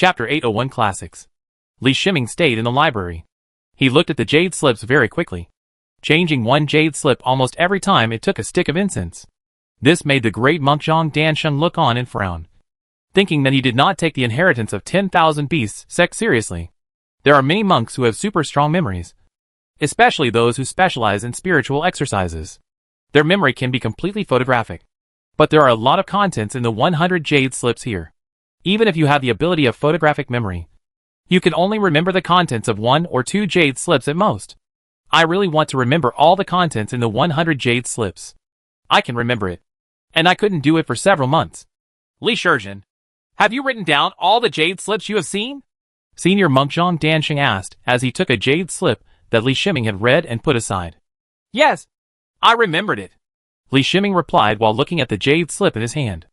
Chapter 801 Classics. Li Shiming stayed in the library. He looked at the jade slips very quickly, changing one jade slip almost every time it took a stick of incense. This made the great monk Zhang Dansheng look on and frown, thinking that he did not take the inheritance of 10,000 beasts sect seriously. There are many monks who have super strong memories, especially those who specialize in spiritual exercises. Their memory can be completely photographic. But there are a lot of contents in the 100 jade slips here. Even if you have the ability of photographic memory, you can only remember the contents of 1 or 2 jade slips at most. I really want to remember all the contents in the 100 jade slips. I can remember it. And I couldn't do it for several months. Li Shizhen, have you written down all the jade slips you have seen? Senior monk Zhang Dansheng asked as he took a jade slip that Li Shiming had read and put aside. Yes, I remembered it, Li Shiming replied while looking at the jade slip in his hand.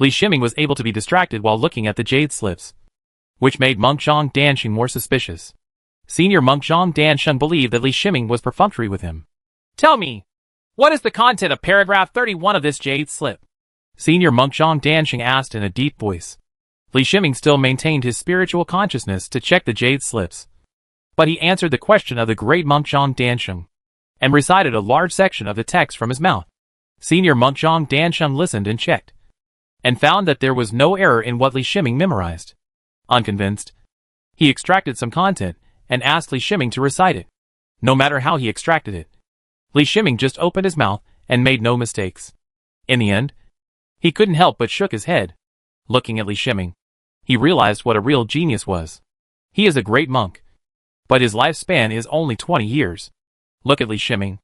Li Shiming was able to be distracted while looking at the jade slips, which made monk Zhang Dansheng more suspicious. Senior monk Zhang Dansheng believed that Li Shiming was perfunctory with him. Tell me, what is the content of paragraph 31 of this jade slip? Senior monk Zhang Dansheng asked in a deep voice. Li Shiming still maintained his spiritual consciousness to check the jade slips, but he answered the question of the great monk Zhang Dansheng and recited a large section of the text from his mouth. Senior monk Zhang Dansheng listened and checked, and found that there was no error in what Li Shiming memorized. Unconvinced, he extracted some content and asked Li Shiming to recite it. No matter how he extracted it, Li Shiming just opened his mouth and made no mistakes. In the end, he couldn't help but shook his head. Looking at Li Shiming, he realized what a real genius was. He is a great monk, but his lifespan is only 20 years. Look at Li Shiming,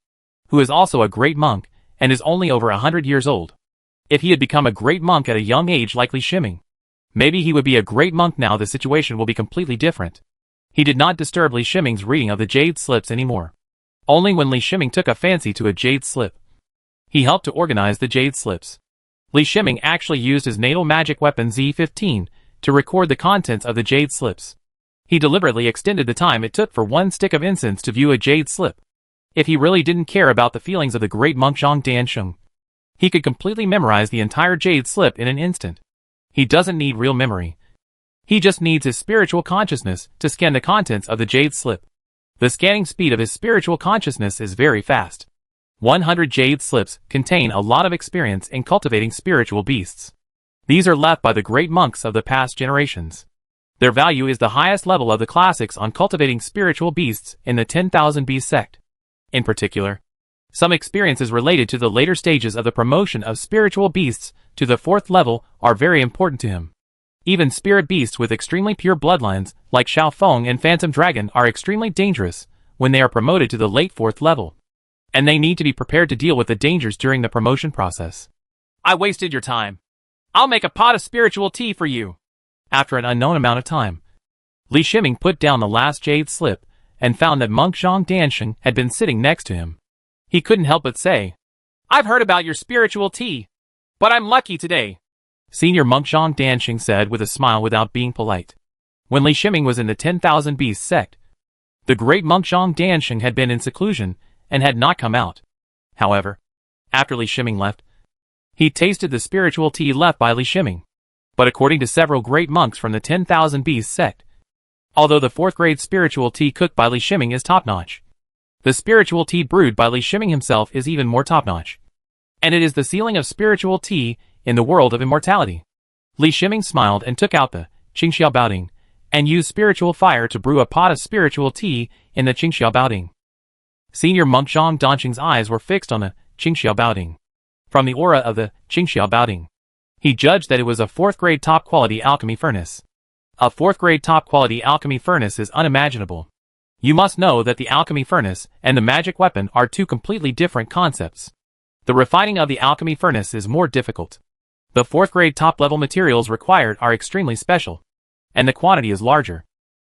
who is also a great monk and is only over 100 years old. If he had become a great monk at a young age like Li Shiming, maybe he would be a great monk now. The situation will be completely different. He did not disturb Li Shiming's reading of the jade slips anymore. Only when Li Shiming took a fancy to a jade slip, he helped to organize the jade slips. Li Shiming actually used his natal magic weapon Z15 to record the contents of the jade slips. He deliberately extended the time it took for one stick of incense to view a jade slip. If he really didn't care about the feelings of the great monk Zhang Dansheng, he could completely memorize the entire jade slip in an instant. He doesn't need real memory. He just needs his spiritual consciousness to scan the contents of the jade slip. The scanning speed of his spiritual consciousness is very fast. 100 jade slips contain a lot of experience in cultivating spiritual beasts. These are left by the great monks of the past generations. Their value is the highest level of the classics on cultivating spiritual beasts in the 10,000 Beast sect. In particular, some experiences related to the later stages of the promotion of spiritual beasts to the 4th level are very important to him. Even spirit beasts with extremely pure bloodlines, like Xiaofeng and Phantom Dragon, are extremely dangerous when they are promoted to the late 4th level, and they need to be prepared to deal with the dangers during the promotion process. I wasted your time. I'll make a pot of spiritual tea for you. After an unknown amount of time, Li Shiming put down the last jade slip and found that monk Zhang Dansheng had been sitting next to him. He couldn't help but say, I've heard about your spiritual tea, but I'm lucky today. Senior monk Zhang Dansheng said with a smile without being polite. When Li Shiming was in the 10,000 Beast sect, the great monk Zhang Dansheng had been in seclusion and had not come out. However, after Li Shiming left, he tasted the spiritual tea left by Li Shiming. But according to several great monks from the 10,000 Beast sect, although the 4th grade spiritual tea cooked by Li Shiming is top-notch, the spiritual tea brewed by Li Shiming himself is even more top-notch. And it is the ceiling of spiritual tea in the world of immortality. Li Shiming smiled and took out the Qingxiao Baoding and used spiritual fire to brew a pot of spiritual tea in the Qingxiao Baoding. Senior monk Zhang Dansheng's eyes were fixed on the Qingxiao Baoding. From the aura of the Qingxiao Baoding, he judged that it was a 4th grade top-quality alchemy furnace. A 4th grade top-quality alchemy furnace is unimaginable. You must know that the alchemy furnace and the magic weapon are two completely different concepts. The refining of the alchemy furnace is more difficult. The 4th grade top-level materials required are extremely special, and the quantity is larger.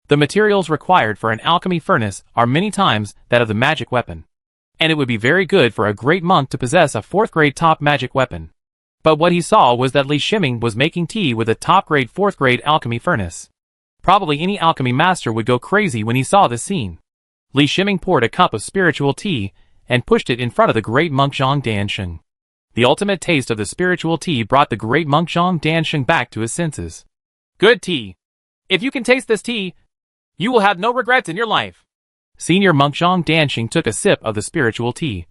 The materials required for an alchemy furnace are many times that of the magic weapon, and it would be very good for a great monk to possess a 4th grade top magic weapon. But what he saw was that Li Shiming was making tea with a top-grade 4th grade alchemy furnace. Probably any alchemy master would go crazy when he saw this scene. Li Shiming poured a cup of spiritual tea and pushed it in front of the great monk Zhang Dansheng. The ultimate taste of the spiritual tea brought the great monk Zhang Dansheng back to his senses. Good tea. If you can taste this tea, you will have no regrets in your life. Senior monk Zhang Danxing took a sip of the spiritual tea,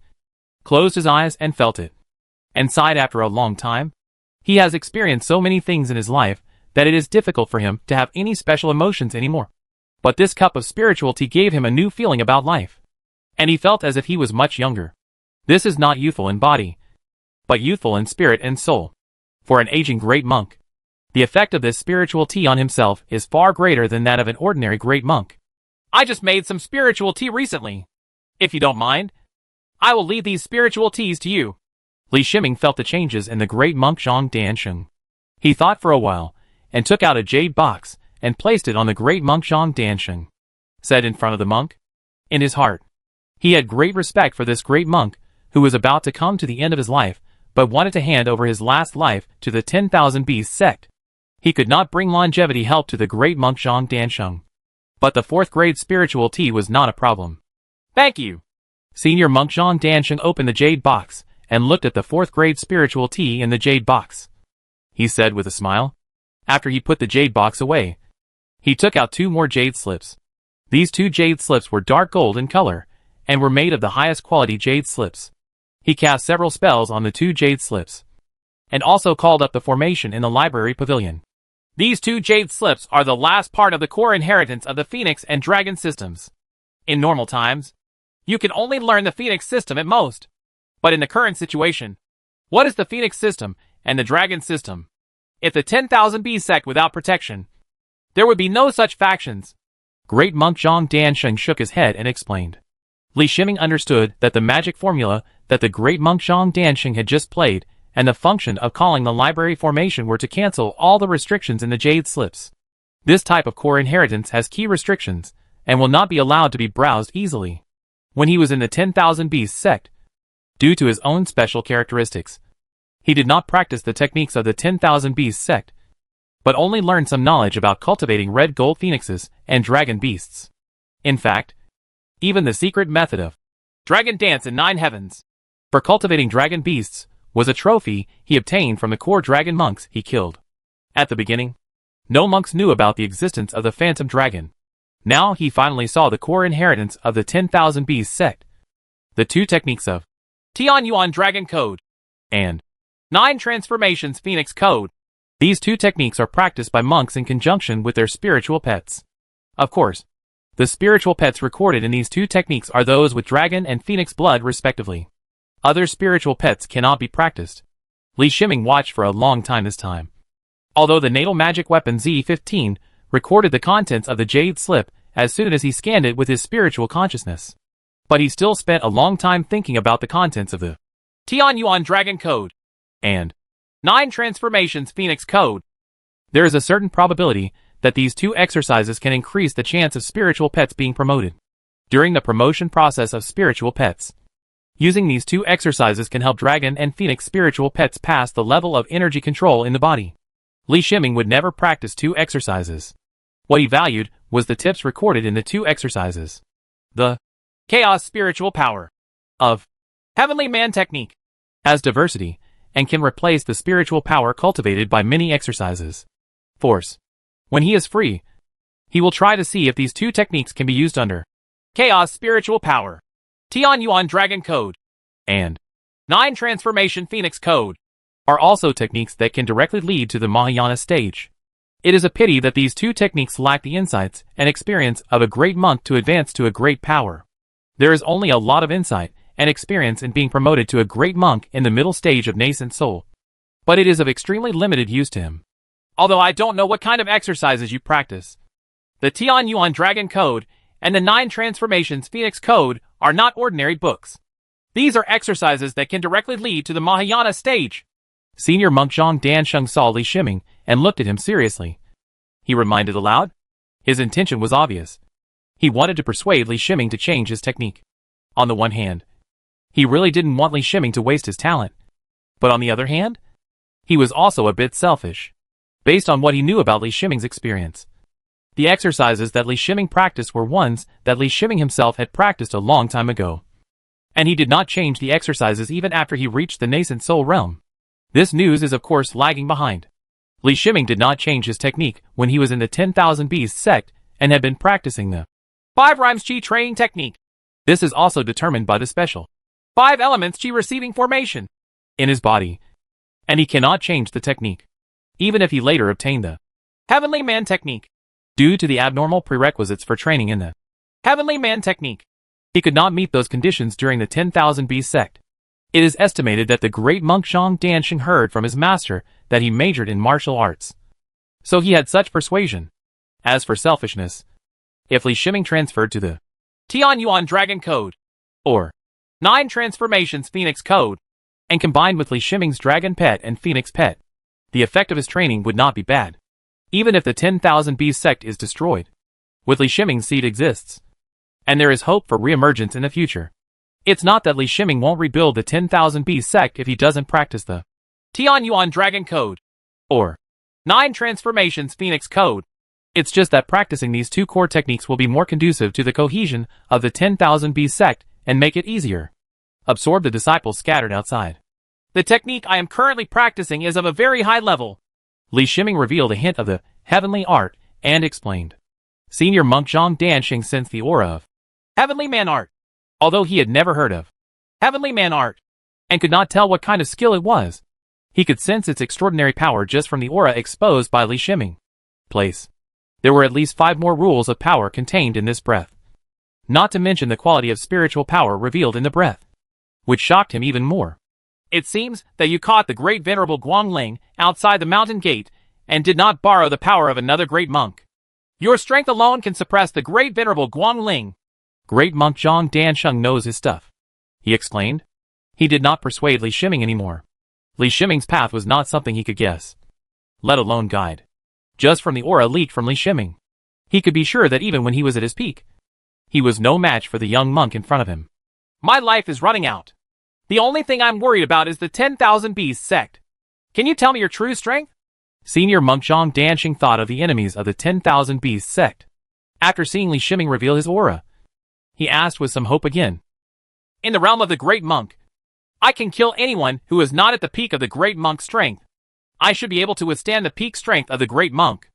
closed his eyes and felt it, and sighed after a long time. He has experienced so many things in his life that it is difficult for him to have any special emotions anymore. But this cup of spiritual tea gave him a new feeling about life, and he felt as if he was much younger. This is not youthful in body, but youthful in spirit and soul. For an aging great monk, the effect of this spiritual tea on himself is far greater than that of an ordinary great monk. I just made some spiritual tea recently. If you don't mind, I will leave these spiritual teas to you. Li Shiming felt the changes in the great monk Zhang Danxing. He thought for a while, and took out a jade box, and placed it on the great monk Zhang Danxing. Said in front of the monk. In his heart, he had great respect for this great monk, who was about to come to the end of his life, but wanted to hand over his last life to the 10,000 Beasts sect. He could not bring longevity help to the great monk Zhang Danxing. But the 4th grade spiritual tea was not a problem. Thank you. Senior monk Zhang Danxing opened the jade box, and looked at the 4th grade spiritual tea in the jade box. He said with a smile. After he put the jade box away, he took out 2 more jade slips. These 2 jade slips were dark gold in color, and were made of the highest quality jade slips. He cast several spells on the 2 jade slips, and also called up the formation in the library pavilion. These 2 jade slips are the last part of the core inheritance of the Phoenix and Dragon systems. In normal times, you can only learn the Phoenix system at most. But in the current situation, what is the Phoenix system and the Dragon system? If the 10,000 B sect without protection, there would be no such factions. Great monk Zhang Danxing shook his head and explained. Li Shiming understood that the magic formula that the great monk Zhang Danxing had just played, and the function of calling the library formation were to cancel all the restrictions in the jade slips. This type of core inheritance has key restrictions, and will not be allowed to be browsed easily. When he was in the 10,000 Beasts sect, due to his own special characteristics, he did not practice the techniques of the 10,000 Beasts sect, but only learned some knowledge about cultivating red gold phoenixes and dragon beasts. In fact, even the secret method of dragon dance in 9 heavens for cultivating dragon beasts was a trophy he obtained from the core dragon monks he killed. At the beginning, no monks knew about the existence of the phantom dragon. Now he finally saw the core inheritance of the 10,000 Beasts sect. The 2 techniques of Tian Yuan Dragon Code and 9 Transformations Phoenix Code. These 2 techniques are practiced by monks in conjunction with their spiritual pets. Of course, the spiritual pets recorded in these 2 techniques are those with dragon and phoenix blood respectively. Other spiritual pets cannot be practiced. Li Shiming watched for a long time this time. Although the natal magic weapon Z15 recorded the contents of the jade slip as soon as he scanned it with his spiritual consciousness, but he still spent a long time thinking about the contents of the Tian Yuan Dragon Code and 9 Transformations Phoenix Code. There is a certain probability that these 2 exercises can increase the chance of spiritual pets being promoted. During the promotion process of spiritual pets, using these 2 exercises can help dragon and phoenix spiritual pets pass the level of energy control in the body. Li Shiming would never practice 2 exercises. What he valued was the tips recorded in the 2 exercises. The Chaos Spiritual Power of Heavenly Man Technique has diversity and can replace the spiritual power cultivated by many exercises. Force. When he is free, he will try to see if these 2 techniques can be used under Chaos Spiritual Power, Tian Yuan Dragon Code, and 9 Transformation Phoenix Code are also techniques that can directly lead to the Mahayana stage. It is a pity that these 2 techniques lack the insights and experience of a great monk to advance to a great power. There is only a lot of insight and experience in being promoted to a great monk in the middle stage of nascent soul, but it is of extremely limited use to him. Although I don't know what kind of exercises you practice, the Tian Yuan Dragon Code and the 9 Transformations Phoenix Code are not ordinary books. These are exercises that can directly lead to the Mahayana stage. Senior monk Zhang Danxing saw Li Shiming and looked at him seriously. He reminded aloud. His intention was obvious. He wanted to persuade Li Shiming to change his technique. On the one hand, he really didn't want Li Shiming to waste his talent. But on the other hand, he was also a bit selfish. Based on what he knew about Li Shiming's experience, the exercises that Li Shiming practiced were ones that Li Shiming himself had practiced a long time ago. And he did not change the exercises even after he reached the nascent soul realm. This news is of course lagging behind. Li Shiming did not change his technique when he was in the 10,000 Beasts sect and had been practicing the 5 rhymes Qi training technique. This is also determined by the special 5 elements Qi receiving formation in his body, and he cannot change the technique, even if he later obtained the Heavenly Man technique. Due to the abnormal prerequisites for training in the Heavenly Man technique, he could not meet those conditions during the 10,000 Beast sect. It is estimated that the great monk Zhang Dansheng heard from his master that he majored in martial arts, so he had such persuasion. As for selfishness, if Li Shiming transferred to the Tianyuan Dragon Code, or 9 Transformations Phoenix Code, and combined with Li Shiming's Dragon Pet and Phoenix Pet, the effect of his training would not be bad. Even if the 10,000 Beast sect is destroyed, with Li Shiming's seed exists, and there is hope for re-emergence in the future. It's not that Li Shiming won't rebuild the 10,000 Beast sect if he doesn't practice the Tianyuan Dragon Code, or 9 Transformations Phoenix Code. It's just that practicing these 2 core techniques will be more conducive to the cohesion of the 10,000 Beast sect and make it easier. Absorb the disciples scattered outside. The technique I am currently practicing is of a very high level. Li Shiming revealed a hint of the heavenly art and explained. Senior monk Zhang Dansheng sensed the aura of Heavenly Man art, although he had never heard of Heavenly Man art and could not tell what kind of skill it was. He could sense its extraordinary power just from the aura exposed by Li Shiming. Place. There were at least 5 more rules of power contained in this breath. Not to mention the quality of spiritual power revealed in the breath, which shocked him even more. It seems that you caught the great venerable Guangling outside the mountain gate and did not borrow the power of another great monk. Your strength alone can suppress the great venerable Guangling. Great monk Zhang Dansheng knows his stuff, he explained. He did not persuade Li Shiming anymore. Li Shiming's path was not something he could guess, let alone guide. Just from the aura leaked from Li Shiming, he could be sure that even when he was at his peak, he was no match for the young monk in front of him. My life is running out. The only thing I'm worried about is the 10,000 Beasts sect. Can you tell me your true strength? Senior monk Zhang Dansheng thought of the enemies of the 10,000 Beasts sect. After seeing Li Shiming reveal his aura, he asked with some hope again. In the realm of the great monk, I can kill anyone who is not at the peak of the great monk's strength. I should be able to withstand the peak strength of the great monk.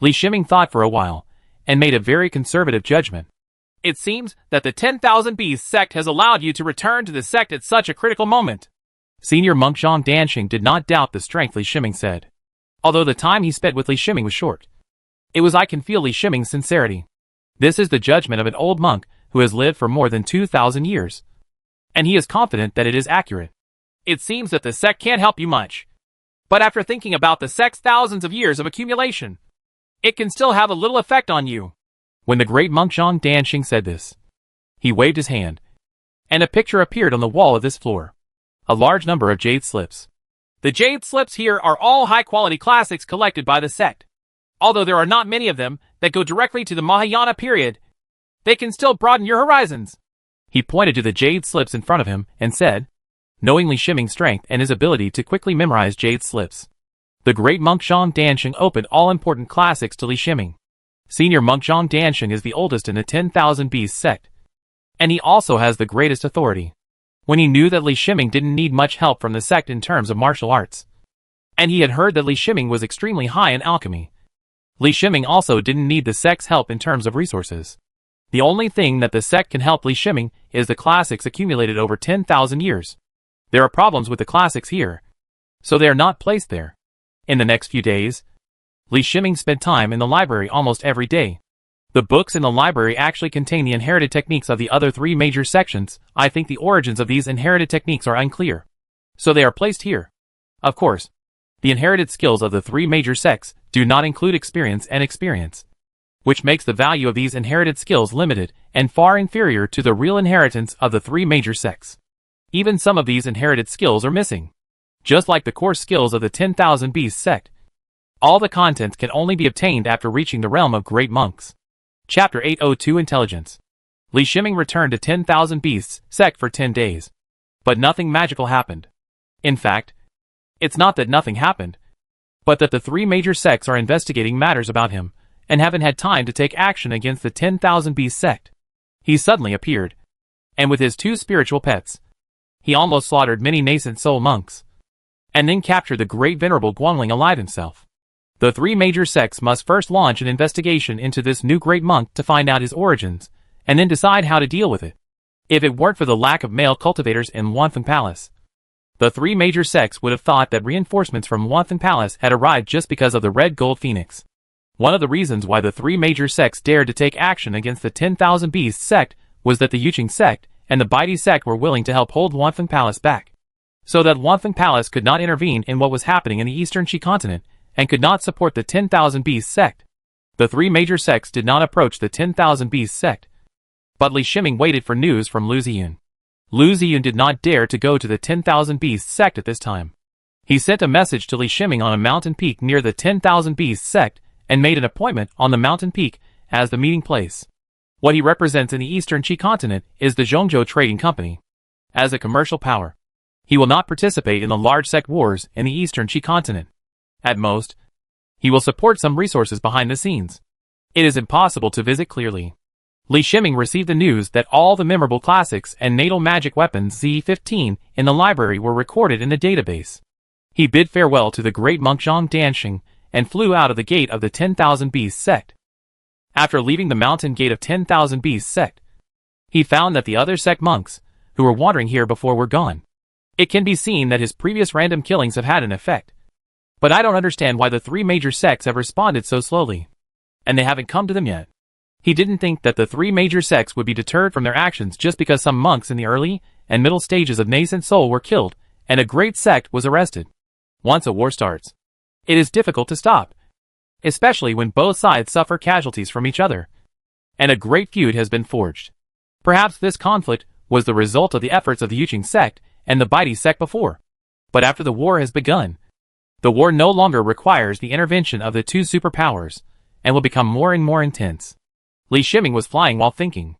Li Shiming thought for a while, and made a very conservative judgment. It seems that the 10,000 Beasts sect has allowed you to return to the sect at such a critical moment. Senior monk Zhang Dansheng did not doubt the strength Li Shiming said, although the time he spent with Li Shiming was short. I can feel Li Shiming's sincerity. This is the judgment of an old monk who has lived for more than 2,000 years, and he is confident that it is accurate. It seems that the sect can't help you much, but after thinking about the sect's thousands of years of accumulation, it can still have a little effect on you. When the great monk Zhang Dansheng said this, he waved his hand, and a picture appeared on the wall of this floor. A large number of jade slips. The jade slips here are all high-quality classics collected by the sect. Although there are not many of them that go directly to the Mahayana period, they can still broaden your horizons. He pointed to the jade slips in front of him and said, knowing Li Shiming's strength and his ability to quickly memorize jade slips, the great monk Zhang Dansheng opened all important classics to Li Shiming. Senior monk Zhang Dansheng is the oldest in the 10,000 Beasts sect, and he also has the greatest authority. When he knew that Li Shiming didn't need much help from the sect in terms of martial arts, and he had heard that Li Shiming was extremely high in alchemy, Li Shiming also didn't need the sect's help in terms of resources. The only thing that the sect can help Li Shiming is the classics accumulated over 10,000 years. There are problems with the classics here, so they are not placed there. In the next few days, Li Shiming spent time in the library almost every day. The books in the library actually contain the inherited techniques of the other 3 major sections. I think the origins of these inherited techniques are unclear, so they are placed here. Of course, the inherited skills of the 3 major sects do not include experience, which makes the value of these inherited skills limited and far inferior to the real inheritance of the 3 major sects. Even some of these inherited skills are missing. Just like the core skills of the 10,000 Beasts sect, all the contents can only be obtained after reaching the realm of great monks. Chapter 802 Intelligence. Li Shiming returned to 10,000 Beasts sect for 10 days. But nothing magical happened. In fact, it's not that nothing happened, but that the 3 major sects are investigating matters about him, and haven't had time to take action against the 10,000 Beasts sect. He suddenly appeared, and with his 2 spiritual pets, he almost slaughtered many nascent soul monks, and then captured the great venerable Guangling alive himself. The three major sects must first launch an investigation into this new great monk to find out his origins, and then decide how to deal with it. If it weren't for the lack of male cultivators in Wanfeng Palace, the three major sects would have thought that reinforcements from Wanfeng Palace had arrived just because of the red gold phoenix. One of the reasons why the three major sects dared to take action against the 10,000 Beasts sect was that the Yuqing sect and the Baidi sect were willing to help hold Wanfeng Palace back, so that Wanfeng Palace could not intervene in what was happening in the eastern Qi continent and could not support the 10,000 Beasts sect. The three major sects did not approach the 10,000 Beasts sect, but Li Shiming waited for news from Lu Ziyun. Lu Ziyun did not dare to go to the 10,000 Beasts sect at this time. He sent a message to Li Shiming on a mountain peak near the 10,000 Beasts sect and made an appointment on the mountain peak as the meeting place. What he represents in the eastern Qi continent is the Zhongzhou Trading Company. As a commercial power, he will not participate in the large sect wars in the eastern Qi continent. At most, he will support some resources behind the scenes. It is impossible to visit clearly. Li Shiming received the news that all the memorable classics and natal magic weapons Z15 in the library were recorded in the database. He bid farewell to the great monk Zhang Danxing and flew out of the gate of the 10,000 Beasts sect. After leaving the mountain gate of 10,000 Beasts sect, he found that the other sect monks, who were wandering here before, were gone. It can be seen that his previous random killings have had an effect. But I don't understand why the three major sects have responded so slowly. And they haven't come to them yet. He didn't think that the three major sects would be deterred from their actions just because some monks in the early and middle stages of nascent soul were killed, and a great sect was arrested. Once a war starts, it is difficult to stop, especially when both sides suffer casualties from each other, and a great feud has been forged. Perhaps this conflict was the result of the efforts of the Yuqing sect and the Baidi sect before. But after the war has begun, the war no longer requires the intervention of the two superpowers, and will become more and more intense. Li Shiming was flying while thinking.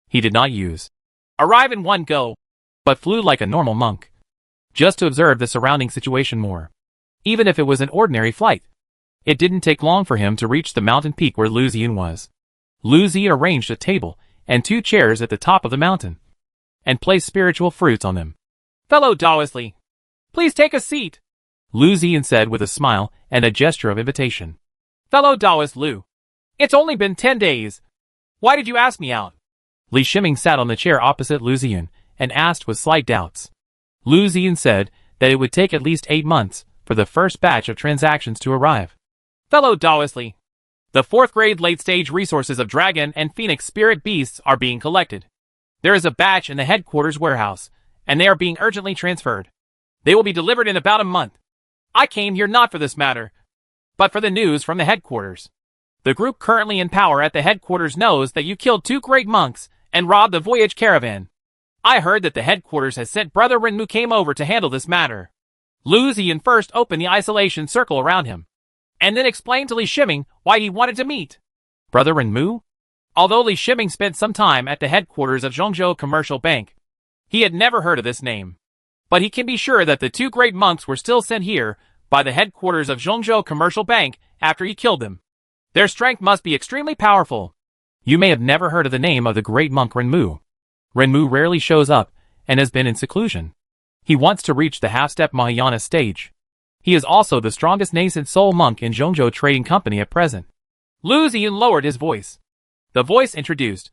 He did not use arrive in one go, but flew like a normal monk, just to observe the surrounding situation more. Even if it was an ordinary flight, it didn't take long for him to reach the mountain peak where Lu Ziyun was. Lu Ziyun arranged a table and two chairs at the top of the mountain, and placed spiritual fruits on them. "Fellow Taoist Li, please take a seat," Lu Ziyun said with a smile and a gesture of invitation. "Fellow Taoist Lu, it's only been 10 days. Why did you ask me out?" Li Shiming sat on the chair opposite Lu Ziyun and asked with slight doubts. Lu Ziyun said that it would take at least 8 months for the first batch of transactions to arrive. "Fellow Taoist Li, the 4th grade late-stage resources of dragon and phoenix spirit beasts are being collected. There is a batch in the headquarters warehouse, and they are being urgently transferred. They will be delivered in about a month. I came here not for this matter, but for the news from the headquarters. The group currently in power at the headquarters knows that you killed 2 great monks and robbed the voyage caravan. I heard that the headquarters has sent Brother Renmu came over to handle this matter." Lu Ziyun first opened the isolation circle around him, and then explained to Li Shiming why he wanted to meet Brother Renmu. Although Li Shiming spent some time at the headquarters of Zhongzhou Commercial Bank, he had never heard of this name. But he can be sure that the 2 great monks were still sent here by the headquarters of Zhongzhou Commercial Bank after he killed them. Their strength must be extremely powerful. You may have never heard of the name of the great monk Renmu. Renmu rarely shows up and has been in seclusion. He wants to reach the half-step Mahayana stage. He is also the strongest nascent soul monk in Zhongzhou Trading Company at present. Lu Ziyun lowered his voice. The voice introduced.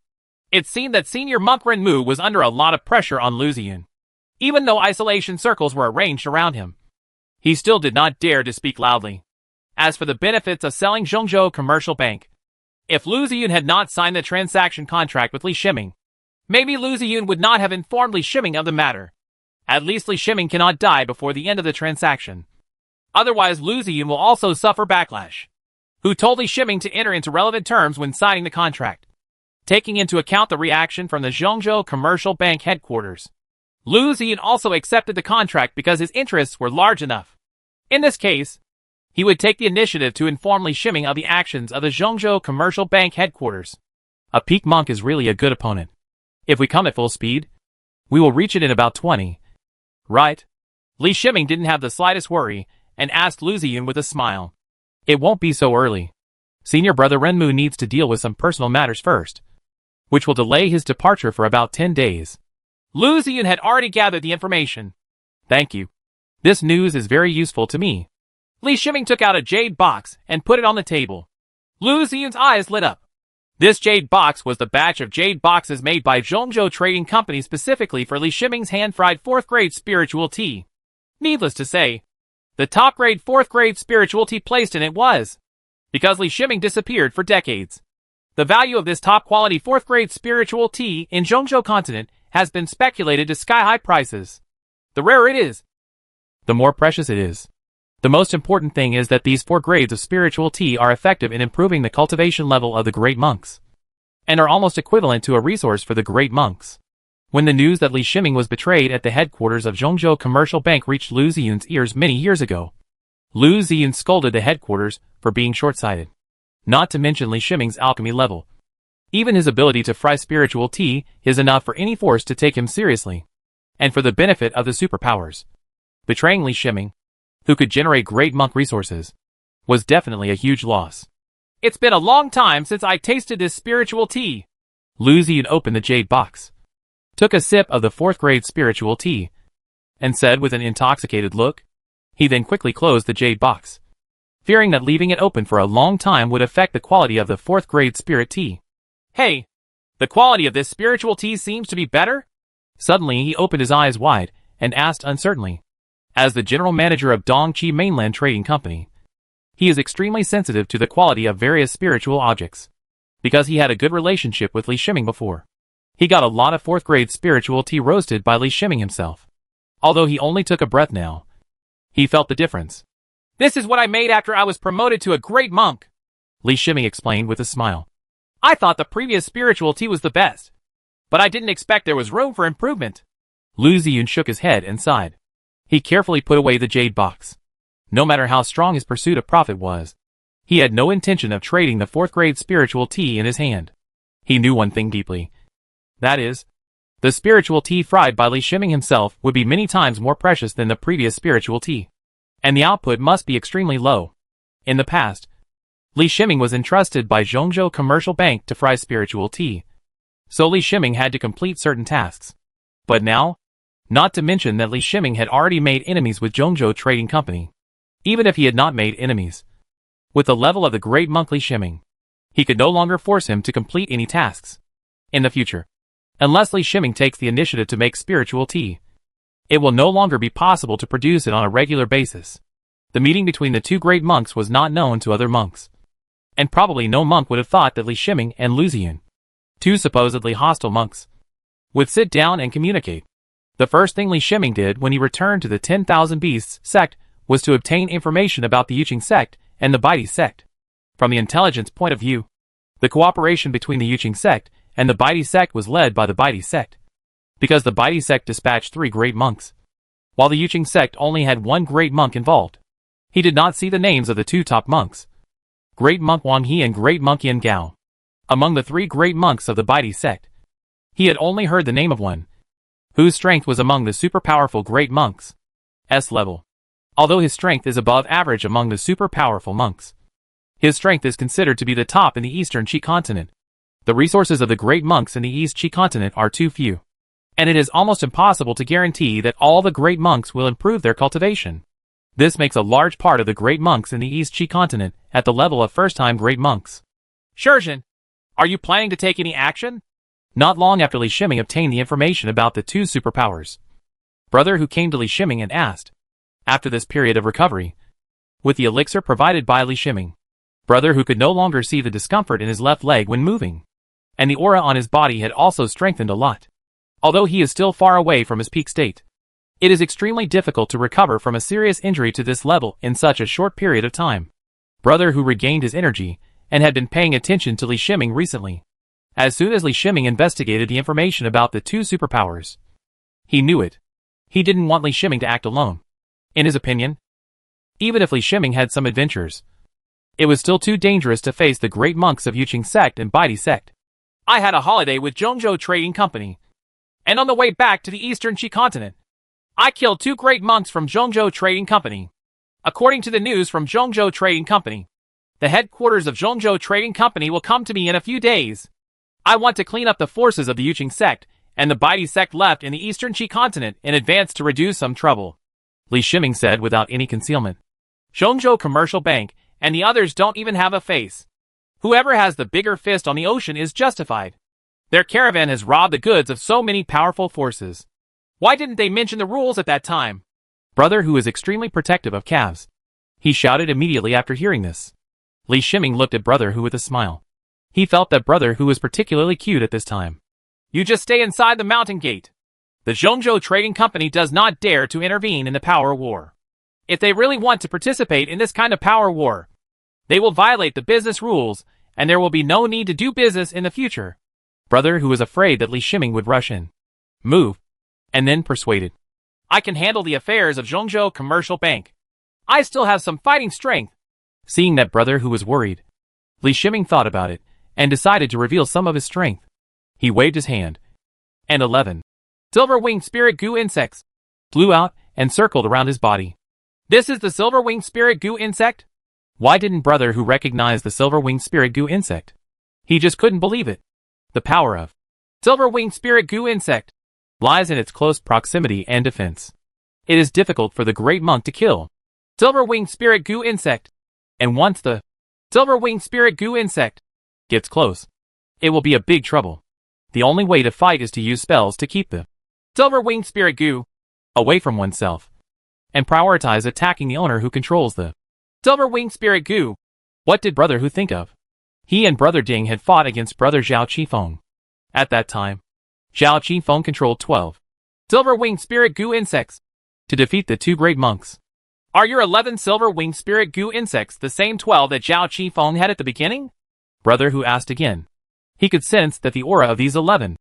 It seemed that senior monk Renmu was under a lot of pressure on Lu Ziyun. Even though isolation circles were arranged around him, he still did not dare to speak loudly. As for the benefits of selling Zhongzhou Commercial Bank, if Lu Ziyun had not signed the transaction contract with Li Shiming, maybe Lu Ziyun would not have informed Li Shiming of the matter. At least Li Shiming cannot die before the end of the transaction. Otherwise Lu Ziyun will also suffer backlash. Who told Li Shiming to enter into relevant terms when signing the contract? Taking into account the reaction from the Zhongzhou Commercial Bank headquarters, Lu Ziyun also accepted the contract because his interests were large enough. In this case, he would take the initiative to inform Li Shiming of the actions of the Zhongzhou Commercial Bank headquarters. A peak monk is really a good opponent. If we come at full speed, we will reach it in about 20. Right? Li Shiming didn't have the slightest worry and asked Lu Ziyun with a smile. It won't be so early. Senior brother Renmu needs to deal with some personal matters first, which will delay his departure for about 10 days. Lu Ziyun had already gathered the information. Thank you. This news is very useful to me. Li Shiming took out a jade box and put it on the table. Lu Ziyun's eyes lit up. This jade box was the batch of jade boxes made by Zhongzhou Trading Company specifically for Li Shiming's hand-fried 4th grade spiritual tea. Needless to say, the top-grade 4th grade spiritual tea placed in it was because Li Shiming disappeared for decades. The value of this top-quality 4th grade spiritual tea in Zhongzhou continent has been speculated to sky-high prices. The rarer it is, the more precious it is. The most important thing is that these 4 grades of spiritual tea are effective in improving the cultivation level of the great monks, and are almost equivalent to a resource for the great monks. When the news that Li Shiming was betrayed at the headquarters of Zhongzhou Commercial Bank reached Lu Ziyun's ears many years ago, Lu Ziyun scolded the headquarters for being short-sighted. Not to mention Li Shiming's alchemy level. Even his ability to fry spiritual tea is enough for any force to take him seriously, and for the benefit of the superpowers. Betraying Li Shiming, who could generate great monk resources, was definitely a huge loss. It's been a long time since I tasted this spiritual tea. Lu Ziyun opened the jade box, took a sip of the 4th grade spiritual tea, and said with an intoxicated look. He then quickly closed the jade box, fearing that leaving it open for a long time would affect the quality of the 4th grade spirit tea. Hey, the quality of this spiritual tea seems to be better? Suddenly he opened his eyes wide and asked uncertainly. As the general manager of Dongqi Mainland Trading Company, he is extremely sensitive to the quality of various spiritual objects. Because he had a good relationship with Li Shiming before, he got a lot of 4th grade spiritual tea roasted by Li Shiming himself. Although he only took a breath now, he felt the difference. This is what I made after I was promoted to a great monk, Li Shiming explained with a smile. I thought the previous spiritual tea was the best, but I didn't expect there was room for improvement. Lu Ziyun shook his head and sighed. He carefully put away the jade box. No matter how strong his pursuit of profit was, he had no intention of trading the 4th grade spiritual tea in his hand. He knew one thing deeply. That is, the spiritual tea fried by Li Shiming himself would be many times more precious than the previous spiritual tea, and the output must be extremely low. In the past, Li Shiming was entrusted by Zhongzhou Commercial Bank to fry spiritual tea, so Li Shiming had to complete certain tasks. But now, not to mention that Li Shiming had already made enemies with Zhongzhou Trading Company. Even if he had not made enemies with the level of the great monk Li Shiming, he could no longer force him to complete any tasks in the future. Unless Li Shiming takes the initiative to make spiritual tea, it will no longer be possible to produce it on a regular basis. The meeting between the 2 great monks was not known to other monks, and probably no monk would have thought that Li Shiming and Lu Ziyun, 2 supposedly hostile monks, would sit down and communicate. The first thing Li Shiming did when he returned to the 10,000 Beasts sect was to obtain information about the Yuqing sect and the Baidi sect. From the intelligence point of view, the cooperation between the Yuqing sect and the Baidi sect was led by the Baidi sect, because the Baidi sect dispatched 3 great monks, while the Yuqing sect only had 1 great monk involved. He did not see the names of the 2 top monks, Great Monk Wang He and Great Monk Yan Gao. Among the 3 great monks of the Baidi sect, he had only heard the name of one, whose strength was among the super-powerful great monks' level. Although his strength is above average among the super-powerful monks, his strength is considered to be the top in the Eastern Qi continent. The resources of the great monks in the East Qi continent are too few, and it is almost impossible to guarantee that all the great monks will improve their cultivation. This makes a large part of the great monks in the East Qi continent at the level of first-time great monks. Shurjin, are you planning to take any action? Not long after Li Shiming obtained the information about the 2 superpowers, Brother Hu came to Li Shiming and asked. After this period of recovery, with the elixir provided by Li Shiming, Brother Hu could no longer see the discomfort in his left leg when moving, and the aura on his body had also strengthened a lot. Although he is still far away from his peak state, it is extremely difficult to recover from a serious injury to this level in such a short period of time. Brother Hu regained his energy and had been paying attention to Li Shiming recently. As soon as Li Shiming investigated the information about the 2 superpowers, he knew it. He didn't want Li Shiming to act alone. In his opinion, even if Li Shiming had some adventures, it was still too dangerous to face the great monks of Yuqing sect and Baidi sect. I had a holiday with Zhongzhou Trading Company, and on the way back to the Eastern Qi continent, I killed 2 great monks from Zhongzhou Trading Company. According to the news from Zhongzhou Trading Company, the headquarters of Zhongzhou Trading Company will come to me in a few days. I want to clean up the forces of the Yuqing sect and the Baidi sect left in the Eastern Qi continent in advance to reduce some trouble, Li Shiming said without any concealment. Zhongzhou Commercial Bank, and the others don't even have a face. Whoever has the bigger fist on the ocean is justified. Their caravan has robbed the goods of so many powerful forces. Why didn't they mention the rules at that time? Brother who is extremely protective of calves. He shouted immediately after hearing this. Li Shiming looked at Brother who with a smile. He felt that Brother who was particularly cute at this time. You just stay inside the mountain gate. The Zhongzhou Trading Company does not dare to intervene in the power war. If they really want to participate in this kind of power war, they will violate the business rules, and there will be no need to do business in the future. Brother who was afraid that Li Shiming would rush in, move, and then persuaded. I can handle the affairs of Zhongzhou Commercial Bank. I still have some fighting strength. Seeing that Brother who was worried, Li Shiming thought about it, and decided to reveal some of his strength. He waved his hand, and 11 silver-winged spirit goo insects flew out and circled around his body. This is the silver-winged spirit goo insect? Why didn't Brother who recognize the silver-winged spirit goo insect? He just couldn't believe it. The power of silver-winged spirit goo insect lies in its close proximity and defense. It is difficult for the great monk to kill silver-winged spirit goo insect, and once the silver-winged spirit goo insect gets close, it will be a big trouble. The only way to fight is to use spells to keep the silver-winged spirit goo away from oneself, and prioritize attacking the owner who controls the silver-winged spirit goo. What did Brother who think of? He and Brother Ding had fought against Brother Zhao Qifeng. At that time, Zhao Qifeng controlled 12 silver-winged spirit goo insects to defeat the two great monks. Are your 11 silver-winged spirit goo insects the same 12 that Zhao Qifeng had at the beginning? Brother who asked again. He could sense that the aura of these 11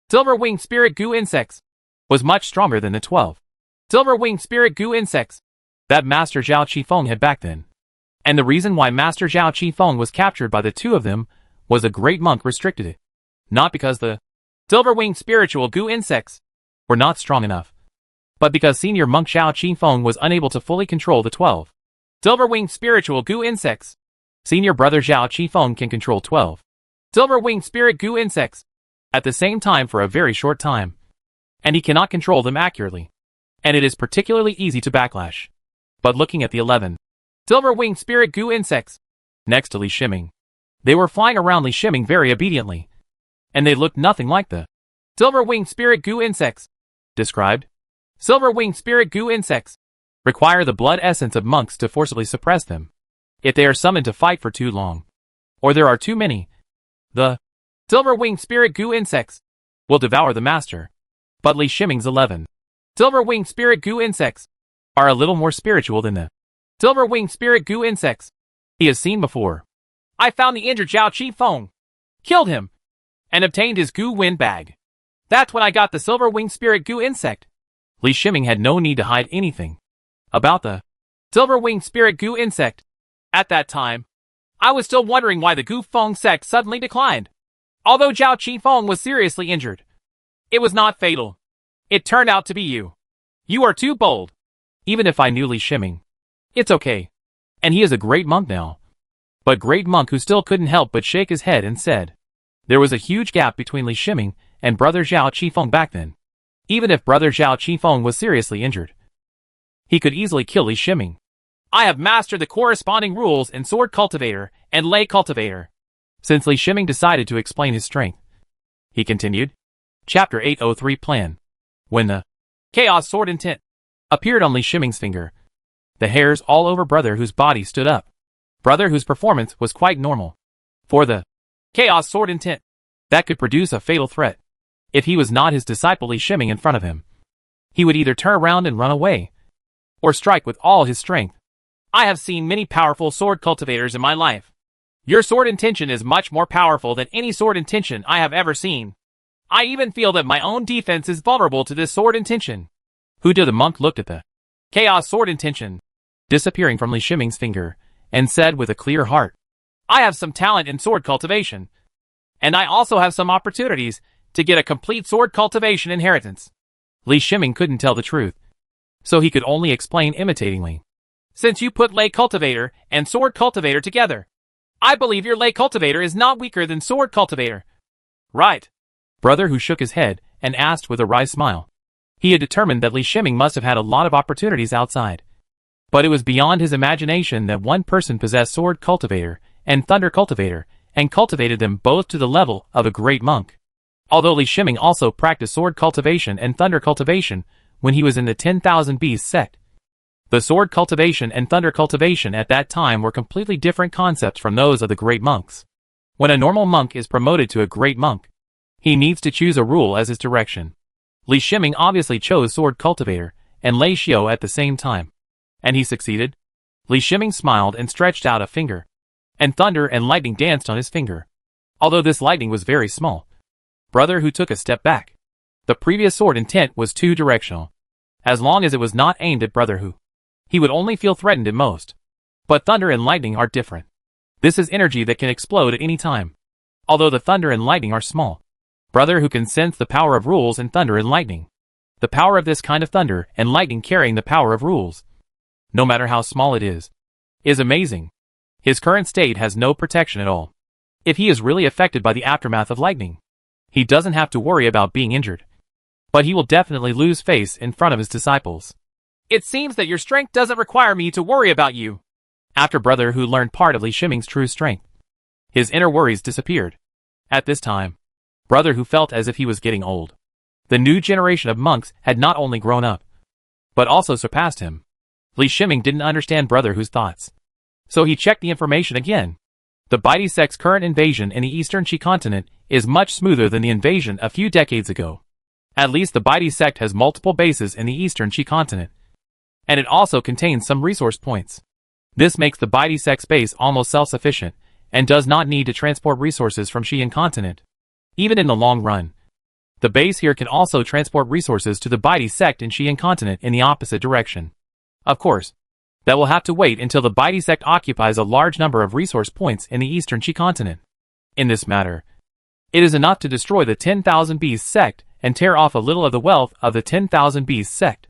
silver-winged spirit goo insects was much stronger than the 12 silver-winged spirit goo insects that Master Zhao Qifeng had back then. And the reason why Master Zhao Qifeng was captured by the two of them was the great monk restricted it. Not because the silver-winged spiritual goo insects were not strong enough, but because senior monk Zhao Qifeng was unable to fully control the 12 silver-winged spiritual goo insects. Senior brother Zhao Qifeng can control 12 silver-winged spirit goo insects at the same time for a very short time, and he cannot control them accurately, and it is particularly easy to backlash. But looking at the 11 silver-winged spirit goo insects next to Li Shiming, they were flying around Li Shiming very obediently, and they looked nothing like the silver-winged spirit goo insects described. Silver-winged spirit goo insects require the blood essence of monks to forcibly suppress them. If they are summoned to fight for too long, or there are too many, the silver-winged spirit goo insects will devour the master. But Li Shiming's 11 silver-winged spirit goo insects are a little more spiritual than the silver-winged spirit goo insects he has seen before. I found the injured Zhao Qifeng, killed him, and obtained his goo wind bag. That's when I got the silver-winged spirit goo insect. Li Shiming had no need to hide anything about the silver-winged spirit goo insect. At that time, I was still wondering why the Gu Feng sect suddenly declined. Although Zhao Qifeng was seriously injured, it was not fatal. It turned out to be you. You are too bold. Even if I knew Li Shiming, it's okay. And he is a great monk now. But great monk who still couldn't help but shake his head and said, there was a huge gap between Li Shiming and brother Zhao Qifeng back then. Even if brother Zhao Qifeng was seriously injured, he could easily kill Li Shiming. I have mastered the corresponding rules in Sword Cultivator and Lay Cultivator. Since Li Shiming decided to explain his strength, he continued. Chapter 803 Plan. When the Chaos Sword Intent appeared on Li Shiming's finger, the hairs all over Brother whose body stood up. Brother whose performance was quite normal. For the Chaos Sword Intent, that could produce a fatal threat. If he was not his disciple Li Shiming in front of him, he would either turn around and run away, or strike with all his strength. I have seen many powerful sword cultivators in my life. Your sword intention is much more powerful than any sword intention I have ever seen. I even feel that my own defense is vulnerable to this sword intention. The monk looked at the Chaos Sword Intention disappearing from Li Shiming's finger, and said with a clear heart, I have some talent in sword cultivation, and I also have some opportunities to get a complete sword cultivation inheritance. Li Shiming couldn't tell the truth, so he could only explain imitatingly. Since you put Lay Cultivator and Sword Cultivator together, I believe your Lay Cultivator is not weaker than Sword Cultivator. Right. Brother who shook his head and asked with a wry smile. He had determined that Li Shiming must have had a lot of opportunities outside, But it was beyond his imagination that one person possessed Sword Cultivator and Thunder Cultivator, and cultivated them both to the level of a great monk. Although Li Shiming also practiced Sword Cultivation and Thunder Cultivation when he was in the 10,000 Beasts sect, the Sword Cultivation and Thunder Cultivation at that time were completely different concepts from those of the great monks. When a normal monk is promoted to a great monk, he needs to choose a rule as his direction. Li Shiming obviously chose Sword Cultivator and Lei Xiao at the same time. And he succeeded. Li Shiming smiled and stretched out a finger. And thunder and lightning danced on his finger. Although this lightning was very small. Brother Hu took a step back. The previous sword intent was two-directional. As long as it was not aimed at Brother Hu, he would only feel threatened at most. But thunder and lightning are different. This is energy that can explode at any time. Although the thunder and lightning are small, Brother Hu can sense the power of rules in thunder and lightning. The power of this kind of thunder and lightning carrying the power of rules, no matter how small it is amazing. His current state has no protection at all. If he is really affected by the aftermath of lightning, he doesn't have to worry about being injured. But he will definitely lose face in front of his disciples. It seems that your strength doesn't require me to worry about you. After Brother Hu learned part of Li Shiming's true strength, his inner worries disappeared. At this time, Brother Hu felt as if he was getting old. The new generation of monks had not only grown up, but also surpassed him. Li Shiming didn't understand Brother Hu's thoughts. So he checked the information again. The Baidi sect's current invasion in the Eastern Qi continent is much smoother than the invasion a few decades ago. At least the Baidi sect has multiple bases in the Eastern Qi continent. And it also contains some resource points. This makes the Baidi sect's base almost self-sufficient, and does not need to transport resources from Xi'an continent. Even in the long run, the base here can also transport resources to the Baidi sect in Xi'an continent in the opposite direction. Of course, that will have to wait until the Baidi sect occupies a large number of resource points in the Eastern Qi continent. In this matter, it is enough to destroy the 10,000 Beasts sect and tear off a little of the wealth of the 10,000 Beasts sect.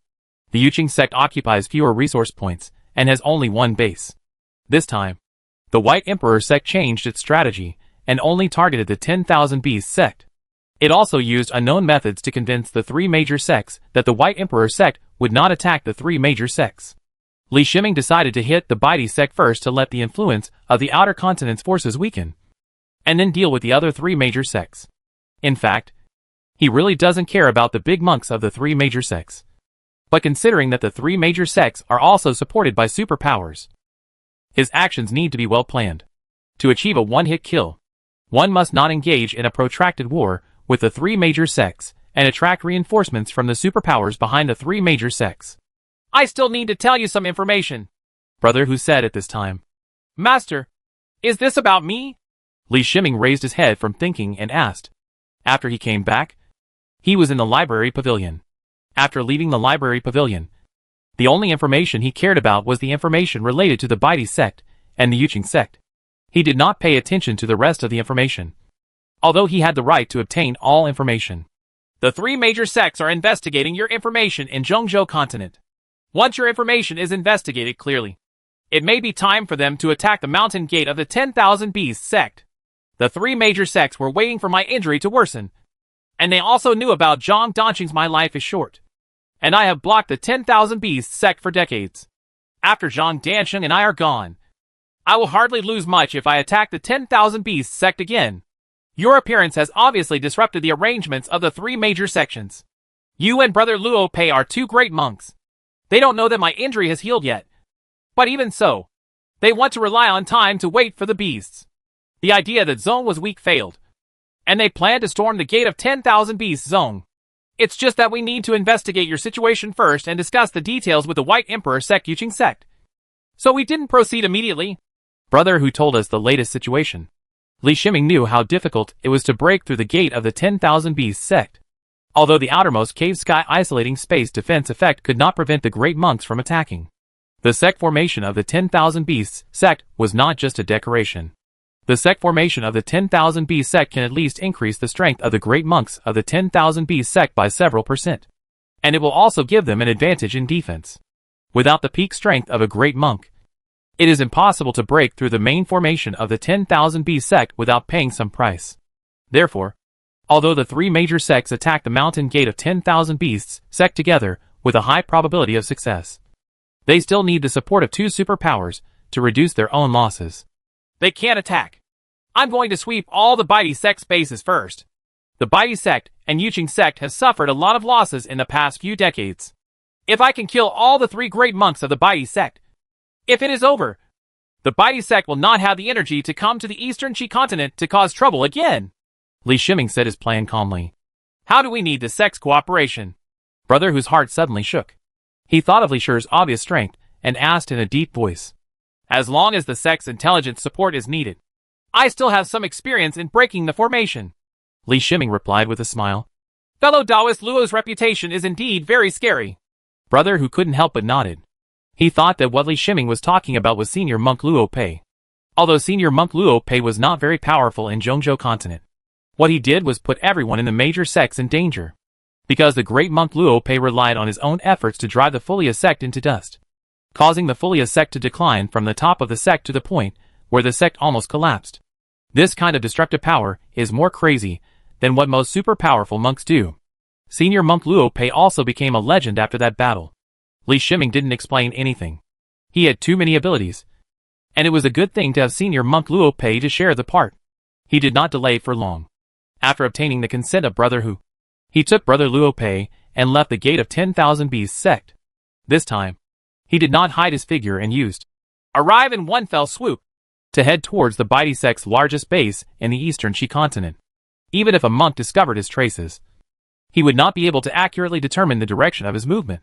The Yuqing sect occupies fewer resource points and has only one base. This time, the White Emperor sect changed its strategy and only targeted the 10,000 Beasts sect. It also used unknown methods to convince the three major sects that the White Emperor sect would not attack the three major sects. Li Shiming decided to hit the Baidi sect first to let the influence of the outer continent's forces weaken, and then deal with the other three major sects. In fact, he really doesn't care about the big monks of the three major sects. But considering that the three major sects are also supported by superpowers, his actions need to be well planned. To achieve a one-hit kill, one must not engage in a protracted war with the three major sects and attract reinforcements from the superpowers behind the three major sects. I still need to tell you some information, Brother Hu said at this time. Master, is this about me? Li Shiming raised his head from thinking and asked. After he came back, he was in the library pavilion. After leaving the library pavilion, the only information he cared about was the information related to the Baidi sect and the Yuqing sect. He did not pay attention to the rest of the information, although he had the right to obtain all information. The three major sects are investigating your information in Zhongzhou continent. Once your information is investigated clearly, it may be time for them to attack the mountain gate of the 10,000 Beasts sect. The three major sects were waiting for my injury to worsen, and they also knew about Zhang Danqing's My Life is Short, and I have blocked the 10,000 Beasts sect for decades. After Zhang Danqing and I are gone, I will hardly lose much if I attack the 10,000 Beasts sect again. Your appearance has obviously disrupted the arrangements of the three major sections. You and Brother Luo Pei are two great monks. They don't know that my injury has healed yet. But even so, they want to rely on time to wait for the beasts. The idea that Zong was weak failed, and they plan to storm the gate of 10,000 Beasts Zong. It's just that we need to investigate your situation first and discuss the details with the White Emperor sect Yuqing sect. So we didn't proceed immediately. Brother Hu told us the latest situation. Li Shiming knew how difficult it was to break through the gate of the 10,000 Beasts sect. Although the outermost cave sky isolating space defense effect could not prevent the great monks from attacking. The sect formation of the 10,000 Beasts sect was not just a decoration. The sect formation of the 10,000 Beasts sect can at least increase the strength of the great monks of the 10,000 Beasts sect by several %. And it will also give them an advantage in defense. Without the peak strength of a great monk, it is impossible to break through the main formation of the 10,000 Beasts sect without paying some price. Therefore, although the three major sects attack the mountain gate of 10,000 Beasts sect together with a high probability of success, They still need the support of two superpowers to reduce their own losses. They can't attack. I'm going to sweep all the Bitey Sect's bases first. The Bitey Sect and Yuqing Sect have suffered a lot of losses in the past few decades. If I can kill all the three great monks of the Bitey Sect, if it is over, the Bitey Sect will not have the energy to come to the Eastern Qi continent to cause trouble again. Li Shiming said his plan calmly. How do we need the sect's cooperation? Brother Hu's heart suddenly shook. He thought of Li Shi's obvious strength and asked in a deep voice. As long as the sect's intelligence support is needed, I still have some experience in breaking the formation. Li Shiming replied with a smile. Fellow Taoist Luo's reputation is indeed very scary. Brother Hu couldn't help but nodded. He thought that what Li Shiming was talking about was Senior Monk Luo Pei. Although Senior Monk Luo Pei was not very powerful in Zhongzhou continent, what he did was put everyone in the major sects in danger. Because the great monk Luo Pei relied on his own efforts to drive the Fulia sect into dust, causing the Fulia sect to decline from the top of the sect to the point where the sect almost collapsed. This kind of destructive power is more crazy than what most super powerful monks do. Senior Monk Luo Pei also became a legend after that battle. Li Shiming didn't explain anything. He had too many abilities, and it was a good thing to have Senior Monk Luo Pei to share the part. He did not delay for long. After obtaining the consent of Brother Hu, he took Brother Luo Pei and left the gate of 10,000 Beasts sect. This time, he did not hide his figure and used arrive in one fell swoop to head towards the Bitey sect's largest base in the Eastern Qi continent. Even if a monk discovered his traces, he would not be able to accurately determine the direction of his movement.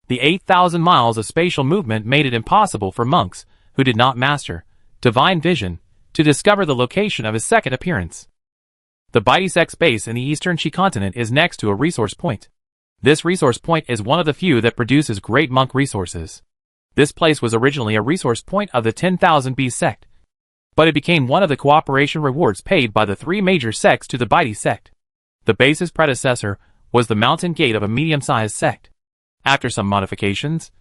The 8,000 miles of spatial movement made it impossible for monks who did not master divine vision to discover the location of his second appearance. The Bitey sect's base in the Eastern Qi continent is next to a resource point. This resource point is one of the few that produces great monk resources. This place was originally a resource point of the 10,000 Beast sect, but it became one of the cooperation rewards paid by the three major sects to the Bitey sect. The base's predecessor was the mountain gate of a medium-sized sect. After some modifications,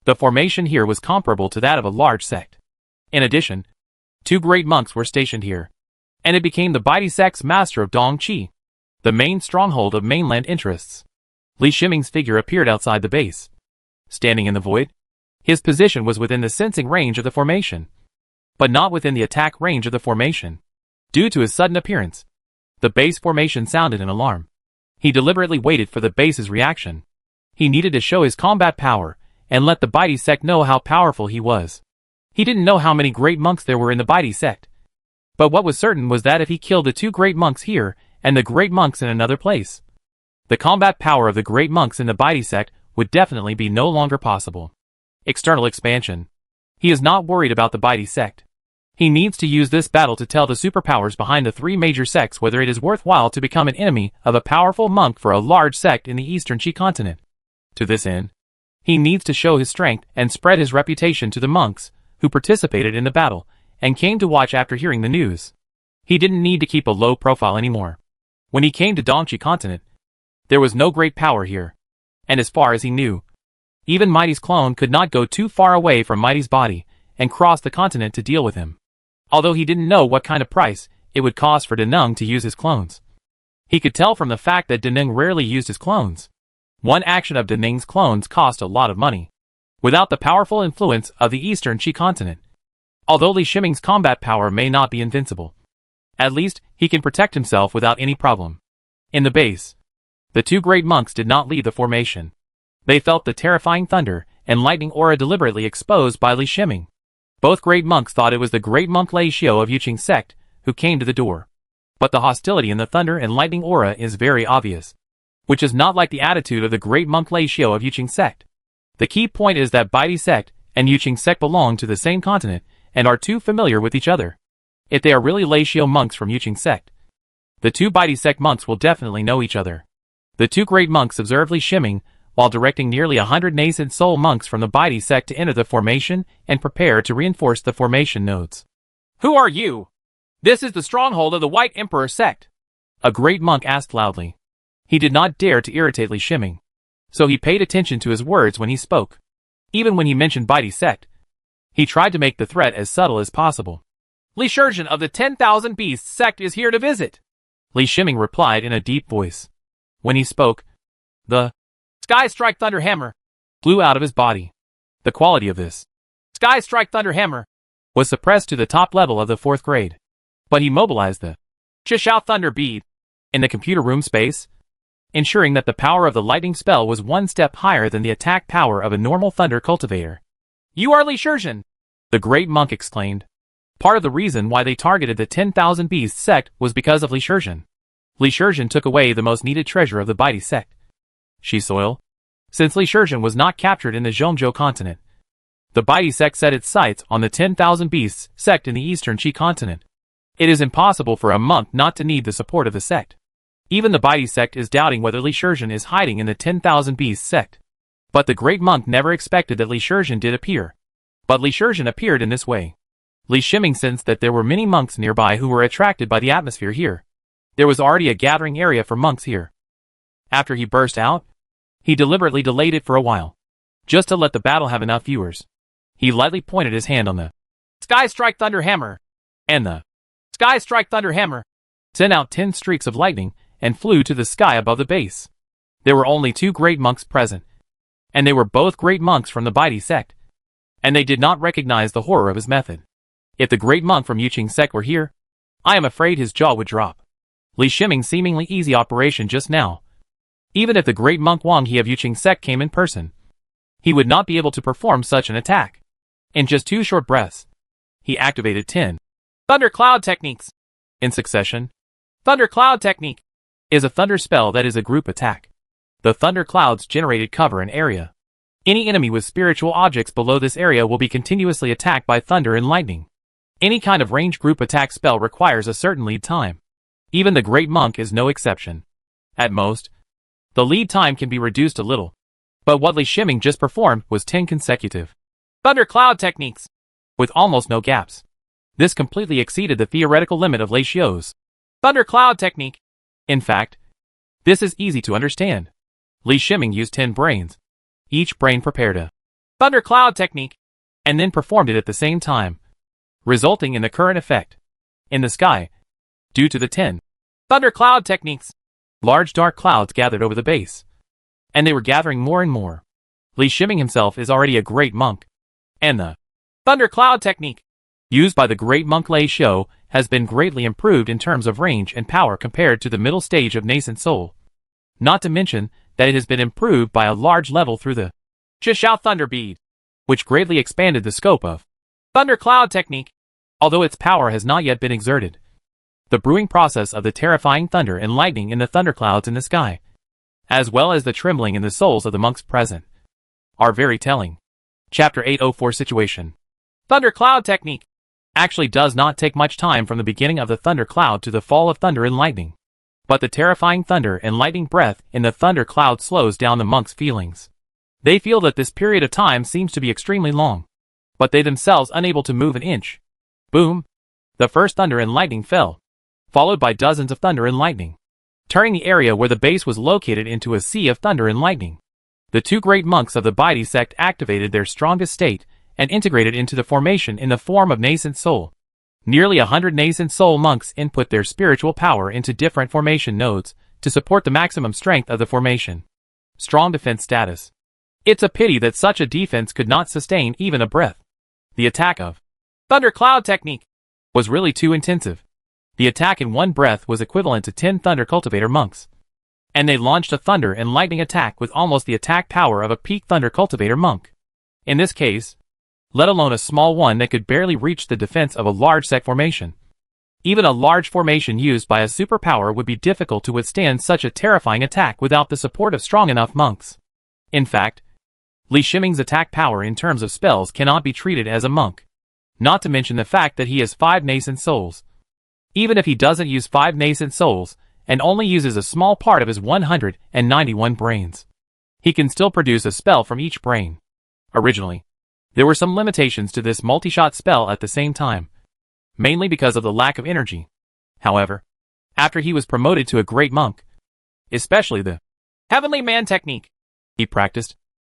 the formation here was comparable to that of a large sect. In addition, two great monks were stationed here, and it became the Bitey sect's master of Dongqi, the main stronghold of mainland interests. Li Shiming's figure appeared outside the base. Standing in the void, his position was within the sensing range of the formation, but not within the attack range of the formation. Due to his sudden appearance, the base formation sounded an alarm. He deliberately waited for the base's reaction. He needed to show his combat power and let the Bitey sect know how powerful he was. He didn't know how many great monks there were in the Bitey sect, but what was certain was that if he killed the two great monks here and the great monks in another place, the combat power of the great monks in the Bitey sect would definitely be no longer possible. External expansion. He is not worried about the Bitey sect. He needs to use this battle to tell the superpowers behind the three major sects whether it is worthwhile to become an enemy of a powerful monk for a large sect in the Eastern Qi continent. To this end, he needs to show his strength and spread his reputation to the monks who participated in the battle and came to watch after hearing the news. He didn't need to keep a low profile anymore. When he came to Dongqi continent, there was no great power here, and as far as he knew, even Mighty's clone could not go too far away from Mighty's body and cross the continent to deal with him. Although he didn't know what kind of price it would cost for Denung to use his clones. He could tell from the fact that Denung rarely used his clones. One action of Denung's clones cost a lot of money, without the powerful influence of the Eastern Qi continent. Although Li Shiming's combat power may not be invincible, at least he can protect himself without any problem. In the base, the two great monks did not leave the formation. They felt the terrifying thunder and lightning aura deliberately exposed by Li Shiming. Both great monks thought it was the great monk Lei Xiao of Yuqing sect who came to the door. But the hostility in the thunder and lightning aura is very obvious, which is not like the attitude of the great monk Lei Xiao of Yuqing sect. The key point is that Bitey sect and Yuqing sect belong to the same continent and are too familiar with each other. If they are really Lei Xiao monks from Yuqing sect, the two Bitey sect monks will definitely know each other. The two great monks observed Li Shiming while directing nearly 100 nascent soul monks from the Bitey sect to enter the formation and prepare to reinforce the formation nodes. Who are you? This is the stronghold of the White Emperor sect, a great monk asked loudly. He did not dare to irritate Li Shiming, so he paid attention to his words when he spoke. Even when he mentioned Bitey sect, he tried to make the threat as subtle as possible. Li Shurjin of the 10,000 Beasts sect is here to visit, Li Shiming replied in a deep voice. When he spoke, the Sky Strike Thunder Hammer blew out of his body. The quality of this Sky Strike Thunder Hammer was suppressed to the top level of the 4th grade. But he mobilized the Chishao Thunder Bead in the computer room space, ensuring that the power of the lightning spell was one step higher than the attack power of a normal thunder cultivator. "You are Li Shizhen!" the great monk exclaimed. Part of the reason why they targeted the 10,000 Beasts sect was because of Li Shizhen. Li Shizhen took away the most needed treasure of the Baidi sect, Shi soil. Since Li Shizhen was not captured in the Zhongzhou continent, the Baidi sect set its sights on the 10,000 Beasts sect in the eastern Qi continent. It is impossible for a monk not to need the support of the sect. Even the Baidi sect is doubting whether Li Shizhen is hiding in the 10,000 Beasts sect. But the great monk never expected that Li Shizhen did appear. But Li Shizhen appeared in this way. Li Shiming sensed that there were many monks nearby who were attracted by the atmosphere here. There was already a gathering area for monks here. After he burst out, he deliberately delayed it for a while, just to let the battle have enough viewers. He lightly pointed his hand on the Sky Strike Thunder Hammer, and the Sky Strike Thunder Hammer sent out 10 streaks of lightning and flew to the sky above the base. There were only 2 great monks present, and they were both great monks from the Baidi sect, and they did not recognize the horror of his method. If the great monk from Yuqing sect were here, I am afraid his jaw would drop. Li Shiming's seemingly easy operation just now. Even if the great monk Wang He of Yuqing sect came in person, he would not be able to perform such an attack. In just 2 short breaths, he activated 10 Thunder Cloud techniques in succession. Thunder Cloud technique is a thunder spell that is a group attack. The thunder clouds generated cover an area. Any enemy with spiritual objects below this area will be continuously attacked by thunder and lightning. Any kind of range group attack spell requires a certain lead time. Even the great monk is no exception. At most, the lead time can be reduced a little. But what Li Shiming just performed was 10 consecutive Thunder Cloud techniques, with almost no gaps. This completely exceeded the theoretical limit of Lei Xiu's Thunder Cloud technique. In fact, this is easy to understand. Li Shiming used 10 brains. Each brain prepared a Thunder Cloud technique, and then performed it at the same time, resulting in the current effect. In the sky, due to the 10 Thunder Cloud techniques, large dark clouds gathered over the base, and they were gathering more and more. Li Shiming himself is already a great monk, and the Thunder Cloud technique used by the great monk Lei Xiu has been greatly improved in terms of range and power compared to the middle stage of nascent soul. Not to mention that it has been improved by a large level through the Chishao Thunder Bead, which greatly expanded the scope of Thunder Cloud technique, although its power has not yet been exerted. The brewing process of the terrifying thunder and lightning in the thunderclouds in the sky, as well as the trembling in the souls of the monks present, are very telling. Chapter 804 Situation. Thunder Cloud technique actually does not take much time from the beginning of the thunder cloud to the fall of thunder and lightning. But the terrifying thunder and lightning breath in the thunder cloud slows down the monks' feelings. They feel that this period of time seems to be extremely long, but they themselves unable to move an inch. Boom! The first thunder and lightning fell, followed by dozens of thunder and lightning, turning the area where the base was located into a sea of thunder and lightning. The 2 great monks of the Baidi sect activated their strongest state and integrated into the formation in the form of nascent soul. Nearly 100 nascent soul monks input their spiritual power into different formation nodes to support the maximum strength of the formation. Strong defense status. It's a pity that such a defense could not sustain even a breath. The attack of Thunder Cloud technique was really too intensive. The attack in one breath was equivalent to 10 Thunder Cultivator monks, and they launched a thunder and lightning attack with almost the attack power of a peak Thunder Cultivator monk. In this case, let alone a small one that could barely reach the defense of a large sect formation. Even a large formation used by a superpower would be difficult to withstand such a terrifying attack without the support of strong enough monks. In fact, Li Shiming's attack power in terms of spells cannot be treated as a monk. Not to mention the fact that he has 5 nascent souls. Even if he doesn't use 5 nascent souls, and only uses a small part of his 191 brains, he can still produce a spell from each brain. Originally, there were some limitations to this multi-shot spell at the same time, mainly because of the lack of energy. However, after he was promoted to a great monk, especially the Heavenly Man technique he practiced,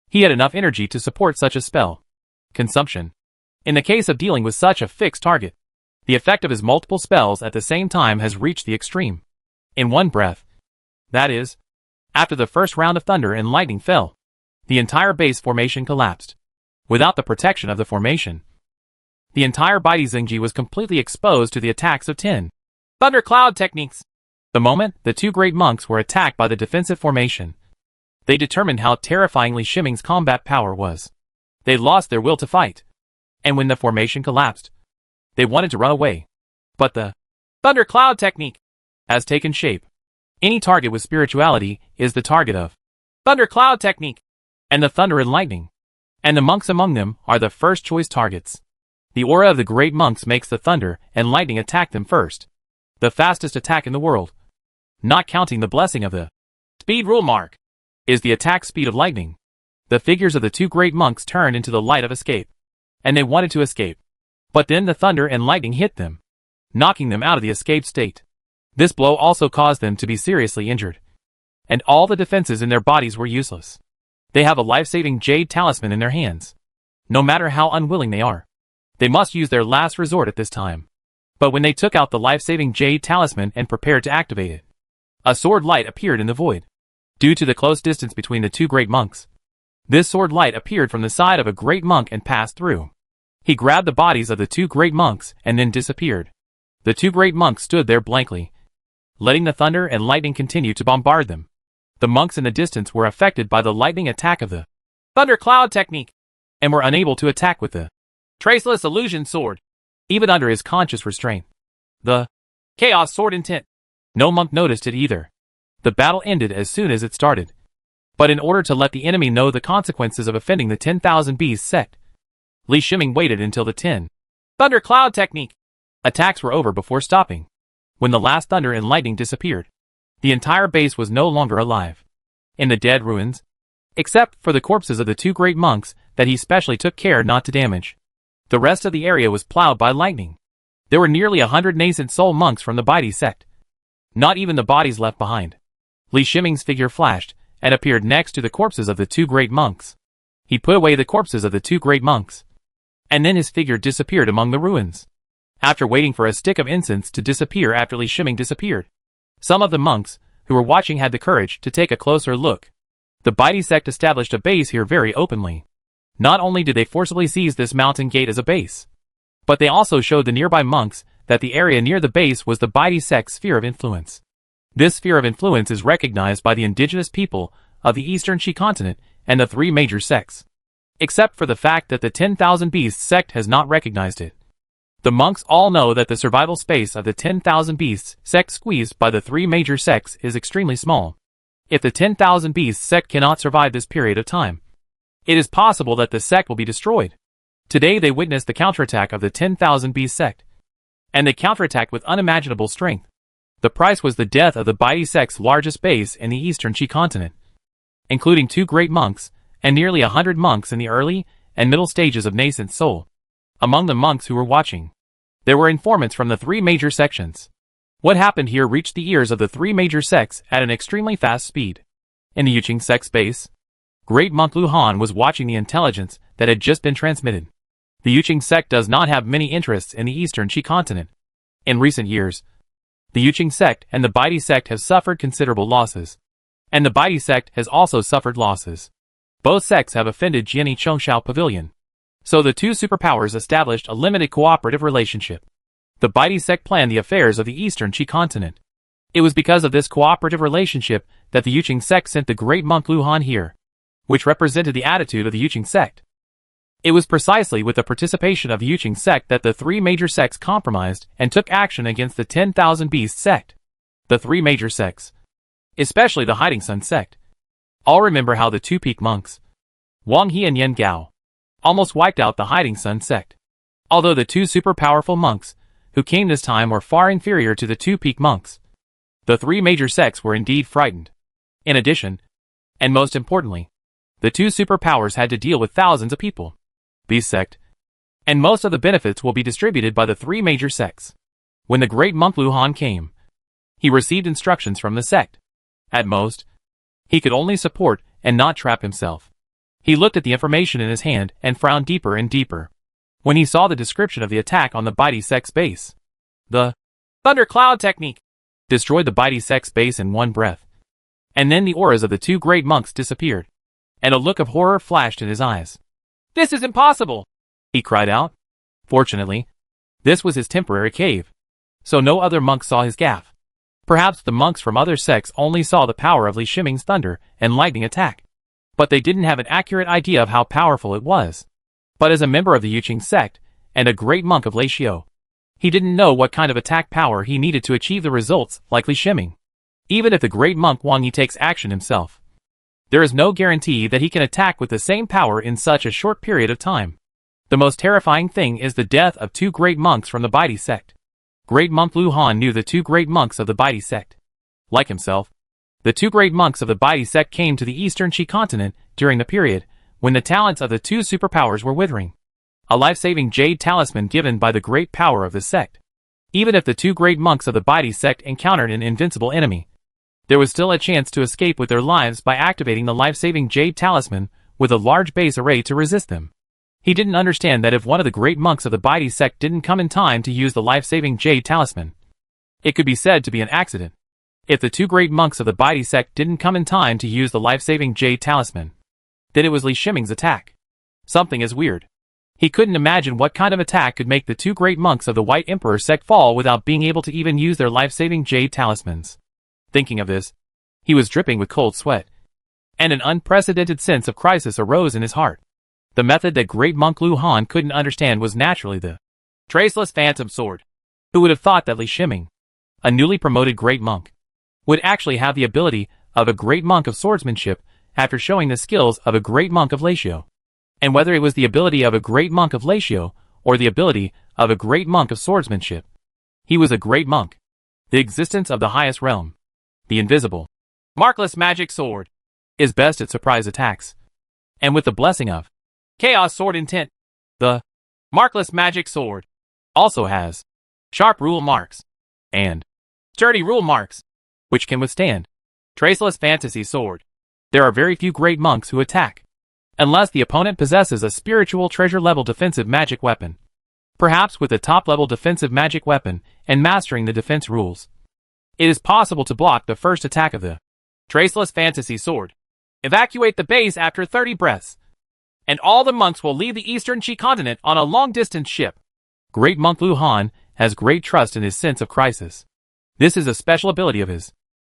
he had enough energy to support such a spell consumption. In the case of dealing with such a fixed target, the effect of his multiple spells at the same time has reached the extreme. In one breath, that is, after the first round of thunder and lightning fell, the entire base formation collapsed. without the protection of the formation. The entire Bidi Zingji was completely exposed to the attacks of 10 thundercloud techniques. The moment the two great monks were attacked by the defensive formation, they determined how terrifyingly Shiming's combat power was. They lost their will to fight. And when the formation collapsed, they wanted to run away. But the thundercloud technique has taken shape. Any target with spirituality is the target of thundercloud technique, and the thunder and lightning. And the monks among them are the first choice targets. The aura of the great monks makes the thunder and lightning attack them first. The fastest attack in the world, not counting the blessing of the speed rule mark, is the attack speed of lightning. The figures of the two great monks turned into the light of escape, and they wanted to escape. But then the thunder and lightning hit them, knocking them out of the escape state. This blow also caused them to be seriously injured, and all the defenses in their bodies were useless. They have a life-saving jade talisman in their hands. No matter how unwilling they are, they must use their last resort at this time. But when they took out the life-saving jade talisman and prepared to activate it, a sword light appeared in the void. Due to the close distance between the two great monks, this sword light appeared from the side of a great monk and passed through. He grabbed the bodies of the two great monks and then disappeared. The two great monks stood there blankly, letting the thunder and lightning continue to bombard them. The monks in the distance were affected by the lightning attack of the thundercloud technique, and were unable to attack with the traceless illusion sword, even under his conscious restraint. The chaos sword intent. No monk noticed it either. The battle ended as soon as it started. But in order to let the enemy know the consequences of offending the 10,000 Beasts sect, Li Shiming waited until the 10 thundercloud technique attacks were over before stopping. When the last thunder and lightning disappeared, the entire base was no longer alive. In the dead ruins, except for the corpses of the two great monks that he specially took care not to damage, the rest of the area was plowed by lightning. There were nearly 100 nascent soul monks from the Bidi sect. Not even the bodies left behind. Li Shiming's figure flashed and appeared next to the corpses of the two great monks. He put away the corpses of the two great monks, and then his figure disappeared among the ruins. After waiting for a stick of incense to disappear after Li Shiming disappeared, some of the monks who were watching had the courage to take a closer look. The Bidi sect established a base here very openly. Not only did they forcibly seize this mountain gate as a base, but they also showed the nearby monks that the area near the base was the Bidi sect's sphere of influence. This sphere of influence is recognized by the indigenous people of the Eastern Shi continent and the three major sects, except for the fact that the 10,000 Beasts sect has not recognized it. The monks all know that the survival space of the 10,000 Beasts sect squeezed by the three major sects is extremely small. If the 10,000 Beasts sect cannot survive this period of time, it is possible that the sect will be destroyed. Today they witnessed the counterattack of the 10,000 Beast sect, and they counterattacked with unimaginable strength. The price was the death of the Bidi sect's largest base in the Eastern Shi continent, including two great monks and nearly 100 monks in the early and middle stages of nascent soul. Among the monks who were watching, there were informants from the three major sections. What happened here reached the ears of the three major sects at an extremely fast speed. In the Yuqing sect's base, Great Monk Lu Han was watching the intelligence that had just been transmitted. The Yuqing sect does not have many interests in the Eastern Shi continent. In recent years, the Yuqing sect and the Bidi sect have suffered considerable losses, and the Bidi sect has also suffered losses. Both sects have offended Jiani Chongshao Pavilion, so the two superpowers established a limited cooperative relationship. The Bidi sect planned the affairs of the Eastern Shi continent. It was because of this cooperative relationship that the Yuqing sect sent the Great Monk Lu Han here, which represented the attitude of the Yuqing sect. It was precisely with the participation of the Yuqing sect that the three major sects compromised and took action against the 10,000 Beast sect. The three major sects, especially the Hiding Sun sect, all remember how the two peak monks, Wang He and Yen Gao, almost wiped out the Hiding Sun sect. Although the two super powerful monks who came this time were far inferior to the two peak monks, the three major sects were indeed frightened. In addition, and most importantly, the two superpowers had to deal with thousands of people. Beast sect, and most of the benefits will be distributed by the three major sects. When the Great Monk Lu Han came, he received instructions from the sect. At most, he could only support and not trap himself. He looked at the information in his hand and frowned deeper and deeper when he saw the description of the attack on the Bidi sect's base. The thundercloud technique destroyed the Bidi sect's base in one breath, and then the auras of the two great monks disappeared, and a look of horror flashed in his eyes. This is impossible! He cried out. Fortunately, this was his temporary cave, so no other monks saw his gaffe. Perhaps the monks from other sects only saw the power of Li Shiming's thunder and lightning attack, but they didn't have an accurate idea of how powerful it was. But as a member of the Yuqing sect, and a great monk of Leixio, he didn't know what kind of attack power he needed to achieve the results like Li Shiming. Even if the great monk Wang Yi takes action himself, there is no guarantee that he can attack with the same power in such a short period of time. The most terrifying thing is the death of two great monks from the Baidi sect. Great monk Lu Han knew the two great monks of the Baidi sect. Like himself, the two great monks of the Baidi sect came to the Eastern Qi continent during the period when the talents of the two superpowers were withering. A life-saving jade talisman given by the great power of the sect. Even if the two great monks of the Baidi sect encountered an invincible enemy, there was still a chance to escape with their lives by activating the life-saving jade talisman with a large base array to resist them. He didn't understand that if one of the great monks of the Baidi sect didn't come in time to use the life-saving jade talisman, it could be said to be an accident. If the two great monks of the Baidi sect didn't come in time to use the life-saving jade talisman, then it was Li Shiming's attack. Something is weird. He couldn't imagine what kind of attack could make the two great monks of the White Emperor sect fall without being able to even use their life-saving jade talismans. Thinking of this, he was dripping with cold sweat, and an unprecedented sense of crisis arose in his heart. The method that great monk Lu Han couldn't understand was naturally the traceless phantom sword. Who would have thought that Li Shiming, a newly promoted great monk, would actually have the ability of a great monk of swordsmanship after showing the skills of a great monk of Leixio? And whether it was the ability of a great monk of Leixio or the ability of a great monk of swordsmanship, he was a great monk. The existence of the highest realm, the invisible, markless magic sword, is best at surprise attacks. And with the blessing of Chaos Sword Intent, the markless magic sword also has sharp rule marks and sturdy rule marks, which can withstand traceless fantasy sword. There are very few great monks who attack unless the opponent possesses a spiritual treasure-level defensive magic weapon. Perhaps with a top-level defensive magic weapon and mastering the defense rules, it is possible to block the first attack of the traceless fantasy sword. Evacuate the base after 30 breaths, and all the monks will leave the Eastern Qi continent on a long-distance ship. Great monk Lu Han has great trust in his sense of crisis. This is a special ability of his.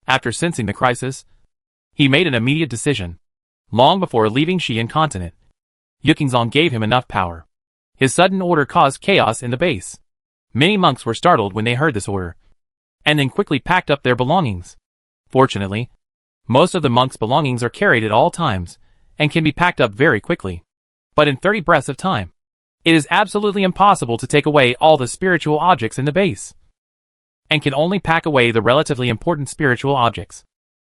After sensing the crisis, he made an immediate decision. Long before leaving Xi'an continent, Yuqingzong gave him enough power. His sudden order caused chaos in the base. Many monks were startled when they heard this order, and then quickly packed up their belongings. Fortunately, most of the monks' belongings are carried at all times, and can be packed up very quickly. But in 30 breaths of time, it is absolutely impossible to take away all the spiritual objects in the base, and can only pack away the relatively important spiritual objects.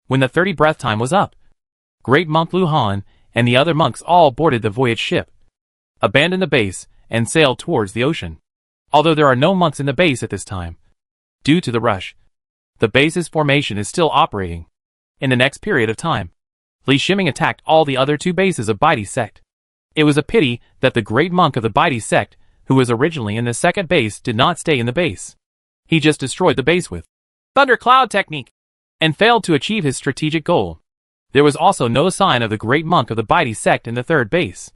When the 30 breath time was up, great monk Lu Han and the other monks all boarded the voyage ship, abandoned the base, and sailed towards the ocean. Although there are no monks in the base at this time, due to the rush, the base's formation is still operating. In the next period of time, Li Shiming attacked all the other two bases of Baidi sect. It was a pity that the great monk of the Baidi sect, who was originally in the second base, did not stay in the base. He just destroyed the base with Thundercloud technique, and failed to achieve his strategic goal. There was also no sign of the great monk of the Baidi sect in the third base.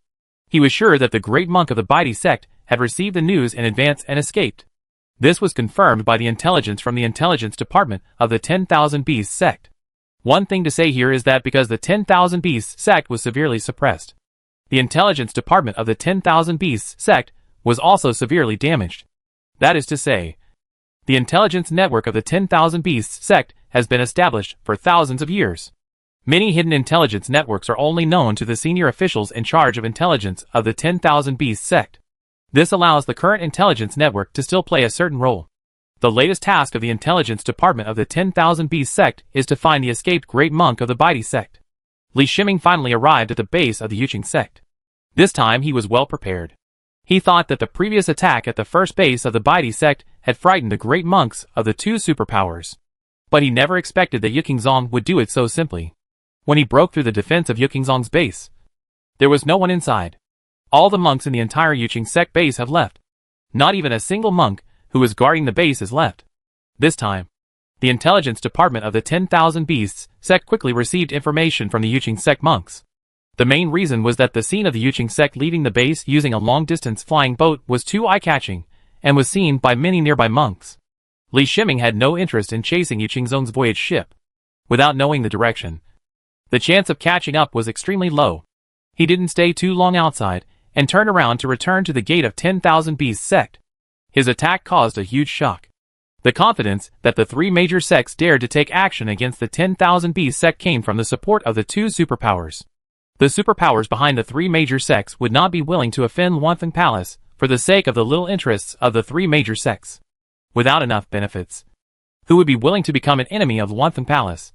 He was sure that the great monk of the Baidi sect had received the news in advance and escaped. This was confirmed by the intelligence from the intelligence department of the 10,000 Beasts sect. One thing to say here is that because the 10,000 Beasts sect was severely suppressed, the intelligence department of the 10,000 Beasts sect was also severely damaged. That is to say, the intelligence network of the 10,000 Beasts sect has been established for thousands of years. Many hidden intelligence networks are only known to the senior officials in charge of intelligence of the 10,000 Beasts sect. This allows the current intelligence network to still play a certain role. The latest task of the intelligence department of the 10,000 Beasts sect is to find the escaped great monk of the Baidi sect. Li Shiming finally arrived at the base of the Yuqing sect. This time he was well prepared. He thought that the previous attack at the first base of the Baidi sect had frightened the great monks of the two superpowers. But he never expected that Yuqingzong would do it so simply. When he broke through the defense of Yuqingzong's base, there was no one inside. All the monks in the entire Yuqing sect base have left. Not even a single monk who was guarding the base is left. This time, the intelligence department of the 10,000 Beasts sect quickly received information from the Yuqing sect monks. The main reason was that the scene of the Yuqing sect leaving the base using a long-distance flying boat was too eye-catching, and was seen by many nearby monks. Li Shiming had no interest in chasing Yuqingzong's voyage ship. Without knowing the direction, the chance of catching up was extremely low. He didn't stay too long outside, and turned around to return to the gate of 10,000 Beast sect. His attack caused a huge shock. The confidence that the three major sects dared to take action against the 10,000 Beast sect came from the support of the two superpowers. The superpowers behind the three major sects would not be willing to offend Wanfeng Palace for the sake of the little interests of the three major sects. Without enough benefits, who would be willing to become an enemy of Wanfeng Palace,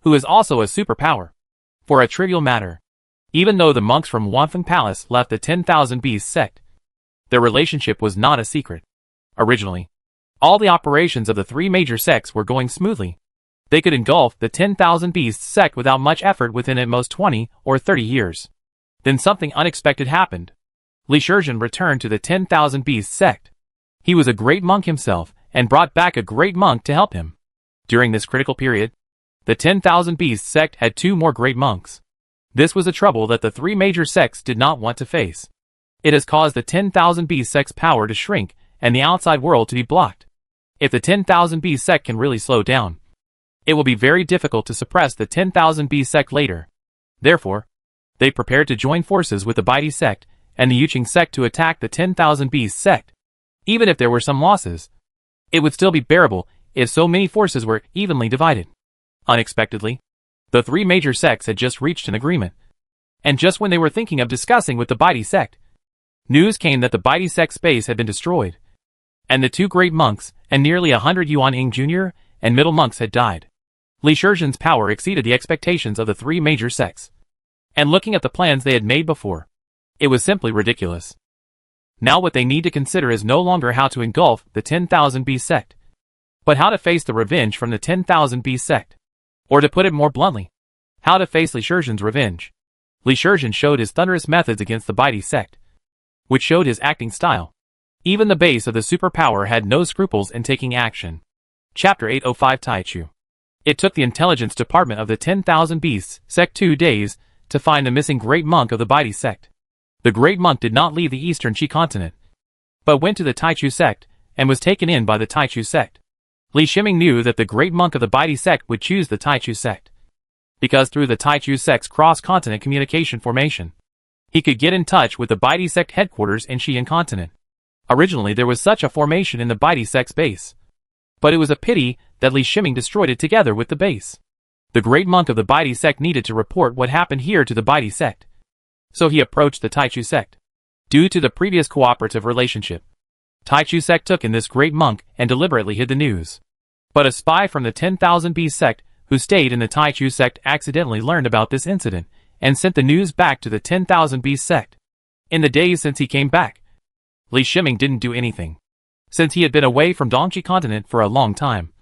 who is also a superpower? For a trivial matter, even though the monks from Wanfeng Palace left the 10,000 Beast sect, their relationship was not a secret. Originally, all the operations of the three major sects were going smoothly. They could engulf the 10,000 Beasts sect without much effort within at most 20 or 30 years. Then something unexpected happened. Li Shizhen returned to the 10,000 Beasts sect. He was a great monk himself, and brought back a great monk to help him. During this critical period, the 10,000 Beasts sect had two more great monks. This was a trouble that the three major sects did not want to face. It has caused the 10,000 Beast sect's power to shrink, and the outside world to be blocked. If the 10,000 Beast sect can really slow down, it will be very difficult to suppress the 10,000 Beast sect later. Therefore, they prepared to join forces with the Baidi sect and the Yuqing sect to attack the 10,000 Beast sect. Even if there were some losses, it would still be bearable if so many forces were evenly divided. Unexpectedly, the three major sects had just reached an agreement. And just when they were thinking of discussing with the Baidi sect, news came that the Baidi sect's base had been destroyed, and the two great monks and nearly 100 Yuan Ying junior and middle monks had died. Li Shizhen's power exceeded the expectations of the three major sects. And looking at the plans they had made before, it was simply ridiculous. Now what they need to consider is no longer how to engulf the 10,000 Beast sect, but how to face the revenge from the 10,000 Beast sect. Or to put it more bluntly, how to face Li Shizhen's revenge. Li Shizhen showed his thunderous methods against the Baidi sect, which showed his acting style. Even the base of the superpower had no scruples in taking action. Chapter 805 Taichu. It took the intelligence department of the 10,000 Beasts sect 2 days to find the missing great monk of the Baidi sect. The great monk did not leave the eastern Qi continent, but went to the Taichu sect and was taken in by the Taichu sect. Li Shiming knew that the great monk of the Baidi sect would choose the Taichu sect, because through the Taichu sect's cross-continent communication formation, he could get in touch with the Baidi sect headquarters in Xi'an continent. Originally there was such a formation in the Baidi sect's base, but it was a pity that Li Shiming destroyed it together with the base. The great monk of the Baidi sect needed to report what happened here to the Baidi sect, so he approached the Taichu sect. Due to the previous cooperative relationship, Taichu sect took in this great monk and deliberately hid the news. But a spy from the 10,000 Beast sect who stayed in the Taichu sect accidentally learned about this incident and sent the news back to the 10,000 Beast sect. In the days since he came back, Li Shiming didn't do anything, since he had been away from Dongxi continent for a long time.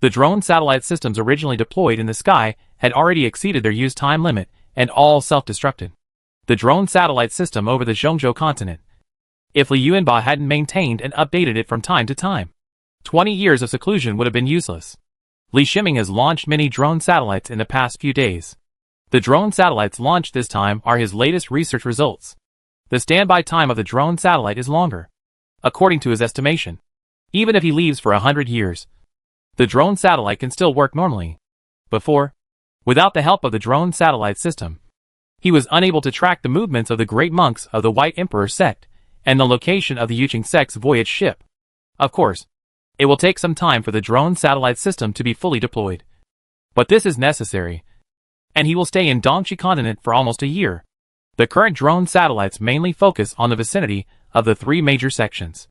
The drone satellite systems originally deployed in the sky had already exceeded their use time limit and all self-destructed. The drone satellite system over the Zhongzhou continent, if Li Yuanba hadn't maintained and updated it from time to time, 20 years of seclusion would have been useless. Li Shiming has launched many drone satellites in the past few days. The drone satellites launched this time are his latest research results. The standby time of the drone satellite is longer. According to his estimation, even if he leaves for 100 years, the drone satellite can still work normally. Before, without the help of the drone satellite system, he was unable to track the movements of the great monks of the White Emperor sect and the location of the Yuqing sect's voyage ship. Of course, it will take some time for the drone satellite system to be fully deployed. But this is necessary, and he will stay in Dongxi continent for almost a year. The current drone satellites mainly focus on the vicinity of the three major sections,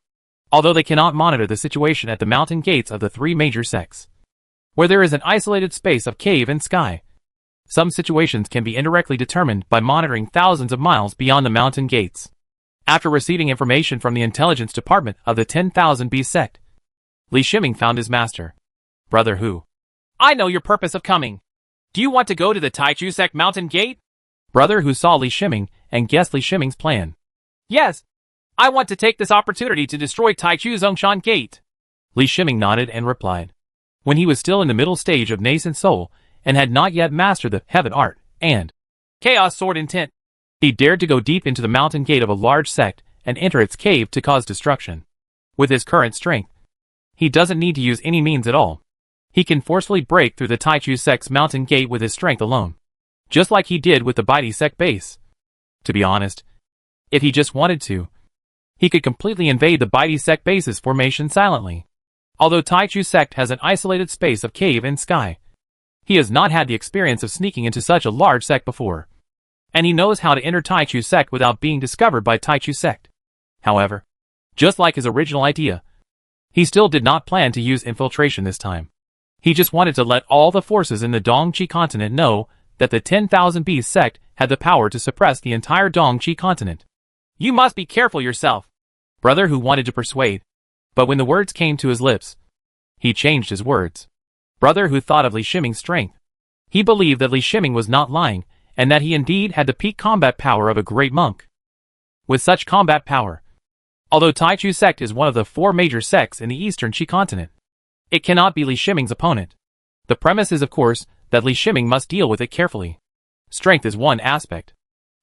although they cannot monitor the situation at the mountain gates of the three major sects, where there is an isolated space of cave and sky. Some situations can be indirectly determined by monitoring thousands of miles beyond the mountain gates. After receiving information from the intelligence department of the 10,000 Beast sect, Li Shiming found his master. Brother Hu, I know your purpose of coming. Do you want to go to the Taichu sect mountain gate? Brother Hu saw Li Shiming and guessed Li Shiming's plan. Yes, I want to take this opportunity to destroy Taichu Zongshan gate. Li Shiming nodded and replied. When he was still in the middle stage of nascent soul and had not yet mastered the heaven art and Chaos sword intent. He dared to go deep into the mountain gate of a large sect and enter its cave to cause destruction. With his current strength, he doesn't need to use any means at all. He can forcefully break through the Taichu sect's mountain gate with his strength alone. Just like he did with the Baidi sect base. To be honest, if he just wanted to, he could completely invade the Baidi sect base's formation silently. Although Taichu sect has an isolated space of cave and sky, he has not had the experience of sneaking into such a large sect before. And he knows how to enter Taichu sect without being discovered by Taichu sect. However, just like his original idea, he still did not plan to use infiltration this time. He just wanted to let all the forces in the Dongqi continent know that the 10,000 Beast sect had the power to suppress the entire Dongqi continent. You must be careful yourself, Brother Hu wanted to persuade. But when the words came to his lips, he changed his words. Brother Hu thought of Li Shiming's strength. He believed that Li Shiming was not lying, and that he indeed had the peak combat power of a great monk. With such combat power, although Taichu sect is one of the 4 major sects in the eastern Qi continent, it cannot be Li Shiming's opponent. The premise is of course that Li Shiming must deal with it carefully. Strength is one aspect.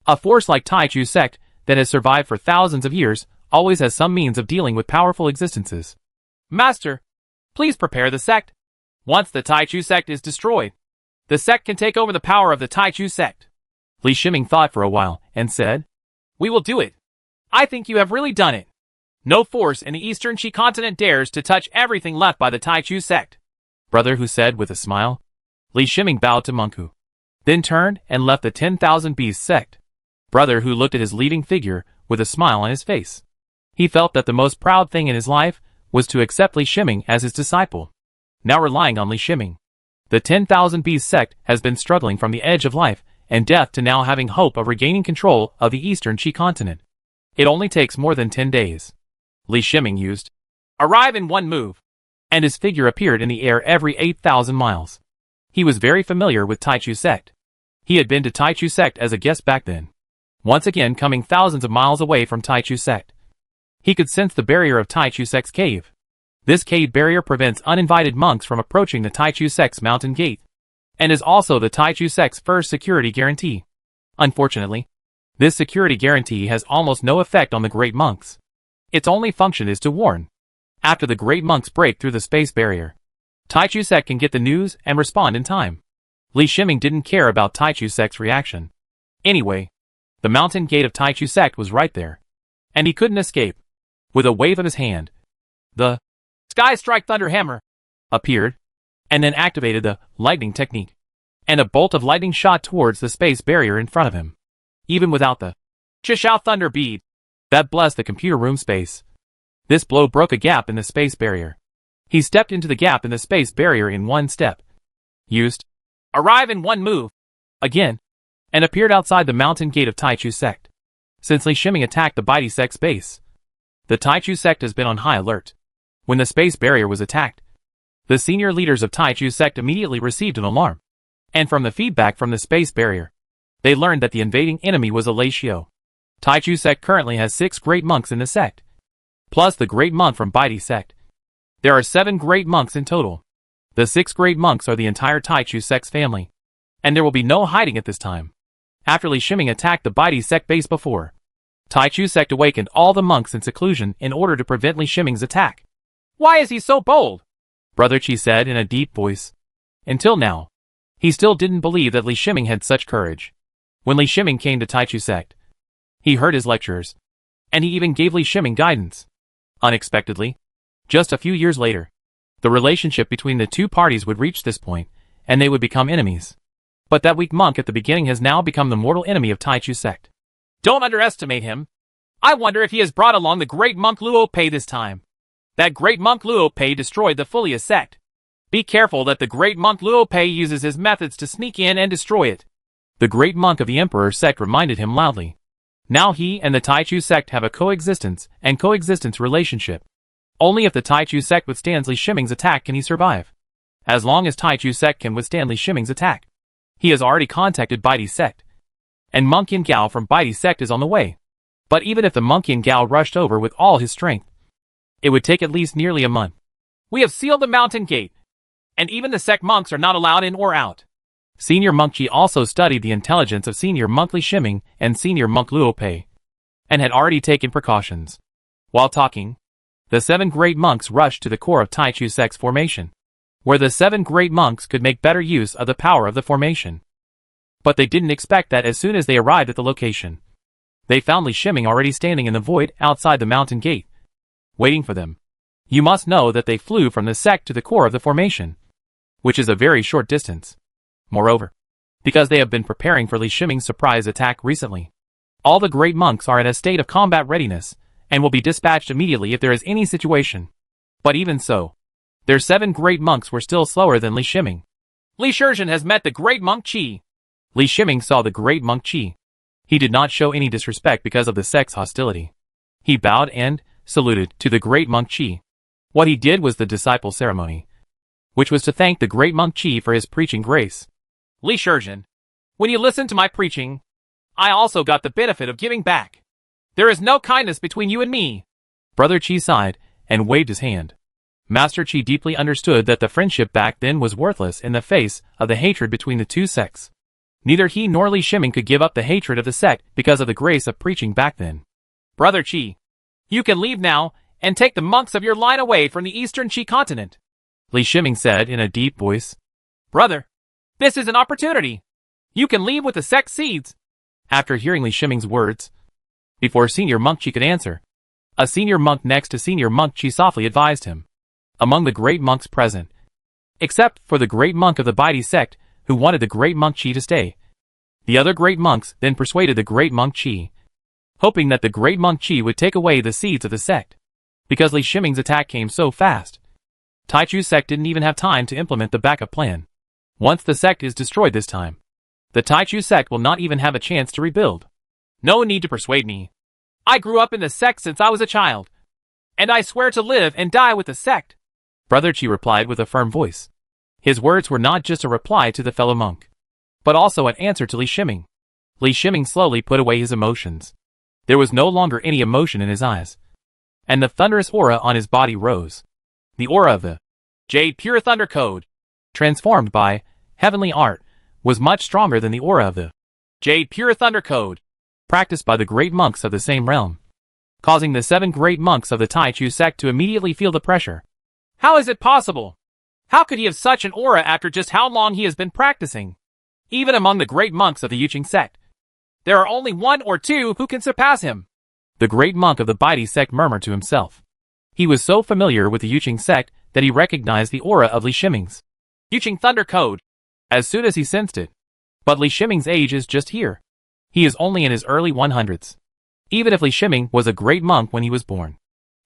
A force like Taichu sect that has survived for thousands of years always has some means of dealing with powerful existences. Master, please prepare the sect. Once the Taichu sect is destroyed, the sect can take over the power of the Taichu sect. Li Shiming thought for a while and said, We will do it. I think you have really done it. No force in the eastern Qi continent dares to touch everything left by the Taichu sect. Brother Hu said with a smile. Li Shiming bowed to Monk Hu, then turned and left the 10,000 Beast sect. Brother Hu looked at his leading figure with a smile on his face. He felt that the most proud thing in his life was to accept Li Shiming as his disciple. Now relying on Li Shiming, the 10,000 Beast sect has been struggling from the edge of life and death to now having hope of regaining control of the eastern Qi continent. It only takes more than 10 days. Li Shiming used arrive in one move, and his figure appeared in the air every 8,000 miles. He was very familiar with Taichu sect. He had been to Taichu sect as a guest back then. Once again coming thousands of miles away from Taichu sect, he could sense the barrier of Taichu sect's cave. This cave barrier prevents uninvited monks from approaching the Taichu sect's mountain gate, and is also the Taichu sect's first security guarantee. Unfortunately, this security guarantee has almost no effect on the great monks. Its only function is to warn. After the great monks break through the space barrier, Taichu sect can get the news and respond in time. Li Shiming didn't care about Taichu sect's reaction. Anyway, the mountain gate of Taichu sect was right there, and he couldn't escape. With a wave of his hand, the Sky Strike Thunder Hammer appeared, and then activated the lightning technique, and a bolt of lightning shot towards the space barrier in front of him. Even without the Chishao Thunder Bead that blessed the computer room space, this blow broke a gap in the space barrier. He stepped into the gap in the space barrier in one step, used arrive in one move again, and appeared outside the mountain gate of Taichu sect. Since Li Shiming attacked the Baidi sect's base, the Taichu sect has been on high alert. When the space barrier was attacked, the senior leaders of Taichu sect immediately received an alarm. And from the feedback from the space barrier, they learned that the invading enemy was a Lei Xiao. Taichu sect currently has 6 great monks in the sect, plus the great monk from Baidi sect. There are 7 great monks in total. The 6 great monks are the entire Taichu sect's family, and there will be no hiding at this time. After Li Shiming attacked the Baidi sect base before, Taichu sect awakened all the monks in seclusion in order to prevent Li Shiming's attack. Why is he so bold? Brother Qi said in a deep voice. Until now, he still didn't believe that Li Shiming had such courage. When Li Shiming came to Taichu sect, he heard his lectures, and he even gave Li Shiming guidance. Unexpectedly, just a few years later, the relationship between the two parties would reach this point, and they would become enemies. But that weak monk at the beginning has now become the mortal enemy of Taichu sect. Don't underestimate him. I wonder if he has brought along the great monk Luo Pei this time. That great monk Luo Pei destroyed the Fulia sect. Be careful that the great monk Luo Pei uses his methods to sneak in and destroy it. The great monk of the Emperor sect reminded him loudly. Now he and the Taichu sect have a coexistence relationship. Only if the Taichu sect withstands Li Shiming's attack can he survive. As long as Taichu sect can withstand Li Shiming's attack, he has already contacted Baidi sect, and Monk Yin Gao from Baidi sect is on the way. But even if the Monk Yin Gao rushed over with all his strength, it would take at least nearly a month. We have sealed the mountain gate, and even the sect monks are not allowed in or out. Senior Monk Qi also studied the intelligence of Senior Monk Li Shiming and Senior Monk Luo Pei, and had already taken precautions. While talking, the 7 great monks rushed to the core of Tai Chu Sect's formation, where the 7 great monks could make better use of the power of the formation. But they didn't expect that as soon as they arrived at the location, they found Li Shiming already standing in the void outside the mountain gate, waiting for them. You must know that they flew from the sect to the core of the formation, which is a very short distance. Moreover, because they have been preparing for Li Shiming's surprise attack recently, all the great monks are in a state of combat readiness, and will be dispatched immediately if there is any situation. But even so, their 7 great monks were still slower than Li Shiming. Li Shizhen has met the great monk Qi. Li Shiming saw the great monk Qi. He did not show any disrespect because of the sect's hostility. He bowed and saluted to the great monk Qi. What he did was the disciple ceremony, which was to thank the great monk Qi for his preaching grace. Li Shizhen, when you listened to my preaching, I also got the benefit of giving back. There is no kindness between you and me. Brother Qi sighed and waved his hand. Master Qi deeply understood that the friendship back then was worthless in the face of the hatred between the two sects. Neither he nor Li Shiming could give up the hatred of the sect because of the grace of preaching back then. Brother Qi, you can leave now and take the monks of your line away from the eastern Qi continent, Li Shiming said in a deep voice. Brother, this is an opportunity. You can leave with the sect seeds. After hearing Li Shiming's words, before Senior Monk Qi could answer, a senior monk next to Senior Monk Qi softly advised him. Among the great monks present, except for the great monk of the Baidi sect who wanted the great monk Qi to stay, the other great monks then persuaded the great monk Qi, hoping that the great monk Qi would take away the seeds of the sect. Because Li Shiming's attack came so fast, Tai Chu sect didn't even have time to implement the backup plan. Once the sect is destroyed this time, the Tai Chu sect will not even have a chance to rebuild. No need to persuade me. I grew up in the sect since I was a child, and I swear to live and die with the sect, Brother Qi replied with a firm voice. His words were not just a reply to the fellow monk, but also an answer to Li Shiming. Li Shiming slowly put away his emotions. There was no longer any emotion in his eyes, and the thunderous aura on his body rose. The aura of the Jade Pure Thunder Code, transformed by heavenly art, was much stronger than the aura of the Jade Pure Thunder Code, practiced by the great monks of the same realm, causing the 7 great monks of the Tai Chu sect to immediately feel the pressure. How is it possible? How could he have such an aura after just how long he has been practicing? Even among the great monks of the Yuqing sect, there are only 1 or 2 who can surpass him. The great monk of the Baidi sect murmured to himself. He was so familiar with the Yuqing sect that he recognized the aura of Li Shiming's Yuqing Thunder Code as soon as he sensed it. But Li Shiming's age is just here. He is only in his early 100s. Even if Li Shiming was a great monk when he was born,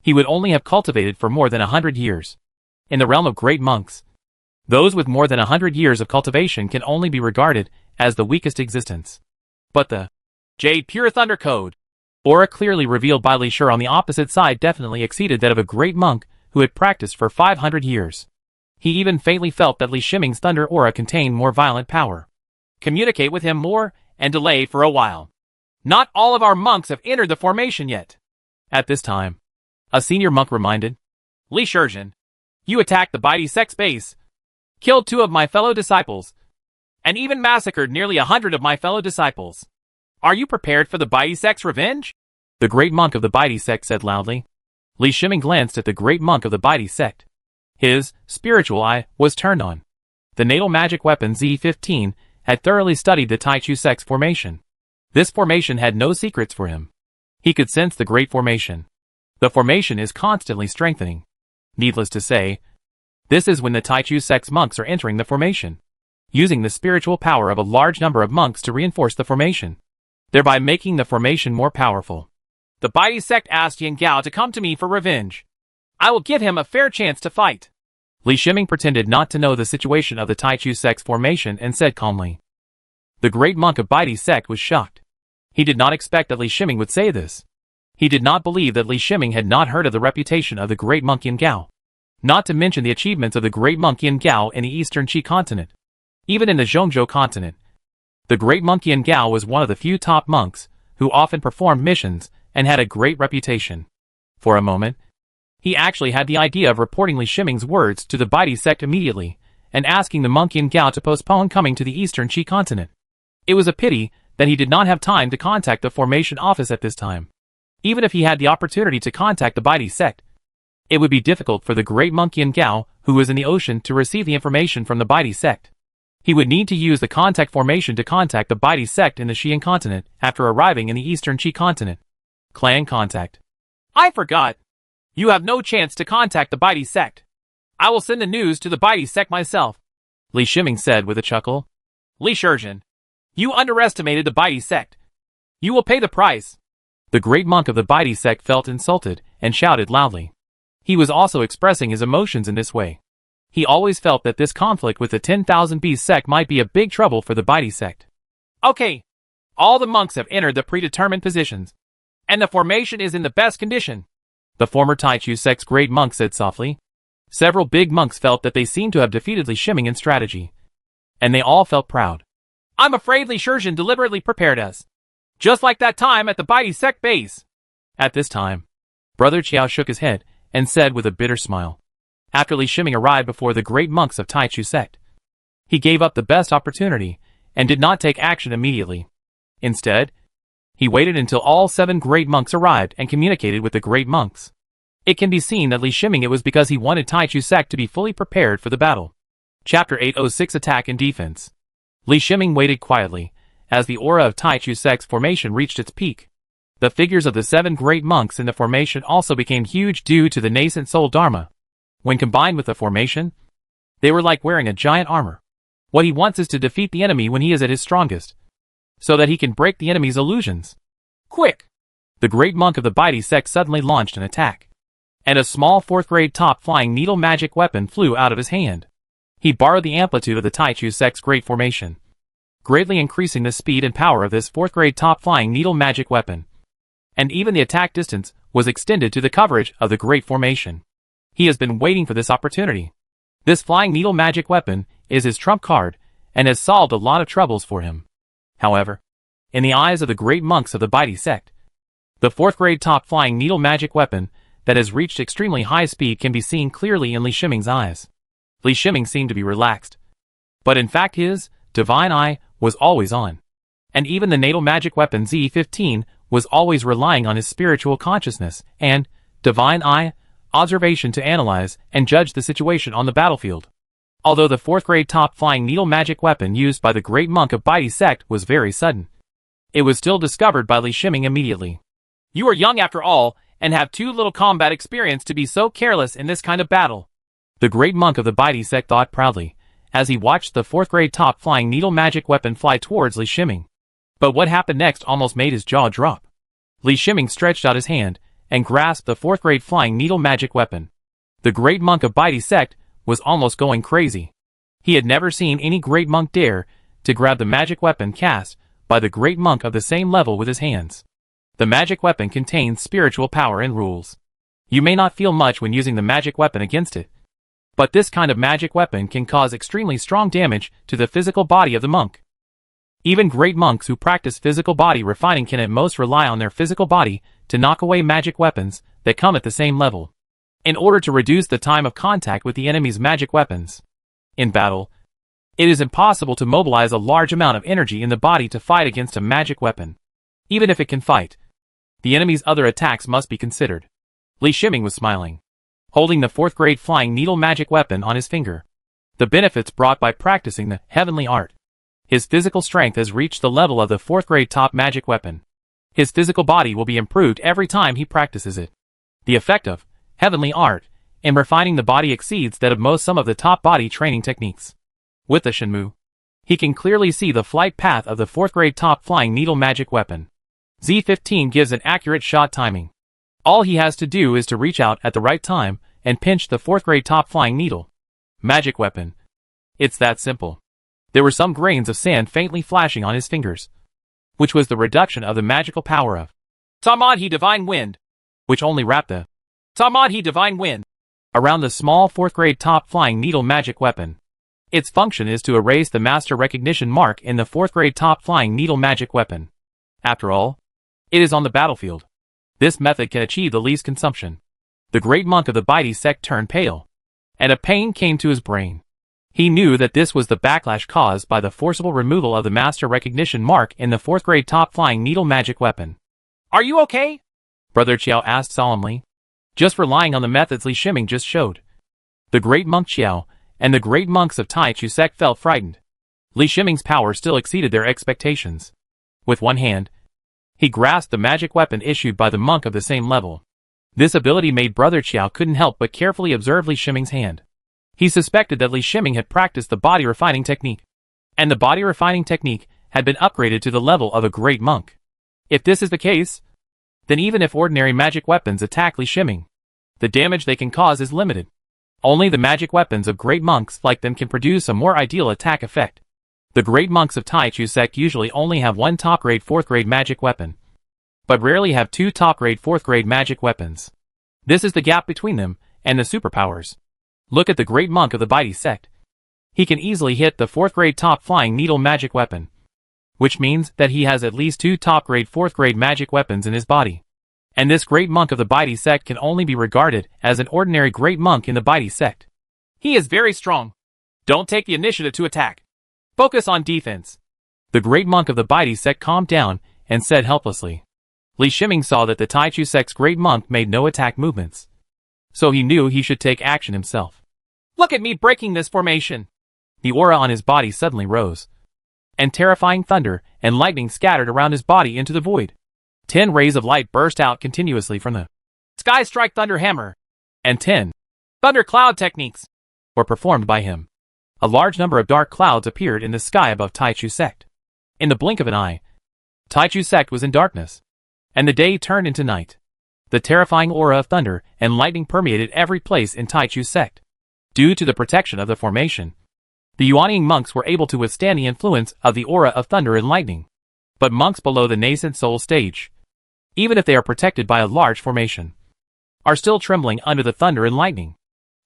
he would only have cultivated for more than 100 years. In the realm of great monks, those with more than 100 years of cultivation can only be regarded as the weakest existence. But the Jade Pure Thunder Code, aura clearly revealed by Li Shi on the opposite side, definitely exceeded that of a great monk who had practiced for 500 years. He even faintly felt that Li Shiming's thunder aura contained more violent power. Communicate with him more and delay for a while. Not all of our monks have entered the formation yet. At this time, a senior monk reminded, Li Shizhen, you attacked the Baidi sect's base, killed 2 of my fellow disciples, and even massacred nearly 100 of my fellow disciples. Are you prepared for the Baidi sect's revenge? The great monk of the Baidi sect said loudly. Li Shiming glanced at the great monk of the Baidi sect. His spiritual eye was turned on. The natal magic weapon Z15 had thoroughly studied the Tai Chu sect's formation. This formation had no secrets for him. He could sense the great formation. The formation is constantly strengthening. Needless to say, this is when the Tai Chu sect's monks are entering the formation, using the spiritual power of a large number of monks to reinforce the formation, thereby making the formation more powerful. The Baidi sect asked Yan Gao to come to me for revenge. I will give him a fair chance to fight. Li Shiming pretended not to know the situation of the Tai Chu sect's formation and said calmly. The great monk of Baidi sect was shocked. He did not expect that Li Shiming would say this. He did not believe that Li Shiming had not heard of the reputation of the great monk Yan Gao, not to mention the achievements of the great monk Yan Gao in the eastern Qi continent. Even in the Zhongzhou continent, the great monk Yan Gao was one of the few top monks who often performed missions and had a great reputation. For a moment, he actually had the idea of reporting Li Shiming's words to the Baidi sect immediately and asking the monk Yin Gao to postpone coming to the Eastern Qi continent. It was a pity that he did not have time to contact the formation office at this time. Even if he had the opportunity to contact the Baidi sect, it would be difficult for the great monk Yin Gao, who was in the ocean, to receive the information from the Baidi sect. He would need to use the contact formation to contact the Baidi sect in the Xian continent after arriving in the Eastern Qi continent. Clan contact. I forgot. You have no chance to contact the Baidi sect. I will send the news to the Baidi sect myself, Li Shiming said with a chuckle. Li Shizhen, you underestimated the Baidi sect. You will pay the price. The great monk of the Baidi sect felt insulted and shouted loudly. He was also expressing his emotions in this way. He always felt that this conflict with the 10,000 Beast sect might be a big trouble for the Baidi sect. Okay. All the monks have entered the predetermined positions, and the formation is in the best condition, the former Taichu sect's great monk said softly. Several big monks felt that they seemed to have defeated Li Shiming in strategy, and they all felt proud. I'm afraid Li Shizhen deliberately prepared us, just like that time at the Baidi sect base. At this time, Brother Qiao shook his head and said with a bitter smile. After Li Shiming arrived before the great monks of Taichu sect, he gave up the best opportunity and did not take action immediately. Instead, he waited until all 7 great monks arrived and communicated with the great monks. It can be seen that Li Shiming it was because he wanted Taichu sect to be fully prepared for the battle. Chapter 806 Attack and Defense. Li Shiming waited quietly as the aura of Taichu sect's formation reached its peak. The figures of the 7 great monks in the formation also became huge due to the nascent soul dharma. When combined with the formation, they were like wearing a giant armor. What he wants is to defeat the enemy when he is at his strongest, so that he can break the enemy's illusions. Quick! The great monk of the Baidi sect suddenly launched an attack, and a small 4th grade top flying needle magic weapon flew out of his hand. He borrowed the amplitude of the Taichu sect's great formation, greatly increasing the speed and power of this 4th grade top flying needle magic weapon. And even the attack distance was extended to the coverage of the great formation. He has been waiting for this opportunity. This flying needle magic weapon is his trump card and has solved a lot of troubles for him. However, in the eyes of the great monks of the Baidi sect, the 4th grade top flying needle magic weapon that has reached extremely high speed can be seen clearly in Li Shiming's eyes. Li Shiming seemed to be relaxed, but in fact his divine eye was always on. And even the natal magic weapon Z15 was always relying on his spiritual consciousness and divine eye observation to analyze and judge the situation on the battlefield. Although the 4th grade top flying needle magic weapon used by the great monk of Baidi sect was very sudden, it was still discovered by Li Shiming immediately. You are young after all, and have too little combat experience to be so careless in this kind of battle, the great monk of the Baidi sect thought proudly, as he watched the 4th grade top flying needle magic weapon fly towards Li Shiming. But what happened next almost made his jaw drop. Li Shiming stretched out his hand and grasped the 4th grade flying needle magic weapon. The great monk of Baidi sect was almost going crazy. He had never seen any great monk dare to grab the magic weapon cast by the great monk of the same level with his hands. The magic weapon contains spiritual power and rules. You may not feel much when using the magic weapon against it, but this kind of magic weapon can cause extremely strong damage to the physical body of the monk. Even great monks who practice physical body refining can at most rely on their physical body to knock away magic weapons that come at the same level, in order to reduce the time of contact with the enemy's magic weapons. In battle, it is impossible to mobilize a large amount of energy in the body to fight against a magic weapon. Even if it can fight, the enemy's other attacks must be considered. Li Shiming was smiling, holding the 4th grade flying needle magic weapon on his finger. The benefits brought by practicing the heavenly art. His physical strength has reached the level of the 4th grade top magic weapon. His physical body will be improved every time he practices it. The effect of heavenly art in refining the body exceeds that of some of the top body training techniques. With the Shenmue, he can clearly see the flight path of the 4th grade top flying needle magic weapon. Z15 gives an accurate shot timing. All he has to do is to reach out at the right time and pinch the 4th grade top flying needle magic weapon. It's that simple. There were some grains of sand faintly flashing on his fingers, which was the reduction of the magical power of Tamadhi Divine Wind, which only wrapped the Tamadhi Divine Wind around the small 4th grade top flying needle magic weapon. Its function is to erase the master recognition mark in the 4th grade top flying needle magic weapon. After all, it is on the battlefield. This method can achieve the least consumption. The great monk of the Baidi sect turned pale, and a pain came to his brain. He knew that this was the backlash caused by the forcible removal of the master recognition mark in the 4th grade top-flying needle magic weapon. "Are you okay?" Brother Qiao asked solemnly. Just relying on the methods Li Shiming just showed. The great monk Qiao and the great monks of Tai Chu sect felt frightened. Li Shiming's power still exceeded their expectations. With one hand, he grasped the magic weapon issued by the monk of the same level. This ability made Brother Qiao couldn't help but carefully observe Li Shiming's hand. He suspected that Li Shiming had practiced the body refining technique, and the body refining technique had been upgraded to the level of a great monk. If this is the case, then even if ordinary magic weapons attack Li Shiming, the damage they can cause is limited. Only the magic weapons of great monks like them can produce a more ideal attack effect. The great monks of Tai Chu sect usually only have one top-grade 4th grade magic weapon, but rarely have two top-grade 4th grade magic weapons. This is the gap between them and the superpowers. Look at the great monk of the Baidi sect. He can easily hit the 4th grade top-flying needle magic weapon, which means that he has at least two top-grade 4th grade magic weapons in his body. And this great monk of the Baidi sect can only be regarded as an ordinary great monk in the Baidi sect. He is very strong. Don't take the initiative to attack. Focus on defense. The great monk of the Baidi sect calmed down and said helplessly. Li Shiming saw that the Tai Chu sect's great monk made no attack movements, so he knew he should take action himself. Look at me breaking this formation. The aura on his body suddenly rose, and terrifying thunder and lightning scattered around his body into the void. 10 rays of light burst out continuously from the Sky Strike Thunder Hammer, and 10 Thunder Cloud techniques were performed by him. A large number of dark clouds appeared in the sky above Tai Chu sect. In the blink of an eye, Tai Chu sect was in darkness, and the day turned into night. The terrifying aura of thunder and lightning permeated every place in Tai Chu sect. Due to the protection of the formation, the Yuanying monks were able to withstand the influence of the aura of thunder and lightning. But monks below the nascent soul stage, even if they are protected by a large formation, are still trembling under the thunder and lightning,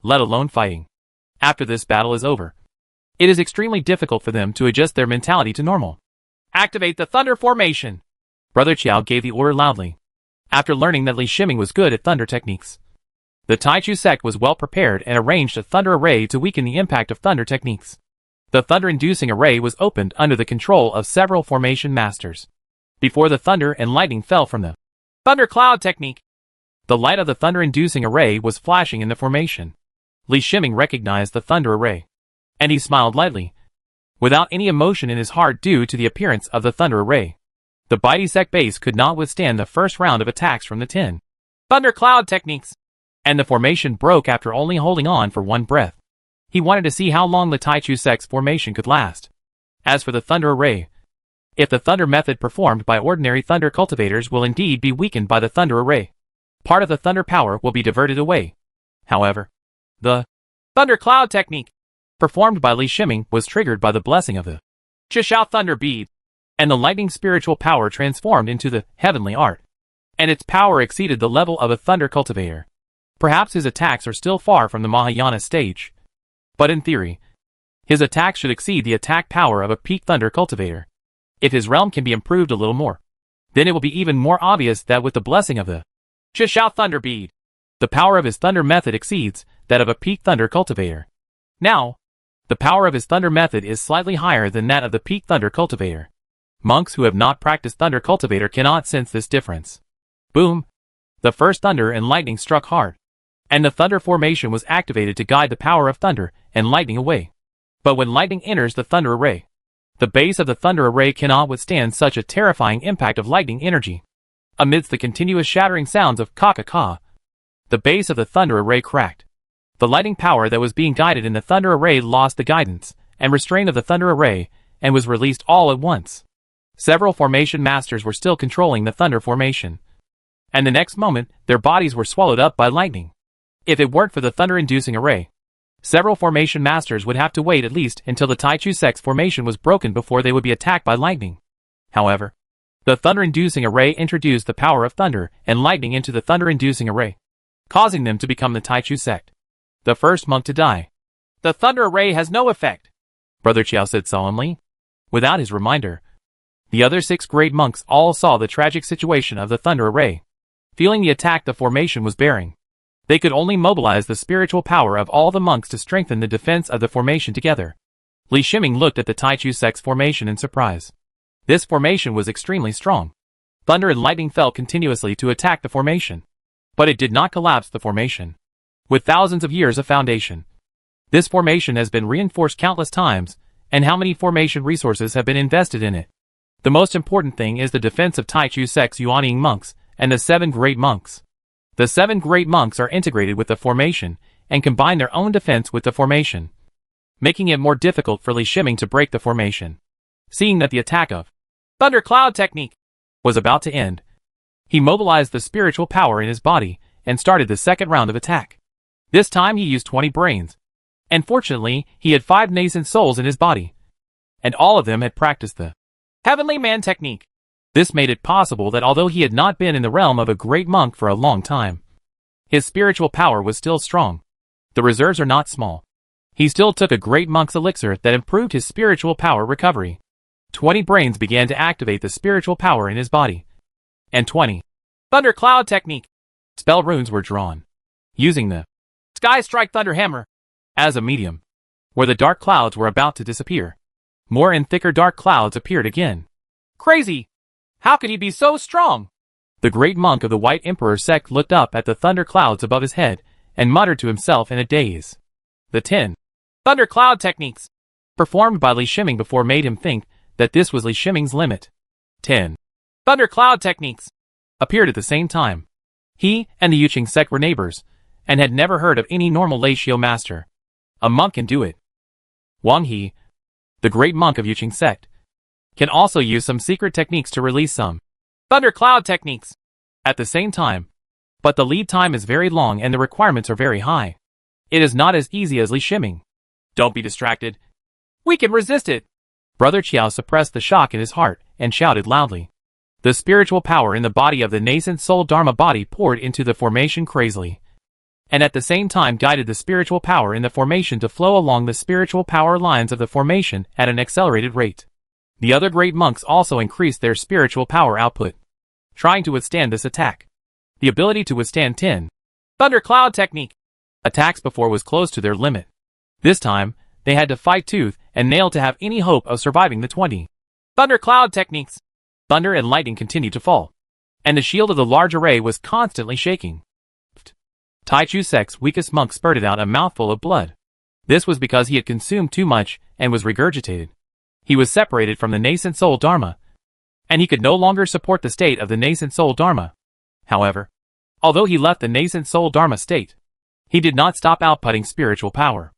let alone fighting. After this battle is over, it is extremely difficult for them to adjust their mentality to normal. Activate the thunder formation. Brother Qiao gave the order loudly. After learning that Li Shiming was good at thunder techniques, the Tai Chu sect was well prepared and arranged a thunder array to weaken the impact of thunder techniques. The thunder-inducing array was opened under the control of several formation masters. Before the thunder and lightning fell from the Thunder Cloud technique, the light of the thunder-inducing array was flashing in the formation. Li Shiming recognized the thunder array, and he smiled lightly, without any emotion in his heart due to the appearance of the thunder array. The Baidi sect base could not withstand the first round of attacks from the 10 Thunder Cloud techniques, and the formation broke after only holding on for one breath. He wanted to see how long the Tai Chu sect's formation could last. As for the thunder array, if the thunder method performed by ordinary thunder cultivators will indeed be weakened by the thunder array, part of the thunder power will be diverted away. However, the Thunder Cloud technique performed by Li Shiming was triggered by the blessing of the Chishao Thunder Bead, and the lightning spiritual power transformed into the heavenly art, and its power exceeded the level of a thunder cultivator. Perhaps his attacks are still far from the Mahayana stage, but in theory, his attacks should exceed the attack power of a peak thunder cultivator. If his realm can be improved a little more, then it will be even more obvious that with the blessing of the Chishao Thunder Bead, the power of his thunder method exceeds that of a peak thunder cultivator. Now, the power of his thunder method is slightly higher than that of the peak thunder cultivator. Monks who have not practiced thunder cultivator cannot sense this difference. Boom! The first thunder and lightning struck hard, and the thunder formation was activated to guide the power of thunder and lightning away. But when lightning enters the thunder array, the base of the thunder array cannot withstand such a terrifying impact of lightning energy. Amidst the continuous shattering sounds of ka-ka-ka, the base of the thunder array cracked. The lightning power that was being guided in the thunder array lost the guidance and restraint of the thunder array and was released all at once. Several formation masters were still controlling the thunder formation, and the next moment their bodies were swallowed up by lightning. If it weren't for the thunder-inducing array, several formation masters would have to wait at least until the Tai Chu sect's formation was broken before they would be attacked by lightning. However, the thunder-inducing array introduced the power of thunder and lightning into the thunder-inducing array, causing them to become the Tai Chu sect, the first monk to die. The thunder array has no effect, Brother Qiao said solemnly. Without his reminder, the other 6 great monks all saw the tragic situation of the thunder array, feeling the attack the formation was bearing. They could only mobilize the spiritual power of all the monks to strengthen the defense of the formation together. Li Shiming looked at the Taichu sect's formation in surprise. This formation was extremely strong. Thunder and lightning fell continuously to attack the formation. But it did not collapse the formation. With thousands of years of foundation, this formation has been reinforced countless times, and how many formation resources have been invested in it. The most important thing is the defense of Taichu sect's Yuanying monks and the 7 great monks. The 7 great monks are integrated with the formation and combine their own defense with the formation, making it more difficult for Li Shiming to break the formation. Seeing that the attack of Thundercloud technique was about to end, he mobilized the spiritual power in his body and started the second round of attack. This time he used 20 brains. And fortunately, he had 5 nascent souls in his body. And all of them had practiced the Heavenly Man technique. This made it possible that although he had not been in the realm of a great monk for a long time, his spiritual power was still strong. The reserves are not small. He still took a great monk's elixir that improved his spiritual power recovery. 20 brains began to activate the spiritual power in his body. And 20 Thundercloud technique spell runes were drawn, using the Sky Strike Thunder Hammer as a medium, where the dark clouds were about to disappear. More and thicker dark clouds appeared again. Crazy! How could he be so strong? The great monk of the White Emperor sect looked up at the thunder clouds above his head and muttered to himself in a daze. The 10 Thundercloud techniques performed by Li Shiming before made him think that this was Li Shiming's limit. 10 Thundercloud techniques appeared at the same time. He and the Yuqing sect were neighbors, and had never heard of any normal Leishio master. A monk can do it. Wang He, the great monk of Yuqing sect, can also use some secret techniques to release some Thundercloud techniques at the same time. But the lead time is very long and the requirements are very high. It is not as easy as Li Shiming. Don't be distracted. We can resist it. Brother Qiao suppressed the shock in his heart and shouted loudly. The spiritual power in the body of the nascent soul Dharma body poured into the formation crazily, and at the same time guided the spiritual power in the formation to flow along the spiritual power lines of the formation at an accelerated rate. The other great monks also increased their spiritual power output, trying to withstand this attack. The ability to withstand 10 Thundercloud technique attacks before was close to their limit. This time, they had to fight tooth and nail to have any hope of surviving the 20 Thundercloud techniques. Thunder and lightning continued to fall, and the shield of the large array was constantly shaking. Taichu sect's weakest monk spurted out a mouthful of blood. This was because he had consumed too much and was regurgitated. He was separated from the nascent soul Dharma, and he could no longer support the state of the nascent soul Dharma. However, although he left the nascent soul Dharma state, he did not stop outputting spiritual power.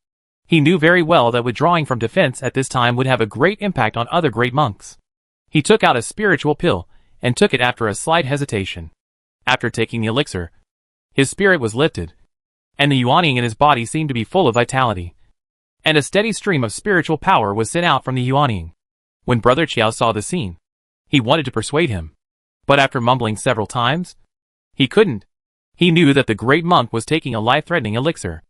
He knew very well that withdrawing from defense at this time would have a great impact on other great monks. He took out a spiritual pill, and took it after a slight hesitation. After taking the elixir, his spirit was lifted, and the yuanying in his body seemed to be full of vitality, and a steady stream of spiritual power was sent out from the yuanying. When Brother Qiao saw the scene, he wanted to persuade him, but after mumbling several times, he couldn't. He knew that the great monk was taking a life-threatening elixir,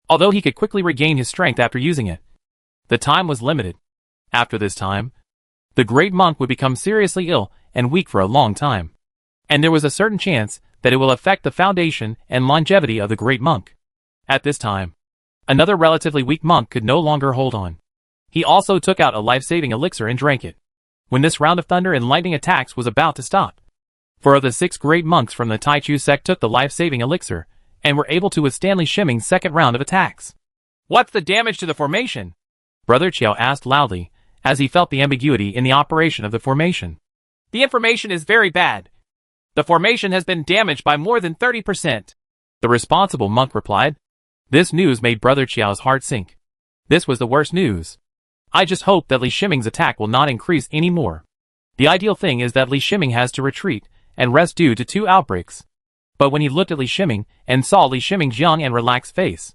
although he could quickly regain his strength after using it. The time was limited. After this time, the great monk would become seriously ill and weak for a long time, and there was a certain chance that it will affect the foundation and longevity of the great monk. At this time, another relatively weak monk could no longer hold on. He also took out a life-saving elixir and drank it. When this round of thunder and lightning attacks was about to stop, 4 of the 6 great monks from the Taichu sect took the life-saving elixir and were able to withstand Li Shiming's second round of attacks. What's the damage to the formation? Brother Qiao asked loudly, as he felt the ambiguity in the operation of the formation. The information is very bad. The formation has been damaged by more than 30%. The responsible monk replied. This news made Brother Qiao's heart sink. This was the worst news. I just hope that Li Shiming's attack will not increase any more. The ideal thing is that Li Shiming has to retreat and rest due to 2 outbreaks. But when he looked at Li Shiming and saw Li Shiming's young and relaxed face,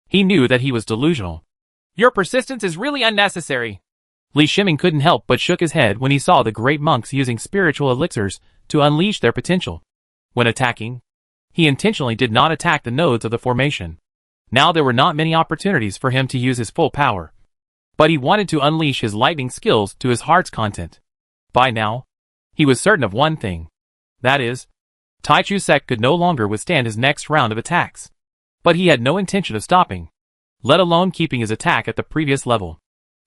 he knew that he was delusional. Your persistence is really unnecessary. Li Shiming couldn't help but shook his head when he saw the great monks using spiritual elixirs to unleash their potential. When attacking, he intentionally did not attack the nodes of the formation. Now there were not many opportunities for him to use his full power, but he wanted to unleash his lightning skills to his heart's content. By now, he was certain of one thing. That is, Taichu sect could no longer withstand his next round of attacks. But he had no intention of stopping, let alone keeping his attack at the previous level.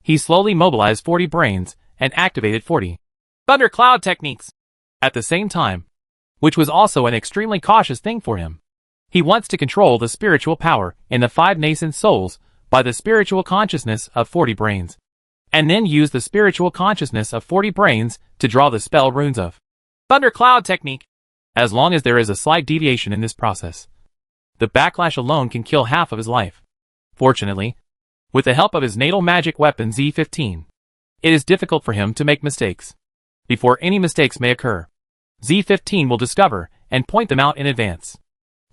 He slowly mobilized 40 brains and activated 40 thundercloud techniques at the same time, which was also an extremely cautious thing for him. He wants to control the spiritual power in the 5 nascent souls by the spiritual consciousness of 40 brains, and then use the spiritual consciousness of 40 brains to draw the spell runes of thundercloud technique. As long as there is a slight deviation in this process, the backlash alone can kill half of his life. Fortunately, with the help of his natal magic weapon Z15, it is difficult for him to make mistakes. Before any mistakes may occur, Z15 will discover and point them out in advance.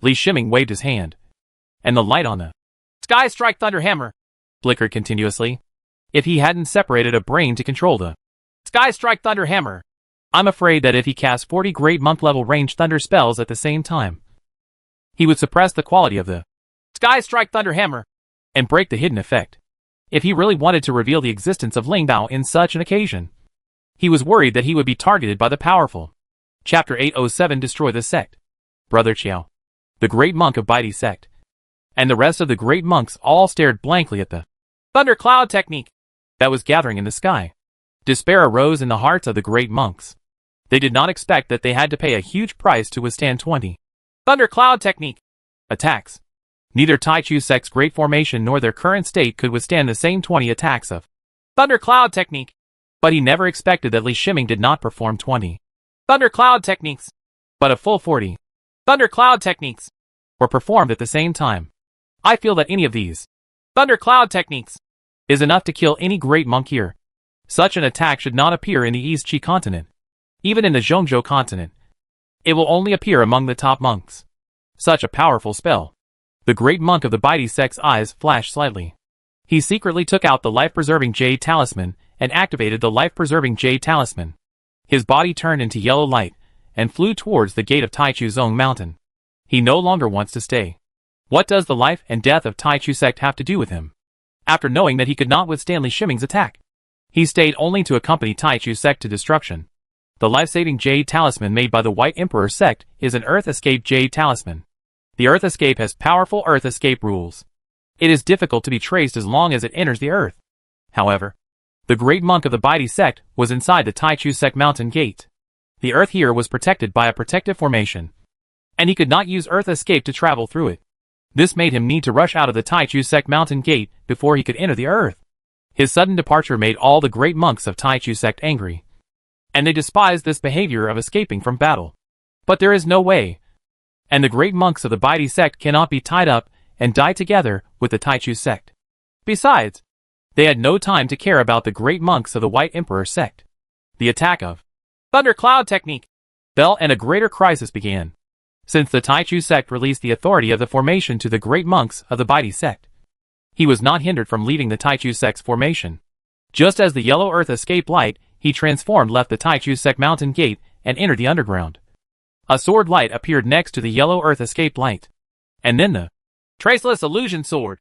Li Shiming waved his hand, and the light on the Sky Strike Thunder Hammer flickered continuously. If he hadn't separated a brain to control the Sky Strike Thunder Hammer, I'm afraid that if he cast 40 Great Monk level range thunder spells at the same time, he would suppress the quality of the Sky Strike Thunder Hammer and break the hidden effect. If he really wanted to reveal the existence of Ling Bao in such an occasion, he was worried that he would be targeted by the powerful. Chapter 807 Destroy the Sect. Brother Chiao, the Great Monk of Baidi Sect, and the rest of the Great Monks all stared blankly at the thundercloud technique that was gathering in the sky. Despair arose in the hearts of the Great Monks. They did not expect that they had to pay a huge price to withstand 20 thundercloud technique attacks. Neither Taichu Sect's great formation nor their current state could withstand the same 20 attacks of thundercloud technique. But he never expected that Li Shiming did not perform 20 thundercloud techniques, but a full 40 thundercloud techniques were performed at the same time. I feel that any of these thundercloud techniques is enough to kill any great monk here. Such an attack should not appear in the East Qi continent. Even in the Zhongzhou continent, it will only appear among the top monks. Such a powerful spell. The Great Monk of the Baidi Sect's eyes flashed slightly. He secretly took out the life-preserving Jade Talisman and activated the life-preserving Jade Talisman. His body turned into yellow light and flew towards the gate of Taichu Zong Mountain. He no longer wants to stay. What does the life and death of Taichu Sect have to do with him? After knowing that he could not withstand Li Shiming's attack, he stayed only to accompany Taichu Sect to destruction. The life-saving Jade Talisman made by the White Emperor Sect is an Earth Escape Jade Talisman. The Earth Escape has powerful Earth Escape rules. It is difficult to be traced as long as it enters the Earth. However, the Great Monk of the Baidi Sect was inside the Taichu Sect Mountain Gate. The Earth here was protected by a protective formation, and he could not use Earth Escape to travel through it. This made him need to rush out of the Taichu Sect Mountain Gate before he could enter the Earth. His sudden departure made all the great monks of Taichu Sect angry, and they despised this behavior of escaping from battle. But there is no way, and the great monks of the Baidi Sect cannot be tied up and die together with the Taichu Sect. Besides, they had no time to care about the great monks of the White Emperor Sect. The attack of Thundercloud Technique fell and a greater crisis began. Since the Taichu Sect released the authority of the formation to the great monks of the Baidi Sect, he was not hindered from leaving the Taichu Sect's formation. Just as the yellow earth escaped light, he transformed left the Taichu Sect Mountain Gate and entered the underground. A sword light appeared next to the yellow earth escape light. And then the Traceless Illusion Sword,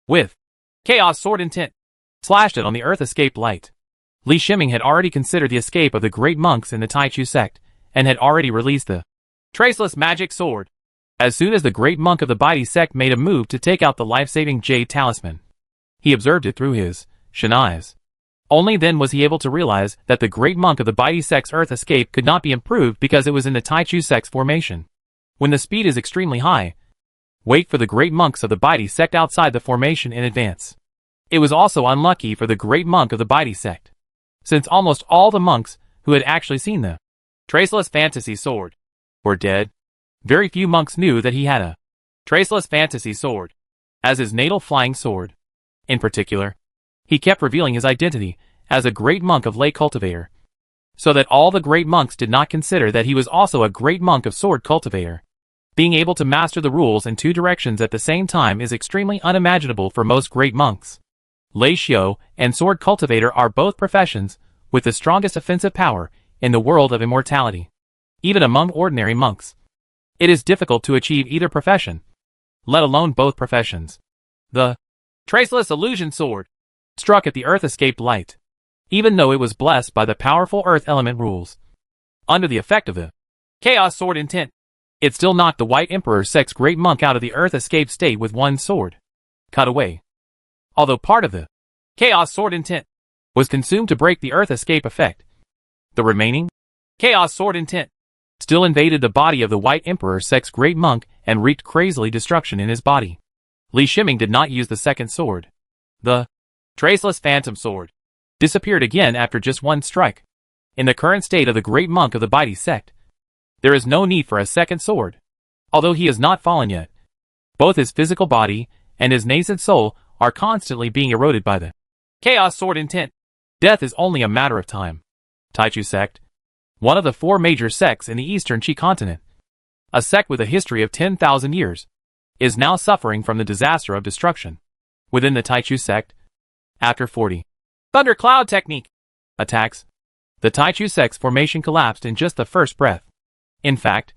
with Chaos Sword Intent, slashed it on the earth escape light. Li Shiming had already considered the escape of the great monks in the Taichu Sect, and had already released the Traceless Magic Sword. As soon as the great monk of the Baidi Sect made a move to take out the life-saving Jade Talisman, he observed it through his Shen eyes. Only then was he able to realize that the great monk of the Baidi Sect's earth escape could not be improved because it was in the Taichu Sect's formation. When the speed is extremely high, wait for the great monks of the Baidi Sect outside the formation in advance. It was also unlucky for the great monk of the Baidi Sect, since almost all the monks who had actually seen the Traceless Fantasy Sword were dead. Very few monks knew that he had a Traceless Fantasy Sword as his natal flying sword. In particular, he kept revealing his identity as a great monk of Lay Cultivator, so that all the great monks did not consider that he was also a great monk of Sword Cultivator. Being able to master the rules in two directions at the same time is extremely unimaginable for most great monks. Lay Xiao and Sword Cultivator are both professions with the strongest offensive power in the world of immortality. Even among ordinary monks, it is difficult to achieve either profession, let alone both professions. The Traceless Illusion Sword struck at the earth escaped light, even though it was blessed by the powerful earth element rules. Under the effect of the Chaos Sword Intent, It still knocked the White Emperor Sect's great monk out of the Earth Escape state with one sword. Cut away. Although part of the Chaos Sword intent was consumed to break the Earth Escape effect, the remaining Chaos Sword intent still invaded the body of the White Emperor Sect's great monk and wreaked crazily destruction in his body. Li Shiming did not use the second sword. The Traceless Phantom Sword disappeared again after just one strike. In the current state of the great monk of the Baidi sect, there is no need for a second sword. Although he has not fallen yet, both his physical body and his nascent soul are constantly being eroded by the Chaos Sword intent. Death is only a matter of time. Taichu sect, one of the 4 major sects in the Eastern Qi continent, a sect with a history of 10,000 years, is now suffering from the disaster of destruction. Within the Taichu sect, after 40 Thundercloud technique attacks, the Taichu sect's formation collapsed in just the first breath. In fact,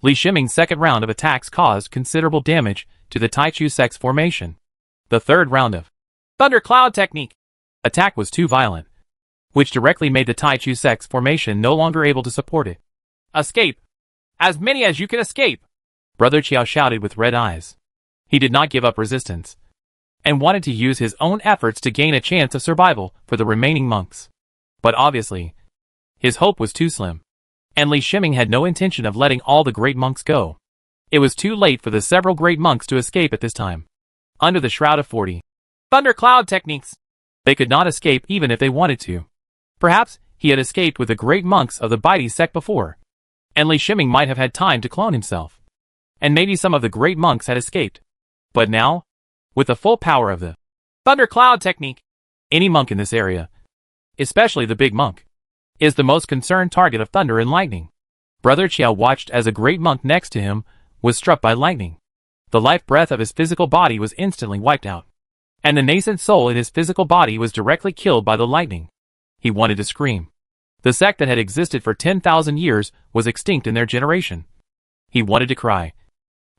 Li Shiming's second round of attacks caused considerable damage to the Taichu sect's formation. The third round of Thundercloud technique attack was too violent, which directly made the Taichu sect's formation no longer able to support it. Escape! As many as you can escape! Brother Qiao shouted with red eyes. He did not give up resistance, and wanted to use his own efforts to gain a chance of survival for the remaining monks. But obviously, his hope was too slim, and Li Shiming had no intention of letting all the great monks go. It was too late for the several great monks to escape at this time. Under the shroud of 40 Thundercloud techniques, they could not escape even if they wanted to. Perhaps he had escaped with the great monks of the Baidi sect before, and Li Shiming might have had time to clone himself. And maybe some of the great monks had escaped. But now, with the full power of the Thundercloud technique, any monk in this area, especially the big monk, is the most concerned target of thunder and lightning. Brother Qiao watched as a great monk next to him was struck by lightning. The life breath of his physical body was instantly wiped out, and the nascent soul in his physical body was directly killed by the lightning. He wanted to scream. The sect that had existed for 10,000 years was extinct in their generation. He wanted to cry.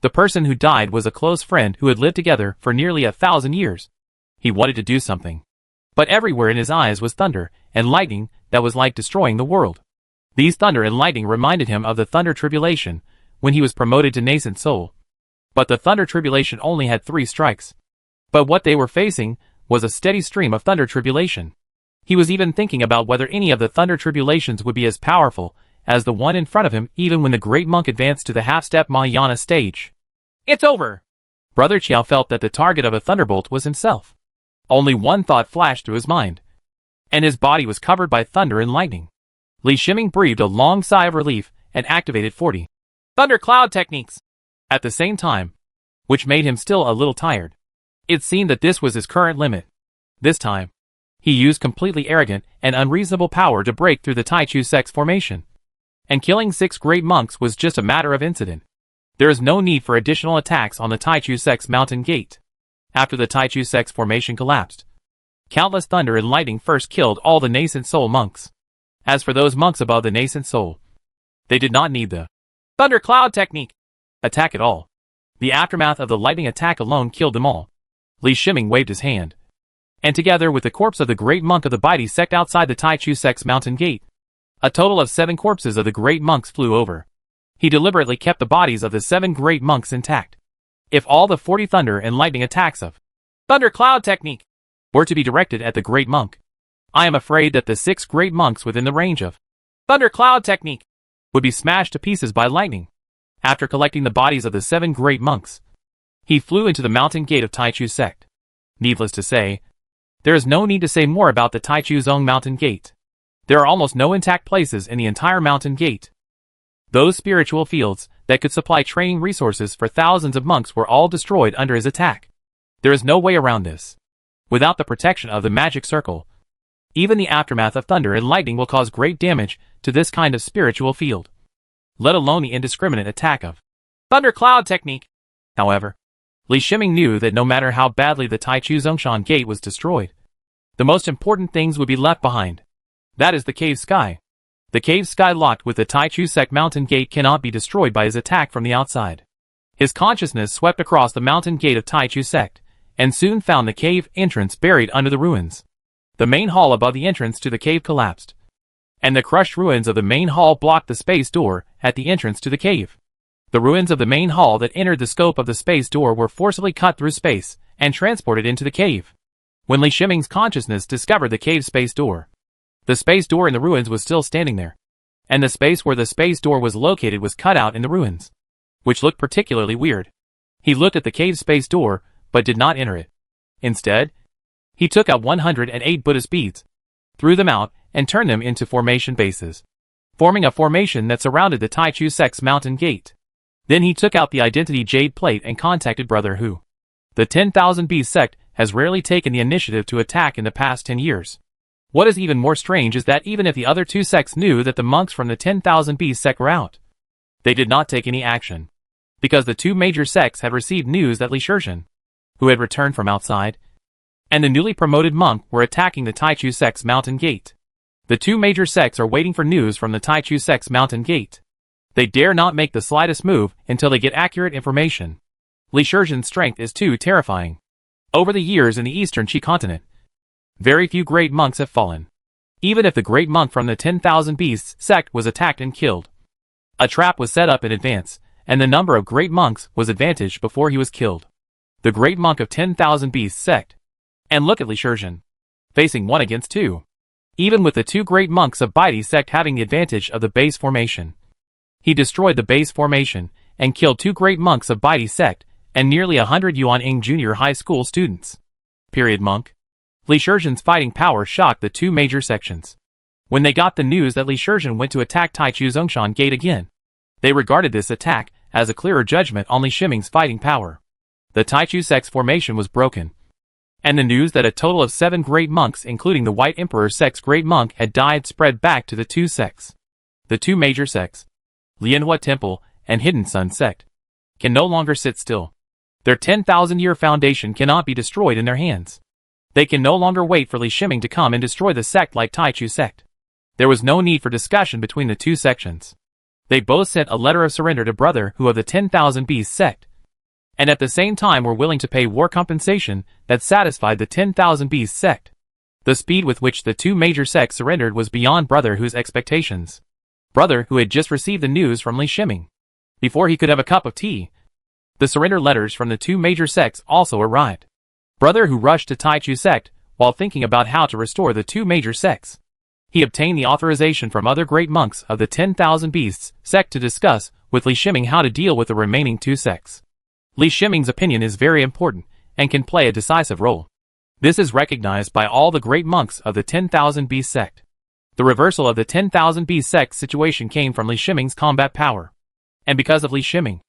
The person who died was a close friend who had lived together for nearly 1,000 years. He wanted to do something. But everywhere in his eyes was thunder and lightning that was like destroying the world. These thunder and lightning reminded him of the Thunder Tribulation when he was promoted to Nascent Soul. But the Thunder Tribulation only had 3 strikes. But what they were facing was a steady stream of Thunder Tribulation. He was even thinking about whether any of the Thunder Tribulations would be as powerful as the one in front of him even when the great monk advanced to the half-step Mahayana stage. It's over! Brother Qiao felt that the target of a thunderbolt was himself. Only one thought flashed through his mind, and his body was covered by thunder and lightning. Li Shiming breathed a long sigh of relief and activated 40 Thundercloud techniques at the same time, which made him still a little tired. It seemed that this was his current limit. This time, he used completely arrogant and unreasonable power to break through the Taichu sect's formation. And killing 6 great monks was just a matter of incident. There is no need for additional attacks on the Taichu sect's mountain gate. After the Taichu sect's formation collapsed, countless thunder and lightning first killed all the nascent soul monks. As for those monks above the nascent soul, they did not need the Thundercloud technique attack at all. The aftermath of the lightning attack alone killed them all. Li Shiming waved his hand, and together with the corpse of the great monk of the Baidi sect outside the Taichu sect's mountain gate, a total of 7 corpses of the great monks flew over. He deliberately kept the bodies of the 7 great monks intact. If all the 40 thunder and lightning attacks of Thundercloud technique were to be directed at the great monk, I am afraid that the 6 great monks within the range of Thundercloud technique would be smashed to pieces by lightning. After collecting the bodies of the 7 great monks, he flew into the mountain gate of Taichu sect. Needless to say, there is no need to say more about the Taichu Zong mountain gate. There are almost no intact places in the entire mountain gate. Those spiritual fields that could supply training resources for thousands of monks were all destroyed under his attack. There is no way around this. Without the protection of the magic circle, even the aftermath of thunder and lightning will cause great damage to this kind of spiritual field, let alone the indiscriminate attack of Thundercloud technique. However, Li Shiming knew that no matter how badly the Taichu Zongshan gate was destroyed, the most important things would be left behind. That is the cave sky. The cave sky locked with the Taichu sect mountain gate cannot be destroyed by his attack from the outside. His consciousness swept across the mountain gate of Taichu sect, and soon found the cave entrance buried under the ruins. The main hall above the entrance to the cave collapsed, and the crushed ruins of the main hall blocked the space door at the entrance to the cave. The ruins of the main hall that entered the scope of the space door were forcibly cut through space and transported into the cave. When Li Shiming's consciousness discovered the cave space door, the space door in the ruins was still standing there, and the space where the space door was located was cut out in the ruins, which looked particularly weird. He looked at the cave space door, but did not enter it. Instead, he took out 108 Buddhist beads, threw them out, and turned them into formation bases, forming a formation that surrounded the Taichu sect's mountain gate. Then he took out the identity jade plate and contacted Brother Hu. The 10,000 Beast sect has rarely taken the initiative to attack in the past 10 years. What is even more strange is that even if the other two sects knew that the monks from the 10,000 Beast sect were out, they did not take any action, because the two major sects had received news that Li Shizhen, who had returned from outside, and the newly promoted monk were attacking the Taichu sect's mountain gate. The two major sects are waiting for news from the Taichu sect's mountain gate. They dare not make the slightest move until they get accurate information. Li Shizhen's strength is too terrifying. Over the years in the eastern Qi continent, very few great monks have fallen. Even if the great monk from the 10,000 Beasts sect was attacked and killed, a trap was set up in advance, and the number of great monks was advantaged before he was killed. The great monk of 10,000 Beasts sect. And look at Li Shizhen, facing 1 against 2. Even with the two great monks of Baidi sect having the advantage of the base formation, he destroyed the base formation and killed two great monks of Baidi sect and nearly 100 Yuan-Ing junior high school students. Period monk. Li Shizhen's fighting power shocked the two major sections. When they got the news that Li Shizhen went to attack Taichu Zhongshan Gate again, they regarded this attack as a clearer judgment on Li Shiming's fighting power. The Taichu sect's formation was broken, and the news that a total of 7 great monks including the White Emperor sect's great monk had died spread back to the two sects. The two major sects, Lianhua Temple and Hidden Sun sect, can no longer sit still. Their 10,000-year foundation cannot be destroyed in their hands. They can no longer wait for Li Shiming to come and destroy the sect like Taichu sect. There was no need for discussion between the two sections. They both sent a letter of surrender to Brother Hu of the 10,000 Beast sect, and at the same time were willing to pay war compensation that satisfied the 10,000 Beast sect. The speed with which the two major sects surrendered was beyond Brother Hu's expectations. Brother Hu had just received the news from Li Shiming. Before he could have a cup of tea, the surrender letters from the two major sects also arrived. Brother Hu rushed to Taichu sect while thinking about how to restore the two major sects. He obtained the authorization from other great monks of the 10,000 Beasts sect to discuss with Li Shiming how to deal with the remaining two sects. Li Shiming's opinion is very important and can play a decisive role. This is recognized by all the great monks of the 10,000 Beast sect. The reversal of the 10,000 Beast sect situation came from Li Shiming's combat power. And because of Li Shiming,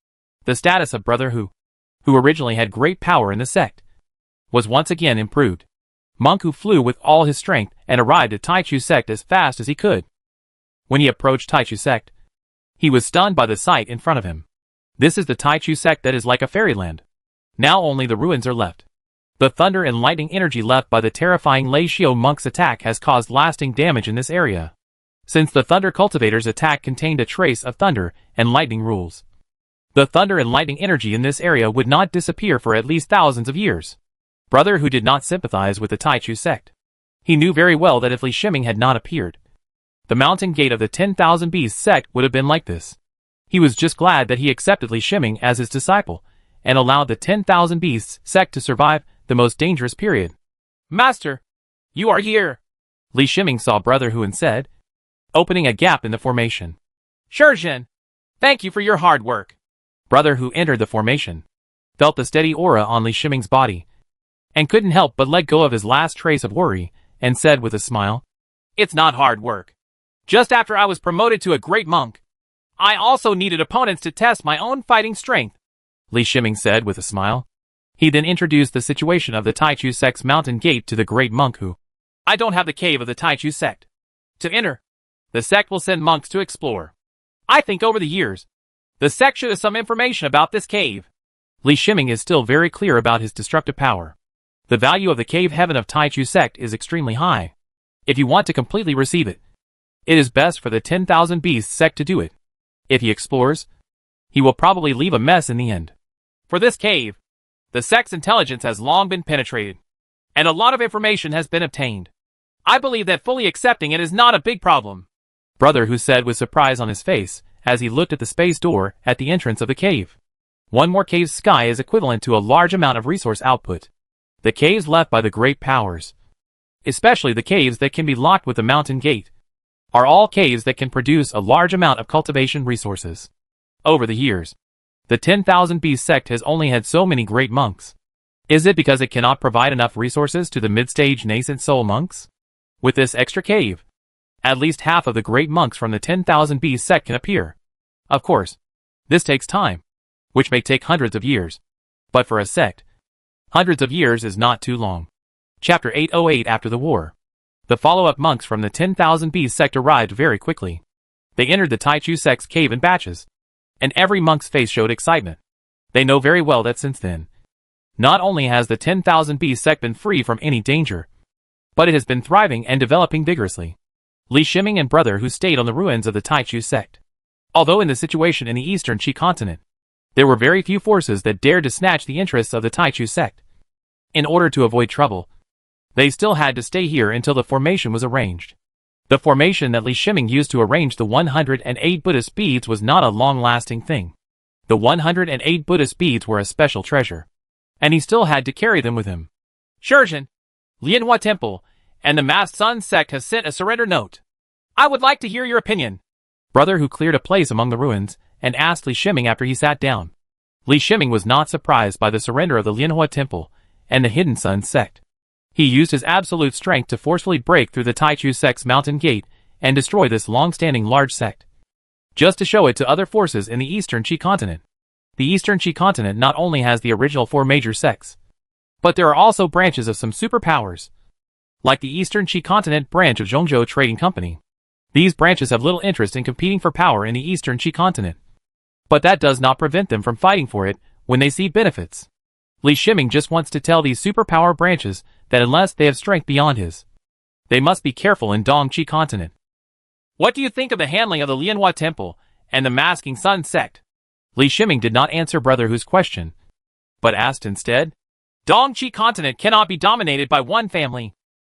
the status of Brother Hu, who originally had great power in the sect, was once again improved. Monk Hu flew with all his strength and arrived at Taichu sect as fast as he could. When he approached Taichu sect, he was stunned by the sight in front of him. This is the Taichu sect that is like a fairyland. Now only the ruins are left. The thunder and lightning energy left by the terrifying Lei Xiao monk's attack has caused lasting damage in this area. Since the Thunder Cultivator's attack contained a trace of thunder and lightning rules, the thunder and lightning energy in this area would not disappear for at least thousands of years. Brother Hu did not sympathize with the Taichu sect. He knew very well that if Li Shiming had not appeared, the mountain gate of the 10,000 Beasts sect would have been like this. He was just glad that he accepted Li Shiming as his disciple, and allowed the 10,000 Beasts sect to survive the most dangerous period. Master, you are here! Li Shiming saw Brother Hu and said, opening a gap in the formation. Shizhen, thank you for your hard work. Brother Hu entered the formation, felt the steady aura on Li Shiming's body, and couldn't help but let go of his last trace of worry, and said with a smile, it's not hard work. Just after I was promoted to a great monk, I also needed opponents to test my own fighting strength, Li Shiming said with a smile. He then introduced the situation of the Taichu sect's mountain gate to the great monk Hu. I don't have the cave of the Taichu sect. To enter, the sect will send monks to explore. I think over the years, the sect should have some information about this cave. Li Shiming is still very clear about his destructive power. The value of the cave heaven of Taichu sect is extremely high. If you want to completely receive it, it is best for the 10,000 Beasts sect to do it. If he explores, he will probably leave a mess in the end. For this cave, the sect's intelligence has long been penetrated, and a lot of information has been obtained. I believe that fully accepting it is not a big problem, Brother Hu said with surprise on his face as he looked at the space door at the entrance of the cave. One more cave's sky is equivalent to a large amount of resource output. The caves left by the great powers, especially the caves that can be locked with the mountain gate, are all caves that can produce a large amount of cultivation resources. Over the years, the 10,000 Beast sect has only had so many great monks. Is it because it cannot provide enough resources to the mid-stage nascent soul monks? With this extra cave, at least half of the great monks from the 10,000 Beast sect can appear. Of course, this takes time, which may take hundreds of years. But for a sect, hundreds of years is not too long. Chapter 808. After the war, the follow-up monks from the 10,000 Beast sect arrived very quickly. They entered the Taichu sect's cave in batches, and every monk's face showed excitement. They know very well that since then, not only has the 10,000 Beast sect been free from any danger, but it has been thriving and developing vigorously. Li Shiming and brother who stayed on the ruins of the Taichu sect. Although in the situation in the eastern Qi continent, there were very few forces that dared to snatch the interests of the Taichu sect. In order to avoid trouble, they still had to stay here until the formation was arranged. The formation that Li Shiming used to arrange the 108 Buddhist beads was not a long-lasting thing. The 108 Buddhist beads were a special treasure, and he still had to carry them with him. Shurjin, Lianhua Temple, and the Masked Sun sect has sent a surrender note. I would like to hear your opinion. Brother who cleared a place among the ruins and asked Li Shiming after he sat down. Li Shiming was not surprised by the surrender of the Lianhua Temple and the Hidden Sun sect. He used his absolute strength to forcefully break through the Taichu sect's mountain gate and destroy this long-standing large sect, just to show it to other forces in the eastern Qi continent. The eastern Qi continent not only has the original 4 major sects, but there are also branches of some superpowers, like the eastern Qi continent branch of Zhongzhou Trading Company. These branches have little interest in competing for power in the eastern Qi continent, but that does not prevent them from fighting for it when they see benefits. Li Shiming just wants to tell these superpower branches that unless they have strength beyond his, they must be careful in Dong Qi continent. What do you think of the handling of the Lianhua Temple and the Masking Sun sect? Li Shiming did not answer Brother Hu's question, but asked instead. Dong Qi continent cannot be dominated by one family.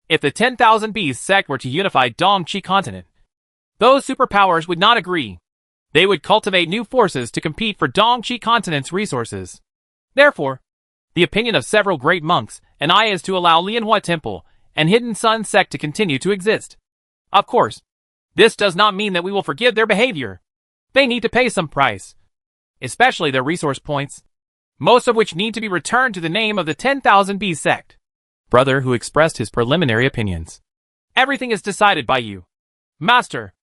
If the 10,000 Beast sect were to unify Dong Qi continent, those superpowers would not agree. They would cultivate new forces to compete for Dong Qi continent's resources. Therefore, the opinion of several great monks and I is to allow Lianhua Temple and Hidden Sun sect to continue to exist. Of course, this does not mean that we will forgive their behavior. They need to pay some price, especially their resource points, most of which need to be returned to the name of the 10,000 Beast sect. Brother who expressed his preliminary opinions. Everything is decided by you. Master,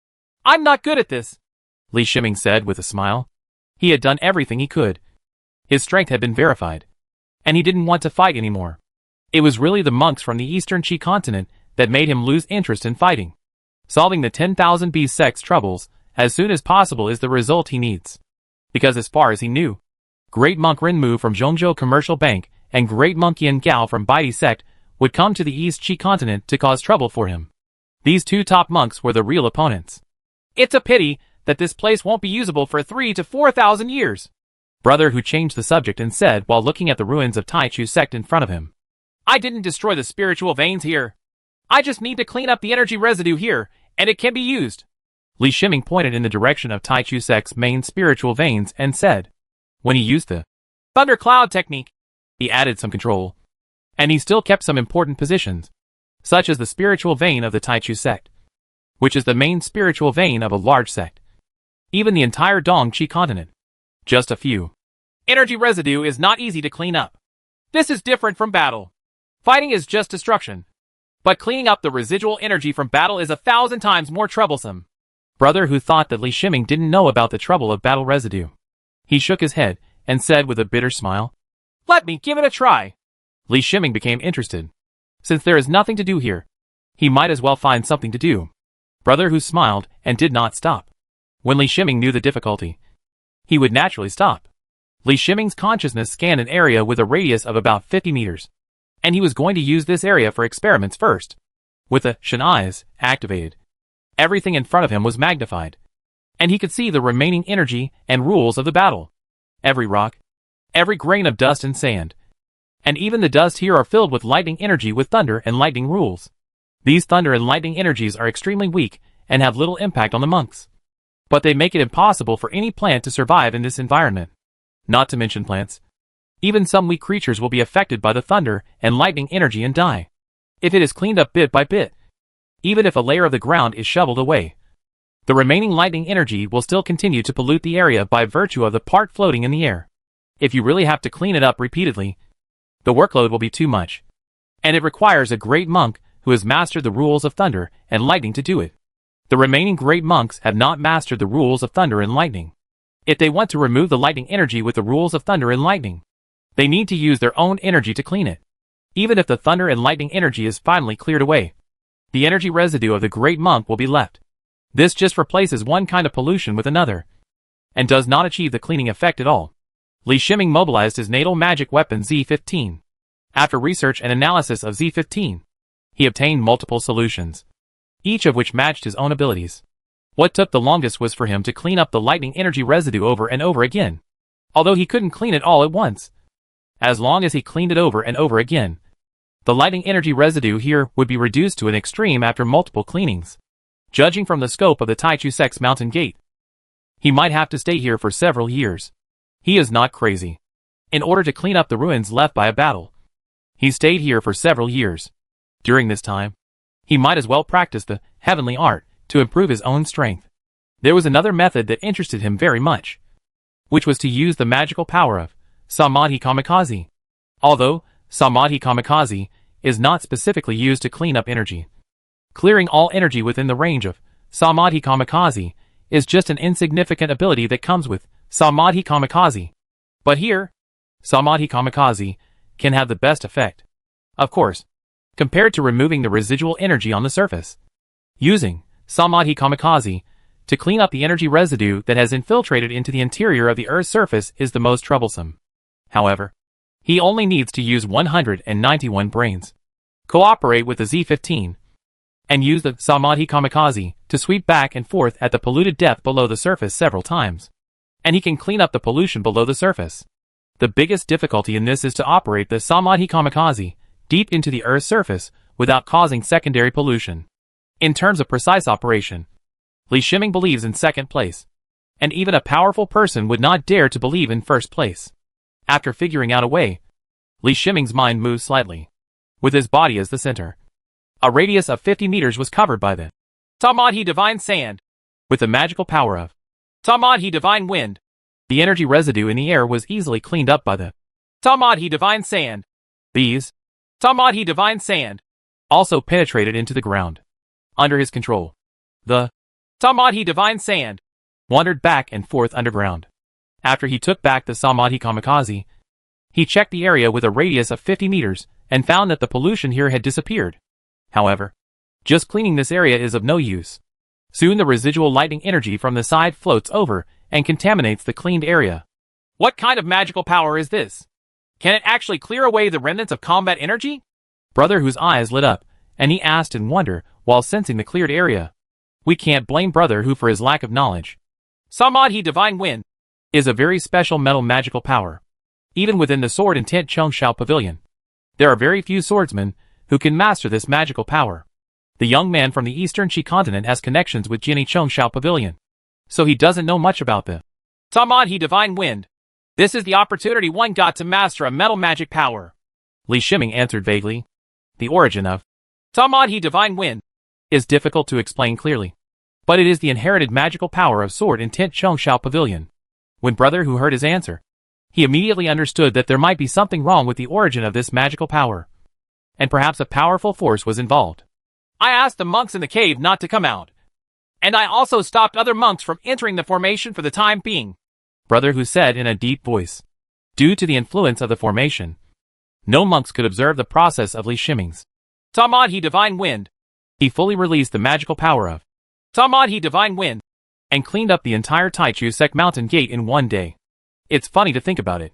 I'm not good at this, Li Shiming said with a smile. He had done everything he could. His strength had been verified, and he didn't want to fight anymore. It was really the monks from the eastern Qi continent that made him lose interest in fighting. Solving the 10,000 Beast sect's troubles as soon as possible is the result he needs. Because as far as he knew, Great Monk Rinmu from Zhongzhou Commercial Bank and Great Monk Yin Gao from Baidi sect would come to the East Qi continent to cause trouble for him. These two top monks were the real opponents. It's a pity that this place won't be usable for 3,000 to 4,000 years. Brother who changed the subject and said while looking at the ruins of Taichu sect in front of him. I didn't destroy the spiritual veins here. I just need to clean up the energy residue here, and it can be used. Li Shiming pointed in the direction of Taichu sect's main spiritual veins and said, when he used the thundercloud technique, he added some control, and he still kept some important positions, such as the spiritual vein of the Taichu sect, which is the main spiritual vein of a large sect. Even the entire Dong Qi continent. Just a few. Energy residue is not easy to clean up. This is different from battle. Fighting is just destruction. But cleaning up the residual energy from battle is 1,000 times more troublesome. Brother who thought that Li Shiming didn't know about the trouble of battle residue. He shook his head and said with a bitter smile, Let me give it a try. Li Shiming became interested. Since there is nothing to do here, he might as well find something to do. Brother who smiled and did not stop. When Li Shiming knew the difficulty, he would naturally stop. Li Shiming's consciousness scanned an area with a radius of about 50 meters, and he was going to use this area for experiments first. With the Shen eyes activated, everything in front of him was magnified, and he could see the remaining energy and rules of the battle. Every rock, every grain of dust and sand, and even the dust here are filled with lightning energy with thunder and lightning rules. These thunder and lightning energies are extremely weak and have little impact on the monks. but they make it impossible for any plant to survive in this environment. Not to mention plants. Even some weak creatures will be affected by the thunder and lightning energy and die. If it is cleaned up bit by bit, even if a layer of the ground is shoveled away, the remaining lightning energy will still continue to pollute the area by virtue of the part floating in the air. If you really have to clean it up repeatedly, the workload will be too much, and it requires a great monk who has mastered the rules of thunder and lightning to do it. The remaining great monks have not mastered the rules of thunder and lightning. If they want to remove the lightning energy with the rules of thunder and lightning, they need to use their own energy to clean it. Even if the thunder and lightning energy is finally cleared away, the energy residue of the great monk will be left. This just replaces one kind of pollution with another, and does not achieve the cleaning effect at all. Li Shiming mobilized his natal magic weapon Z15. After research and analysis of Z15, he obtained multiple solutions, each of which matched his own abilities. What took the longest was for him to clean up the lightning energy residue over and over again, although he couldn't clean it all at once. As long as he cleaned it over and over again, the lightning energy residue here would be reduced to an extreme after multiple cleanings. Judging from the scope of the Taichusek's mountain gate, he might have to stay here for several years. He is not crazy. In order to clean up the ruins left by a battle, he stayed here for several years. During this time, he might as well practice the heavenly art to improve his own strength. There was another method that interested him very much, which was to use the magical power of Samadhi Kamikaze. Although Samadhi Kamikaze is not specifically used to clean up energy, clearing all energy within the range of Samadhi Kamikaze is just an insignificant ability that comes with Samadhi Kamikaze. But here, Samadhi Kamikaze can have the best effect, of course, compared to removing the residual energy on the surface. Using Samadhi Kamikaze to clean up the energy residue that has infiltrated into the interior of the Earth's surface is the most troublesome. However, he only needs to use 191 brains, cooperate with the Z15, and use the Samadhi Kamikaze to sweep back and forth at the polluted depth below the surface several times, and he can clean up the pollution below the surface. The biggest difficulty in this is to operate the Samadhi Kamikaze deep into the Earth's surface without causing secondary pollution. In terms of precise operation, Li Shiming believes in second place, and even a powerful person would not dare to believe in first place. After figuring out a way, Li Shiming's mind moves slightly, with his body as the center. A radius of 50 meters was covered by the Samadhi Divine Sand. With the magical power of Samadhi Divine Wind, the energy residue in the air was easily cleaned up by the Samadhi Divine Sand. These Samadhi Divine Sand also penetrated into the ground. Under his control, the Samadhi Divine Sand wandered back and forth underground. After he took back the Samadhi Kamikaze, he checked the area with a radius of 50 meters and found that the pollution here had disappeared. However, just cleaning this area is of no use. Soon the residual lightning energy from the side floats over and contaminates the cleaned area. What kind of magical power is this? Can it actually clear away the remnants of combat energy? Brother Hu's eyes lit up, and he asked in wonder while sensing the cleared area. We can't blame Brother Hu for his lack of knowledge. Samadhi Divine Wind is a very special metal magical power. Even within the Sword and Tent Chongshao Pavilion, there are very few swordsmen who can master this magical power. The young man from the Eastern Qi continent has connections with Jinni Chongshao Pavilion, so he doesn't know much about the Samadhi Divine Wind. This is the opportunity one got to master a metal magic power. Li Shiming answered vaguely. The origin of Samadhi Divine Wind is difficult to explain clearly, but it is the inherited magical power of Sword and Tent Chongshao Pavilion. When Brother Hu heard his answer, he immediately understood that there might be something wrong with the origin of this magical power, and perhaps a powerful force was involved. I asked the monks in the cave not to come out, and I also stopped other monks from entering the formation for the time being, Brother Hu said in a deep voice. Due to the influence of the formation, no monks could observe the process of Li Shiming's Samadhi Divine Wind. He fully released the magical power of Samadhi Divine Wind and cleaned up the entire Taichusek mountain gate in one day. It's funny to think about it.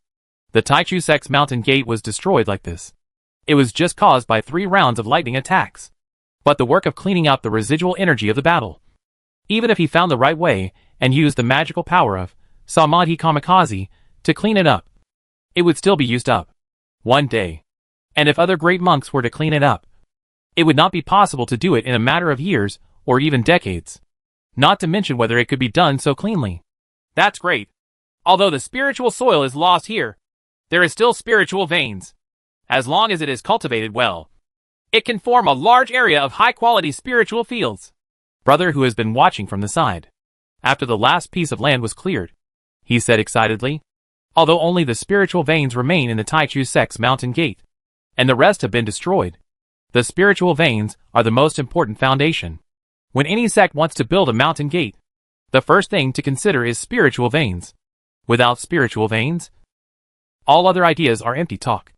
The Taichusek's mountain gate was destroyed like this. It was just caused by 3 rounds of lightning attacks. But the work of cleaning out the residual energy of the battle, even if he found the right way and used the magical power of Samadhi Kamikaze to clean it up, it would still be used up one day. And if other great monks were to clean it up, it would not be possible to do it in a matter of years or even decades. not to mention whether it could be done so cleanly. That's great. Although the spiritual soil is lost here, there is still spiritual veins. As long as it is cultivated well, it can form a large area of high-quality spiritual fields. Brother, who has been watching from the side, after the last piece of land was cleared, he said excitedly, although only the spiritual veins remain in the Taichu sect's mountain gate, and the rest have been destroyed. The spiritual veins are the most important foundation. When any sect wants to build a mountain gate, the first thing to consider is spiritual veins. Without spiritual veins, all other ideas are empty talk.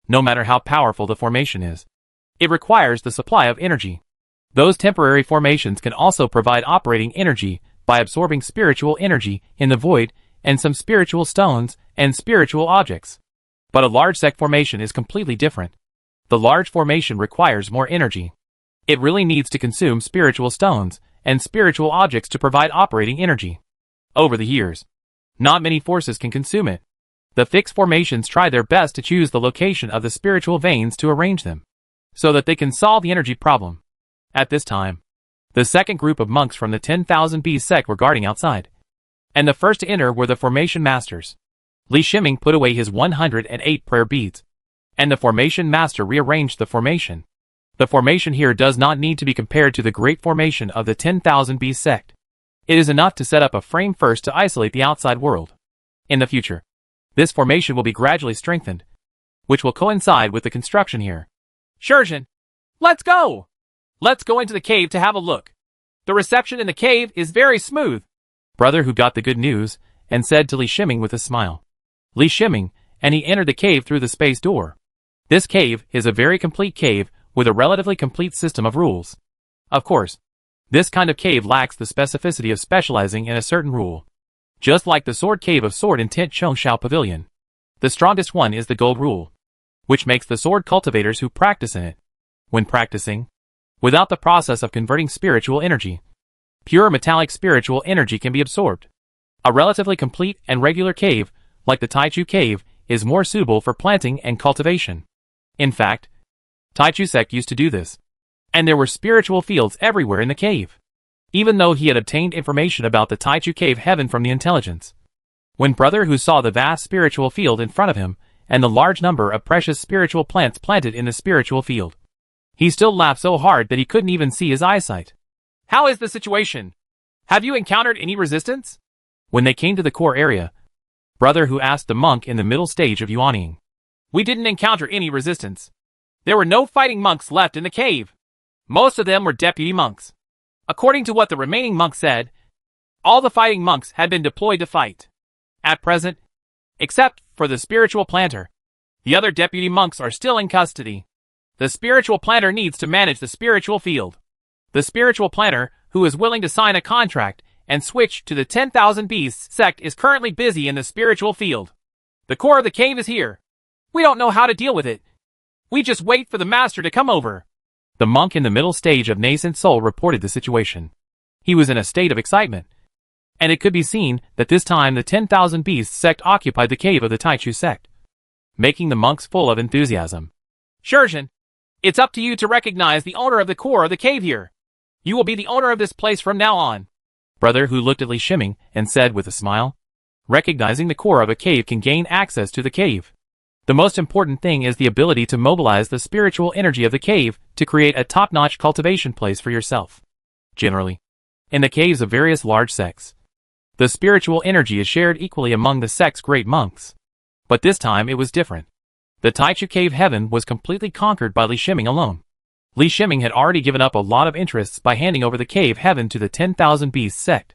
No matter how powerful the formation is, it requires the supply of energy. Those temporary formations can also provide operating energy by absorbing spiritual energy in the void and some spiritual stones and spiritual objects. But a large sect formation is completely different. The large formation requires more energy. It really needs to consume spiritual stones and spiritual objects to provide operating energy. Over the years, not many forces can consume it. The fixed formations try their best to choose the location of the spiritual veins to arrange them, so that they can solve the energy problem. At this time, the second group of monks from the 10,000 Bees sect were guarding outside, and the first to enter were the formation masters. Li Shiming put away his 108 prayer beads, and the formation master rearranged the formation. The formation here does not need to be compared to the great formation of the 10,000 Bees sect. It is enough to set up a frame first to isolate the outside world. In the future, this formation will be gradually strengthened, which will coincide with the construction here. Shurjin, let's go! Let's go into the cave to have a look. The reception in the cave is very smooth. Brother, who got the good news, and said to Li Shiming with a smile. Li Shiming, and he entered the cave through the space door. This cave is a very complete cave with a relatively complete system of rules. Of course, this kind of cave lacks the specificity of specializing in a certain rule. Just like the sword cave of sword in Tent Chongshao Pavilion. The strongest one is the gold rule, which makes the sword cultivators who practice in it. When practicing, without the process of converting spiritual energy, pure metallic spiritual energy can be absorbed. A relatively complete and regular cave, like the Taichu cave, is more suitable for planting and cultivation. In fact, Taichu sect used to do this, and there were spiritual fields everywhere in the cave, even though he had obtained information about the Taichu cave heaven from the intelligence. When Brother Hu saw the vast spiritual field in front of him, and the large number of precious spiritual plants planted in the spiritual field, he still laughed so hard that he couldn't even see his eyesight. How is the situation? Have you encountered any resistance? When they came to the core area, Brother Hu asked the monk in the middle stage of yuanying. We didn't encounter any resistance. There were no fighting monks left in the cave. Most of them were deputy monks. According to what the remaining monks said, all the fighting monks had been deployed to fight. At present, except for the spiritual planter, the other deputy monks are still in custody. The spiritual planter needs to manage the spiritual field. The spiritual planter, who is willing to sign a contract and switch to the 10,000 Beasts sect, is currently busy in the spiritual field. The core of the cave is here. We don't know how to deal with it. We just wait for the master to come over. The monk in the middle stage of nascent soul reported the situation. He was in a state of excitement, and it could be seen that this time the 10,000 Beasts sect occupied the cave of the Taichu sect, making the monks full of enthusiasm. Shurjin, it's up to you to recognize the owner of the core of the cave here. You will be the owner of this place from now on. Brother Hu looked at Li Shiming and said with a smile, recognizing the core of a cave can gain access to the cave. The most important thing is the ability to mobilize the spiritual energy of the cave to create a top-notch cultivation place for yourself. Generally, in the caves of various large sects, the spiritual energy is shared equally among the sect's great monks. But this time it was different. The Taichu cave heaven was completely conquered by Li Shiming alone. Li Shiming had already given up a lot of interests by handing over the cave heaven to the 10,000 Beasts sect.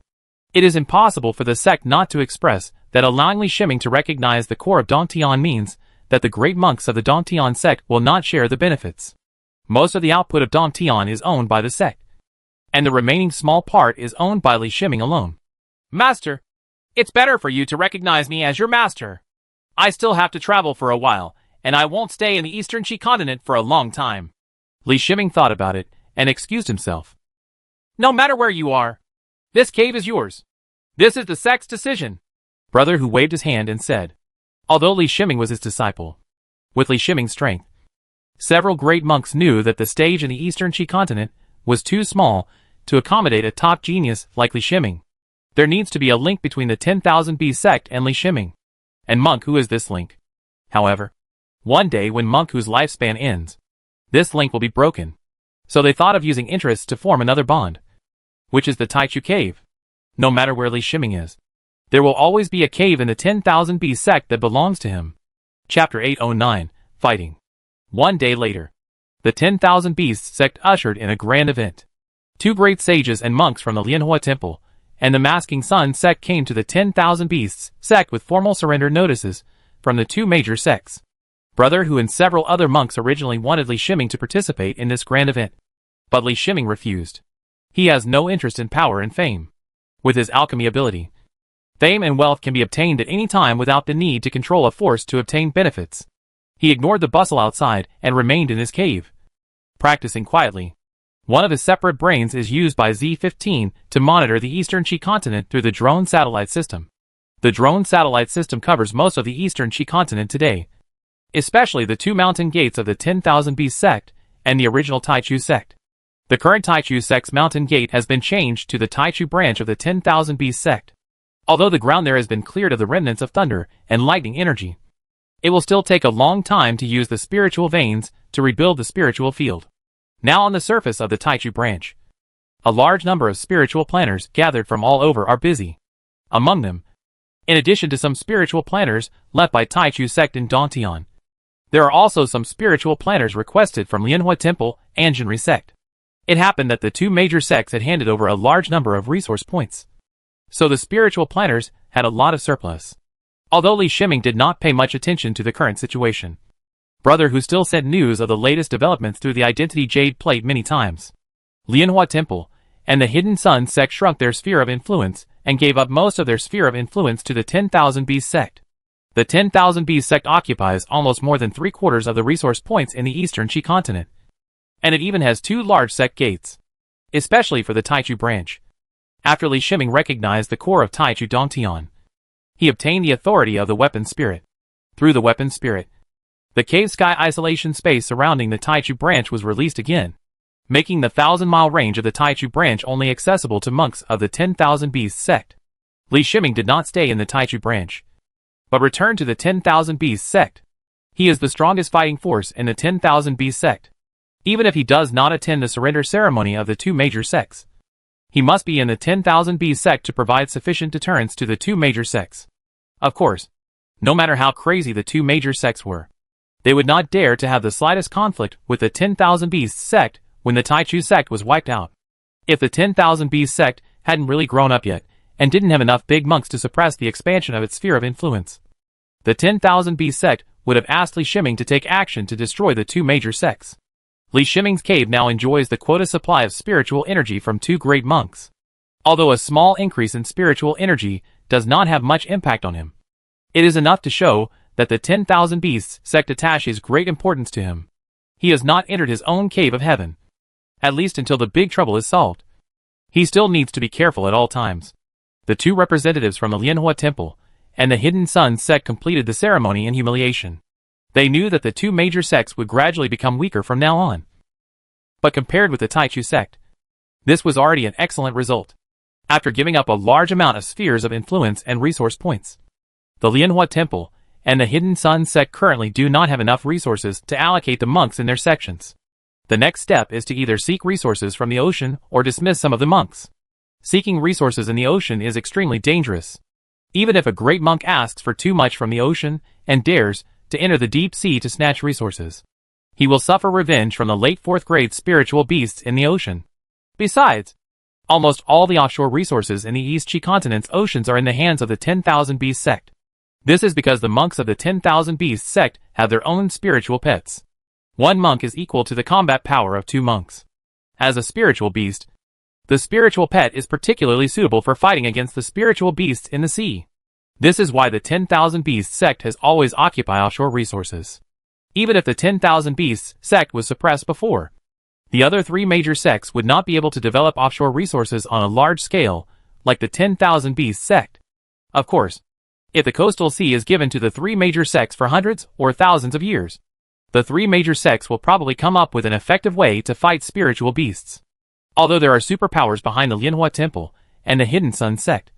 It is impossible for the sect not to express that allowing Li Shiming to recognize the core of Dongtian means that the great monks of the Dongtian sect will not share the benefits. Most of the output of Dongtian is owned by the sect, and the remaining small part is owned by Li Shiming alone. Master, it's better for you to recognize me as your master. I still have to travel for a while, and I won't stay in the Eastern Qi continent for a long time. Li Shiming thought about it and excused himself. No matter where you are, this cave is yours. This is the sect's decision. Brother Hu waved his hand and said, although Li Shiming was his disciple, with Li Shiming's strength, several great monks knew that the stage in the Eastern Qi continent was too small to accommodate a top genius like Li Shiming. There needs to be a link between the 10,000 Beast sect and Li Shiming. And Monk, who is this link? However, one day when Monk, whose lifespan ends, this link will be broken. So they thought of using interests to form another bond, which is the Taichu Cave. No matter where Li Shiming is, there will always be a cave in the 10,000 Beast sect that belongs to him. Chapter 809, Fighting. One day later, the 10,000 Beasts sect ushered in a grand event. Two great sages and monks from the Lianhua Temple and the Masking Sun sect came to the 10,000 Beasts sect with formal surrender notices from the two major sects. Brother Hu and several other monks originally wanted Li Shiming to participate in this grand event, but Li Shiming refused. He has no interest in power and fame. With his alchemy ability, fame and wealth can be obtained at any time without the need to control a force to obtain benefits. He ignored the bustle outside and remained in his cave, practicing quietly. One of his separate brains is used by Z-15 to monitor the Eastern Qi continent through the drone satellite system. The drone satellite system covers most of the Eastern Qi continent today, especially the two mountain gates of the 10,000 Beast sect and the original Taichu sect. The current Taichu sect's mountain gate has been changed to the Taichu branch of the 10,000 Beast sect. Although the ground there has been cleared of the remnants of thunder and lightning energy, it will still take a long time to use the spiritual veins to rebuild the spiritual field. Now on the surface of the Taichu branch, a large number of spiritual planners gathered from all over are busy. Among them, in addition to some spiritual planners left by Taichu sect in Dantian, there are also some spiritual planners requested from Lianhua Temple and Jinri sect. It happened that the two major sects had handed over a large number of resource points, so the spiritual planners had a lot of surplus. Although Li Shiming did not pay much attention to the current situation, Brother Hu still sent news of the latest developments through the Identity Jade Plate many times. Lianhua Temple and the Hidden Sun sect shrunk their sphere of influence and gave up most of their sphere of influence to the 10,000 Beast sect. The 10,000 Beast sect occupies almost more than 3/4 of the resource points in the Eastern Qi continent, and it even has two large sect gates, especially for the Taichu branch. After Li Shiming recognized the core of Taichu Dongtian, he obtained the authority of the weapon spirit. Through the weapon spirit, the cave sky isolation space surrounding the Taichu branch was released again, making the 1,000-mile range of the Taichu branch only accessible to monks of the 10,000 Beast sect. Li Shiming did not stay in the Taichu branch, but returned to the 10,000 Beast sect. He is the strongest fighting force in the 10,000 Beast sect. Even if he does not attend the surrender ceremony of the two major sects, he must be in the 10,000 Beast sect to provide sufficient deterrence to the two major sects. Of course, no matter how crazy the two major sects were, they would not dare to have the slightest conflict with the 10,000 Beast sect when the Taichu sect was wiped out. If the 10,000 Beast sect hadn't really grown up yet and didn't have enough big monks to suppress the expansion of its sphere of influence, the 10,000 Beast sect would have asked Li Shiming to take action to destroy the two major sects. Li Shiming's cave now enjoys the quota supply of spiritual energy from two great monks. Although a small increase in spiritual energy does not have much impact on him, it is enough to show that the 10,000 Beasts sect attaches great importance to him. He has not entered his own cave of heaven, at least until the big trouble is solved. He still needs to be careful at all times. The two representatives from the Lianhua Temple and the Hidden Sun sect completed the ceremony in humiliation. They knew that the two major sects would gradually become weaker from now on. But compared with the Taichu sect, this was already an excellent result. After giving up a large amount of spheres of influence and resource points, the Lianhua Temple and the Hidden Sun sect currently do not have enough resources to allocate the monks in their sections. The next step is to either seek resources from the ocean or dismiss some of the monks. Seeking resources in the ocean is extremely dangerous. Even if a great monk asks for too much from the ocean and dares to enter the deep sea to snatch resources, he will suffer revenge from the late 4th grade spiritual beasts in the ocean. Besides, almost all the offshore resources in the East Qi continent's oceans are in the hands of the 10,000 Beast sect. This is because the monks of the 10,000 Beast sect have their own spiritual pets. One monk is equal to the combat power of two monks. As a spiritual beast, the spiritual pet is particularly suitable for fighting against the spiritual beasts in the sea. This is why the 10,000 Beasts sect has always occupied offshore resources. Even if the 10,000 Beasts sect was suppressed before, the other three major sects would not be able to develop offshore resources on a large scale like the 10,000 Beasts sect. Of course, if the coastal sea is given to the three major sects for hundreds or thousands of years, the three major sects will probably come up with an effective way to fight spiritual beasts. Although there are superpowers behind the Lianhua Temple and the Hidden Sun sect,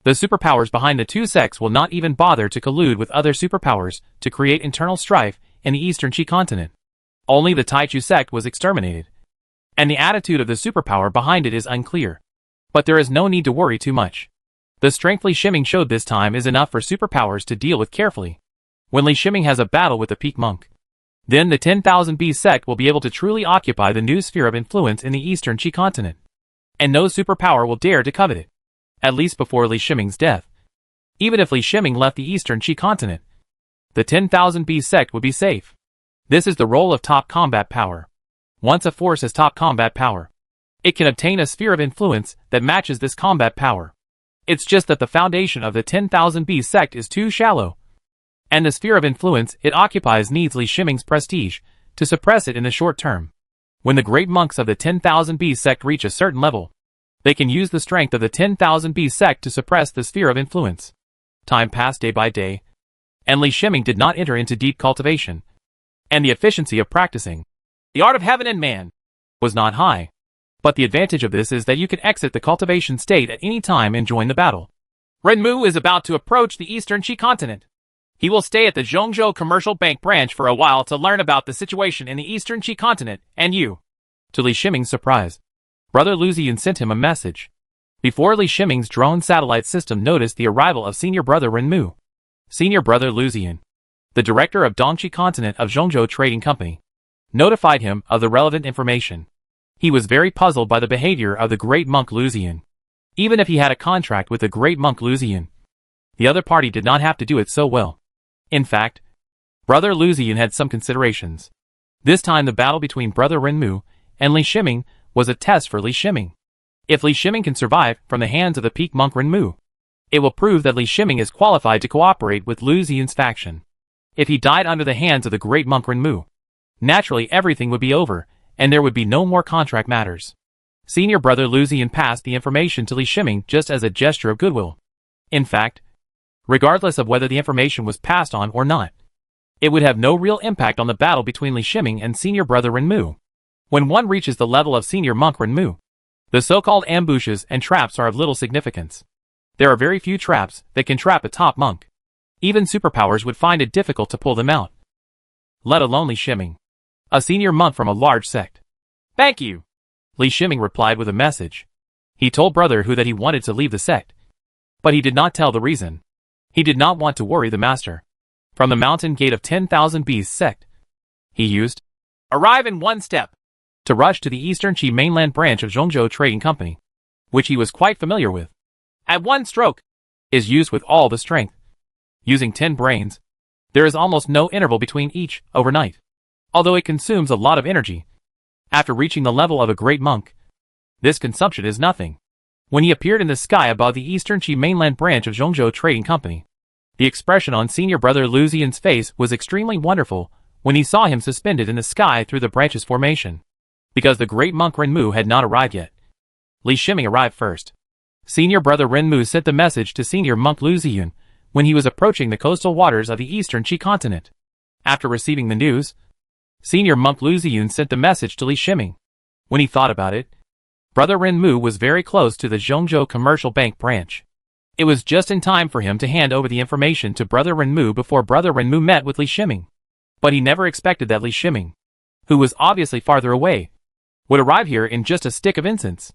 the superpowers behind the two sects will not even bother to collude with other superpowers to create internal strife in the Eastern Qi continent. Only the Taichu sect was exterminated, and the attitude of the superpower behind it is unclear. But there is no need to worry too much. The strength Li Shiming showed this time is enough for superpowers to deal with carefully. When Li Shiming has a battle with the peak monk, then the 10,000 B sect will be able to truly occupy the new sphere of influence in the Eastern Qi continent. And no superpower will dare to covet it, at least before Li Shiming's death. Even if Li Shiming left the Eastern Qi continent, the 10,000 B sect would be safe. This is the role of top combat power. Once a force has top combat power, it can obtain a sphere of influence that matches this combat power. It's just that the foundation of the 10,000 B sect is too shallow, and the sphere of influence it occupies needs Li Shiming's prestige to suppress it in the short term. When the great monks of the 10,000 B sect reach a certain level, they can use the strength of the 10,000 B sect to suppress the sphere of influence. Time passed day by day, and Li Shiming did not enter into deep cultivation, and the efficiency of practicing the art of heaven and man was not high. But the advantage of this is that you can exit the cultivation state at any time and join the battle. Renmu is about to approach the Eastern Qi continent. He will stay at the Zhongzhou Commercial Bank branch for a while to learn about the situation in the Eastern Qi continent, and you. To Li Shiming's surprise, Brother Lu Ziyan sent him a message. Before Li Shiming's drone satellite system noticed the arrival of Senior Brother Renmu. Senior Brother Lu Ziyan, the director of Dongqi continent of Zhongzhou Trading Company, notified him of the relevant information. He was very puzzled by the behavior of the great monk Lu Ziyan. Even if he had a contract with the great monk Lu Ziyan, the other party did not have to do it so well. In fact, Brother Lu Ziyan had some considerations. This time the battle between Brother Renmu and Li Shiming was a test for Li Shiming. If Li Shiming can survive from the hands of the peak monk Renmu, it will prove that Li Shiming is qualified to cooperate with Lu Ziyan's faction. If he died under the hands of the great monk Renmu, naturally everything would be over, and there would be no more contract matters. Senior Brother Lu Ziyan passed the information to Li Shiming just as a gesture of goodwill. In fact, regardless of whether the information was passed on or not, it would have no real impact on the battle between Li Shiming and Senior Brother Renmu. When one reaches the level of Senior Monk Renmu, the so-called ambushes and traps are of little significance. There are very few traps that can trap a top monk. Even superpowers would find it difficult to pull them out, let alone Li Shiming, a senior monk from a large sect. Thank you, Li Shiming replied with a message. He told Brother Hu that he wanted to leave the sect, but he did not tell the reason. He did not want to worry the master. From the mountain gate of 10,000 Beasts sect, he used arrive in one step to rush to the Eastern Qi mainland branch of Zhongzhou Trading Company, which he was quite familiar with. At one stroke is used with all the strength. Using 10 brains, there is almost no interval between each overnight, although it consumes a lot of energy. After reaching the level of a great monk, this consumption is nothing. When he appeared in the sky above the Eastern Qi mainland branch of Zhongzhou Trading Company, the expression on Senior Brother Lu Ziyan's face was extremely wonderful when he saw him suspended in the sky through the branch's formation. Because the great monk Renmu had not arrived yet, Li Shiming arrived first. Senior Brother Renmu sent the message to Senior Monk Lu Ziyan when he was approaching the coastal waters of the Eastern Qi continent. After receiving the news, Senior Monk Lu Ziyan sent the message to Li Shiming. When he thought about it, Brother Renmu was very close to the Zhongzhou Commercial Bank branch. It was just in time for him to hand over the information to Brother Renmu before Brother Renmu met with Li Shiming. But he never expected that Li Shiming, who was obviously farther away, would arrive here in just a stick of incense.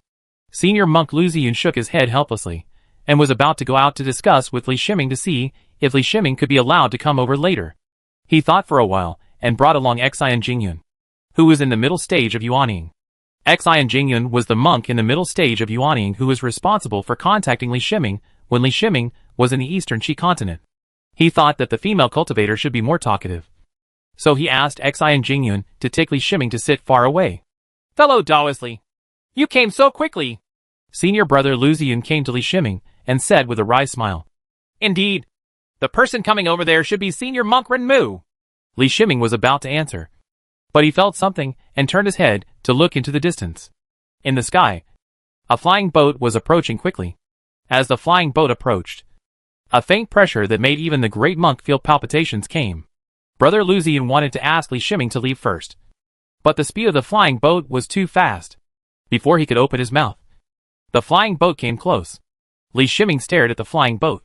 Senior Monk Lu Ziyan shook his head helplessly, and was about to go out to discuss with Li Shiming to see if Li Shiming could be allowed to come over later. He thought for a while, and brought along Xian Jingyun, who was in the middle stage of Yuanying. Xian Jingyun was the monk in the middle stage of Yuanying who was responsible for contacting Li Shiming when Li Shiming was in the Eastern Qi continent. He thought that the female cultivator should be more talkative, so he asked Xian Jingyun to take Li Shiming to sit far away. Fellow Daoist, you came so quickly. Senior Brother Lu Ziyan came to Li Shiming and said with a wry smile. Indeed, the person coming over there should be Senior Monk Renmu. Li Shiming was about to answer, but he felt something and turned his head to look into the distance. In the sky, a flying boat was approaching quickly. As the flying boat approached, a faint pressure that made even the great monk feel palpitations came. Brother Lu Ziyan wanted to ask Li Shiming to leave first, but the speed of the flying boat was too fast. Before he could open his mouth, the flying boat came close. Li Shiming stared at the flying boat.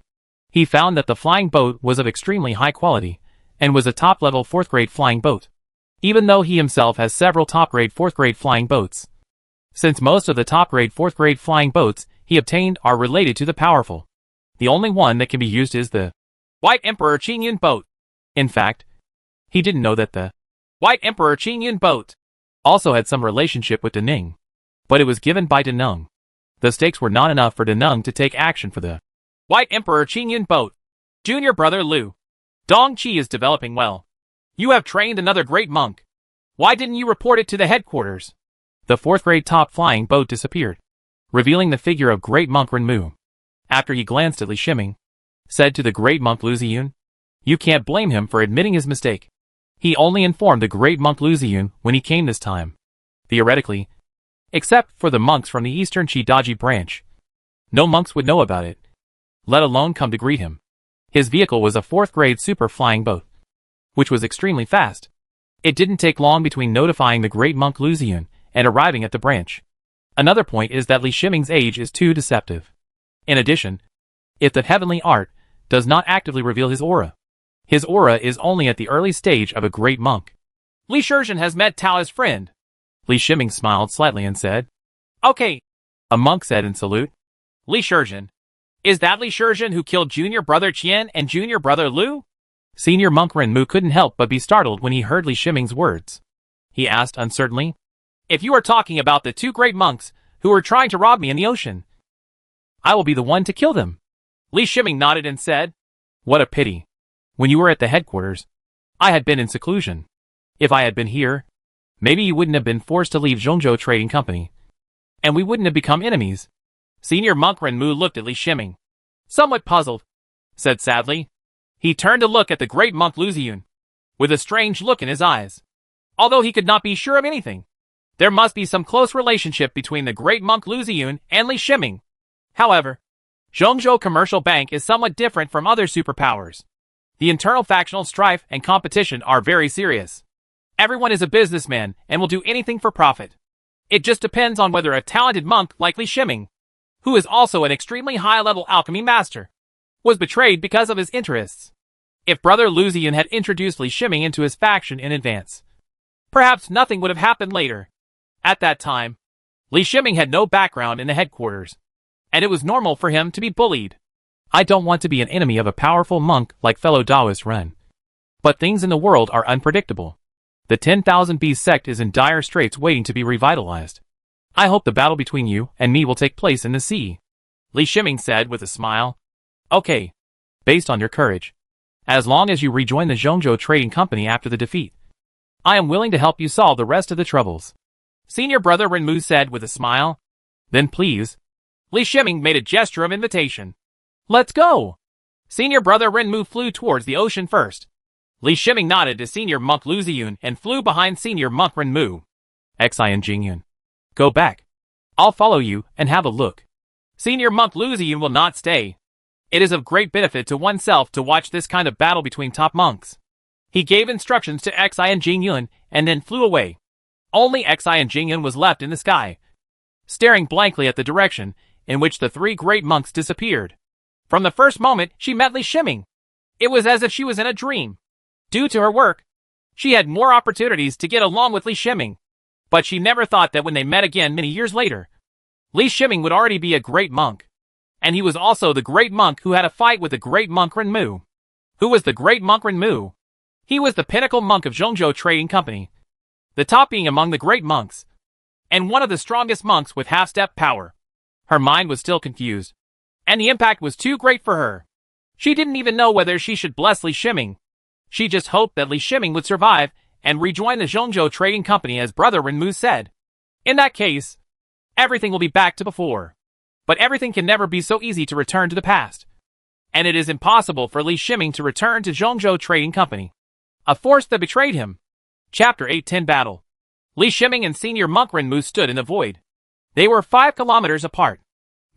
He found that the flying boat was of extremely high quality, and was a top-level 4th-grade flying boat, even though he himself has several top-grade 4th-grade flying boats. Since most of the top-grade 4th-grade flying boats he obtained are related to the powerful, the only one that can be used is the White Emperor Qingyun boat. In fact, he didn't know that the White Emperor Qingyun boat also had some relationship with Deneng, but it was given by Deneng. The stakes were not enough for Deneng to take action for the White Emperor Qingyun boat. Junior brother Liu, Dong Qi is developing well. You have trained another great monk. Why didn't you report it to the headquarters? The 4th-grade top flying boat disappeared, revealing the figure of great monk Renmu. After he glanced at Li Shiming, said to the great monk Lu Ziyun, "You can't blame him for admitting his mistake. He only informed the great monk Lu Ziyun when he came this time. Theoretically, except for the monks from the Eastern Shidaji branch, no monks would know about it, let alone come to greet him." His vehicle was a 4th-grade super flying boat, which was extremely fast. It didn't take long between notifying the great monk Lu Ziyun and arriving at the branch. Another point is that Li Shiming's age is too deceptive. In addition, if the heavenly art does not actively reveal his aura is only at the early stage of a great monk. Li Shizhen has met Tao's friend. Li Shiming smiled slightly and said, "Okay," a monk said in salute. Li Shizhen. Is that Li Shizhen who killed junior brother Qian and junior brother Lu? Senior monk Renmu couldn't help but be startled when he heard Li Shiming's words. He asked uncertainly, "If you are talking about the 2 great monks who were trying to rob me in the ocean, I will be the one to kill them." Li Shiming nodded and said, "What a pity. When you were at the headquarters, I had been in seclusion. If I had been here, maybe you wouldn't have been forced to leave Zhongzhou Trading Company, and we wouldn't have become enemies." Senior monk Renmu looked at Li Shiming, somewhat puzzled, said sadly. He turned to look at the great monk Lu Ziyun, with a strange look in his eyes. Although he could not be sure of anything, there must be some close relationship between the great monk Lu Ziyun and Li Shiming. However, Zhongzhou Commercial Bank is somewhat different from other superpowers. The internal factional strife and competition are very serious. Everyone is a businessman and will do anything for profit. It just depends on whether a talented monk like Li Shiming, who is also an extremely high-level alchemy master, was betrayed because of his interests. If brother Lu Ziyun had introduced Li Shiming into his faction in advance, perhaps nothing would have happened later. At that time, Li Shiming had no background in the headquarters, and it was normal for him to be bullied. I don't want to be an enemy of a powerful monk like fellow Taoist Ren. But things in the world are unpredictable. The 10,000 Bees sect is in dire straits waiting to be revitalized. I hope the battle between you and me will take place in the sea. Li Shiming said with a smile. Okay. Based on your courage. As long as you rejoin the Zhongzhou Trading Company after the defeat, I am willing to help you solve the rest of the troubles. Senior brother Renmu said with a smile. Then please. Li Shiming made a gesture of invitation. Let's go. Senior brother Renmu flew towards the ocean first. Li Shiming nodded to senior monk Lu Ziyun and flew behind senior monk Renmu. Xi and Jingyun. Go back. I'll follow you and have a look. Senior monk Lu Ziyun will not stay. It is of great benefit to oneself to watch this kind of battle between top monks. He gave instructions to Xi and Jingyun and then flew away. Only Xi and Jingyun was left in the sky, staring blankly at the direction in which the 3 great monks disappeared. From the first moment she met Li Shiming, it was as if she was in a dream. Due to her work, she had more opportunities to get along with Li Shiming, but she never thought that when they met again many years later, Li Shiming would already be a great monk. And he was also the great monk who had a fight with the great monk Renmu. Who was the great monk Renmu? He was the pinnacle monk of Zhongzhou Trading Company, the top being among the great monks, and one of the strongest monks with half-step power. Her mind was still confused, and the impact was too great for her. She didn't even know whether she should bless Li Shiming. She just hoped that Li Shiming would survive and rejoin the Zhongzhou Trading Company as brother Renmu said. In that case, everything will be back to before. But everything can never be so easy to return to the past. And it is impossible for Li Shiming to return to Zhongzhou Trading Company, a force that betrayed him. Chapter 810 Battle. Li Shiming and senior monk Renmu stood in the void. They were 5 kilometers apart.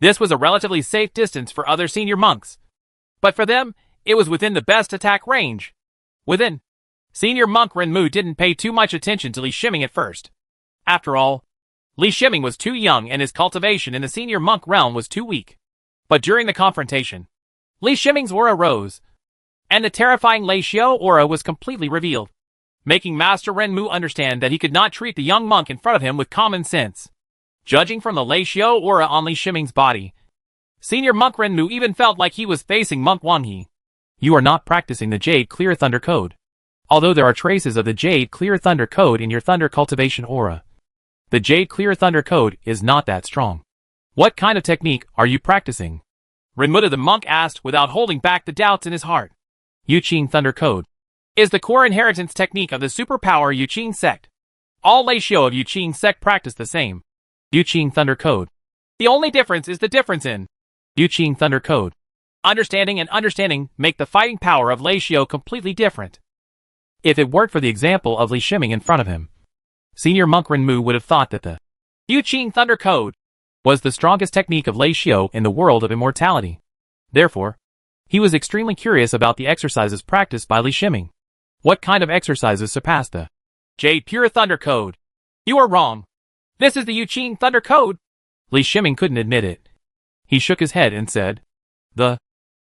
This was a relatively safe distance for other senior monks. But for them, it was within the best attack range. Senior monk Renmu didn't pay too much attention to Li Shiming at first. After all, Li Shiming was too young and his cultivation in the senior monk realm was too weak. But during the confrontation, Li Shiming's aura rose, and the terrifying Lei Xiao aura was completely revealed, making Master Renmu understand that he could not treat the young monk in front of him with common sense. Judging from the Lei Xiao aura on Li Shiming's body, Senior Monk Renmu even felt like he was facing Monk Wanghe. You are not practicing the Jade Clear Thunder Code. Although there are traces of the Jade Clear Thunder Code in your Thunder Cultivation aura, the Jade Clear Thunder Code is not that strong. What kind of technique are you practicing? Renmu the monk asked without holding back the doubts in his heart. Yuqing Thunder Code is the core inheritance technique of the superpower Yuqing sect. All Lei Xiao of Yuqing sect practice the same Yuqing Thunder Code. The only difference is the difference in Yuqing Thunder Code. Understanding and understanding make the fighting power of Lei Xiao completely different. If it weren't for the example of Li Shiming in front of him, Senior Monk Renmu would have thought that the Yuqing Thunder Code was the strongest technique of Lei Xiao in the world of immortality. Therefore, he was extremely curious about the exercises practiced by Li Shiming. What kind of exercises surpassed the Jade Pure Thunder Code? You are wrong. This is the Yuqing Thunder Code. Li Shiming couldn't admit it. He shook his head and said, the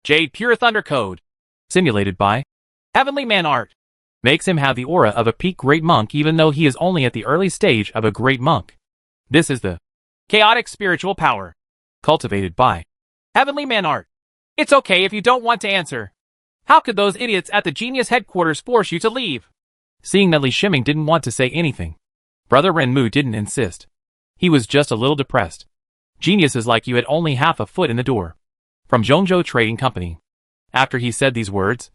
Jade Pure Thunder Code, simulated by Heavenly Man Art, makes him have the aura of a peak great monk even though he is only at the early stage of a great monk. This is the chaotic spiritual power, cultivated by Heavenly Man Art. It's okay if you don't want to answer. How could those idiots at the Genius headquarters force you to leave? Seeing that Li Shiming didn't want to say anything, Brother Renmu didn't insist. He was just a little depressed. Geniuses like you had only half a foot in the door. From Zhongzhou Trading Company. After he said these words,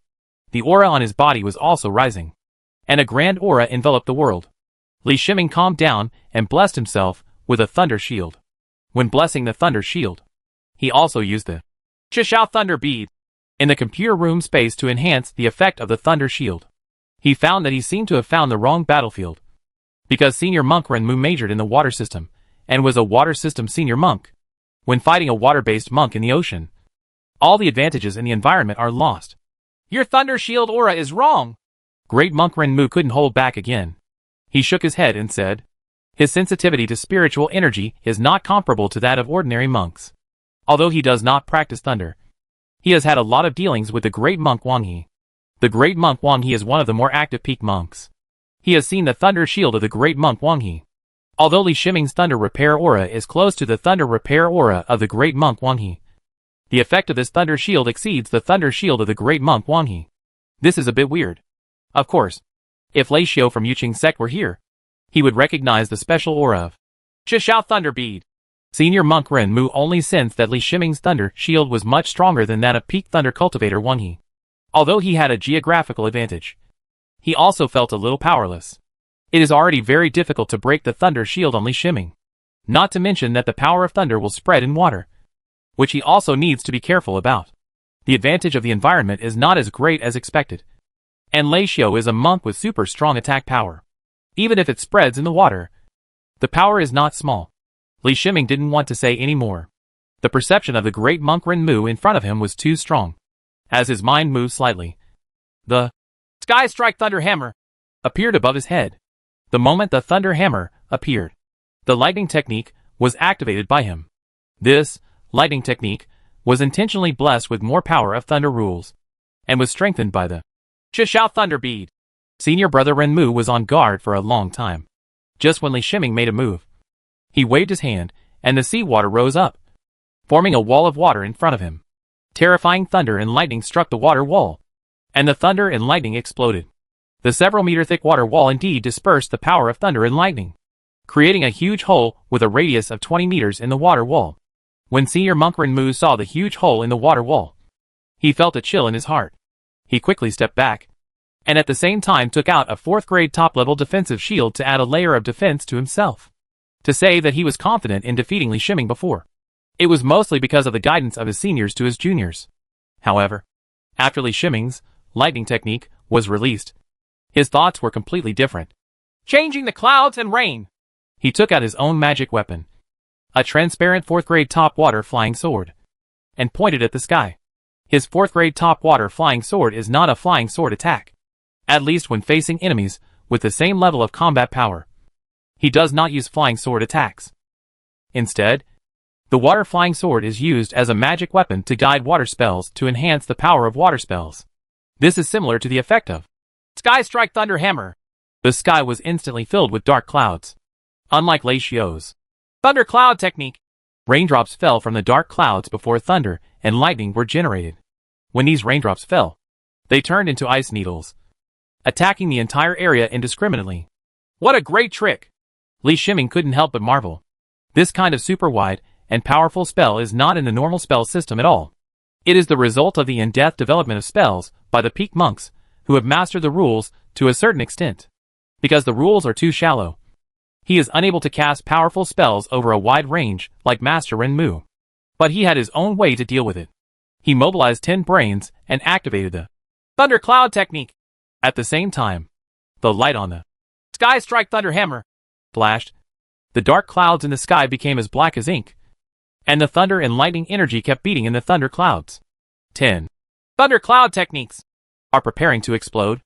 the aura on his body was also rising, and a grand aura enveloped the world. Li Shiming calmed down and blessed himself with a thunder shield. When blessing the thunder shield, he also used the Chishao Thunder Bead in the computer room space to enhance the effect of the thunder shield. He found that he seemed to have found the wrong battlefield, because Senior Monk Renmu majored in the water system, and was a water system senior monk. When fighting a water-based monk in the ocean, all the advantages in the environment are lost. Your thunder shield aura is wrong. Great Monk Renmu couldn't hold back again. He shook his head and said, his sensitivity to spiritual energy is not comparable to that of ordinary monks. Although he does not practice thunder, he has had a lot of dealings with the great monk Wanghe. The great monk Wanghe is one of the more active peak monks. He has seen the thunder shield of the great monk Wanghe. Although Li Shiming's thunder repair aura is close to the thunder repair aura of the great monk Wanghe, the effect of this thunder shield exceeds the thunder shield of the great monk Wanghe. This is a bit weird. Of course, if Lei Xiao from Yuqing sect were here, he would recognize the special aura of Chishao Thunder Bead. Senior Monk Renmu only sensed that Li Shiming's thunder shield was much stronger than that of peak thunder cultivator Wanghe. Although he had a geographical advantage, he also felt a little powerless. It is already very difficult to break the thunder shield on Li Shiming. Not to mention that the power of thunder will spread in water, which he also needs to be careful about. The advantage of the environment is not as great as expected. And Lei Xiao is a monk with super strong attack power. Even if it spreads in the water, the power is not small. Li Shiming didn't want to say any more. The perception of the great monk Renmu in front of him was too strong. As his mind moved slightly, the Sky Strike Thunder Hammer appeared above his head. The moment the Thunder Hammer appeared, the lightning technique was activated by him. This lightning technique was intentionally blessed with more power of thunder rules, and was strengthened by the Chishao Thunder Bead. Senior Brother Renmu was on guard for a long time. Just when Li Shiming made a move, he waved his hand, and the seawater rose up, forming a wall of water in front of him. Terrifying thunder and lightning struck the water wall, and the thunder and lightning exploded. The several-meter-thick water wall indeed dispersed the power of thunder and lightning, creating a huge hole with a radius of 20 meters in the water wall. When Senior Monk Renmu saw the huge hole in the water wall, he felt a chill in his heart. He quickly stepped back, and at the same time took out a 4th-grade top-level defensive shield to add a layer of defense to himself. To say that he was confident in defeating Li Shiming before, it was mostly because of the guidance of his seniors to his juniors. However, after Li Shiming's lightning technique was released, his thoughts were completely different. Changing the clouds and rain! He took out his own magic weapon, a transparent 4th-grade top-water flying sword, and pointed at the sky. His 4th-grade top-water flying sword is not a flying sword attack, at least when facing enemies with the same level of combat power. He does not use flying sword attacks. Instead, the water flying sword is used as a magic weapon to guide water spells to enhance the power of water spells. This is similar to the effect of Sky Strike Thunder Hammer. The sky was instantly filled with dark clouds. Unlike Lei Xiao's Thunder Cloud technique, raindrops fell from the dark clouds before thunder and lightning were generated. When these raindrops fell, they turned into ice needles, attacking the entire area indiscriminately. What a great trick! Li Shiming couldn't help but marvel. This kind of super wide and powerful spell is not in the normal spell system at all. It is the result of the in-depth development of spells by the peak monks who have mastered the rules to a certain extent. Because the rules are too shallow, he is unable to cast powerful spells over a wide range like Master Renmu. But he had his own way to deal with it. He mobilized 10 brains and activated the Thunder Cloud technique. At the same time, the light on the Sky Strike Thunder Hammer flashed. The dark clouds in the sky became as black as ink, and the thunder and lightning energy kept beating in the thunder clouds. 10 Thunder Cloud techniques are preparing to explode.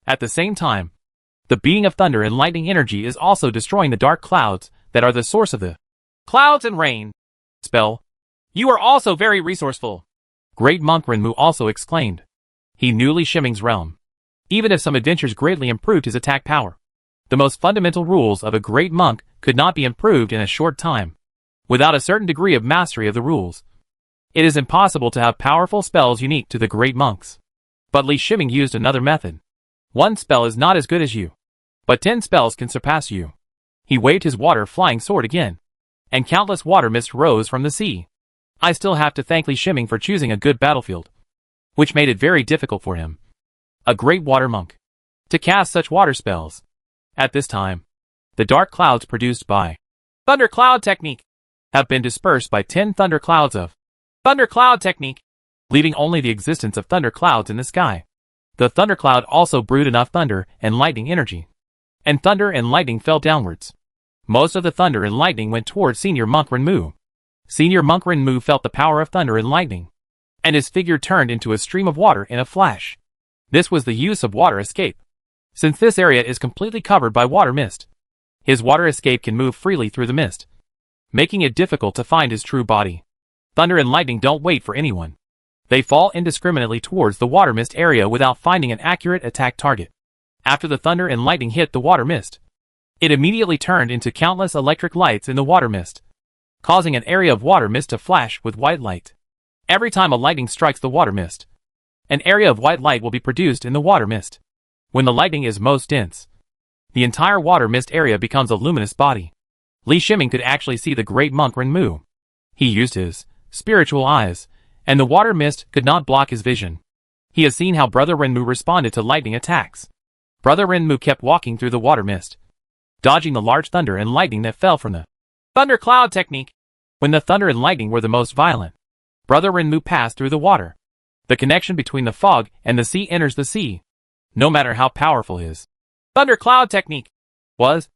At the same time, the beating of thunder and lightning energy is also destroying the dark clouds that are the source of the clouds and rain spell. You are also very resourceful, Great Monk Renmu also exclaimed. He knew Li Shiming's realm. Even if some adventures greatly improved his attack power, the most fundamental rules of a great monk could not be improved in a short time. Without a certain degree of mastery of the rules, it is impossible to have powerful spells unique to the great monks. But Li Shiming used another method. One spell is not as good as you, but 10 spells can surpass you. He waved his water flying sword again, and countless water mist rose from the sea. I still have to thank Li Shiming for choosing a good battlefield, which made it very difficult for him, a great water monk, to cast such water spells. At this time, the dark clouds produced by Thunder Cloud technique have been dispersed by 10 thunder clouds of Thunder Cloud technique, leaving only the existence of thunder clouds in the sky. The thundercloud also brewed enough thunder and lightning energy, and thunder and lightning fell downwards. Most of the thunder and lightning went towards Senior Monk Renmu. Senior Monk Renmu felt the power of thunder and lightning, and his figure turned into a stream of water in a flash. This was the use of water escape. Since this area is completely covered by water mist, his water escape can move freely through the mist, making it difficult to find his true body. Thunder and lightning don't wait for anyone. They fall indiscriminately towards the water mist area without finding an accurate attack target. After the thunder and lightning hit the water mist, it immediately turned into countless electric lights in the water mist, causing an area of water mist to flash with white light. Every time a lightning strikes the water mist, an area of white light will be produced in the water mist. When the lightning is most dense, the entire water mist area becomes a luminous body. Li Shiming could actually see the great monk Renmu. He used his spiritual eyes, and the water mist could not block his vision. He has seen how Brother Renmu responded to lightning attacks. Brother Renmu kept walking through the water mist, dodging the large thunder and lightning that fell from the Thunder Cloud technique. When the thunder and lightning were the most violent, Brother Renmu passed through the water. The connection between the fog and the sea enters the sea. No matter how powerful his Thunder Cloud technique was,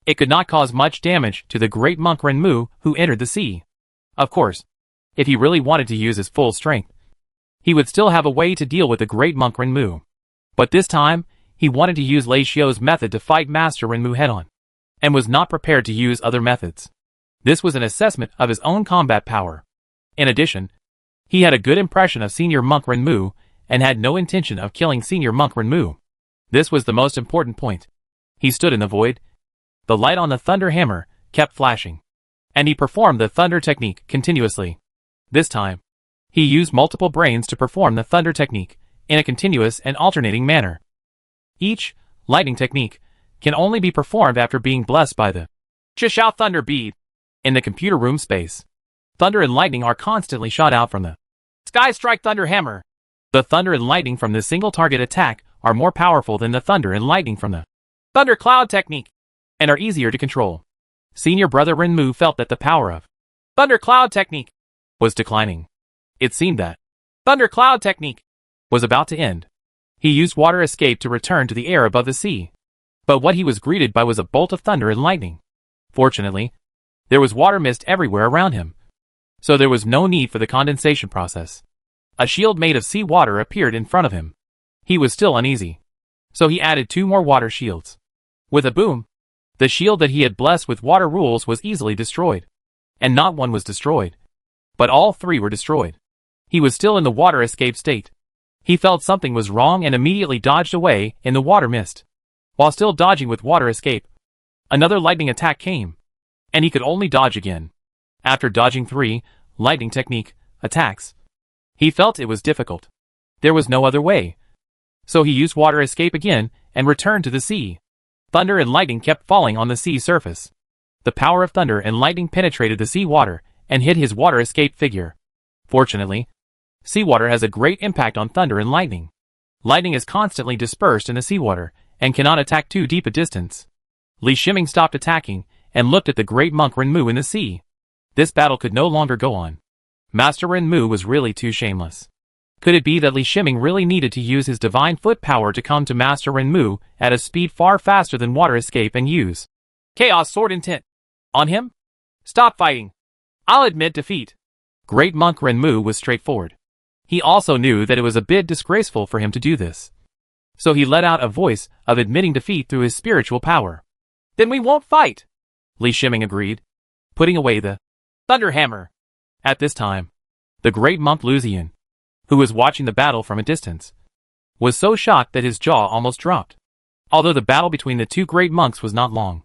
it could not cause much damage to the great monk Renmu who entered the sea. Of course, if he really wanted to use his full strength, he would still have a way to deal with the great monk Renmu. But this time, he wanted to use Lei Xiao's method to fight Master Renmu head-on, and was not prepared to use other methods. This was an assessment of his own combat power. In addition, he had a good impression of Senior Monk Renmu, and had no intention of killing Senior Monk Renmu. This was the most important point. He stood in the void. The light on the thunder hammer kept flashing, and he performed the thunder technique continuously. This time, he used multiple brains to perform the thunder technique in a continuous and alternating manner. Each lightning technique can only be performed after being blessed by the Chishao Thunder Bead. In the computer room space, thunder and lightning are constantly shot out from the Sky Strike Thunder Hammer. The thunder and lightning from this single target attack are more powerful than the thunder and lightning from the Thunder Cloud technique, and are easier to control. Senior Brother Renmu felt that the power of Thunder Cloud technique was declining. It seemed that Thunder Cloud technique was about to end. He used water escape to return to the air above the sea, but what he was greeted by was a bolt of thunder and lightning. Fortunately, there was water mist everywhere around him, so there was no need for the condensation process. A shield made of sea water appeared in front of him. He was still uneasy, so he added 2 more water shields. With a boom, The shield that he had blessed with water rules was easily destroyed. And not one was destroyed, but all three were destroyed. He was still in the water escape state. He felt something was wrong and immediately dodged away in the water mist. While still dodging with water escape, another lightning attack came, and he could only dodge again. After dodging 3 lightning technique attacks, he felt it was difficult. There was no other way. So he used water escape again and returned to the sea. Thunder and lightning kept falling on the sea surface. The power of thunder and lightning penetrated the sea water and hit his water escape figure. Fortunately, seawater has a great impact on thunder and lightning. Lightning is constantly dispersed in the seawater and cannot attack too deep a distance. Li Shiming stopped attacking and looked at the great monk Renmu in the sea. This battle could no longer go on. Master Renmu was really too shameless. Could it be that Li Shiming really needed to use his divine foot power to come to Master Renmu at a speed far faster than water escape and use Chaos Sword Intent on him? Stop fighting. I'll admit defeat. Great monk Renmu was straightforward. He also knew that it was a bit disgraceful for him to do this. So he let out a voice of admitting defeat through his spiritual power. Then we won't fight, Li Shiming agreed, putting away the thunder hammer. At this time, the great monk Luzian, who was watching the battle from a distance, was so shocked that his jaw almost dropped. Although the battle between the two great monks was not long,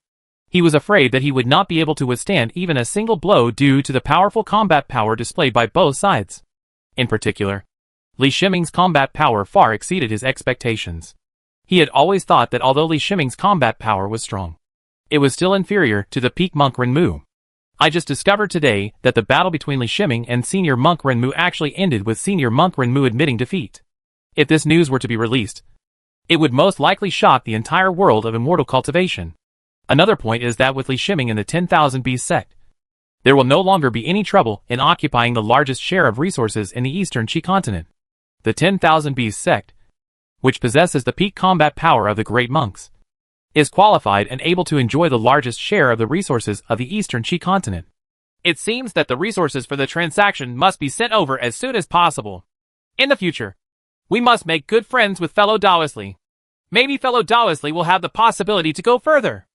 he was afraid that he would not be able to withstand even a single blow due to the powerful combat power displayed by both sides. In particular, Li Shiming's combat power far exceeded his expectations. He had always thought that although Li Shiming's combat power was strong, it was still inferior to the peak monk Renmu. I just discovered today that the battle between Li Shiming and senior monk Renmu actually ended with senior monk Renmu admitting defeat. If this news were to be released, it would most likely shock the entire world of immortal cultivation. Another point is that with Li Shiming in the 10,000 Beast sect, there will no longer be any trouble in occupying the largest share of resources in the eastern Qi continent. The 10,000 Beast sect, which possesses the peak combat power of the great monks, is qualified and able to enjoy the largest share of the resources of the eastern Qi continent. It seems that the resources for the transaction must be sent over as soon as possible. In the future, we must make good friends with fellow Daoistly. Maybe fellow Daoistly will have the possibility to go further.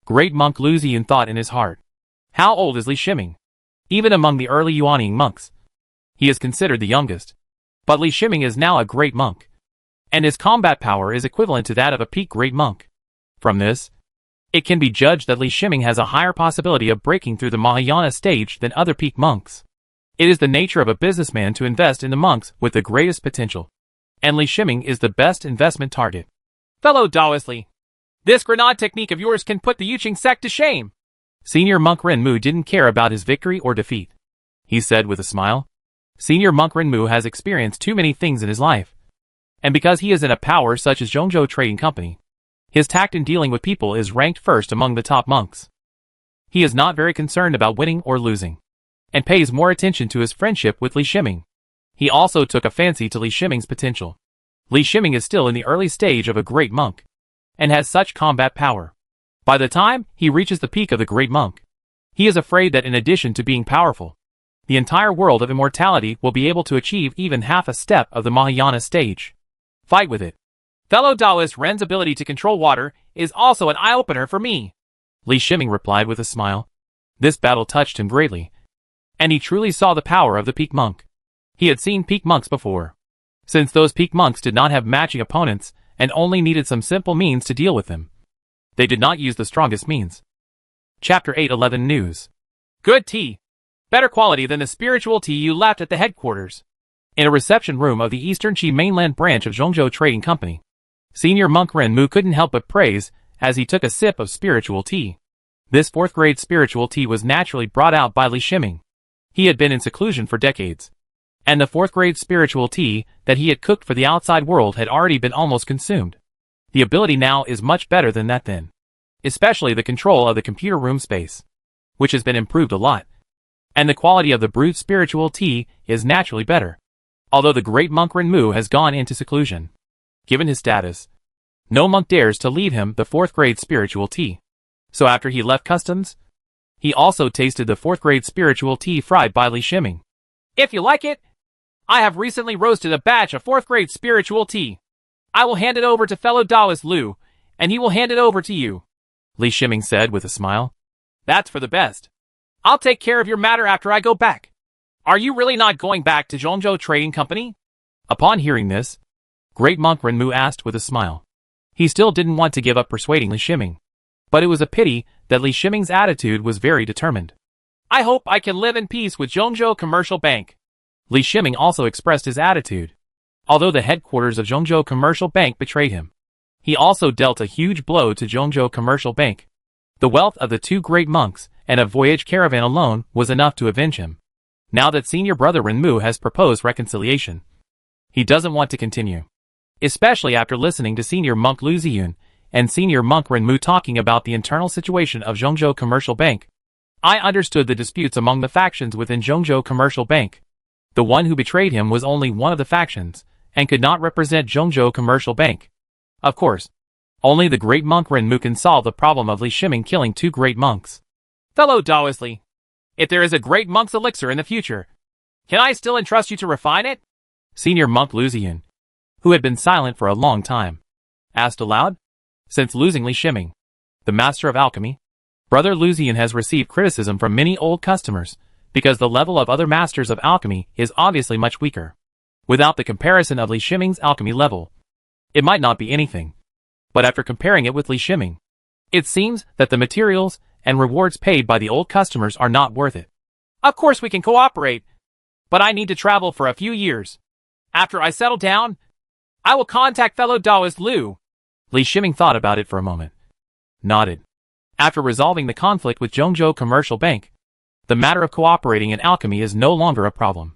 Great monk Luzian thought in his heart. How old is Li Shiming? Even among the early Yuanning monks, he is considered the youngest. But Li Shiming is now a great monk, and his combat power is equivalent to that of a peak great monk. From this, it can be judged that Li Shiming has a higher possibility of breaking through the Mahayana stage than other peak monks. It is the nature of a businessman to invest in the monks with the greatest potential, and Li Shiming is the best investment target. Fellow Daoistly, this grenade technique of yours can put the Yuqing sect to shame. Senior monk Renmu didn't care about his victory or defeat. He said with a smile, Senior monk Renmu has experienced too many things in his life. And because he is in a power such as Zhongzhou Trading Company, his tact in dealing with people is ranked first among the top monks. He is not very concerned about winning or losing, and pays more attention to his friendship with Li Shiming. He also took a fancy to Li Shiming's potential. Li Shiming is still in the early stage of a great monk, and has such combat power. By the time he reaches the peak of the great monk, he is afraid that in addition to being powerful, the entire world of immortality will be able to achieve even half a step of the Mahayana stage. Fight with it. Fellow Taoist Ren's ability to control water is also an eye-opener for me, Li Shiming replied with a smile. This battle touched him greatly, and he truly saw the power of the peak monk. He had seen peak monks before, since those peak monks did not have matching opponents and only needed some simple means to deal with them. They did not use the strongest means. Chapter 811 News. Good tea. Better quality than the spiritual tea you left at the headquarters. In a reception room of the Eastern Qi mainland branch of Zhongzhou Trading Company, Senior monk Renmu couldn't help but praise as he took a sip of spiritual tea. This 4th grade spiritual tea was naturally brought out by Li Shiming. He had been in seclusion for decades, and the 4th grade spiritual tea that he had cooked for the outside world had already been almost consumed. The ability now is much better than that then, especially the control of the computer room space, which has been improved a lot, and the quality of the brewed spiritual tea is naturally better. Although the great monk Renmu has gone into seclusion, given his status, no monk dares to leave him the 4th grade spiritual tea. So after he left customs, he also tasted the 4th grade spiritual tea fried by Li Shiming. If you like it, I have recently roasted a batch of 4th grade spiritual tea. I will hand it over to fellow Taoist Lu, and he will hand it over to you. Li Shiming said with a smile. That's for the best. I'll take care of your matter after I go back. Are you really not going back to Zhongzhou Trading Company? Upon hearing this, Great Monk Renmu asked with a smile. He still didn't want to give up persuading Li Shiming. But it was a pity that Li Shiming's attitude was very determined. I hope I can live in peace with Zhongzhou Commercial Bank. Li Shiming also expressed his attitude. Although the headquarters of Zhongzhou Commercial Bank betrayed him, he also dealt a huge blow to Zhongzhou Commercial Bank. The wealth of the two great monks and a voyage caravan alone was enough to avenge him. Now that senior brother Renmu has proposed reconciliation, he doesn't want to continue. Especially after listening to senior monk Lu Ziyun and senior monk Renmu talking about the internal situation of Zhongzhou Commercial Bank. I understood the disputes among the factions within Zhongzhou Commercial Bank. The one who betrayed him was only one of the factions, and could not represent Zhongzhou Commercial Bank. Of course, only the great monk Renmu can solve the problem of Li Shiming killing two great monks. Fellow Taoist Li, if there is a great monk's elixir in the future, can I still entrust you to refine it? Senior monk Lu Ziyun, who had been silent for a long time, asked aloud. Since losing Li Shiming, the master of alchemy, brother Lu Ziyun has received criticism from many old customers, because the level of other masters of alchemy is obviously much weaker. Without the comparison of Li Shiming's alchemy level, it might not be anything. But after comparing it with Li Shiming, it seems that the materials and rewards paid by the old customers are not worth it. Of course we can cooperate, but I need to travel for a few years. After I settle down, I will contact fellow Taoist Lu. Li Shiming thought about it for a moment. Nodded. After resolving the conflict with Zhongzhou Commercial Bank, the matter of cooperating in alchemy is no longer a problem.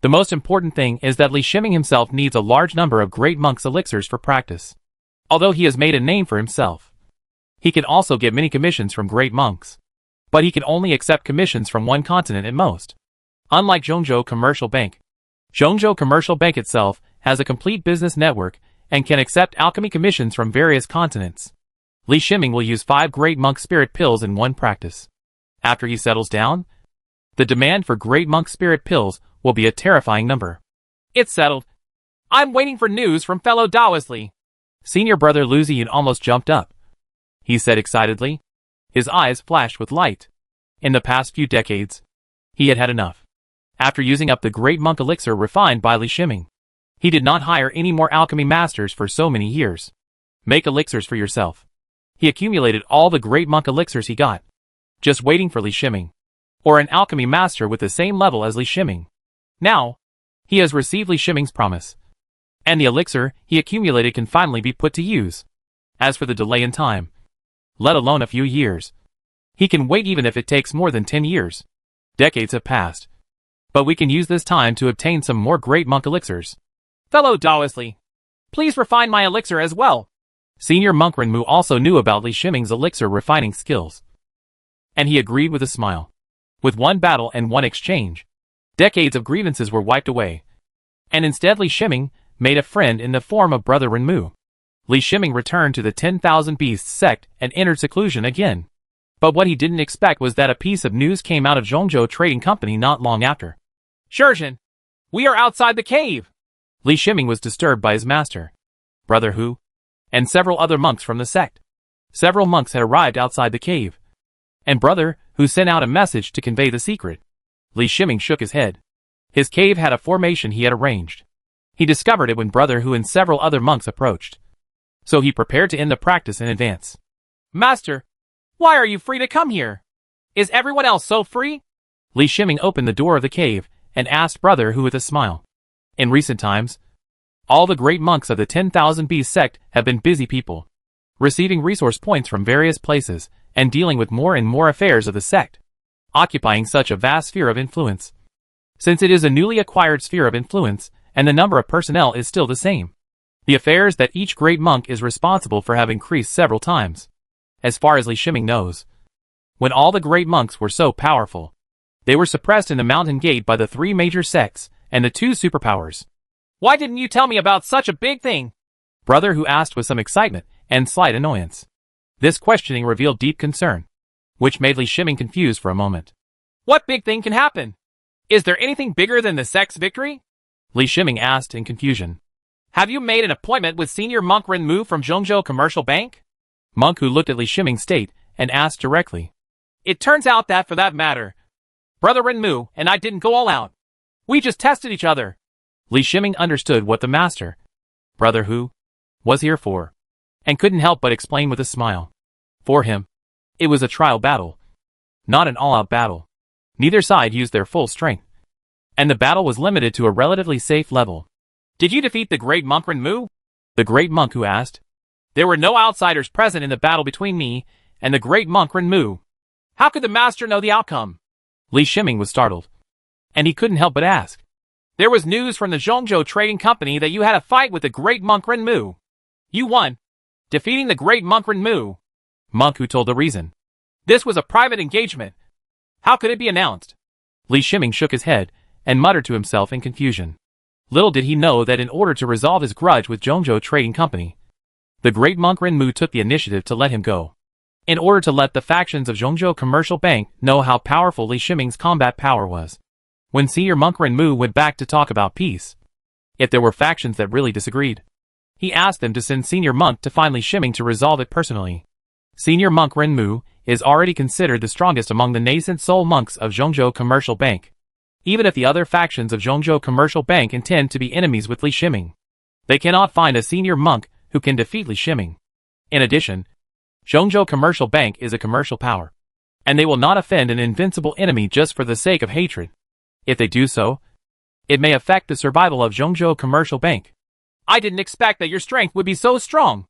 The most important thing is that Li Shiming himself needs a large number of great monks' elixirs for practice. Although he has made a name for himself, he can also get many commissions from great monks. But he can only accept commissions from one continent at most. Unlike Zhongzhou Commercial Bank, Zhongzhou Commercial Bank itself has a complete business network and can accept alchemy commissions from various continents. Li Shiming will use 5 great monk spirit pills in one practice. After he settles down, the demand for great monk spirit pills will be a terrifying number. It's settled. I'm waiting for news from fellow Taoist Li. Senior brother Lu Ziyun almost jumped up. He said excitedly. His eyes flashed with light. In the past few decades, he had had enough. After using up the great monk elixir refined by Li Shiming, he did not hire any more alchemy masters for so many years. Make elixirs for yourself. He accumulated all the great monk elixirs he got, just waiting for Li Shiming, or an alchemy master with the same level as Li Shiming. Now, he has received Li Shiming's promise, and the elixir he accumulated can finally be put to use. As for the delay in time, let alone a few years, he can wait even if it takes more than 10 years. Decades have passed, but we can use this time to obtain some more great monk elixirs. Fellow Taoist Li, please refine my elixir as well. Senior monk Renmu also knew about Li Shiming's elixir refining skills, and he agreed with a smile. With one battle and one exchange, decades of grievances were wiped away, and instead Li Shiming made a friend in the form of brother Renmu. Li Shiming returned to the 10,000 Beasts sect and entered seclusion again. But what he didn't expect was that a piece of news came out of Zhongzhou Trading Company not long after. Shurjin, we are outside the cave. Li Shiming was disturbed by his master, brother Hu, and several other monks from the sect. Several monks had arrived outside the cave, and brother Hu sent out a message to convey the secret. Li Shiming shook his head. His cave had a formation he had arranged. He discovered it when brother Hu and several other monks approached. So he prepared to end the practice in advance. Master, why are you free to come here? Is everyone else so free? Li Shiming opened the door of the cave and asked brother Hu with a smile. In recent times, all the great monks of the 10,000 Beasts sect have been busy people, receiving resource points from various places and dealing with more and more affairs of the sect, occupying such a vast sphere of influence. Since it is a newly acquired sphere of influence and the number of personnel is still the same, the affairs that each great monk is responsible for have increased several times. As far as Li Shiming knows, when all the great monks were so powerful, they were suppressed in the mountain gate by the 3 major sects and the 2 superpowers. Why didn't you tell me about such a big thing? Brother Hu asked with some excitement and slight annoyance. This questioning revealed deep concern, which made Li Shiming confused for a moment. What big thing can happen? Is there anything bigger than the sect's victory? Li Shiming asked in confusion. Have you made an appointment with senior monk Renmu from Zhongzhou Commercial Bank? Monk Hu looked at Li Shiming's state and asked directly. It turns out that, for that matter, Brother Renmu and I didn't go all out. We just tested each other. Li Shiming understood what the master, Brother Hu, was here for, and couldn't help but explain with a smile. For him, it was a trial battle, not an all-out battle. Neither side used their full strength, and the battle was limited to a relatively safe level. Did you defeat the great monk Renmu? The great monk Hu asked. There were no outsiders present in the battle between me and the great monk Renmu. How could the master know the outcome? Li Shiming was startled, and he couldn't help but ask. There was news from the Zhongzhou Trading Company that you had a fight with the great monk Renmu. You won, defeating the great monk Renmu. Monk Hu told the reason. This was a private engagement. How could it be announced? Li Shiming shook his head and muttered to himself in confusion. Little did he know that in order to resolve his grudge with Zhongzhou Trading Company, the great monk Renmu took the initiative to let him go, in order to let the factions of Zhongzhou Commercial Bank know how powerful Li Shiming's combat power was. When senior monk Renmu went back to talk about peace, if there were factions that really disagreed, he asked them to send senior monk to find Li Shiming to resolve it personally. Senior monk Renmu is already considered the strongest among the nascent soul monks of Zhongzhou Commercial Bank. Even if the other factions of Zhongzhou Commercial Bank intend to be enemies with Li Shiming, they cannot find a senior monk who can defeat Li Shiming. In addition, Zhongzhou Commercial Bank is a commercial power, and they will not offend an invincible enemy just for the sake of hatred. If they do so, it may affect the survival of Zhongzhou Commercial Bank. I didn't expect that your strength would be so strong.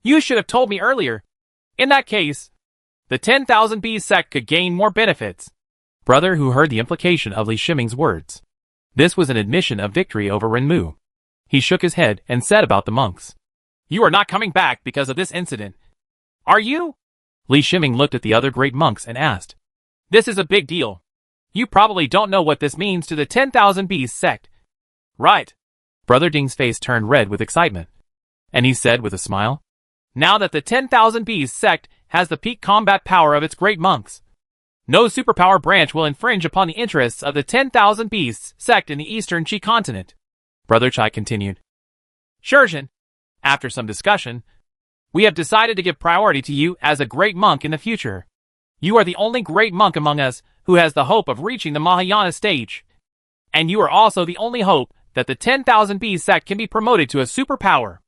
You should have told me earlier. In that case, the 10,000 Bees sect could gain more benefits. Brother Hu heard the implication of Li Shiming's words. This was an admission of victory over Renmu. He shook his head and said about the monks. You are not coming back because of this incident. Are you? Li Shiming looked at the other great monks and asked. This is a big deal. You probably don't know what this means to the 10,000 Bees sect. Right. Brother Ding's face turned red with excitement, and he said with a smile, Now that the 10,000 Bees sect has the peak combat power of its great monks, no superpower branch will infringe upon the interests of the 10,000 Beasts sect in the Eastern Qi continent. Brother Chai continued. Shurjin, after some discussion, we have decided to give priority to you as a great monk in the future. You are the only great monk among us who has the hope of reaching the Mahayana stage. And you are also the only hope that the 10,000 Bees sect can be promoted to a superpower.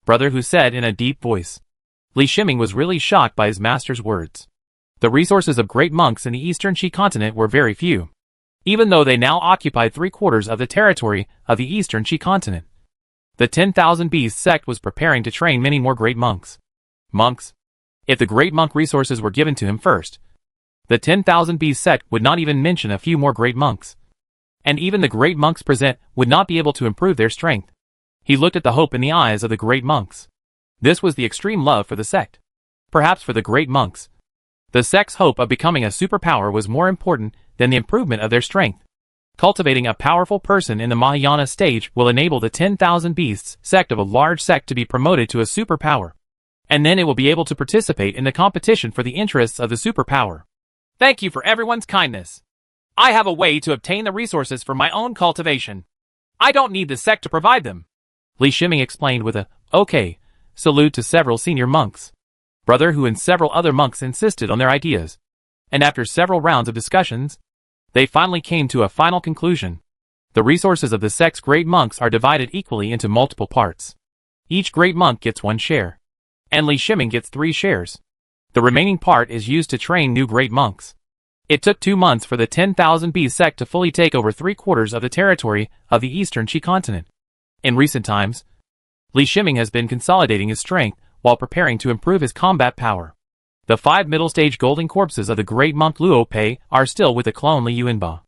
Brother Hu said in a deep voice. Li Shiming was really shocked by his master's words. The resources of great monks in the Eastern Qi continent were very few, even though they now occupied 3/4 of the territory of the Eastern Qi continent. The 10,000 Bees sect was preparing to train many more great monks. If the great monk resources were given to him first, the 10,000 Bees sect would not even mention a few more great monks. And even the great monks present would not be able to improve their strength. He looked at the hope in the eyes of the great monks. This was the extreme love for the sect. Perhaps for the great monks, the sect's hope of becoming a superpower was more important than the improvement of their strength. Cultivating a powerful person in the Mahayana stage will enable the 10,000 Beasts sect of a large sect to be promoted to a superpower. And then it will be able to participate in the competition for the interests of the superpower. Thank you for everyone's kindness. I have a way to obtain the resources for my own cultivation. I don't need the sect to provide them. Li Shiming explained with a, okay, salute to several senior monks. Brother Hu and several other monks insisted on their ideas. And after several rounds of discussions, they finally came to a final conclusion. The resources of the sect's great monks are divided equally into multiple parts. Each great monk gets 1 share. And Li Shiming gets 3 shares. The remaining part is used to train new great monks. It took 2 months for the 10,000 Bees sect to fully take over 3/4 of the territory of the Eastern Qi continent. In recent times, Li Shiming has been consolidating his strength while preparing to improve his combat power. The 5 middle-stage golden corpses of the great monk Luo Pei are still with the clone Li Yuanba.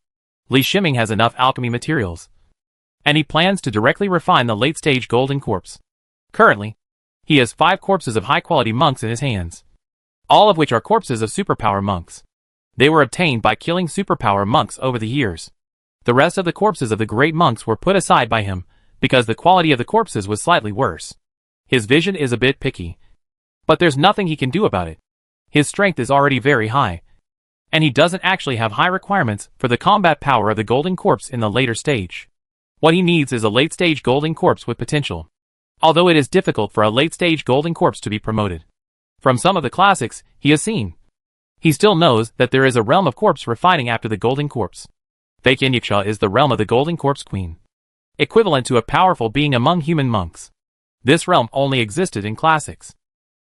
Li Shiming has enough alchemy materials, and he plans to directly refine the late-stage golden corpse. Currently, he has 5 corpses of high-quality monks in his hands, all of which are corpses of superpower monks. They were obtained by killing superpower monks over the years. The rest of the corpses of the great monks were put aside by him because the quality of the corpses was slightly worse. His vision is a bit picky, but there's nothing he can do about it. His strength is already very high, and he doesn't actually have high requirements for the combat power of the golden corpse in the later stage. What he needs is a late-stage golden corpse with potential, although it is difficult for a late-stage golden corpse to be promoted. From some of the classics he has seen, He still knows that there is a realm of corpse refining after the golden corpse. Fake Inyaksha is the realm of the golden corpse queen, equivalent to a powerful being among human monks. This realm only existed in classics.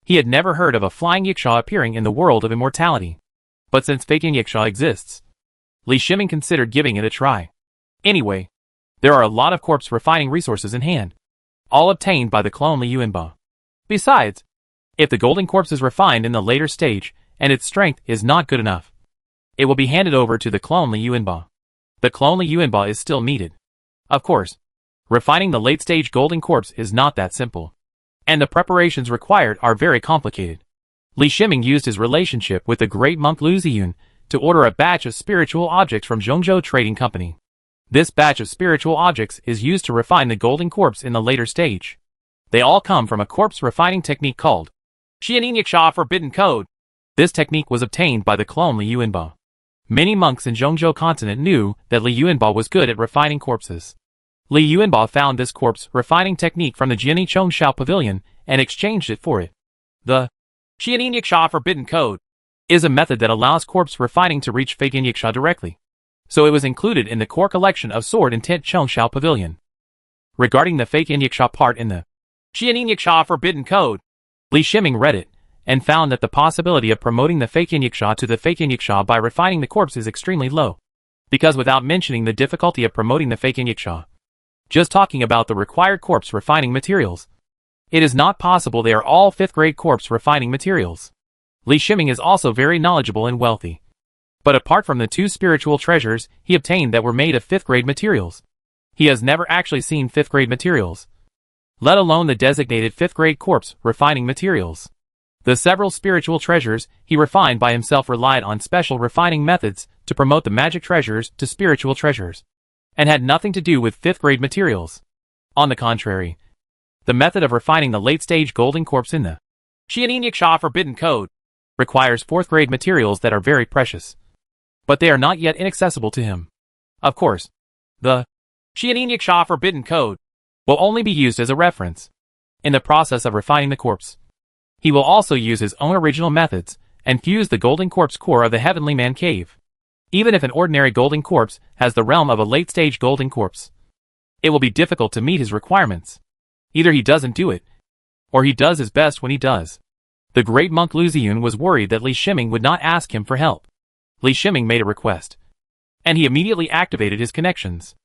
He had never heard of a flying Yaksha appearing in the world of immortality. But since fake Yaksha exists, Li Shiming considered giving it a try. Anyway, there are a lot of corpse refining resources in hand, all obtained by the clone Li Yuanba. Besides, if the golden corpse is refined in the later stage, and its strength is not good enough, it will be handed over to the clone Li Yuanba. The clone Li Yuanba is still needed. Of course, refining the late-stage golden corpse is not that simple, and the preparations required are very complicated. Li Shiming used his relationship with the great monk Lu Ziyun to order a batch of spiritual objects from Zhongzhou Trading Company. This batch of spiritual objects is used to refine the golden corpse in the later stage. They all come from a corpse refining technique called Xianin Yaksha Forbidden Code. This technique was obtained by the clone Li Yuanba. Many monks in Zhongzhou continent knew that Li Yuanba was good at refining corpses. Li Yuanba found this corpse refining technique from the Jiani Chongshao Pavilion and exchanged it for it. The Xianin Yaksha Forbidden Code is a method that allows corpse refining to reach fake Yaksha directly, so it was included in the core collection of Sword and Tent Chongshao Pavilion. Regarding the fake Yaksha part in the Xianin Yaksha Forbidden Code, Li Shiming read it, and found that the possibility of promoting the fake Yaksha to the fake Yaksha by refining the corpse is extremely low, because without mentioning the difficulty of promoting the fake Yaksha, just talking about the required corpse refining materials, it is not possible they are all 5th grade corpse refining materials. Li Shiming is also very knowledgeable and wealthy. But apart from the 2 spiritual treasures he obtained that were made of 5th grade materials, he has never actually seen 5th grade materials, let alone the designated 5th grade corpse refining materials. The several spiritual treasures he refined by himself relied on special refining methods to promote the magic treasures to spiritual treasures, and had nothing to do with 5th grade materials. On the contrary, the method of refining the late-stage golden corpse in the Xianin Yaksha Forbidden Code requires 4th grade materials that are very precious, but they are not yet inaccessible to him. Of course, the Xianin Yaksha Forbidden Code will only be used as a reference in the process of refining the corpse. He will also use his own original methods and fuse the golden corpse core of the Heavenly Man Cave. Even if an ordinary golden corpse has the realm of a late-stage golden corpse, it will be difficult to meet his requirements. Either he doesn't do it, or he does his best when he does. The great monk Lu Ziyun was worried that Li Shiming would not ask him for help. Li Shiming made a request, and he immediately activated his connections.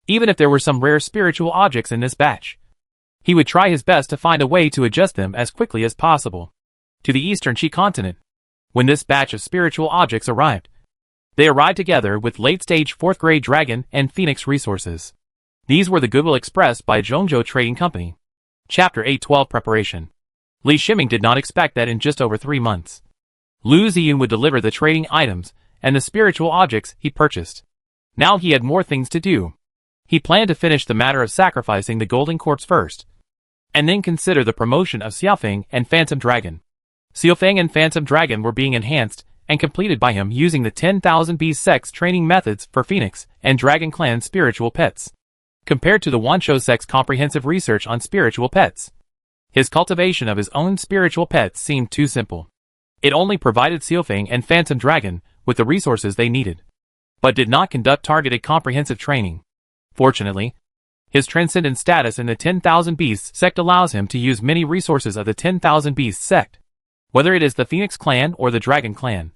Even if there were some rare spiritual objects in this batch, he would try his best to find a way to adjust them as quickly as possible to the Eastern Qi continent. When this batch of spiritual objects arrived, they arrived together with late-stage 4th grade dragon and phoenix resources. These were the goodwill expressed by Zhongzhou Trading Company. Chapter 812 Preparation. Li Shiming did not expect that in just over 3 months, Lu Ziyun would deliver the trading items and the spiritual objects he purchased. Now he had more things to do. He planned to finish the matter of sacrificing the golden corpse first, and then consider the promotion of Xiaofeng and Phantom Dragon. Xiaofeng and Phantom Dragon were being enhanced and completed by him using the 10,000 Beast Sect's training methods for Phoenix and Dragon Clan spiritual pets. Compared to the Wanshou Sect's comprehensive research on spiritual pets, his cultivation of his own spiritual pets seemed too simple. It only provided Xiaofeng and Phantom Dragon with the resources they needed, but did not conduct targeted comprehensive training. Fortunately, his transcendent status in the 10,000 Beasts sect allows him to use many resources of the 10,000 Beasts sect. Whether it is the Phoenix clan or the Dragon clan,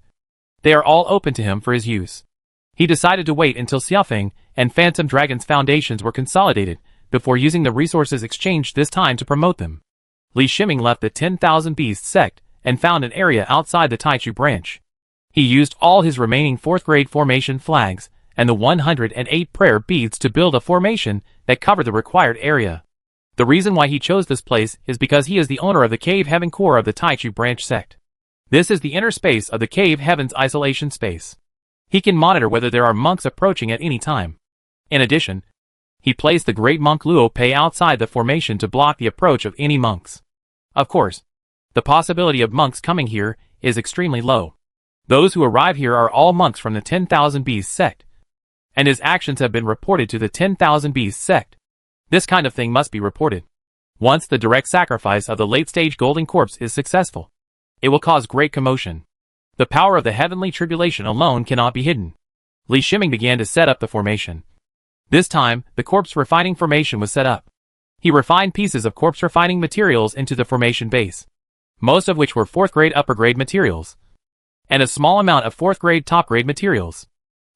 they are all open to him for his use. He decided to wait until Xiaofeng and Phantom Dragon's foundations were consolidated before using the resources exchanged this time to promote them. Li Shiming left the 10,000 Beasts sect and found an area outside the Taichu branch. He used all his remaining 4th grade formation flags and the 108 prayer beads to build a formation that covered the required area. The reason why he chose this place is because he is the owner of the Cave Heaven core of the Taichu branch sect. This is the inner space of the Cave Heaven's isolation space. He can monitor whether there are monks approaching at any time. In addition, he placed the great monk Luo Pei outside the formation to block the approach of any monks. Of course, the possibility of monks coming here is extremely low. Those who arrive here are all monks from the 10,000 Beasts sect, and his actions have been reported to the 10,000 Beasts sect. This kind of thing must be reported. Once the direct sacrifice of the late-stage golden corpse is successful, it will cause great commotion. The power of the heavenly tribulation alone cannot be hidden. Li Shiming began to set up the formation. This time, the corpse refining formation was set up. He refined pieces of corpse refining materials into the formation base, most of which were 4th grade upper grade materials, and a small amount of 4th grade top grade materials.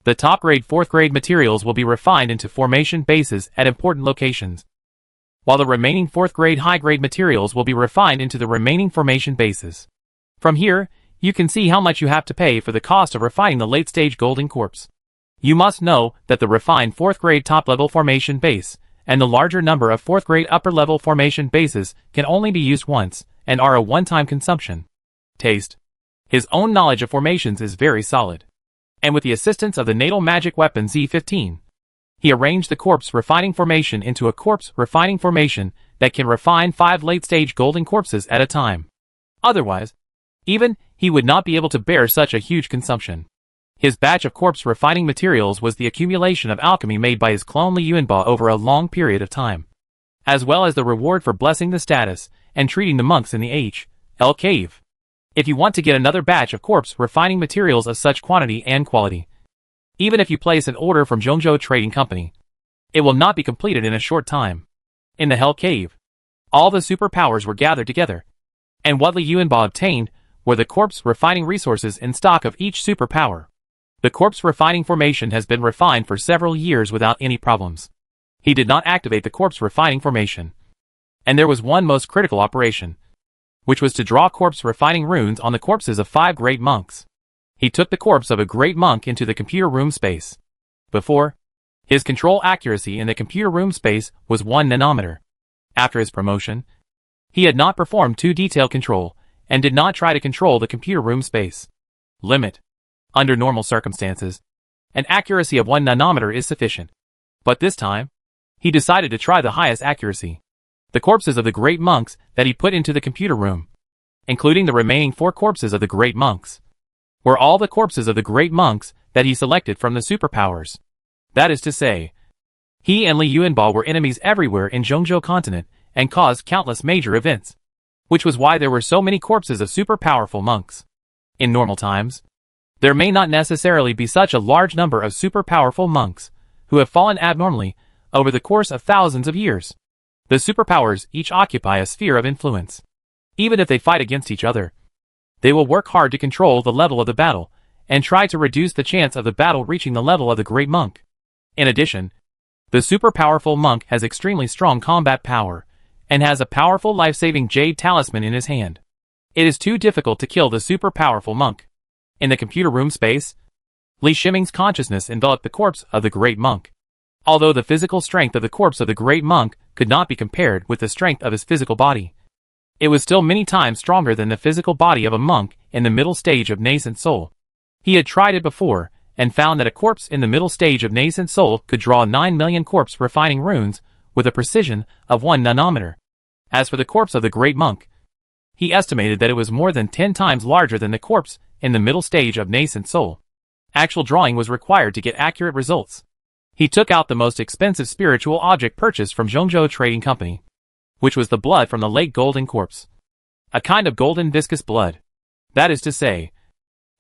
The top grade 4th grade materials will be refined into formation bases at important locations, while the remaining 4th grade high grade materials will be refined into the remaining formation bases. From here, you can see how much you have to pay for the cost of refining the late stage golden corpse. You must know that the refined 4th grade top level formation base and the larger number of 4th grade upper level formation bases can only be used once and are a one-time consumption. Taste. His own knowledge of formations is very solid. And with the assistance of the natal magic weapon Z15, he arranged the corpse refining formation into a corpse refining formation that can refine 5 late-stage golden corpses at a time. Otherwise, even he would not be able to bear such a huge consumption. His batch of corpse refining materials was the accumulation of alchemy made by his clone Li Yuanba over a long period of time, as well as the reward for blessing the status and treating the monks in the H.L. cave. If you want to get another batch of corpse refining materials of such quantity and quality, even if you place an order from Zhongzhou Trading Company, it will not be completed in a short time. In the Hell Cave, all the superpowers were gathered together, and what Li Yuanba obtained were the corpse refining resources in stock of each superpower. The corpse refining formation has been refined for several years without any problems. He did not activate the corpse refining formation. And there was one most critical operation, which was to draw corpse refining runes on the corpses of 5 great monks. He took the corpse of a great monk into the computer room space. Before, his control accuracy in the computer room space was 1 nanometer. After his promotion, he had not performed too detailed control and did not try to control the computer room space limit. Under normal circumstances, an accuracy of 1 nanometer is sufficient. But this time, he decided to try the highest accuracy. The corpses of the great monks that he put into the computer room, including the remaining 4 corpses of the great monks, were all the corpses of the great monks that he selected from the superpowers. That is to say, he and Li Yuanba were enemies everywhere in Zhongzhou continent and caused countless major events, which was why there were so many corpses of super powerful monks. In normal times, there may not necessarily be such a large number of super powerful monks who have fallen abnormally over the course of thousands of years. The superpowers each occupy a sphere of influence. Even if they fight against each other, they will work hard to control the level of the battle and try to reduce the chance of the battle reaching the level of the great monk. In addition, the super powerful monk has extremely strong combat power and has a powerful life-saving jade talisman in his hand. It is too difficult to kill the super powerful monk. In the computer room space, Li Shiming's consciousness enveloped the corpse of the great monk. Although the physical strength of the corpse of the great monk could not be compared with the strength of his physical body, it was still many times stronger than the physical body of a monk in the middle stage of nascent soul. He had tried it before and found that a corpse in the middle stage of nascent soul could draw 9 million corpse refining runes with a precision of 1 nanometer. As for the corpse of the great monk, he estimated that it was more than 10 times larger than the corpse in the middle stage of nascent soul. Actual drawing was required to get accurate results. He took out the most expensive spiritual object purchased from Zhongzhou Trading Company, which was the blood from the late golden corpse. A kind of golden viscous blood. That is to say,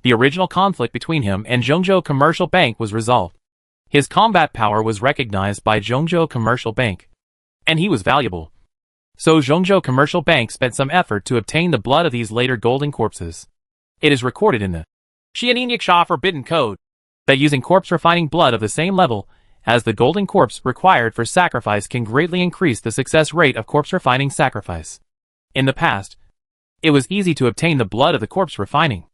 the original conflict between him and Zhongzhou Commercial Bank was resolved. His combat power was recognized by Zhongzhou Commercial Bank, and he was valuable. So Zhongzhou Commercial Bank spent some effort to obtain the blood of these later golden corpses. It is recorded in the Xianyin Forbidden Code that using corpse refining blood of the same level as the golden corpse required for sacrifice can greatly increase the success rate of corpse refining sacrifice. In the past, it was easy to obtain the blood of the corpse refining,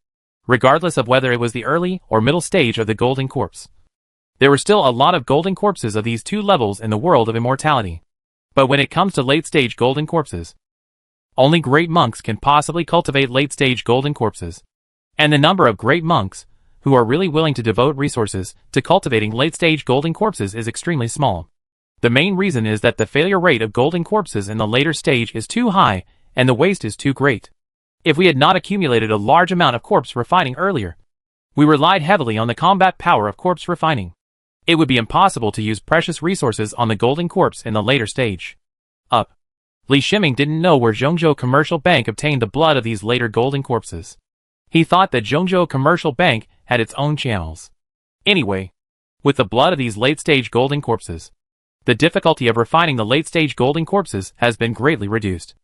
regardless of whether it was the early or middle stage of the golden corpse. There were still a lot of golden corpses of these 2 levels in the world of immortality. But when it comes to late-stage golden corpses, only great monks can possibly cultivate late-stage golden corpses. And the number of great monks who are really willing to devote resources to cultivating late-stage golden corpses is extremely small. The main reason is that the failure rate of golden corpses in the later stage is too high and the waste is too great. If we had not accumulated a large amount of corpse refining earlier, we relied heavily on the combat power of corpse refining. It would be impossible to use precious resources on the golden corpse in the later stage. Li Shiming didn't know where Zhongzhou Commercial Bank obtained the blood of these later golden corpses. He thought that Zhongzhou Commercial Bank had its own channels. Anyway, with the blood of these late-stage golden corpses, the difficulty of refining the late-stage golden corpses has been greatly reduced.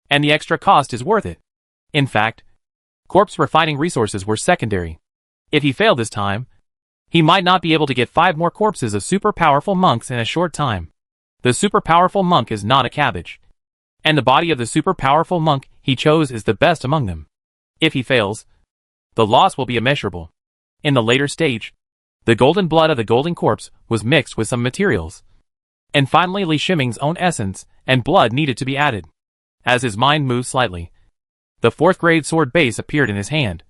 And the extra cost is worth it. In fact, corpse refining resources were secondary. If he failed this time, he might not be able to get 5 more corpses of super powerful monks in a short time. The super powerful monk is not a cabbage. And the body of the super powerful monk he chose is the best among them. If he fails, the loss will be immeasurable. In the later stage, the golden blood of the golden corpse was mixed with some materials. And finally Li Shiming's own essence and blood needed to be added. As his mind moved slightly, the 4th grade sword base appeared in his hand,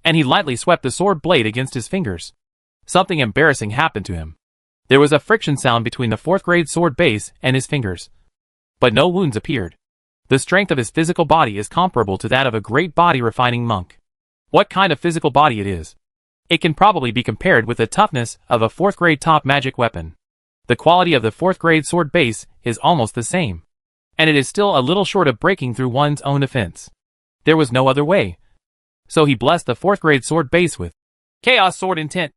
and he lightly swept the sword blade against his fingers. Something embarrassing happened to him. There was a friction sound between the 4th grade sword base and his fingers. But no wounds appeared. The strength of his physical body is comparable to that of a great body refining monk. What kind of physical body it is? It can probably be compared with the toughness of a 4th grade top magic weapon. The quality of the 4th grade sword base is almost the same. And it is still a little short of breaking through one's own defense. There was no other way. So he blessed the 4th grade sword base with Chaos Sword Intent.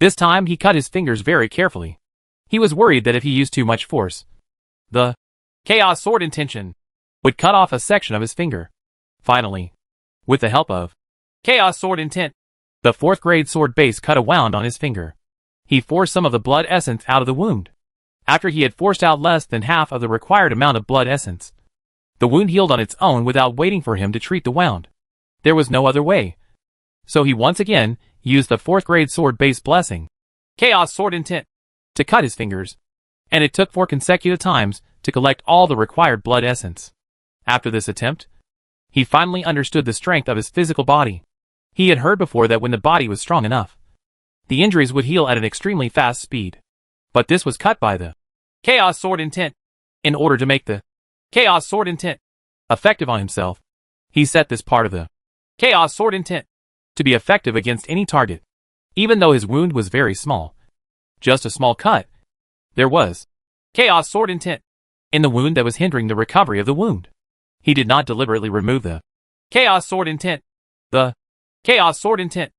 This time he cut his fingers very carefully. He was worried that if he used too much force, the Chaos Sword Intention would cut off a section of his finger. Finally, with the help of Chaos Sword Intent, the 4th grade sword base cut a wound on his finger. He forced some of the blood essence out of the wound. After he had forced out less than half of the required amount of blood essence, the wound healed on its own without waiting for him to treat the wound. There was no other way. So he once again used the 4th grade sword base blessing, Chaos Sword Intent, to cut his fingers. And it took 4 consecutive times to collect all the required blood essence. After this attempt, he finally understood the strength of his physical body. He had heard before that when the body was strong enough, the injuries would heal at an extremely fast speed. But this was cut by the Chaos Sword Intent. In order to make the Chaos Sword Intent effective on himself, he set this part of the Chaos Sword Intent to be effective against any target. Even though his wound was very small, just a small cut, there was Chaos Sword Intent in the wound that was hindering the recovery of the wound. He did not deliberately remove the Chaos Sword Intent. The Chaos Sword Intent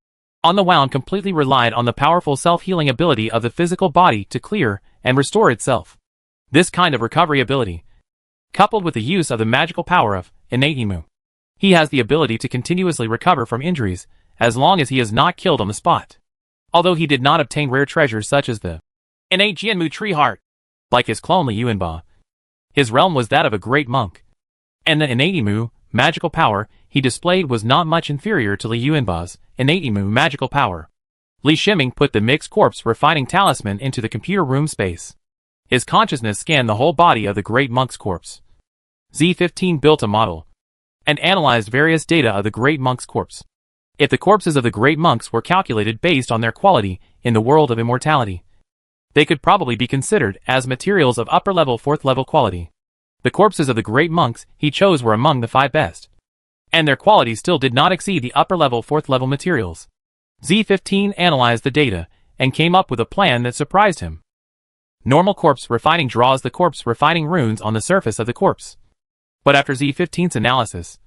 on the wound completely relied on the powerful self-healing ability of the physical body to clear and restore itself. This kind of recovery ability, coupled with the use of the magical power of Immortality, he has the ability to continuously recover from injuries as long as he is not killed on the spot. Although he did not obtain rare treasures such as the innate Jianmu tree heart, like his clone Li Yuanba, his realm was that of a great monk. And the Immortality magical power he displayed was not much inferior to Li Yuanba's Immortality magical power. Li Shiming put the mixed corpse refining talisman into the computer room space. His consciousness scanned the whole body of the great monk's corpse. Z15 built a model and analyzed various data of the great monk's corpse. If the corpses of the great monks were calculated based on their quality in the world of immortality, they could probably be considered as materials of upper-level 4th-level quality. The corpses of the great monks he chose were among the 5 best, and their quality still did not exceed the upper-level 4th-level materials. Z15 analyzed the data and came up with a plan that surprised him. Normal corpse refining draws the corpse refining runes on the surface of the corpse. But after Z15's analysis,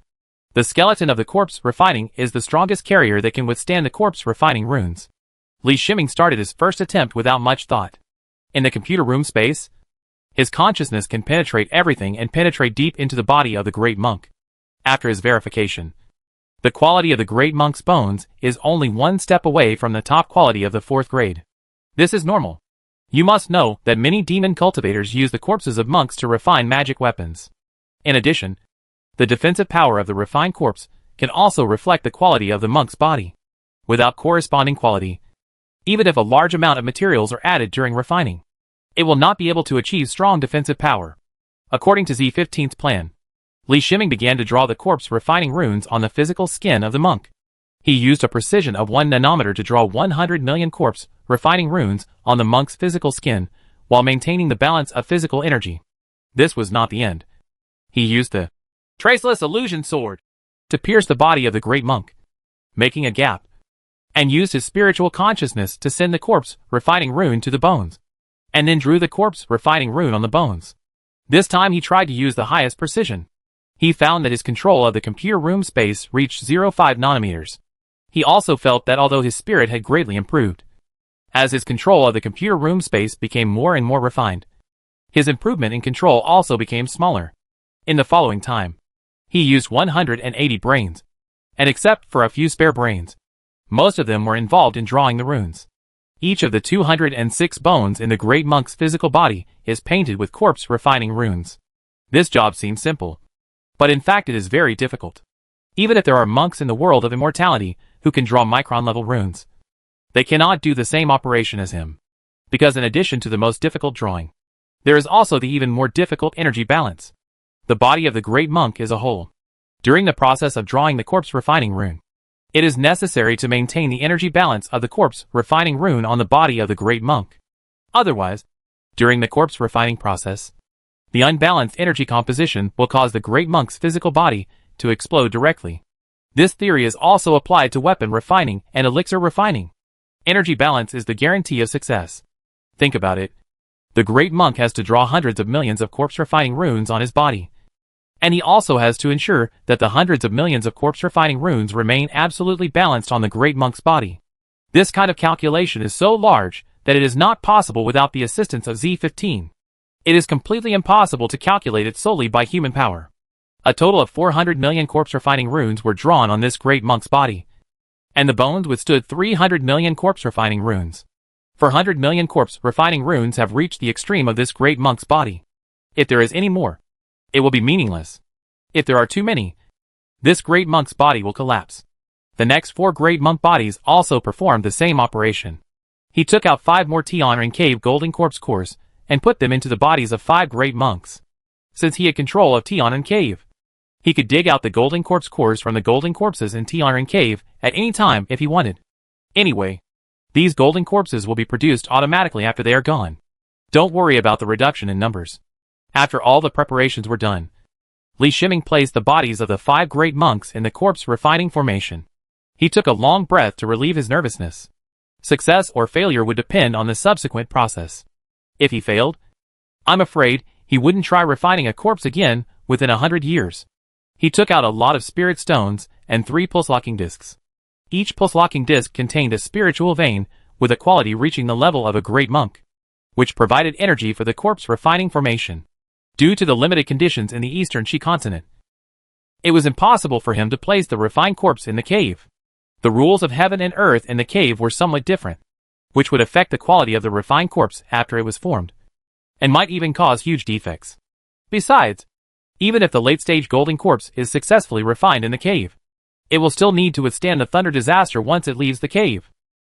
the skeleton of the corpse refining is the strongest carrier that can withstand the corpse refining runes. Li Shiming started his first attempt without much thought. In the computer room space, his consciousness can penetrate everything and penetrate deep into the body of the great monk. After his verification, the quality of the great monk's bones is only 1 step away from the top quality of the 4th grade. This is normal. You must know that many demon cultivators use the corpses of monks to refine magic weapons. In addition, the defensive power of the refined corpse can also reflect the quality of the monk's body. Without corresponding quality, even if a large amount of materials are added during refining, it will not be able to achieve strong defensive power. According to Z15's plan, Li Shiming began to draw the corpse refining runes on the physical skin of the monk. He used a precision of 1 nanometer to draw 100 million corpse refining runes on the monk's physical skin while maintaining the balance of physical energy. This was not the end. He used the Traceless Illusion Sword to pierce the body of the great monk, making a gap, and used his spiritual consciousness to send the corpse refining rune to the bones, and then drew the corpse refining rune on the bones. This time he tried to use the highest precision. He found that his control of the computer room space reached 0.5 nanometers. He also felt that although his spirit had greatly improved, as his control of the computer room space became more and more refined, his improvement in control also became smaller. In the following time, he used 180 brains, and except for a few spare brains, most of them were involved in drawing the runes. Each of the 206 bones in the great monk's physical body is painted with corpse refining runes. This job seems simple, but in fact it is very difficult. Even if there are monks in the world of immortality who can draw micron-level runes, they cannot do the same operation as him, because in addition to the most difficult drawing, there is also the even more difficult energy balance. The body of the great monk is a whole. During the process of drawing the corpse refining rune, it is necessary to maintain the energy balance of the corpse refining rune on the body of the great monk. Otherwise, during the corpse refining process, the unbalanced energy composition will cause the great monk's physical body to explode directly. This theory is also applied to weapon refining and elixir refining. Energy balance is the guarantee of success. Think about it. The great monk has to draw hundreds of millions of corpse refining runes on his body. And he also has to ensure that the hundreds of millions of corpse refining runes remain absolutely balanced on the great monk's body. This kind of calculation is so large that it is not possible without the assistance of Z15. It is completely impossible to calculate it solely by human power. A total of 400 million corpse refining runes were drawn on this great monk's body, and the bones withstood 300 million corpse refining runes. 400 million corpse refining runes have reached the extreme of this great monk's body. If there is any more, it will be meaningless. If there are too many, this great monk's body will collapse. The next 4 great monk bodies also performed the same operation. He took out 5 more Tion and Cave golden corpse cores and put them into the bodies of 5 great monks. Since he had control of Tion and Cave, he could dig out the golden corpse cores from the golden corpses in Tion and Cave at any time if he wanted. Anyway, these golden corpses will be produced automatically after they are gone. Don't worry about the reduction in numbers. After all the preparations were done, Li Shiming placed the bodies of the 5 great monks in the corpse refining formation. He took a long breath to relieve his nervousness. Success or failure would depend on the subsequent process. If he failed, I'm afraid he wouldn't try refining a corpse again within 100 years. He took out a lot of spirit stones and 3 pulse-locking discs. Each pulse-locking disc contained a spiritual vein with a quality reaching the level of a great monk, which provided energy for the corpse refining formation. Due to the limited conditions in the eastern Shi continent, it was impossible for him to place the refined corpse in the cave. The rules of heaven and earth in the cave were somewhat different, which would affect the quality of the refined corpse after it was formed, and might even cause huge defects. Besides, even if the late-stage golden corpse is successfully refined in the cave, it will still need to withstand the thunder disaster once it leaves the cave.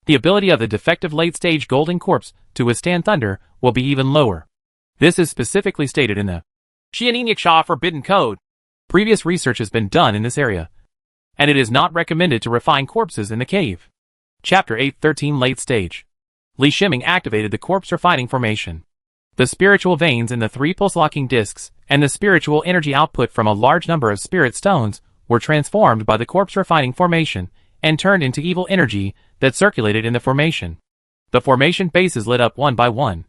The ability of the defective late-stage golden corpse to withstand thunder will be even lower. This is specifically stated in the Xianyin Forbidden Code. Previous research has been done in this area, and it is not recommended to refine corpses in the cave. Chapter 813 Late Stage. Li Shiming activated the corpse refining formation. The spiritual veins in the 3 pulse-locking discs and the spiritual energy output from a large number of spirit stones were transformed by the corpse refining formation and turned into evil energy that circulated in the formation. The formation bases lit up one by one,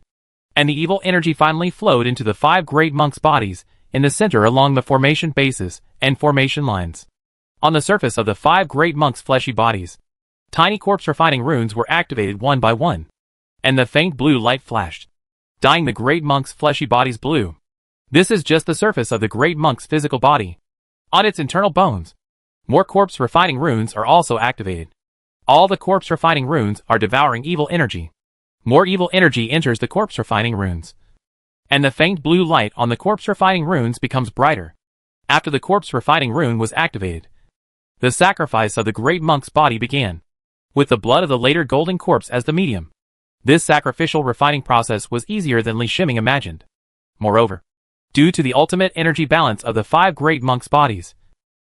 and the evil energy finally flowed into the 5 great monks' bodies in the center along the formation bases and formation lines. On the surface of the 5 great monks' fleshy bodies, tiny corpse refining runes were activated one by one, and the faint blue light flashed, dyeing the great monks' fleshy bodies blue. This is just the surface of the great monk's physical body. On its internal bones, more corpse refining runes are also activated. All the corpse refining runes are devouring evil energy. More evil energy enters the corpse refining runes, and the faint blue light on the corpse refining runes becomes brighter. After the corpse refining rune was activated, the sacrifice of the great monk's body began, with the blood of the later golden corpse as the medium. This sacrificial refining process was easier than Li Shiming imagined. Moreover, due to the ultimate energy balance of the 5 great monks' bodies,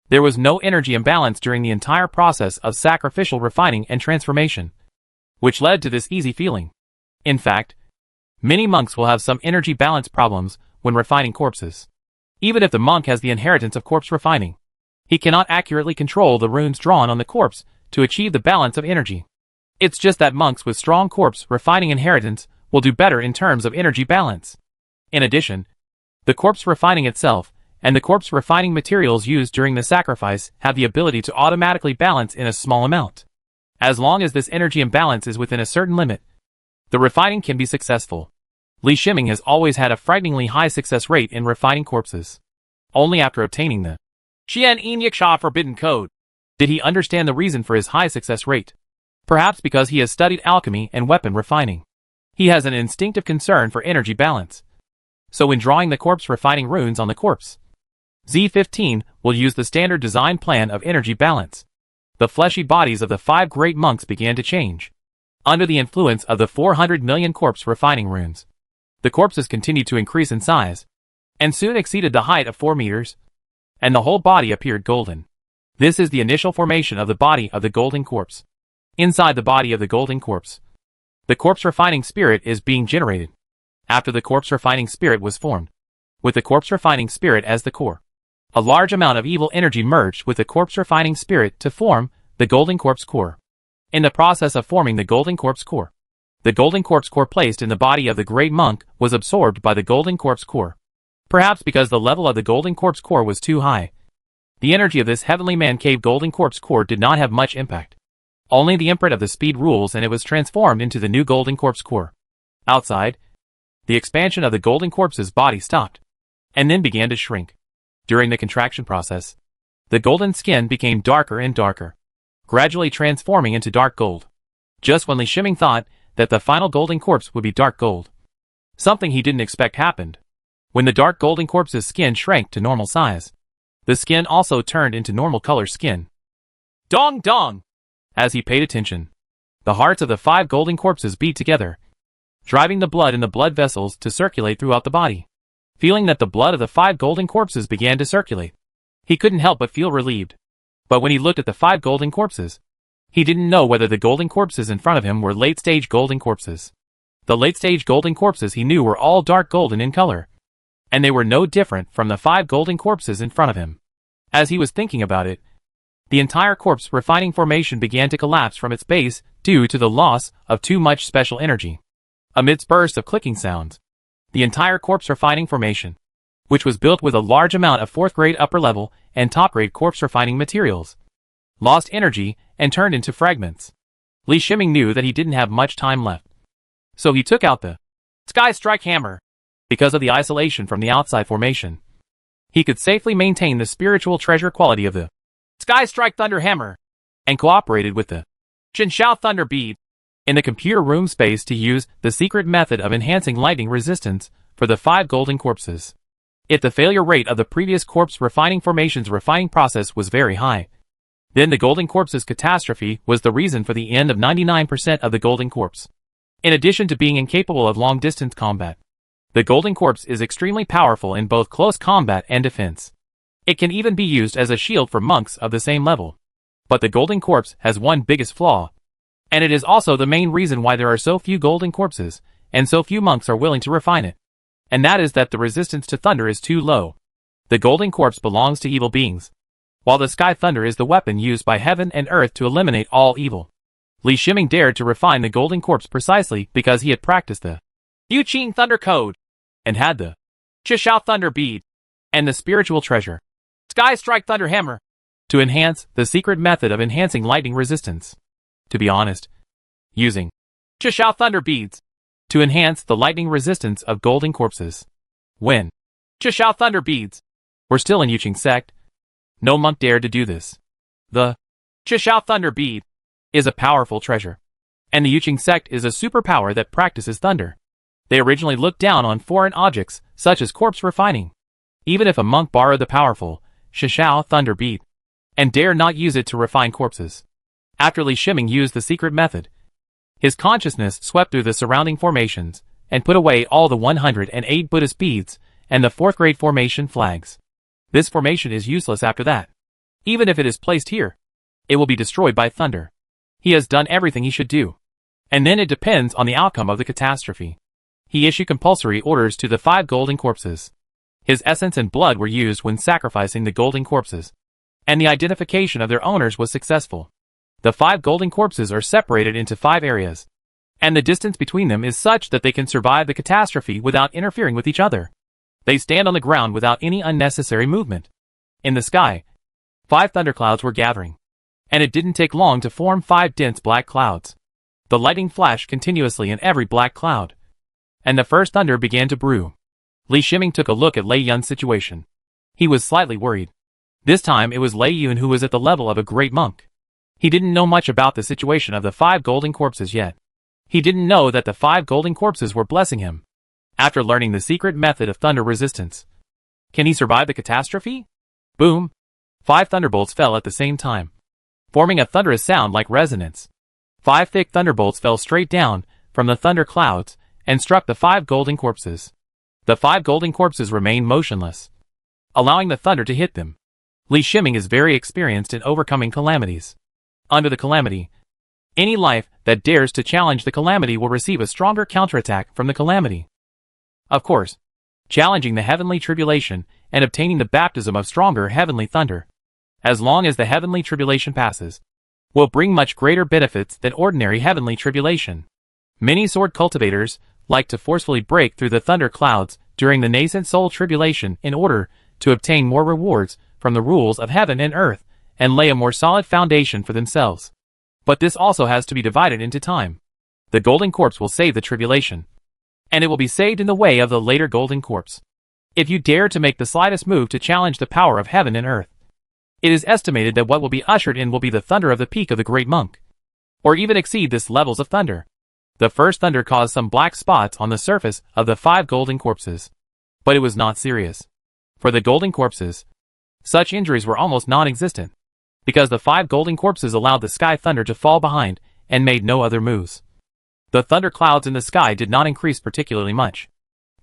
there was no energy imbalance during the entire process of sacrificial refining and transformation, which led to this easy feeling. In fact, many monks will have some energy balance problems when refining corpses. Even if the monk has the inheritance of corpse refining, he cannot accurately control the runes drawn on the corpse to achieve the balance of energy. It's just that monks with strong corpse refining inheritance will do better in terms of energy balance. In addition, the corpse refining itself and the corpse refining materials used during the sacrifice have the ability to automatically balance in a small amount. As long as this energy imbalance is within a certain limit, the refining can be successful. Li Shiming has always had a frighteningly high success rate in refining corpses. Only after obtaining the Qian Enyaksha Forbidden Code did he understand the reason for his high success rate. Perhaps because he has studied alchemy and weapon refining. He has an instinctive concern for energy balance. So when drawing the corpse refining runes on the corpse, Z15 will use the standard design plan of energy balance. The fleshy bodies of the 5 great monks began to change. Under the influence of the 400 million corpse refining runes, the corpses continued to increase in size, and soon exceeded the height of 4 meters, and the whole body appeared golden. This is the initial formation of the body of the golden corpse. Inside the body of the golden corpse, the corpse refining spirit is being generated. After the corpse refining spirit was formed, with the corpse refining spirit as the core, a large amount of evil energy merged with the corpse refining spirit to form the golden corpse core. In the process of forming the golden corpse core, the golden corpse core placed in the body of the great monk was absorbed by the golden corpse core. Perhaps because the level of the golden corpse core was too high, the energy of this heavenly man cave golden corpse core did not have much impact. Only the imprint of the speed rules, and it was transformed into the new golden corpse core. Outside, the expansion of the golden corpse's body stopped, and then began to shrink. During the contraction process, the golden skin became darker and darker, gradually transforming into dark gold. Just when Li Shiming thought that the final golden corpse would be dark gold, something he didn't expect happened. When the dark golden corpse's skin shrank to normal size, the skin also turned into normal color skin. Dong dong! As he paid attention, the hearts of the 5 golden corpses beat together, driving the blood in the blood vessels to circulate throughout the body. Feeling that the blood of the 5 golden corpses began to circulate, he couldn't help but feel relieved. But when he looked at the 5 golden corpses, he didn't know whether the golden corpses in front of him were late-stage golden corpses. The late-stage golden corpses he knew were all dark golden in color, and they were no different from the 5 golden corpses in front of him. As he was thinking about it, the entire corpse refining formation began to collapse from its base due to the loss of too much special energy. Amidst bursts of clicking sounds, the entire corpse refining formation, which was built with a large amount of 4th grade upper level and top grade corpse refining materials, lost energy and turned into fragments. Li Shiming knew that he didn't have much time left, so he took out the Sky Strike Hammer. Because of the isolation from the outside formation, he could safely maintain the spiritual treasure quality of the Sky Strike Thunder Hammer, and cooperated with the Jinshao Thunder Bead in the computer room space to use the secret method of enhancing lightning resistance for the 5 golden corpses. If the failure rate of the previous corpse refining formation's refining process was very high, then the golden corpse's catastrophe was the reason for the end of 99% of the golden corpse. In addition to being incapable of long-distance combat, the golden corpse is extremely powerful in both close combat and defense. It can even be used as a shield for monks of the same level. But the golden corpse has one biggest flaw, and it is also the main reason why there are so few golden corpses, and so few monks are willing to refine it. And that is that the resistance to thunder is too low. The golden corpse belongs to evil beings, while the sky thunder is the weapon used by heaven and earth to eliminate all evil. Li Shiming dared to refine the golden corpse precisely because he had practiced the Yuqing Thunder Code, and had the Chishao Thunder Bead, and the spiritual treasure, Sky Strike Thunder Hammer, to enhance the secret method of enhancing lightning resistance. To be honest, using Chishao Thunder Beads to enhance the lightning resistance of golden corpses. When Chishao Thunder Beads were still in Yuqing sect, no monk dared to do this. The Chishao Thunder Bead is a powerful treasure, and the Yuqing sect is a superpower that practices thunder. They originally looked down on foreign objects, such as corpse refining. Even if a monk borrowed the powerful Chishao Thunder Bead, and dare not use it to refine corpses. After Li Shiming used the secret method, his consciousness swept through the surrounding formations, and put away all the 108 Buddhist beads, and the 4th grade formation flags. This formation is useless after that. Even if it is placed here, it will be destroyed by thunder. He has done everything he should do. And then it depends on the outcome of the catastrophe. He issued compulsory orders to the 5 golden corpses. His essence and blood were used when sacrificing the golden corpses, and the identification of their owners was successful. The 5 golden corpses are separated into 5 areas, and the distance between them is such that they can survive the catastrophe without interfering with each other. They stand on the ground without any unnecessary movement. In the sky, 5 thunderclouds were gathering, and it didn't take long to form 5 dense black clouds. The lightning flashed continuously in every black cloud, and the first thunder began to brew. Li Shiming took a look at Lei Yun's situation. He was slightly worried. This time it was Lei Yun who was at the level of a great monk. He didn't know much about the situation of the 5 golden corpses yet. He didn't know that the 5 golden corpses were blessing him. After learning the secret method of thunder resistance, can he survive the catastrophe? Boom! 5 thunderbolts fell at the same time, forming a thunderous sound like resonance. 5 thick thunderbolts fell straight down from the thunder clouds and struck the 5 golden corpses. The 5 golden corpses remained motionless, allowing the thunder to hit them. Li Shiming is very experienced in overcoming calamities. Under the calamity, any life that dares to challenge the calamity will receive a stronger counterattack from the calamity. Of course, challenging the heavenly tribulation and obtaining the baptism of stronger heavenly thunder, as long as the heavenly tribulation passes, will bring much greater benefits than ordinary heavenly tribulation. Many sword cultivators like to forcefully break through the thunder clouds during the nascent soul tribulation in order to obtain more rewards from the rules of heaven and earth and lay a more solid foundation for themselves. But this also has to be divided into time. The golden corpse will save the tribulation, and it will be saved in the way of the later golden corpse. If you dare to make the slightest move to challenge the power of heaven and earth, it is estimated that what will be ushered in will be the thunder of the peak of the great monk, or even exceed this levels of thunder. The first thunder caused some black spots on the surface of the 5 golden corpses, but it was not serious. For the golden corpses, such injuries were almost non-existent, because the 5 golden corpses allowed the sky thunder to fall behind and made no other moves. The thunder clouds in the sky did not increase particularly much.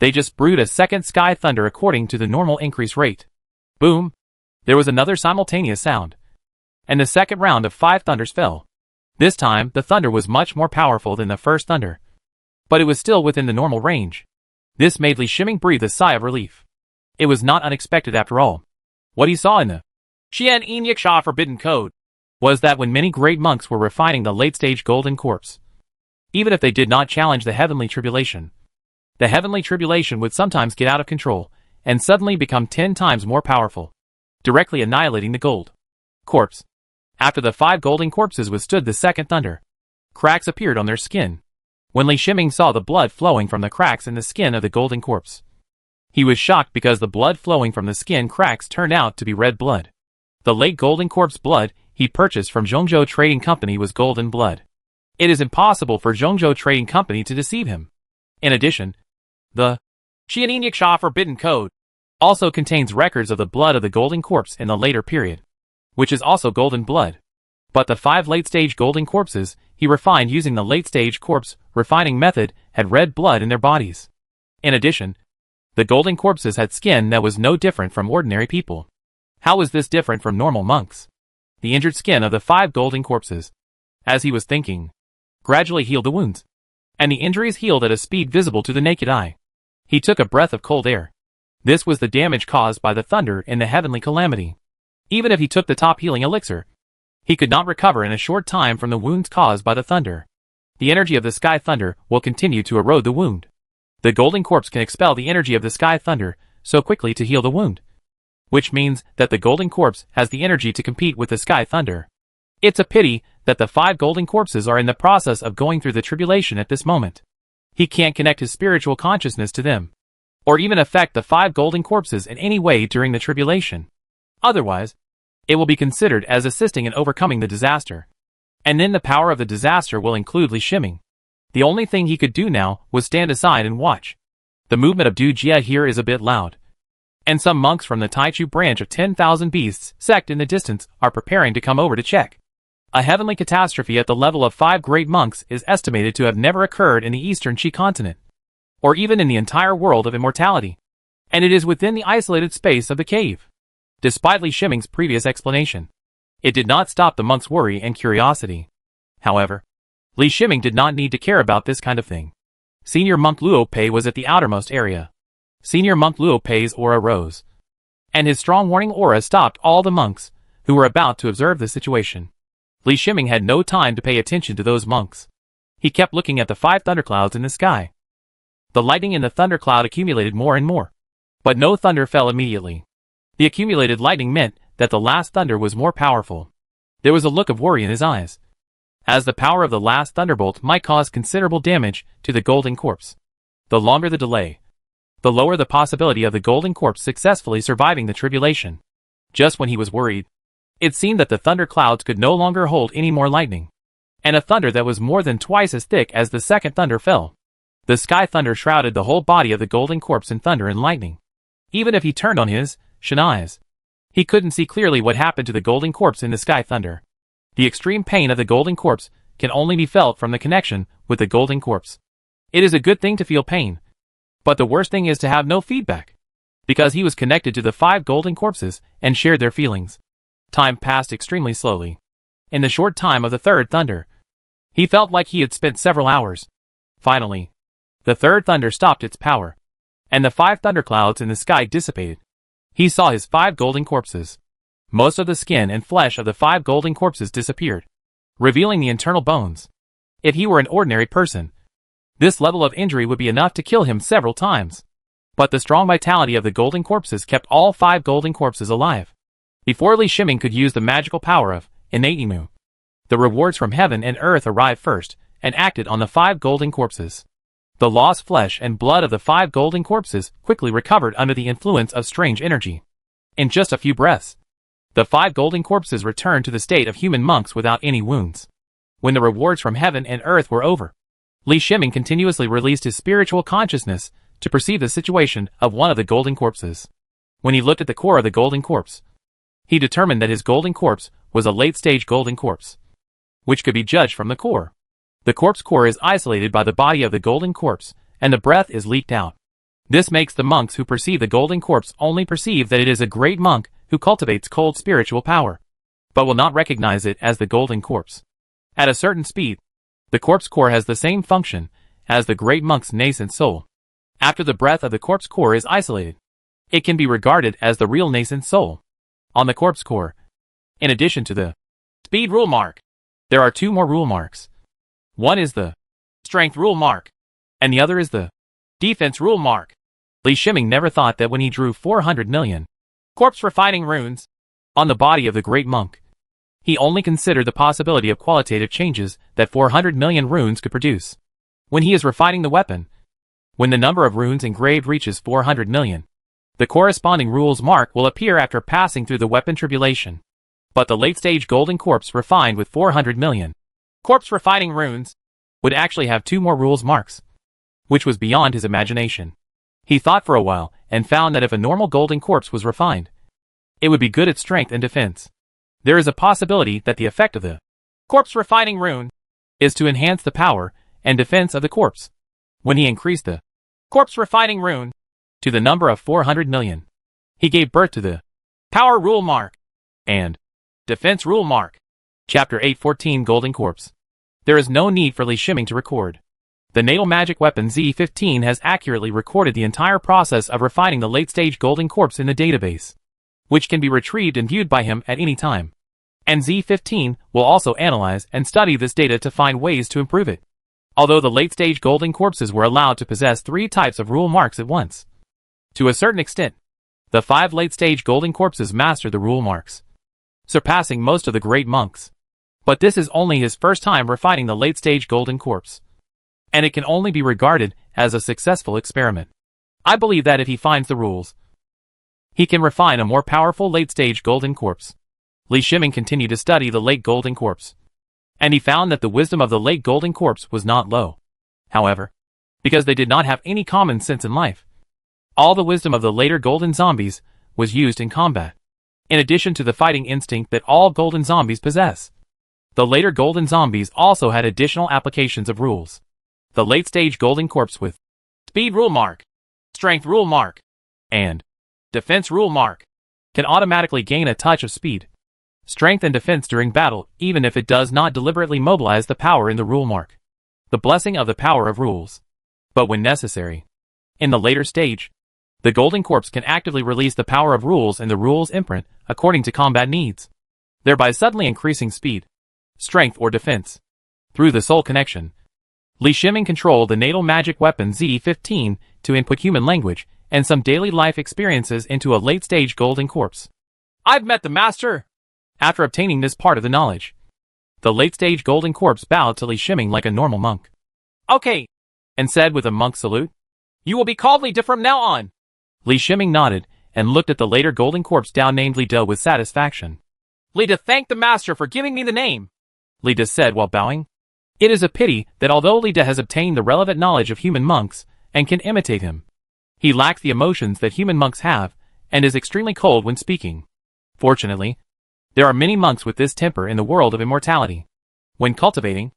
They just brewed a second sky thunder according to the normal increase rate. Boom! There was another simultaneous sound, and the second round of 5 thunders fell. This time, the thunder was much more powerful than the first thunder, but it was still within the normal range. This made Li Shiming breathe a sigh of relief. It was not unexpected after all. What he saw in the Qian Yin Yiksha Forbidden Code was that when many great monks were refining the late-stage golden corpse, even if they did not challenge the heavenly tribulation, the heavenly tribulation would sometimes get out of control and suddenly become 10 times more powerful, directly annihilating the gold corpse. After the 5 golden corpses withstood the second thunder, cracks appeared on their skin. When Li Shiming saw the blood flowing from the cracks in the skin of the golden corpse, he was shocked because the blood flowing from the skin cracks turned out to be red blood. The late golden corpse blood he purchased from Zhongzhou Trading Company was golden blood. It is impossible for Zhongzhou Trading Company to deceive him. In addition, the Qian Yiksha Forbidden Code also contains records of the blood of the golden corpse in the later period, which is also golden blood. But the 5 late-stage golden corpses he refined using the late-stage corpse refining method had red blood in their bodies. In addition, the golden corpses had skin that was no different from ordinary people. How was this different from normal monks? The injured skin of the 5 golden corpses, as he was thinking, gradually healed the wounds, and the injuries healed at a speed visible to the naked eye. He took a breath of cold air. This was the damage caused by the thunder in the heavenly calamity. Even if he took the top healing elixir, he could not recover in a short time from the wounds caused by the thunder. The energy of the sky thunder will continue to erode the wound. The golden corpse can expel the energy of the sky thunder so quickly to heal the wound, which means that the golden corpse has the energy to compete with the sky thunder. It's a pity that the 5 golden corpses are in the process of going through the tribulation at this moment. He can't connect his spiritual consciousness to them, or even affect the 5 golden corpses in any way during the tribulation. Otherwise, it will be considered as assisting in overcoming the disaster. And then the power of the disaster will include Li Shiming. The only thing he could do now was stand aside and watch. The movement of Du Jia here is a bit loud, and some monks from the Taichu branch of 10,000 Beasts sect in the distance are preparing to come over to check. A heavenly catastrophe at the level of 5 great monks is estimated to have never occurred in the eastern Qi continent, or even in the entire world of immortality, and it is within the isolated space of the cave. Despite Li Shiming's previous explanation, it did not stop the monk's worry and curiosity. However, Li Shiming did not need to care about this kind of thing. Senior monk Luo Pei was at the outermost area. Senior monk Luo Pei's aura rose, and his strong warning aura stopped all the monks who were about to observe the situation. Li Shiming had no time to pay attention to those monks. He kept looking at the 5 thunderclouds in the sky. The lightning in the thundercloud accumulated more and more. But no thunder fell immediately. The accumulated lightning meant that the last thunder was more powerful. There was a look of worry in his eyes, as the power of the last thunderbolt might cause considerable damage to the golden corpse. The longer the delay, the lower the possibility of the golden corpse successfully surviving the tribulation. Just when he was worried, it seemed that the thunder clouds could no longer hold any more lightning, and a thunder that was more than twice as thick as the second thunder fell. The sky thunder shrouded the whole body of the golden corpse in thunder and lightning. Even if he turned on his Shin eyes, he couldn't see clearly what happened to the golden corpse in the sky thunder. The extreme pain of the golden corpse can only be felt from the connection with the golden corpse. It is a good thing to feel pain, but the worst thing is to have no feedback, because he was connected to the 5 golden corpses and shared their feelings. Time passed extremely slowly. In the short time of the third thunder, he felt like he had spent several hours. Finally, the third thunder stopped its power, and the 5 thunderclouds in the sky dissipated. He saw his 5 golden corpses. Most of the skin and flesh of the 5 golden corpses disappeared, revealing the internal bones. If he were an ordinary person, this level of injury would be enough to kill him several times. But the strong vitality of the golden corpses kept all 5 golden corpses alive. Before Li Shiming could use the magical power of Innatemu, the rewards from heaven and earth arrived first and acted on the 5 golden corpses. The lost flesh and blood of the 5 golden corpses quickly recovered under the influence of strange energy. In just a few breaths, the 5 golden corpses returned to the state of human monks without any wounds. When the rewards from heaven and earth were over, Li Shiming continuously released his spiritual consciousness to perceive the situation of one of the golden corpses. When he looked at the core of the golden corpse, he determined that his golden corpse was a late-stage golden corpse, which could be judged from the core. The corpse core is isolated by the body of the golden corpse, and the breath is leaked out. This makes the monks who perceive the golden corpse only perceive that it is a great monk who cultivates cold spiritual power, but will not recognize it as the golden corpse. At a certain speed, the corpse core has the same function as the great monk's nascent soul. After the breath of the corpse core is isolated, it can be regarded as the real nascent soul. On the corpse core, in addition to the speed rule mark, there are 2 more rule marks. One is the strength rule mark, and the other is the defense rule mark. Li Shiming never thought that when he drew 400 million corpse refining runes on the body of the great monk, he only considered the possibility of qualitative changes that 400 million runes could produce. When he is refining the weapon, when the number of runes engraved reaches 400 million, the corresponding rules mark will appear after passing through the weapon tribulation. But the late-stage golden corpse refined with 400 million corpse refining runes would actually have 2 more rules marks, which was beyond his imagination. He thought for a while and found that if a normal golden corpse was refined, it would be good at strength and defense. There is a possibility that the effect of the corpse refining rune is to enhance the power and defense of the corpse. When he increased the corpse refining rune to the number of 400 million, he gave birth to the power rule mark and defense rule mark. Chapter 814 Golden Corpse. There is no need for Li Shiming to record. The natal magic weapon Z15 has accurately recorded the entire process of refining the late-stage golden corpse in the database, which can be retrieved and viewed by him at any time. And Z15 will also analyze and study this data to find ways to improve it. Although the late-stage golden corpses were allowed to possess 3 types of rule marks at once, to a certain extent, the 5 late-stage golden corpses mastered the rule marks, surpassing most of the great monks. But this is only his first time refining the late-stage golden corpse, and it can only be regarded as a successful experiment. I believe that if he finds the rules, he can refine a more powerful late-stage golden corpse. Li Shiming continued to study the late golden corpse, and he found that the wisdom of the late golden corpse was not low. However, because they did not have any common sense in life, all the wisdom of the later golden zombies was used in combat, in addition to the fighting instinct that all golden zombies possess. The later golden zombies also had additional applications of rules. The late-stage golden corpse with speed rule mark, strength rule mark, and defense rule mark can automatically gain a touch of speed, strength and defense during battle, even if it does not deliberately mobilize the power in the rule mark. The blessing of the power of rules. But when necessary, in the later stage, the golden corpse can actively release the power of rules in the rules imprint according to combat needs, thereby suddenly increasing speed, strength or defense. Through the soul connection, Li Shiming controlled the natal magic weapon Z15 to input human language and some daily life experiences into a late-stage golden corpse. I've met the master. After obtaining this part of the knowledge, the late-stage golden corpse bowed to Li Shiming like a normal monk. Okay, And said with a monk's salute, you will be called Li De from now on. Li Shiming nodded and looked at the later golden corpse down named Li De with satisfaction. Li De thanked the master for giving me the name, Li De said while bowing. It is a pity that although Li De has obtained the relevant knowledge of human monks and can imitate him, he lacks the emotions that human monks have and is extremely cold when speaking. Fortunately, there are many monks with this temper in the world of immortality. When cultivating,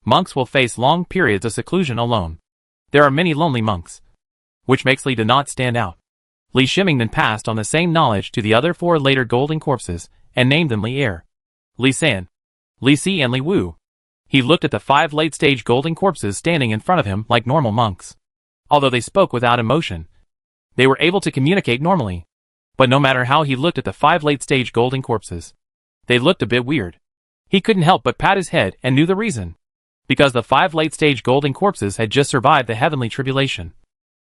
monks will face long periods of seclusion alone. There are many lonely monks, which makes Li De not stand out. Li Shiming then passed on the same knowledge to the other 4 later golden corpses and named them Li Er, Li San, Li Si and Li Wu. He looked at the 5 late-stage golden corpses standing in front of him like normal monks. Although they spoke without emotion, they were able to communicate normally. But no matter how he looked at the 5 late-stage golden corpses, they looked a bit weird. He couldn't help but pat his head and knew the reason. Because the 5 late-stage golden corpses had just survived the heavenly tribulation.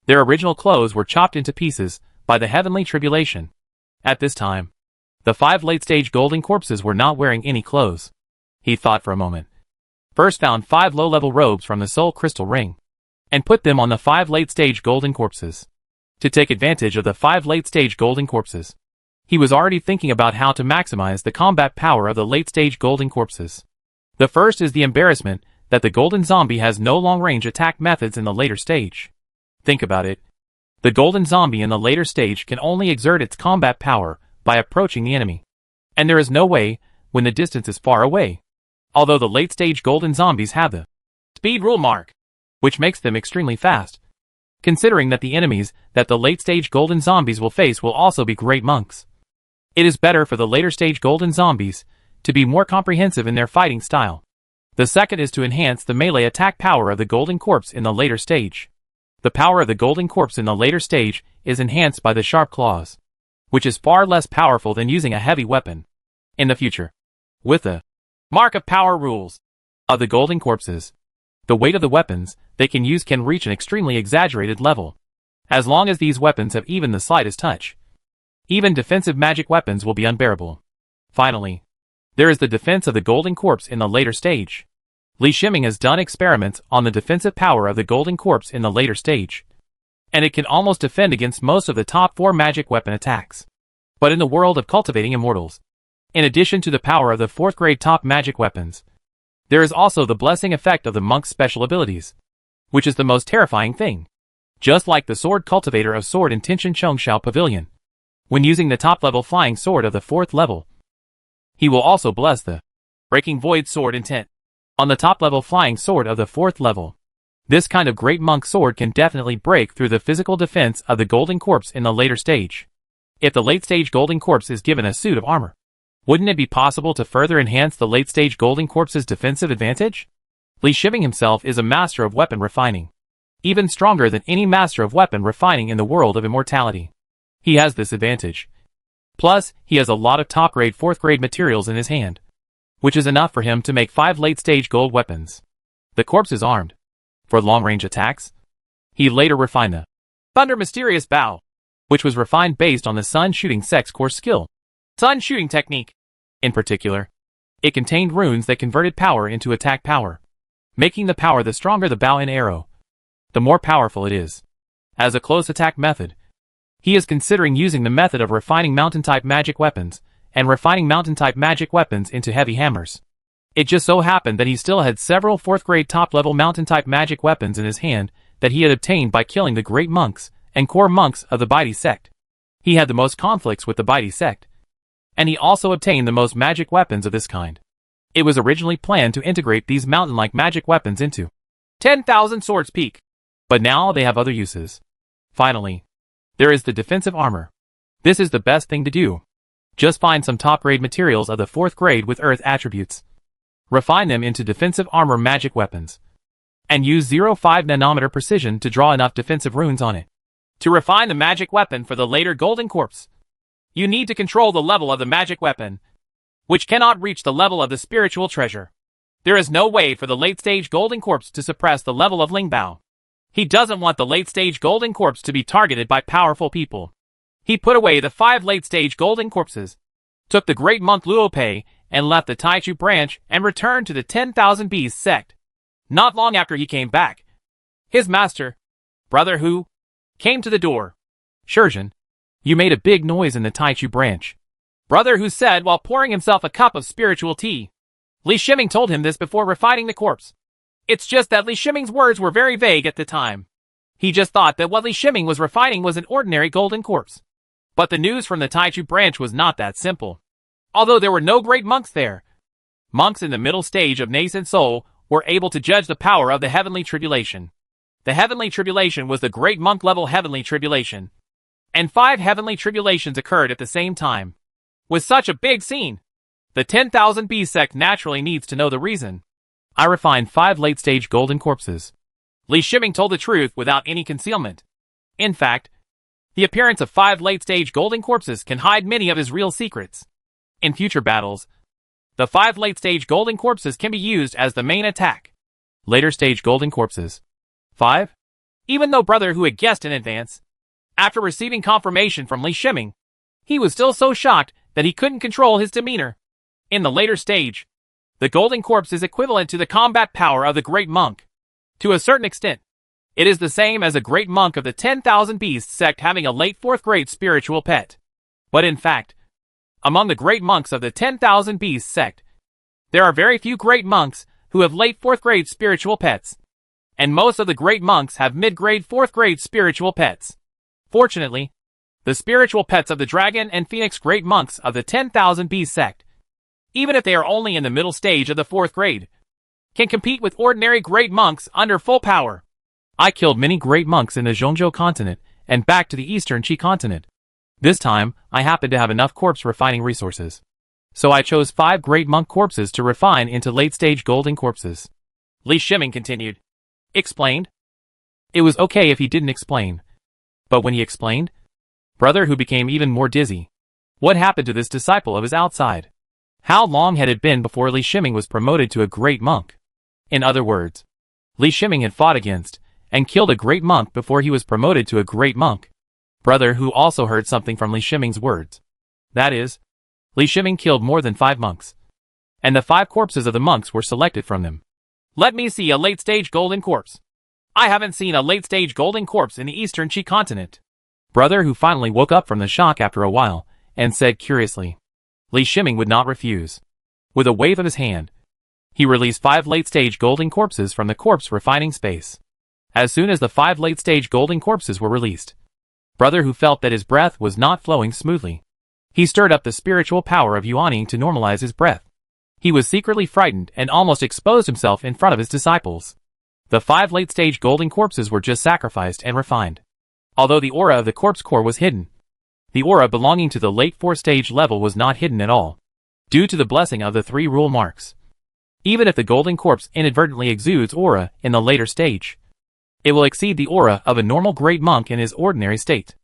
Their original clothes were chopped into pieces by the heavenly tribulation. At this time, the 5 late-stage golden corpses were not wearing any clothes. He thought for a moment. First found 5 low-level robes from the soul crystal ring, and put them on the 5 late-stage golden corpses. To take advantage of the 5 late-stage golden corpses, he was already thinking about how to maximize the combat power of the late-stage golden corpses. The first is the embarrassment that the golden zombie has no long-range attack methods in the later stage. Think about it. The golden zombie in the later stage can only exert its combat power by approaching the enemy. And there is no way when the distance is far away. Although the late-stage golden zombies have the speed rule mark, which makes them extremely fast. Considering that the enemies that the late-stage golden zombies will face will also be great monks, it is better for the later-stage golden zombies to be more comprehensive in their fighting style. The second is to enhance the melee attack power of the golden corpse in the later stage. The power of the golden corpse in the later stage is enhanced by the sharp claws, which is far less powerful than using a heavy weapon. In the future, with the mark of power rules of the golden corpses, the weight of the weapons they can use can reach an extremely exaggerated level. As long as these weapons have even the slightest touch, even defensive magic weapons will be unbearable. Finally, there is the defense of the golden corpse in the later stage. Li Shiming has done experiments on the defensive power of the golden corpse in the later stage, and it can almost defend against most of the top 4 magic weapon attacks. But in the world of cultivating immortals, in addition to the power of the 4th grade top magic weapons, there is also the blessing effect of the monk's special abilities, which is the most terrifying thing. Just like the sword cultivator of sword in Tinshan Chongshao Pavilion, when using the top-level flying sword of the 4th level, he will also bless the breaking void sword intent on the top-level flying sword of the 4th level. This kind of great monk sword can definitely break through the physical defense of the golden corpse in the later stage. If the late-stage golden corpse is given a suit of armor, wouldn't it be possible to further enhance the late-stage golden corpse's defensive advantage? Li Shiming himself is a master of weapon refining, even stronger than any master of weapon refining in the world of immortality. He has this advantage. Plus, he has a lot of top-grade 4th grade materials in his hand, which is enough for him to make 5 late-stage gold weapons. The corpse is armed for long-range attacks. He later refined the Thunder Mysterious Bow, which was refined based on the Sun Shooting Sex Course skill. Sun Shooting Technique. In particular, it contained runes that converted power into attack power, making the power the stronger the bow and arrow, the more powerful it is. As a close attack method, he is considering using the method of refining mountain-type magic weapons and refining mountain-type magic weapons into heavy hammers. It just so happened that he still had several 4th grade top-level mountain-type magic weapons in his hand that he had obtained by killing the great monks and core monks of the Baidi sect. He had the most conflicts with the Baidi sect, and he also obtained the most magic weapons of this kind. It was originally planned to integrate these mountain-like magic weapons into 10,000 Swords Peak, but now they have other uses. Finally, there is the defensive armor. This is the best thing to do. Just find some top-grade materials of the 4th grade with earth attributes, refine them into defensive armor magic weapons, and use 0.5 nanometer precision to draw enough defensive runes on it. To refine the magic weapon for the later golden corpse, you need to control the level of the magic weapon, which cannot reach the level of the spiritual treasure. There is no way for the late-stage golden corpse to suppress the level of Lingbao. He doesn't want the late-stage golden corpse to be targeted by powerful people. He put away the 5 late-stage golden corpses, took the great monk Luopei, and left the Taichu branch and returned to the 10,000 Bees sect. Not long after he came back, his master, Brother Hu, came to the door. Shurjin, you made a big noise in the Taichu branch. Brother Hu said while pouring himself a cup of spiritual tea. Li Shiming told him this before refining the corpse. It's just that Li Shiming's words were very vague at the time. He just thought that what Li Shiming was refining was an ordinary golden corpse. But the news from the Taichu branch was not that simple. Although there were no great monks there, monks in the middle stage of nascent soul were able to judge the power of the heavenly tribulation. The heavenly tribulation was the great monk level heavenly tribulation. And 5 heavenly tribulations occurred at the same time. With such a big scene, the 10,000 Bees sect naturally needs to know the reason. I refined 5 late-stage golden corpses. Li Shiming told the truth without any concealment. In fact, the appearance of 5 late-stage golden corpses can hide many of his real secrets. In future battles, the 5 late-stage golden corpses can be used as the main attack. Later-stage golden corpses. 5? Even though Brother Hu had guessed in advance, after receiving confirmation from Li Shiming, he was still so shocked that he couldn't control his demeanor. In the later stage, the golden corpse is equivalent to the combat power of the great monk. To a certain extent, it is the same as a great monk of the 10,000 Beasts sect having a late 4th grade spiritual pet. But in fact, among the great monks of the 10,000 Beasts sect, there are very few great monks who have late 4th grade spiritual pets. And most of the great monks have mid-grade 4th grade spiritual pets. Fortunately, the spiritual pets of the Dragon and Phoenix great monks of the 10,000 Beasts sect, even if they are only in the middle stage of the 4th grade, can compete with ordinary great monks under full power. I killed many great monks in the Zhongzhou continent and back to the eastern Qi continent. This time, I happened to have enough corpse refining resources. So I chose 5 great monk corpses to refine into late-stage golden corpses. Li Shiming continued. Explained? It was okay if he didn't explain. But when he explained, Brother Hu became even more dizzy. What happened to this disciple of his outside? How long had it been before Li Shiming was promoted to a great monk? In other words, Li Shiming had fought against and killed a great monk before he was promoted to a great monk. Brother Hu also heard something from Li Shiming's words. That is, Li Shiming killed more than 5 monks. And the 5 corpses of the monks were selected from them. Let me see a late-stage golden corpse. I haven't seen a late-stage golden corpse in the eastern Qi continent. Brother Hu finally woke up from the shock after a while and said curiously. Li Shiming would not refuse. With a wave of his hand, he released 5 late-stage golden corpses from the corpse refining space. As soon as the 5 late-stage golden corpses were released, Brother Hu felt that his breath was not flowing smoothly. He stirred up the spiritual power of Yuaning to normalize his breath. He was secretly frightened and almost exposed himself in front of his disciples. The 5 late-stage golden corpses were just sacrificed and refined. Although the aura of the corpse core was hidden, the aura belonging to the late 4th stage level was not hidden at all, due to the blessing of the 3 rule marks. Even if the golden corpse inadvertently exudes aura in the later stage, it will exceed the aura of a normal great monk in his ordinary state.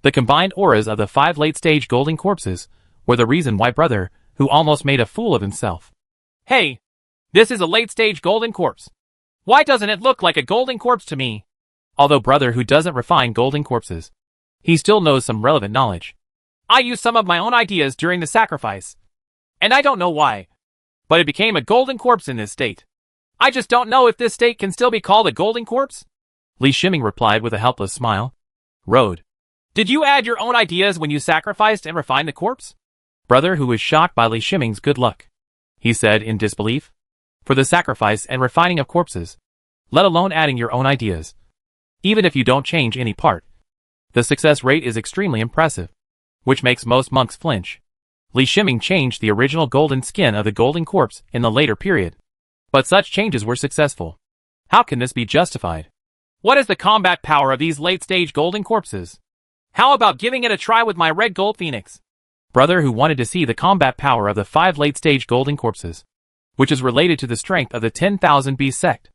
The combined auras of the 5 late-stage golden corpses were the reason why Brother Hu almost made a fool of himself. Hey, this is a late-stage golden corpse. Why doesn't it look like a golden corpse to me? Although Brother Hu doesn't refine golden corpses, he still knows some relevant knowledge. I used some of my own ideas during the sacrifice, and I don't know why, but it became a golden corpse in this state. I just don't know if this state can still be called a golden corpse. Li Shiming replied with a helpless smile. Road. Did you add your own ideas when you sacrificed and refined the corpse? Brother Hu was shocked by Li Shiming's good luck. He said in disbelief. For the sacrifice and refining of corpses, let alone adding your own ideas, even if you don't change any part, the success rate is extremely impressive, which makes most monks flinch. Li Shiming changed the original golden skin of the golden corpse in the later period, but such changes were successful. How can this be justified? What is the combat power of these late-stage golden corpses? How about giving it a try with my red gold phoenix? Brother Hu wanted to see the combat power of the 5 late-stage golden corpses, which is related to the strength of the 10,000 Beast sect.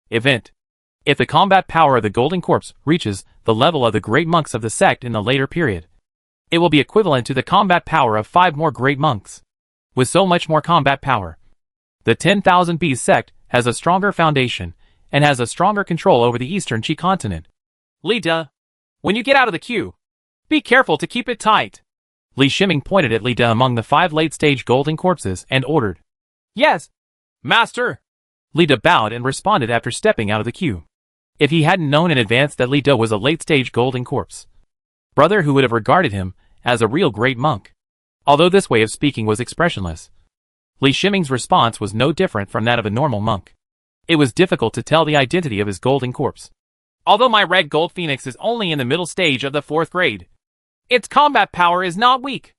Event. If the combat power of the golden corpse reaches the level of the great monks of the sect in the later period, it will be equivalent to the combat power of 5 more great monks. With so much more combat power, the 10,000 Beast sect has a stronger foundation and has a stronger control over the Eastern Qi continent. Li De, when you get out of the queue, be careful to keep it tight. Li Shiming pointed at Li De among the 5 late-stage golden corpses and ordered. Yes, master. Li De bowed and responded after stepping out of the queue. If he hadn't known in advance that Li De was a late-stage golden corpse, Brother Hu would have regarded him as a real great monk. Although this way of speaking was expressionless, Li Shiming's response was no different from that of a normal monk. It was difficult to tell the identity of his golden corpse. Although my red gold phoenix is only in the middle stage of the 4th grade, its combat power is not weak.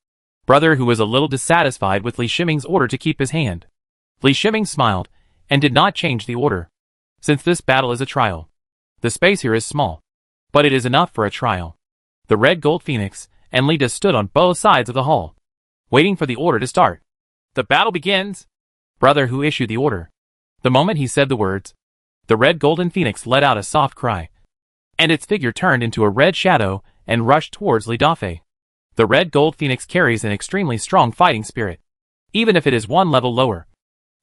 Brother Hu was a little dissatisfied with Li Shiming's order to keep his hand. Li Shiming smiled and did not change the order. Since this battle is a trial, the space here is small, but it is enough for a trial. The red gold phoenix and Li De stood on both sides of the hall, waiting for the order to start. The battle begins. Brother Hu issued the order. The moment he said the words, the red golden phoenix let out a soft cry, and its figure turned into a red shadow and rushed towards Li Dafei. The red gold phoenix carries an extremely strong fighting spirit. Even if it is 1 level lower,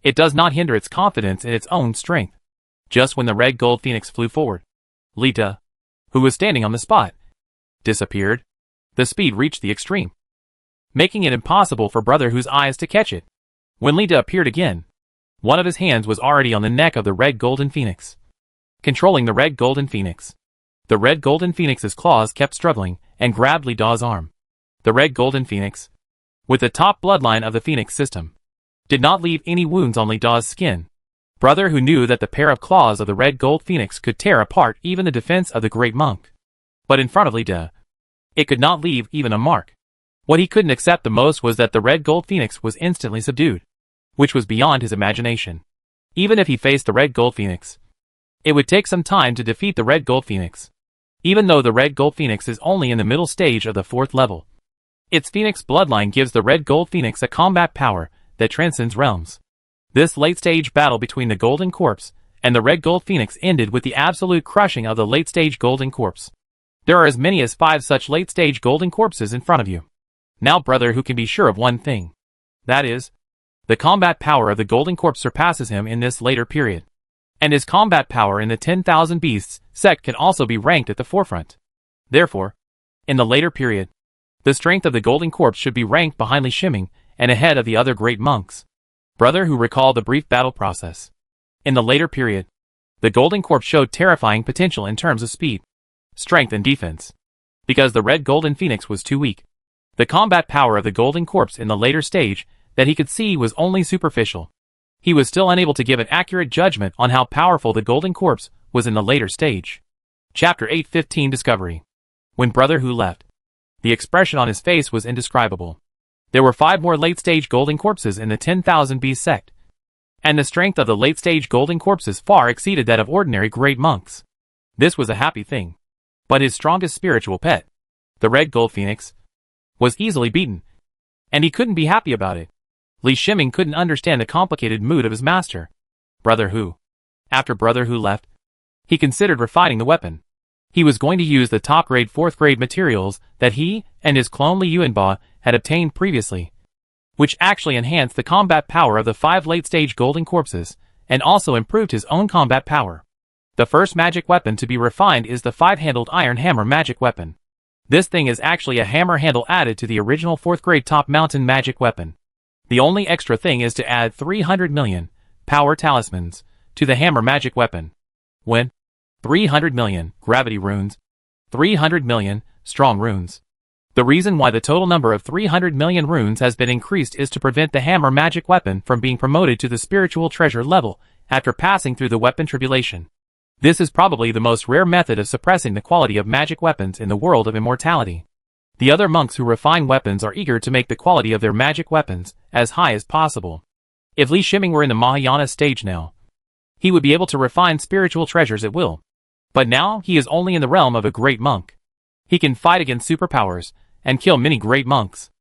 it does not hinder its confidence in its own strength. Just when the red gold phoenix flew forward, Li De, who was standing on the spot, disappeared. The speed reached the extreme, making it impossible for Brother Hu's eyes to catch it. When Li De appeared again, one of his hands was already on the neck of the red golden phoenix, controlling the red golden phoenix. The red golden phoenix's claws kept struggling and grabbed Li De's arm. The red golden phoenix, with the top bloodline of the phoenix system, did not leave any wounds on Li De's skin. Brother Hu knew that the pair of claws of the red gold phoenix could tear apart even the defense of the great monk. But in front of Li De, it could not leave even a mark. What he couldn't accept the most was that the red gold phoenix was instantly subdued, which was beyond his imagination. Even if he faced the red gold phoenix, it would take some time to defeat the red gold phoenix. Even though the red gold phoenix is only in the middle stage of the 4th level, its phoenix bloodline gives the red gold phoenix a combat power that transcends realms. This late-stage battle between the golden corpse and the red gold phoenix ended with the absolute crushing of the late-stage golden corpse. There are as many as 5 such late-stage golden corpses in front of you. Now Brother Hu can be sure of one thing. That is, the combat power of the golden corpse surpasses him in this later period. And his combat power in the 10,000 Beasts sect can also be ranked at the forefront. Therefore, in the later period, the strength of the golden corpse should be ranked behind Li Shiming and ahead of the other great monks. Brother Hu recalled the brief battle process. In the later period, the golden corpse showed terrifying potential in terms of speed, strength and defense. Because the red golden phoenix was too weak, the combat power of the golden corpse in the later stage that he could see was only superficial. He was still unable to give an accurate judgment on how powerful the golden corpse was in the later stage. Chapter 815 Discovery. When Brother Hu left, the expression on his face was indescribable. There were 5 more late-stage golden corpses in the 10,000 Beast sect, and the strength of the late-stage golden corpses far exceeded that of ordinary great monks. This was a happy thing. But his strongest spiritual pet, the red gold phoenix, was easily beaten, and he couldn't be happy about it. Li Shiming couldn't understand the complicated mood of his master, Brother Hu. After Brother Hu left, he considered refining the weapon. He was going to use the top-grade 4th-grade materials that he and his clone Li Yuanba had obtained previously, which actually enhanced the combat power of the 5 late-stage golden corpses, and also improved his own combat power. The first magic weapon to be refined is the 5-handled iron hammer magic weapon. This thing is actually a hammer handle added to the original 4th-grade top mountain magic weapon. The only extra thing is to add 300 million power talismans to the hammer magic weapon. When 300 million gravity runes, 300 million strong runes. The reason why the total number of 300 million runes has been increased is to prevent the hammer magic weapon from being promoted to the spiritual treasure level after passing through the weapon tribulation. This is probably the most rare method of suppressing the quality of magic weapons in the world of immortality. The other monks who refine weapons are eager to make the quality of their magic weapons as high as possible. If Li Shiming were in the Mahayana stage now, he would be able to refine spiritual treasures at will. But now he is only in the realm of a great monk. He can fight against superpowers and kill many great monks.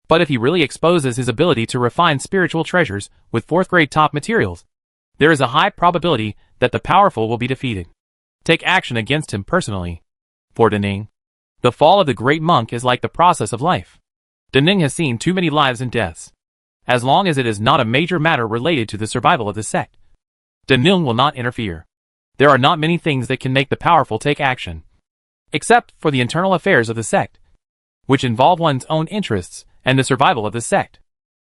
But if he really exposes his ability to refine spiritual treasures with 4th-grade top materials, there is a high probability that the powerful will be defeated. Take action against him personally. For Daning, the fall of the great monk is like the process of life. Daning has seen too many lives and deaths. As long as it is not a major matter related to the survival of the sect, Daning will not interfere. There are not many things that can make the powerful take action, except for the internal affairs of the sect, which involve one's own interests and the survival of the sect.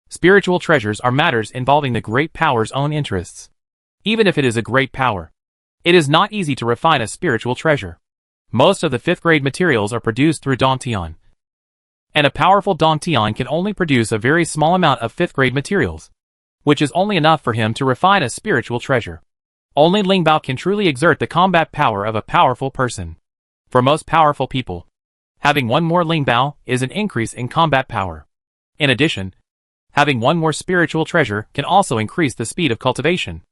Spiritual treasures are matters involving the great power's own interests. Even if it is a great power, it is not easy to refine a spiritual treasure. Most of the 5th grade materials are produced through Dantian, and a powerful Dantian can only produce a very small amount of 5th grade materials, which is only enough for him to refine a spiritual treasure. Only Lingbao can truly exert the combat power of a powerful person. For most powerful people, having one more Lingbao is an increase in combat power. In addition, having one more spiritual treasure can also increase the speed of cultivation.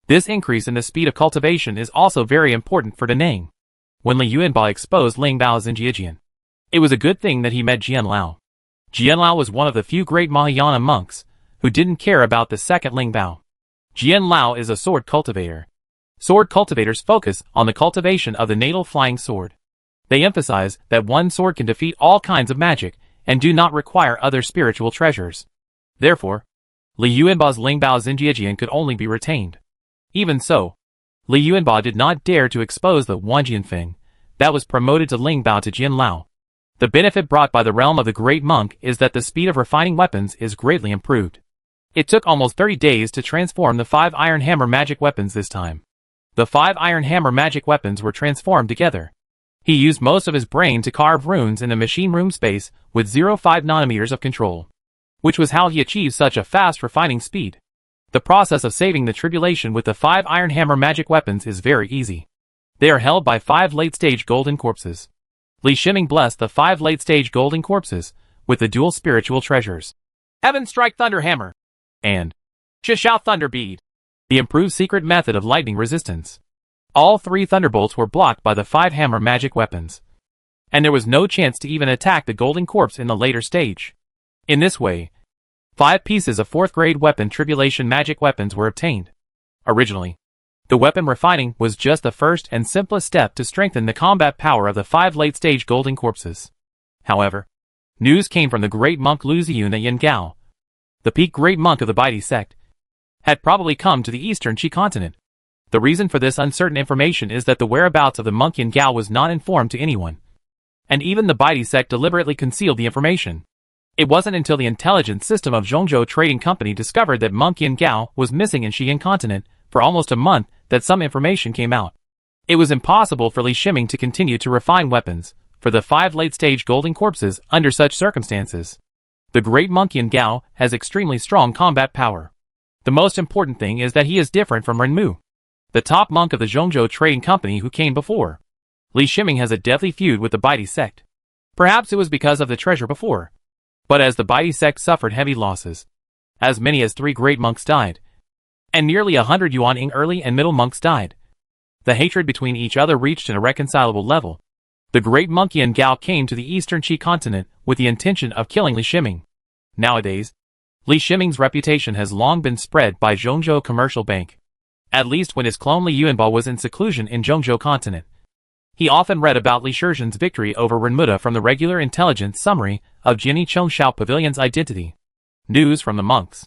This increase in the speed of cultivation is also very important for Danang. When Li Yuanba exposed Lingbao's Jiajian, it was a good thing that he met Jianlao. Jianlao was one of the few great Mahayana monks who didn't care about the second Lingbao. Jianlao is a sword cultivator. Sword cultivators focus on the cultivation of the natal flying sword. They emphasize that one sword can defeat all kinds of magic and do not require other spiritual treasures. Therefore, Li Yuanba's Lingbao Xinjiajian could only be retained. Even so, Li Yuanba did not dare to expose the Wanjianfeng that was promoted to Lingbao to Jianlao. The benefit brought by the realm of the great monk is that the speed of refining weapons is greatly improved. It took almost 30 days to transform the 5 iron hammer magic weapons this time. The 5 iron hammer magic weapons were transformed together. He used most of his brain to carve runes in the machine room space with 0.5 nanometers of control, which was how he achieved such a fast refining speed. The process of saving the tribulation with the 5 iron hammer magic weapons is very easy. They are held by 5 late-stage golden corpses. Li Shiming blessed the 5 late-stage golden corpses with the dual spiritual treasures, Heaven Strike Thunder Hammer and Shishao Thunder Bead, the improved secret method of lightning resistance. All 3 thunderbolts were blocked by the 5 hammer magic weapons, and there was no chance to even attack the golden corpse in the later stage. In this way, 5 pieces of 4th grade weapon tribulation magic weapons were obtained. Originally, the weapon refining was just the first and simplest step to strengthen the combat power of the 5 late-stage golden corpses. However, news came from the great monk Lu Ziyun that Yan Gao, the peak great monk of the Baidi sect, had probably come to the eastern Qi continent. The reason for this uncertain information is that the whereabouts of the monk Yan Gao was not informed to anyone, and even the Baidi sect deliberately concealed the information. It wasn't until the intelligence system of Zhongzhou Trading Company discovered that monk Yan Gao was missing in Xi'an continent for almost a month that some information came out. It was impossible for Li Shiming to continue to refine weapons for the 5 late-stage golden corpses under such circumstances. The great monk Yan Gao has extremely strong combat power. The most important thing is that he is different from Renmu, the top monk of the Zhongzhou Trading Company who came before. Li Shiming has a deadly feud with the Baidi sect. Perhaps it was because of the treasure before. But as the Baidi sect suffered heavy losses, as many as 3 great monks died, and nearly 100 Yuan early and middle monks died, the hatred between each other reached an irreconcilable level. The great monk Yan Gao came to the eastern Qi continent with the intention of killing Li Shiming. Nowadays, Li Shiming's reputation has long been spread by Zhongzhou Commercial Bank, at least when his clone Li Yuanba was in seclusion in Zhongzhou continent. He often read about Li Shizhen's victory over Renmuda from the regular intelligence summary of Jinni Chongshao Pavilion's identity. News from the monks.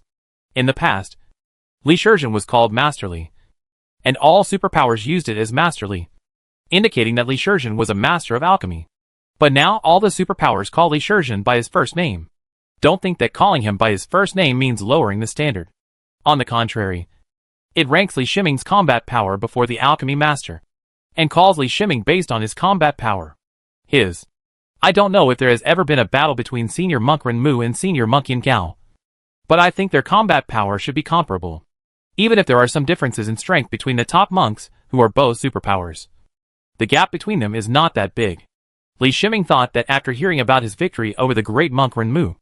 In the past, Li Shizhen was called Master Li, and all superpowers used it as Master Li, indicating that Li Shizhen was a master of alchemy. But now all the superpowers call Li Shizhen by his first name. Don't think that calling him by his first name means lowering the standard. On the contrary, it ranks Li Shiming's combat power before the alchemy master, and calls Li Shiming based on his combat power. I don't know if there has ever been a battle between Senior Monk Renmu and Senior Monk Yan Gao, but I think their combat power should be comparable, even if there are some differences in strength between the top monks who are both superpowers. The gap between them is not that big. Li Shiming thought that after hearing about his victory over the great monk Renmu,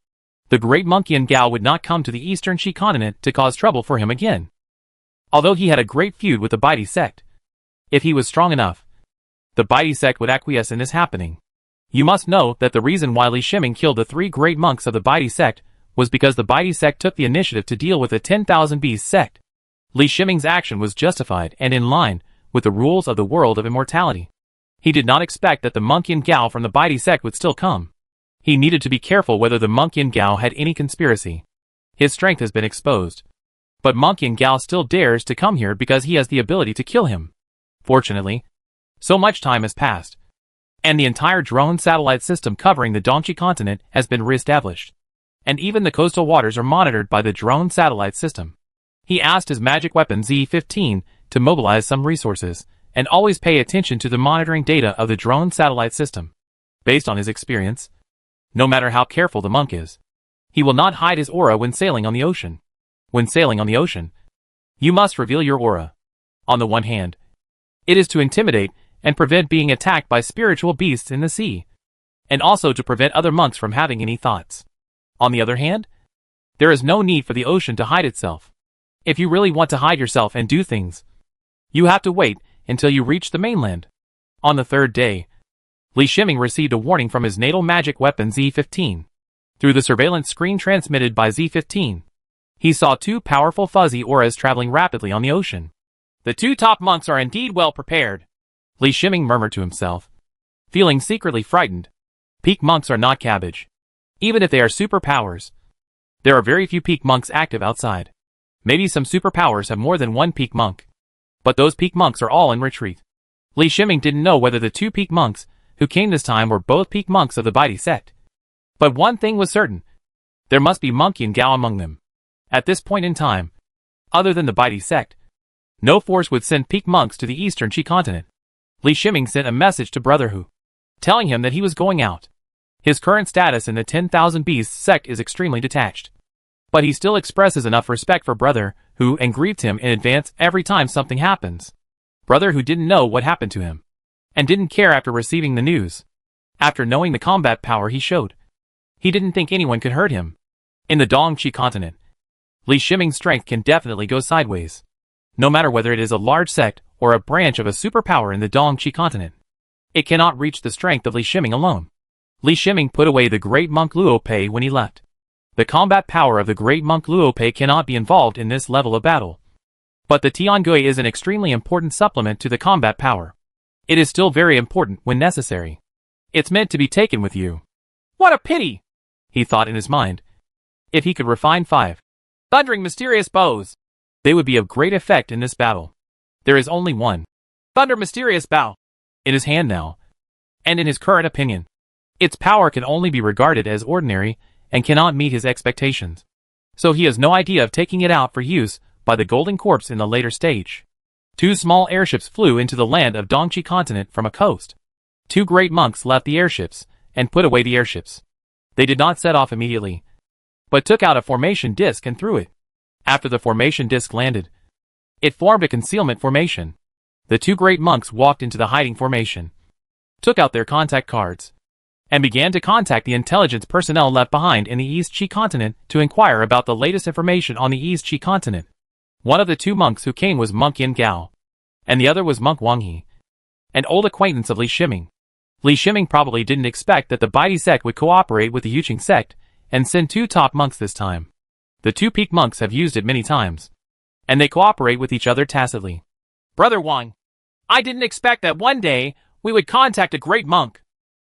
the great monk Yan Gao would not come to the eastern Qi continent to cause trouble for him again. Although he had a great feud with the Baidi sect, if he was strong enough, the Baidi sect would acquiesce in this happening. You must know that the reason why Li Shiming killed the 3 great monks of the Baidi sect was because the Baidi sect took the initiative to deal with the 10,000 Beast sect. Li Shiming's action was justified and in line with the rules of the world of immortality. He did not expect that the monk Yan Gao from the Baidi sect would still come. He needed to be careful whether the monk Yan Gao had any conspiracy. His strength has been exposed, but monk Yan Gao still dares to come here because he has the ability to kill him. Fortunately, so much time has passed, and the entire drone satellite system covering the Dongxi continent has been re-established, and even the coastal waters are monitored by the drone satellite system. He asked his magic weapon Z-15 to mobilize some resources, and always pay attention to the monitoring data of the drone satellite system. Based on his experience, no matter how careful the monk is, he will not hide his aura when sailing on the ocean. When sailing on the ocean, you must reveal your aura. On the one hand, it is to intimidate and prevent being attacked by spiritual beasts in the sea, and also to prevent other monks from having any thoughts. On the other hand, there is no need for the ocean to hide itself. If you really want to hide yourself and do things, you have to wait until you reach the mainland. On the third day, Li Shiming received a warning from his natal magic weapon Z-15. Through the surveillance screen transmitted by Z-15, he saw two powerful fuzzy auras traveling rapidly on the ocean. The two top monks are indeed well prepared, Li Shiming murmured to himself, feeling secretly frightened. Peak monks are not cabbage. Even if they are superpowers, there are very few peak monks active outside. Maybe some superpowers have more than one peak monk, but those peak monks are all in retreat. Li Shiming didn't know whether the two peak monks who came this time were both peak monks of the Baidi sect. But one thing was certain. There must be monk and Gao among them. At this point in time, other than the Baidi sect, no force would send peak monks to the eastern Qi continent. Li Shiming sent a message to Brother Hu, telling him that he was going out. His current status in the 10,000 Beasts sect is extremely detached, but he still expresses enough respect for Brother Hu and greets him in advance every time something happens. Brother Hu didn't know what happened to him, and didn't care after receiving the news. After knowing the combat power he showed, he didn't think anyone could hurt him. In the Dongxi continent, Li Shiming's strength can definitely go sideways, no matter whether it is a large sect or a branch of a superpower in the Dongxi continent. It cannot reach the strength of Li Shiming alone. Li Shiming put away the great monk Luo Pei when he left. The combat power of the great monk Luo Pei cannot be involved in this level of battle. But the Tiangui is an extremely important supplement to the combat power. It is still very important when necessary. It's meant to be taken with you. What a pity, he thought in his mind. If he could refine 5 thundering mysterious bows, they would be of great effect in this battle. There is only one thunder mysterious bow in his hand now, and in his current opinion, its power can only be regarded as ordinary and cannot meet his expectations. So he has no idea of taking it out for use by the Golden Corpse in the later stage. 2 small airships flew into the land of Dongxi continent from a coast. 2 great monks left the airships and put away the airships. They did not set off immediately, but took out a formation disc and threw it. After the formation disc landed, it formed a concealment formation. The 2 great monks walked into the hiding formation, took out their contact cards, and began to contact the intelligence personnel left behind in the East Qi continent to inquire about the latest information on the East Qi continent. One of the 2 monks who came was Monk Yin Gao, and the other was Monk Wang He, an old acquaintance of Li Shiming. Li Shiming probably didn't expect that the Baidi sect would cooperate with the Yuqing sect and send 2 top monks this time. The 2 peak monks have used it many times, and they cooperate with each other tacitly. Brother Wang, I didn't expect that one day we would contact a great monk.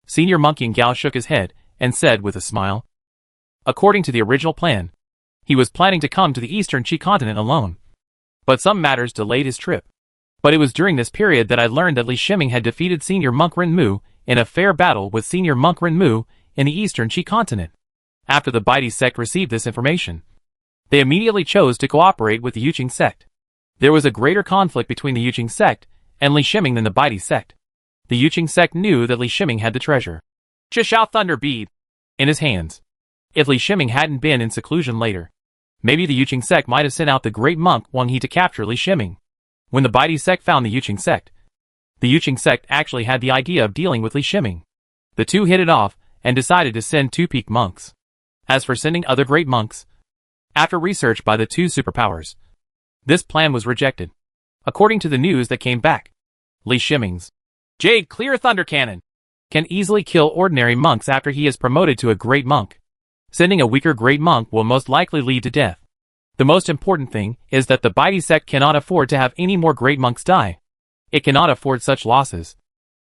Senior Monk Yin Gao shook his head and said with a smile. According to the original plan, he was planning to come to the eastern Qi continent alone, but some matters delayed his trip. But it was during this period that I learned that Li Shiming had defeated Senior Monk Ren Mu in a fair battle with Senior Monk Ren Mu in the eastern Qi continent. After the Baidi sect received this information, they immediately chose to cooperate with the Yuqing sect. There was a greater conflict between the Yuqing sect and Li Shiming than the Baidi sect. The Yuqing sect knew that Li Shiming had the treasure, Chishao Thunder Bead, in his hands. If Li Shiming hadn't been in seclusion later, maybe the Yuqing sect might have sent out the great monk Wang He to capture Li Shiming. When the Baidi sect found the Yuqing sect actually had the idea of dealing with Li Shiming. The 2 hit it off and decided to send 2 peak monks. As for sending other great monks, after research by the 2 superpowers, this plan was rejected. According to the news that came back, Li Shiming's Jade Clear Thunder Cannon can easily kill ordinary monks after he is promoted to a great monk. Sending a weaker great monk will most likely lead to death. The most important thing is that the Baidi sect cannot afford to have any more great monks die. It cannot afford such losses.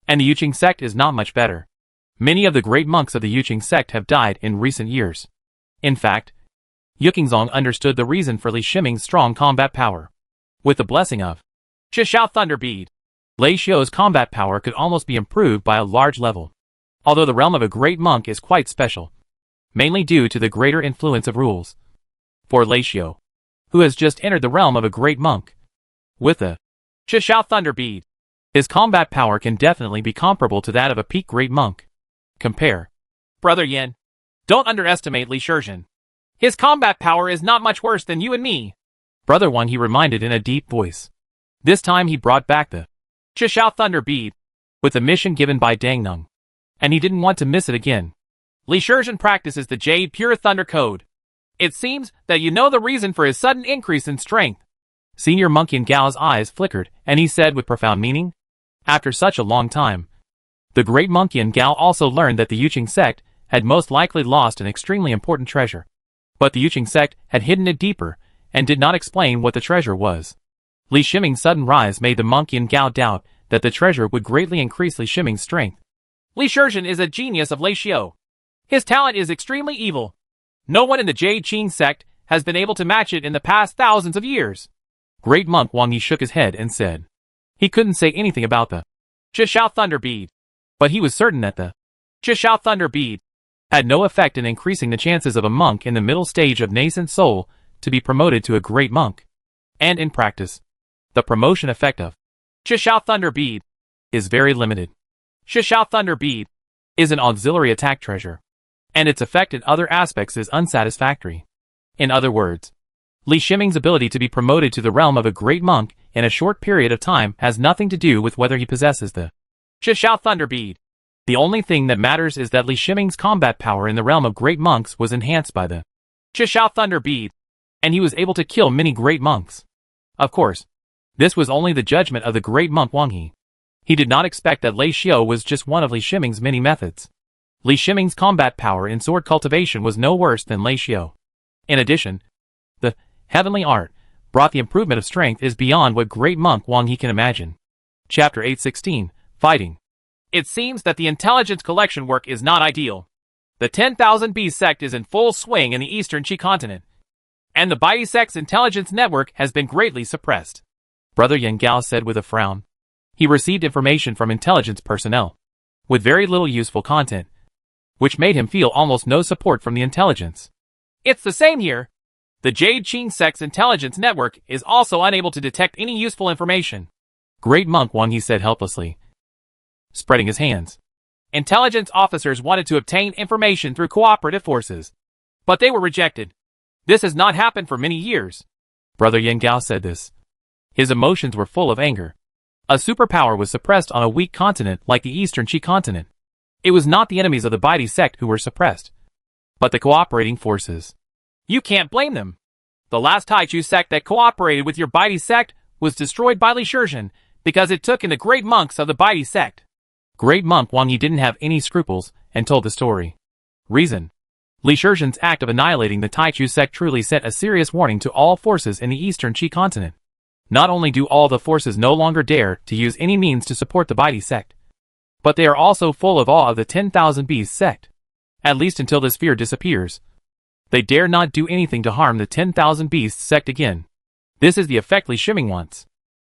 And the Yuqing sect is not much better. Many of the great monks of the Yuqing sect have died in recent years. In fact, Yuqingzong understood the reason for Li Shiming's strong combat power. With the blessing of Chishao Thunder Bead, Lei Xiu's combat power could almost be improved by a large level. Although the realm of a great monk is quite special, mainly due to the greater influence of rules. For Lei Xiu, who has just entered the realm of a great monk, with the Chishao Thunder Bead, his combat power can definitely be comparable to that of a peak great monk. Compare. Brother Yin, don't underestimate Li Shizhen. His combat power is not much worse than you and me. Brother One, he reminded in a deep voice. This time he brought back the Chishao Thunder Bead with the mission given by Dang Nung, and he didn't want to miss it again. Li Shizhen practices the Jade Pure Thunder Code. It seems that you know the reason for his sudden increase in strength. Senior Monkey Gao's eyes flickered, and he said with profound meaning, after such a long time. The great Monkey Gao also learned that the Yuqing sect had most likely lost an extremely important treasure. But the Yuqing sect had hidden it deeper, and did not explain what the treasure was. Li Shiming's sudden rise made the Monkey Gao doubt that the treasure would greatly increase Li Shiming's strength. Li Shizhen is a genius of Lei Xiu. His talent is extremely evil. No one in the Jade Qing sect has been able to match it in the past thousands of years. Great Monk Wang Yi shook his head and said. He couldn't say anything about the Chishao Thunder Bead, but he was certain that the Chishao Thunder Bead had no effect in increasing the chances of a monk in the middle stage of nascent soul to be promoted to a great monk. And in practice, the promotion effect of Chishao Thunder Bead is very limited. Chishao Thunder Bead is an auxiliary attack treasure, and its effect in other aspects is unsatisfactory. In other words, Li Shiming's ability to be promoted to the realm of a great monk in a short period of time has nothing to do with whether he possesses the Chishao Thunder Bead. The only thing that matters is that Li Shiming's combat power in the realm of great monks was enhanced by the Chishao Thunder Bead, and he was able to kill many great monks. Of course, this was only the judgment of the great monk Wang He. He did not expect that Lei Xiu was just one of Li Shiming's many methods. Li Shiming's combat power in sword cultivation was no worse than Lei Xiu. In addition, the heavenly art brought the improvement of strength is beyond what great monk Wang He can imagine. Chapter 816, Fighting. It seems that the intelligence collection work is not ideal. The 10,000 Beast sect is in full swing in the eastern Qi continent, and the Bai sect's intelligence network has been greatly suppressed. Brother Yan Gao said with a frown. He received information from intelligence personnel, with very little useful content, which made him feel almost no support from the intelligence. It's the same here. The Jade Qing sect's intelligence network is also unable to detect any useful information. Great monk Wang He said helplessly, spreading his hands. Intelligence officers wanted to obtain information through cooperative forces, but they were rejected. This has not happened for many years. Brother Yan Gao said this. His emotions were full of anger. A superpower was suppressed on a weak continent like the eastern Qi continent. It was not the enemies of the Baidi sect who were suppressed, but the cooperating forces. You can't blame them. The last Taichu sect that cooperated with your Baidi sect was destroyed by Li Shizhen because it took in the great monks of the Baidi sect. Great monk Wang Yi didn't have any scruples and told the story. Reason. Li Shizhen's act of annihilating the Taichu sect truly sent a serious warning to all forces in the eastern Qi continent. Not only do all the forces no longer dare to use any means to support the Baidi sect, but they are also full of awe of the 10,000 Beast sect. At least until this fear disappears, they dare not do anything to harm the 10,000 Beast sect again. This is the effect Li Shiming wants.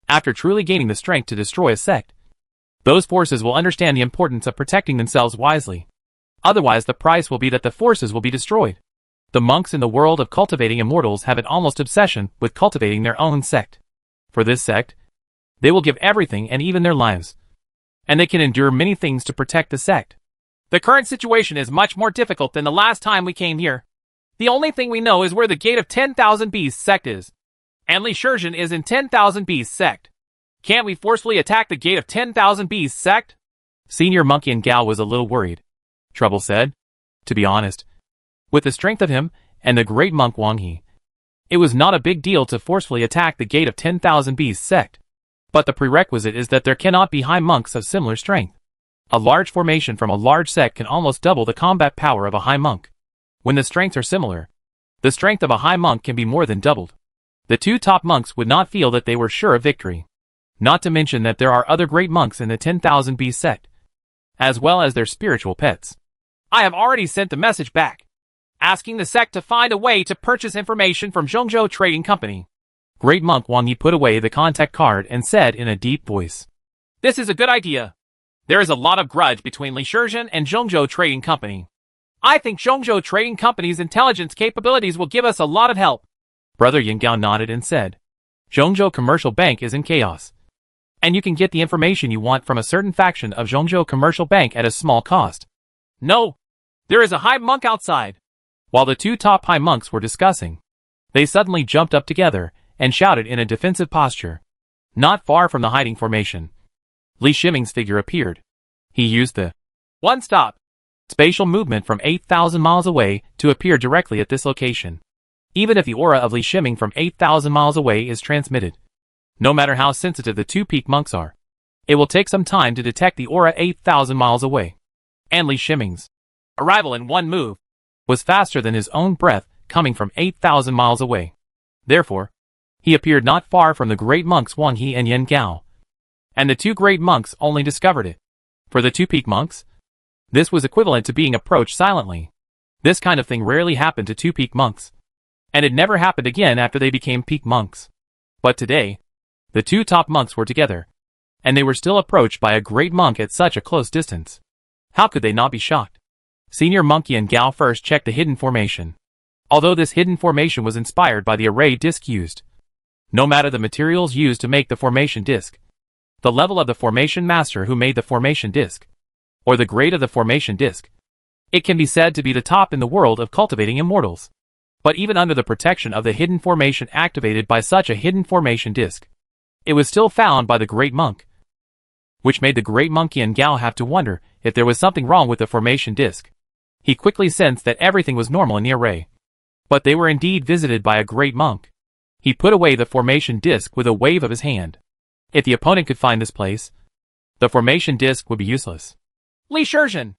After truly gaining the strength to destroy a sect, those forces will understand the importance of protecting themselves wisely. Otherwise the price will be that the forces will be destroyed. The monks in the world of cultivating immortals have an almost obsession with cultivating their own sect. For this sect, they will give everything and even their lives. And they can endure many things to protect the sect. The current situation is much more difficult than the last time we came here. The only thing we know is where the gate of 10,000 Beast sect is. And Li Shizhen is in 10,000 Beast sect. Can't we forcefully attack the gate of 10,000 Beast sect? Senior Monkey Gao was a little worried. Trouble said. To be honest, with the strength of him and the great monk Wang He, it was not a big deal to forcefully attack the gate of 10,000 Beast sect. But the prerequisite is that there cannot be high monks of similar strength. A large formation from a large sect can almost double the combat power of a high monk. When the strengths are similar, the strength of a high monk can be more than doubled. The two top monks would not feel that they were sure of victory. Not to mention that there are other great monks in the 10,000 Beast sect, as well as their spiritual pets. I have already sent the message back, asking the sect to find a way to purchase information from Zhongzhou Trading Company. Great monk Wang Yi put away the contact card and said in a deep voice, This is a good idea. There is a lot of grudge between Li Shizhen and Zhongzhou Trading Company. I think Zhongzhou Trading Company's intelligence capabilities will give us a lot of help. Brother Yingao nodded and said, Zhongzhou Commercial Bank is in chaos. And you can get the information you want from a certain faction of Zhongzhou Commercial Bank at a small cost. No. There is a high monk outside. While the two top high monks were discussing, they suddenly jumped up together and shouted in a defensive posture. Not far from the hiding formation, Li Shiming's figure appeared. He used the one-stop spatial movement from 8,000 miles away to appear directly at this location. Even if the aura of Li Shiming from 8,000 miles away is transmitted, no matter how sensitive the two peak monks are, it will take some time to detect the aura 8,000 miles away. And Li Shiming's arrival in one move was faster than his own breath coming from 8,000 miles away. Therefore, he appeared not far from the great monks Wang He and Yen Gao. And the two great monks only discovered it. For the two peak monks, this was equivalent to being approached silently. This kind of thing rarely happened to two peak monks. And it never happened again after they became peak monks. But today, the two top monks were together, and they were still approached by a great monk at such a close distance. How could they not be shocked? Senior monk Yen Gao first checked the hidden formation. Although this hidden formation was inspired by the array disc used, no matter the materials used to make the formation disc, the level of the formation master who made the formation disc, or the grade of the formation disc, it can be said to be the top in the world of cultivating immortals. But even under the protection of the hidden formation activated by such a hidden formation disc, it was still found by the great monk, which made the great monk Yen Gao have to wonder if there was something wrong with the formation disc. He quickly sensed that everything was normal in the array. But they were indeed visited by a great monk. He put away the formation disc with a wave of his hand. If the opponent could find this place, the formation disc would be useless. Li Shizhen.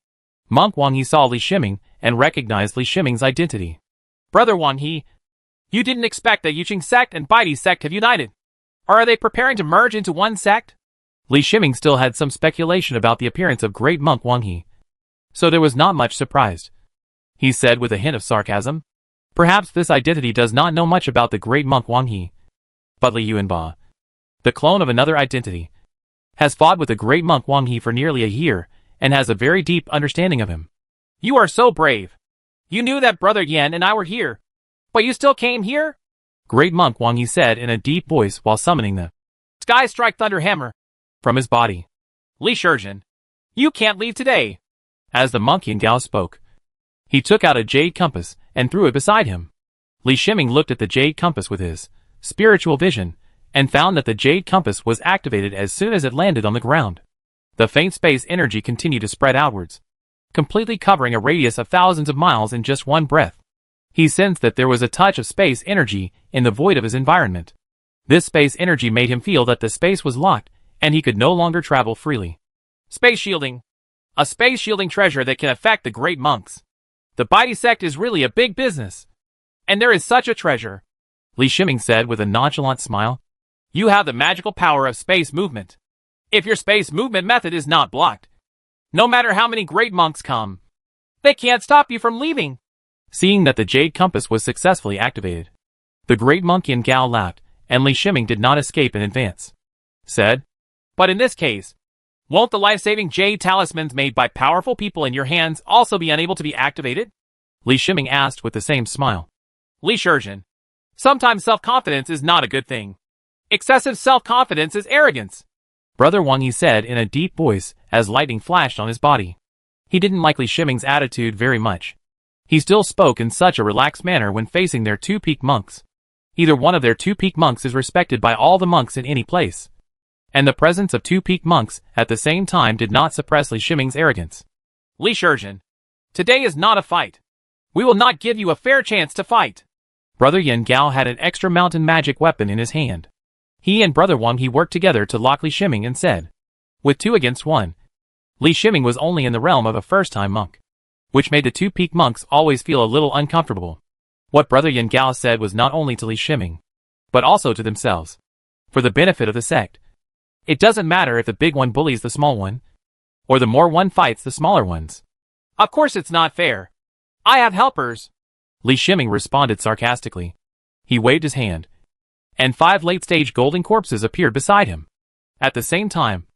Monk Wang He saw Li Shiming and recognized Li Shiming's identity. Brother Wang He, you didn't expect that Yuqing sect and Baidi sect have united. Or are they preparing to merge into one sect? Li Shiming still had some speculation about the appearance of great monk Wang He, so there was not much surprise. He said with a hint of sarcasm, perhaps this identity does not know much about the great monk Wang He. But Li Yuanba, the clone of another identity, has fought with the great monk Wang He for nearly a year and has a very deep understanding of him. You are so brave. You knew that Brother Yan and I were here, but you still came here? Great monk Wang He said in a deep voice while summoning the Sky Strike Thunder Hammer from his body. Li Shizhen, you can't leave today. As the monk Yen Gao spoke, he took out a jade compass and threw it beside him. Li Shiming looked at the jade compass with his spiritual vision and found that the jade compass was activated as soon as it landed on the ground. The faint space energy continued to spread outwards, completely covering a radius of thousands of miles in just one breath. He sensed that there was a touch of space energy in the void of his environment. This space energy made him feel that the space was locked and he could no longer travel freely. Space shielding. A space shielding treasure that can affect the great monks. The Baidi sect is really a big business. And there is such a treasure. Li Shiming said with a nonchalant smile. You have the magical power of space movement. If your space movement method is not blocked, no matter how many great monks come, they can't stop you from leaving. Seeing that the jade compass was successfully activated, the great monk Yen Gao laughed, and Li Shiming did not escape in advance. Said, but in this case, won't the life-saving jade talismans made by powerful people in your hands also be unable to be activated? Li Shiming asked with the same smile. Li Shizhen, sometimes self-confidence is not a good thing. Excessive self-confidence is arrogance. Brother Wang He said in a deep voice as lightning flashed on his body. He didn't like Li Shiming's attitude very much. He still spoke in such a relaxed manner when facing their two peak monks. Either one of their two peak monks is respected by all the monks in any place. And the presence of two peak monks at the same time did not suppress Li Shiming's arrogance. Li Shizhen, today is not a fight. We will not give you a fair chance to fight. Brother Yen Gao had an extra mountain magic weapon in his hand. He and Brother Wang He worked together to lock Li Shiming and said, with 2 against 1. Li Shiming was only in the realm of a first-time monk, which made the two peak monks always feel a little uncomfortable. What Brother Yen Gao said was not only to Li Shiming, but also to themselves, for the benefit of the sect. It doesn't matter if the big one bullies the small one, or the more one fights the smaller ones. Of course it's not fair. I have helpers. Li Shiming responded sarcastically. He waved his hand, and 5 late-stage golden corpses appeared beside him. At the same time,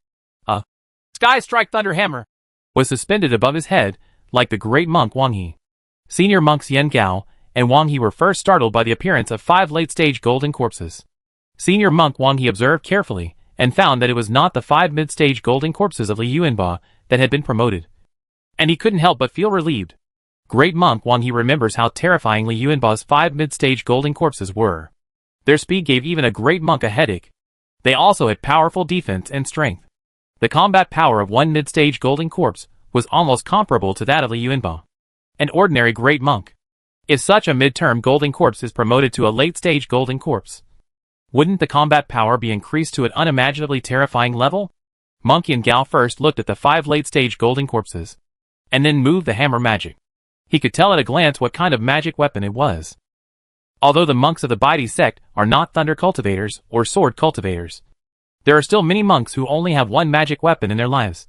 Sky Strike Thunder Hammer was suspended above his head, like the great monk Wang He. Senior monks Yan Gao and Wang He were first startled by the appearance of 5 late-stage golden corpses. Senior monk Wang He observed carefully and found that it was not the 5 mid-stage golden corpses of Li Yuanba that had been promoted. And he couldn't help but feel relieved. Great monk Wang He remembers how terrifying Li Yuanba's 5 mid-stage golden corpses were. Their speed gave even a great monk a headache. They also had powerful defense and strength. The combat power of one mid-stage golden corpse was almost comparable to that of Li Yuanba, an ordinary great monk. If such a mid-term golden corpse is promoted to a late-stage golden corpse, wouldn't the combat power be increased to an unimaginably terrifying level? Monk Yan Gao first looked at the 5 late-stage golden corpses, and then moved the hammer magic. He could tell at a glance what kind of magic weapon it was. Although the monks of the Baidi sect are not thunder cultivators or sword cultivators, there are still many monks who only have one magic weapon in their lives,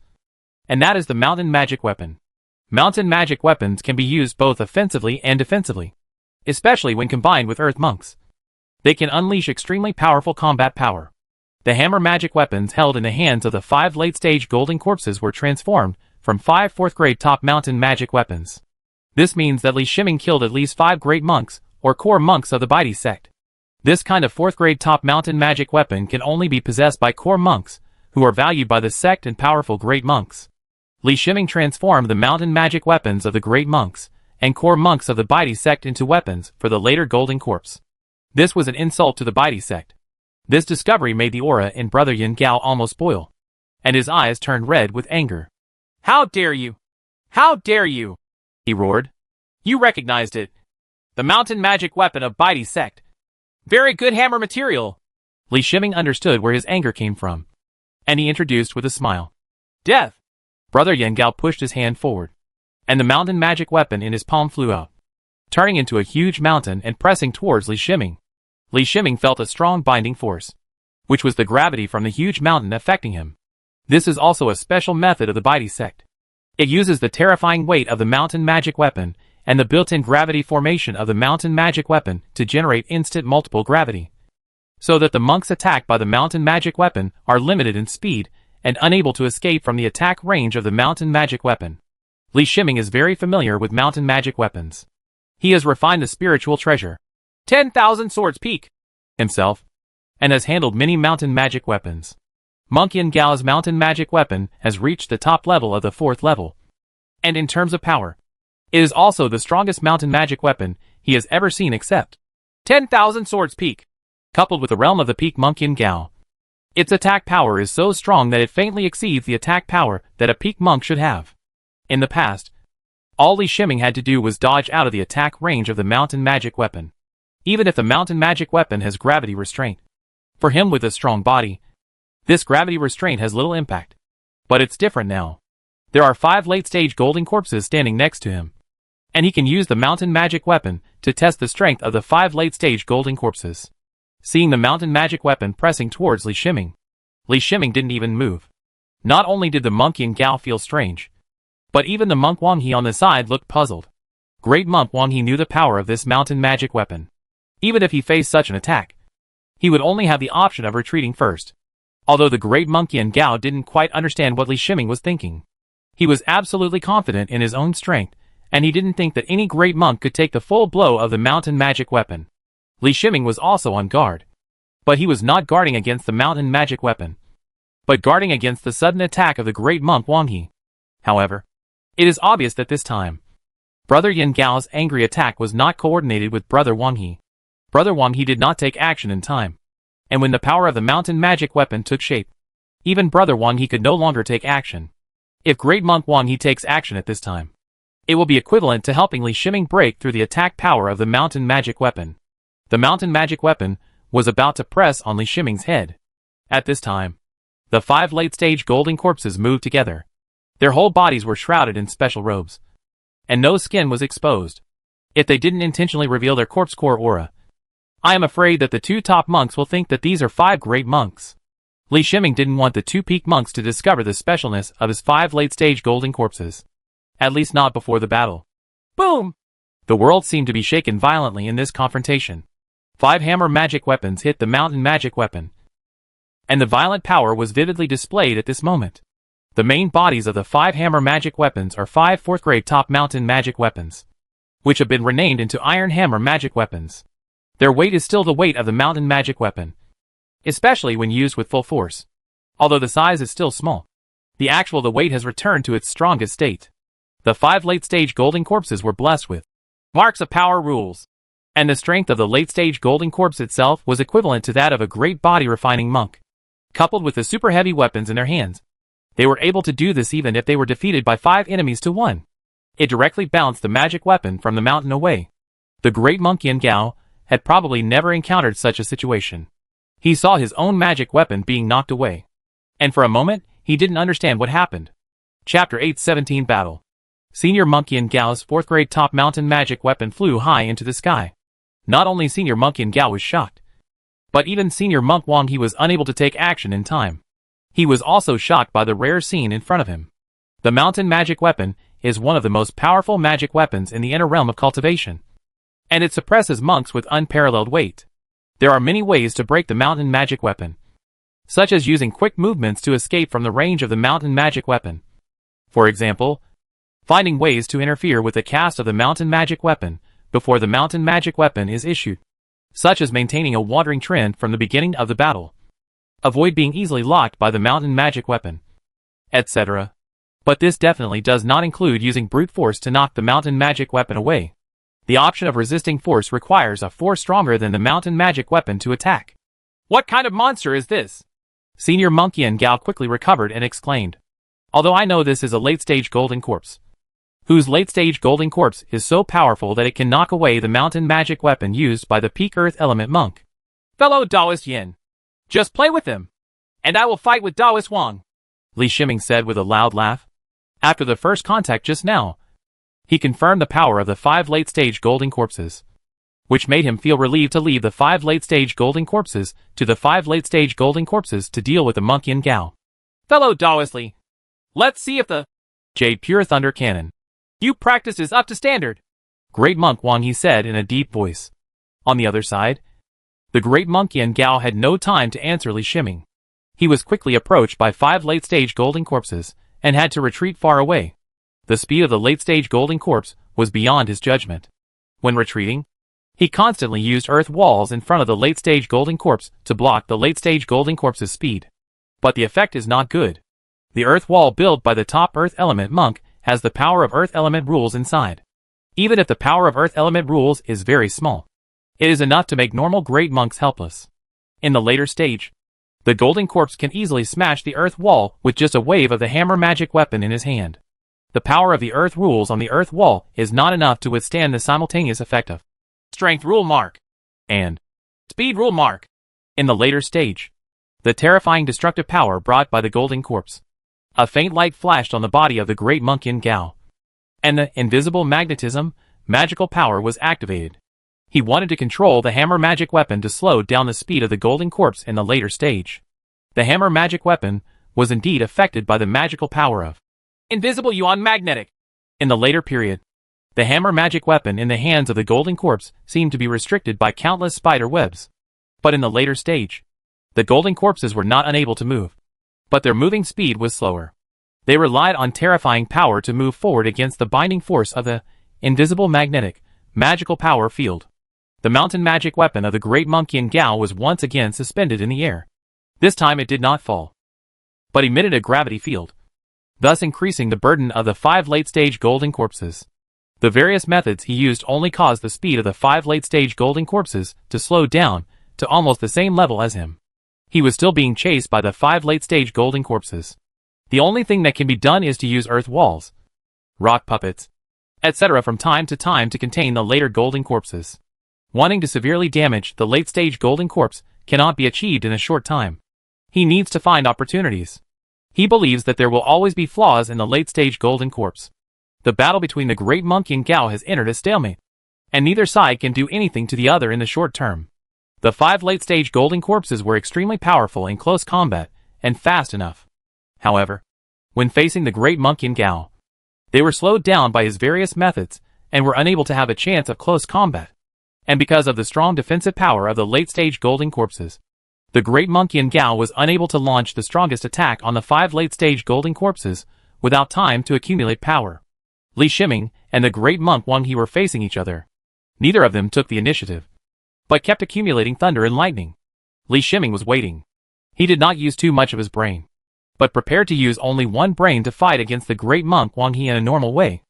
and that is the mountain magic weapon. Mountain magic weapons can be used both offensively and defensively, especially when combined with earth monks. They can unleash extremely powerful combat power. The hammer magic weapons held in the hands of the 5 late-stage golden corpses were transformed from 5 4th-grade top mountain magic weapons. This means that Li Shiming killed at least 5 great monks, or core monks of the Baidi sect. This kind of 4th-grade top mountain magic weapon can only be possessed by core monks, who are valued by the sect and powerful great monks. Li Shiming transformed the mountain magic weapons of the great monks, and core monks of the Baidi sect into weapons for the later golden corpse. This was an insult to the Baidi sect. This discovery made the aura in Brother Yan Gao almost boil, and his eyes turned red with anger. How dare you! How dare you! He roared. You recognized it. The mountain magic weapon of Baidi sect. Very good hammer material. Li Shiming understood where his anger came from, and he introduced with a smile. Death! Brother Yan Gao pushed his hand forward, and the mountain magic weapon in his palm flew out, turning into a huge mountain and pressing towards Li Shiming. Li Shiming felt a strong binding force, which was the gravity from the huge mountain affecting him. This is also a special method of the Baidi sect. It uses the terrifying weight of the mountain magic weapon and the built-in gravity formation of the mountain magic weapon to generate instant multiple gravity, so that the monks attacked by the mountain magic weapon are limited in speed and unable to escape from the attack range of the mountain magic weapon. Li Shiming is very familiar with mountain magic weapons. He has refined the spiritual treasure, 10,000 Swords Peak, himself, and has handled many mountain magic weapons. Monk Yan Gao's mountain magic weapon has reached the top level of the 4th level, and in terms of power, it is also the strongest mountain magic weapon he has ever seen except 10,000 Swords Peak. Coupled with the realm of the peak Monk Yan Gao, its attack power is so strong that it faintly exceeds the attack power that a peak monk should have. In the past, all Li Shiming had to do was dodge out of the attack range of the mountain magic weapon, even if the mountain magic weapon has gravity restraint. For him with a strong body, this gravity restraint has little impact. But it's different now. There are 5 late-stage golden corpses standing next to him, and he can use the mountain magic weapon to test the strength of the 5 late-stage golden corpses. Seeing the mountain magic weapon pressing towards Li Shiming didn't even move. Not only did the monk Yan Gao feel strange, but even the monk Wang He on the side looked puzzled. Great monk Wang He knew the power of this mountain magic weapon. Even if he faced such an attack, he would only have the option of retreating first. Although the great monk Yan Gao didn't quite understand what Li Shiming was thinking, he was absolutely confident in his own strength, and he didn't think that any great monk could take the full blow of the mountain magic weapon. Li Shiming was also on guard, but he was not guarding against the mountain magic weapon, but guarding against the sudden attack of the great monk Wang He. However, it is obvious that this time, Brother Yan Gao's angry attack was not coordinated with Brother Wang He. Brother Wang He did not take action in time, and when the power of the mountain magic weapon took shape, even Brother Wang He could no longer take action. If Great Monk Wang He takes action at this time, it will be equivalent to helping Li Shiming break through the attack power of the mountain magic weapon. The mountain magic weapon was about to press on Li Shiming's head. At this time, the 5 late-stage golden corpses moved together. Their whole bodies were shrouded in special robes, and no skin was exposed. If they didn't intentionally reveal their corpse core aura, I am afraid that the 2 top monks will think that these are 5 great monks. Li Shiming didn't want the 2 peak monks to discover the specialness of his 5 late-stage golden corpses. At least not before the battle. Boom! The world seemed to be shaken violently in this confrontation. 5 hammer magic weapons hit the mountain magic weapon, and the violent power was vividly displayed at this moment. The main bodies of the 5 hammer magic weapons are 5 4th-grade top mountain magic weapons, which have been renamed into iron hammer magic weapons. Their weight is still the weight of the mountain magic weapon, especially when used with full force. Although the size is still small, the weight has returned to its strongest state. The 5 late-stage golden corpses were blessed with marks of power rules, and the strength of the late-stage golden corpse itself was equivalent to that of a great body-refining monk. Coupled with the super-heavy weapons in their hands, they were able to do this even if they were defeated by 5 enemies to 1. It directly bounced the magic weapon from the mountain away. The great monk Yin Gao had probably never encountered such a situation. He saw his own magic weapon being knocked away, and for a moment, he didn't understand what happened. Chapter 817 Battle. Senior Monk Yin Gao's 4th-grade top mountain magic weapon flew high into the sky. Not only Senior Monk Yin Gao was shocked, but even Senior Monk Wang He was unable to take action in time. He was also shocked by the rare scene in front of him. The mountain magic weapon is one of the most powerful magic weapons in the inner realm of cultivation, and it suppresses monks with unparalleled weight. There are many ways to break the mountain magic weapon, such as using quick movements to escape from the range of the mountain magic weapon. For example, finding ways to interfere with the cast of the mountain magic weapon before the mountain magic weapon is issued, such as maintaining a wandering trend from the beginning of the battle. Avoid being easily locked by the mountain magic weapon, etc. But this definitely does not include using brute force to knock the mountain magic weapon away. The option of resisting force requires a force stronger than the mountain magic weapon to attack. What kind of monster is this? Senior Monk Yin Gao quickly recovered and exclaimed. Although I know this is a late-stage golden corpse, whose late-stage golden corpse is so powerful that it can knock away the mountain magic weapon used by the peak earth element monk. Fellow Taoist Yin, just play with them, and I will fight with Taoist Wang, Li Shiming said with a loud laugh. After the first contact just now, he confirmed the power of the 5 late-stage golden corpses, which made him feel relieved to leave the 5 late-stage golden corpses to the 5 late-stage golden corpses to deal with the monk Yin Gao. Fellow Taoist Li, let's see if the Jade Pure Thunder Cannon you practice is up to standard. Great Monk Wang He said in a deep voice. On the other side, the great monk Yin Gao had no time to answer Li Shiming. He was quickly approached by 5 late-stage golden corpses and had to retreat far away. The speed of the late-stage golden corpse was beyond his judgment. When retreating, he constantly used earth walls in front of the late-stage golden corpse to block the late-stage golden corpse's speed. But the effect is not good. The earth wall built by the top earth element monk has the power of earth element rules inside. Even if the power of earth element rules is very small, it is enough to make normal great monks helpless. In the later stage, the golden corpse can easily smash the earth wall with just a wave of the hammer magic weapon in his hand. The power of the earth rules on the earth wall is not enough to withstand the simultaneous effect of strength rule mark and speed rule mark. In the later stage, the terrifying destructive power brought by the golden corpse. A faint light flashed on the body of the great monk Yin Gao, and the invisible magnetism, magical power was activated. He wanted to control the hammer magic weapon to slow down the speed of the golden corpse in the later stage. The hammer magic weapon was indeed affected by the magical power of invisible yuan magnetic. In the later period, the hammer magic weapon in the hands of the golden corpse seemed to be restricted by countless spider webs. But in the later stage, the golden corpses were not unable to move, but their moving speed was slower. They relied on terrifying power to move forward against the binding force of the invisible magnetic, magical power field. The mountain magic weapon of the great monk Yin Gao was once again suspended in the air. This time it did not fall, but emitted a gravity field, thus increasing the burden of the 5 late-stage golden corpses. The various methods he used only caused the speed of the 5 late-stage golden corpses to slow down to almost the same level as him. He was still being chased by the 5 late-stage golden corpses. The only thing that can be done is to use earth walls, rock puppets, etc. from time to time to contain the later golden corpses. Wanting to severely damage the late-stage golden corpse cannot be achieved in a short time. He needs to find opportunities. He believes that there will always be flaws in the late-stage golden corpse. The battle between the great monk Yin Gao has entered a stalemate, and neither side can do anything to the other in the short term. The 5 late-stage golden corpses were extremely powerful in close combat, and fast enough. However, when facing the great monk Yin Gao, they were slowed down by his various methods, and were unable to have a chance of close combat. And because of the strong defensive power of the late-stage golden corpses, The great monk Yin Gao was unable to launch the strongest attack on the 5 late-stage golden corpses without time to accumulate power. Li Shiming and the great monk Wang He were facing each other. Neither of them took the initiative, but kept accumulating thunder and lightning. Li Shiming was waiting. He did not use too much of his brain, but prepared to use only one brain to fight against the great monk Wang He in a normal way.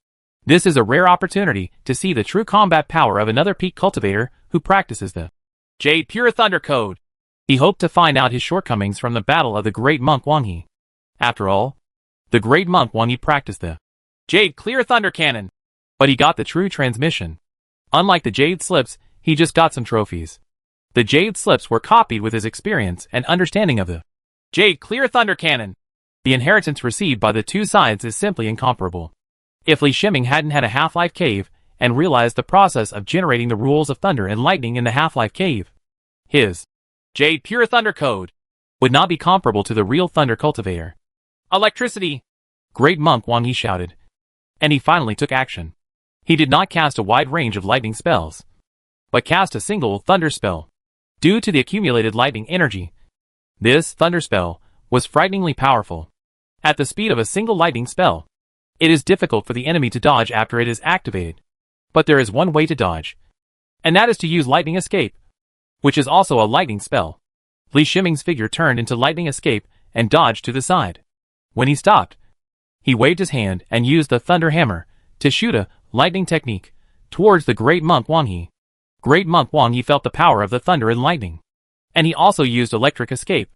This is a rare opportunity to see the true combat power of another peak cultivator who practices the Jade Pure Thunder Code. He hoped to find out his shortcomings from the battle of the great monk Wang He. After all, the great monk Wang He practiced the Jade Clear Thunder Cannon, but he got the true transmission. Unlike the Jade Slips, he just got some trophies. The Jade Slips were copied with his experience and understanding of the Jade Clear Thunder Cannon. The inheritance received by the two sides is simply incomparable. If Li Shiming hadn't had a Half-Life Cave and realized the process of generating the rules of thunder and lightning in the Half-Life Cave, his Jade Pure Thunder Code would not be comparable to the real Thunder Cultivator. Electricity! Great Monk Wang He shouted. And he finally took action. He did not cast a wide range of lightning spells, but cast a single thunder spell. Due to the accumulated lightning energy, this thunder spell was frighteningly powerful. At the speed of a single lightning spell, it is difficult for the enemy to dodge after it is activated. But there is one way to dodge, and that is to use Lightning Escape, which is also a lightning spell. Li Shiming's figure turned into Lightning Escape and dodged to the side. When he stopped, he waved his hand and used the Thunder Hammer to shoot a lightning technique towards the great monk Wang He. Great monk Wang He felt the power of the thunder and lightning, and he also used Electric Escape,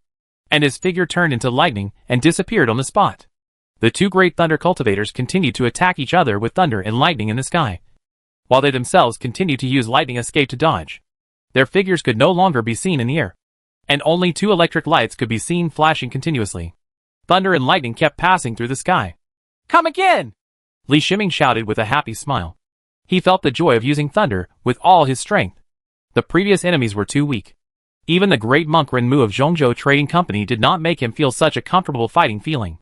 and his figure turned into lightning and disappeared on the spot. The two great thunder cultivators continued to attack each other with thunder and lightning in the sky, while they themselves continued to use Lightning Escape to dodge. Their figures could no longer be seen in the air, and only two electric lights could be seen flashing continuously. Thunder and lightning kept passing through the sky. Come again! Li Shiming shouted with a happy smile. He felt the joy of using thunder with all his strength. The previous enemies were too weak. Even the great monk Renmu of Zhongzhou Trading Company did not make him feel such a comfortable fighting feeling.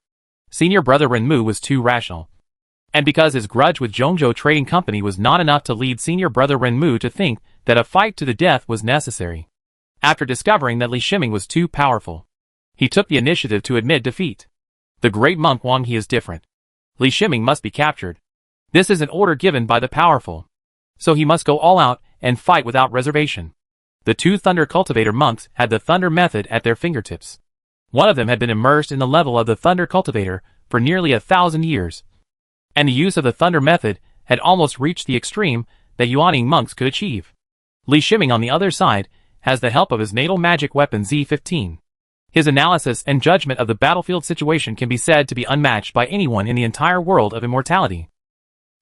Senior brother Renmu was too rational. And because his grudge with Zhongzhou Trading Company was not enough to lead senior brother Renmu to think that a fight to the death was necessary. After discovering that Li Shiming was too powerful, he took the initiative to admit defeat. The great monk Wang He is different. Li Shiming must be captured. This is an order given by the powerful. So he must go all out and fight without reservation. The two Thunder Cultivator monks had the Thunder method at their fingertips. One of them had been immersed in the level of the Thunder Cultivator for nearly 1,000 years. And the use of the Thunder method had almost reached the extreme that Yuaning monks could achieve. Li Shiming on the other side has the help of his natal magic weapon Z15. His analysis and judgment of the battlefield situation can be said to be unmatched by anyone in the entire world of Immortality.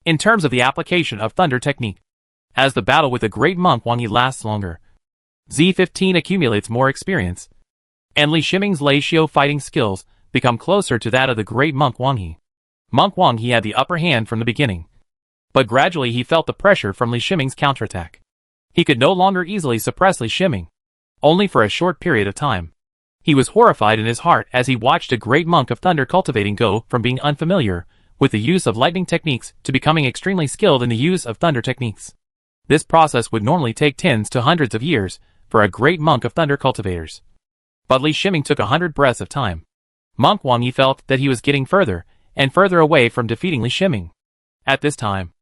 In terms of the application of Thunder technique, as the battle with the great monk Wang He lasts longer, Z15 accumulates more experience, and Li Shiming's Lei Xiu fighting skills become closer to that of the great monk Wang He. Monk Wang He had the upper hand from the beginning, but gradually he felt the pressure from Li Shiming's counterattack. He could no longer easily suppress Li Shiming, only for a short period of time. He was horrified in his heart as he watched a great monk of thunder cultivating go from being unfamiliar with the use of lightning techniques to becoming extremely skilled in the use of thunder techniques. This process would normally take tens to hundreds of years for a great monk of thunder cultivators. But Li Shiming took 100 breaths of time. Monk Wang He felt that he was getting further and further away from defeating Li Shiming. At this time,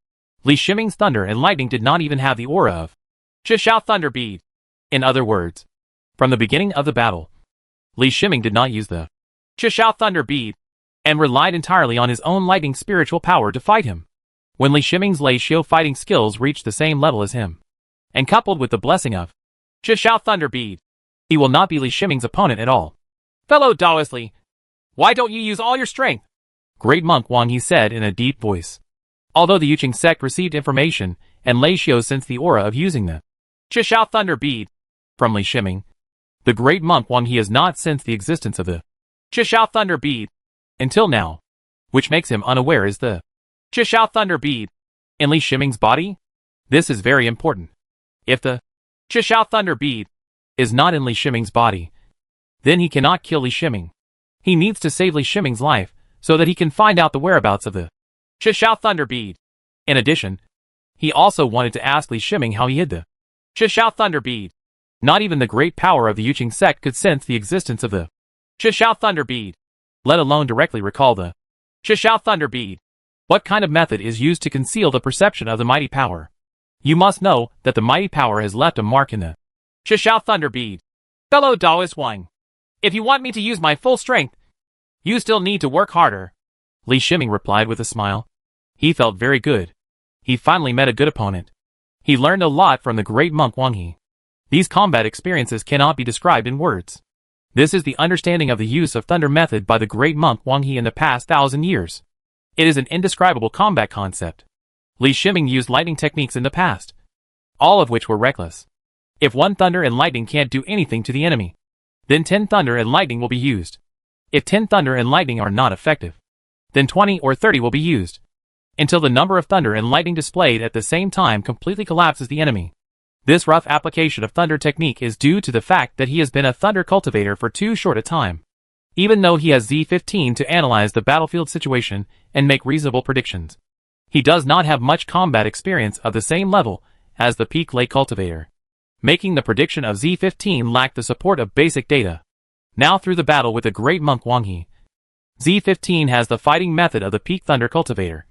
Li Shiming's thunder and lightning did not even have the aura of Chishao Thunder Bead. In other words, from the beginning of the battle, Li Shiming did not use the Chishao Thunder Bead, and relied entirely on his own lightning spiritual power to fight him. When Li Shiming's Lei Xiu fighting skills reached the same level as him, and coupled with the blessing of Chishao Thunder Bead, he will not be Li Shiming's opponent at all. Fellow Taoist Li, why don't you use all your strength? Great monk Wang He said in a deep voice. Although the Yuqing sect received information, and Lei Xiu sensed the aura of using the Chishao Thunder Bead from Li Shiming, the great monk Wang He has not sensed the existence of the Chishao Thunder Bead until now, which makes him unaware is the Chishao Thunder Bead in Li Shiming's body. This is very important. If the Chishao Thunder Bead is not in Li Shiming's body, then he cannot kill Li Shiming. He needs to save Li Shiming's life so that he can find out the whereabouts of the Chishao Thunder Bead. In addition, he also wanted to ask Li Shiming how he hid the Chishao Thunder Bead. Not even the great power of the Yuqing sect could sense the existence of the Chishao Thunder Bead, let alone directly recall the Chishao Thunder Bead. What kind of method is used to conceal the perception of the mighty power? You must know that the mighty power has left a mark in the Chishao Thunder Bead. Fellow Taoist Wang, if you want me to use my full strength, you still need to work harder. Li Shiming replied with a smile. He felt very good. He finally met a good opponent. He learned a lot from the great monk Wang He. These combat experiences cannot be described in words. This is the understanding of the use of thunder method by the great monk Wang He in the past 1,000 years. It is an indescribable combat concept. Li Shiming used lightning techniques in the past, all of which were reckless. If one thunder and lightning can't do anything to the enemy, then 10 thunder and lightning will be used. If 10 thunder and lightning are not effective, then 20 or 30 will be used, until the number of thunder and lightning displayed at the same time completely collapses the enemy. This rough application of thunder technique is due to the fact that he has been a thunder cultivator for too short a time. Even though he has Z15 to analyze the battlefield situation and make reasonable predictions, he does not have much combat experience of the same level as the peak lay cultivator, making the prediction of Z15 lack the support of basic data. Now through the battle with the great monk Wang He, Z15 has the fighting method of the peak thunder cultivator,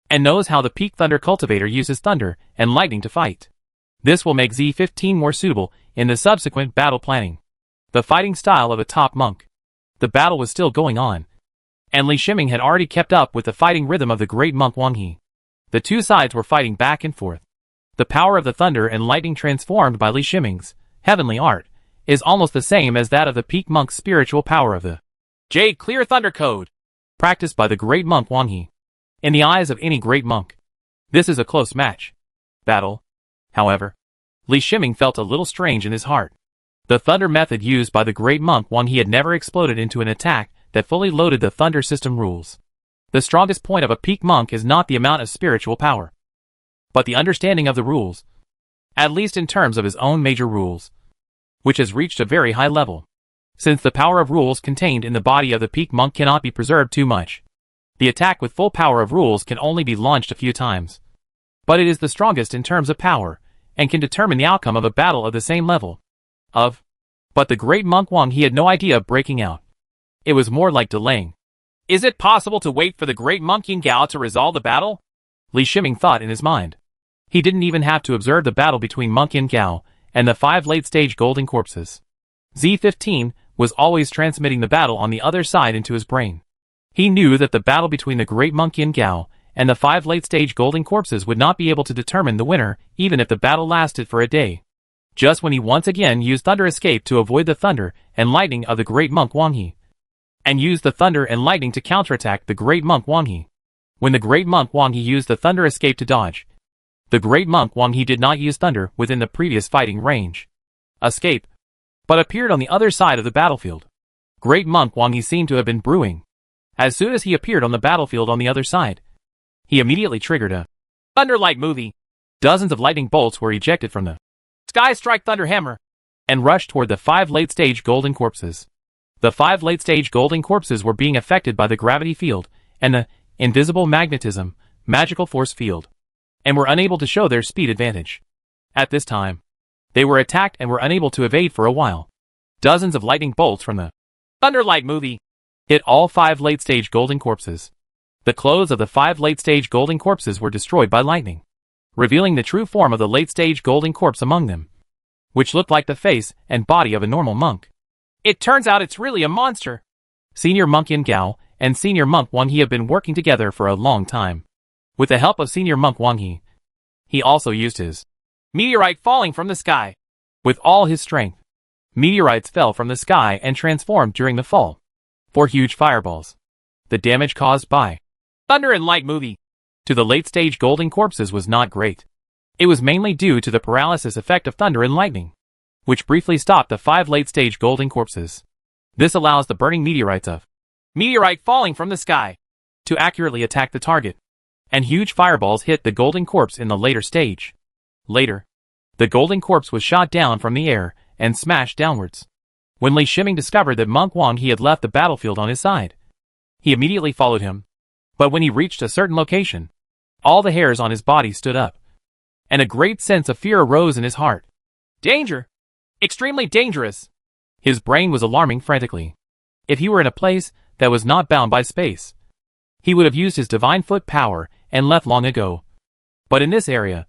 and knows how the peak thunder cultivator uses thunder and lightning to fight. This will make Z15 more suitable in the subsequent battle planning. The fighting style of a top monk. The battle was still going on, and Li Shiming had already kept up with the fighting rhythm of the great monk Wang He. The two sides were fighting back and forth. The power of the thunder and lightning transformed by Li Shiming's heavenly art is almost the same as that of the peak monk's spiritual power of the Jade Clear Thunder Code, practiced by the great monk Wang He. In the eyes of any great monk, this is a close match. Battle. However, Li Shiming felt a little strange in his heart. The thunder method used by the great monk Wang He had never exploded into an attack that fully loaded the thunder system rules. The strongest point of a peak monk is not the amount of spiritual power, but the understanding of the rules, at least in terms of his own major rules, which has reached a very high level. Since the power of rules contained in the body of the peak monk cannot be preserved too much, the attack with full power of rules can only be launched a few times. But it is the strongest in terms of power, and can determine the outcome of a battle of the same level. But the great monk Wang He had no idea of breaking out. It was more like delaying. Is it possible to wait for the great monk Yin Gao to resolve the battle? Li Shiming thought in his mind. He didn't even have to observe the battle between Monk Yin Gao and the 5 late-stage golden corpses. Z15 was always transmitting the battle on the other side into his brain. He knew that the battle between the great monk Yin Gao and the 5 late-stage golden corpses would not be able to determine the winner even if the battle lasted for a day. Just when he once again used Thunder Escape to avoid the thunder and lightning of the great monk Wang He, and used the thunder and lightning to counterattack the great monk Wang He. When the great monk Wang He used the Thunder Escape to dodge, the great monk Wang He did not use thunder within the previous fighting range. Escape, but appeared on the other side of the battlefield. Great monk Wang He seemed to have been brewing. As soon as he appeared on the battlefield on the other side, he immediately triggered a Thunderlight movie. Dozens of lightning bolts were ejected from the Sky Strike Thunder Hammer and rushed toward the 5 late-stage golden corpses. The 5 late-stage golden corpses were being affected by the gravity field and the invisible magnetism, magical force field, and were unable to show their speed advantage. At this time, they were attacked and were unable to evade for a while. Dozens of lightning bolts from the Thunderlight movie hit all 5 late-stage golden corpses. The clothes of the 5 late-stage golden corpses were destroyed by lightning, revealing the true form of the late-stage golden corpse among them, which looked like the face and body of a normal monk. It turns out it's really a monster. Senior Monk Yin Gao and Senior Monk Wang He have been working together for a long time. With the help of Senior Monk Wang he also used his meteorite falling from the sky. With all his strength, meteorites fell from the sky and transformed during the fall. 4 huge fireballs. The damage caused by Thunder and Light movie to the late-stage golden corpses was not great. It was mainly due to the paralysis effect of thunder and lightning, which briefly stopped the 5 late-stage golden corpses. This allows the burning meteorites of meteorite falling from the sky to accurately attack the target, and huge fireballs hit the golden corpse in the later stage. Later, the golden corpse was shot down from the air and smashed downwards. When Li Shiming discovered that Monk Wang He had left the battlefield on his side, he immediately followed him. But when he reached a certain location, all the hairs on his body stood up, and a great sense of fear arose in his heart. Danger! Extremely dangerous. His brain was alarming frantically. If he were in a place that was not bound by space, he would have used his divine foot power and left long ago. But in this area,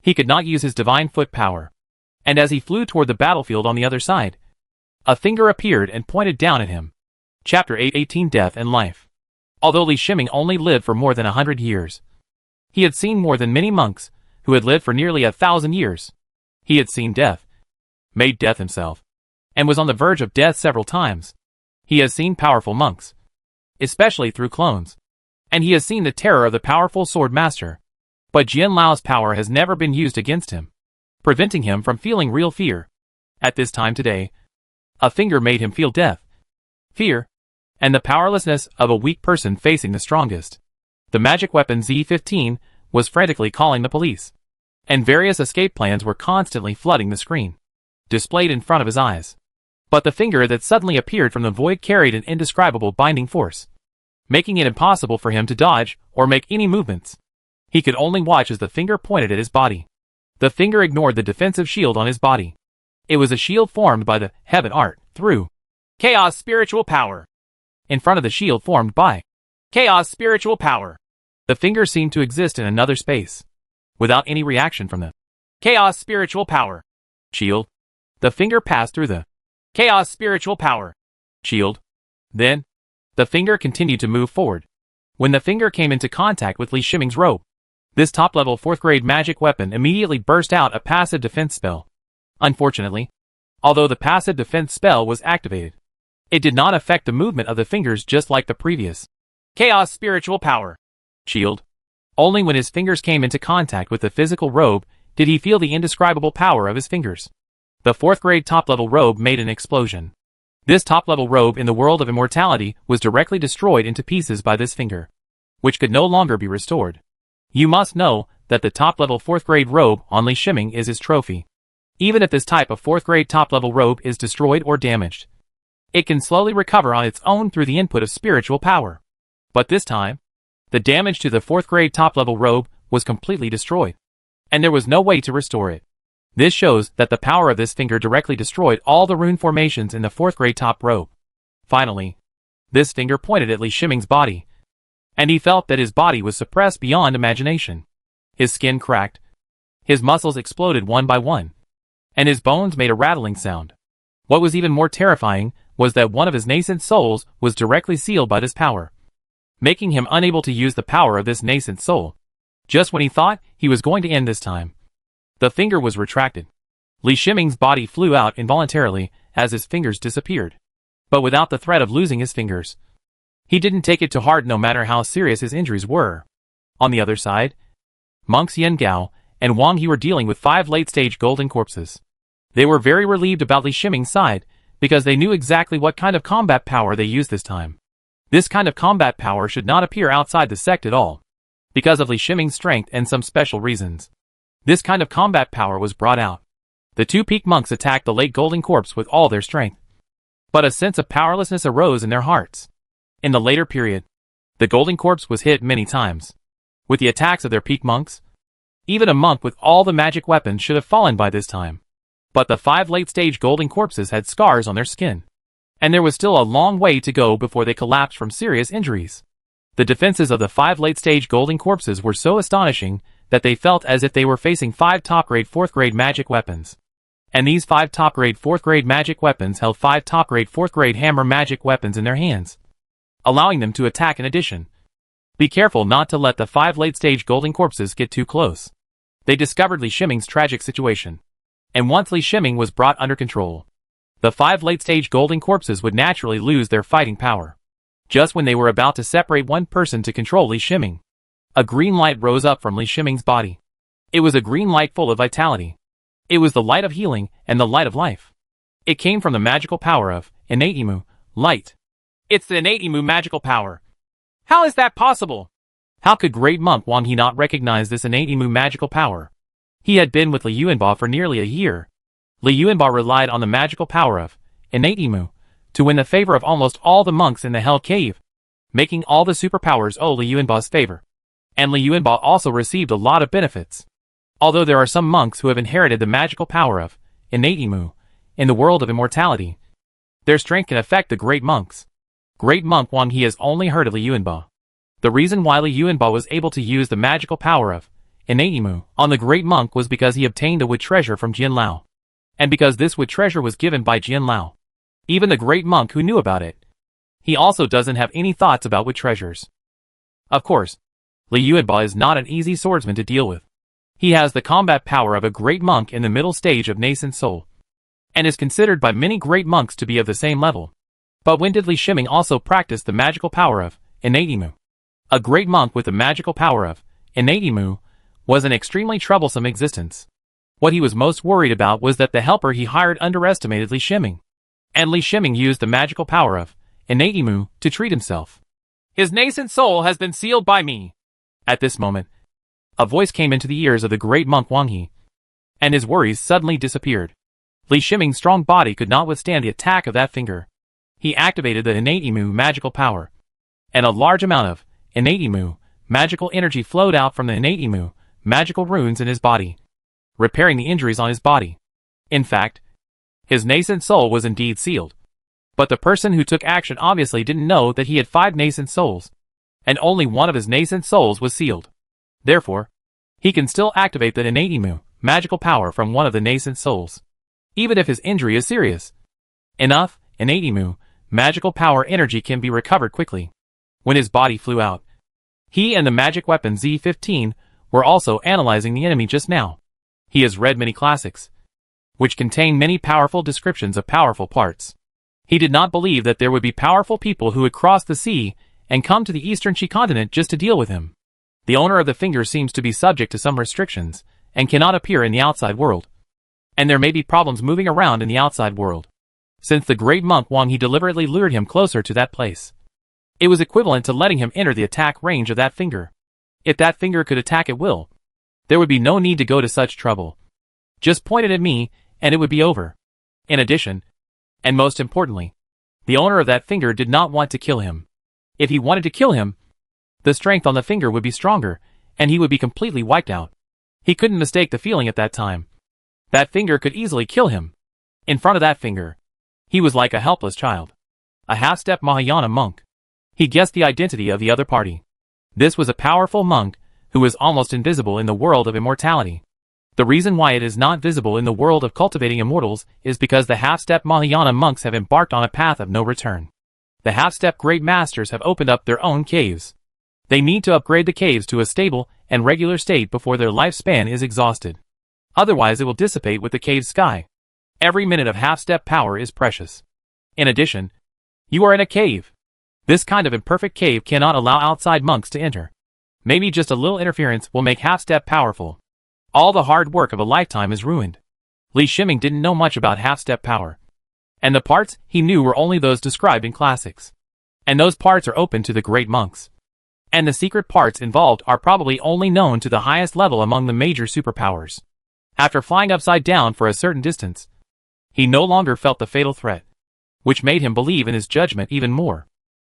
he could not use his divine foot power. And as he flew toward the battlefield on the other side, a finger appeared and pointed down at him. Chapter 818 Death and Life. Although Li Shiming only lived for more than 100 years, he had seen more than many monks who had lived for nearly 1,000 years. He had seen death, made death himself, and was on the verge of death several times. He has seen powerful monks, especially through clones, and he has seen the terror of the powerful sword master. But Jian Lao's power has never been used against him, preventing him from feeling real fear. At this time today, a finger made him feel death, fear, and the powerlessness of a weak person facing the strongest. The magic weapon Z-15 was frantically calling the police, and various escape plans were constantly flooding the screen, displayed in front of his eyes. But the finger that suddenly appeared from the void carried an indescribable binding force, making it impossible for him to dodge or make any movements. He could only watch as the finger pointed at his body. The finger ignored the defensive shield on his body. It was a shield formed by the heaven art through Chaos spiritual power. in front of the shield formed by Chaos spiritual power. the finger seemed to exist in another space, without any reaction from the Chaos spiritual power. shield. The finger passed through the Chaos spiritual power. shield. Then, the finger continued to move forward. When the finger came into contact with Li Shiming's robe, this top-level 4th grade magic weapon immediately burst out a passive defense spell. Unfortunately, although the passive defense spell was activated, it did not affect the movement of the fingers just like the previous Chaos spiritual power. shield. Only when his fingers came into contact with the physical robe did he feel the indescribable power of his fingers. The 4th grade top-level robe made an explosion. This top-level robe in the world of immortality was directly destroyed into pieces by this finger, which could no longer be restored. You must know that the top-level 4th grade robe on Li Shiming is his trophy. Even if this type of 4th grade top-level robe is destroyed or damaged, it can slowly recover on its own through the input of spiritual power. But this time, the damage to the 4th grade top-level robe was completely destroyed, and there was no way to restore it. This shows that the power of this finger directly destroyed all the rune formations in the 4th grade top robe. Finally, this finger pointed at Li Shiming's body, and he felt that his body was suppressed beyond imagination. His skin cracked, his muscles exploded one by one, and his bones made a rattling sound. What was even more terrifying was that one of his nascent souls was directly sealed by this power, making him unable to use the power of this nascent soul. Just when he thought he was going to end this time, the finger was retracted. Li Shiming's body flew out involuntarily as his fingers disappeared, but without the threat of losing his fingers. He didn't take it to heart no matter how serious his injuries were. On the other side, monks Yen Gao and Wang He were dealing with 5 late-stage golden corpses. They were very relieved about Li Shiming's side because they knew exactly what kind of combat power they used this time. This kind of combat power should not appear outside the sect at all, because of Li Shiming's strength and some special reasons. This kind of combat power was brought out. The 2 peak monks attacked the late golden corpse with all their strength, but a sense of powerlessness arose in their hearts. In the later period, the golden corpse was hit many times. With the attacks of their peak monks, even a monk with all the magic weapons should have fallen by this time. But the 5 late-stage golden corpses had scars on their skin, and there was still a long way to go before they collapsed from serious injuries. The defenses of the 5 late-stage golden corpses were so astonishing that they felt as if they were facing 5 top-grade 4th grade magic weapons. And these 5 top-grade 4th grade magic weapons held 5 top-grade 4th grade hammer magic weapons in their hands, allowing them to attack in addition. Be careful not to let the 5 late-stage golden corpses get too close. They discovered Li Shiming's tragic situation, and once Li Shiming was brought under control, the 5 late-stage golden corpses would naturally lose their fighting power. Just when they were about to separate one person to control Li Shiming, a green light rose up from Li Shiming's body. It was a green light full of vitality. It was the light of healing and the light of life. It came from the magical power of innate Imu, light. It's the innate Imu magical power. How is that possible? How could great monk Wang He not recognize this innate Imu magical power? He had been with Li Yuanba for nearly a year. Li Yuanba relied on the magical power of innate Imu to win the favor of almost all the monks in the Hell Cave, making all the superpowers owe Li Yuanba's favor. And Li Yuanba also received a lot of benefits. Although there are some monks who have inherited the magical power of innate Imu, in the world of immortality. Their strength can affect the great monks. Great monk Wang He has only heard of Li Yuanba. The reason why Li Yuanba was able to use the magical power of Innate on the great monk was because he obtained the wood treasure from Jian Lao. And because this wood treasure was given by Jian Lao. Even the great monk who knew about it. He also doesn't have any thoughts about wood treasures. Of course, Li Yuanba is not an easy swordsman to deal with. He has the combat power of a great monk in the middle stage of nascent soul, and is considered by many great monks to be of the same level. But when did Li Shiming also practice the magical power of Innate? A great monk with the magical power of Innate was an extremely troublesome existence. What he was most worried about was that the helper he hired underestimated Li Shiming, and Li Shiming used the magical power of Innate to treat himself. His nascent soul has been sealed by me. At this moment, a voice came into the ears of the great monk Wang He, and his worries suddenly disappeared. Li Shiming's strong body could not withstand the attack of that finger. He activated the Innate magical power, and a large amount of Innate magical energy flowed out from the Innate magical runes in his body, repairing the injuries on his body. In fact, his nascent soul was indeed sealed. But the person who took action obviously didn't know that he had 5 nascent souls, and only one of his nascent souls was sealed. Therefore, he can still activate the Innate magical power from one of the nascent souls, even if his injury is serious. Enough Innate magical power energy can be recovered quickly. When his body flew out, he and the magic weapon Z15 were also analyzing the enemy just now. He has read many classics, which contain many powerful descriptions of powerful parts. He did not believe that there would be powerful people who would cross the sea and come to the eastern Qi continent just to deal with him. The owner of the finger seems to be subject to some restrictions and cannot appear in the outside world. And there may be problems moving around in the outside world, since the great monk Wang He deliberately lured him closer to that place. It was equivalent to letting him enter the attack range of that finger. If that finger could attack at will, there would be no need to go to such trouble. Just point it at me, and it would be over. In addition, and most importantly, the owner of that finger did not want to kill him. If he wanted to kill him, the strength on the finger would be stronger, and he would be completely wiped out. He couldn't mistake the feeling at that time. That finger could easily kill him. In front of that finger, he was like a helpless child. A half-step Mahayana monk. He guessed the identity of the other party. This was a powerful monk who was almost invisible in the world of immortality. The reason why it is not visible in the world of cultivating immortals is because the half-step Mahayana monks have embarked on a path of no return. The half-step great masters have opened up their own caves. They need to upgrade the caves to a stable and regular state before their lifespan is exhausted. Otherwise it will dissipate with the cave's sky. Every minute of half-step power is precious. In addition, you are in a cave. This kind of imperfect cave cannot allow outside monks to enter. Maybe just a little interference will make half-step powerful. All the hard work of a lifetime is ruined. Li Shiming didn't know much about half-step power, and the parts he knew were only those described in classics. And those parts are open to the great monks. And the secret parts involved are probably only known to the highest level among the major superpowers. After flying upside down for a certain distance, he no longer felt the fatal threat, which made him believe in his judgment even more.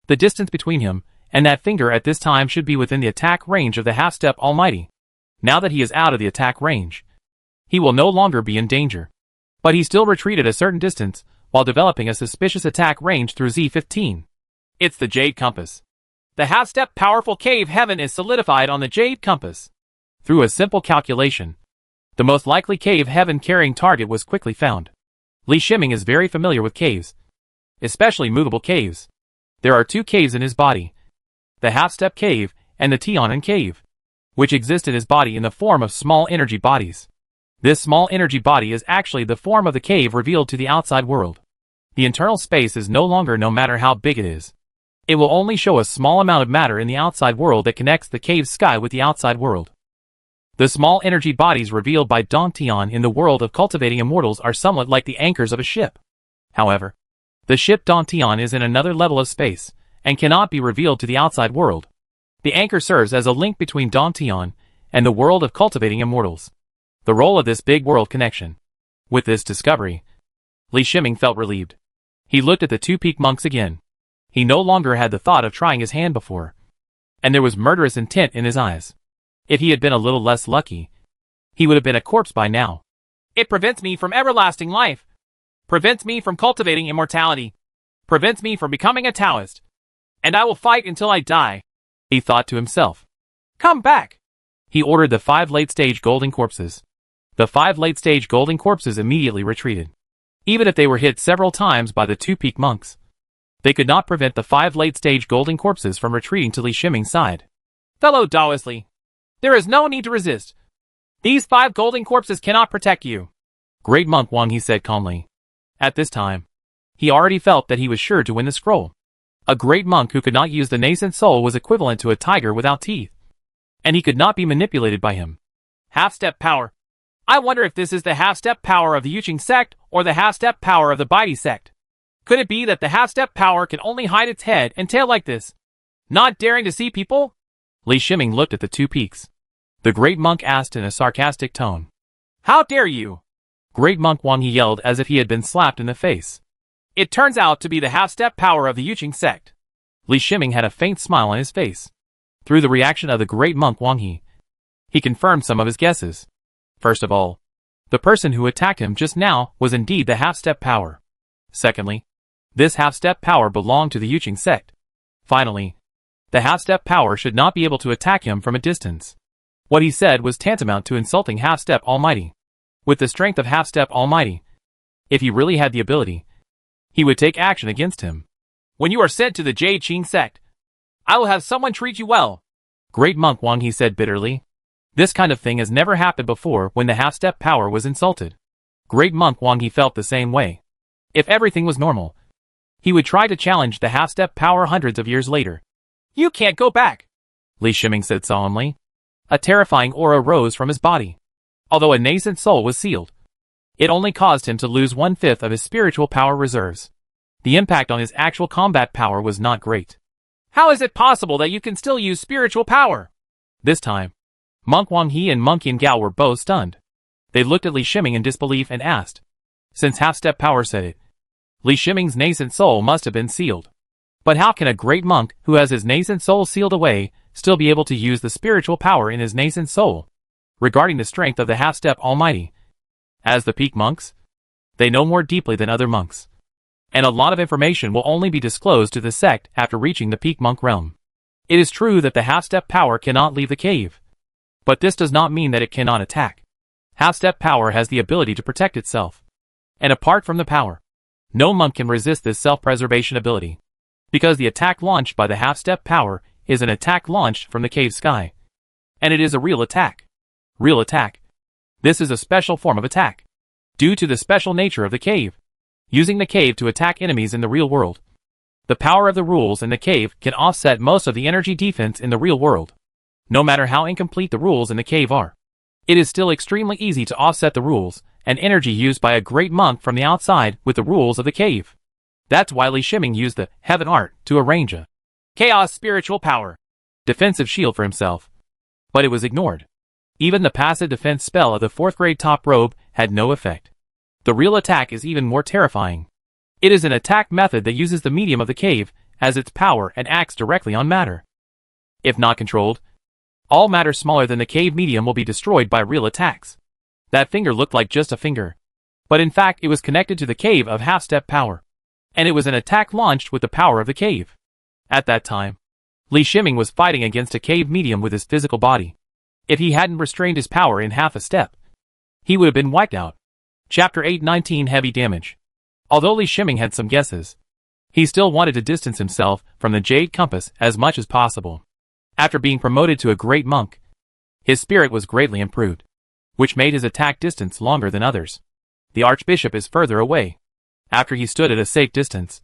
The distance between him and that finger at this time should be within the attack range of the half-step Almighty. Now that he is out of the attack range, he will no longer be in danger. But he still retreated a certain distance while developing a suspicious attack range through Z15. It's the Jade Compass. The half-step powerful cave heaven is solidified on the Jade Compass. Through a simple calculation, the most likely cave heaven carrying target was quickly found. Li Shiming is very familiar with caves, especially movable caves. There are 2 caves in his body, the half-step cave and the Tianan cave, which exist in his body in the form of small energy bodies. This small energy body is actually the form of the cave revealed to the outside world. The internal space is no longer no matter how big it is. It will only show a small amount of matter in the outside world that connects the cave's sky with the outside world. The small energy bodies revealed by Dantian in the world of cultivating immortals are somewhat like the anchors of a ship. However, the ship Dantian is in another level of space, and cannot be revealed to the outside world. The anchor serves as a link between Dantian and the world of cultivating immortals. The role of this big world connection. With this discovery, Li Shiming felt relieved. He looked at the 2 peak monks again. He no longer had the thought of trying his hand before, and there was murderous intent in his eyes. If he had been a little less lucky, he would have been a corpse by now. It prevents me from everlasting life. prevents me from cultivating immortality, prevents me from becoming a Taoist, and I will fight until I die, he thought to himself. Come back. He ordered the 5 late-stage golden corpses. The 5 late-stage golden corpses immediately retreated. Even if they were hit several times by the 2 peak monks, they could not prevent the 5 late-stage golden corpses from retreating to Li Shiming's side. Fellow Taoist Li, there is no need to resist. These 5 golden corpses cannot protect you. Great monk Wang, he said calmly. At this time, he already felt that he was sure to win the scroll. A great monk who could not use the nascent soul was equivalent to a tiger without teeth, and he could not be manipulated by him. Half-step power. I wonder if this is the half-step power of the Yuqing sect or the half-step power of the Baidi sect. Could it be that the half-step power can only hide its head and tail like this, not daring to see people? Li Shiming looked at the 2 peaks. The great monk asked in a sarcastic tone. How dare you? Great monk Wang, he yelled as if he had been slapped in the face. It turns out to be the half-step power of the Yuqing sect. Li Shiming had a faint smile on his face. Through the reaction of the great monk Wang he confirmed some of his guesses. First of all, the person who attacked him just now was indeed the half-step power. Secondly, this half-step power belonged to the Yuqing sect. Finally, the half-step power should not be able to attack him from a distance. What he said was tantamount to insulting half-step Almighty. With the strength of half-step Almighty, if he really had the ability, he would take action against him. When you are sent to the Jade Qing sect, I will have someone treat you well. Great monk Wang, he said bitterly. This kind of thing has never happened before when the half-step power was insulted. Great monk Wang, he felt the same way. If everything was normal, he would try to challenge the half-step power hundreds of years later. You can't go back, Li Shiming said solemnly. A terrifying aura rose from his body. Although a nascent soul was sealed, it only caused him to lose 1/5 of his spiritual power reserves. The impact on his actual combat power was not great. How is it possible that you can still use spiritual power? This time, Monk Wang He and Monk Yin Gao were both stunned. They looked at Li Shiming in disbelief and asked. Since half-step power said it, Li Shiming's nascent soul must have been sealed. But how can a great monk who has his nascent soul sealed away still be able to use the spiritual power in his nascent soul? Regarding the strength of the half-step Almighty, as the peak monks, they know more deeply than other monks. And a lot of information will only be disclosed to the sect after reaching the peak monk realm. It is true that the half-step power cannot leave the cave, but this does not mean that it cannot attack. Half-step power has the ability to protect itself. And apart from the power, no monk can resist this self-preservation ability. Because the attack launched by the half-step power is an attack launched from the cave sky. And it is a real attack. Real attack. This is a special form of attack. Due to the special nature of the cave, using the cave to attack enemies in the real world. The power of the rules in the cave can offset most of the energy defense in the real world. No matter how incomplete the rules in the cave are, it is still extremely easy to offset the rules and energy used by a great monk from the outside with the rules of the cave. That's why Li Shiming used the heaven art to arrange a chaos spiritual power defensive shield for himself. But it was ignored. Even the passive defense spell of the 4th grade top robe had no effect. The real attack is even more terrifying. It is an attack method that uses the medium of the cave as its power and acts directly on matter. If not controlled, all matter smaller than the cave medium will be destroyed by real attacks. That finger looked like just a finger, but in fact it was connected to the cave of half-step power, and it was an attack launched with the power of the cave. At that time, Li Shiming was fighting against a cave medium with his physical body. If he hadn't restrained his power in half a step, he would have been wiped out. Chapter 819 Heavy Damage. Although Li Shiming had some guesses, he still wanted to distance himself from the Jade Compass as much as possible. After being promoted to a great monk, his spirit was greatly improved, which made his attack distance longer than others. The Archbishop is further away. After he stood at a safe distance,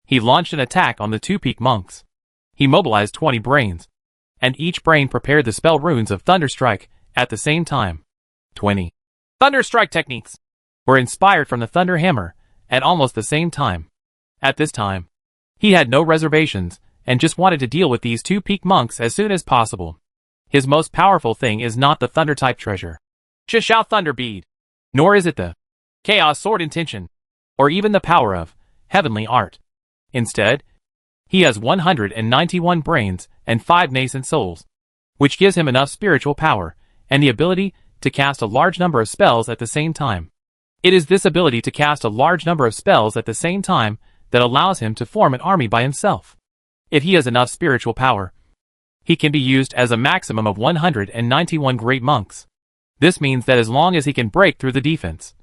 he launched an attack on the 2 peak monks. He mobilized 20 brains, and each brain prepared the spell runes of Thunderstrike at the same time. 20 Thunderstrike techniques were inspired from the Thunder Hammer at almost the same time. At this time, he had no reservations and just wanted to deal with these 2 peak monks as soon as possible. His most powerful thing is not the Thunder-type treasure, Chishao Thunder Bead, nor is it the Chaos Sword Intention, or even the power of Heavenly Art. Instead, he has 191 brains and 5 nascent souls, which gives him enough spiritual power and the ability to cast a large number of spells at the same time. It is this ability to cast a large number of spells at the same time that allows him to form an army by himself. If he has enough spiritual power, he can be used as a maximum of 191 great monks. This means that as long as he can break through the defense,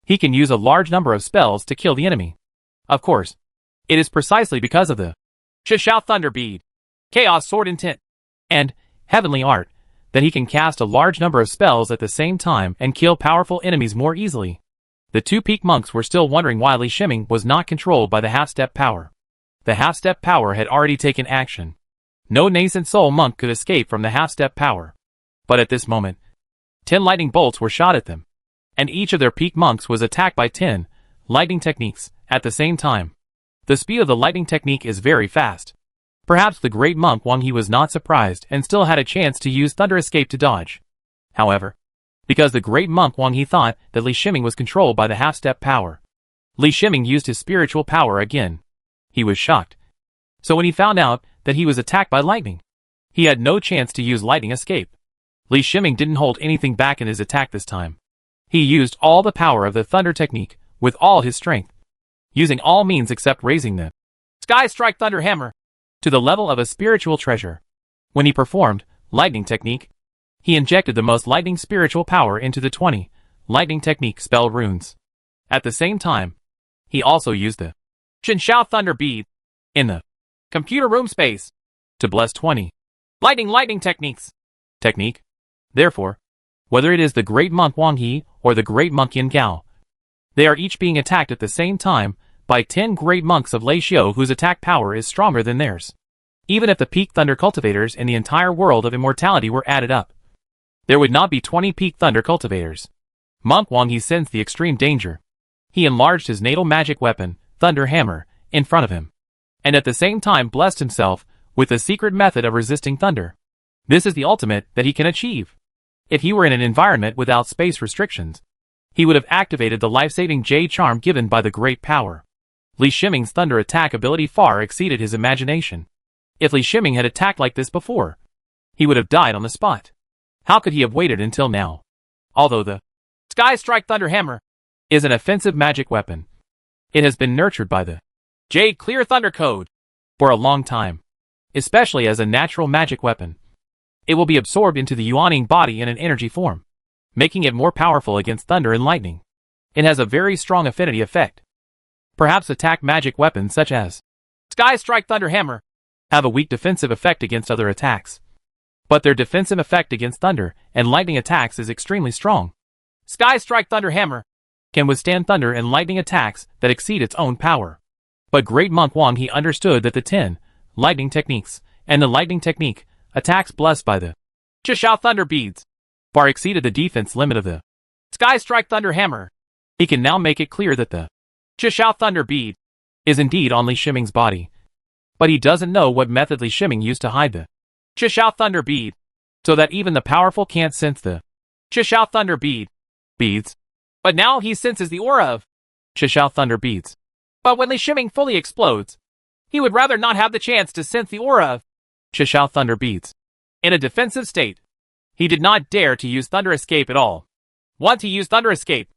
he can use a large number of spells to kill the enemy. Of course, it is precisely because of the Shishao Thunder Bead, Chaos Sword Intent, and Heavenly Art that he can cast a large number of spells at the same time and kill powerful enemies more easily. The two peak monks were still wondering why Li Shiming was not controlled by the half-step power. The half-step power had already taken action. No nascent soul monk could escape from the half-step power. But at this moment, 10 lightning bolts were shot at them, and each of their peak monks was attacked by 10 lightning techniques at the same time. The speed of the lightning technique is very fast. Perhaps the great monk Wang He was not surprised and still had a chance to use Thunder Escape to dodge. However, because the great monk Wang He thought that Li Shiming was controlled by the half-step power, Li Shiming used his spiritual power again. He was shocked. So when he found out that he was attacked by lightning, he had no chance to use lightning escape. Li Shiming didn't hold anything back in his attack this time. He used all the power of the thunder technique with all his strength, using all means except raising the Sky Strike Thunder Hammer to the level of a spiritual treasure. When he performed lightning technique, he injected the most lightning spiritual power into the 20 lightning technique spell runes. At the same time, he also used the Shishao Thunder Bead in the computer room space to bless 20 lightning techniques. Technique. Therefore, whether it is the great monk Wang He or the great monk Yin Gao, they are each being attacked at the same time by 10 great monks of Lei Xiu whose attack power is stronger than theirs. Even if the peak thunder cultivators in the entire world of immortality were added up, there would not be 20 peak thunder cultivators. Monk Wang He sensed the extreme danger. He enlarged his natal magic weapon, Thunder Hammer, in front of him, and at the same time blessed himself with the secret method of resisting thunder. This is the ultimate that he can achieve. If he were in an environment without space restrictions, he would have activated the life-saving Jade Charm given by the Great Power. Li Shiming's thunder attack ability far exceeded his imagination. If Li Shiming had attacked like this before, he would have died on the spot. How could he have waited until now? Although the Sky Strike Thunder Hammer is an offensive magic weapon, it has been nurtured by the Jade Clear Thunder Code for a long time, especially as a natural magic weapon. It will be absorbed into the Yuaning body in an energy form, making it more powerful against thunder and lightning. It has a very strong affinity effect. Perhaps attack magic weapons such as Sky Strike Thunder Hammer have a weak defensive effect against other attacks, but their defensive effect against thunder and lightning attacks is extremely strong. Sky Strike Thunder Hammer can withstand thunder and lightning attacks that exceed its own power. But Great Monk Wang He understood that the 10 lightning techniques and the lightning technique attacks blessed by the Shishao Thunder Beads far exceeded the defense limit of the Sky Strike Thunder Hammer. He can now make it clear that the Shishao Thunder Bead is indeed on Li Shiming's body, but he doesn't know what method Li Shiming used to hide the Shishao Thunder Bead, so that even the powerful can't sense the Shishao Thunder beads. But now he senses the aura of Shishao Thunder beads. But when Li Shiming fully explodes, he would rather not have the chance to sense the aura of Shishao Thunder beads. In a defensive state, he did not dare to use Thunder Escape at all. Once he used Thunder Escape,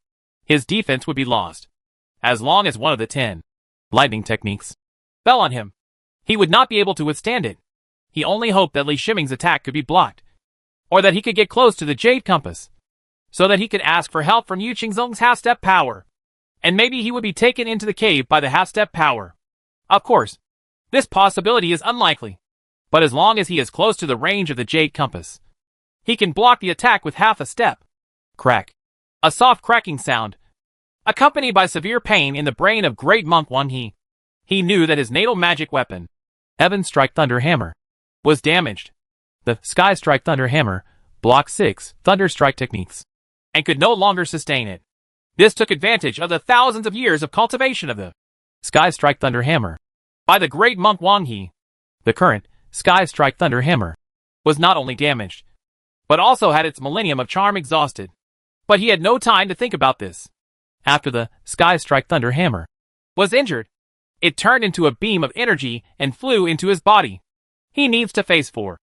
his defense would be lost. As long as one of the 10 lightning techniques fell on him, he would not be able to withstand it. He only hoped that Li Shiming's attack could be blocked, or that he could get close to the Jade Compass, so that he could ask for help from Yu Qingzong's half-step power, and maybe he would be taken into the cave by the half-step power. Of course, this possibility is unlikely, but as long as he is close to the range of the Jade Compass, he can block the attack with half a step. Crack. A soft cracking sound, accompanied by severe pain in the brain of Great Monk Wang He. He knew that his natal magic weapon, Heaven Strike Thunder Hammer, was damaged. The Sky Strike Thunder Hammer blocked 6 Thunder Strike techniques, and could no longer sustain it. This took advantage of the thousands of years of cultivation of the Sky Strike Thunder Hammer by the Great Monk Wang He. The current Sky Strike Thunder Hammer was not only damaged, but also had its millennium of charm exhausted. But he had no time to think about this. After the Sky Strike Thunder Hammer was injured, it turned into a beam of energy and flew into his body. He needs to face 4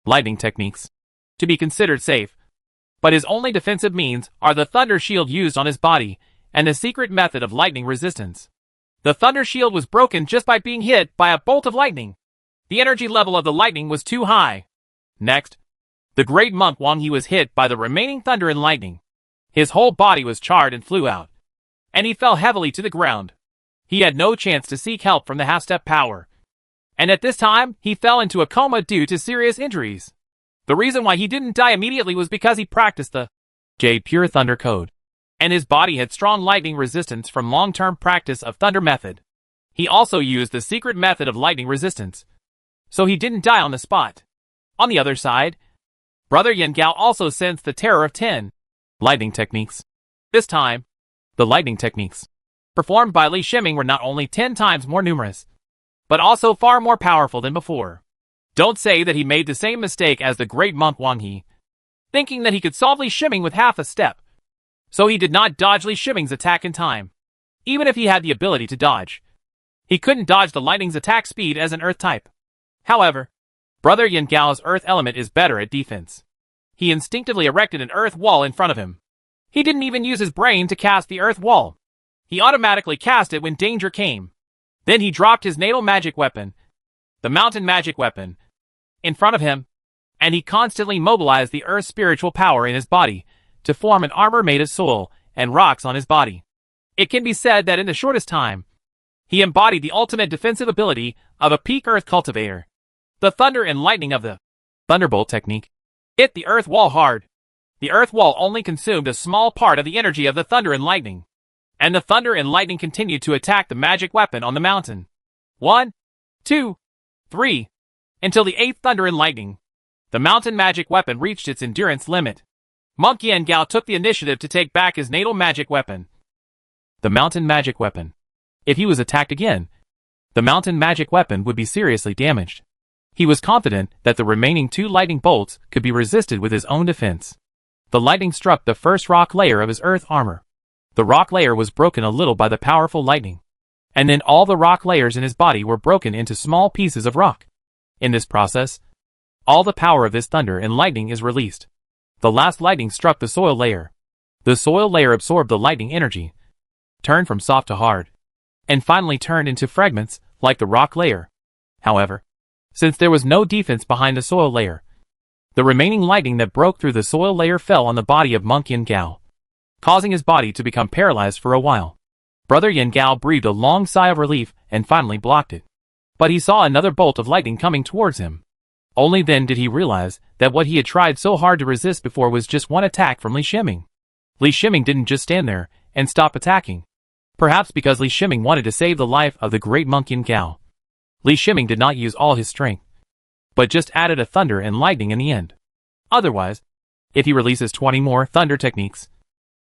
lightning techniques to be considered safe, but his only defensive means are the thunder shield used on his body and the secret method of lightning resistance. The thunder shield was broken just by being hit by a bolt of lightning. The energy level of the lightning was too high. Next, the great monk Wang He was hit by the remaining thunder and lightning. His whole body was charred and flew out, and he fell heavily to the ground. He had no chance to seek help from the half-step power, and at this time, he fell into a coma due to serious injuries. The reason why he didn't die immediately was because he practiced the Jade Pure Thunder Code, and his body had strong lightning resistance from long-term practice of thunder method. He also used the secret method of lightning resistance, so he didn't die on the spot. On the other side, Brother Yan Gao also sensed the terror of 10 lightning techniques. This time, the lightning techniques performed by Li Shiming were not only 10 times more numerous, but also far more powerful than before. Don't say that he made the same mistake as the great monk Wang He, thinking that he could solve Li Shiming with half a step. So he did not dodge Li Shiming's attack in time. Even if he had the ability to dodge, he couldn't dodge the lightning's attack speed as an earth type. However, Brother Yan Gao's earth element is better at defense. He instinctively erected an earth wall in front of him. He didn't even use his brain to cast the earth wall. He automatically cast it when danger came. Then he dropped his natal magic weapon, the mountain magic weapon, in front of him, and he constantly mobilized the earth's spiritual power in his body to form an armor made of soil and rocks on his body. It can be said that in the shortest time, he embodied the ultimate defensive ability of a peak earth cultivator. The thunder and lightning of the Thunderbolt technique hit the earth wall hard. The earth wall only consumed a small part of the energy of the thunder and lightning, and the thunder and lightning continued to attack the magic weapon on the mountain. 1, 2, 3, until the 8th thunder and lightning. The mountain magic weapon reached its endurance limit. Monk Yan Gao took the initiative to take back his natal magic weapon, the mountain magic weapon. If he was attacked again, the mountain magic weapon would be seriously damaged. He was confident that the remaining 2 lightning bolts could be resisted with his own defense. The lightning struck the first rock layer of his earth armor. The rock layer was broken a little by the powerful lightning, and then all the rock layers in his body were broken into small pieces of rock. In this process, all the power of this thunder and lightning is released. The last lightning struck the soil layer. The soil layer absorbed the lightning energy, turned from soft to hard, and finally turned into fragments like the rock layer. However, since there was no defense behind the soil layer, the remaining lightning that broke through the soil layer fell on the body of Monk Yan Gao, causing his body to become paralyzed for a while. Brother Yan Gao breathed a long sigh of relief and finally blocked it. But he saw another bolt of lightning coming towards him. Only then did he realize that what he had tried so hard to resist before was just one attack from Li Shiming. Li Shiming didn't just stand there and stop attacking. Perhaps because Li Shiming wanted to save the life of the great monk Yan Gao, Li Shiming did not use all his strength, but just added a thunder and lightning in the end. Otherwise, if he releases 20 more thunder techniques,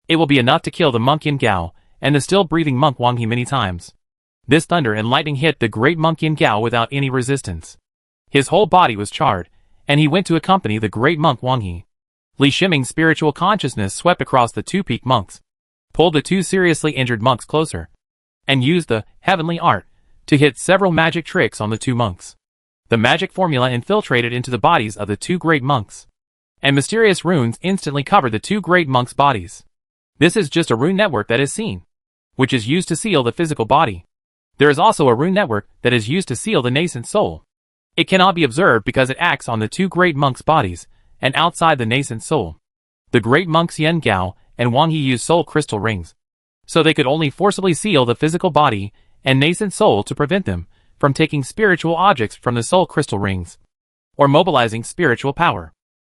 it will be enough to kill the monk Yan Gao and the still-breathing monk Wang He many times. This thunder and lightning hit the great monk Yan Gao without any resistance. His whole body was charred, and he went to accompany the great monk Wang He. Li Shiming's spiritual consciousness swept across the 2 peak monks, pulled the 2 seriously injured monks closer, and used the heavenly art to hit several magic tricks on the 2 monks. The magic formula infiltrated into the bodies of the 2 great monks, and mysterious runes instantly covered the 2 great monks' bodies. This is just a rune network that is seen, which is used to seal the physical body. There is also a rune network that is used to seal the nascent soul. It cannot be observed because it acts on the 2 great monks' bodies and outside the nascent soul. The great monks Yan Gao and Wang He used soul crystal rings, so they could only forcibly seal the physical body and nascent soul to prevent them from taking spiritual objects from the soul crystal rings, or mobilizing spiritual power.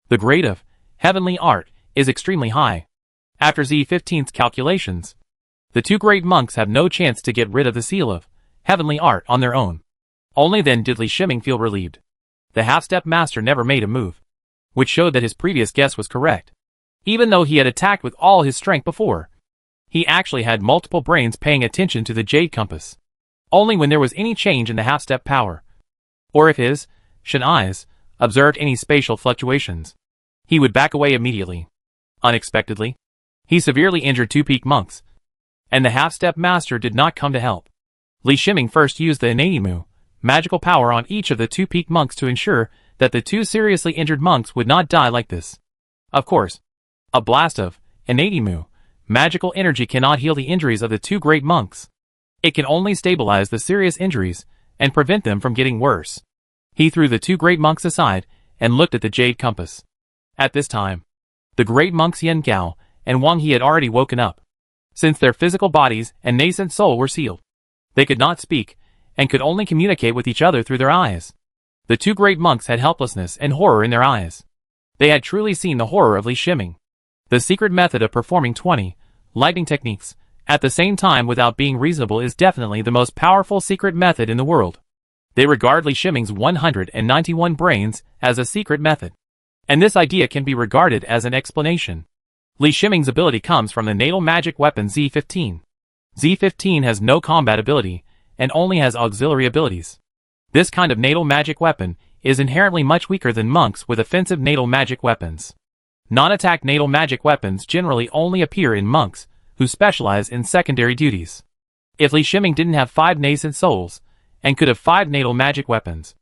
The grade of heavenly art is extremely high. After Z15's calculations, the 2 great monks have no chance to get rid of the seal of heavenly art on their own. Only then did Li Shiming feel relieved. The half-step master never made a move, which showed that his previous guess was correct. Even though he had attacked with all his strength before, he actually had multiple brains paying attention to the jade compass. Only when there was any change in the half-step power, or if his Shen eyes observed any spatial fluctuations, he would back away immediately. Unexpectedly, he severely injured 2 peak monks, and the half-step master did not come to help. Li Shiming first used the Inanimu magical power on each of the 2 peak monks to ensure that the 2 seriously injured monks would not die like this. Of course, a blast of Inanimu Magical energy cannot heal the injuries of the two great monks. It can only stabilize the serious injuries and prevent them from getting worse. He threw the two great monks aside and looked at the jade compass. At this time, the great monks Yen Gao and Wang He had already woken up. Since their physical bodies and nascent soul were sealed, they could not speak and could only communicate with each other through their eyes. The two great monks had helplessness and horror in their eyes. They had truly seen the horror of Li Shiming. The secret method of performing 20 lightning techniques at the same time without being reasonable is definitely the most powerful secret method in the world. They regard Li Shiming's 191 brains as a secret method. And this idea can be regarded as an explanation. Li Shiming's ability comes from the natal magic weapon Z15. Z15 has no combat ability and only has auxiliary abilities. This kind of natal magic weapon is inherently much weaker than monks with offensive natal magic weapons. Non-attack natal magic weapons generally only appear in monks who specialize in secondary duties. If Li Shiming didn't have 5 nascent souls and could have 5 natal magic weapons,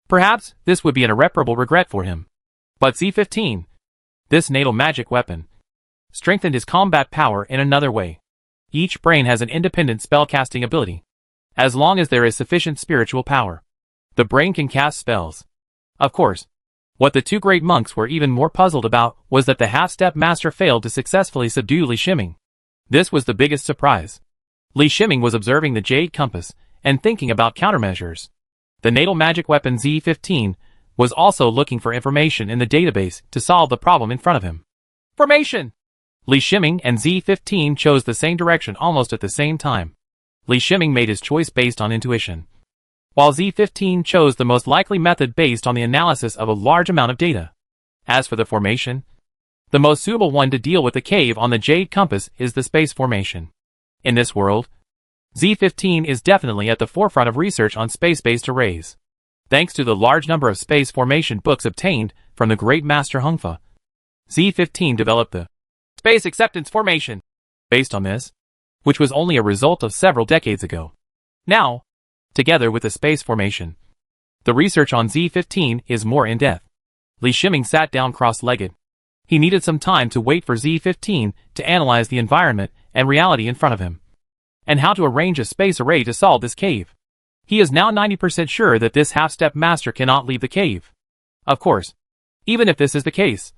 perhaps this would be an irreparable regret for him. But Z15, this natal magic weapon, strengthened his combat power in another way. Each brain has an independent spellcasting ability. As long as there is sufficient spiritual power, the brain can cast spells. Of course, what the two great monks were even more puzzled about was that the half-step master failed to successfully subdue Li Shiming. This was the biggest surprise. Li Shiming was observing the jade compass and thinking about countermeasures. The natal magic weapon Z15 was also looking for information in the database to solve the problem in front of him. Formation! Li Shiming and Z15 chose the same direction almost at the same time. Li Shiming made his choice based on intuition, while Z15 chose the most likely method based on the analysis of a large amount of data. As for the formation, the most suitable one to deal with the cave on the jade compass is the space formation. In this world, Z15 is definitely at the forefront of research on space-based arrays. Thanks to the large number of space formation books obtained from the great master Hungfa, Z15 developed the space acceptance formation. Based on this, which was only a result of several decades ago. Now, together with the space formation, the research on Z15 is more in-depth. Li Shiming sat down cross-legged. He needed some time to wait for Z15 to analyze the environment and reality in front of him, and how to arrange a space array to solve this cave. He is now 90% sure that this half-step master cannot leave the cave. Of course, even if this is the case,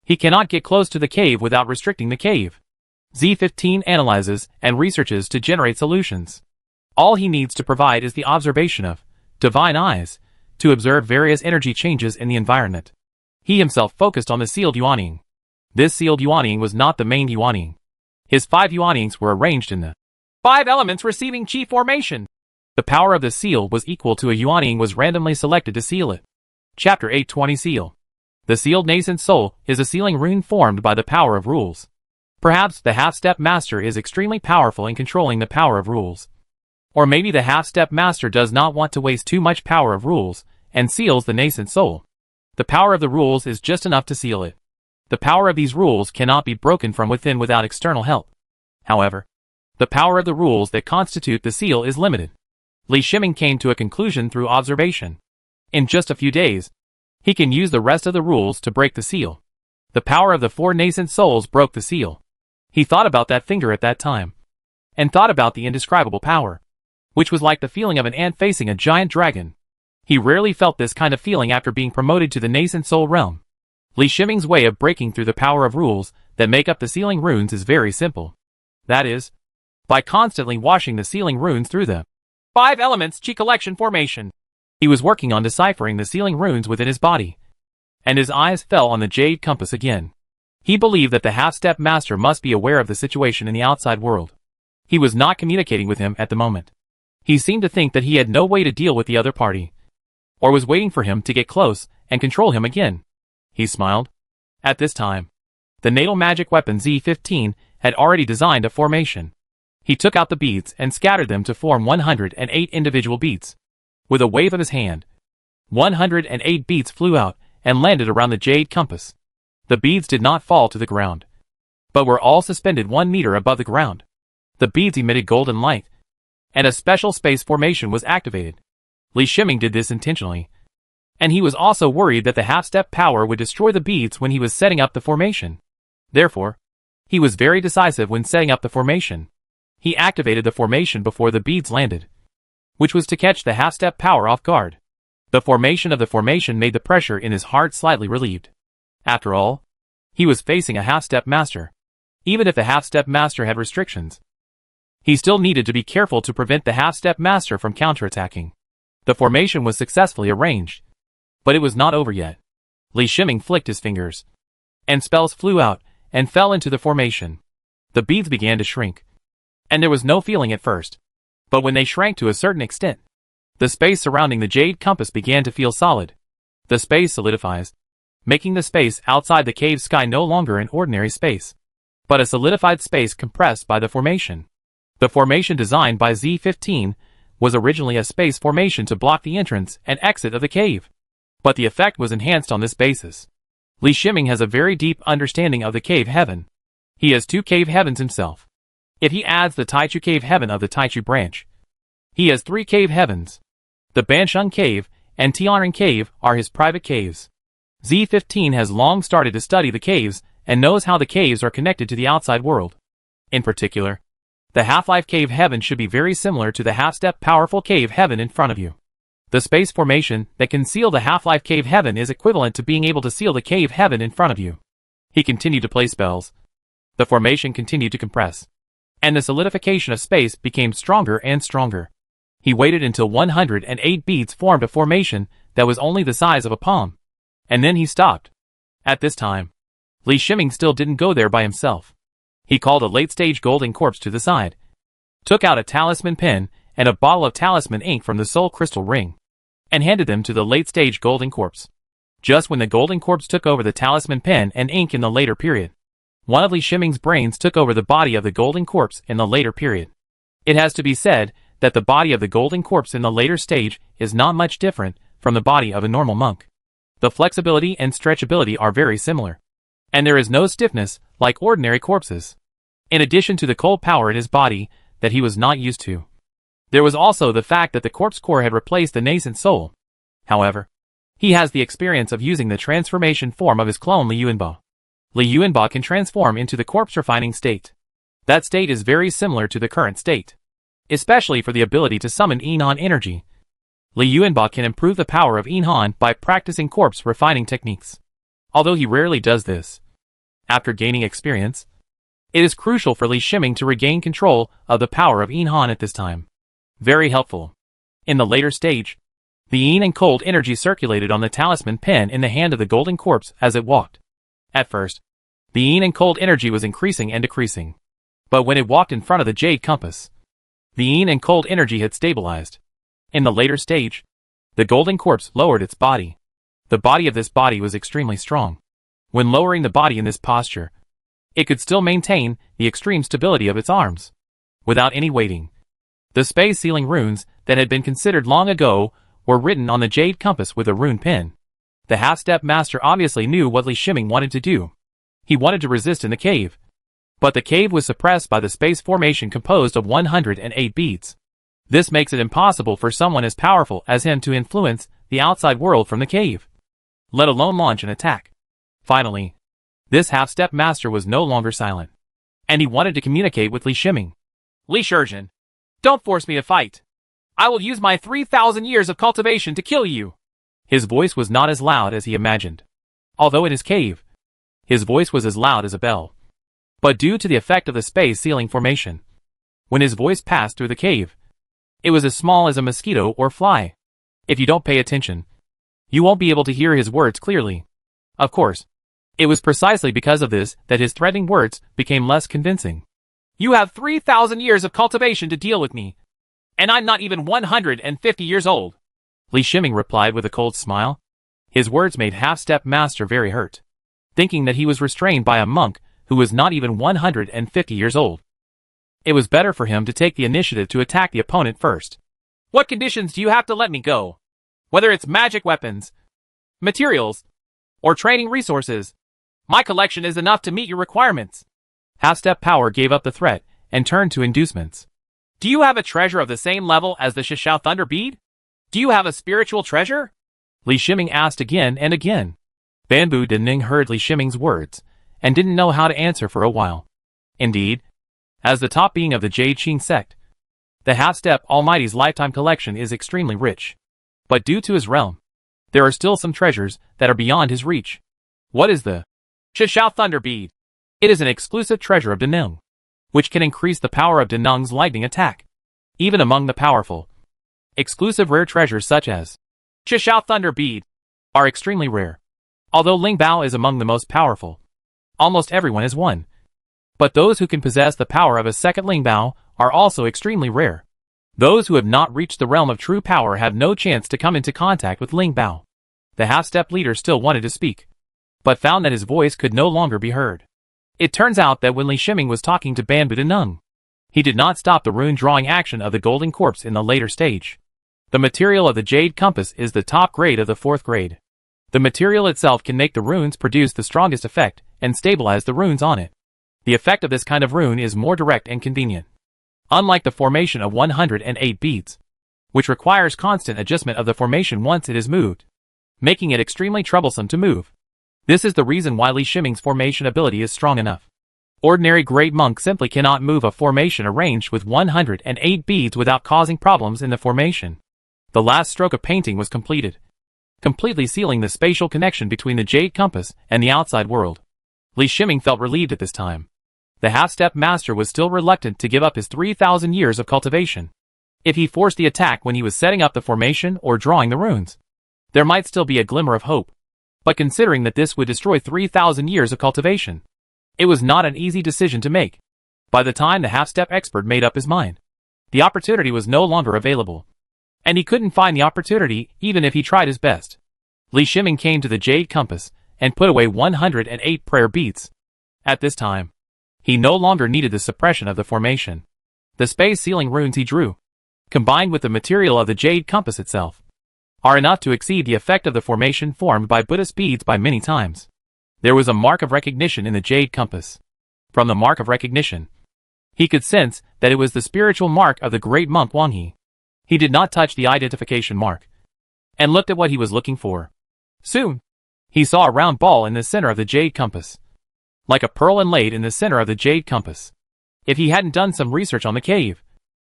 he cannot get close to the cave without restricting the cave. Z15 analyzes and researches to generate solutions. All he needs to provide is the observation of divine eyes to observe various energy changes in the environment. He himself focused on the sealed Yuanying. This sealed Yuanying was not the main Yuanying. His 5 Yuanyings were arranged in the 5 elements receiving chi formation. The power of the seal was equal to a Yuanying was randomly selected to seal it. Chapter 820 Seal. The sealed nascent soul is a sealing rune formed by the power of rules. Perhaps the half-step master is extremely powerful in controlling the power of rules. Or maybe the half-step master does not want to waste too much power of rules and seals the nascent soul. The power of the rules is just enough to seal it. The power of these rules cannot be broken from within without external help. However, the power of the rules that constitute the seal is limited. Li Shiming came to a conclusion through observation. In just a few days, he can use the rest of the rules to break the seal. The power of the 4 nascent souls broke the seal. He thought about that finger at that time, and thought about the indescribable power, which was like the feeling of an ant facing a giant dragon. He rarely felt this kind of feeling after being promoted to the nascent soul realm. Li Shiming's way of breaking through the power of rules that make up the sealing runes is very simple. That is, by constantly washing the sealing runes through the 5 elements chi collection formation. He was working on deciphering the sealing runes within his body, and his eyes fell on the jade compass again. He believed that the half-step master must be aware of the situation in the outside world. He was not communicating with him at the moment. He seemed to think that he had no way to deal with the other party, or was waiting for him to get close and control him again. He smiled. At this time, the natal magic weapon Z15 had already designed a formation. He took out the beads and scattered them to form 108 individual beads. With a wave of his hand, 108 beads flew out and landed around the jade compass. The beads did not fall to the ground, but were all suspended 1 meter above the ground. The beads emitted golden light, and a special space formation was activated. Li Shiming did this intentionally, and he was also worried that the half-step power would destroy the beads when he was setting up the formation. Therefore, He was very decisive when setting up the formation. He activated the formation before the beads landed, which was to catch the half-step power off guard. The formation of the formation made the pressure in his heart slightly relieved. After all, he was facing a half-step master. Even if the half-step master had restrictions, he still needed to be careful to prevent the half-step master from counterattacking. The formation was successfully arranged, but it was not over yet. Li Shiming flicked his fingers, and spells flew out and fell into the formation. The beads began to shrink, and there was no feeling at first. But when they shrank to a certain extent, the space surrounding the jade compass began to feel solid. The space solidifies, making the space outside the cave sky no longer an ordinary space, but a solidified space compressed by the formation. The formation designed by Z-15 was originally a space formation to block the entrance and exit of the cave, but the effect was enhanced on this basis. Li Shiming has a very deep understanding of the cave heaven. He has 2 cave heavens himself. If he adds the Taichu cave heaven of the Taichu branch, he has 3 cave heavens. The Bansheng cave and Tianren cave are his private caves. Z-15 has long started to study the caves and knows how the caves are connected to the outside world. In particular, the Half-Life cave heaven should be very similar to the half-step powerful cave heaven in front of you. The space formation that can seal the Half-Life cave heaven is equivalent to being able to seal the cave heaven in front of you. He continued to play spells. The formation continued to compress, and the solidification of space became stronger and stronger. He waited until 108 beads formed a formation that was only the size of a palm, and then he stopped. At this time, Li Shiming still didn't go there by himself. He called a late-stage golden corpse to the side, took out a talisman pen and a bottle of talisman ink from the soul crystal ring, and handed them to the late-stage golden corpse. Just when the golden corpse took over the talisman pen and ink in the later period, one of Li Shiming's brains took over the body of the golden corpse in the later period. It has to be said that the body of the golden corpse in the later stage is not much different from the body of a normal monk. The flexibility and stretchability are very similar, and there is no stiffness like ordinary corpses. In addition to the cold power in his body that he was not used to, there was also the fact that the corpse core had replaced the nascent soul. However, he has the experience of using the transformation form of his clone Li Yuanba. Li Yuanba can transform into the corpse refining state. That state is very similar to the current state, especially for the ability to summon Yihan energy. Li Yuanba can improve the power of Yihan by practicing corpse refining techniques, although he rarely does this. After gaining experience, it is crucial for Li Shiming to regain control of the power of Yihan at this time. Very helpful. In the later stage, the yin and cold energy circulated on the talisman pen in the hand of the golden corpse as it walked. At first, the yin and cold energy was increasing and decreasing, but when it walked in front of the jade compass, the yin and cold energy had stabilized. In the later stage, the golden corpse lowered its body. The body of this body was extremely strong. When lowering the body in this posture, it could still maintain the extreme stability of its arms, without any weighting. The space sealing runes that had been considered long ago were written on the jade compass with a rune pen. The half-step master obviously knew what Li Shiming wanted to do. He wanted to resist in the cave, but the cave was suppressed by the space formation composed of 108 beads. This makes it impossible for someone as powerful as him to influence the outside world from the cave, let alone launch an attack. Finally, this half-step master was no longer silent, and he wanted to communicate with Li Shiming. Li Shurjin, don't force me to fight. I will use my 3,000 years of cultivation to kill you. His voice was not as loud as he imagined, although in his cave, his voice was as loud as a bell. But due to the effect of the space sealing formation, when his voice passed through the cave, it was as small as a mosquito or fly. If you don't pay attention, you won't be able to hear his words clearly. Of course, it was precisely because of this that his threatening words became less convincing. You have 3,000 years of cultivation to deal with me, and I'm not even 150 years old. Li Shiming replied with a cold smile. His words made half-step master very hurt, thinking that he was restrained by a monk who was not even 150 years old. It was better for him to take the initiative to attack the opponent first. What conditions do you have to let me go? Whether it's magic weapons, materials, or training resources, my collection is enough to meet your requirements. Half-step power gave up the threat and turned to inducements. Do you have a treasure of the same level as the Shishao Thunder Bead? Do you have a spiritual treasure? Li Shiming asked again and again. Banbu Denning heard Li Shiming's words and didn't know how to answer for a while. Indeed, as the top being of the Jade Qing sect, the Half-Step Almighty's lifetime collection is extremely rich. But due to his realm, there are still some treasures that are beyond his reach. What is the Shishao Thunder Bead? It is an exclusive treasure of Danung, which can increase the power of Danung's lightning attack. Even among the powerful, exclusive rare treasures such as Shishao Thunder Bead are extremely rare. Although Ling Bao is among the most powerful, almost everyone is one. But those who can possess the power of a second Ling Bao are also extremely rare. Those who have not reached the realm of true power have no chance to come into contact with Ling Bao. The half-step leader still wanted to speak, but found that his voice could no longer be heard. It turns out that when Li Shiming was talking to Banbu Danung, he did not stop the rune-drawing action of the golden corpse in the later stage. The material of the Jade Compass is the top grade of the 4th grade. The material itself can make the runes produce the strongest effect and stabilize the runes on it. The effect of this kind of rune is more direct and convenient. Unlike the formation of 108 beads, which requires constant adjustment of the formation once it is moved, making it extremely troublesome to move. This is the reason why Li Shiming's formation ability is strong enough. Ordinary great monk simply cannot move a formation arranged with 108 beads without causing problems in the formation. The last stroke of painting was completed, completely sealing the spatial connection between the Jade Compass and the outside world. Li Shiming felt relieved at this time. The half-step master was still reluctant to give up his 3,000 years of cultivation. If he forced the attack when he was setting up the formation or drawing the runes, there might still be a glimmer of hope. But considering that this would destroy 3,000 years of cultivation, it was not an easy decision to make. By the time the half-step expert made up his mind, the opportunity was no longer available. And he couldn't find the opportunity even if he tried his best. Li Shiming came to the Jade Compass and put away 108 prayer beads. At this time, he no longer needed the suppression of the formation. The space-sealing runes he drew, combined with the material of the Jade Compass itself, are enough to exceed the effect of the formation formed by Buddhist beads by many times. There was a mark of recognition in the Jade Compass. From the mark of recognition, he could sense that it was the spiritual mark of the great monk Wang He. He did not touch the identification mark, and looked at what he was looking for. Soon, he saw a round ball in the center of the Jade Compass, like a pearl inlaid in the center of the Jade Compass. If he hadn't done some research on the cave,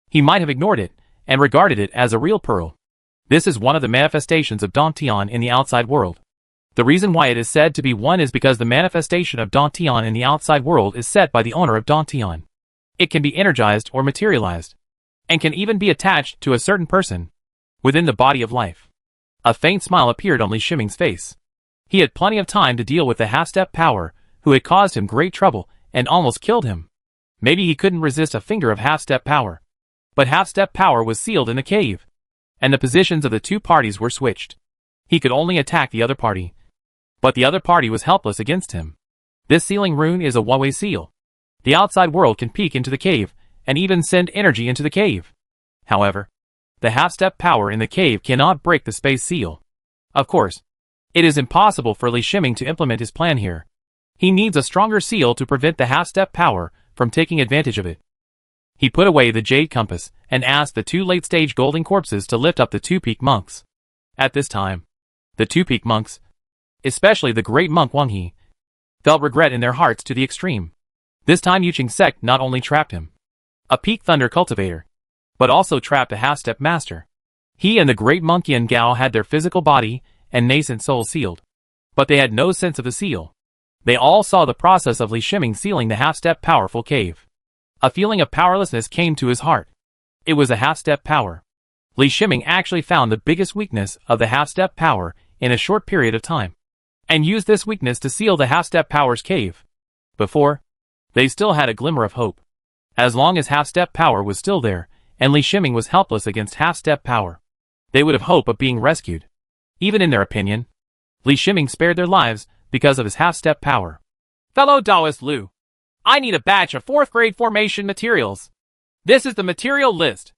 he might have ignored it and regarded it as a real pearl. This is one of the manifestations of Dantian in the outside world. The reason why it is said to be one is because the manifestation of Dantian in the outside world is set by the owner of Dantian. It can be energized or materialized, and can even be attached to a certain person within the body of life. A faint smile appeared on Li Shiming's face. He had plenty of time to deal with the half-step power who had caused him great trouble and almost killed him. Maybe he couldn't resist a finger of half-step power. But half-step power was sealed in the cave, and the positions of the two parties were switched. He could only attack the other party, but the other party was helpless against him. This sealing rune is a one-way seal. The outside world can peek into the cave and even send energy into the cave. However, the half-step power in the cave cannot break the space seal. Of course, it is impossible for Li Shiming to implement his plan here. He needs a stronger seal to prevent the half-step power from taking advantage of it. He put away the Jade Compass and asked the two late-stage golden corpses to lift up the two-peak monks. At this time, the two-peak monks, especially the great monk Wang He, felt regret in their hearts to the extreme. This time Yuqing sect not only trapped him, a peak thunder cultivator, but also trapped a half-step master. He and the great monk Yin Gao had their physical body and nascent soul sealed, but they had no sense of the seal. They all saw the process of Li Shiming sealing the half-step powerful cave. A feeling of powerlessness came to his heart. It was a half-step power. Li Shiming actually found the biggest weakness of the half-step power in a short period of time, and used this weakness to seal the half-step power's cave. Before, they still had a glimmer of hope. As long as half-step power was still there, and Li Shiming was helpless against half-step power, they would have hope of being rescued. Even in their opinion, Li Shiming spared their lives because of his half-step power. Fellow Taoist Liu, I need a batch of 4th grade formation materials. This is the material list.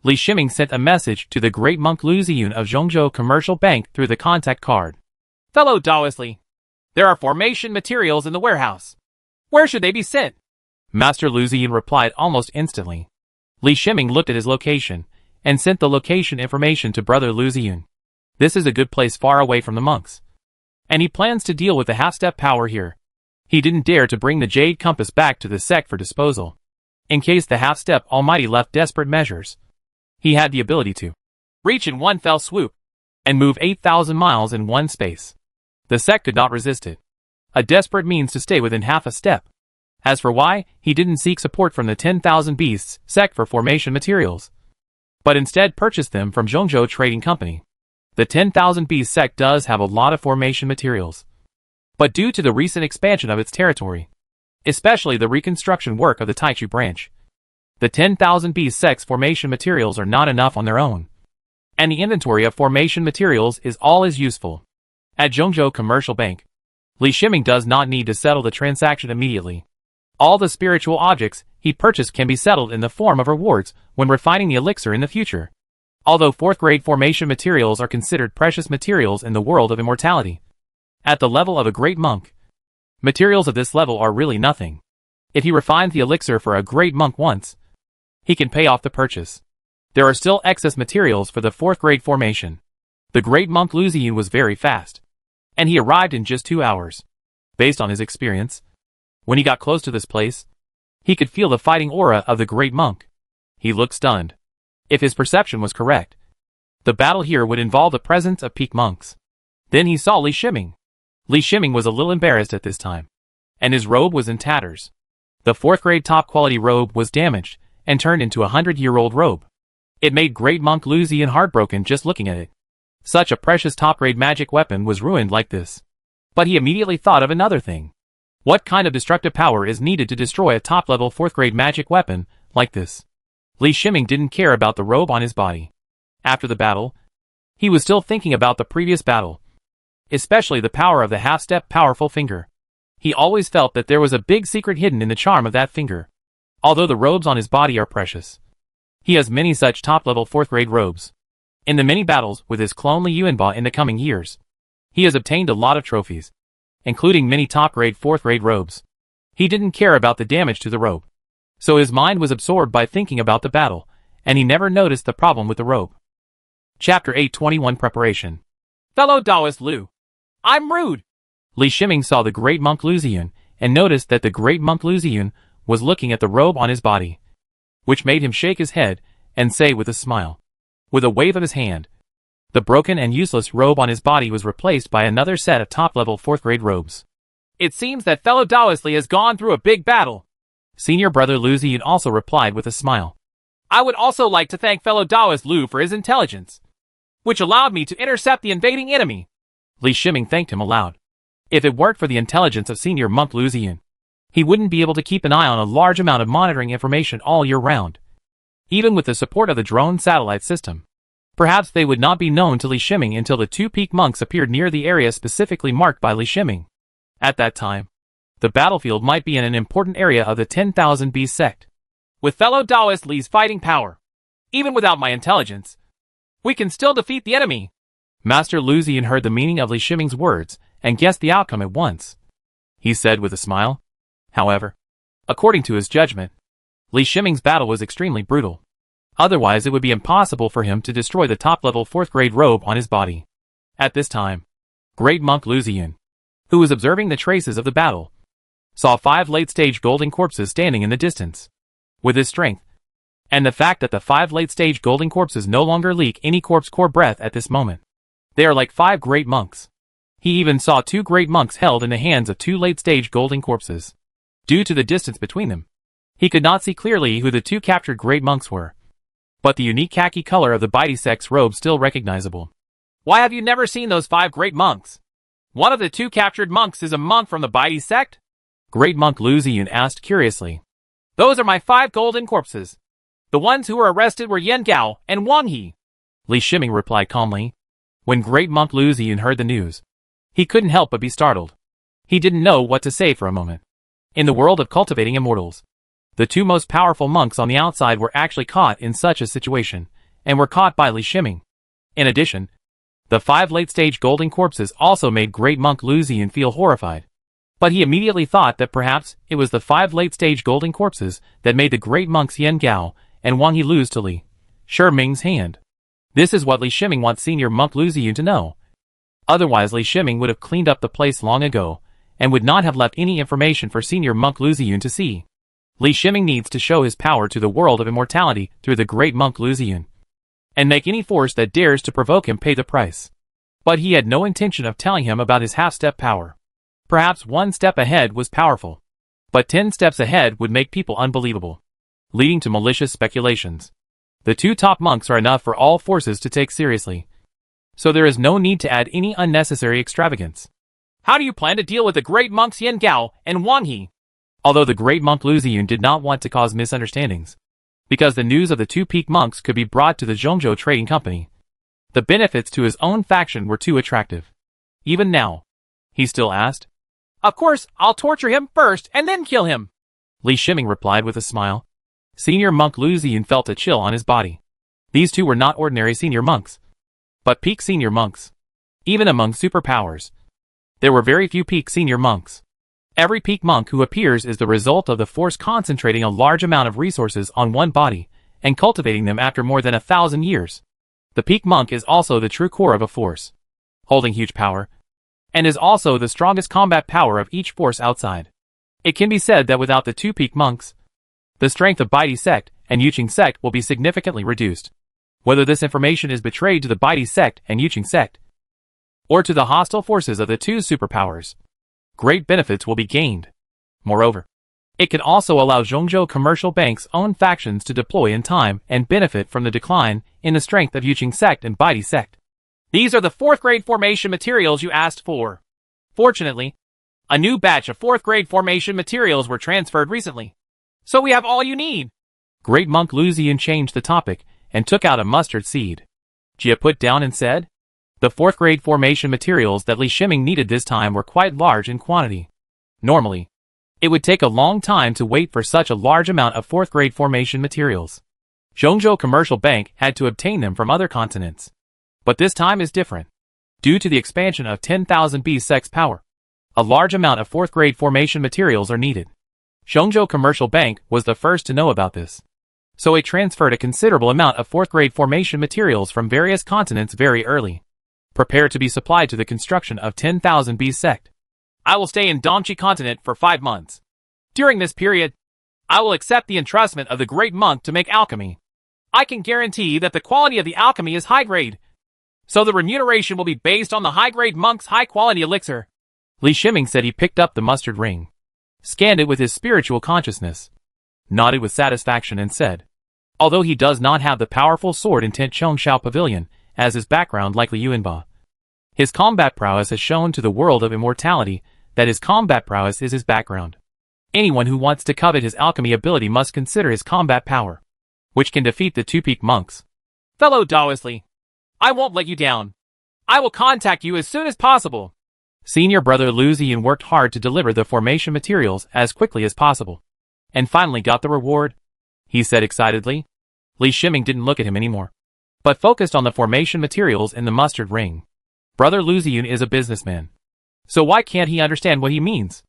Li Shiming sent a message to the great monk Lu Ziyun of Zhongzhou Commercial Bank through the contact card. Fellow Taoist Li, there are formation materials in the warehouse. Where should they be sent? Master Lu Ziyun replied almost instantly. Li Shiming looked at his location and sent the location information to brother Lu Ziyun. This is a good place far away from the monks, and he plans to deal with the half-step power here. He didn't dare to bring the jade compass back to the sect for disposal. In case the half-step almighty left desperate measures, he had the ability to reach in one fell swoop and move 8,000 miles in one space. The sect could not resist it. A desperate means to stay within half a step. As for why, he didn't seek support from the 10,000 Beasts sect for formation materials, but instead purchased them from Zhongzhou Trading Company. The 10,000 Beasts sect does have a lot of formation materials, but due to the recent expansion of its territory, especially the reconstruction work of the Taichu branch, the 10,000 Beasts sect's formation materials are not enough on their own, and the inventory of formation materials is all as useful. At Zhongzhou Commercial Bank, Li Shiming does not need to settle the transaction immediately. All the spiritual objects he purchased can be settled in the form of rewards when refining the elixir in the future. Although 4th grade formation materials are considered precious materials in the world of immortality, at the level of a great monk, materials of this level are really nothing. If he refines the elixir for a great monk once, he can pay off the purchase. There are still excess materials for the 4th grade formation. The great monk Lu Ziyin was very fast, and he arrived in just 2 hours. Based on his experience, when he got close to this place, he could feel the fighting aura of the great monk. He looked stunned. If his perception was correct, the battle here would involve the presence of peak monks. Then he saw Li Shiming. Li Shiming was a little embarrassed at this time, and his robe was in tatters. The 4th grade top quality robe was damaged and turned into a 100-year-old robe. It made great monk Lu Ziyin heartbroken just looking at it. Such a precious top grade magic weapon was ruined like this. But he immediately thought of another thing. What kind of destructive power is needed to destroy a top-level 4th grade magic weapon like this? Li Shiming didn't care about the robe on his body. After the battle, he was still thinking about the previous battle, especially the power of the half-step powerful finger. He always felt that there was a big secret hidden in the charm of that finger. Although the robes on his body are precious, he has many such top-level 4th grade robes. In the many battles with his clone Li Yuanba in the coming years, he has obtained a lot of trophies, including many top-grade 4th grade robes. He didn't care about the damage to the robe, so his mind was absorbed by thinking about the battle, and he never noticed the problem with the robe. Chapter 821 Preparation. Fellow Taoist Lu, I'm rude. Li Shiming saw the great monk Lu Ziyin, and noticed that the great monk Lu Ziyin was looking at the robe on his body, which made him shake his head and say with a smile, with a wave of his hand, the broken and useless robe on his body was replaced by another set of top-level 4th grade robes. It seems that fellow Taoist Li has gone through a big battle. Senior brother Lu Ziyin also replied with a smile. I would also like to thank fellow Taoist Lu for his intelligence, which allowed me to intercept the invading enemy. Li Shiming thanked him aloud. If it weren't for the intelligence of senior monk Lu Ziyin, he wouldn't be able to keep an eye on a large amount of monitoring information all year round. Even with the support of the drone satellite system, perhaps they would not be known to Li Shiming until the 2 peak monks appeared near the area specifically marked by Li Shiming. At that time, the battlefield might be in an important area of the 10,000 Beast sect. With fellow Taoist Li's fighting power, even without my intelligence, we can still defeat the enemy. Master Lu Ziyin heard the meaning of Li Shiming's words and guessed the outcome at once. He said with a smile. However, according to his judgment, Li Shiming's battle was extremely brutal. Otherwise it would be impossible for him to destroy the top-level 4th grade robe on his body. At this time, great monk Lu Ziyin, who was observing the traces of the battle, saw 5 late-stage golden corpses standing in the distance. With his strength, and the fact that the 5 late-stage golden corpses no longer leak any corpse core breath at this moment, they are like 5 great monks. He even saw 2 great monks held in the hands of 2 late-stage golden corpses. Due to the distance between them, he could not see clearly who the 2 captured great monks were, but the unique khaki color of the Baidi sect's robe still recognizable. Why have you never seen those 5 great monks? One of the 2 captured monks is a monk from the Baidi sect? Great monk Lu Ziyin asked curiously. Those are my 5 golden corpses. The ones who were arrested were Yan Gao and Wang He. Li Shiming replied calmly. When great monk Lu Ziyin heard the news, he couldn't help but be startled. He didn't know what to say for a moment. In the world of cultivating immortals, the 2 most powerful monks on the outside were actually caught in such a situation, and were caught by Li Shiming. In addition, the 5 late-stage golden corpses also made great monk Lu Ziyin feel horrified. But he immediately thought that perhaps it was the 5 late-stage golden corpses that made the great monks Yan Gao and Wang He lose to Li Shiming's hand. This is what Li Shiming wants senior monk Lu Ziyin to know. Otherwise Li Shiming would have cleaned up the place long ago, and would not have left any information for Senior Monk Lu Ziyun to see. Li Shiming needs to show his power to the world of immortality through the great monk Lu Ziyun, and make any force that dares to provoke him pay the price. But he had no intention of telling him about his half-step power. Perhaps 1 step ahead was powerful, but 10 steps ahead would make people unbelievable, leading to malicious speculations. The 2 top monks are enough for all forces to take seriously, so there is no need to add any unnecessary extravagance. How do you plan to deal with the great monks Yan Gao and Wang He? Although the great monk Lu Ziyun did not want to cause misunderstandings, because the news of the 2 peak monks could be brought to the Zhongzhou Trading Company, the benefits to his own faction were too attractive. Even now, he still asked, "Of course, I'll torture him first and then kill him," Li Shiming replied with a smile. Senior Monk Lu Ziyun felt a chill on his body. These 2 were not ordinary senior monks, but peak senior monks. Even among superpowers, there were very few peak senior monks. Every peak monk who appears is the result of the force concentrating a large amount of resources on one body and cultivating them after more than 1,000 years. The peak monk is also the true core of a force, holding huge power, and is also the strongest combat power of each force outside. It can be said that without the 2 peak monks, the strength of Baidi sect and Yuqing sect will be significantly reduced. Whether this information is betrayed to the Baidi sect and Yuqing sect, or to the hostile forces of the 2 superpowers, great benefits will be gained. Moreover, it can also allow Zhongzhou Commercial Bank's own factions to deploy in time and benefit from the decline in the strength of Yuqing sect and Baidi sect. These are the 4th grade formation materials you asked for. Fortunately, a new batch of 4th grade formation materials were transferred recently, so we have all you need. Great Monk Lu Ziyun changed the topic and took out a mustard seed. Jia put down and said, the 4th grade formation materials that Li Shiming needed this time were quite large in quantity. Normally, it would take a long time to wait for such a large amount of 4th grade formation materials. Zhongzhou Commercial Bank had to obtain them from other continents. But this time is different. Due to the expansion of 10,000 B-Sex power, a large amount of 4th grade formation materials are needed. Zhongzhou Commercial Bank was the first to know about this, so it transferred a considerable amount of 4th grade formation materials from various continents very early, prepared to be supplied to the construction of 10,000 B-Sect. I will stay in Dongqi continent for 5 months. During this period, I will accept the entrustment of the great monk to make alchemy. I can guarantee that the quality of the alchemy is high grade, so the remuneration will be based on the high-grade monk's high-quality elixir. Li Shiming said he picked up the mustard ring, scanned it with his spiritual consciousness, nodded with satisfaction and said, although he does not have the powerful sword in Tenchong Shao Pavilion as his background like Li Yuanba, his combat prowess has shown to the world of immortality that his combat prowess is his background. Anyone who wants to covet his alchemy ability must consider his combat power, which can defeat the 2 peak monks. Fellow Daoist Li, I won't let you down. I will contact you as soon as possible. Senior brother Lu Ziyun worked hard to deliver the formation materials as quickly as possible, and finally got the reward, he said excitedly. Li Shiming didn't look at him anymore, but focused on the formation materials in the mustard ring. Brother Lu Ziyun is a businessman, so why can't he understand what he means?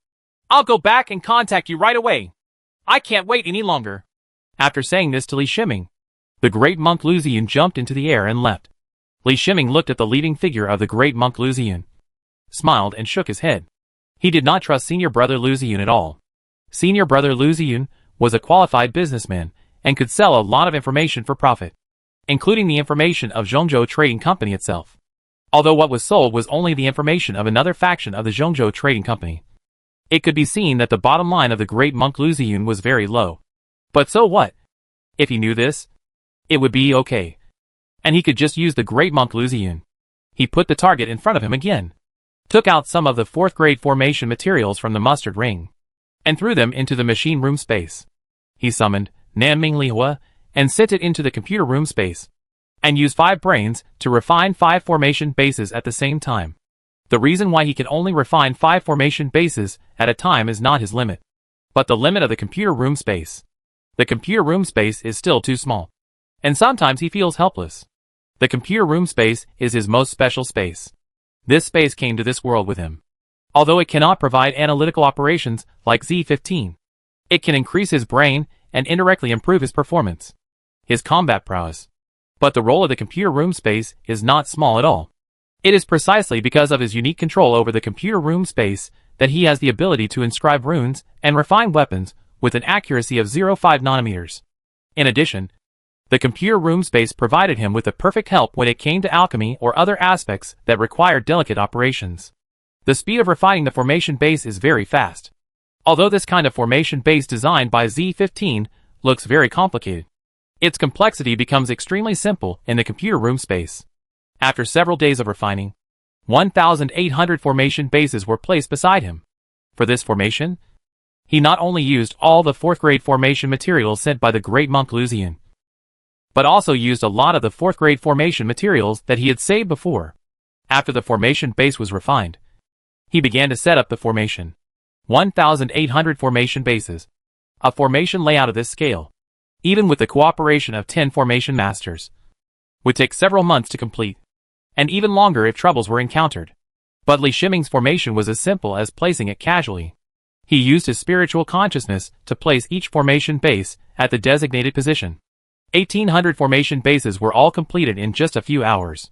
I'll go back and contact you right away. I can't wait any longer. After saying this to Li Shiming, the great monk Lu Ziyun jumped into the air and left. Li Shiming looked at the leading figure of the great monk Lu Ziyun, smiled and shook his head. He did not trust senior brother Lu Ziyun at all. Senior brother Lu Ziyun was a qualified businessman and could sell a lot of information for profit, including the information of Zhongzhou Trading Company itself. Although what was sold was only the information of another faction of the Zhongzhou Trading Company, it could be seen that the bottom line of the great monk Lu Ziyun was very low. But so what? If he knew this, it would be okay, and he could just use the great monk Lu Ziyun. He put the target in front of him again, took out some of the 4th grade formation materials from the mustard ring, and threw them into the machine room space. He summoned Nanming Lihua and sent it into the computer room space, and used 5 brains to refine 5 formation bases at the same time. The reason why he can only refine 5 formation bases at a time is not his limit, but the limit of the computer room space. The computer room space is still too small, and sometimes he feels helpless. The computer room space is his most special space. This space came to this world with him. Although it cannot provide analytical operations like Z15, it can increase his brain and indirectly improve his performance, his combat prowess. But the role of the computer room space is not small at all. It is precisely because of his unique control over the computer room space that he has the ability to inscribe runes and refine weapons with an accuracy of 0.5 nanometers. In addition, the computer room space provided him with the perfect help when it came to alchemy or other aspects that required delicate operations. The speed of refining the formation base is very fast. Although this kind of formation base designed by Z15 looks very complicated, its complexity becomes extremely simple in the computer room space. After several days of refining, 1,800 formation bases were placed beside him. For this formation, he not only used all the 4th grade formation materials sent by the great monk Lucian, but also used a lot of the 4th grade formation materials that he had saved before. After the formation base was refined, he began to set up the formation. 1,800 formation bases. A formation layout of this scale, even with the cooperation of 10 formation masters, would take several months to complete, and even longer if troubles were encountered. But Li Shiming's formation was as simple as placing it casually. He used his spiritual consciousness to place each formation base at the designated position. 1,800 formation bases were all completed in just a few hours.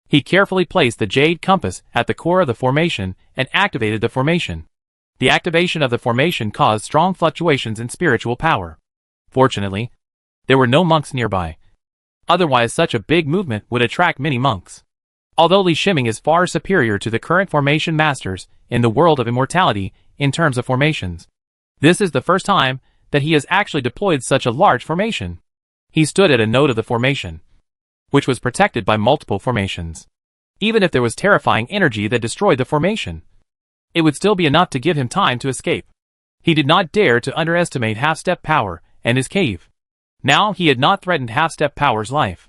He carefully placed the jade compass at the core of the formation and activated the formation. The activation of the formation caused strong fluctuations in spiritual power. Fortunately, there were no monks nearby. Otherwise, such a big movement would attract many monks. Although Li Shiming is far superior to the current formation masters in the world of immortality in terms of formations, this is the first time that he has actually deployed such a large formation. He stood at a node of the formation, which was protected by multiple formations. Even if there was terrifying energy that destroyed the formation, it would still be enough to give him time to escape. He did not dare to underestimate Half-Step Power and his cave. Now he had not threatened Half-Step Power's life.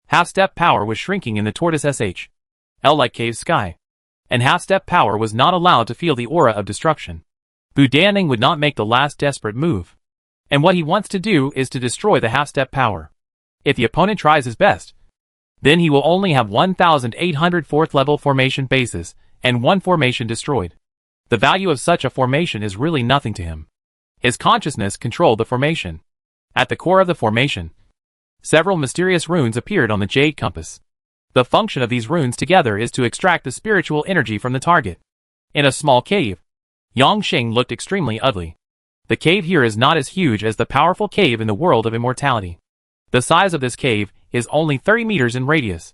Half-Step Power was shrinking in the tortoise SH-L-like cave sky, and Half-Step Power was not allowed to feel the aura of destruction. Bu Danning would not make the last desperate move, and what he wants to do is to destroy the Half-Step Power. If the opponent tries his best, then he will only have 1,800 4th level formation bases and one formation destroyed. The value of such a formation is really nothing to him. His consciousness controlled the formation. At the core of the formation, several mysterious runes appeared on the jade compass. The function of these runes together is to extract the spiritual energy from the target. In a small cave, Yangsheng looked extremely ugly. The cave here is not as huge as the powerful cave in the world of immortality. The size of this cave is only 30 meters in radius.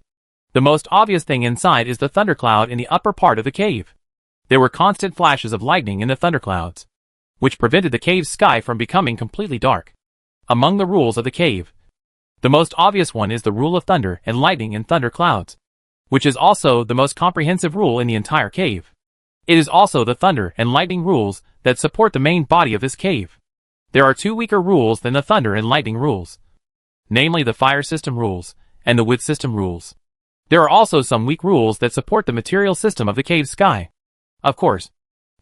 The most obvious thing inside is the thundercloud in the upper part of the cave. There were constant flashes of lightning in the thunderclouds, which prevented the cave's sky from becoming completely dark. Among the rules of the cave, the most obvious one is the rule of thunder and lightning in thunderclouds, which is also the most comprehensive rule in the entire cave. It is also the thunder and lightning rules that support the main body of this cave. There are 2 weaker rules than the thunder and lightning rules, namely the fire system rules and the wood system rules. There are also some weak rules that support the material system of the cave sky. Of course,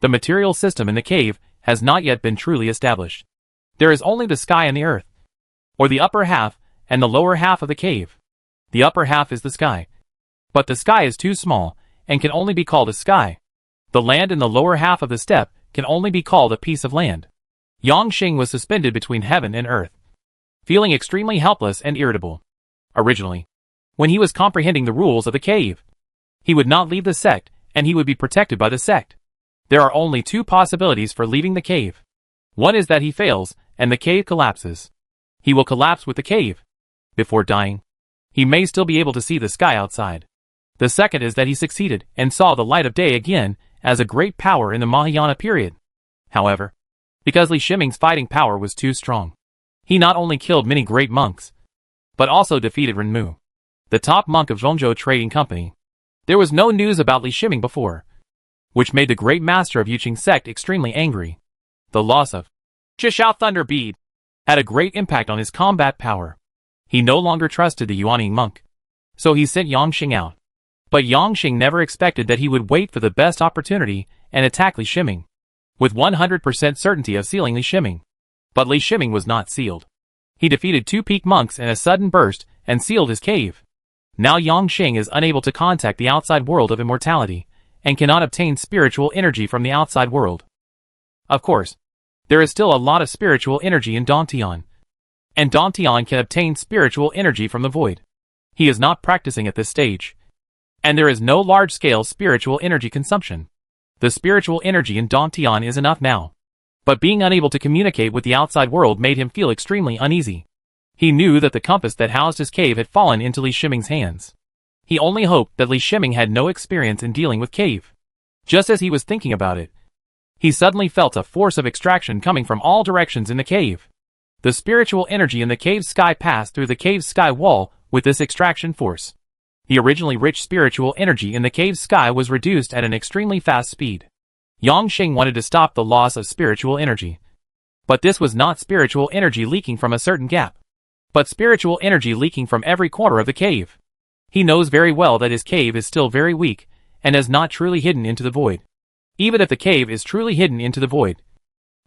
the material system in the cave has not yet been truly established. There is only the sky and the earth, or the upper half and the lower half of the cave. The upper half is the sky, but the sky is too small and can only be called a sky. The land in the lower half of the steppe can only be called a piece of land. Yangsheng was suspended between heaven and earth, feeling extremely helpless and irritable. Originally, when he was comprehending the rules of the cave, he would not leave the sect and he would be protected by the sect. There are only 2 possibilities for leaving the cave. One is that he fails and the cave collapses. He will collapse with the cave. Before dying, he may still be able to see the sky outside. The second is that he succeeded and saw the light of day again as a great power in the Mahayana period. However, because Li Shiming's fighting power was too strong, he not only killed many great monks, but also defeated Renmu, the top monk of Zhongzhou Trading Company. There was no news about Li Shiming before, which made the great master of Yuqing sect extremely angry. The loss of Chishao Thunder Bead had a great impact on his combat power. He no longer trusted the Yuaning monk, so he sent Yangsheng out. But Yangsheng never expected that he would wait for the best opportunity and attack Li Shiming, with 100% certainty of sealing Li Shiming. But Li Shiming was not sealed. He defeated 2 peak monks in a sudden burst and sealed his cave. Now Yangsheng is unable to contact the outside world of immortality, and cannot obtain spiritual energy from the outside world. Of course, there is still a lot of spiritual energy in Dantian, and Dantian can obtain spiritual energy from the void. He is not practicing at this stage, and there is no large-scale spiritual energy consumption. The spiritual energy in Dantian is enough now. But being unable to communicate with the outside world made him feel extremely uneasy. He knew that the compass that housed his cave had fallen into Li Shiming's hands. He only hoped that Li Shiming had no experience in dealing with cave. Just as he was thinking about it, he suddenly felt a force of extraction coming from all directions in the cave. The spiritual energy in the cave's sky passed through the cave's sky wall with this extraction force. The originally rich spiritual energy in the cave's sky was reduced at an extremely fast speed. Yang Xing wanted to stop the loss of spiritual energy. But this was not spiritual energy leaking from a certain gap, but spiritual energy leaking from every corner of the cave. He knows very well that his cave is still very weak, and has not truly hidden into the void. Even if the cave is truly hidden into the void,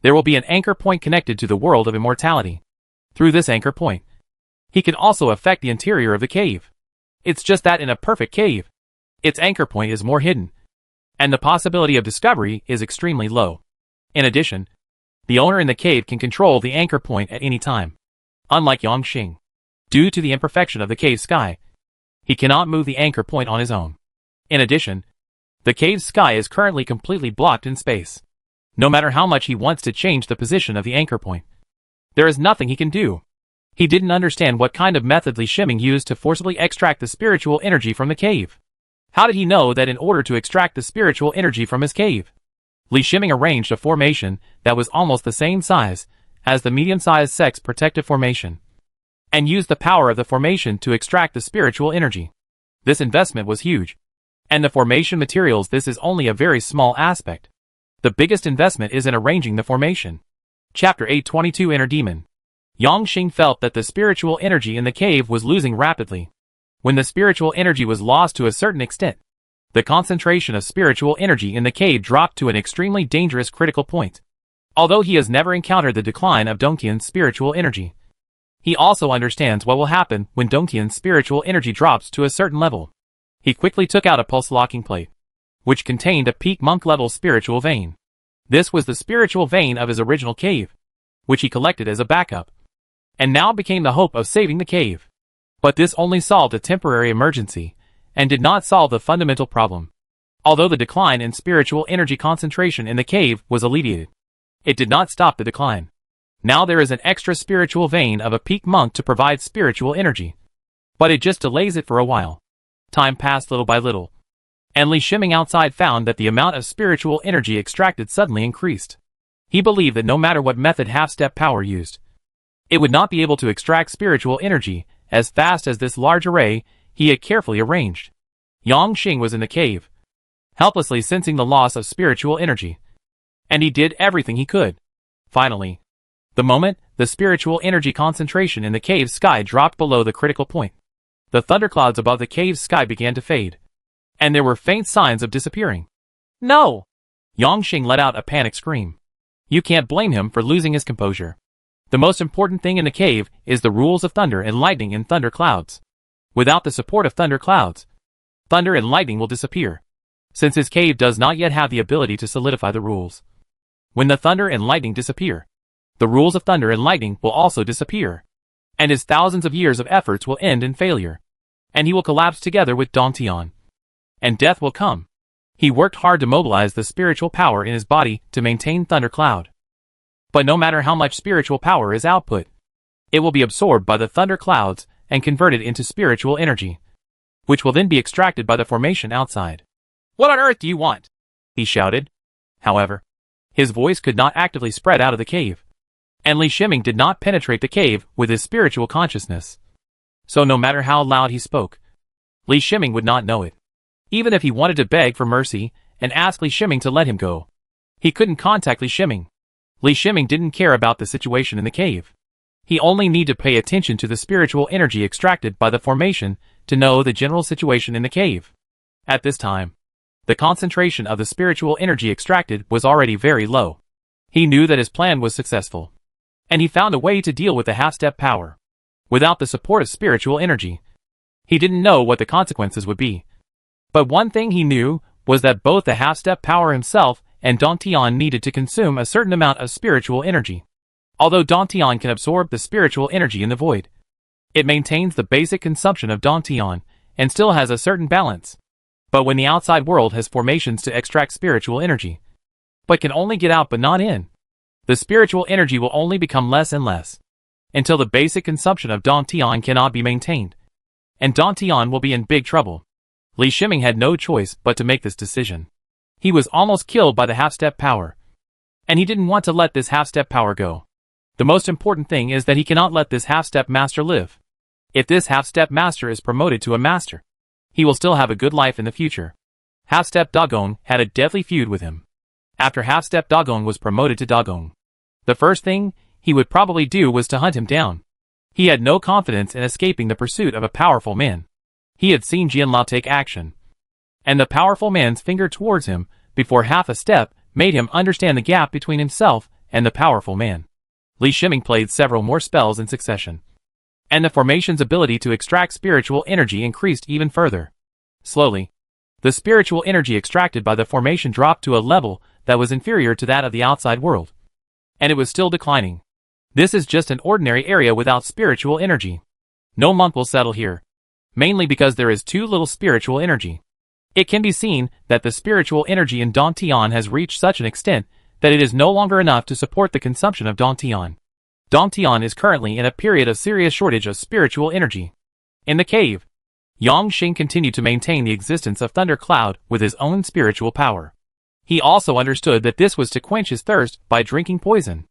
there will be an anchor point connected to the world of immortality. Through this anchor point, he can also affect the interior of the cave. It's just that in a perfect cave, its anchor point is more hidden, and the possibility of discovery is extremely low. In addition, the owner in the cave can control the anchor point at any time. Unlike Yang Xing, due to the imperfection of the cave sky, he cannot move the anchor point on his own. In addition, the cave's sky is currently completely blocked in space. No matter how much he wants to change the position of the anchor point, there is nothing he can do. He didn't understand what kind of method Li Shiming used to forcibly extract the spiritual energy from the cave. How did he know that in order to extract the spiritual energy from his cave, Li Shiming arranged a formation that was almost the same size as the medium-sized sex protective formation, and used the power of the formation to extract the spiritual energy? This investment was huge. And the formation materials, this is only a very small aspect. The biggest investment is in arranging the formation. Chapter 822 Inner Demon. Yang Xing felt that the spiritual energy in the cave was losing rapidly. When the spiritual energy was lost to a certain extent, the concentration of spiritual energy in the cave dropped to an extremely dangerous critical point. Although he has never encountered the decline of Dongtian's spiritual energy, he also understands what will happen when Dongtian's spiritual energy drops to a certain level. He quickly took out a pulse-locking plate, which contained a peak monk-level spiritual vein. This was the spiritual vein of his original cave, which he collected as a backup, and now became the hope of saving the cave. But this only solved a temporary emergency, and did not solve the fundamental problem. Although the decline in spiritual energy concentration in the cave was alleviated, it did not stop the decline. Now there is an extra spiritual vein of a peak monk to provide spiritual energy, but it just delays it for a while. Time passed little by little, and Li Shiming outside found that the amount of spiritual energy extracted suddenly increased. He believed that no matter what method half-step power used, it would not be able to extract spiritual energy as fast as this large array he had carefully arranged. Yang Xing was in the cave, helplessly sensing the loss of spiritual energy, and he did everything he could. Finally, the moment the spiritual energy concentration in the cave's sky dropped below the critical point, the thunderclouds above the cave's sky began to fade, and there were faint signs of disappearing. No! Yang Xing let out a panicked scream. You can't blame him for losing his composure. The most important thing in the cave is the rules of thunder and lightning in thunder clouds. Without the support of thunder clouds, thunder and lightning will disappear, since his cave does not yet have the ability to solidify the rules. When the thunder and lightning disappear, the rules of thunder and lightning will also disappear, and his thousands of years of efforts will end in failure, and he will collapse together with Dantian, and death will come. He worked hard to mobilize the spiritual power in his body to maintain thundercloud. But no matter how much spiritual power is output, it will be absorbed by the thunder clouds and converted into spiritual energy, which will then be extracted by the formation outside. What on earth do you want? He shouted. However, his voice could not actively spread out of the cave, and Li Shiming did not penetrate the cave with his spiritual consciousness. So no matter how loud he spoke, Li Shiming would not know it. Even if he wanted to beg for mercy and ask Li Shiming to let him go, he couldn't contact Li Shiming. Li Shiming didn't care about the situation in the cave. He only needed to pay attention to the spiritual energy extracted by the formation to know the general situation in the cave. At this time, the concentration of the spiritual energy extracted was already very low. He knew that his plan was successful, and he found a way to deal with the half-step power. Without the support of spiritual energy, he didn't know what the consequences would be. But one thing he knew was that both the half-step power himself and Dantian needed to consume a certain amount of spiritual energy. Although Dantian can absorb the spiritual energy in the void, it maintains the basic consumption of Dantian and still has a certain balance. But when the outside world has formations to extract spiritual energy, but can only get out but not in, the spiritual energy will only become less and less, until the basic consumption of Dantian cannot be maintained, and Dantian will be in big trouble. Li Shiming had no choice but to make this decision. He was almost killed by the half-step power, and he didn't want to let this half-step power go. The most important thing is that he cannot let this half-step master live. If this half-step master is promoted to a master, he will still have a good life in the future. Half-step Dagon had a deadly feud with him. After half-step Dagon was promoted to Dagon, the first thing he would probably do was to hunt him down. He had no confidence in escaping the pursuit of a powerful man. He had seen Jianlao take action, and the powerful man's finger towards him before half a step made him understand the gap between himself and the powerful man. Li Shiming played several more spells in succession, and the formation's ability to extract spiritual energy increased even further. Slowly, the spiritual energy extracted by the formation dropped to a level that was inferior to that of the outside world, and it was still declining. This is just an ordinary area without spiritual energy. No monk will settle here, mainly because there is too little spiritual energy. It can be seen that the spiritual energy in Dantian has reached such an extent that it is no longer enough to support the consumption of Dantian. Dantian is currently in a period of serious shortage of spiritual energy. In the cave, Yang Xing continued to maintain the existence of Thunder Cloud with his own spiritual power. He also understood that this was to quench his thirst by drinking poison.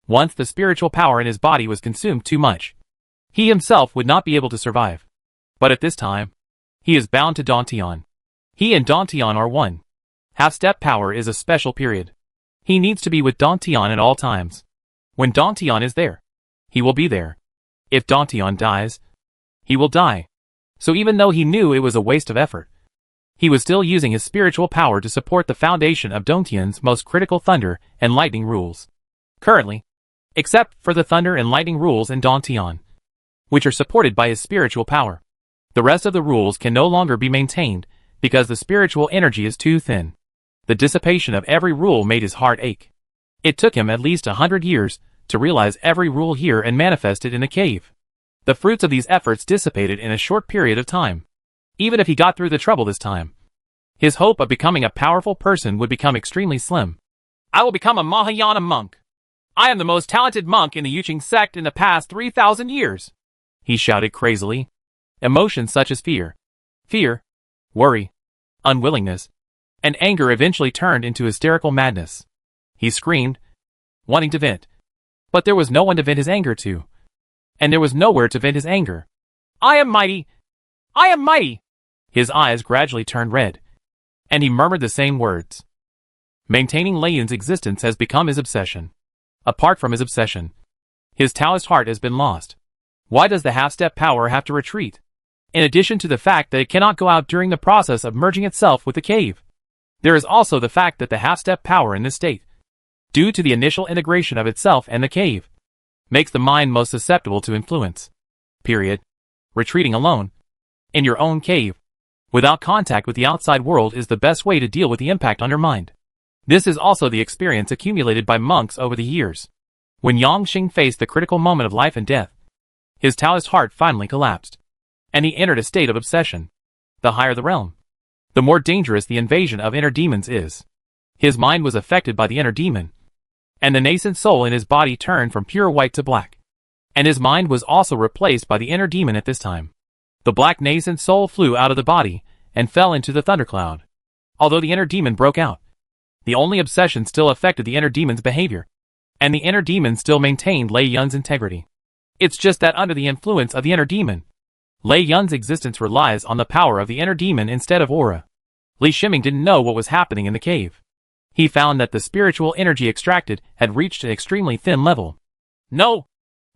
Once the spiritual power in his body was consumed too much, he himself would not be able to survive. But at this time, he is bound to Dantian. He and Dantian are one. Half-step power is a special period. He needs to be with Dantian at all times. When Dantian is there, he will be there. If Dantian dies, he will die. So even though he knew it was a waste of effort, he was still using his spiritual power to support the foundation of Dantian's most critical thunder and lightning rules. Currently, except for the thunder and lightning rules in Dantian, which are supported by his spiritual power, the rest of the rules can no longer be maintained because the spiritual energy is too thin. The dissipation of every rule made his heart ache. It took him at least 100 years to realize every rule here and manifest it in a cave. The fruits of these efforts dissipated in a short period of time. Even if he got through the trouble this time, his hope of becoming a powerful person would become extremely slim. I will become a Mahayana monk. I am the most talented monk in the Yuqing sect in the past 3,000 years. He shouted crazily. Emotions such as fear, worry, unwillingness, and anger eventually turned into hysterical madness. He screamed, wanting to vent. But there was no one to vent his anger to. And there was nowhere to vent his anger. I am mighty! I am mighty! His eyes gradually turned red, and he murmured the same words. Maintaining Lei Yun's existence has become his obsession. Apart from his obsession, his Taoist heart has been lost. Why does the half-step power have to retreat? In addition to the fact that it cannot go out during the process of merging itself with the cave, there is also the fact that the half-step power in this state, due to the initial integration of itself and the cave, makes the mind most susceptible to influence. Retreating alone, in your own cave, without contact with the outside world is the best way to deal with the impact on your mind. This is also the experience accumulated by monks over the years. When Yang Xing faced the critical moment of life and death, his Taoist heart finally collapsed, and he entered a state of obsession. The higher the realm, the more dangerous the invasion of inner demons is. His mind was affected by the inner demon, and the nascent soul in his body turned from pure white to black. And his mind was also replaced by the inner demon at this time. The black nascent soul flew out of the body and fell into the thundercloud. Although the inner demon broke out, the only obsession still affected the inner demon's behavior, and the inner demon still maintained Lei Yun's integrity. It's just that under the influence of the inner demon, Lei Yun's existence relies on the power of the inner demon instead of aura. Li Shiming didn't know what was happening in the cave. He found that the spiritual energy extracted had reached an extremely thin level. No!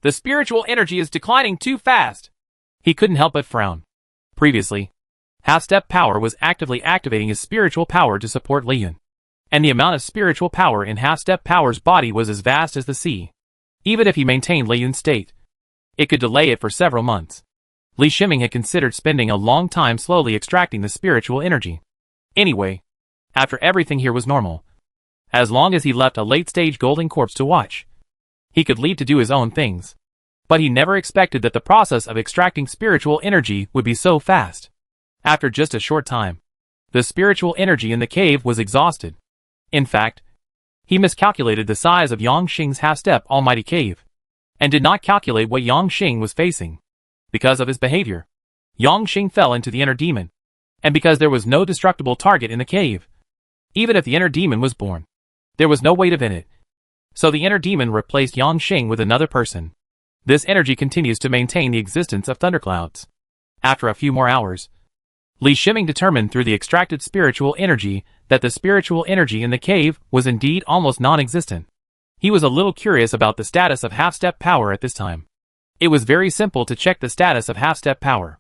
The spiritual energy is declining too fast! He couldn't help but frown. Previously, half-step power was actively activating his spiritual power to support Lei Yun, and the amount of spiritual power in half-step power's body was as vast as the sea. Even if he maintained Lei Yun's state, it could delay it for several months. Li Shiming had considered spending a long time slowly extracting the spiritual energy. Anyway, after everything here was normal, as long as he left a late-stage golden corpse to watch, he could leave to do his own things. But he never expected that the process of extracting spiritual energy would be so fast. After just a short time, The spiritual energy in the cave was exhausted. In fact, he miscalculated the size of Yang Xing's half-step almighty cave, and did not calculate what Yang Xing was facing. Because of his behavior, Yang Xing fell into the inner demon, and because there was no destructible target in the cave, even if the inner demon was born, there was no weight of it. So the inner demon replaced Yang Xing with another person. This energy continues to maintain the existence of thunderclouds. After a few more hours, Li Shiming determined through the extracted spiritual energy that the spiritual energy in the cave was indeed almost non-existent. He was a little curious about the status of half-step power at this time. It was very simple to check the status of half-step power.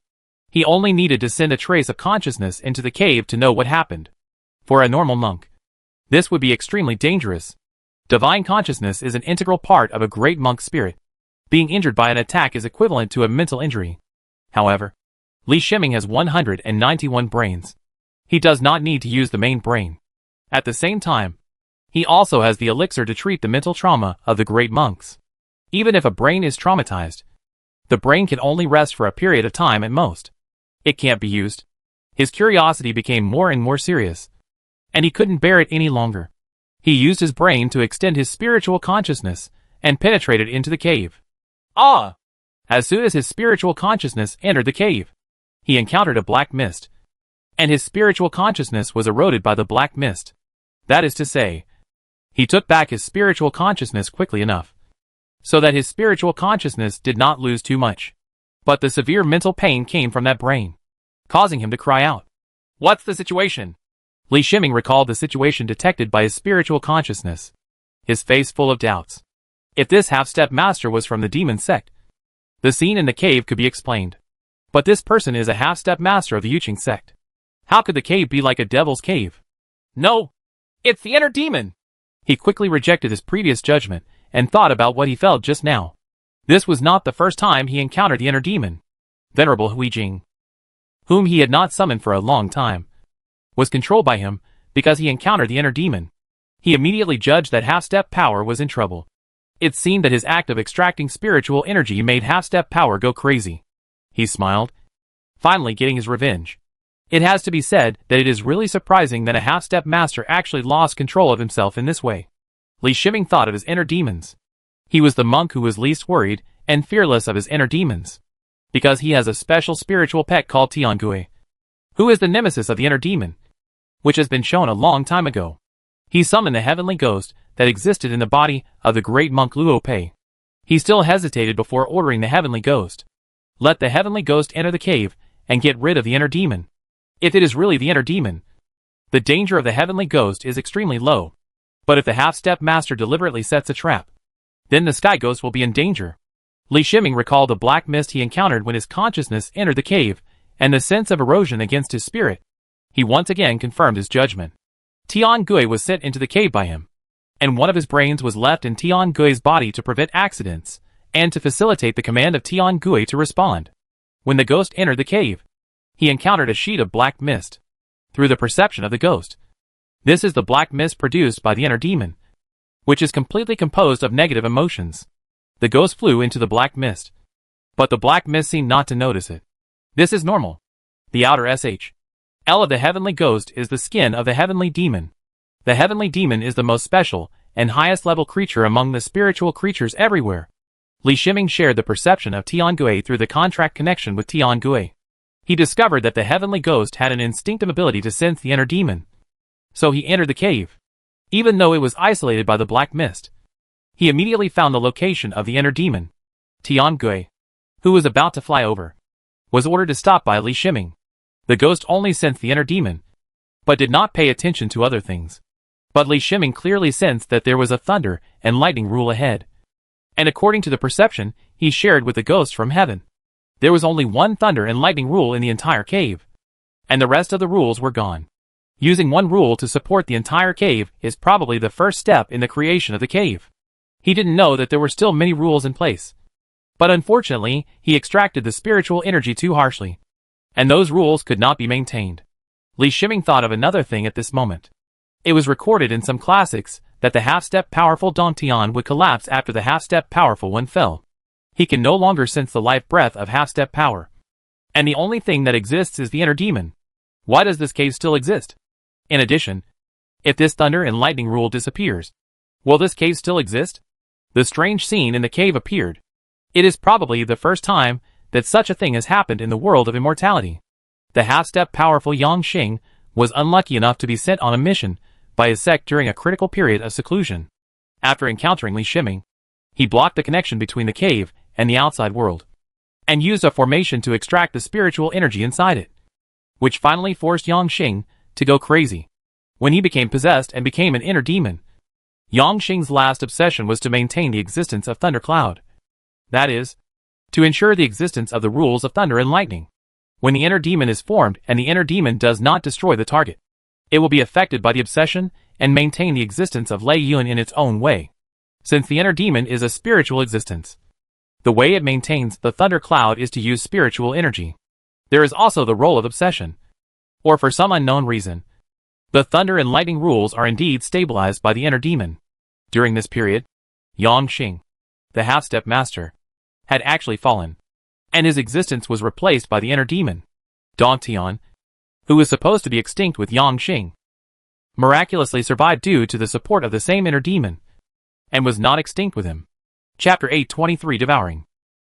He only needed to send a trace of consciousness into the cave to know what happened. For a normal monk, this would be extremely dangerous. Divine consciousness is an integral part of a great monk's spirit. Being injured by an attack is equivalent to a mental injury. However, Li Shiming has 191 brains. He does not need to use the main brain. At the same time, he also has the elixir to treat the mental trauma of the great monks. Even if a brain is traumatized, the brain can only rest for a period of time at most. It can't be used. His curiosity became more and more serious, and he couldn't bear it any longer. He used his brain to extend his spiritual consciousness and penetrated into the cave. As soon as his spiritual consciousness entered the cave, he encountered a black mist, and his spiritual consciousness was eroded by the black mist. That is to say, he took back his spiritual consciousness quickly enough, so that his spiritual consciousness did not lose too much. But the severe mental pain came from that brain, causing him to cry out. What's the situation? Li Shiming recalled the situation detected by his spiritual consciousness, his face full of doubts. If this half-step master was from the demon sect, the scene in the cave could be explained. But this person is a half-step master of the Yuqing sect. How could the cave be like a devil's cave? No, it's the inner demon. He quickly rejected his previous judgment and thought about what he felt just now. This was not the first time he encountered the inner demon. Venerable Huijing, whom he had not summoned for a long time, was controlled by him because he encountered the inner demon. He immediately judged that half-step power was in trouble. It seemed that his act of extracting spiritual energy made half-step power go crazy. He smiled, finally getting his revenge. It has to be said that it is really surprising that a half-step master actually lost control of himself in this way. Li Shiming thought of his inner demons. He was the monk who was least worried and fearless of his inner demons, because he has a special spiritual pet called Tiangui, who is the nemesis of the inner demon, which has been shown a long time ago. He summoned the heavenly ghost that existed in the body of the great monk Luo Pei. He still hesitated before ordering the heavenly ghost. Let the heavenly ghost enter the cave and get rid of the inner demon. If it is really the inner demon, the danger of the heavenly ghost is extremely low. But if the half-step master deliberately sets a trap, then the sky ghost will be in danger. Li Shiming recalled the black mist he encountered when his consciousness entered the cave, and the sense of erosion against his spirit. He once again confirmed his judgment. Tiangui was sent into the cave by him, and one of his brains was left in Tiangui's body to prevent accidents, and to facilitate the command of Tiangui to respond. When the ghost entered the cave, he encountered a sheet of black mist. Through the perception of the ghost, this is the black mist produced by the inner demon, which is completely composed of negative emotions. The ghost flew into the black mist, but the black mist seemed not to notice it. This is normal. The outer SHL of the heavenly ghost is the skin of the heavenly demon. The heavenly demon is the most special and highest level creature among the spiritual creatures everywhere. Li Shiming shared the perception of Tiangui through the contract connection with Tiangui. He discovered that the heavenly ghost had an instinctive ability to sense the inner demon. So he entered the cave. Even though it was isolated by the black mist, he immediately found the location of the inner demon. Tiangui, who was about to fly over, was ordered to stop by Li Shiming. The ghost only sensed the inner demon, but did not pay attention to other things. But Li Shiming clearly sensed that there was a thunder and lightning rule ahead. And according to the perception he shared with the ghost from heaven, there was only one thunder and lightning rule in the entire cave, and the rest of the rules were gone. Using one rule to support the entire cave is probably the first step in the creation of the cave. He didn't know that there were still many rules in place. But unfortunately, he extracted the spiritual energy too harshly, and those rules could not be maintained. Li Shiming thought of another thing at this moment. It was recorded in some classics that the half-step powerful Dantian would collapse after the half-step powerful one fell. He can no longer sense the life breath of half-step power, and the only thing that exists is the inner demon. Why does this cave still exist? In addition, if this thunder and lightning rule disappears, will this cave still exist? The strange scene in the cave appeared. It is probably the first time that such a thing has happened in the world of immortality. The half-step powerful Yang Xing was unlucky enough to be sent on a mission by his sect during a critical period of seclusion. After encountering Li Shiming, he blocked the connection between the cave and the outside world, and used a formation to extract the spiritual energy inside it, which finally forced Yang Xing to go crazy. When he became possessed and became an inner demon, Yang Xing's last obsession was to maintain the existence of Thundercloud. That is, to ensure the existence of the rules of thunder and lightning. When the inner demon is formed and the inner demon does not destroy the target, it will be affected by the obsession and maintain the existence of Lei Yun in its own way. Since the inner demon is a spiritual existence, the way it maintains the thunder cloud is to use spiritual energy. There is also the role of obsession, or for some unknown reason, the thunder and lightning rules are indeed stabilized by the inner demon. During this period, Yang Xing, the half-step master, had actually fallen, and his existence was replaced by the inner demon, Dong Tian, who was supposed to be extinct with Yang Xing, miraculously survived due to the support of the same inner demon, and was not extinct with him. Chapter 823 Devouring.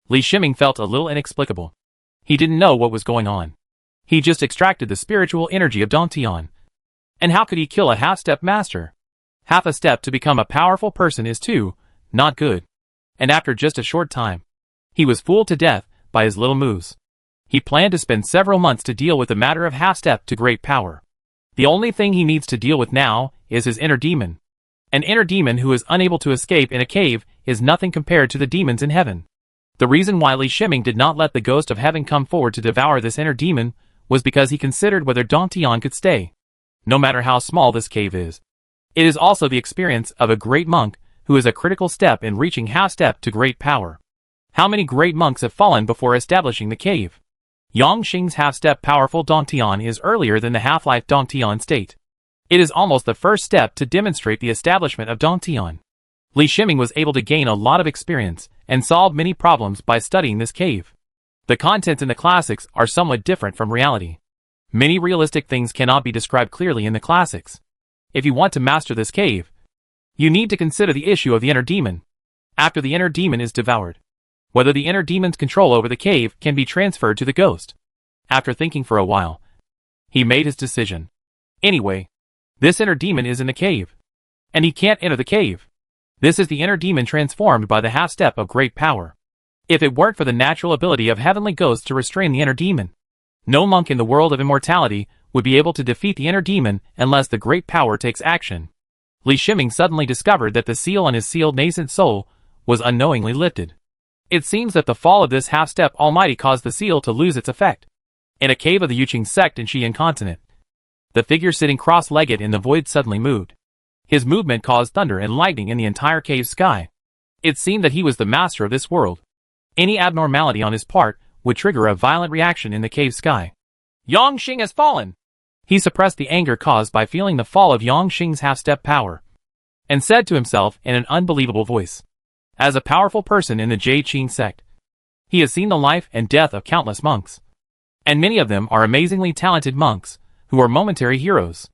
Li Shiming felt a little inexplicable. He didn't know what was going on. He just extracted the spiritual energy of Dong Tian. And how could he kill a half-step master? Half a step to become a powerful person is too, not good. And after just a short time, he was fooled to death by his little moves. He planned to spend several months to deal with the matter of half-step to great power. The only thing he needs to deal with now is his inner demon. An inner demon who is unable to escape in a cave is nothing compared to the demons in heaven. The reason why Li Shiming did not let the ghost of heaven come forward to devour this inner demon was because he considered whether Dong Tian could stay, no matter how small this cave is. It is also the experience of a great monk who is a critical step in reaching half-step to great power. How many great monks have fallen before establishing the cave? Yang Xing's half-step powerful Dong Tian is earlier than the half-life Dong Tian state. It is almost the first step to demonstrate the establishment of Dong Tian. Li Shiming was able to gain a lot of experience and solve many problems by studying this cave. The contents in the classics are somewhat different from reality. Many realistic things cannot be described clearly in the classics. If you want to master this cave, you need to consider the issue of the inner demon. After the inner demon is devoured, whether the inner demon's control over the cave can be transferred to the ghost. After thinking for a while, he made his decision. Anyway, this inner demon is in the cave, and he can't enter the cave. This is the inner demon transformed by the half-step of great power. If it weren't for the natural ability of heavenly ghosts to restrain the inner demon, no monk in the world of immortality would be able to defeat the inner demon unless the great power takes action. Li Shiming suddenly discovered that the seal on his sealed nascent soul was unknowingly lifted. It seems that the fall of this half-step almighty caused the seal to lose its effect. In a cave of the Yuqing sect in Xi'an continent, the figure sitting cross-legged in the void suddenly moved. His movement caused thunder and lightning in the entire cave sky. It seemed that he was the master of this world. Any abnormality on his part would trigger a violent reaction in the cave sky. Yang Xing has fallen! He suppressed the anger caused by feeling the fall of Yang Xing's half-step power, and said to himself in an unbelievable voice, as a powerful person in the Jade sect, he has seen the life and death of countless monks, and many of them are amazingly talented monks who are momentary heroes.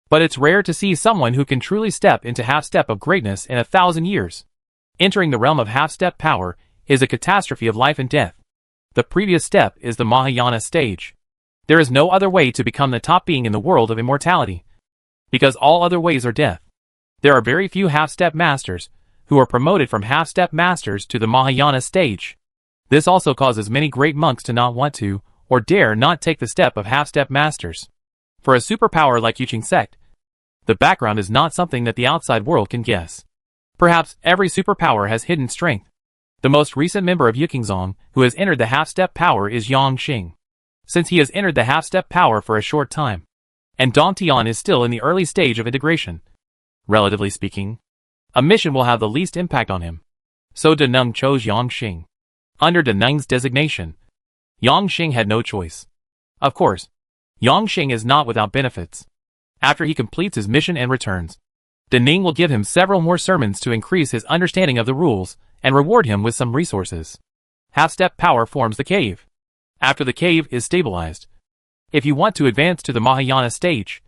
But it's rare to see someone who can truly step into half-step of greatness in 1,000 years. Entering the realm of half-step power is a catastrophe of life and death. The previous step is the Mahayana stage. There is no other way to become the top being in the world of immortality, because all other ways are death. There are very few half-step masters who are promoted from half-step masters to the Mahayana stage. This also causes many great monks to not want to, or dare not take the step of half-step masters. For a superpower like Yuqing sect, the background is not something that the outside world can guess. Perhaps every superpower has hidden strength. The most recent member of Yukingzong who has entered the half-step power is Yang Xing, since he has entered the half-step power for a short time, and Dong Tian is still in the early stage of integration. Relatively speaking, a mission will have the least impact on him. So Da Neng chose Yang Xing. Under Da Neng's designation, Yang Xing had no choice. Of course, Yang Xing is not without benefits. After he completes his mission and returns, Da Neng will give him several more sermons to increase his understanding of the rules and reward him with some resources. Half-step power forms the cave. After the cave is stabilized, If you want to advance to the Mahayana stage,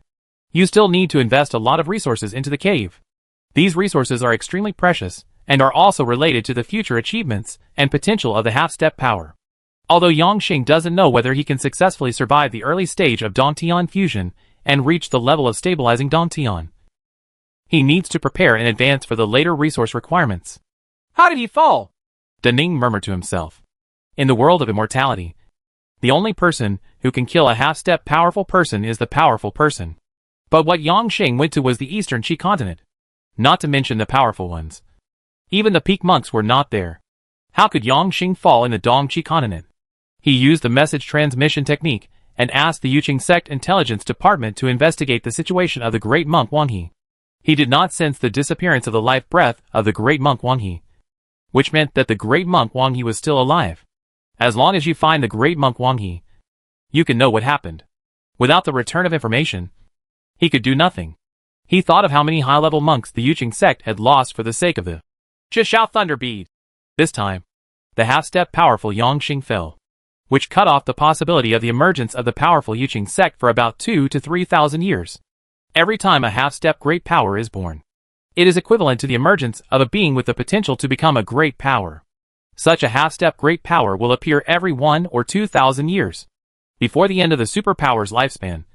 you still need to invest a lot of resources into the cave. These resources are extremely precious, and are also related to the future achievements and potential of the half-step power. Although Yangxing doesn't know whether he can successfully survive the early stage of Dantian fusion and reach the level of stabilizing Dantian, he needs to prepare in advance for the later resource requirements. How did he fall? Daning murmured to himself. In the world of immortality, the only person who can kill a half-step powerful person is the powerful person. But what Yangxing went to was the Eastern Qi continent. Not to mention the powerful ones. Even the peak monks were not there. How could Yangxing fall in the Dongqi continent? He used the message transmission technique and asked the Yuqing sect intelligence department to investigate the situation of the great monk Wang He. He did not sense the disappearance of the life breath of the great monk Wang He, which meant that the great monk Wang He was still alive. As long as you find the great monk Wang He, you can know what happened. Without the return of information, he could do nothing. He thought of how many high-level monks the Yuqing sect had lost for the sake of the Zhishao Thunder Bead. This time, the half-step powerful Yangxing fell, which cut off the possibility of the emergence of the powerful Yuqing sect for about 2,000 to 3,000 years. Every time a half-step great power is born, it is equivalent to the emergence of a being with the potential to become a great power. Such a half-step great power will appear every 1,000 or 2,000 years. Before the end of the superpower's lifespan,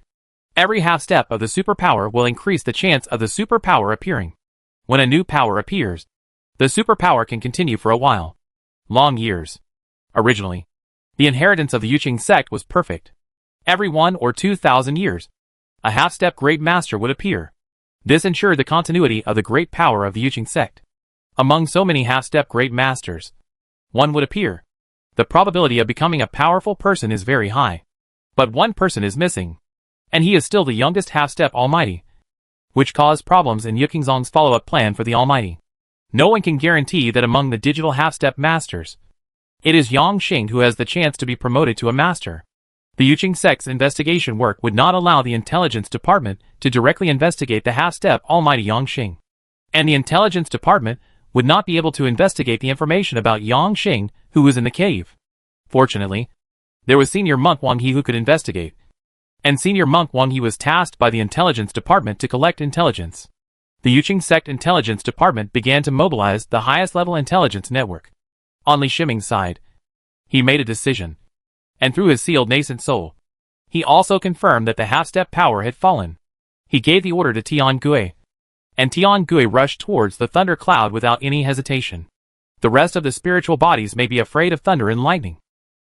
every half-step of the superpower will increase the chance of the superpower appearing. When a new power appears, the superpower can continue for a while. Long years. Originally, the inheritance of the Yuqing sect was perfect. Every 1,000 or 2,000 years, a half-step great master would appear. This ensured the continuity of the great power of the Yuqing sect. Among so many half-step great masters, one would appear. The probability of becoming a powerful person is very high. But one person is missing, and he is still the youngest half-step Almighty, which caused problems in Yuqingzong's follow-up plan for the Almighty. No one can guarantee that among the digital half-step masters, it is Yangxing who has the chance to be promoted to a master. The Yuqing sect's investigation work would not allow the intelligence department to directly investigate the half-step Almighty Yangxing. And the intelligence department would not be able to investigate the information about Yangxing, who was in the cave. Fortunately, there was Senior Monk Wang He who could investigate. And Senior Monk Wang He was tasked by the intelligence department to collect intelligence. The Yuqing sect intelligence department began to mobilize the highest level intelligence network. On Li Shiming's side, he made a decision. And through his sealed nascent soul, he also confirmed that the half-step power had fallen. He gave the order to Tian Gui, and Tian Gui rushed towards the thunder cloud without any hesitation. The rest of the spiritual bodies may be afraid of thunder and lightning,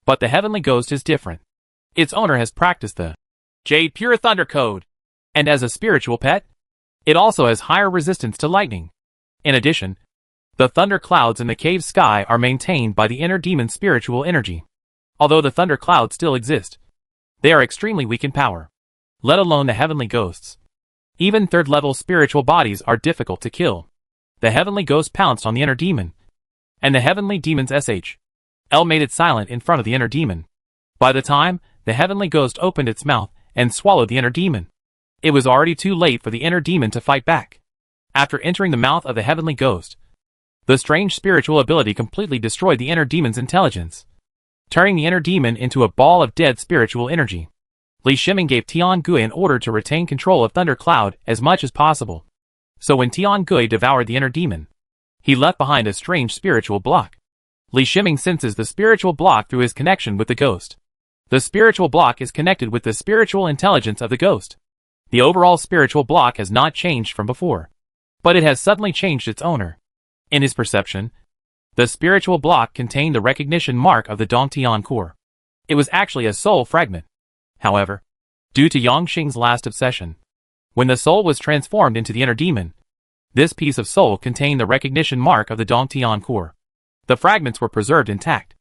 but the heavenly ghost is different. Its owner has practiced the Jade Pure Thunder Code, and as a spiritual pet, it also has higher resistance to lightning. In addition, the thunder clouds in the cave sky are maintained by the inner demon spiritual energy. Although the thunder clouds still exist, they are extremely weak in power, let alone the heavenly ghosts. Even third-level spiritual bodies are difficult to kill. The heavenly ghost pounced on the inner demon, and the heavenly demon's SHL made it silent in front of the inner demon. By the time the heavenly ghost opened its mouth and swallowed the inner demon, it was already too late for the inner demon to fight back. After entering the mouth of the heavenly ghost, the strange spiritual ability completely destroyed the inner demon's intelligence, turning the inner demon into a ball of dead spiritual energy. Li Shiming gave Tian Gui an order to retain control of Thunder Cloud as much as possible. So when Tian Gui devoured the inner demon, he left behind a strange spiritual block. Li Shiming senses the spiritual block through his connection with the ghost. The spiritual block is connected with the spiritual intelligence of the ghost. The overall spiritual block has not changed from before, but it has suddenly changed its owner. In his perception, the spiritual block contained the recognition mark of the Dongtian core. It was actually a soul fragment. However, due to Yangxing's last obsession, when the soul was transformed into the inner demon, this piece of soul contained the recognition mark of the Dongtian core. The fragments were preserved intact.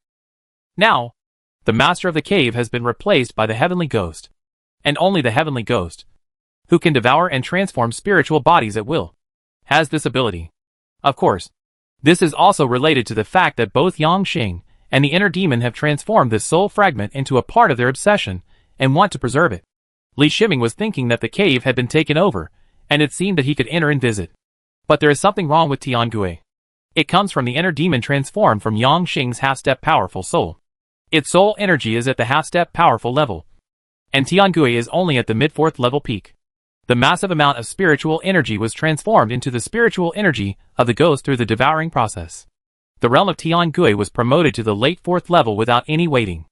Now, the master of the cave has been replaced by the heavenly ghost, and only the heavenly ghost, who can devour and transform spiritual bodies at will, has this ability. Of course, this is also related to the fact that both Yangxing and the inner demon have transformed this soul fragment into a part of their obsession and want to preserve it. Li Shiming was thinking that the cave had been taken over, and it seemed that he could enter and visit. But there is something wrong with Tian Gui. It comes from the inner demon transformed from Yangxing's half-step powerful soul. Its soul energy is at the half-step powerful level, and Tiangui is only at the mid-4th level peak. The massive amount of spiritual energy was transformed into the spiritual energy of the ghost through the devouring process. The realm of Tiangui was promoted to the late 4th level without any waiting.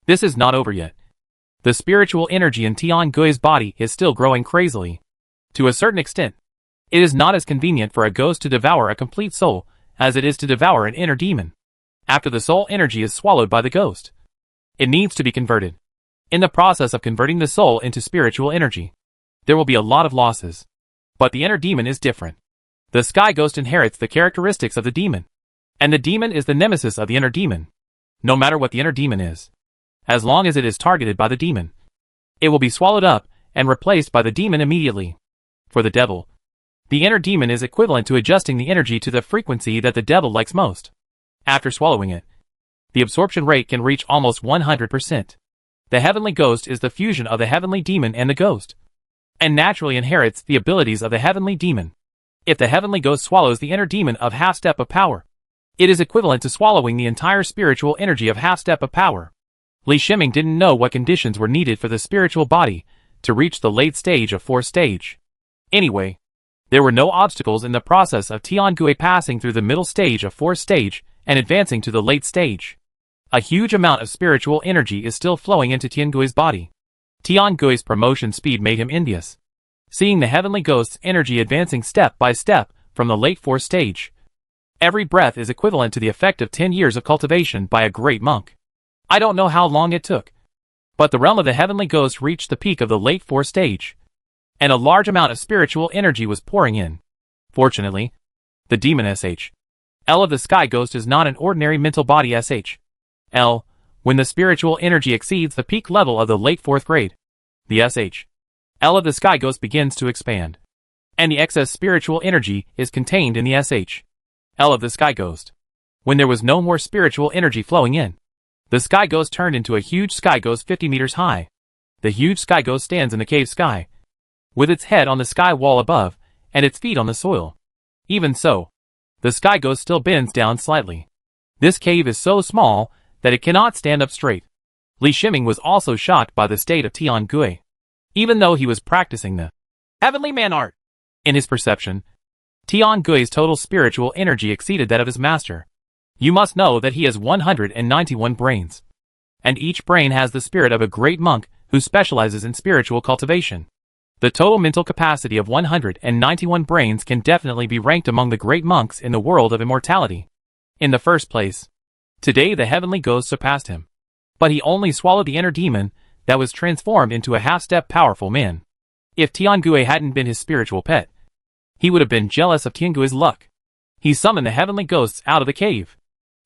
This is not over yet. The spiritual energy in Tiangui's body is still growing crazily. To a certain extent, it is not as convenient for a ghost to devour a complete soul as it is to devour an inner demon. After the soul energy is swallowed by the ghost, it needs to be converted. In the process of converting the soul into spiritual energy, there will be a lot of losses. But the inner demon is different. The sky ghost inherits the characteristics of the demon, and the demon is the nemesis of the inner demon. No matter what the inner demon is, as long as it is targeted by the demon, it will be swallowed up and replaced by the demon immediately. For the devil, the inner demon is equivalent to adjusting the energy to the frequency that the devil likes most. After swallowing it, the absorption rate can reach almost 100%. The heavenly ghost is the fusion of the heavenly demon and the ghost, and naturally inherits the abilities of the heavenly demon. If the heavenly ghost swallows the inner demon of half-step of power, it is equivalent to swallowing the entire spiritual energy of half-step of power. Li Shiming didn't know what conditions were needed for the spiritual body to reach the late stage of 4th stage. Anyway, there were no obstacles in the process of Tiangui passing through the middle stage of 4th stage and advancing to the late stage. A huge amount of spiritual energy is still flowing into Tiangui's body. Tiangui's promotion speed made him envious. Seeing the heavenly ghost's energy advancing step by step from the late 4th stage. Every breath is equivalent to the effect of 10 years of cultivation by a great monk. I don't know how long it took, but the realm of the heavenly ghost reached the peak of the late 4th stage, and a large amount of spiritual energy was pouring in. Fortunately, the demon L of the sky ghost is not an ordinary mental body L. When the spiritual energy exceeds the peak level of the late 4th grade, the L of the sky ghost begins to expand, and the excess spiritual energy is contained in the L of the sky ghost. When there was no more spiritual energy flowing in, the sky ghost turned into a huge sky ghost 50 meters high. The huge sky ghost stands in the cave sky, with its head on the sky wall above, and its feet on the soil. Even so, the sky ghost still bends down slightly. This cave is so small that it cannot stand up straight. Li Shiming was also shocked by the state of Tiangui, even though he was practicing the heavenly man art. In his perception, Tiangui's total spiritual energy exceeded that of his master. You must know that he has 191 brains, and each brain has the spirit of a great monk who specializes in spiritual cultivation. The total mental capacity of 191 brains can definitely be ranked among the great monks in the world of immortality. In the first place, today the heavenly ghost surpassed him, but he only swallowed the inner demon that was transformed into a half-step powerful man. If Tiangui hadn't been his spiritual pet, he would have been jealous of Tiangui's luck. He summoned the heavenly ghosts out of the cave.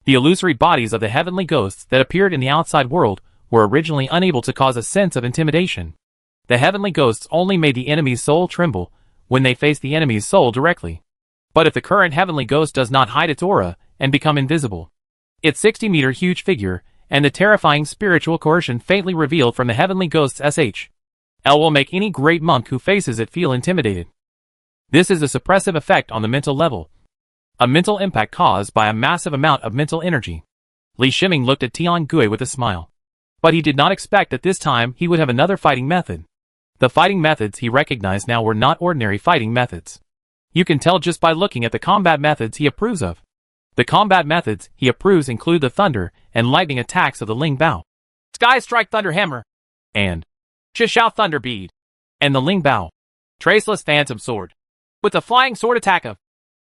The illusory bodies of the heavenly ghosts that appeared in the outside world were originally unable to cause a sense of intimidation. The heavenly ghosts only made the enemy's soul tremble when they faced the enemy's soul directly. But if the current heavenly ghost does not hide its aura and become invisible, its 60-meter huge figure and the terrifying spiritual coercion faintly revealed from the heavenly ghost's L will make any great monk who faces it feel intimidated. This is a suppressive effect on the mental level, a mental impact caused by a massive amount of mental energy. Li Shiming looked at Tiangui with a smile, but he did not expect that this time he would have another fighting method. The fighting methods he recognized now were not ordinary fighting methods. You can tell just by looking at the combat methods he approves of. The combat methods he approves include the thunder and lightning attacks of the Ling Bao, Sky Strike Thunder Hammer, and Chishao Thunder Bead, and the Ling Bao, Traceless Phantom Sword, with the flying sword attack of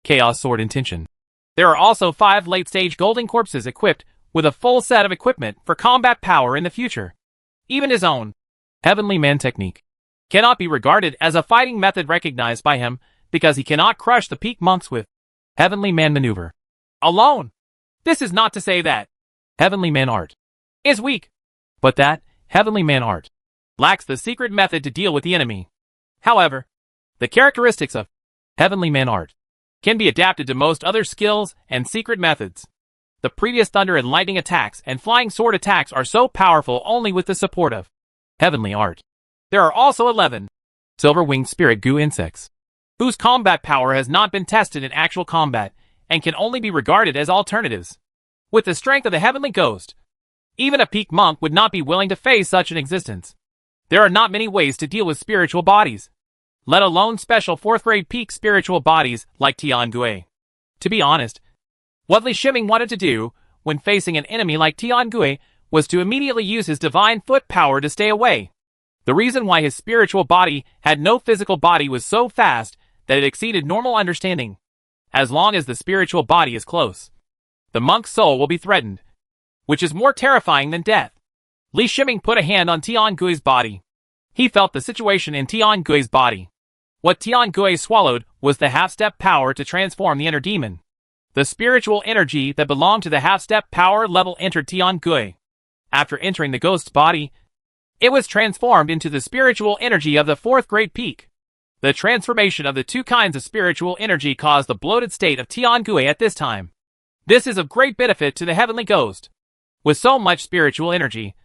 Chaos Sword Intention. There are also 5 late-stage golden corpses equipped with a full set of equipment for combat power in the future. Even his own Heavenly Man technique cannot be regarded as a fighting method recognized by him because he cannot crush the peak monks with Heavenly Man maneuver alone. This is not to say that Heavenly Man art is weak, but that Heavenly Man art lacks the secret method to deal with the enemy. However, the characteristics of Heavenly Man art can be adapted to most other skills and secret methods. The previous thunder and lightning attacks and flying sword attacks are so powerful only with the support of Heavenly art. There are also 11 silver-winged spirit goo insects, whose combat power has not been tested in actual combat and can only be regarded as alternatives. With the strength of the heavenly ghost, even a peak monk would not be willing to face such an existence. There are not many ways to deal with spiritual bodies, let alone special 4th grade peak spiritual bodies like Tian Gui. To be honest, what Li Shiming wanted to do when facing an enemy like Tian Gui was to immediately use his divine foot power to stay away. The reason why his spiritual body had no physical body was so fast that it exceeded normal understanding. As long as the spiritual body is close, the monk's soul will be threatened, which is more terrifying than death. Li Shiming put a hand on Tian Gui's body. He felt the situation in Tian Gui's body. What Tian Gui swallowed was the half-step power to transform the inner demon. The spiritual energy that belonged to the half-step power level entered Tian Gui. After entering the ghost's body, it was transformed into the spiritual energy of the 4th grade peak. The transformation of the two kinds of spiritual energy caused the bloated state of Tian Gui at this time. This is of great benefit to the heavenly ghost. With so much spiritual energy,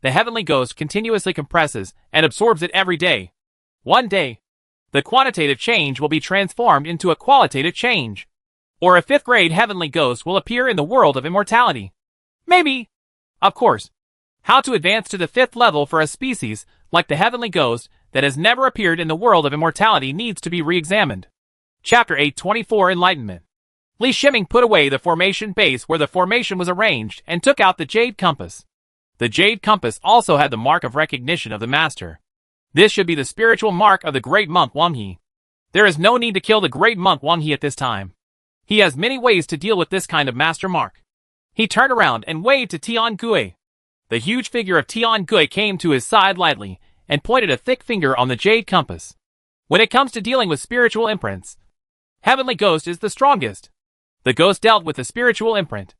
the heavenly ghost continuously compresses and absorbs it every day. One day, the quantitative change will be transformed into a qualitative change. Or a 5th grade heavenly ghost will appear in the world of immortality. Maybe. Of course. How to advance to the 5th level for a species like the heavenly ghost that has never appeared in the world of immortality needs to be re-examined. Chapter 824 Enlightenment. Li Shiming put away the formation base where the formation was arranged and took out the jade compass. The jade compass also had the mark of recognition of the master. This should be the spiritual mark of the great monk Wang He. There is no need to kill the great monk Wang He at this time. He has many ways to deal with this kind of master mark. He turned around and waved to Tian Gui. The huge figure of Tian Gui came to his side lightly and pointed a thick finger on the jade compass. When it comes to dealing with spiritual imprints, heavenly ghost is the strongest. The ghost dealt with the spiritual imprint.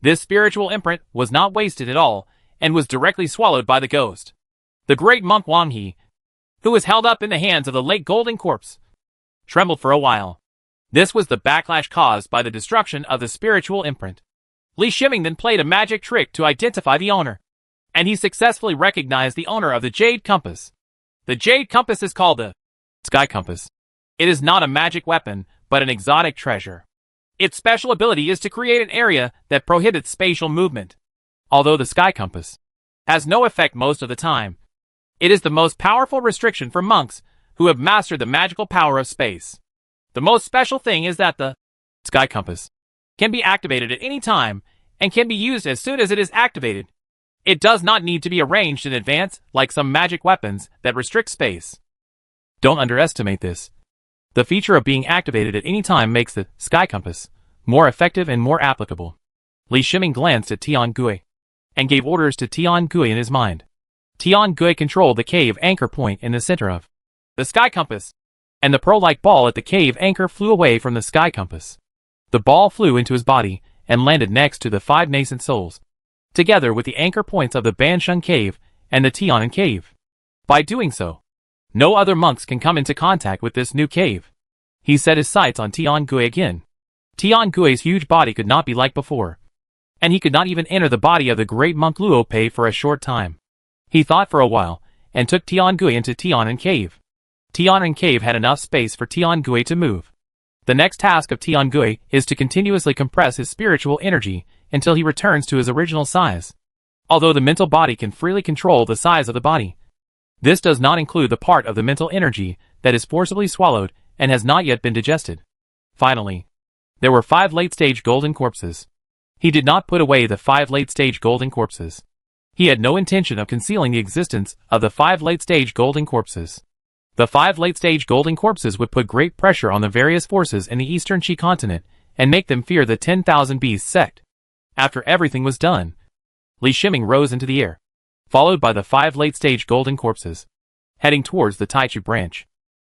This spiritual imprint was not wasted at all and was directly swallowed by the ghost. The great monk Wang He, who was held up in the hands of the late golden corpse, trembled for a while. This was the backlash caused by the destruction of the spiritual imprint. Li Shiming then played a magic trick to identify the owner, and he successfully recognized the owner of the jade compass. The jade compass is called the Sky Compass. It is not a magic weapon, but an exotic treasure. Its special ability is to create an area that prohibits spatial movement. Although the Sky Compass has no effect most of the time, it is the most powerful restriction for monks who have mastered the magical power of space. The most special thing is that the Sky Compass can be activated at any time and can be used as soon as it is activated. It does not need to be arranged in advance like some magic weapons that restrict space. Don't underestimate this. The feature of being activated at any time makes the Sky Compass more effective and more applicable. Li Shiming glanced at Tian Gui and gave orders to Tian Gui in his mind. Tian Gui controlled the cave anchor point in the center of the Sky Compass, and the pearl-like ball at the cave anchor flew away from the Sky Compass. The ball flew into his body and landed next to the 5 nascent souls, together with the anchor points of the Banshun Cave and the Tianan Cave. By doing so, no other monks can come into contact with this new cave. He set his sights on Tian Gui again. Tian Gui's huge body could not be like before, and he could not even enter the body of the great monk Luo Pei for a short time. He thought for a while, and took Tian Gui into Tianan Cave. Tianan Cave had enough space for Tian Gui to move. The next task of Tian Gui is to continuously compress his spiritual energy until he returns to his original size. Although the mental body can freely control the size of the body, this does not include the part of the mental energy that is forcibly swallowed and has not yet been digested. Finally, there were 5 late-stage golden corpses. He did not put away the 5 late-stage golden corpses. He had no intention of concealing the existence of the 5 late-stage golden corpses. The 5 late-stage golden corpses would put great pressure on the various forces in the Eastern Qi continent and make them fear the 10,000 Beasts sect. After everything was done, Li Shiming rose into the air, followed by the 5 late-stage golden corpses, heading towards the Taichu branch.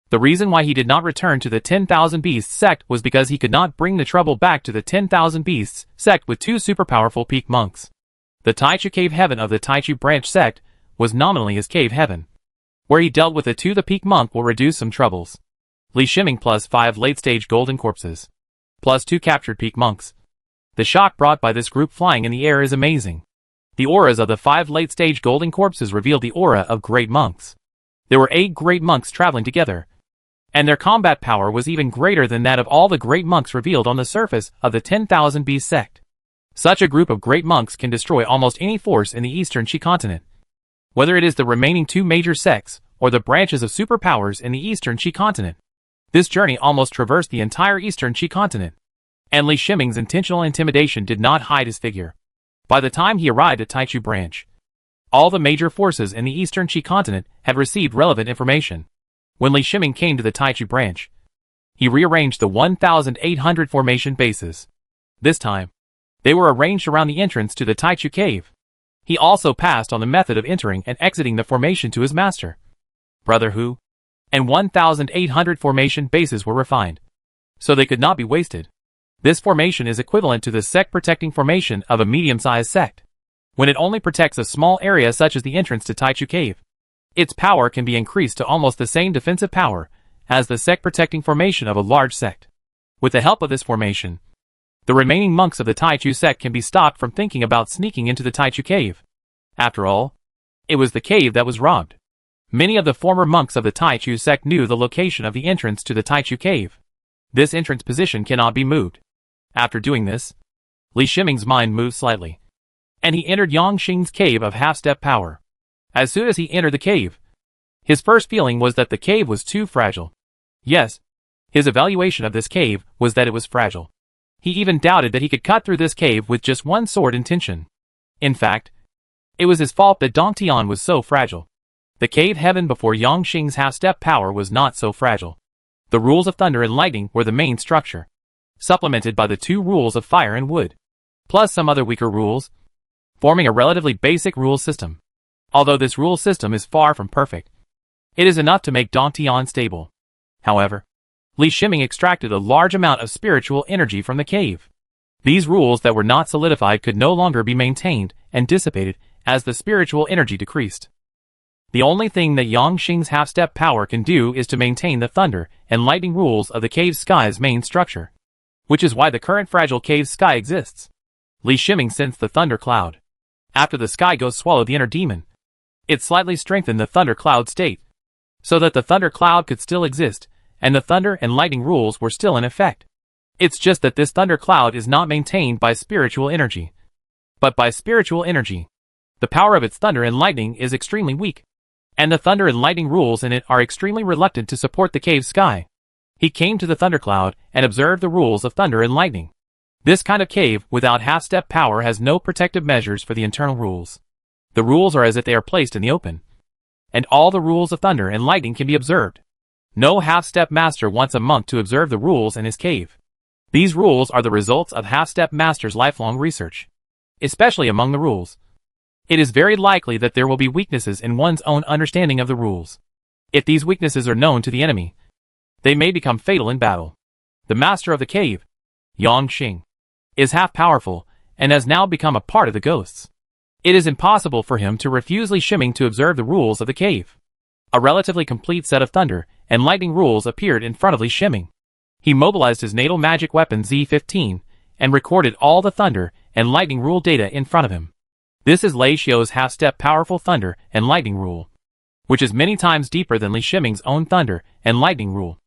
The reason why he did not return to the 10,000 Beasts sect was because he could not bring the trouble back to the 10,000 Beasts sect with 2 super-powerful peak monks. The Taichu cave heaven of the Taichu branch sect was nominally his cave heaven, where he dealt with the peak monk will reduce some troubles. Li Shiming plus 5 late-stage golden corpses, plus 2 captured peak monks. The shock brought by this group flying in the air is amazing. The auras of the 5 late-stage golden corpses revealed the aura of great monks. There were 8 great monks traveling together, and their combat power was even greater than that of all the great monks revealed on the surface of the 10,000 Beast sect. Such a group of great monks can destroy almost any force in the Eastern Qi continent. whether it is the remaining two major sects or the branches of superpowers in the Eastern Qi continent. This journey almost traversed the entire Eastern Qi continent, and Li Shiming's intentional intimidation did not hide his figure. By the time he arrived at Taichu branch, all the major forces in the Eastern Qi continent had received relevant information. When Li Shiming came to the Taichu branch, he rearranged the 1,800 formation bases. This time, they were arranged around the entrance to the Taichu cave. He also passed on the method of entering and exiting the formation to his master, Brother Hu, and 1,800 formation bases were refined, so they could not be wasted. This formation is equivalent to the sect protecting formation of a medium-sized sect. When it only protects a small area such as the entrance to Taichu cave, its power can be increased to almost the same defensive power as the sect protecting formation of a large sect. With the help of this formation, the remaining monks of the Taichu sect can be stopped from thinking about sneaking into the Taichu cave. After all, it was the cave that was robbed. Many of the former monks of the Taichu sect knew the location of the entrance to the Taichu cave. This entrance position cannot be moved. After doing this, Li Shiming's mind moved slightly, and he entered Yang Xing's cave of half-step power. As soon as he entered the cave, his first feeling was that the cave was too fragile. Yes, his evaluation of this cave was that it was fragile. He even doubted that he could cut through this cave with just one sword intention. In fact, it was his fault that Dong Tian was so fragile. The cave heaven before Yang Xing's half-step power was not so fragile. The rules of thunder and lightning were the main structure, supplemented by the two rules of fire and wood, plus some other weaker rules, forming a relatively basic rule system. Although this rule system is far from perfect, it is enough to make Dong Tian stable. However, Li Shiming extracted a large amount of spiritual energy from the cave. These rules that were not solidified could no longer be maintained and dissipated as the spiritual energy decreased. The only thing that Yang Xing's half-step power can do is to maintain the thunder and lightning rules of the cave sky's main structure, which is why the current fragile cave sky exists. Li Shiming sensed the thunder cloud. After the sky ghost swallowed the inner demon, it slightly strengthened the thunder cloud state, so that the thunder cloud could still exist, and the thunder and lightning rules were still in effect. It's just that this thunder cloud is not maintained by spiritual energy, but by spiritual energy. The power of its thunder and lightning is extremely weak, and the thunder and lightning rules in it are extremely reluctant to support the cave sky. He came to the thundercloud and observed the rules of thunder and lightning. This kind of cave without half-step power has no protective measures for the internal rules. The rules are as if they are placed in the open, and all the rules of thunder and lightning can be observed. No half-step master wants a monk to observe the rules in his cave. These rules are the results of half-step master's lifelong research, especially among the rules. It is very likely that there will be weaknesses in one's own understanding of the rules. If these weaknesses are known to the enemy, they may become fatal in battle. The master of the cave, Yang Xing, is half-powerful and has now become a part of the ghosts. It is impossible for him to refuse Li Shiming to observe the rules of the cave. A relatively complete set of thunder and lightning rules appeared in front of Li Shiming. He mobilized his natal magic weapon Z15 and recorded all the thunder and lightning rule data in front of him. This is Lei Xiu's half-step powerful thunder and lightning rule, which is many times deeper than Li Shiming's own thunder and lightning rule.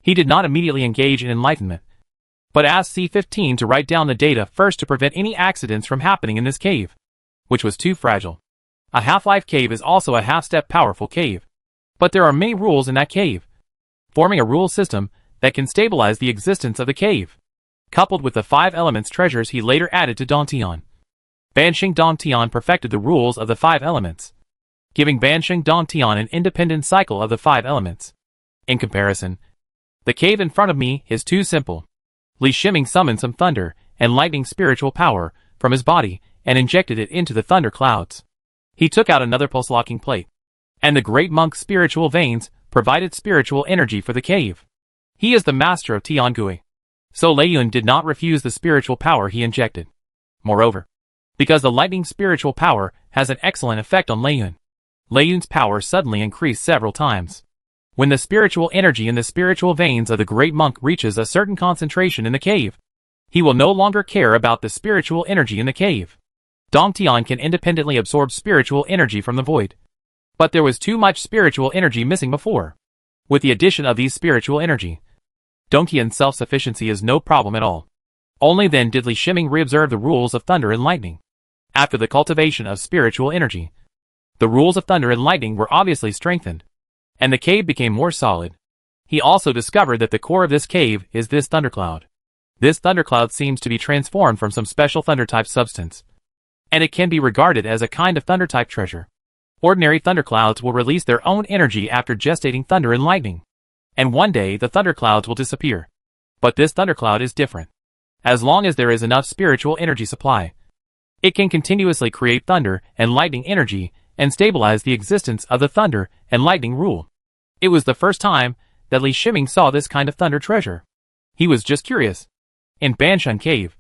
He did not immediately engage in enlightenment, but asked C15 to write down the data first to prevent any accidents from happening in this cave, which was too fragile. A half-life cave is also a half-step powerful cave, but there are many rules in that cave, forming a rule system that can stabilize the existence of the cave. Coupled with the 5 elements treasures he later added to Dongtian, Bansheng Dongtian perfected the rules of the 5 elements, giving Bansheng Dongtian an independent cycle of the 5 elements. In comparison, the cave in front of me is too simple. Li Shiming summoned some thunder and lightning spiritual power from his body and injected it into the thunder clouds. He took out another pulse-locking plate, and the great monk's spiritual veins provided spiritual energy for the cave. He is the master of Tiangui, so Lei Yun did not refuse the spiritual power he injected. Moreover, because the lightning spiritual power has an excellent effect on Lei Yun's power suddenly increased several times. When the spiritual energy in the spiritual veins of the great monk reaches a certain concentration in the cave, he will no longer care about the spiritual energy in the cave. Dongtian can independently absorb spiritual energy from the void, but there was too much spiritual energy missing before. With the addition of these spiritual energy, Dongtian's self-sufficiency is no problem at all. Only then did Li Shiming reobserve the rules of thunder and lightning. After the cultivation of spiritual energy, The rules of thunder and lightning were obviously strengthened, and the cave became more solid. He also discovered that the core of this cave is this thundercloud. This thundercloud seems to be transformed from some special thunder-type substance, and it can be regarded as a kind of thunder-type treasure. Ordinary thunderclouds will release their own energy after gestating thunder and lightning, and one day the thunderclouds will disappear. But this thundercloud is different. As long as there is enough spiritual energy supply, it can continuously create thunder and lightning energy and stabilize the existence of the thunder and lightning rule. It was the first time that Li Shiming saw this kind of thunder treasure. He was just curious. In Banshan Cave,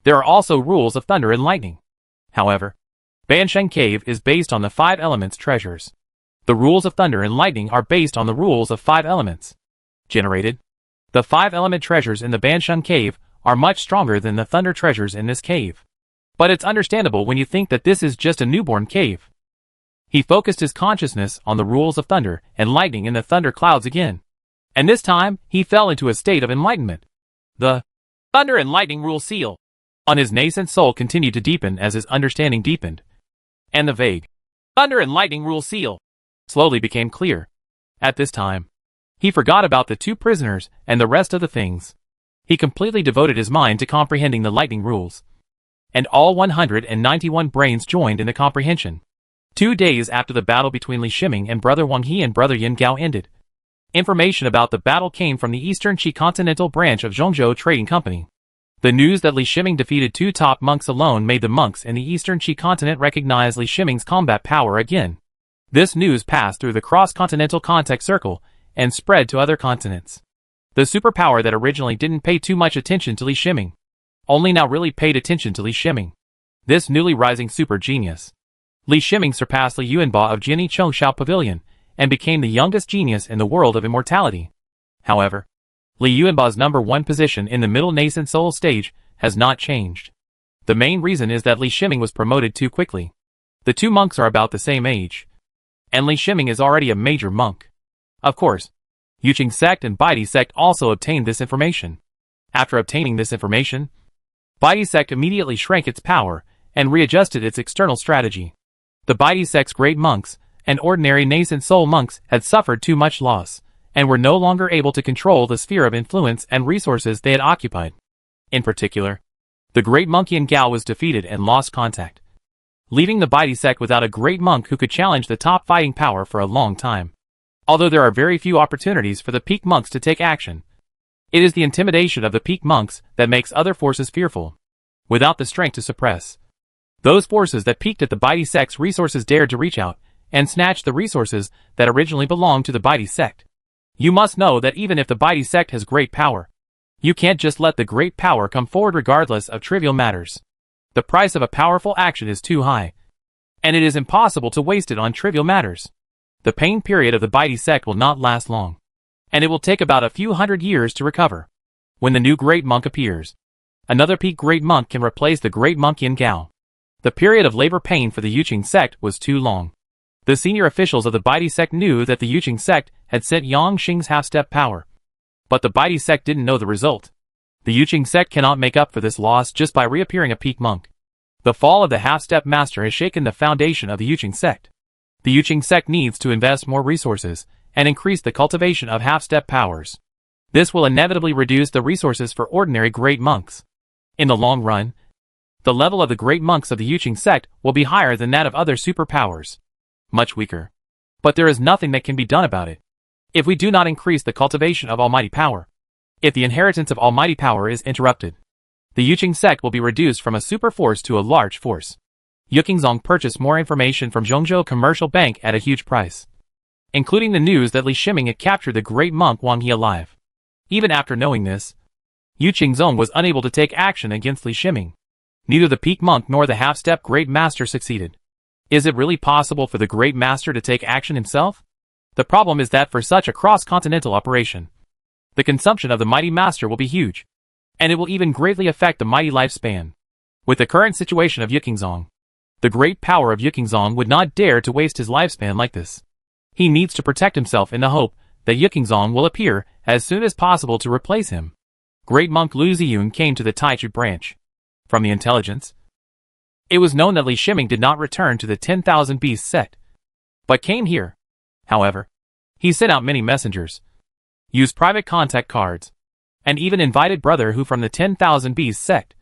there are also rules of thunder and lightning. However, Banshan Cave is based on the 5 elements treasures. The rules of thunder and lightning are based on the rules of 5 elements generated. The 5-element treasures in the Banshan Cave are much stronger than the thunder treasures in this cave. But it's understandable when you think that this is just a newborn cave. He focused his consciousness on the rules of thunder and lightning in the thunder clouds again. And this time, he fell into a state of enlightenment. The thunder and lightning rule seal on his nascent soul continued to deepen as his understanding deepened. And the vague thunder and lightning rule seal slowly became clear. At this time, he forgot about the 2 prisoners and the rest of the things. He completely devoted his mind to comprehending the lightning rules. And all 191 brains joined in the comprehension. 2 days after the battle between Li Shiming and Brother Wang He and Brother Yin Gao ended, information about the battle came from the Eastern Qi Continental branch of Zhongzhou Trading Company. The news that Li Shiming defeated 2 top monks alone made the monks in the Eastern Qi Continent recognize Li Shiming's combat power again. This news passed through the cross-continental contact circle and spread to other continents. The superpower that originally didn't pay too much attention to Li Shiming only now really paid attention to Li Shiming. This newly rising super genius. Li Shiming surpassed Li Yuanba of Jiani Chongshao Pavilion and became the youngest genius in the world of immortality. However, Li Yuanba's #1 position in the middle nascent soul stage has not changed. The main reason is that Li Shiming was promoted too quickly. The 2 monks are about the same age, and Li Shiming is already a major monk. Of course, Yuqing sect and Baidi sect also obtained this information. After obtaining this information, Baidi sect immediately shrank its power and readjusted its external strategy. The Baidi sect's great monks and ordinary nascent soul monks had suffered too much loss and were no longer able to control the sphere of influence and resources they had occupied. In particular, the great monk Yin Gao was defeated and lost contact, leaving the Baidi sect without a great monk who could challenge the top fighting power for a long time. Although there are very few opportunities for the peak monks to take action, it is the intimidation of the peak monks that makes other forces fearful, without the strength to suppress. Those forces that peaked at the Baidi sect's resources dared to reach out and snatch the resources that originally belonged to the Baidi sect. You must know that even if the Baidi sect has great power, you can't just let the great power come forward regardless of trivial matters. The price of a powerful action is too high, and it is impossible to waste it on trivial matters. The pain period of the Baidi sect will not last long, and it will take about a few hundred years to recover. When the new great monk appears, another peak great monk can replace the great monk Yin Gao. The period of labor pain for the Yuqing sect was too long. The senior officials of the Baidi sect knew that the Yuqing sect had sent Yang Xing's half-step power, but the Baidi sect didn't know the result. The Yuqing sect cannot make up for this loss just by reappearing a peak monk. The fall of the half-step master has shaken the foundation of the Yuqing sect. The Yuqing sect needs to invest more resources and increase the cultivation of half-step powers. This will inevitably reduce the resources for ordinary great monks. In the long run, the level of the great monks of the Yuqing sect will be higher than that of other superpowers. Much weaker. But there is nothing that can be done about it. If we do not increase the cultivation of almighty power, if the inheritance of almighty power is interrupted, the Yuqing sect will be reduced from a super force to a large force. Yuqingzong purchased more information from Zhongzhou Commercial Bank at a huge price, including the news that Li Shiming had captured the great monk Wang He alive. Even after knowing this, Yuqingzong was unable to take action against Li Shiming. Neither the peak monk nor the half-step great master succeeded. Is it really possible for the great master to take action himself? The problem is that for such a cross-continental operation, the consumption of the mighty master will be huge, and it will even greatly affect the mighty lifespan. With the current situation of Yuqingzong, the great power of Yuqingzong would not dare to waste his lifespan like this. He needs to protect himself in the hope that Yuqingzong will appear as soon as possible to replace him. Great monk Lu Ziyun came to the Taichu branch. From the intelligence, it was known that Li Shiming did not return to the 10,000 Beasts sect, but came here. However, he sent out many messengers, used private contact cards, and even invited Brother Hu from the 10,000 Beasts sect.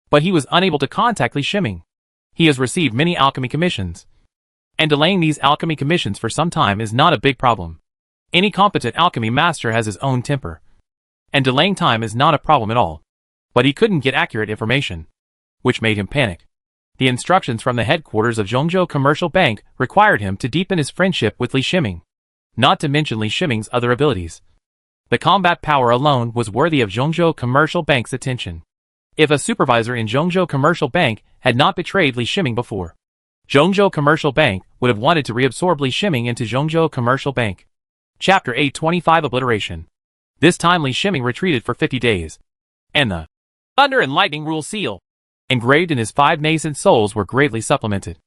But he was unable to contact Li Shiming. He has received many alchemy commissions, and delaying these alchemy commissions for some time is not a big problem. Any competent alchemy master has his own temper, and delaying time is not a problem at all. But he couldn't get accurate information, which made him panic. The instructions from the headquarters of Zhongzhou Commercial Bank required him to deepen his friendship with Li Shiming, not to mention Li Shiming's other abilities. The combat power alone was worthy of Zhongzhou Commercial Bank's attention. If a supervisor in Zhongzhou Commercial Bank had not betrayed Li Shiming before, Zhongzhou Commercial Bank would have wanted to reabsorb Li Shiming into Zhongzhou Commercial Bank. Chapter 825 Obliteration. This time Li Shiming retreated for 50 days, and the Thunder and Lightning Rule seal engraved in his 5 nascent souls were greatly supplemented,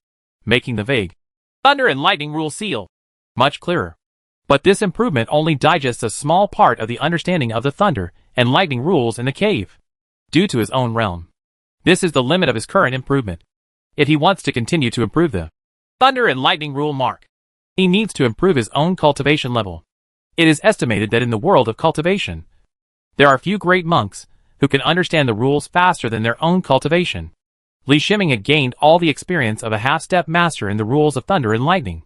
making the vague Thunder and Lightning Rule seal much clearer. But this improvement only digests a small part of the understanding of the Thunder and Lightning rules in the cave, due to his own realm. This is the limit of his current improvement. If he wants to continue to improve the Thunder and Lightning Rule mark, he needs to improve his own cultivation level. It is estimated that in the world of cultivation, there are few great monks who can understand the rules faster than their own cultivation. Li Shiming had gained all the experience of a half-step master in the rules of Thunder and Lightning,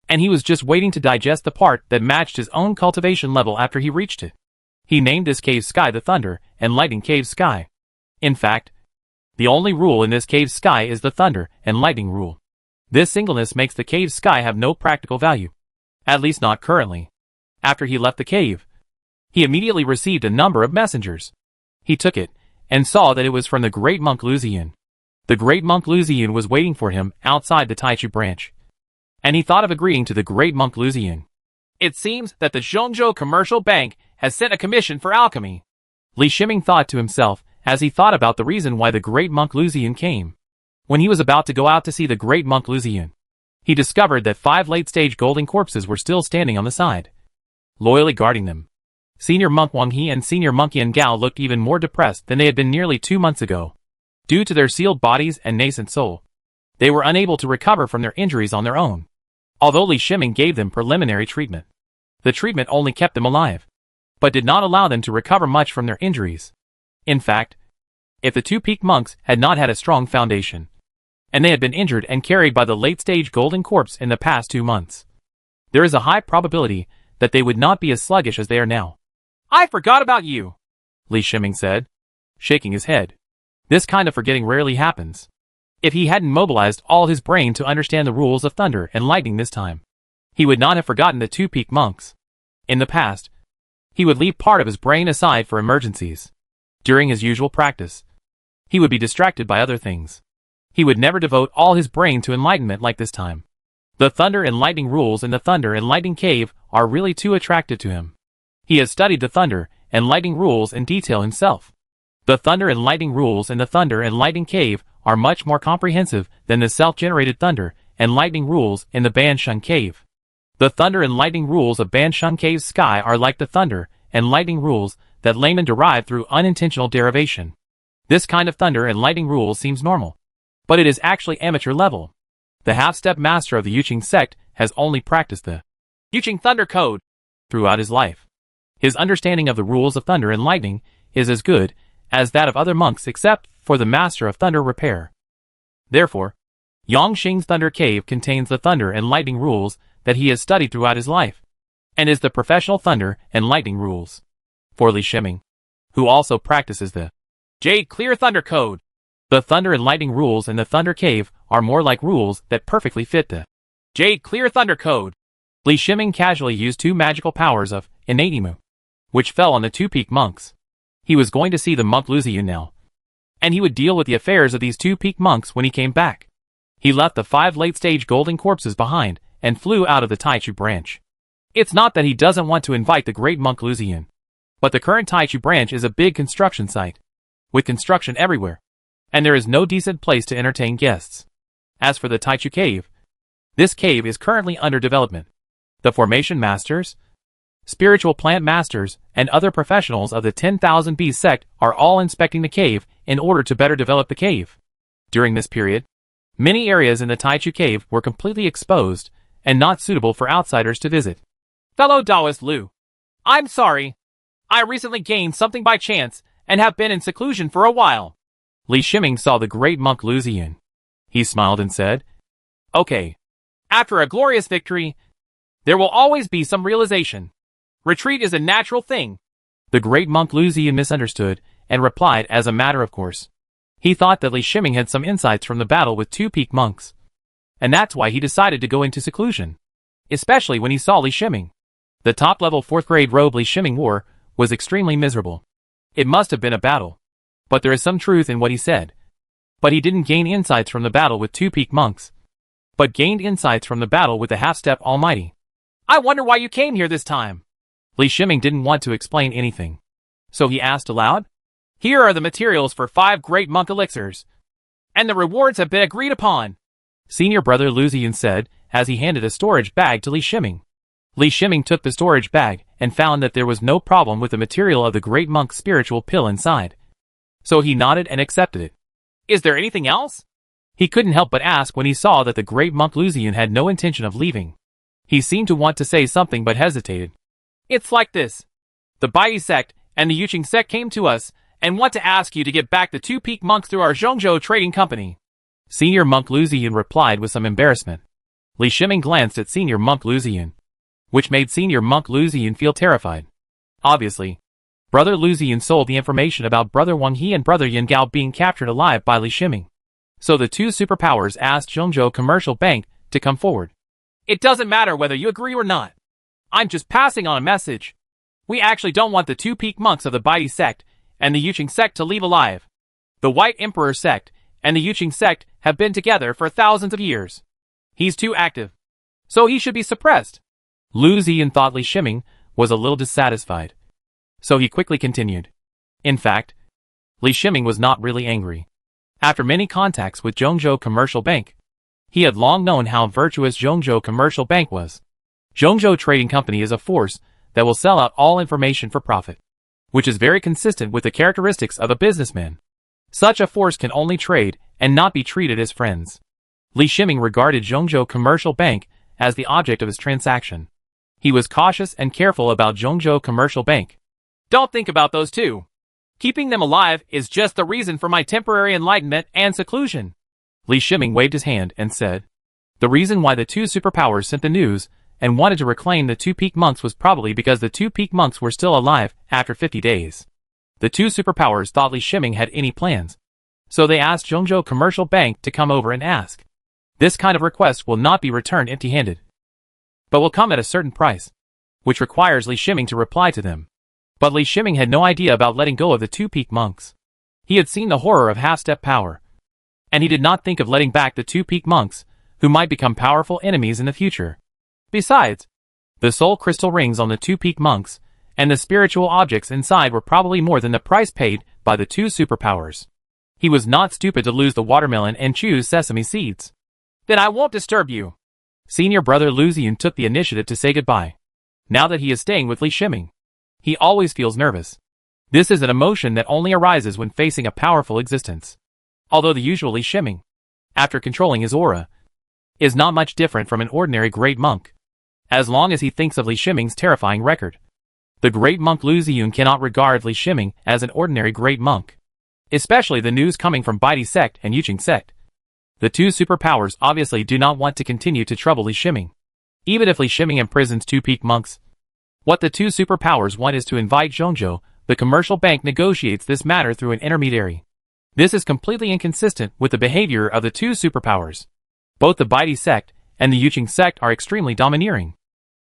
and he was just waiting to digest the part that matched his own cultivation level after he reached it. He named this cave sky the Thunder and Lightning Cave Sky. In fact, the only rule in this cave sky is the Thunder and Lightning rule. This singleness makes the cave sky have no practical value, at least not currently. After he left the cave, he immediately received a number of messengers. He took it, and saw that it was from the great monk Lu Ziyan. The great monk Lu Ziyan was waiting for him outside the Taichu branch, and he thought of agreeing to the great monk Lu Ziyan. It seems that the Zhongzhou Commercial Bank has sent a commission for alchemy. Li Shiming thought to himself as he thought about the reason why the great monk Lu Ziyan came. When he was about to go out to see the great monk Lu Ziyan, he discovered that 5 late-stage golden corpses were still standing on the side, loyally guarding them. Senior Monk Wang He and Senior Monk Yan Gao looked even more depressed than they had been nearly 2 months ago. Due to their sealed bodies and nascent soul, they were unable to recover from their injuries on their own. Although Li Shiming gave them preliminary treatment, the treatment only kept them alive, but did not allow them to recover much from their injuries. In fact, if the 2 peak monks had not had a strong foundation, and they had been injured and carried by the late-stage golden corpse in the past 2 months, there is a high probability that they would not be as sluggish as they are now. I forgot about you, Li Shiming said, shaking his head. This kind of forgetting rarely happens. If he hadn't mobilized all his brain to understand the rules of Thunder and Lightning this time, he would not have forgotten the 2 peak monks. In the past, he would leave part of his brain aside for emergencies. During his usual practice, he would be distracted by other things. He would never devote all his brain to enlightenment like this time. The Thunder and Lightning rules in the Thunder and Lightning Cave are really too attractive to him. He has studied the Thunder and Lightning rules in detail himself. The Thunder and Lightning rules in the Thunder and Lightning Cave are much more comprehensive than the self-generated Thunder and Lightning rules in the Banshun Cave. The Thunder and Lightning rules of Banshun Cave's sky are like the Thunder and Lightning rules that laymen derive through unintentional derivation. This kind of Thunder and Lightning rule seems normal, but it is actually amateur level. The half-step master of the Yuqing sect has only practiced the Yuqing Thunder Code throughout his life. His understanding of the rules of Thunder and Lightning is as good as that of other monks except for the Master of Thunder Repair. Therefore, Yongxing's Thunder Cave contains the Thunder and Lightning rules that he has studied throughout his life, and is the professional Thunder and Lightning rules. For Li Shiming, who also practices the Jade Clear Thunder Code, the Thunder and Lightning rules in the Thunder Cave are more like rules that perfectly fit the Jade Clear Thunder Code. Li Shiming casually used 2 magical powers of Innateimu, which fell on the 2 peak monks. He was going to see the monk Lu Ziyan now, and he would deal with the affairs of these 2 peak monks when he came back. He left the 5 late-stage golden corpses behind and flew out of the Taichu branch. It's not that he doesn't want to invite the great monk Lu Ziyan, but the current Taichu branch is a big construction site, with construction everywhere, and there is no decent place to entertain guests. As for the Taichu cave, this cave is currently under development. The formation masters, spiritual plant masters, and other professionals of the 10,000 Beast sect are all inspecting the cave in order to better develop the cave. During this period, many areas in the Taichu cave were completely exposed, and not suitable for outsiders to visit. Fellow Taoist Lu, I'm sorry. I recently gained something by chance and have been in seclusion for a while. Li Shiming saw the great monk Lu Ziyan. He smiled and said, Okay. After a glorious victory, there will always be some realization. Retreat is a natural thing. The great monk Lu Ziyan misunderstood and replied as a matter of course. He thought that Li Shiming had some insights from the battle with two peak monks. And that's why he decided to go into seclusion. Especially when he saw Li Shiming. The top-level 4th grade robe Li Shiming wore was extremely miserable. It must have been a battle. But there is some truth in what he said. But he didn't gain insights from the battle with two peak monks, but gained insights from the battle with the half-step Almighty. I wonder why you came here this time. Li Shiming didn't want to explain anything. So he asked aloud, Here are the materials for 5 great monk elixirs. And the rewards have been agreed upon. Senior brother Lu Ziyan said as he handed a storage bag to Li Shiming. Li Shiming took the storage bag and found that there was no problem with the material of the great monk's spiritual pill inside. So he nodded and accepted it. Is there anything else? He couldn't help but ask when he saw that the great monk Lu Ziyan had no intention of leaving. He seemed to want to say something but hesitated. It's like this. The Bai sect and the Yuqing sect came to us and want to ask you to get back the 2 peak monks through our Zhongzhou trading company. Senior monk Lu Ziyan replied with some embarrassment. Li Shiming glanced at senior monk Lu Ziyan, which made senior monk Lu Ziyan feel terrified. Obviously, brother Lu Ziyan sold the information about brother Wang He and brother Yan Gao being captured alive by Li Shiming. So the two superpowers asked Zhongzhou Commercial Bank to come forward. It doesn't matter whether you agree or not. I'm just passing on a message. We actually don't want the 2 peak monks of the Bai sect and the Yuqing sect to leave alive. The White Emperor sect and the Yuqing sect have been together for thousands of years. He's too active, so he should be suppressed. Lu Ziyan thought Li Shiming was a little dissatisfied. So he quickly continued. In fact, Li Shiming was not really angry. After many contacts with Zhongzhou Commercial Bank, he had long known how virtuous Zhongzhou Commercial Bank was. Zhongzhou Trading Company is a force that will sell out all information for profit, which is very consistent with the characteristics of a businessman. Such a force can only trade and not be treated as friends. Li Shiming regarded Zhongzhou Commercial Bank as the object of his transaction. He was cautious and careful about Zhongzhou Commercial Bank. Don't think about those two. Keeping them alive is just the reason for my temporary enlightenment and seclusion. Li Shiming waved his hand and said, the reason why the two superpowers sent the news and wanted to reclaim the 2 peak monks was probably because the 2 peak monks were still alive after 50 days. The two superpowers thought Li Shiming had any plans. So they asked Zhongzhou Commercial Bank to come over and ask. This kind of request will not be returned empty-handed, but will come at a certain price, which requires Li Shiming to reply to them. But Li Shiming had no idea about letting go of the 2 peak monks. He had seen the horror of half-step power, and he did not think of letting back the 2 peak monks, who might become powerful enemies in the future. Besides, the soul crystal rings on the 2 peak monks, and the spiritual objects inside were probably more than the price paid by the two superpowers. He was not stupid to lose the watermelon and choose sesame seeds. Then I won't disturb you. Senior brother Lu Ziyan took the initiative to say goodbye. Now that he is staying with Li Shiming, he always feels nervous. This is an emotion that only arises when facing a powerful existence. Although the usual Li Shiming, after controlling his aura, is not much different from an ordinary great monk. As long as he thinks of Li Shiming's terrifying record, the great monk Lu Ziyan cannot regard Li Shiming as an ordinary great monk. Especially the news coming from Baidi sect and Yuqing sect. The two superpowers obviously do not want to continue to trouble Li Shiming. Even if Li Shiming imprisons 2 peak monks, what the two superpowers want is to invite Zhongzhou. The commercial bank negotiates this matter through an intermediary. This is completely inconsistent with the behavior of the two superpowers. Both the Baidi sect and the Yuqing sect are extremely domineering.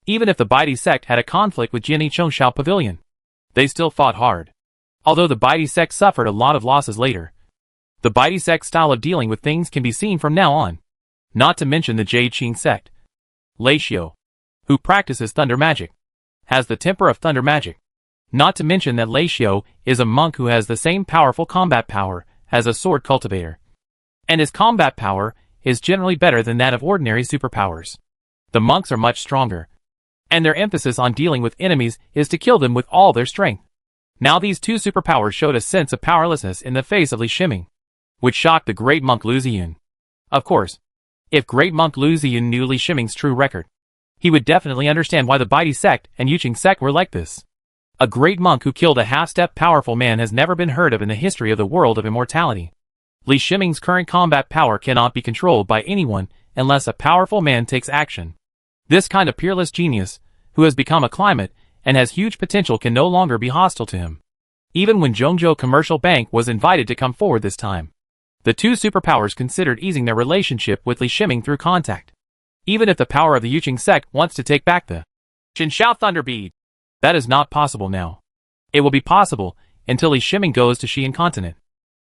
Even if the Baidi sect had a conflict with Jiani Chongshao Pavilion, they still fought hard. Although the Baidi sect suffered a lot of losses later, the Baidi sect style of dealing with things can be seen from now on. Not to mention the Jade Qing sect. Lei Xiu, who practices thunder magic, has the temper of thunder magic. Not to mention that Lei Xiu is a monk who has the same powerful combat power as a sword cultivator. And his combat power is generally better than that of ordinary superpowers. The monks are much stronger, and their emphasis on dealing with enemies is to kill them with all their strength. Now these two superpowers showed a sense of powerlessness in the face of Li Shiming, which shocked the great monk Lu Ziyan. Of course, If Great Monk Lu Ziyun knew Li Shiming's true record, he would definitely understand why the Baidi sect and Yuqing sect were like this. A great monk who killed a half-step powerful man has never been heard of in the history of the world of immortality. Li Shiming's current combat power cannot be controlled by anyone unless a powerful man takes action. This kind of peerless genius, who has become a climate and has huge potential, can no longer be hostile to him. Even when Zhongzhou Commercial Bank was invited to come forward this time, the two superpowers considered easing their relationship with Li Shiming through contact. Even if the power of the Yuqing sect wants to take back the Jinshao Thunderbead, that is not possible now. It will be possible until Li Shiming goes to Xi'an continent.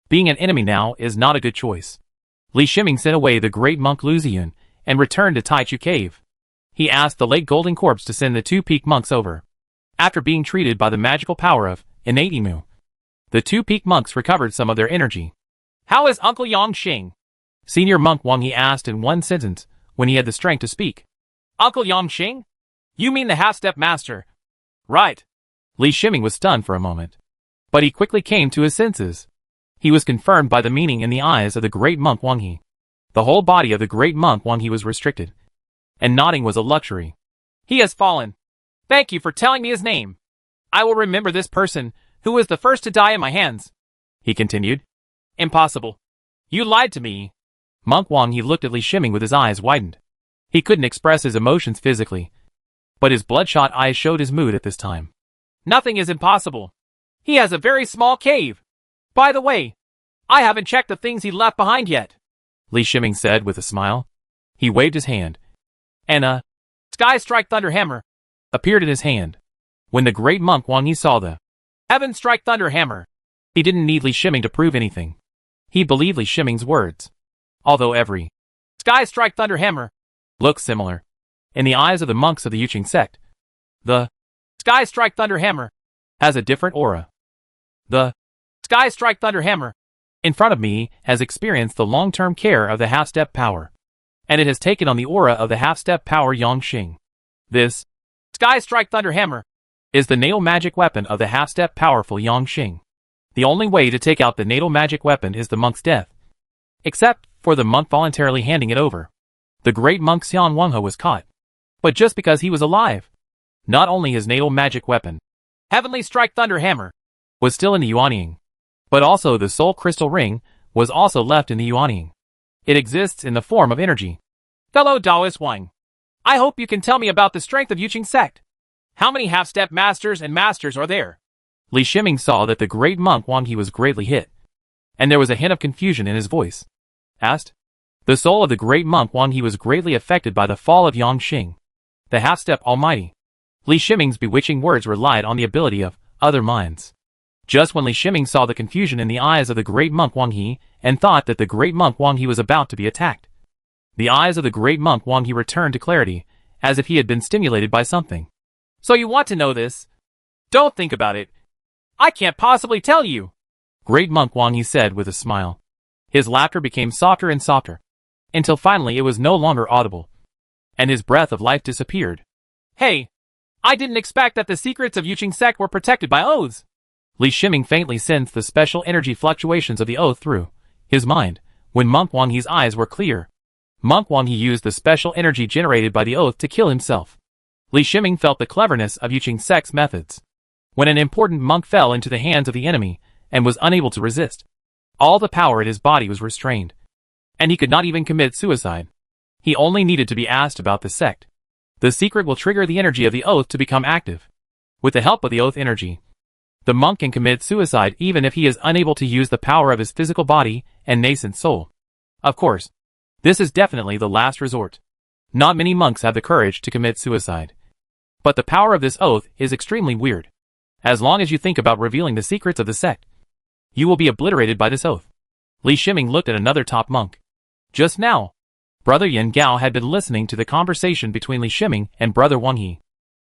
Being an enemy now is not a good choice. Li Shiming sent away the great monk Lu Ziyun and returned to Taichu Cave. He asked the late Golden Corpse to send the two peak monks over. After being treated by the magical power of innate Imu, the two peak monks recovered some of their energy. "How is Uncle Yangxing?" Senior monk Wang He asked in one sentence when he had the strength to speak. "Uncle Yangxing? You mean the half-step master?" "Right." Li Shiming was stunned for a moment, but he quickly came to his senses. He was confirmed by the meaning in the eyes of the great monk Wang He. The whole body of the great monk Wang He was restricted, and nodding was a luxury. "He has fallen. Thank you for telling me his name. I will remember this person, who was the first to die in my hands," he continued. "Impossible. You lied to me." Monk Wang He looked at Li Shiming with his eyes widened. He couldn't express his emotions physically, but his bloodshot eyes showed his mood at this time. "Nothing is impossible. He has a very small cave. By the way, I haven't checked the things he left behind yet," Li Shiming said with a smile. He waved his hand, and a Sky Strike Thunder Hammer appeared in his hand. When the great monk Wang He saw the Heaven Strike Thunder Hammer, he didn't need Li Shiming to prove anything. He believed Li Shiming's words. Although every Sky Strike Thunder Hammer looked similar in the eyes of the monks of the Yuqing sect, the Sky Strike Thunder Hammer has a different aura. The Sky Strike Thunder Hammer in front of me has experienced the long-term care of the half-step power, and it has taken on the aura of the half-step power Yangxing. This Sky Strike Thunder Hammer is the natal magic weapon of the half-step powerful Yangxing. The only way to take out the natal magic weapon is the monk's death, except for the monk voluntarily handing it over. The great monk Xian Wenghe was caught, but just because he was alive. Not only his natal magic weapon, Heavenly Strike Thunder Hammer, was still in the Yuanying, but also the Soul Crystal Ring was also left in the Yuanying. It exists in the form of energy. "Fellow Taoist Wang, I hope you can tell me about the strength of Yuqing sect. How many half-step masters and masters are there?" Li Shiming saw that the great monk Wang He was greatly hit, and there was a hint of confusion in his voice. Asked. The soul of the great monk Wang He was greatly affected by the fall of Yangxing, the half-step almighty. Li Shiming's bewitching words relied on the ability of other minds. Just when Li Shiming saw the confusion in the eyes of the great monk Wang He and thought that the great monk Wang He was about to be attacked, the eyes of the great monk Wang He returned to clarity, as if he had been stimulated by something. "So you want to know this? Don't think about it. I can't possibly tell you," great monk Wang He said with a smile. His laughter became softer and softer, until finally it was no longer audible, and his breath of life disappeared. "Hey, I didn't expect that the secrets of Yuqing sect were protected by oaths." Li Shiming faintly sensed the special energy fluctuations of the oath through his mind when Monk Wang He's eyes were clear. Monk Wang He used the special energy generated by the oath to kill himself. Li Shiming felt the cleverness of Yuqing sect's methods. When an important monk fell into the hands of the enemy and was unable to resist, all the power in his body was restrained, and he could not even commit suicide. He only needed to be asked about the sect. The secret will trigger the energy of the oath to become active. With the help of the oath energy, the monk can commit suicide even if he is unable to use the power of his physical body and nascent soul. Of course, this is definitely the last resort. Not many monks have the courage to commit suicide. But the power of this oath is extremely weird. As long as you think about revealing the secrets of the sect, you will be obliterated by this oath. Li Shiming looked at another top monk. Just now, Brother Yan Gao had been listening to the conversation between Li Shiming and Brother Wang He.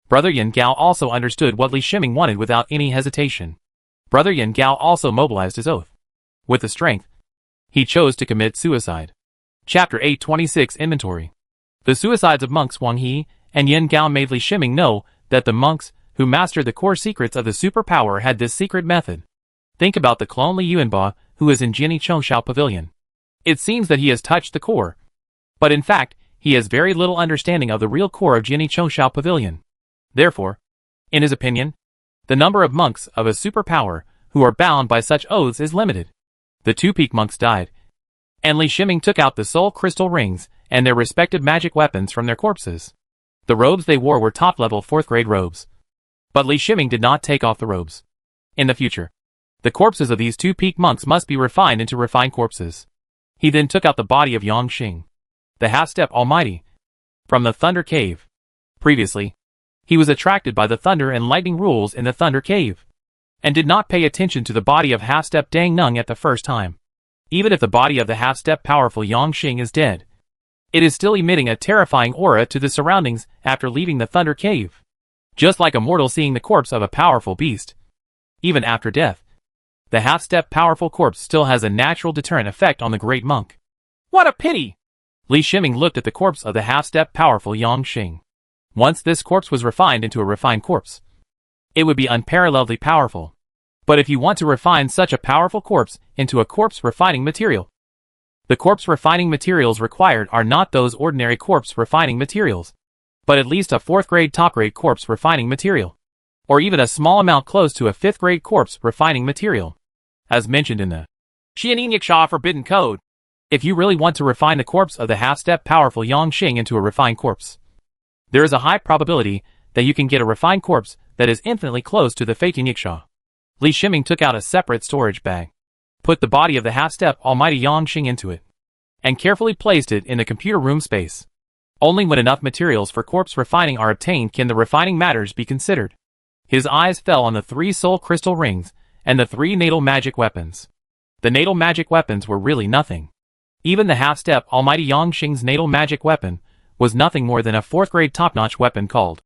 Brother Yan Gao also understood what Li Shiming wanted without any hesitation. Brother Yan Gao also mobilized his oath. With the strength, he chose to commit suicide. Chapter 826 Inventory. The suicides of monks Wang He and Yan Gao made Li Shiming know that the monks who mastered the core secrets of the superpower had this secret method. Think about the clone Li Yuanba who is in Jiani Chongshao Pavilion. It seems that he has touched the core, But in fact, he has very little understanding of the real core of Jiani Chongshao Pavilion. Therefore, in his opinion, the number of monks of a superpower who are bound by such oaths is limited. The two peak monks died, and Li Shiming took out the soul crystal rings and their respective magic weapons from their corpses. The robes they wore were top-level 4th grade robes. But Li Shiming did not take off the robes. In the future, the corpses of these two peak monks must be refined into refined corpses. He then took out the body of Yang Xing, the half-step almighty, from the Thunder Cave. Previously, he was attracted by the thunder and lightning rules in the Thunder Cave, and did not pay attention to the body of half-step Dang Nung at the first time. Even if the body of the half-step powerful Yang Xing is dead, it is still emitting a terrifying aura to the surroundings after leaving the Thunder Cave. Just like a mortal seeing the corpse of a powerful beast. Even after death, the half-step powerful corpse still has a natural deterrent effect on the great monk. What a pity! Li Shiming looked at the corpse of the half-step powerful Yang Xing. Once this corpse was refined into a refined corpse, it would be unparalleledly powerful. But if you want to refine such a powerful corpse into a corpse refining material, the corpse refining materials required are not those ordinary corpse refining materials, but at least a 4th grade top grade corpse refining material, or even a small amount close to a 5th grade corpse refining material, as mentioned in the Xianyin Forbidden Code. If you really want to refine the corpse of the half-step powerful Yang Xing into a refined corpse, there is a high probability that you can get a refined corpse that is infinitely close to the fake Yiksha. Li Shiming took out a separate storage bag, put the body of the half-step almighty Yang Xing into it, and carefully placed it in the computer room space. Only when enough materials for corpse refining are obtained can the refining matters be considered. His eyes fell on the 3 soul crystal rings and the 3 natal magic weapons. The natal magic weapons were really nothing. Even the half-step almighty Yang Xing's natal magic weapon was nothing more than a 4th grade top-notch weapon called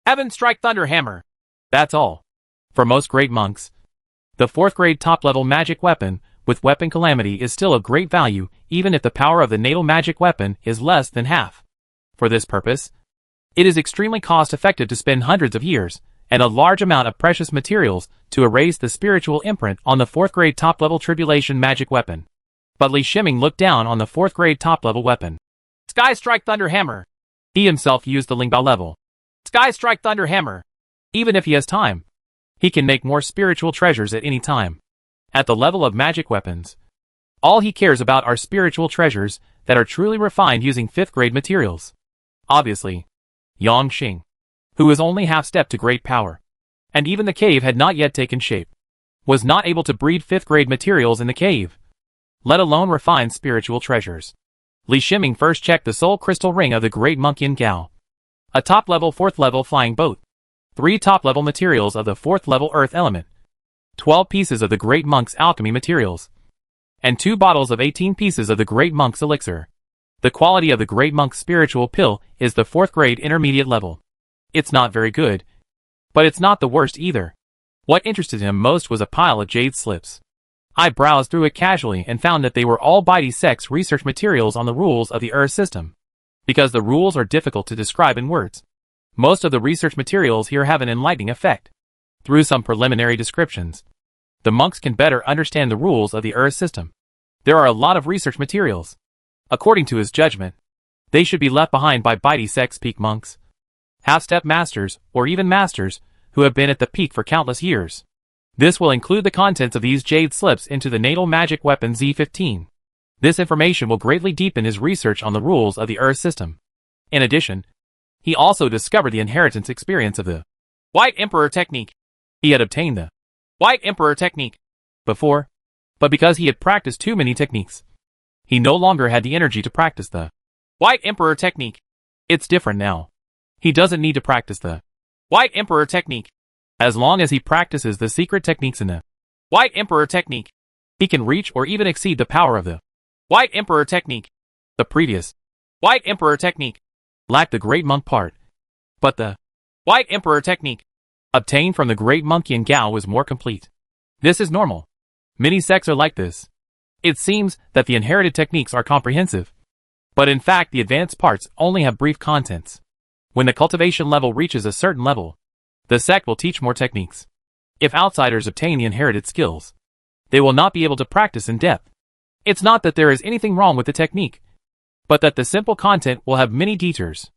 Heaven Strike Thunder Hammer. That's all. For most great monks, the 4th grade top-level magic weapon with weapon calamity is still of great value even if the power of the natal magic weapon is less than half. For this purpose, it is extremely cost-effective to spend hundreds of years and a large amount of precious materials to erase the spiritual imprint on the 4th grade top-level tribulation magic weapon. But Li Shiming looked down on the 4th grade top-level weapon. Sky Strike Thunder Hammer. He himself used the Lingbao level. Sky Strike Thunder Hammer. Even if he has time, he can make more spiritual treasures at any time. At the level of magic weapons, all he cares about are spiritual treasures that are truly refined using 5th grade materials. Obviously, Yang Xing, who is only half-step to great power, and even the cave had not yet taken shape, was not able to breed 5th grade materials in the cave, let alone refine spiritual treasures. Li Shiming first checked the soul crystal ring of the great monk Yin Gao, a top-level 4th level flying boat, 3 top-level materials of the 4th level earth element, 12 pieces of the great monk's alchemy materials, and 2 bottles of 18 pieces of the great monk's elixir. The quality of the great monk's spiritual pill is the 4th grade intermediate level. It's not very good, but it's not the worst either. What interested him most was a pile of jade slips. I browsed through it casually and found that they were all Bitey Sex research materials on the rules of the Earth system. Because the rules are difficult to describe in words, most of the research materials here have an enlightening effect. Through some preliminary descriptions, the monks can better understand the rules of the Earth system. There are a lot of research materials. According to his judgment, they should be left behind by Bitey Sex peak monks, half-step masters, or even masters who have been at the peak for countless years. This will include the contents of these jade slips into the natal magic weapon Z15. This information will greatly deepen his research on the rules of the Earth system. In addition, he also discovered the inheritance experience of the White Emperor Technique. He had obtained the White Emperor Technique before, but because he had practiced too many techniques, he no longer had the energy to practice the White Emperor Technique. It's different now. He doesn't need to practice the White Emperor Technique. As long as he practices the secret techniques in the White Emperor Technique, he can reach or even exceed the power of the White Emperor Technique. The previous White Emperor Technique lacked the great monk part, but the White Emperor Technique obtained from the great monk Yin Gao was more complete. This is normal. Many sects are like this. It seems that the inherited techniques are comprehensive, but in fact the advanced parts only have brief contents. When the cultivation level reaches a certain level, the sect will teach more techniques. If outsiders obtain the inherited skills, they will not be able to practice in depth. It's not that there is anything wrong with the technique. but that the simple content will have many detours.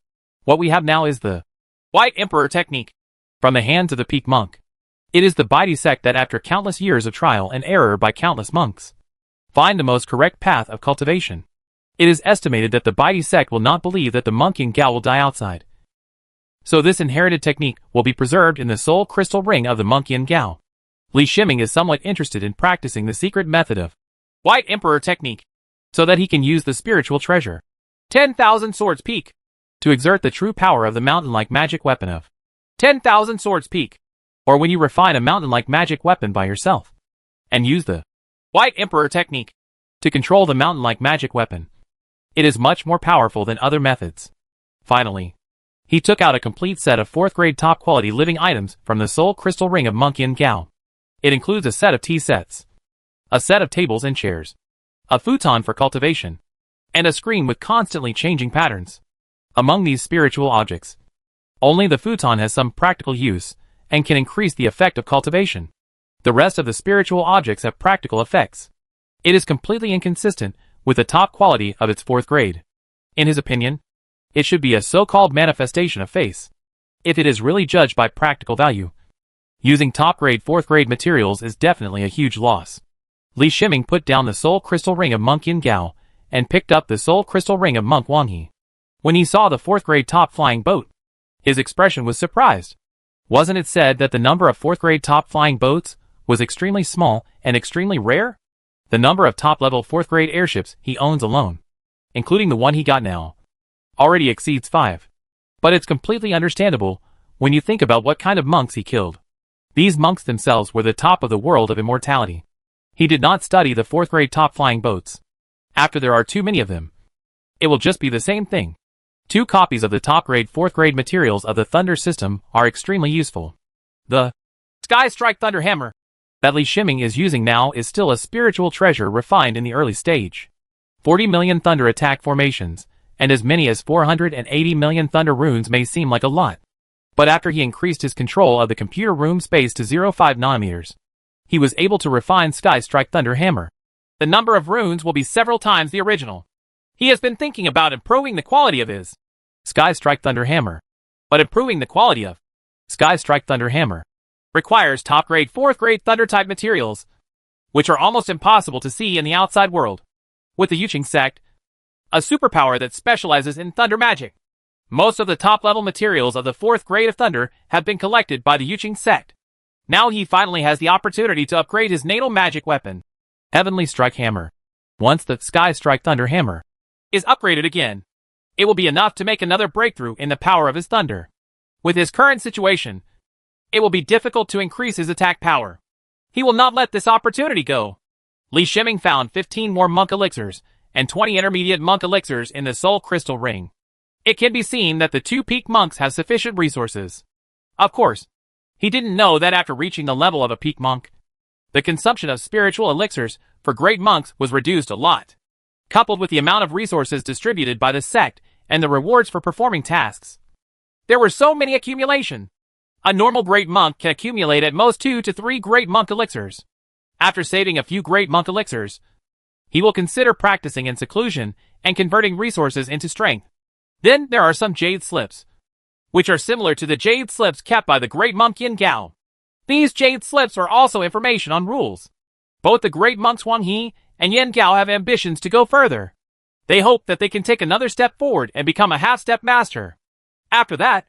What we have now is the White Emperor technique from the hands of the peak monk. It is the Baidi sect that after countless years of trial and error by countless monks, find the most correct path of cultivation. It is estimated that the Baidi sect will not believe that the monk Yin Gao will die outside. So this inherited technique will be preserved in the soul crystal ring of the monk Yin Gao. Li Shiming is somewhat interested in practicing the secret method of White Emperor technique, so that he can use the spiritual treasure, 10,000 Swords Peak, to exert the true power of the mountain-like magic weapon of 10,000 Swords Peak, or when you refine a mountain-like magic weapon by yourself, and use the White Emperor technique to control the mountain-like magic weapon. It is much more powerful than other methods. Finally, he took out a complete set of 4th grade top quality living items from the soul crystal ring of monk Yin Gao. It includes a set of tea sets, a set of tables and chairs, a futon for cultivation, and a screen with constantly changing patterns. Among these spiritual objects, only the futon has some practical use and can increase the effect of cultivation. The rest of the spiritual objects have practical effects. It is completely inconsistent with the top quality of its 4th grade. In his opinion, it should be a so-called manifestation of faith, if it is really judged by practical value. Using top-grade 4th grade materials is definitely a huge loss. Li Shiming put down the soul crystal ring of monk Yin Gao and picked up the soul crystal ring of monk Wang He. When he saw the 4th grade top flying boat, his expression was surprised. Wasn't it said that the number of 4th grade top flying boats was extremely small and extremely rare? The number of top-level 4th grade airships he owns alone, including the one he got now, already exceeds 5. But it's completely understandable when you think about what kind of monks he killed. These monks themselves were the top of the world of immortality. He did not study the 4th grade top flying boats. After there are too many of them, it will just be the same thing. 2 copies of the top grade 4th grade materials of the Thunder system are extremely useful. The Sky Strike Thunder Hammer that Li Shiming is using now is still a spiritual treasure refined in the early stage. 40 million thunder attack formations, and as many as 480 million thunder runes may seem like a lot. But after he increased his control of the computer room space to 0.5 nanometers, he was able to refine Sky Strike Thunder Hammer. The number of runes will be several times the original. He has been thinking about improving the quality of his Sky Strike Thunder Hammer. But improving the quality of Sky Strike Thunder Hammer requires top-grade 4th grade Thunder-type materials, which are almost impossible to see in the outside world. With the Yuqing sect, a superpower that specializes in thunder magic, most of the top-level materials of the 4th grade of Thunder have been collected by the Yuqing sect. Now he finally has the opportunity to upgrade his natal magic weapon, Heavenly Strike Hammer. Once the Sky Strike Thunder Hammer is upgraded again, it will be enough to make another breakthrough in the power of his thunder. With his current situation, it will be difficult to increase his attack power. He will not let this opportunity go. Li Shiming found 15 more monk elixirs and 20 intermediate monk elixirs in the soul crystal ring. It can be seen that the 2 peak monks have sufficient resources. Of course, he didn't know that after reaching the level of a peak monk, the consumption of spiritual elixirs for great monks was reduced a lot. Coupled with the amount of resources distributed by the sect and the rewards for performing tasks, there were so many accumulation. A normal great monk can accumulate at most 2 to 3 great monk elixirs. After saving a few great monk elixirs, he will consider practicing in seclusion and converting resources into strength. Then there are some jade slips, which are similar to the jade slips kept by the great monk Yin Gao. These jade slips are also information on rules. Both the great monks Wang He and Yin Gao have ambitions to go further. They hope that they can take another step forward and become a half-step master. After that,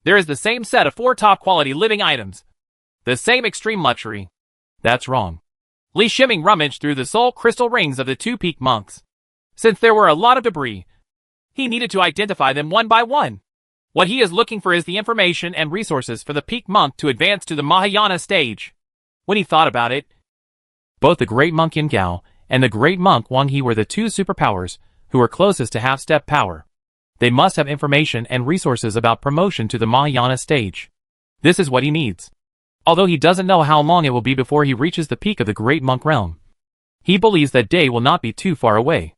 there is the same set of 4 top-quality living items. The same extreme luxury. That's wrong. Li Shiming rummaged through the soul crystal rings of the 2 peak monks. Since there were a lot of debris, he needed to identify them one by one. What he is looking for is the information and resources for the peak monk to advance to the Mahayana stage. When he thought about it, both the great monk Yin Gao and the great monk Wang He were the 2 superpowers who were closest to half-step power. They must have information and resources about promotion to the Mahayana stage. This is what he needs. Although he doesn't know how long it will be before he reaches the peak of the great monk realm, he believes that day will not be too far away.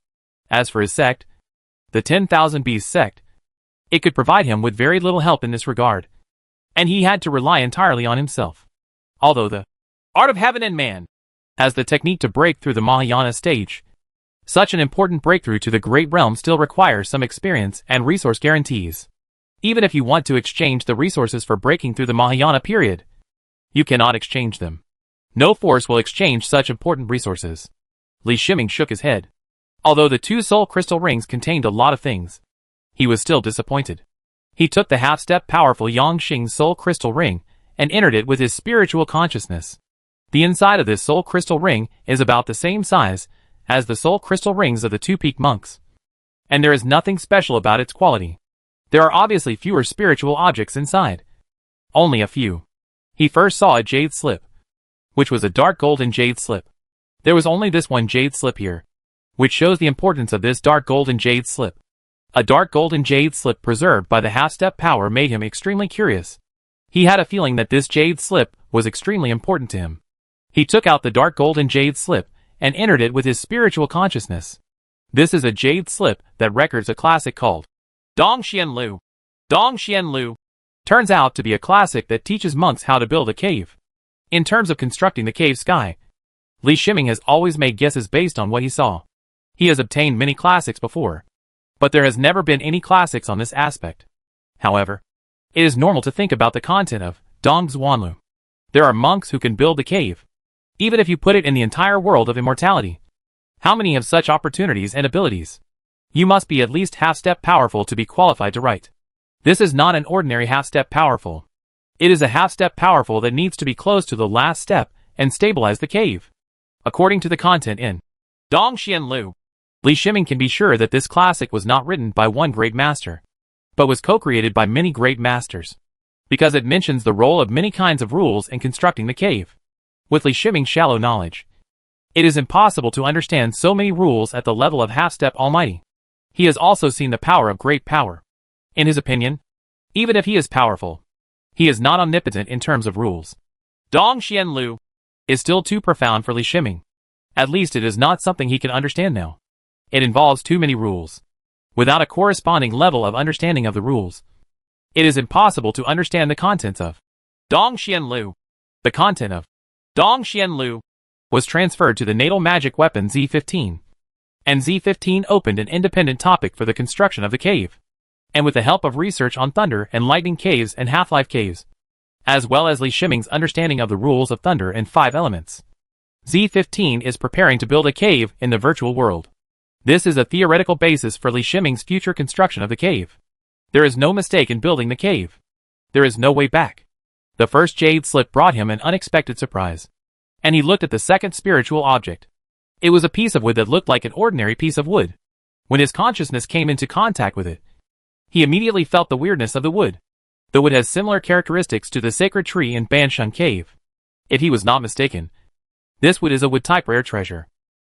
As for his sect, the 10,000 Beast sect, it could provide him with very little help in this regard, and he had to rely entirely on himself. Although the Art of Heaven and Man has the technique to break through the Mahayana stage, Such an important breakthrough to the Great Realm still requires some experience and resource guarantees. Even if you want to exchange the resources for breaking through the Mahayana period, you cannot exchange them. No force will exchange such important resources. Li Shiming shook his head. Although the 2 soul crystal rings contained a lot of things, he was still disappointed. He took the half-step powerful Yangxing soul crystal ring and entered it with his spiritual consciousness. The inside of this soul crystal ring is about the same size as the soul crystal rings of the 2 peak monks. And there is nothing special about its quality. There are obviously fewer spiritual objects inside. Only a few. He first saw a jade slip, which was a dark golden jade slip. There was only this one jade slip here, which shows the importance of this dark golden jade slip. A dark golden jade slip preserved by the half-step power made him extremely curious. He had a feeling that this jade slip was extremely important to him. He took out the dark golden jade slip and entered it with his spiritual consciousness. This is a jade slip that records a classic called Dong Xian Lu. Dong Xian Lu turns out to be a classic that teaches monks how to build a cave. In terms of constructing the cave sky, Li Shiming has always made guesses based on what he saw. He has obtained many classics before, but there has never been any classics on this aspect. However, it is normal to think about the content of Dong Xuanlu. There are monks who can build the cave, even if you put it in the entire world of immortality. How many have such opportunities and abilities? You must be at least half-step powerful to be qualified to write. This is not an ordinary half-step powerful. It is a half-step powerful that needs to be close to the last step and stabilize the cave. According to the content in Dong Xian Lu, Li Shiming can be sure that this classic was not written by one great master, but was co-created by many great masters, because it mentions the role of many kinds of rules in constructing the cave. With Li Shiming's shallow knowledge, it is impossible to understand so many rules at the level of half-step almighty. He has also seen the power of great power. In his opinion, even if he is powerful, he is not omnipotent in terms of rules. Dong Xian Lu is still too profound for Li Shiming. At least it is not something he can understand now. It involves too many rules. Without a corresponding level of understanding of the rules, it is impossible to understand the contents of Dong Xian Lu. The content of Dong Xian Lu was transferred to the natal magic weapon Z15, and Z15 opened an independent topic for the construction of the cave, and with the help of research on thunder and lightning caves and half-life caves, as well as Li Shiming's understanding of the rules of thunder and 5 elements, Z15 is preparing to build a cave in the virtual world. This is a theoretical basis for Li Shiming's future construction of the cave. There is no mistake in building the cave. There is no way back. The first jade slip brought him an unexpected surprise, and he looked at the second spiritual object. It was a piece of wood that looked like an ordinary piece of wood. When his consciousness came into contact with it, he immediately felt the weirdness of the wood. The wood has similar characteristics to the sacred tree in Banshun Cave. If he was not mistaken, this wood is a wood-type rare treasure.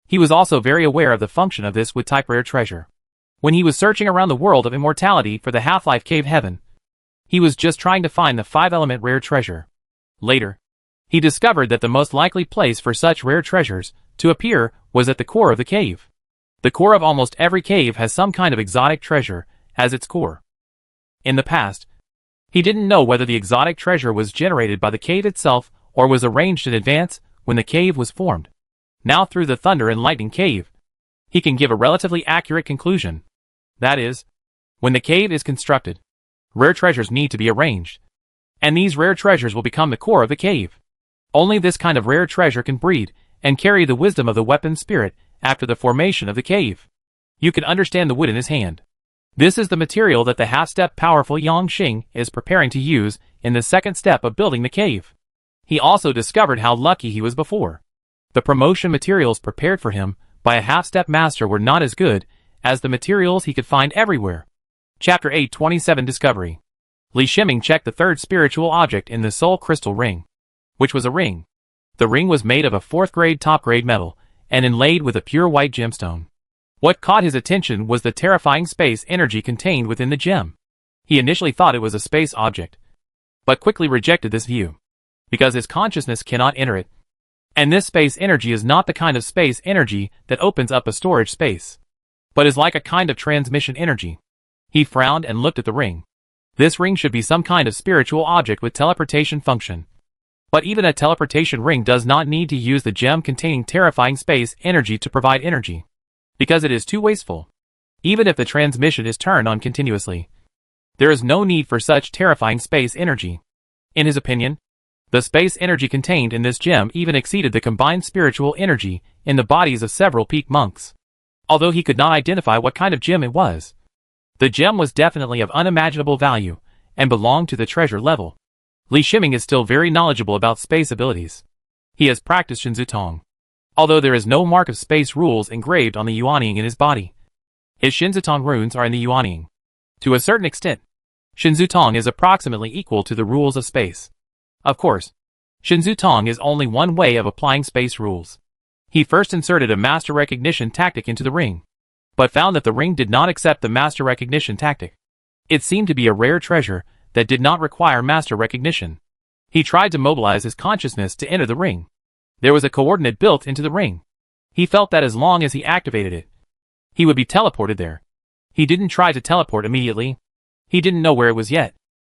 He was also very aware of the function of this wood-type rare treasure. When he was searching around the world of immortality for the half-life cave heaven, he was just trying to find the 5-element rare treasure. Later, he discovered that the most likely place for such rare treasures to appear was at the core of the cave. The core of almost every cave has some kind of exotic treasure as its core. In the past, he didn't know whether the exotic treasure was generated by the cave itself or was arranged in advance when the cave was formed. Now through the Thunder and Lightning Cave, he can give a relatively accurate conclusion. That is, when the cave is constructed, rare treasures need to be arranged, and these rare treasures will become the core of the cave. Only this kind of rare treasure can breed and carry the wisdom of the weapon spirit after the formation of the cave. You can understand the wood in his hand. This is the material that the half-step powerful Yangxing is preparing to use in the second step of building the cave. He also discovered how lucky he was before. The promotion materials prepared for him by a half-step master were not as good as the materials he could find everywhere. Chapter 827 Discovery. Li Shiming checked the third spiritual object in the soul crystal ring, which was a ring. The ring was made of a 4th-grade top-grade metal and inlaid with a pure white gemstone. What caught his attention was the terrifying space energy contained within the gem. He initially thought it was a space object, but quickly rejected this view, because his consciousness cannot enter it. And this space energy is not the kind of space energy that opens up a storage space, but is like a kind of transmission energy. He frowned and looked at the ring. This ring should be some kind of spiritual object with teleportation function. But even a teleportation ring does not need to use the gem containing terrifying space energy to provide energy. because it is too wasteful. Even if the transmission is turned on continuously, there is no need for such terrifying space energy. In his opinion, the space energy contained in this gem even exceeded the combined spiritual energy in the bodies of several peak monks. Although he could not identify what kind of gem it was, the gem was definitely of unimaginable value and belonged to the treasure level. Li Shiming is still very knowledgeable about space abilities. He has practiced Shinzu Tong. Although there is no mark of space rules engraved on the Yuanying in his body, his Shinzu Tong runes are in the Yuanying. To a certain extent, Shinzu Tong is approximately equal to the rules of space. Of course, Shinzu Tong is only one way of applying space rules. He first inserted a master recognition tactic into the ring, but found that the ring did not accept the master recognition tactic. It seemed to be a rare treasure that did not require master recognition. He tried to mobilize his consciousness to enter the ring. There was a coordinate built into the ring. He felt that as long as he activated it, he would be teleported there. He didn't try to teleport immediately. He didn't know where it was yet.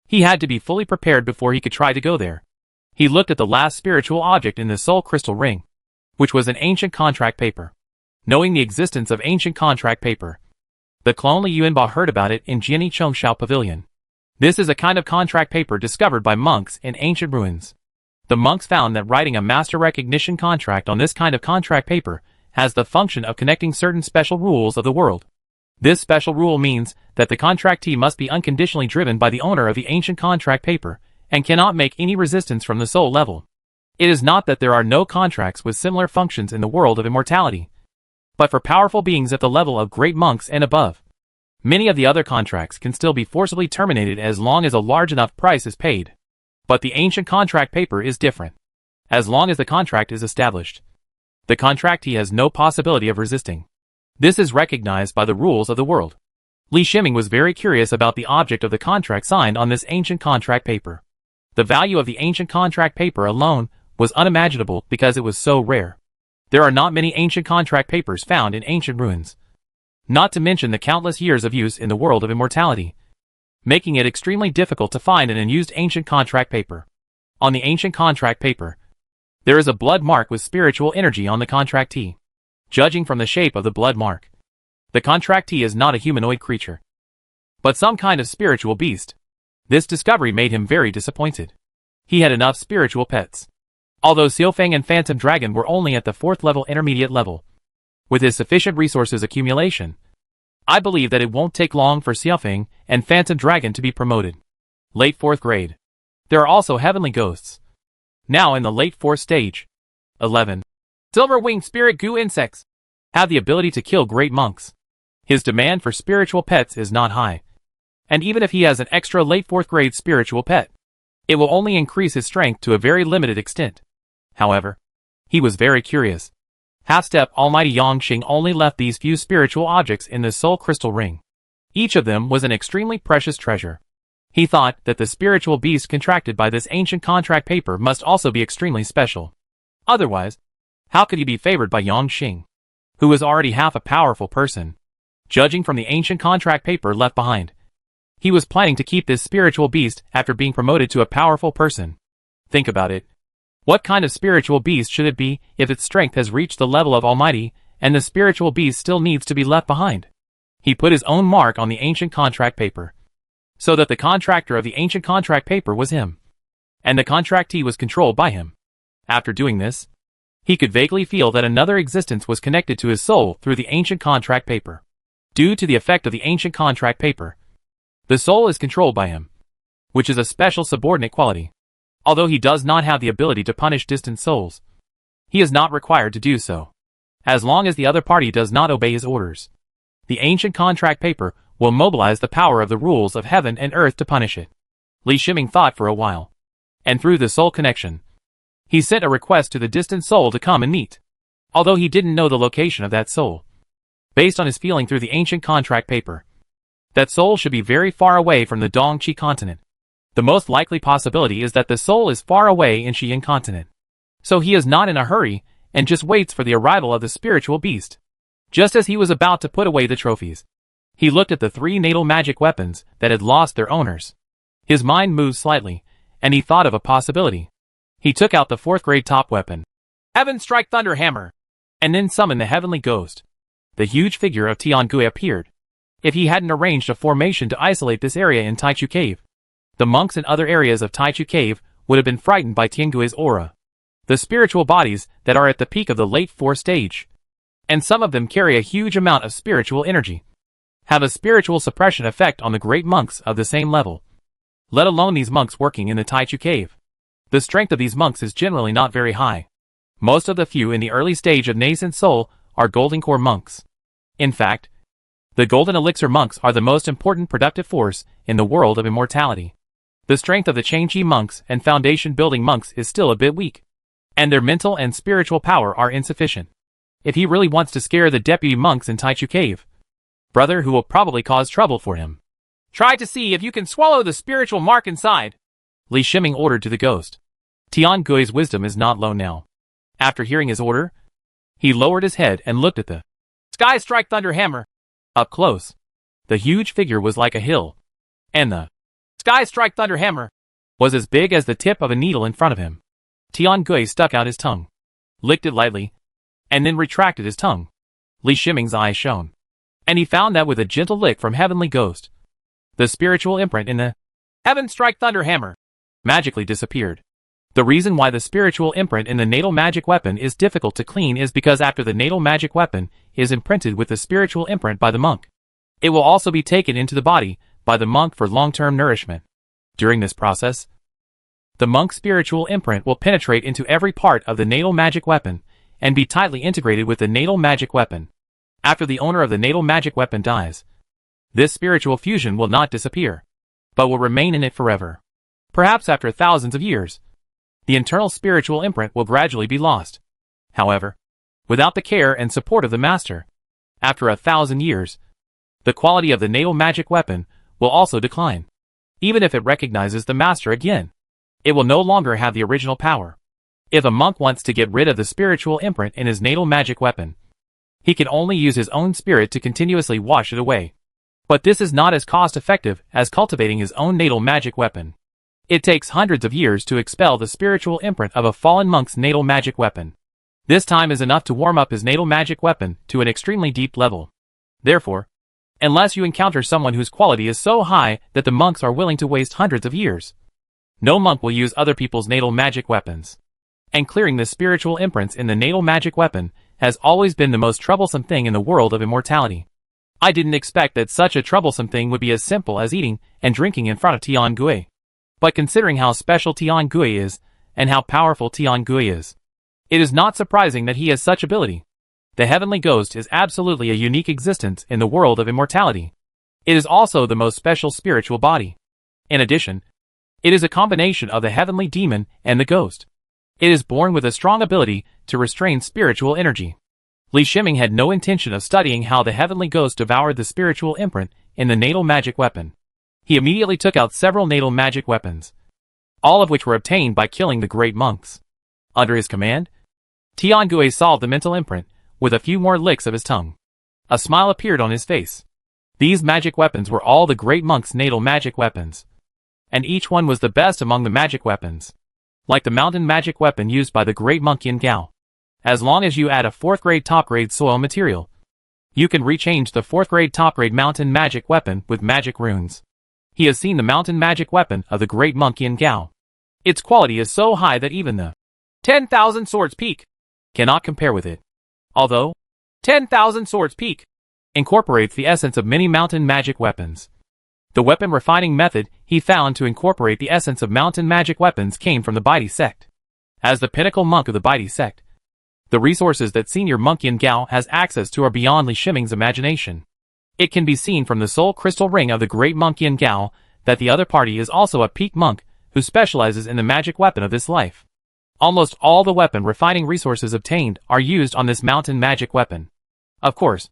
He had to be fully prepared before he could try to go there. He looked at the last spiritual object in the soul crystal ring, which was an ancient contract paper. Knowing the existence of ancient contract paper, the clone Li Yuanba heard about it in Jiani Chongshao Pavilion. This is a kind of contract paper discovered by monks in ancient ruins. The monks found that writing a master recognition contract on this kind of contract paper has the function of connecting certain special rules of the world. This special rule means that the contractee must be unconditionally driven by the owner of the ancient contract paper and cannot make any resistance from the soul level. It is not that there are no contracts with similar functions in the world of immortality, but for powerful beings at the level of great monks and above, many of the other contracts can still be forcibly terminated as long as a large enough price is paid. But the ancient contract paper is different. As long as the contract is established, the contractee has no possibility of resisting. This is recognized by the rules of the world. Li Shiming was very curious about the object of the contract signed on this ancient contract paper. The value of the ancient contract paper alone was unimaginable because it was so rare. There are not many ancient contract papers found in ancient ruins, not to mention the countless years of use in the world of immortality, making it extremely difficult to find an unused ancient contract paper. On the ancient contract paper, there is a blood mark with spiritual energy on the contractee. Judging from the shape of the blood mark, the contractee is not a humanoid creature, but some kind of spiritual beast. This discovery made him very disappointed. He had enough spiritual pets. Although Xiaofeng and Phantom Dragon were only at the 4th level intermediate level, with his sufficient resources accumulation, I believe that it won't take long for Xiaofeng and Phantom Dragon to be promoted. Late 4th grade. There are also heavenly ghosts, now in the late 4th stage. 11. Silver-winged spirit goo insects have the ability to kill great monks. His demand for spiritual pets is not high, and even if he has an extra late 4th grade spiritual pet, it will only increase his strength to a very limited extent. However, he was very curious. Half-step Almighty Yangxing only left these few spiritual objects in the soul crystal ring. Each of them was an extremely precious treasure. He thought that the spiritual beast contracted by this ancient contract paper must also be extremely special. Otherwise, how could he be favored by Yangxing, who was already half a powerful person? Judging from the ancient contract paper left behind, he was planning to keep this spiritual beast after being promoted to a powerful person. Think about it. What kind of spiritual beast should it be if its strength has reached the level of Almighty and the spiritual beast still needs to be left behind? He put his own mark on the ancient contract paper, so that the contractor of the ancient contract paper was him, and the contractee was controlled by him. After doing this, he could vaguely feel that another existence was connected to his soul through the ancient contract paper. Due to the effect of the ancient contract paper, the soul is controlled by him, which is a special subordinate quality. Although he does not have the ability to punish distant souls, he is not required to do so, as long as the other party does not obey his orders. The ancient contract paper will mobilize the power of the rules of heaven and earth to punish it. Li Shiming thought for a while, and through the soul connection, he sent a request to the distant soul to come and meet. Although he didn't know the location of that soul, based on his feeling through the ancient contract paper, that soul should be very far away from the Dongqi continent. The most likely possibility is that the soul is far away in Xi'an continent. So he is not in a hurry and just waits for the arrival of the spiritual beast. Just as he was about to put away the trophies, he looked at the 3 natal magic weapons that had lost their owners. His mind moved slightly, and he thought of a possibility. He took out the 4th grade top weapon, Heaven Strike Thunder Hammer, and then summoned the heavenly ghost. the huge figure of Tiangui appeared. If he hadn't arranged a formation to isolate this area in Taichu Cave, the monks in other areas of Taichu Cave would have been frightened by Tiangui's aura. The spiritual bodies that are at the peak of the late 4th stage, and some of them carry a huge amount of spiritual energy, have a spiritual suppression effect on the great monks of the same level, let alone these monks working in the Taichu Cave. The strength of these monks is generally not very high. Most of the few in the early stage of nascent soul are golden core monks. In fact, the golden elixir monks are the most important productive force in the world of immortality. The strength of the Changji monks and foundation building monks is still a bit weak, and their mental and spiritual power are insufficient. If he really wants to scare the deputy monks in Taichu Cave, brother, who will probably cause trouble for him, try to see if you can swallow the spiritual mark inside, Li Shiming ordered to the ghost. Tiangui's wisdom is not low now. After hearing his order, he lowered his head and looked at the Sky Strike Thunder Hammer. Up close, the huge figure was like a hill, and the Sky Strike Thunder Hammer was as big as the tip of a needle in front of him. Tiangui stuck out his tongue, licked it lightly, and then retracted his tongue. Li Shiming's eyes shone, and he found that with a gentle lick from Heavenly Ghost, the spiritual imprint in the Heaven Strike Thunder Hammer magically disappeared. The reason why the spiritual imprint in the natal magic weapon is difficult to clean is because after the natal magic weapon is imprinted with the spiritual imprint by the monk, it will also be taken into the body by the monk for long-term nourishment. During this process, the monk's spiritual imprint will penetrate into every part of the natal magic weapon and be tightly integrated with the natal magic weapon. After the owner of the natal magic weapon dies, this spiritual fusion will not disappear, but will remain in it forever. Perhaps after thousands of years, the internal spiritual imprint will gradually be lost. However, without the care and support of the master, after 1,000 years, the quality of the natal magic weapon will also decline. Even if it recognizes the master again, it will no longer have the original power. If a monk wants to get rid of the spiritual imprint in his natal magic weapon, he can only use his own spirit to continuously wash it away. But this is not as cost-effective as cultivating his own natal magic weapon. It takes hundreds of years to expel the spiritual imprint of a fallen monk's natal magic weapon. This time is enough to warm up his natal magic weapon to an extremely deep level. Therefore, unless you encounter someone whose quality is so high that the monks are willing to waste hundreds of years, no monk will use other people's natal magic weapons. And clearing the spiritual imprints in the natal magic weapon has always been the most troublesome thing in the world of immortality. I didn't expect that such a troublesome thing would be as simple as eating and drinking in front of Tiangui. But considering how special Tiangui is, and how powerful Tiangui is, it is not surprising that he has such ability. The Heavenly Ghost is absolutely a unique existence in the world of immortality. It is also the most special spiritual body. In addition, it is a combination of the Heavenly Demon and the Ghost. It is born with a strong ability to restrain spiritual energy. Li Shiming had no intention of studying how the Heavenly Ghost devoured the spiritual imprint in the natal magic weapon. He immediately took out several natal magic weapons, all of which were obtained by killing the great monks. Under his command, Tiangui solved the mental imprint with a few more licks of his tongue. A smile appeared on his face. These magic weapons were all the great monks' natal magic weapons, and each one was the best among the magic weapons. Like the mountain magic weapon used by the great monk Yin Gao. As long as you add a 4th grade top grade soil material, you can rechange the 4th grade top grade mountain magic weapon with magic runes. He has seen the mountain magic weapon of the great monk Yin Gao. Its quality is so high that even the 10,000 Swords Peak cannot compare with it. Although 10,000 Swords Peak incorporates the essence of many mountain magic weapons. The weapon refining method he found to incorporate the essence of mountain magic weapons came from the Baidi sect. As the pinnacle monk of the Baidi sect, the resources that senior monk Yin Gao has access to are beyond Li Shiming's imagination. It can be seen from the soul crystal ring of the great monk Yin Gao that the other party is also a peak monk who specializes in the magic weapon of this life. Almost all the weapon refining resources obtained are used on this mountain magic weapon. Of course,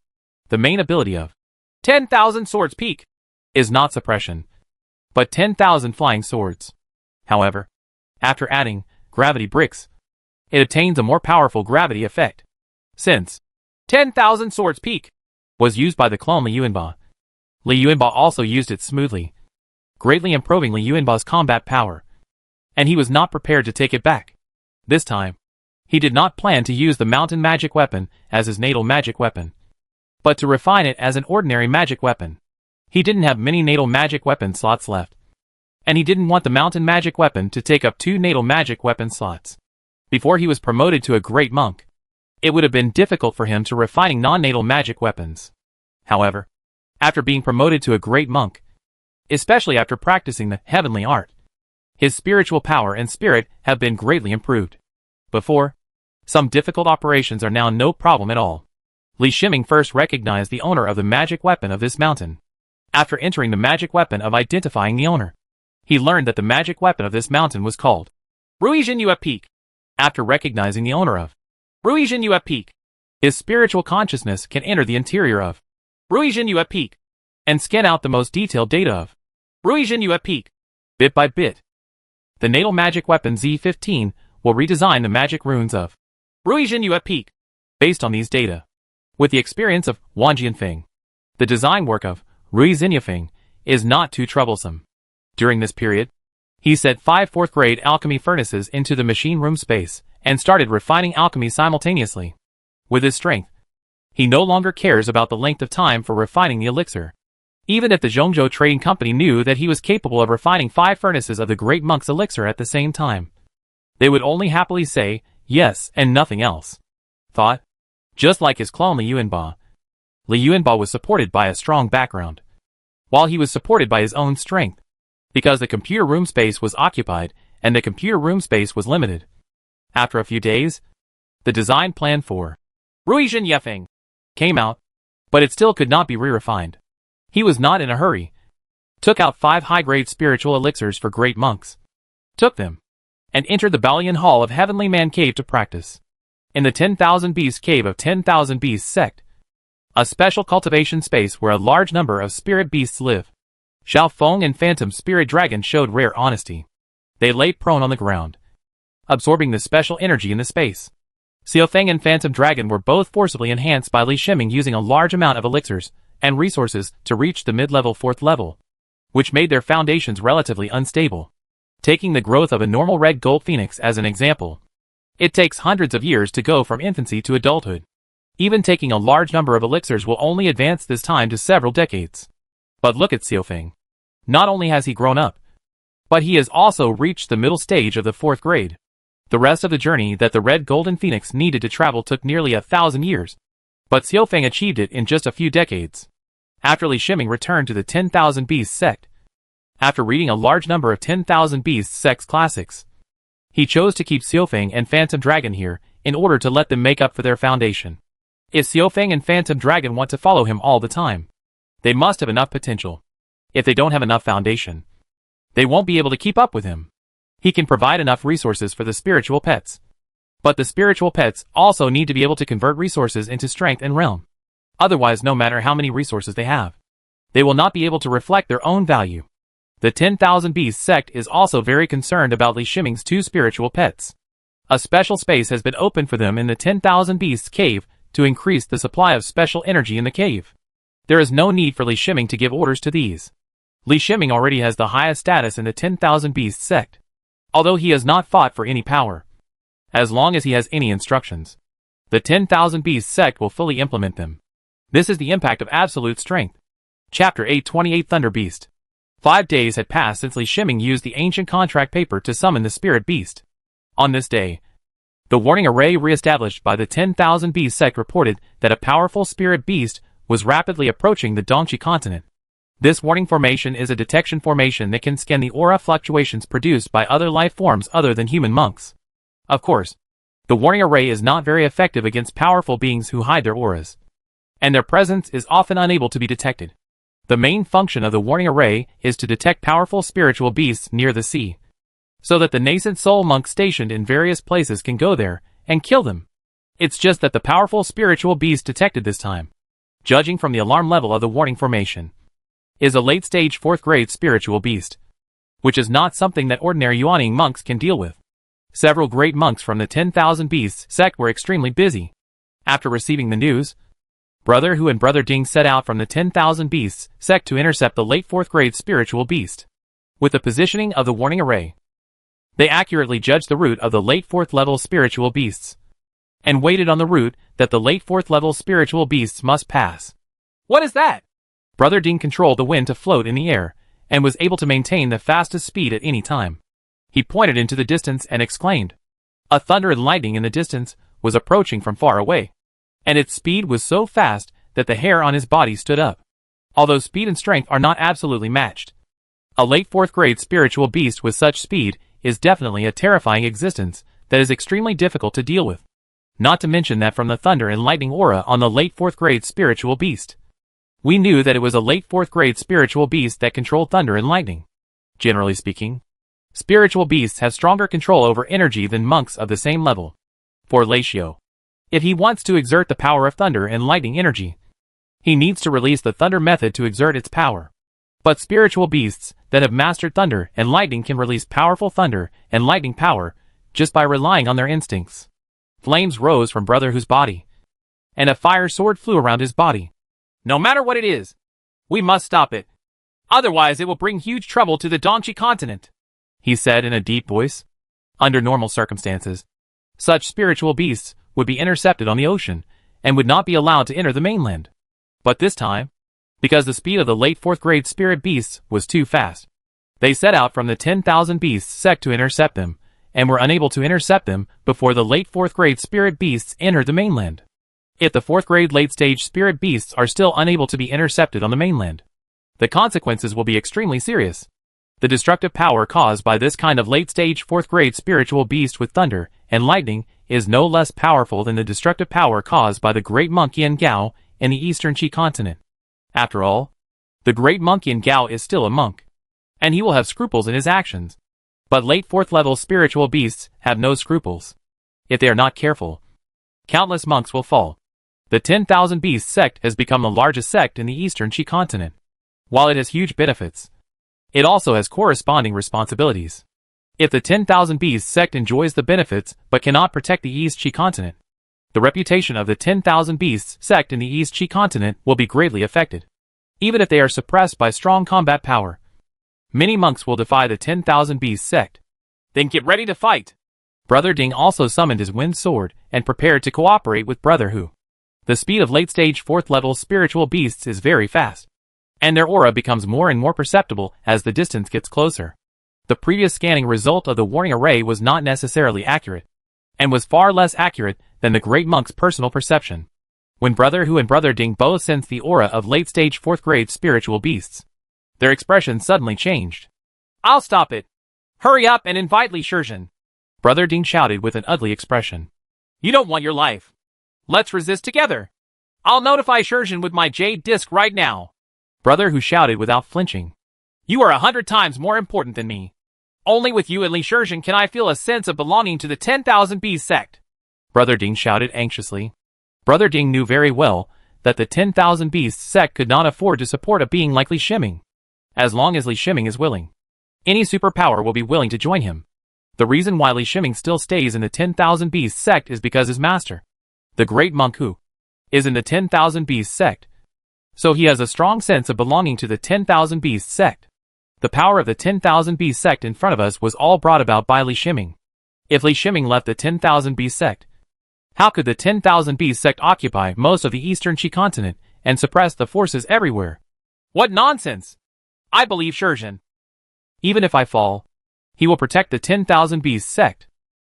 the main ability of 10,000 Swords Peak is not suppression, but 10,000 flying swords. However, after adding gravity bricks, it obtains a more powerful gravity effect. Since 10,000 Swords Peak was used by the clone Li Yuanba, Li Yuanba also used it smoothly, greatly improving Li Yuanba's combat power, and he was not prepared to take it back. This time, he did not plan to use the mountain magic weapon as his natal magic weapon. but to refine it as an ordinary magic weapon. He didn't have many natal magic weapon slots left, and he didn't want the mountain magic weapon to take up 2 natal magic weapon slots. Before he was promoted to a great monk, it would have been difficult for him to refining non-natal magic weapons. However, after being promoted to a great monk, especially after practicing the heavenly art, his spiritual power and spirit have been greatly improved. Before, some difficult operations are now no problem at all. Li Shiming first recognized the owner of the magic weapon of this mountain. After entering the magic weapon of identifying the owner, he learned that the magic weapon of this mountain was called Ruijin Yue Peak. After recognizing the owner of Ruijin Yue Peak, his spiritual consciousness can enter the interior of Ruijin Yue Peak and scan out the most detailed data of Ruijin Yue Peak, bit by bit. The natal magic weapon Z15 will redesign the magic runes of Ruijin Yue Peak based on these data. With the experience of Wang Jianfeng, the design work of Rui Xinyafeng is not too troublesome. During this period, he set 5 4th-grade alchemy furnaces into the machine room space and started refining alchemy simultaneously. With his strength, he no longer cares about the length of time for refining the elixir. Even if the Zhongzhou Trading Company knew that he was capable of refining 5 furnaces of the Great Monk's elixir at the same time, they would only happily say yes and nothing else. Thought. Just like his clone Li Yuanba, Li Yuanba was supported by a strong background, while he was supported by his own strength, because the computer room space was occupied and the computer room space was limited. After a few days, the design plan for Ruijin Yefeng came out, but it still could not be re-refined. He was not in a hurry. Took out 5 high-grade spiritual elixirs for great monks, took them, and entered the Balian Hall of Heavenly Man Cave to practice. In the 10,000 Beast Cave of 10,000 Beasts sect, a special cultivation space where a large number of spirit beasts live. Xiao Feng and Phantom Spirit Dragon showed rare honesty. They lay prone on the ground, absorbing the special energy in the space. Xiao Feng and Phantom Dragon were both forcibly enhanced by Li Shiming using a large amount of elixirs and resources to reach the mid-level 4th level, which made their foundations relatively unstable. Taking the growth of a normal red gold phoenix as an example, it takes hundreds of years to go from infancy to adulthood. Even taking a large number of elixirs will only advance this time to several decades. But look at Xiao Feng. Not only has he grown up, but he has also reached the middle stage of the 4th grade. The rest of the journey that the red golden phoenix needed to travel took nearly 1,000 years, but Xiao Feng achieved it in just a few decades. After Li Shiming returned to the 10,000 Beasts sect, after reading a large number of 10,000 Beasts sect's classics, he chose to keep Xiao Feng and Phantom Dragon here in order to let them make up for their foundation. If Xiao Feng and Phantom Dragon want to follow him all the time, they must have enough potential. If they don't have enough foundation, they won't be able to keep up with him. He can provide enough resources for the spiritual pets, but the spiritual pets also need to be able to convert resources into strength and realm. Otherwise, no matter how many resources they have, they will not be able to reflect their own value. The 10,000 Beasts sect is also very concerned about Li Shiming's 2 spiritual pets. A special space has been opened for them in the 10,000 Beasts cave to increase the supply of special energy in the cave. There is no need for Li Shiming to give orders to these. Li Shiming already has the highest status in the 10,000 Beasts sect, although he has not fought for any power. As long as he has any instructions, the 10,000 Beasts sect will fully implement them. This is the impact of absolute strength. Chapter 828 Thunder Beast. 5 days had passed since Li Shiming used the ancient contract paper to summon the spirit beast. On this day, the warning array re-established by the 10,000 Beast sect reported that a powerful spirit beast was rapidly approaching the Dongqi continent. This warning formation is a detection formation that can scan the aura fluctuations produced by other life forms other than human monks. Of course, the warning array is not very effective against powerful beings who hide their auras, and their presence is often unable to be detected. The main function of the warning array is to detect powerful spiritual beasts near the sea, so that the nascent soul monks stationed in various places can go there and kill them. It's just that the powerful spiritual beast detected this time, judging from the alarm level of the warning formation, is a late-stage 4th grade spiritual beast, which is not something that ordinary Yuaning monks can deal with. Several great monks from the 10,000 Beasts sect were extremely busy. After receiving the news, Brother Hu and Brother Ding set out from the 10,000 Beasts sect to intercept the late 4th grade spiritual beast. With the positioning of the warning array, they accurately judged the route of the late 4th level spiritual beasts. and waited on the route that the late 4th level spiritual beasts must pass. What is that? Brother Ding controlled the wind to float in the air, and was able to maintain the fastest speed at any time. He pointed into the distance and exclaimed. A thunder and lightning in the distance was approaching from far away, and its speed was so fast that the hair on his body stood up. Although speed and strength are not absolutely matched, a late 4th grade spiritual beast with such speed is definitely a terrifying existence that is extremely difficult to deal with. Not to mention that from the thunder and lightning aura on the late 4th grade spiritual beast, we knew that it was a late 4th grade spiritual beast that controlled thunder and lightning. Generally speaking, spiritual beasts have stronger control over energy than monks of the same level. For Lei Xiao, if he wants to exert the power of thunder and lightning energy, he needs to release the thunder method to exert its power. But spiritual beasts that have mastered thunder and lightning can release powerful thunder and lightning power just by relying on their instincts. Flames rose from Brother Hu's body, and a fire sword flew around his body. No matter what it is, we must stop it. Otherwise it will bring huge trouble to the Dongqi continent, he said in a deep voice. Under normal circumstances, such spiritual beasts would be intercepted on the ocean and would not be allowed to enter the mainland. But this time, because the speed of the late 4th grade spirit beasts was too fast, they set out from the 10,000 beasts sect to intercept them, and were unable to intercept them before the late 4th grade spirit beasts entered the mainland. If the 4th grade late stage spirit beasts are still unable to be intercepted on the mainland, the consequences will be extremely serious. The destructive power caused by this kind of late stage 4th grade spiritual beast with thunder and lightning is no less powerful than the destructive power caused by the great monk Yin Gao in the eastern Qi continent. After all, the great monk Yin Gao is still a monk, and he will have scruples in his actions. But late 4th level spiritual beasts have no scruples. If they are not careful, countless monks will fall. The 10,000 Beasts sect has become the largest sect in the eastern Qi continent. While it has huge benefits, it also has corresponding responsibilities. If the 10,000 Beasts sect enjoys the benefits but cannot protect the East Qi continent, the reputation of the 10,000 Beasts sect in the East Qi continent will be greatly affected. Even if they are suppressed by strong combat power, many monks will defy the 10,000 Beasts sect. Then get ready to fight. Brother Ding also summoned his wind sword and prepared to cooperate with Brother Hu. The speed of late-stage 4th level spiritual beasts is very fast, and their aura becomes more and more perceptible as the distance gets closer. The previous scanning result of the warning array was not necessarily accurate, and was far less accurate than the great monk's personal perception. When Brother Hu and Brother Ding both sensed the aura of late-stage 4th grade spiritual beasts, their expression suddenly changed. I'll stop it. Hurry up and invite Li Shizhen. Brother Ding shouted with an ugly expression. You don't want your life. Let's resist together. I'll notify Shizhen with my jade disc right now. Brother Hu shouted without flinching. You are 100 times more important than me. Only with you and Li Shizhen can I feel a sense of belonging to the 10,000 Bees sect. Brother Ding shouted anxiously. Brother Ding knew very well that the 10,000 Beasts sect could not afford to support a being like Li Shiming. As long as Li Shiming is willing, any superpower will be willing to join him. The reason why Li Shiming still stays in the 10,000 Beasts sect is because his master, the great monk Hu, is in the 10,000 Beasts sect. So he has a strong sense of belonging to the 10,000 Beasts sect. The power of the 10,000 Beasts sect in front of us was all brought about by Li Shiming. If Li Shiming left the 10,000 Beasts sect, how could the 10,000 Beasts sect occupy most of the eastern Qi continent and suppress the forces everywhere? What nonsense! I believe Shizhen. Even if I fall, he will protect the 10,000 Beasts sect.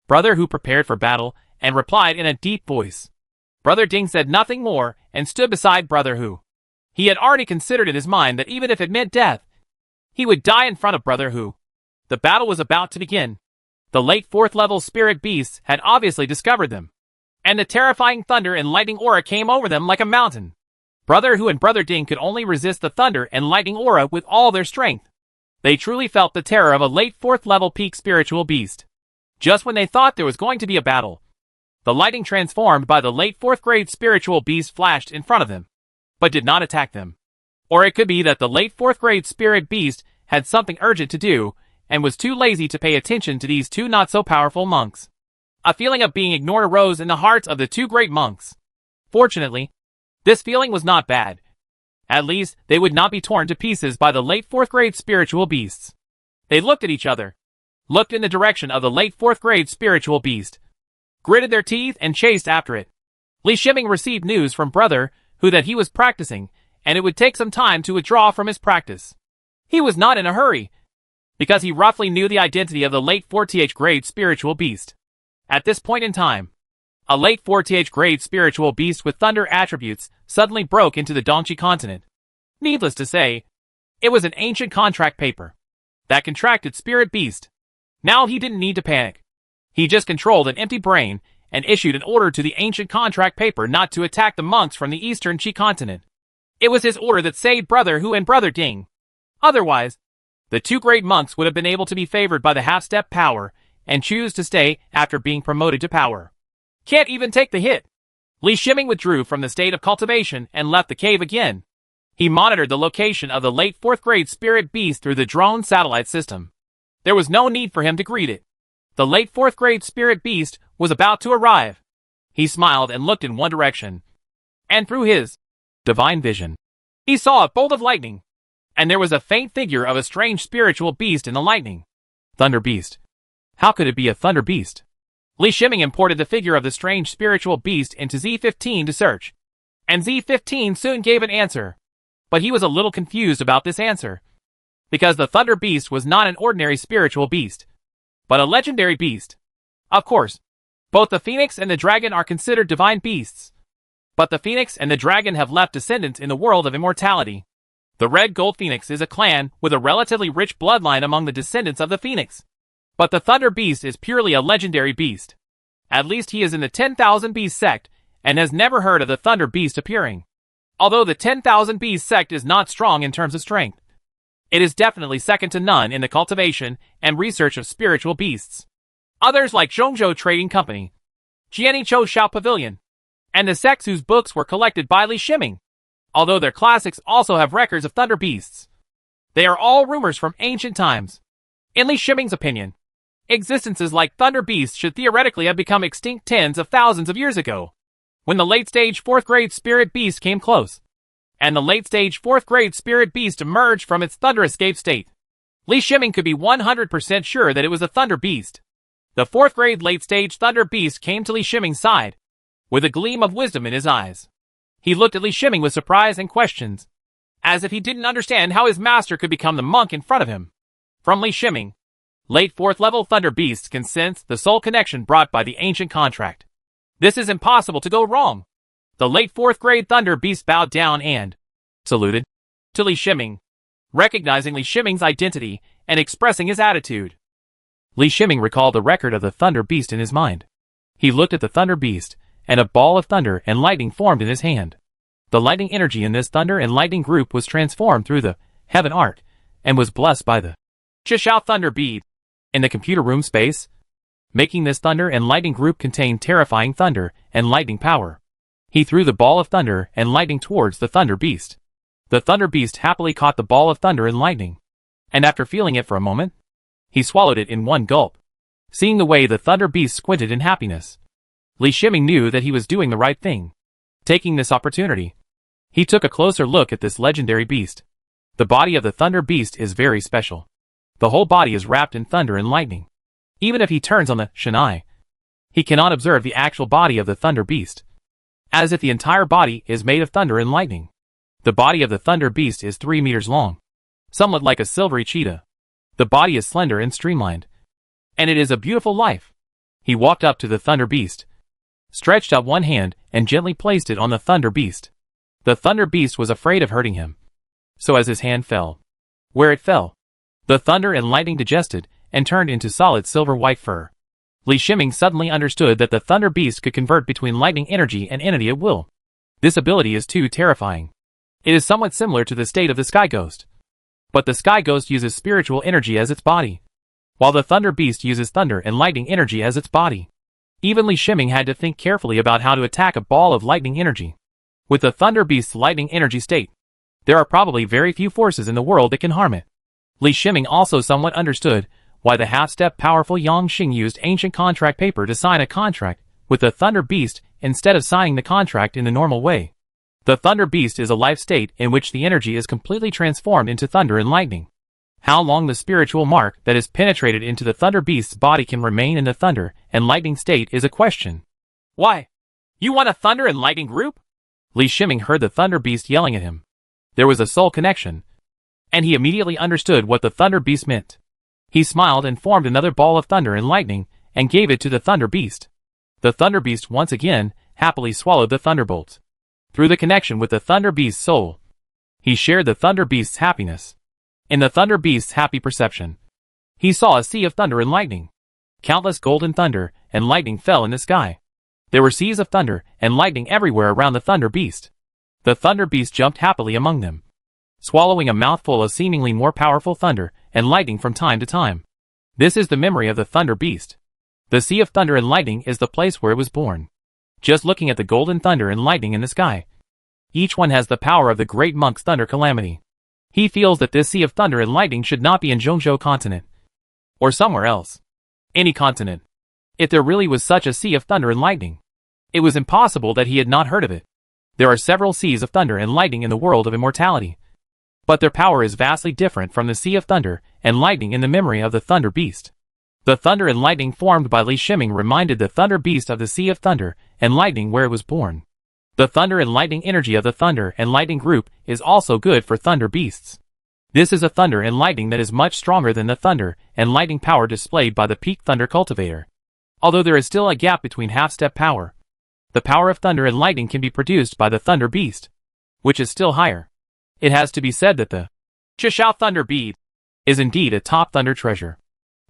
Brother Hu prepared for battle and replied in a deep voice. Brother Ding said nothing more and stood beside Brother Hu. He had already considered in his mind that even if it meant death, he would die in front of Brother Hu. The battle was about to begin. The late 4th level spirit beasts had obviously discovered them, and the terrifying thunder and lightning aura came over them like a mountain. Brother Hu and Brother Ding could only resist the thunder and lightning aura with all their strength. They truly felt the terror of a late 4th level peak spiritual beast. Just when they thought there was going to be a battle, the lightning transformed by the late 4th grade spiritual beast flashed in front of them, but did not attack them. Or it could be that the late 4th grade spirit beast had something urgent to do, and was too lazy to pay attention to these two not-so-powerful monks. A feeling of being ignored arose in the hearts of the two great monks. Fortunately, this feeling was not bad. At least, they would not be torn to pieces by the late 4th grade spiritual beasts. They looked at each other, looked in the direction of the late 4th grade spiritual beast, gritted their teeth and chased after it. Li Shiming received news from brother Hu that he was practicing, and it would take some time to withdraw from his practice. He was not in a hurry, because he roughly knew the identity of the late 4th grade spiritual beast. At this point in time, a late 4th grade spiritual beast with thunder attributes suddenly broke into the Dongqi continent. Needless to say, it was an ancient contract paper. That contracted spirit beast. Now he didn't need to panic. He just controlled an empty brain and issued an order to the ancient contract paper not to attack the monks from the eastern Qi continent. It was his order that saved Brother Hu and Brother Ding. Otherwise, the two great monks would have been able to be favored by the half-step power and choose to stay after being promoted to power. Can't even take the hit. Li Shiming withdrew from the state of cultivation and left the cave again. He monitored the location of the late 4th grade spirit beast through the drone satellite system. There was no need for him to greet it. The late 4th grade spirit beast was about to arrive. He smiled and looked in one direction. And through his divine vision, he saw a bolt of lightning. And there was a faint figure of a strange spiritual beast in the lightning. Thunder beast. How could it be a thunder beast? Li Shiming imported the figure of the strange spiritual beast into Z15 to search. And Z15 soon gave an answer. But he was a little confused about this answer. Because the thunder beast was not an ordinary spiritual beast, but a legendary beast. Of course, both the phoenix and the dragon are considered divine beasts. But the phoenix and the dragon have left descendants in the world of immortality. The Red Gold Phoenix is a clan with a relatively rich bloodline among the descendants of the phoenix. But the thunder beast is purely a legendary beast. At least he is in the 10,000 Beast sect and has never heard of the thunder beast appearing. Although the 10,000 Beast sect is not strong in terms of strength, it is definitely second to none in the cultivation and research of spiritual beasts. Others like Zhongzhou Trading Company, Jianichou Shao Pavilion, and the sects whose books were collected by Li Shiming, although their classics also have records of thunder beasts. They are all rumors from ancient times. In Li Shiming's opinion, existences like thunder beasts should theoretically have become extinct tens of thousands of years ago, when the late-stage 4th grade spirit beast came close, and the late-stage 4th grade spirit beast emerged from its thunder escape state. Li Shiming could be 100% sure that it was a thunder beast. The 4th grade late-stage thunder beast came to Li Shiming's side, with a gleam of wisdom in his eyes. He looked at Li Shiming with surprise and questions, as if he didn't understand how his master could become the monk in front of him. From Li Shiming, late 4th level thunder beasts can sense the soul connection brought by the ancient contract. This is impossible to go wrong. The late 4th grade thunder beast bowed down and saluted to Li Shiming, recognizing Li Shiming's identity and expressing his attitude. Li Shiming recalled the record of the thunder beast in his mind. He looked at the thunder beast, and a ball of thunder and lightning formed in his hand. The lightning energy in this thunder and lightning group was transformed through the heaven arc and was blessed by the Chishao thunder bead in the computer room space, making this thunder and lightning group contain terrifying thunder and lightning power. He threw the ball of thunder and lightning towards the thunder beast. The thunder beast happily caught the ball of thunder and lightning, and after feeling it for a moment, he swallowed it in one gulp. Seeing the way the thunder beast squinted in happiness, Li Shiming knew that he was doing the right thing. Taking this opportunity, he took a closer look at this legendary beast. The body of the thunder beast is very special. The whole body is wrapped in thunder and lightning. Even if he turns on the Shanai, he cannot observe the actual body of the thunder beast, as if the entire body is made of thunder and lightning. The body of the thunder beast is 3 meters long, somewhat like a silvery cheetah. The body is slender and streamlined, and it is a beautiful life. He walked up to the thunder beast, stretched out one hand and gently placed it on the thunder beast. The thunder beast was afraid of hurting him. So as his hand fell, where it fell, the thunder and lightning digested and turned into solid silver-white fur. Li Shiming suddenly understood that the thunder beast could convert between lightning energy and entity at will. This ability is too terrifying. It is somewhat similar to the state of the Sky Ghost. But the Sky Ghost uses spiritual energy as its body, while the thunder beast uses thunder and lightning energy as its body. Even Li Shiming had to think carefully about how to attack a ball of lightning energy. With the thunder beast's lightning energy state, there are probably very few forces in the world that can harm it. Li Shiming also somewhat understood why the half-step powerful Yang Xing used ancient contract paper to sign a contract with the thunder beast instead of signing the contract in the normal way. The thunder beast is a life state in which the energy is completely transformed into thunder and lightning. How long the spiritual mark that is penetrated into the Thunder Beast's body can remain in the thunder and lightning state is a question. Why? You want a thunder and lightning group? Li Shiming heard the Thunder Beast yelling at him. There was a soul connection, and he immediately understood what the Thunder Beast meant. He smiled and formed another ball of thunder and lightning and gave it to the Thunder Beast. The Thunder Beast once again happily swallowed the thunderbolts. Through the connection with the Thunder Beast's soul, he shared the Thunder Beast's happiness. In the Thunder Beast's happy perception, he saw a sea of thunder and lightning. Countless golden thunder and lightning fell in the sky. There were seas of thunder and lightning everywhere around the Thunder Beast. The Thunder Beast jumped happily among them, swallowing a mouthful of seemingly more powerful thunder and lightning from time to time. This is the memory of the Thunder Beast. The sea of thunder and lightning is the place where it was born. Just looking at the golden thunder and lightning in the sky, each one has the power of the great monk's thunder calamity. He feels that this sea of thunder and lightning should not be in Zhongzhou continent, or somewhere else. Any continent. If there really was such a sea of thunder and lightning, it was impossible that he had not heard of it. There are several seas of thunder and lightning in the world of immortality, but their power is vastly different from the sea of thunder and lightning in the memory of the Thunder Beast. The thunder and lightning formed by Li Shiming reminded the Thunder Beast of the sea of thunder and lightning where it was born. The thunder and lightning energy of the thunder and lightning group is also good for Thunder Beasts. This is a thunder and lightning that is much stronger than the thunder and lightning power displayed by the peak thunder cultivator. Although there is still a gap between half-step power, the power of thunder and lightning can be produced by the Thunder Beast, which is still higher. It has to be said that the Chishao Thunder Bead is indeed a top thunder treasure.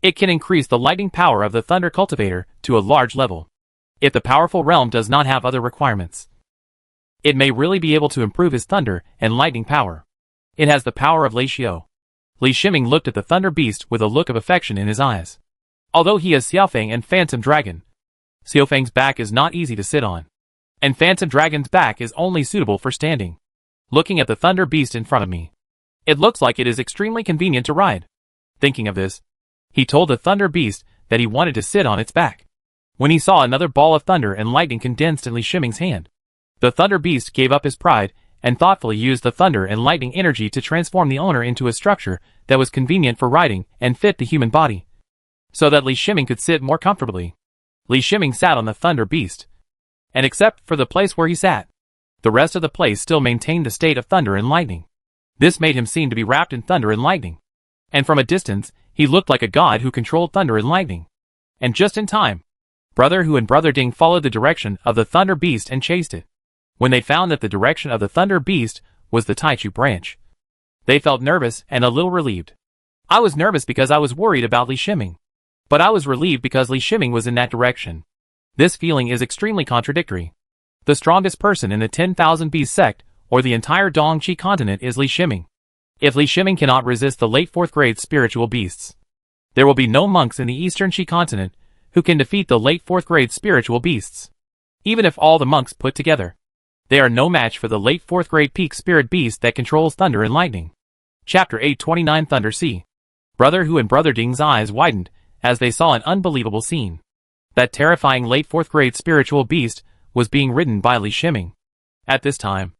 It can increase the lightning power of the thunder cultivator to a large level. If the powerful realm does not have other requirements, it may really be able to improve his thunder and lightning power. It has the power of Li Xiao. Li Shiming looked at the Thunder Beast with a look of affection in his eyes. Although he is Xiaofeng and Phantom Dragon, Xiaofeng's back is not easy to sit on, and Phantom Dragon's back is only suitable for standing. Looking at the Thunder Beast in front of me, it looks like it is extremely convenient to ride. Thinking of this, he told the Thunder Beast that he wanted to sit on its back. When he saw another ball of thunder and lightning condensed in Li Shiming's hand, the Thunder Beast gave up his pride and thoughtfully used the thunder and lightning energy to transform the owner into a structure that was convenient for riding and fit the human body, so that Li Shiming could sit more comfortably. Li Shiming sat on the Thunder Beast, and except for the place where he sat, the rest of the place still maintained the state of thunder and lightning. This made him seem to be wrapped in thunder and lightning, and from a distance, he looked like a god who controlled thunder and lightning. And just in time, Brother Hu and Brother Ding followed the direction of the Thunder Beast and chased it. When they found that the direction of the Thunder Beast was the Taichu branch, they felt nervous and a little relieved. I was nervous because I was worried about Li Shiming, but I was relieved because Li Shiming was in that direction. This feeling is extremely contradictory. The strongest person in the 10,000 Beast sect or the entire Dongqi continent is Li Shiming. If Li Shiming cannot resist the late 4th grade spiritual beasts, there will be no monks in the Eastern Qi continent who can defeat the late 4th grade spiritual beasts. Even if all the monks put together, they are no match for the late 4th grade peak spirit beast that controls thunder and lightning. Chapter 829 Thunder Sea. Brother Hu and Brother Ding's eyes widened as they saw an unbelievable scene. That terrifying late 4th grade spiritual beast was being ridden by Li Shiming. At this time,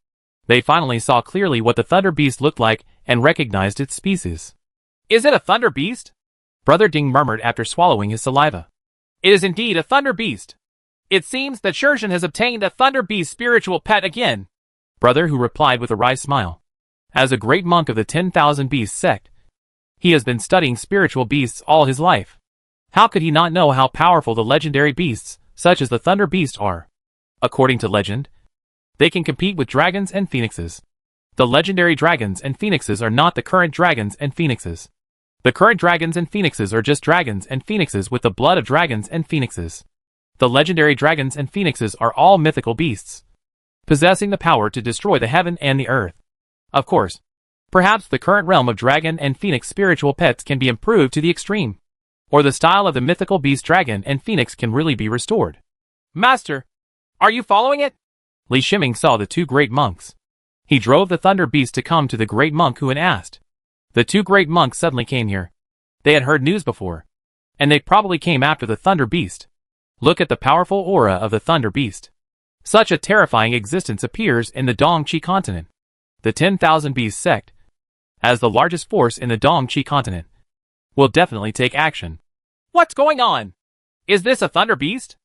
they finally saw clearly what the Thunder Beast looked like and recognized its species. Is it a Thunder Beast? Brother Ding murmured after swallowing his saliva. It is indeed a Thunder Beast. It seems that Shurjan has obtained a Thunder Beast spiritual pet again. Brother Hu replied with a wry smile. As a great monk of the 10,000 Beast sect, he has been studying spiritual beasts all his life. How could he not know how powerful the legendary beasts, such as the Thunder Beast, are? According to legend, they can compete with dragons and phoenixes. The legendary dragons and phoenixes are not the current dragons and phoenixes. The current dragons and phoenixes are just dragons and phoenixes with the blood of dragons and phoenixes. The legendary dragons and phoenixes are all mythical beasts, possessing the power to destroy the heaven and the earth. Of course, perhaps the current realm of dragon and phoenix spiritual pets can be improved to the extreme, or the style of the mythical beast dragon and phoenix can really be restored. Master, are you following it? Li Shiming saw the two great monks. He drove the Thunder Beast to come to the great monk who had asked. The two great monks suddenly came here. They had heard news before, and they probably came after the Thunder Beast. Look at the powerful aura of the Thunder Beast. Such a terrifying existence appears in the Dongqi continent. The 10,000 Beast sect as the largest force in the Dongqi continent, will definitely take action. What's going on? Is this a thunder beast?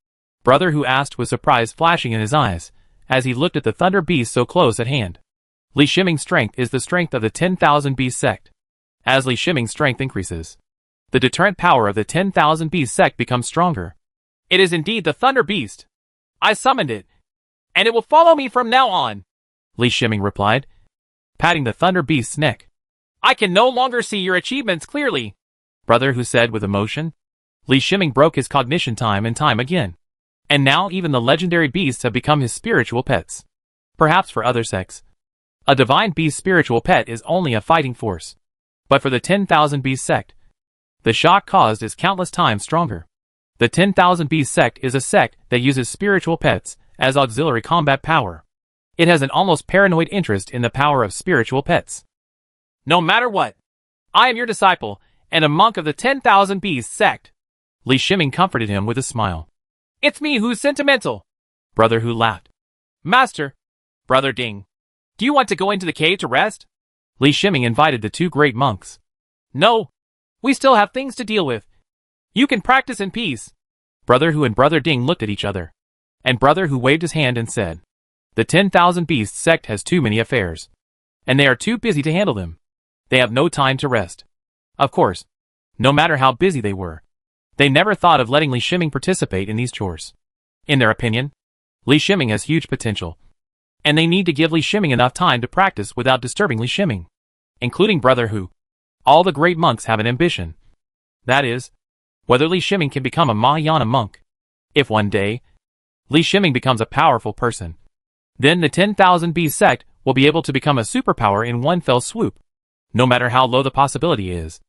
Brother Hu asked with surprise flashing in his eyes, as he looked at the thunder beast so close at hand. Li Shiming's strength is the strength of the 10,000 Beast sect. As Li Shiming's strength increases, the deterrent power of the 10,000 Beast sect becomes stronger. It is indeed the thunder beast. I summoned it, and it will follow me from now on, Li Shiming replied, patting the thunder beast's neck. I can no longer see your achievements clearly, Brother Hu said with emotion. Li Shiming broke his cognition time and time again. And now even the legendary beasts have become his spiritual pets. Perhaps for other sects, a divine beast spiritual pet is only a fighting force. But for the 10,000 Beast sect, the shock caused is countless times stronger. The 10,000 Beast sect is a sect that uses spiritual pets as auxiliary combat power. It has an almost paranoid interest in the power of spiritual pets. No matter what, I am your disciple and a monk of the 10,000 Beast sect. Li Shiming comforted him with a smile. It's me who's sentimental, Brother Hu laughed. Master, Brother Ding, do you want to go into the cave to rest? Li Shiming invited the two great monks. No, we still have things to deal with. You can practice in peace. Brother Hu and Brother Ding looked at each other, and Brother Hu waved his hand and said, the 10,000 Beast sect has too many affairs, and they are too busy to handle them. They have no time to rest. Of course, no matter how busy they were, they never thought of letting Li Shiming participate in these chores. In their opinion, Li Shiming has huge potential, and they need to give Li Shiming enough time to practice without disturbing Li Shiming, including Brother Hu. All the great monks have an ambition. That is, whether Li Shiming can become a Mahayana monk. If one day, Li Shiming becomes a powerful person, then the 10,000 Beast sect will be able to become a superpower in one fell swoop. No matter how low the possibility is,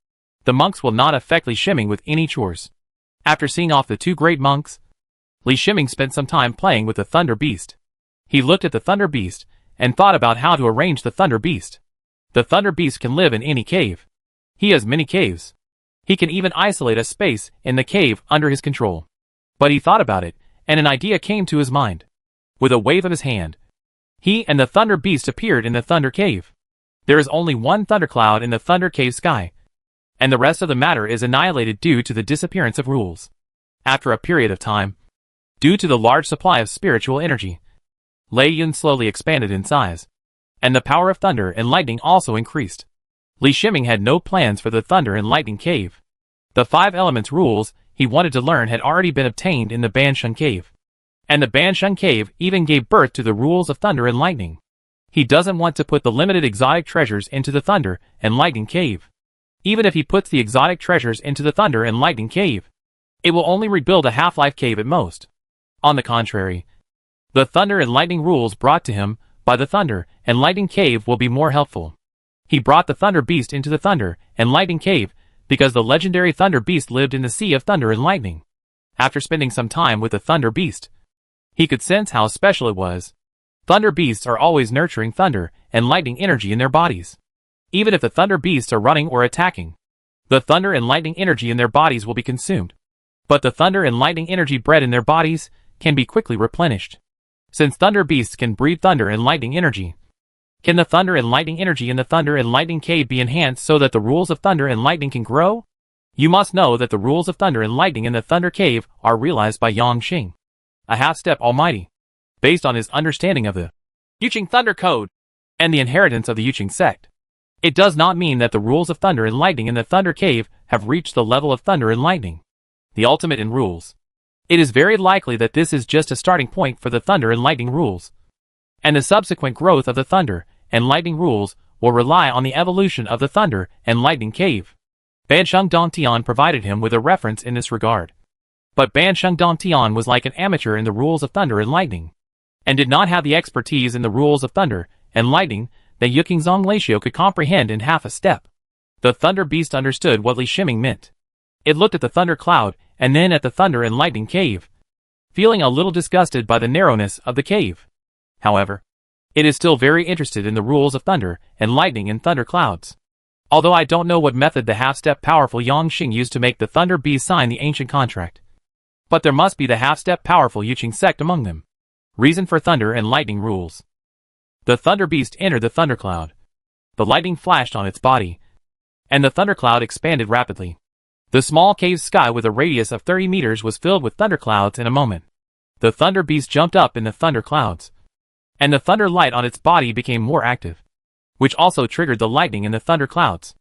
the monks will not affect Li Shiming with any chores. After seeing off the two great monks, Li Shiming spent some time playing with the Thunder Beast. He looked at the Thunder Beast and thought about how to arrange the Thunder Beast. The Thunder Beast can live in any cave. He has many caves. He can even isolate a space in the cave under his control. But he thought about it, and an idea came to his mind. With a wave of his hand, he and the Thunder Beast appeared in the Thunder Cave. There is only one thundercloud in the Thunder Cave sky, and the rest of the matter is annihilated due to the disappearance of rules. After a period of time, due to the large supply of spiritual energy, Lei Yun slowly expanded in size, and the power of thunder and lightning also increased. Li Shiming had no plans for the Thunder and Lightning Cave. The 5 elements rules he wanted to learn had already been obtained in the Banshun Cave, and the Banshun Cave even gave birth to the rules of thunder and lightning. He doesn't want to put the limited exotic treasures into the Thunder and Lightning Cave. Even if he puts the exotic treasures into the Thunder and Lightning Cave, it will only rebuild a half-life cave at most. On the contrary, the Thunder and Lightning rules brought to him by the Thunder and Lightning Cave will be more helpful. He brought the Thunder Beast into the Thunder and Lightning Cave because the legendary Thunder Beast lived in the Sea of Thunder and Lightning. After spending some time with the Thunder Beast, he could sense how special it was. Thunder Beasts are always nurturing thunder and lightning energy in their bodies. Even if the Thunder Beasts are running or attacking, the thunder and lightning energy in their bodies will be consumed. But the thunder and lightning energy bred in their bodies can be quickly replenished. Since Thunder Beasts can breathe thunder and lightning energy, can the thunder and lightning energy in the Thunder and Lightning Cave be enhanced so that the rules of thunder and lightning can grow? You must know that the rules of thunder and lightning in the Thunder Cave are realized by Yang Xing, a half-step almighty, based on his understanding of the Yuqing Thunder Code and the inheritance of the Yuqing sect. It does not mean that the rules of thunder and lightning in the Thunder Cave have reached the level of thunder and lightning, the ultimate in rules. It is very likely that this is just a starting point for the thunder and lightning rules, and the subsequent growth of the thunder and lightning rules will rely on the evolution of the Thunder and Lightning Cave. Bansheng Dongtian provided him with a reference in this regard. But Bansheng Dongtian was like an amateur in the rules of thunder and lightning, and did not have the expertise in the rules of thunder and lightning that Yukingzong Laishio could comprehend in half a step. The Thunder Beast understood what Li Shiming meant. It looked at the Thunder Cloud and then at the Thunder and Lightning Cave, feeling a little disgusted by the narrowness of the cave. However, it is still very interested in the rules of thunder and lightning and thunder clouds. Although I don't know what method the half-step powerful Yang Xing used to make the Thunder Beast sign the ancient contract, but there must be the half-step powerful Yuqing sect among them. Reason for thunder and lightning rules. The Thunder Beast entered the thundercloud. the lightning flashed on its body, and the thundercloud expanded rapidly. The small cave's sky with a radius of 30 meters was filled with thunderclouds in a moment. The thunder beast jumped up in the thunder clouds, and the thunder light on its body became more active, which also triggered the lightning in the thunder clouds.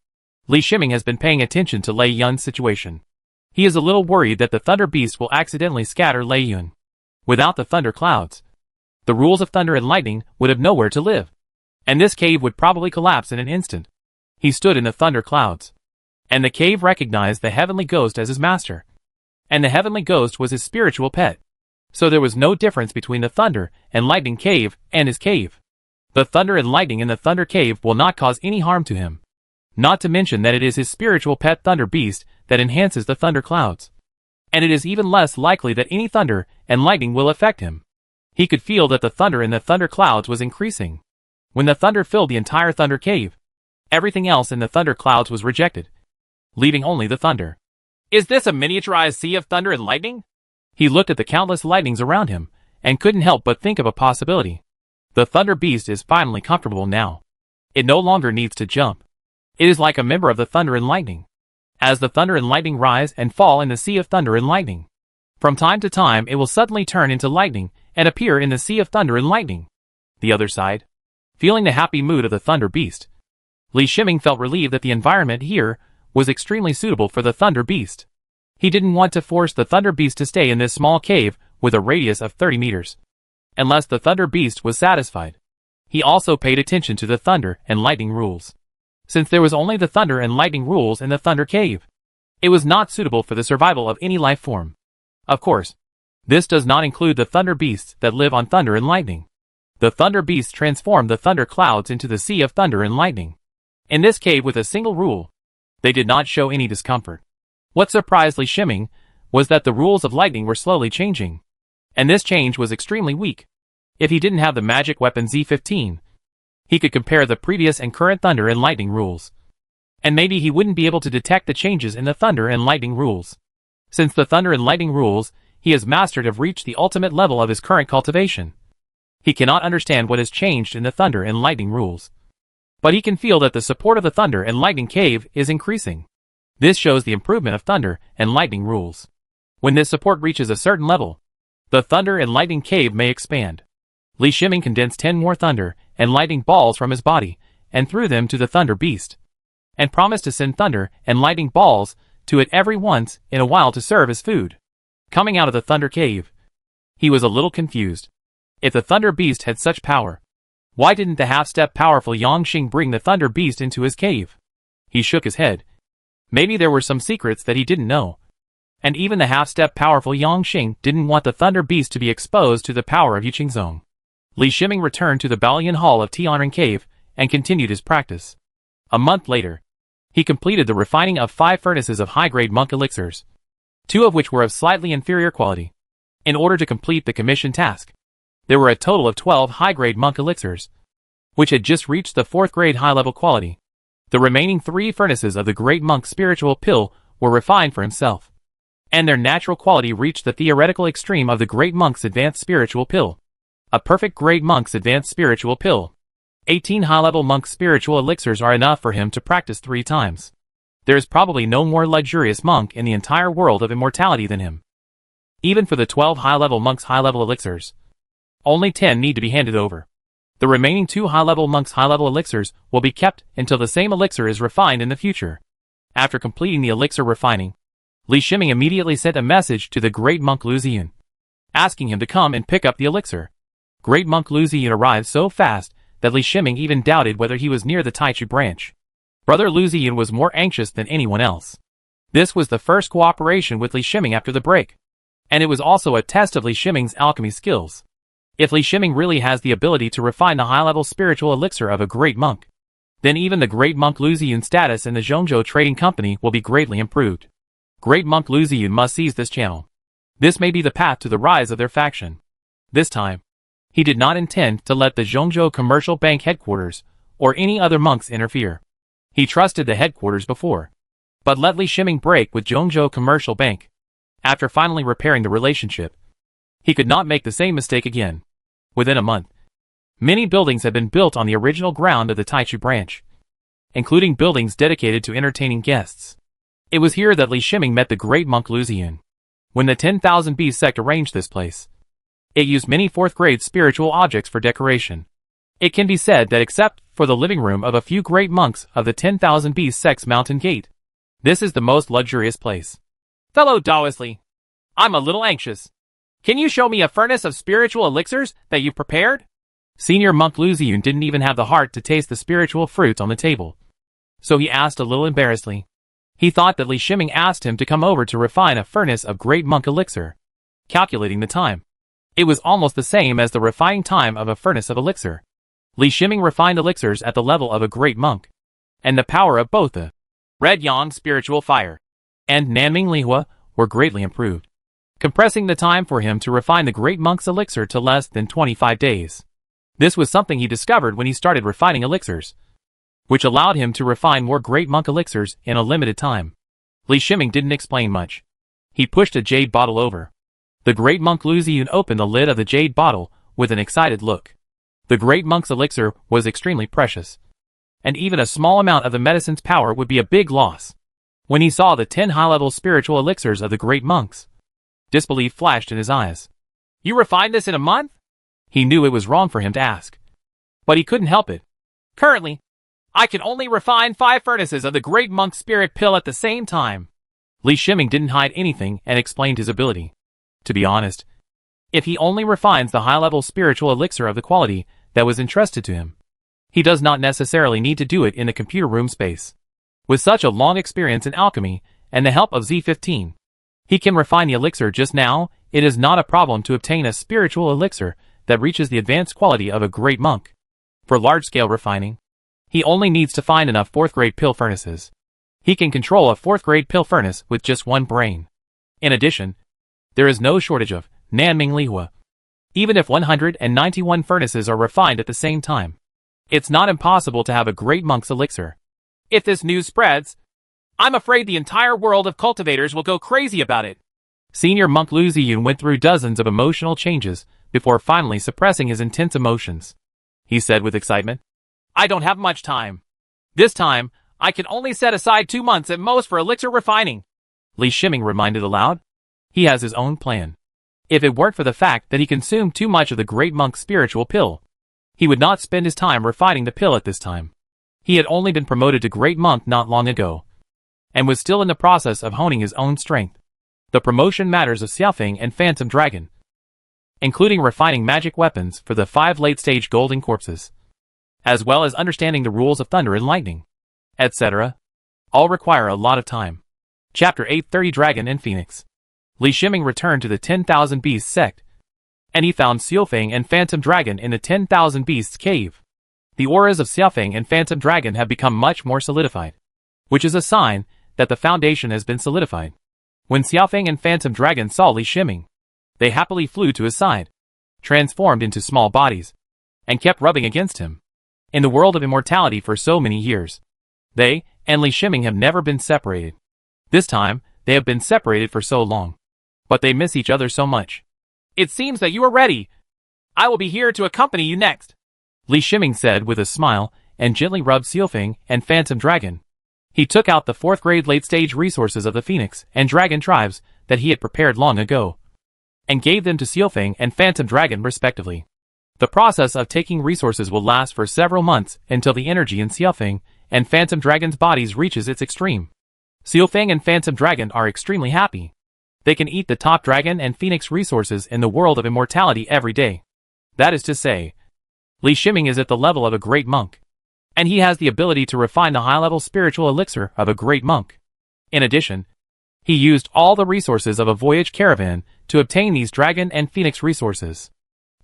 Li Shiming has been paying attention to Lei Yun's situation. He is a little worried that the thunder beast will accidentally scatter Lei Yun. Without the thunder clouds, the rules of thunder and lightning would have nowhere to live, and this cave would probably collapse in an instant. He stood in the thunder clouds, and the cave recognized the heavenly ghost as his master, and the heavenly ghost was his spiritual pet. So there was no difference between the thunder and lightning cave and his cave. The thunder and lightning in the thunder cave will not cause any harm to him. Not to mention that it is his spiritual pet thunder beast that enhances the thunder clouds. And it is even less likely that any thunder and lightning will affect him. He could feel that the thunder in the thunder clouds was increasing. When the thunder filled the entire thunder cave, everything else in the thunder clouds was rejected, leaving only the thunder. Is this a miniaturized sea of thunder and lightning? He looked at the countless lightnings around him, and couldn't help but think of a possibility. The thunder beast is finally comfortable now. It no longer needs to jump. It is like a member of the thunder and lightning. As the thunder and lightning rise and fall in the sea of thunder and lightning, from time to time it will suddenly turn into lightning and appear in the sea of thunder and lightning. The other side. Feeling the happy mood of the thunder beast, Li Shiming felt relieved that the environment here was extremely suitable for the thunder beast. He didn't want to force the thunder beast to stay in this small cave with a radius of 30 meters, unless the thunder beast was satisfied. He also paid attention to the thunder and lightning rules. Since there was only the thunder and lightning rules in the thunder cave, it was not suitable for the survival of any life form. Of course, this does not include the thunder beasts that live on thunder and lightning. The thunder beasts transformed the thunder clouds into the sea of thunder and lightning. In this cave with a single rule, they did not show any discomfort. What surprised Li Shiming was that the rules of lightning were slowly changing, and this change was extremely weak. If he didn't have the magic weapon Z15, he could compare the previous and current thunder and lightning rules, and maybe he wouldn't be able to detect the changes in the thunder and lightning rules. Since the thunder and lightning rules he has mastered have reached the ultimate level of his current cultivation, he cannot understand what has changed in the thunder and lightning rules. But he can feel that the support of the thunder and lightning cave is increasing. This shows the improvement of thunder and lightning rules. When this support reaches a certain level, the thunder and lightning cave may expand. Li Shiming condensed 10 more thunder and lightning balls from his body and threw them to the thunder beast, and promised to send thunder and lightning balls to it every once in a while to serve as food. Coming out of the thunder cave, he was a little confused. If the thunder beast had such power, why didn't the half-step powerful Yangxing bring the thunder beast into his cave? He shook his head. Maybe there were some secrets that he didn't know. And even the half-step powerful Yangxing didn't want the thunder beast to be exposed to the power of Yiqingzong. Li Shiming returned to the Balian Hall of Tianren Cave and continued his practice. A month later, he completed the refining of 5 furnaces of high-grade monk elixirs, 2 of which were of slightly inferior quality. In order to complete the commission task, there were a total of 12 high-grade monk elixirs, which had just reached the 4th grade high-level quality. The remaining 3 furnaces of the Great Monk's spiritual pill were refined for himself, and their natural quality reached the theoretical extreme of the Great Monk's advanced spiritual pill. A perfect Great Monk's advanced spiritual pill. 18 high-level monk spiritual elixirs are enough for him to practice 3 times. There is probably no more luxurious monk in the entire world of immortality than him. Even for the 12 high-level monks' high-level elixirs, only 10 need to be handed over. The remaining 2 high-level monks' high-level elixirs will be kept until the same elixir is refined in the future. After completing the elixir refining, Li Shiming immediately sent a message to the great monk Lu Ziyan, asking him to come and pick up the elixir. Great monk Lu Ziyan arrived so fast that Li Shiming even doubted whether he was near the Taichu branch. Brother Lu Ziyan was more anxious than anyone else. This was the first cooperation with Li Shiming after the break, and it was also a test of Li Shiming's alchemy skills. If Li Shiming really has the ability to refine the high-level spiritual elixir of a great monk, then even the great monk Lu Ziyun's status in the Zhongzhou Trading Company will be greatly improved. Great monk Lu Ziyun must seize this channel. This may be the path to the rise of their faction. This time, he did not intend to let the Zhongzhou Commercial Bank headquarters or any other monks interfere. He trusted the headquarters before, but let Li Shiming break with Zhongzhou Commercial Bank. After finally repairing the relationship, he could not make the same mistake again. Within a month, many buildings had been built on the original ground of the Taichu branch. including buildings dedicated to entertaining guests. It was here that Li Shiming met the great monk Lu Ziyun. When the 10,000 Bees sect arranged this place, it used many 4th grade spiritual objects for decoration. It can be said that except for the living room of a few great monks of the 10,000 Bees sect's mountain gate, this is the most luxurious place. Fellow Taoist Li, I'm a little anxious. Can you show me a furnace of spiritual elixirs that you've prepared? Senior monk Lu Ziyun didn't even have the heart to taste the spiritual fruits on the table, so he asked a little embarrassedly. He thought that Li Shiming asked him to come over to refine a furnace of great monk elixir. Calculating the time, it was almost the same as the refining time of a furnace of elixir. Li Shiming refined elixirs at the level of a great monk, and the power of both the Red Yang spiritual fire and Nanming Lihua were greatly improved, compressing the time for him to refine the great monk's elixir to less than 25 days. This was something he discovered when he started refining elixirs, which allowed him to refine more great monk elixirs in a limited time. Li Shiming didn't explain much. He pushed a jade bottle over. The great monk Lu Ziyun opened the lid of the jade bottle with an excited look. The great monk's elixir was extremely precious, and even a small amount of the medicine's power would be a big loss. When he saw the 10 high-level spiritual elixirs of the great monks, disbelief flashed in his eyes. You refined this in a month? He knew it was wrong for him to ask, but he couldn't help it. Currently, I can only refine 5 furnaces of the great monk spirit pill at the same time. Li Shiming didn't hide anything and explained his ability. To be honest, if he only refines the high-level spiritual elixir of the quality that was entrusted to him, he does not necessarily need to do it in the computer room space. With such a long experience in alchemy and the help of Z15, he can refine the elixir just now. It is not a problem to obtain a spiritual elixir that reaches the advanced quality of a great monk. For large-scale refining, he only needs to find enough 4th grade pill furnaces. He can control a 4th grade pill furnace with just one brain. In addition, there is no shortage of Nanming Lihua. Even if 191 furnaces are refined at the same time, it's not impossible to have a great monk's elixir. If this news spreads, I'm afraid the entire world of cultivators will go crazy about it. Senior monk Lu Ziyun went through dozens of emotional changes before finally suppressing his intense emotions. He said with excitement, I don't have much time. This time, I can only set aside 2 months at most for elixir refining. Li Shiming reminded aloud. He has his own plan. If it weren't for the fact that he consumed too much of the great monk's spiritual pill, he would not spend his time refining the pill at this time. He had only been promoted to great monk not long ago, and was still in the process of honing his own strength. The promotion matters of Xiaofeng and Phantom Dragon, including refining magic weapons for the 5 late-stage golden corpses, as well as understanding the rules of thunder and lightning, etc., all require a lot of time. Chapter 830 Dragon and Phoenix. Li Shiming returned to the 10,000 Beasts sect, and he found Xiaofeng and Phantom Dragon in the 10,000 Beasts cave. The auras of Xiaofeng and Phantom Dragon have become much more solidified, which is a sign that the foundation has been solidified. When Xiaofeng and Phantom Dragon saw Li Shiming, they happily flew to his side, transformed into small bodies, and kept rubbing against him. In the world of immortality for so many years, they and Li Shiming have never been separated. This time, they have been separated for so long, but they miss each other so much. It seems that you are ready. I will be here to accompany you next, Li Shiming said with a smile and gently rubbed Xiaofeng and Phantom Dragon. He took out the 4th grade late-stage resources of the Phoenix and Dragon tribes that he had prepared long ago, and gave them to Xiaofeng and Phantom Dragon respectively. The process of taking resources will last for several months until the energy in Xiaofeng and Phantom Dragon's bodies reaches its extreme. Xiaofeng and Phantom Dragon are extremely happy. They can eat the top Dragon and Phoenix resources in the world of immortality every day. That is to say, Li Shiming is at the level of a great monk, and he has the ability to refine the high-level spiritual elixir of a great monk. In addition, he used all the resources of a voyage caravan to obtain these Dragon and Phoenix resources.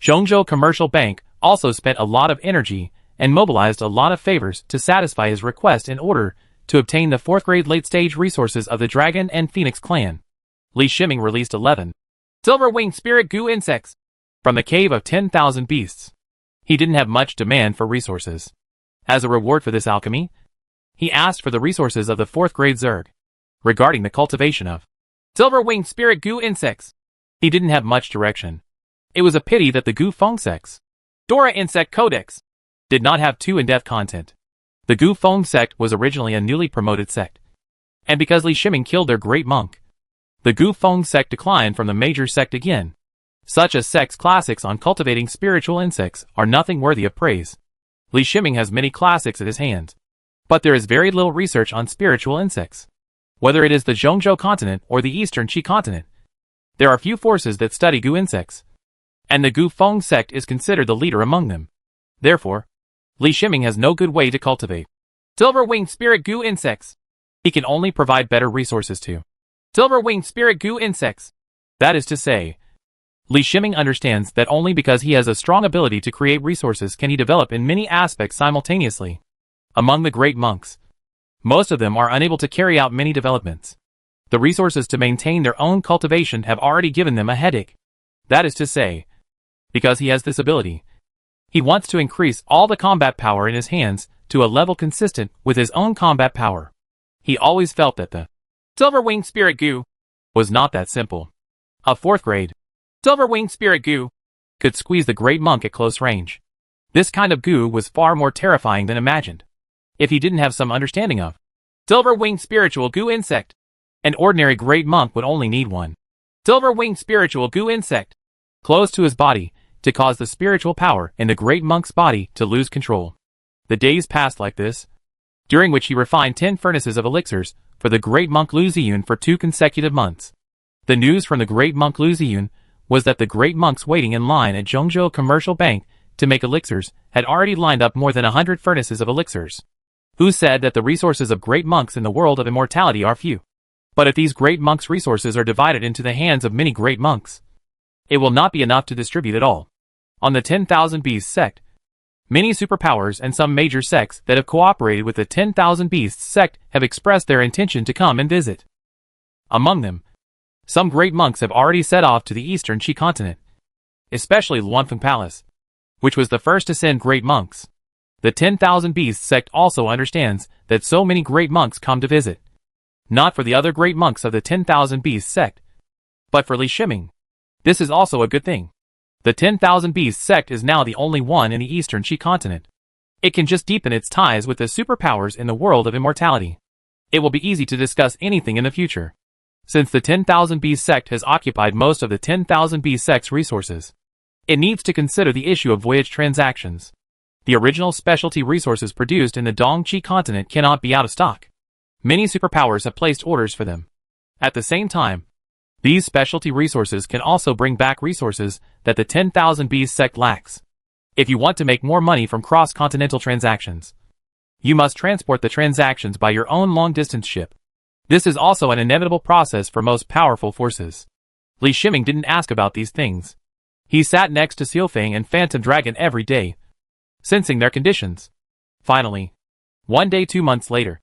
Zhongzhou Commercial Bank also spent a lot of energy and mobilized a lot of favors to satisfy his request in order to obtain the 4th grade late-stage resources of the Dragon and Phoenix clan. Li Shiming released 11 silver-winged spirit goo insects from the cave of 10,000 beasts. He didn't have much demand for resources. As a reward for this alchemy, he asked for the resources of the 4th grade Zerg. Regarding the cultivation of silver-winged spirit goo insects, he didn't have much direction. It was a pity that the Gu Fengsects Dora Insect Codex did not have too in-depth content. The Gu Feng sect was originally a newly promoted sect. And because Li Shiming killed their great monk, the Gu Feng sect declined from the major sect again. Such as sect's classics on cultivating spiritual insects are nothing worthy of praise. Li Shiming has many classics at his hands, but there is very little research on spiritual insects. Whether it is the Zhongzhou continent or the Eastern Qi continent, there are few forces that study Gu insects, and the Gu Feng sect is considered the leader among them. Therefore, Li Shiming has no good way to cultivate silver-winged spirit Gu insects. He can only provide better resources to silver-winged spirit Gu insects. That is to say, Li Shiming understands that only because he has a strong ability to create resources can he develop in many aspects simultaneously. Among the great monks, most of them are unable to carry out many developments. The resources to maintain their own cultivation have already given them a headache. That is to say, because he has this ability, he wants to increase all the combat power in his hands to a level consistent with his own combat power. He always felt that the silver-winged spirit Gu was not that simple. A 4th grade silver-winged spirit Gu could squeeze the great monk at close range. This kind of Gu was far more terrifying than imagined. If he didn't have some understanding of silver-winged spiritual Gu insect, an ordinary great monk would only need one silver-winged spiritual Gu insect close to his body to cause the spiritual power in the great monk's body to lose control. The days passed like this, during which he refined 10 furnaces of elixirs for the great monk Lu Ziyun for 2 consecutive months. The news from the great monk Lu Ziyun was that the great monks waiting in line at Zhongzhou Commercial Bank to make elixirs had already lined up more than 100 furnaces of elixirs. Who said that the resources of great monks in the world of immortality are few? But if these great monks' resources are divided into the hands of many great monks, it will not be enough to distribute it all. On the 10,000 Beasts sect, many superpowers and some major sects that have cooperated with the 10,000 Beasts sect have expressed their intention to come and visit. Among them, some great monks have already set off to the Eastern Qi continent, especially Luanfeng Palace, which was the first to send great monks. The 10,000 Beasts sect also understands that so many great monks come to visit, not for the other great monks of the 10,000 Beasts sect, but for Li Shiming. This is also a good thing. The 10,000 Beasts sect is now the only one in the Eastern Qi continent. It can just deepen its ties with the superpowers in the world of immortality. It will be easy to discuss anything in the future. Since the 10,000 Beasts sect has occupied most of the 10,000 Beasts sect's resources, it needs to consider the issue of voyage transactions. The original specialty resources produced in the Dongqi continent cannot be out of stock. Many superpowers have placed orders for them. At the same time, these specialty resources can also bring back resources that the 10,000 Beasts sect lacks. If you want to make more money from cross-continental transactions, you must transport the transactions by your own long-distance ship. This is also an inevitable process for most powerful forces. Li Shiming didn't ask about these things. He sat next to Xiaofeng and Phantom Dragon every day, sensing their conditions. Finally, one day 2 months later,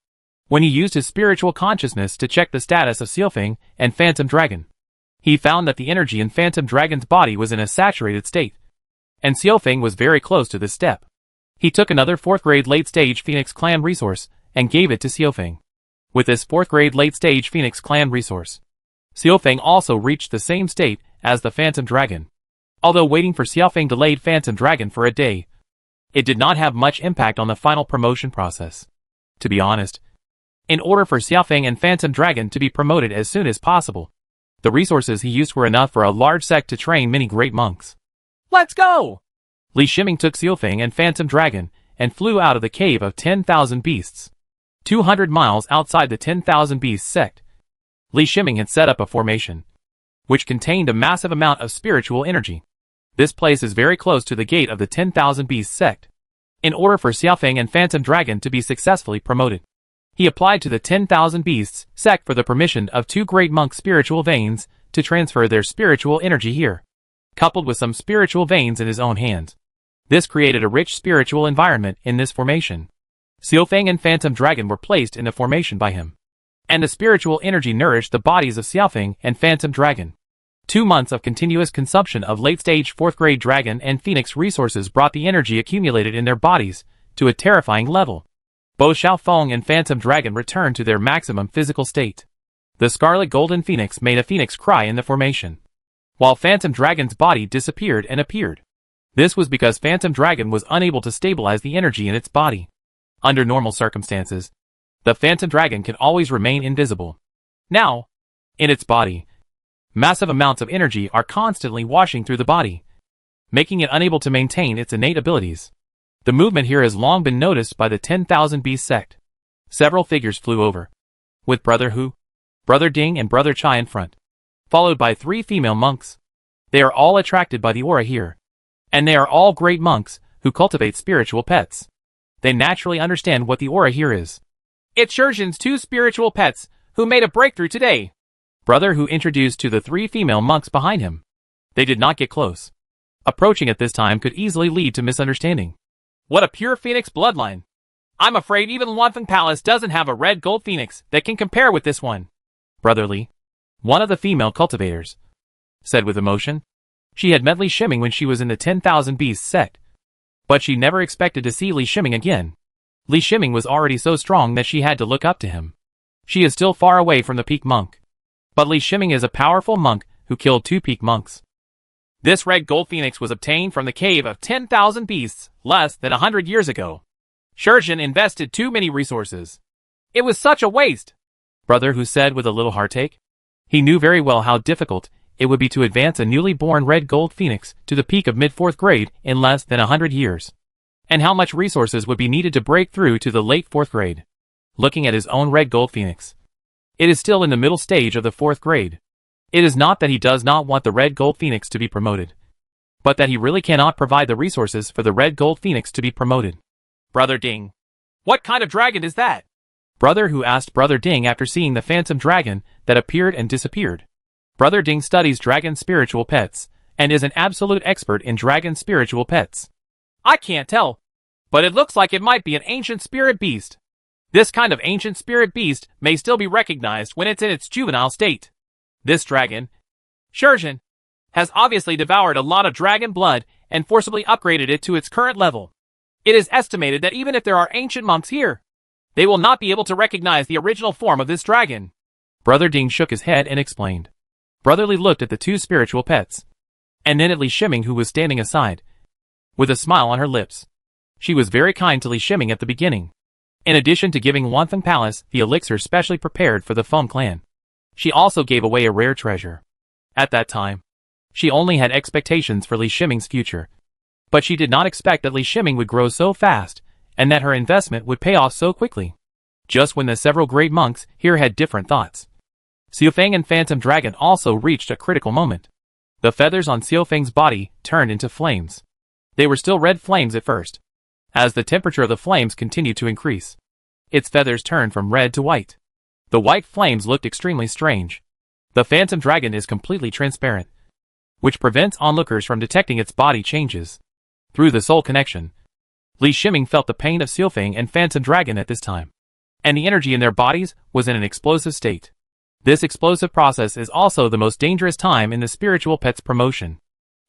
when he used his spiritual consciousness to check the status of Xiaofeng and Phantom Dragon, he found that the energy in Phantom Dragon's body was in a saturated state, and Xiaofeng was very close to this step. He took another 4th grade late-stage Phoenix Clan resource and gave it to Xiaofeng. With this 4th grade late-stage Phoenix Clan resource, Xiaofeng also reached the same state as the Phantom Dragon. Although waiting for Xiaofeng delayed Phantom Dragon for a day, it did not have much impact on the final promotion process. To be honest, in order for Xiaofeng and Phantom Dragon to be promoted as soon as possible, the resources he used were enough for a large sect to train many great monks. Let's go! Li Shiming took Xiaofeng and Phantom Dragon and flew out of the cave of 10,000 Beasts. 200 miles outside the 10,000 Beasts sect, Li Shiming had set up a formation, which contained a massive amount of spiritual energy. This place is very close to the gate of the 10,000 Beasts sect. In order for Xiaofeng and Phantom Dragon to be successfully promoted, he applied to the 10,000 Beasts sect for the permission of 2 great monk spiritual veins to transfer their spiritual energy here, coupled with some spiritual veins in his own hands. This created a rich spiritual environment in this formation. Xiaofeng and Phantom Dragon were placed in the formation by him, and the spiritual energy nourished the bodies of Xiaofeng and Phantom Dragon. 2 months of continuous consumption of late-stage 4th grade dragon and phoenix resources brought the energy accumulated in their bodies to a terrifying level. Both Xiaofeng and Phantom Dragon returned to their maximum physical state. The scarlet golden phoenix made a phoenix cry in the formation, while Phantom Dragon's body disappeared and appeared. This was because Phantom Dragon was unable to stabilize the energy in its body. Under normal circumstances, the phantom dragon can always remain invisible. Now, in its body, massive amounts of energy are constantly washing through the body, making it unable to maintain its innate abilities. The movement here has long been noticed by the 10,000 Beast sect. Several figures flew over, with Brother Hu, Brother Ding and Brother Chai in front, followed by 3 female monks. They are all attracted by the aura here, and they are all great monks who cultivate spiritual pets. They naturally understand what the aura here is. It's Shurjin's 2 spiritual pets who made a breakthrough today. Brother Hu introduced to the 3 female monks behind him. They did not get close. Approaching at this time could easily lead to misunderstanding. What a pure phoenix bloodline. I'm afraid even Wanfeng Palace doesn't have a red gold phoenix that can compare with this one. Brother Li, one of the female cultivators, said with emotion. She had met Li Shiming when she was in the 10,000 Beasts sect, but she never expected to see Li Shiming again. Li Shiming was already so strong that she had to look up to him. She is still far away from the peak monk, but Li Shiming is a powerful monk who killed 2 peak monks. This red gold phoenix was obtained from the cave of 10,000 beasts less than 100 years ago. Shurjin invested too many resources. It was such a waste, Brother Hu said with a little heartache. He knew very well how difficult it would be to advance a newly born red gold phoenix to the peak of mid-4th grade in less than 100 years, and how much resources would be needed to break through to the late 4th grade. Looking at his own red gold phoenix, it is still in the middle stage of the 4th grade. It is not that he does not want the red gold phoenix to be promoted, but that he really cannot provide the resources for the red gold phoenix to be promoted. Brother Ding, what kind of dragon is that? Brother Hu asked Brother Ding after seeing the phantom dragon that appeared and disappeared. Brother Ding studies dragon spiritual pets and is an absolute expert in dragon spiritual pets. I can't tell, but it looks like it might be an ancient spirit beast. This kind of ancient spirit beast may still be recognized when it's in its juvenile state. This dragon, Shurjin, has obviously devoured a lot of dragon blood and forcibly upgraded it to its current level. It is estimated that even if there are ancient monks here, they will not be able to recognize the original form of this dragon. Brother Ding shook his head and explained. Brother Li looked at the 2 spiritual pets, and then at Li Shiming who was standing aside, with a smile on her lips. She was very kind to Li Shiming at the beginning, in addition to giving Wanfeng Palace the elixir specially prepared for the Feng clan. She also gave away a rare treasure. At that time, she only had expectations for Li Shiming's future, but she did not expect that Li Shiming would grow so fast and that her investment would pay off so quickly. Just when the several great monks here had different thoughts, Xiaofeng and Phantom Dragon also reached a critical moment. The feathers on Xiaofeng's body turned into flames. They were still red flames at first. As the temperature of the flames continued to increase, its feathers turned from red to white. The white flames looked extremely strange. The Phantom Dragon is completely transparent, which prevents onlookers from detecting its body changes. Through the soul connection, Li Shiming felt the pain of Xiaofeng and Phantom Dragon at this time, and the energy in their bodies was in an explosive state. This explosive process is also the most dangerous time in the spiritual pet's promotion.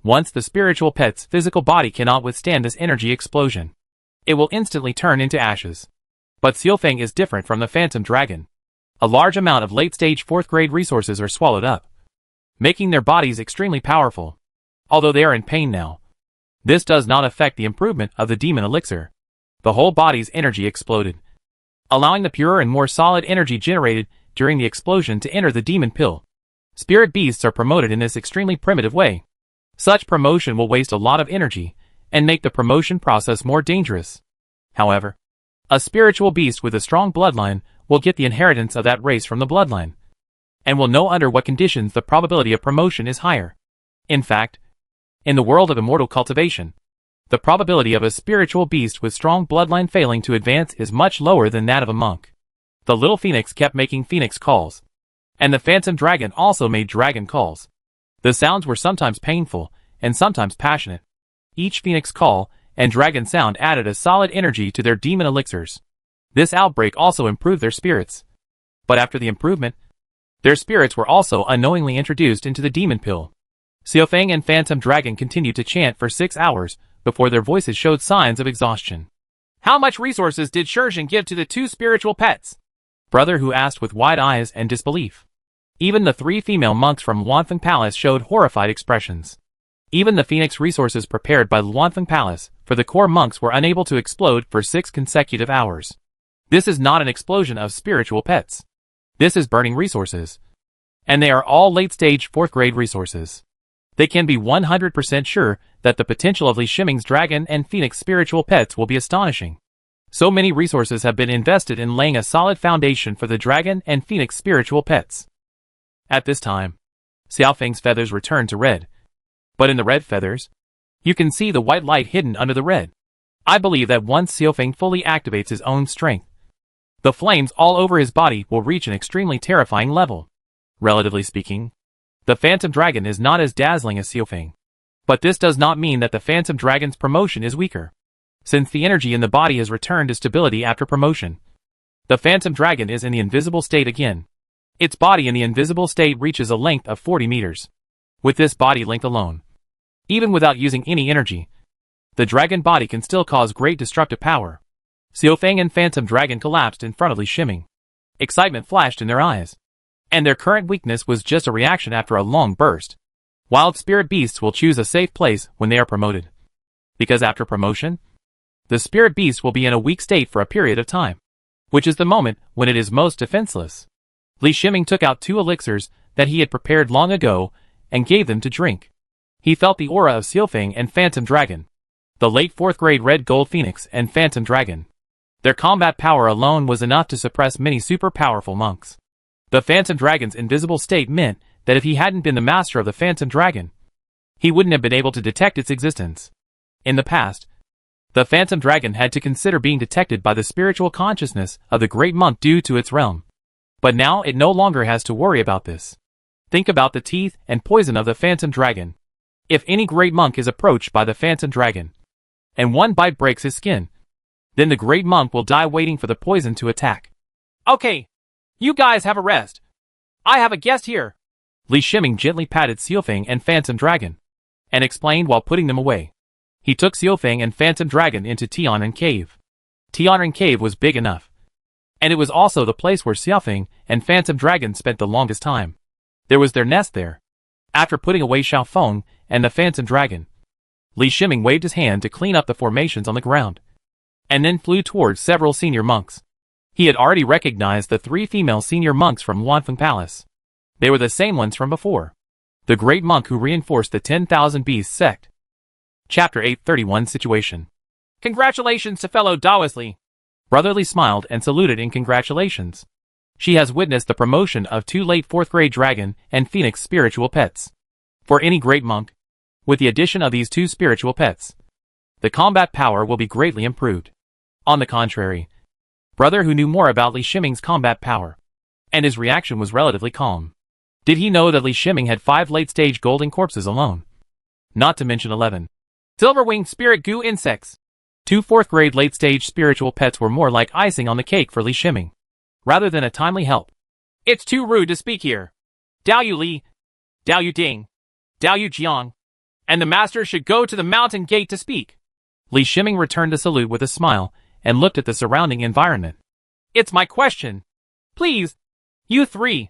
Once the spiritual pet's physical body cannot withstand this energy explosion, it will instantly turn into ashes. But Xiaofeng is different from the Phantom Dragon. A large amount of late-stage 4th grade resources are swallowed up, making their bodies extremely powerful. Although they are in pain now, this does not affect the improvement of the demon elixir. The whole body's energy exploded, allowing the purer and more solid energy generated during the explosion to enter the demon pill. Spirit beasts are promoted in this extremely primitive way. Such promotion will waste a lot of energy and make the promotion process more dangerous. However, a spiritual beast with a strong bloodline will get the inheritance of that race from the bloodline, and will know under what conditions the probability of promotion is higher. In fact, in the world of immortal cultivation, the probability of a spiritual beast with strong bloodline failing to advance is much lower than that of a monk. The little phoenix kept making phoenix calls, and the phantom dragon also made dragon calls. The sounds were sometimes painful and sometimes passionate. Each phoenix call and dragon sound added a solid energy to their demon elixirs. This outbreak also improved their spirits. But after the improvement, their spirits were also unknowingly introduced into the demon pill. Xiaofeng and Phantom Dragon continued to chant for 6 hours before their voices showed signs of exhaustion. How much resources did Shurjin give to the 2 spiritual pets? Brother Hu asked with wide eyes and disbelief. Even the 3 female monks from Wanfeng Palace showed horrified expressions. Even the phoenix resources prepared by Luanfeng Palace for the core monks were unable to explode for 6 consecutive hours. This is not an explosion of spiritual pets. This is burning resources. And they are all late-stage 4th grade resources. They can be 100% sure that the potential of Li Shiming's dragon and phoenix spiritual pets will be astonishing. So many resources have been invested in laying a solid foundation for the dragon and phoenix spiritual pets. At this time, Xiaofeng's feathers returned to red. But in the red feathers, you can see the white light hidden under the red. I believe that once Xiaofeng fully activates his own strength, the flames all over his body will reach an extremely terrifying level. Relatively speaking, the Phantom Dragon is not as dazzling as Xiaofeng. But this does not mean that the Phantom Dragon's promotion is weaker. Since the energy in the body has returned to stability after promotion, the Phantom Dragon is in the invisible state again. Its body in the invisible state reaches a length of 40 meters. With this body length alone, even without using any energy, the dragon body can still cause great destructive power. Xiaofeng and Phantom Dragon collapsed in front of Li Shiming. Excitement flashed in their eyes. And their current weakness was just a reaction after a long burst. Wild spirit beasts will choose a safe place when they are promoted. Because after promotion, the spirit beast will be in a weak state for a period of time, which is the moment when it is most defenseless. Li Shiming took out 2 elixirs that he had prepared long ago and gave them to drink. He felt the aura of Xiaofeng and Phantom Dragon, the late 4th grade Red Gold Phoenix and Phantom Dragon. Their combat power alone was enough to suppress many super powerful monks. The Phantom Dragon's invisible state meant that if he hadn't been the master of the Phantom Dragon, he wouldn't have been able to detect its existence. In the past, the Phantom Dragon had to consider being detected by the spiritual consciousness of the great monk due to its realm. But now it no longer has to worry about this. Think about the teeth and poison of the Phantom Dragon. If any great monk is approached by the Phantom Dragon, and one bite breaks his skin, then the great monk will die waiting for the poison to attack. Okay, you guys have a rest. I have a guest here. Li Shiming gently patted Xiaofeng and Phantom Dragon, and explained while putting them away. He took Xiaofeng and Phantom Dragon into Tianren Cave. Tianren Cave was big enough, and it was also the place where Xiaofeng and Phantom Dragon spent the longest time. There was their nest there. After putting away Xiaofeng and the Phantom Dragon, Li Shiming waved his hand to clean up the formations on the ground, and then flew towards several senior monks. He had already recognized the 3 female senior monks from Luanfeng Palace. They were the same ones from before. The great monk who reinforced the 10,000 Beasts sect. Chapter 831 Situation. Congratulations to fellow Taoist Li. Brother Li smiled and saluted in congratulations. She has witnessed the promotion of 2 late 4th grade dragon and phoenix spiritual pets. For any great monk, with the addition of these 2 spiritual pets, the combat power will be greatly improved. On the contrary, brother who knew more about Li Shiming's combat power, and his reaction was relatively calm. Did he know that Li Shiming had 5 late-stage golden corpses alone? Not to mention 11 silver-winged spirit goo insects. 2 4th grade late-stage spiritual pets were more like icing on the cake for Li Shiming, rather than a timely help. It's too rude to speak here. Dao Yu Li, Dao Yu Ding, Dao Yu Jiang, and the master should go to the mountain gate to speak. Li Shiming returned the salute with a smile and looked at the surrounding environment. It's my question. Please, you 3.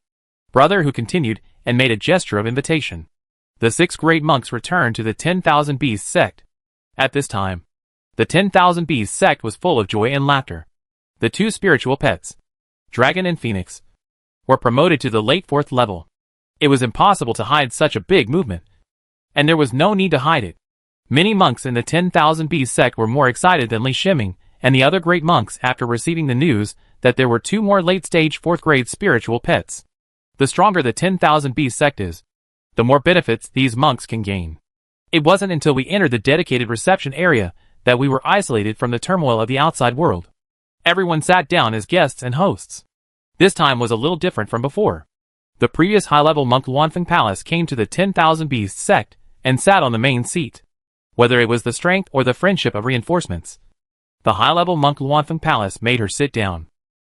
Brother who continued and made a gesture of invitation. The 6 great monks returned to the 10,000 Beasts sect. At this time, the 10,000 Beasts sect was full of joy and laughter. The 2 spiritual pets, Dragon and Phoenix, were promoted to the late 4th level. It was impossible to hide such a big movement, and there was no need to hide it. Many monks in the 10,000 Beasts sect were more excited than Li Shiming and the other great monks after receiving the news that there were 2 more late-stage 4th grade spiritual pets. The stronger the 10,000 Beasts sect is, the more benefits these monks can gain. It wasn't until we entered the dedicated reception area that we were isolated from the turmoil of the outside world. Everyone sat down as guests and hosts. This time was a little different from before. The previous high-level monk Luanfeng Palace came to the 10,000 Beasts sect and sat on the main seat. Whether it was the strength or the friendship of reinforcements, the high-level monk Luanfeng Palace made her sit down.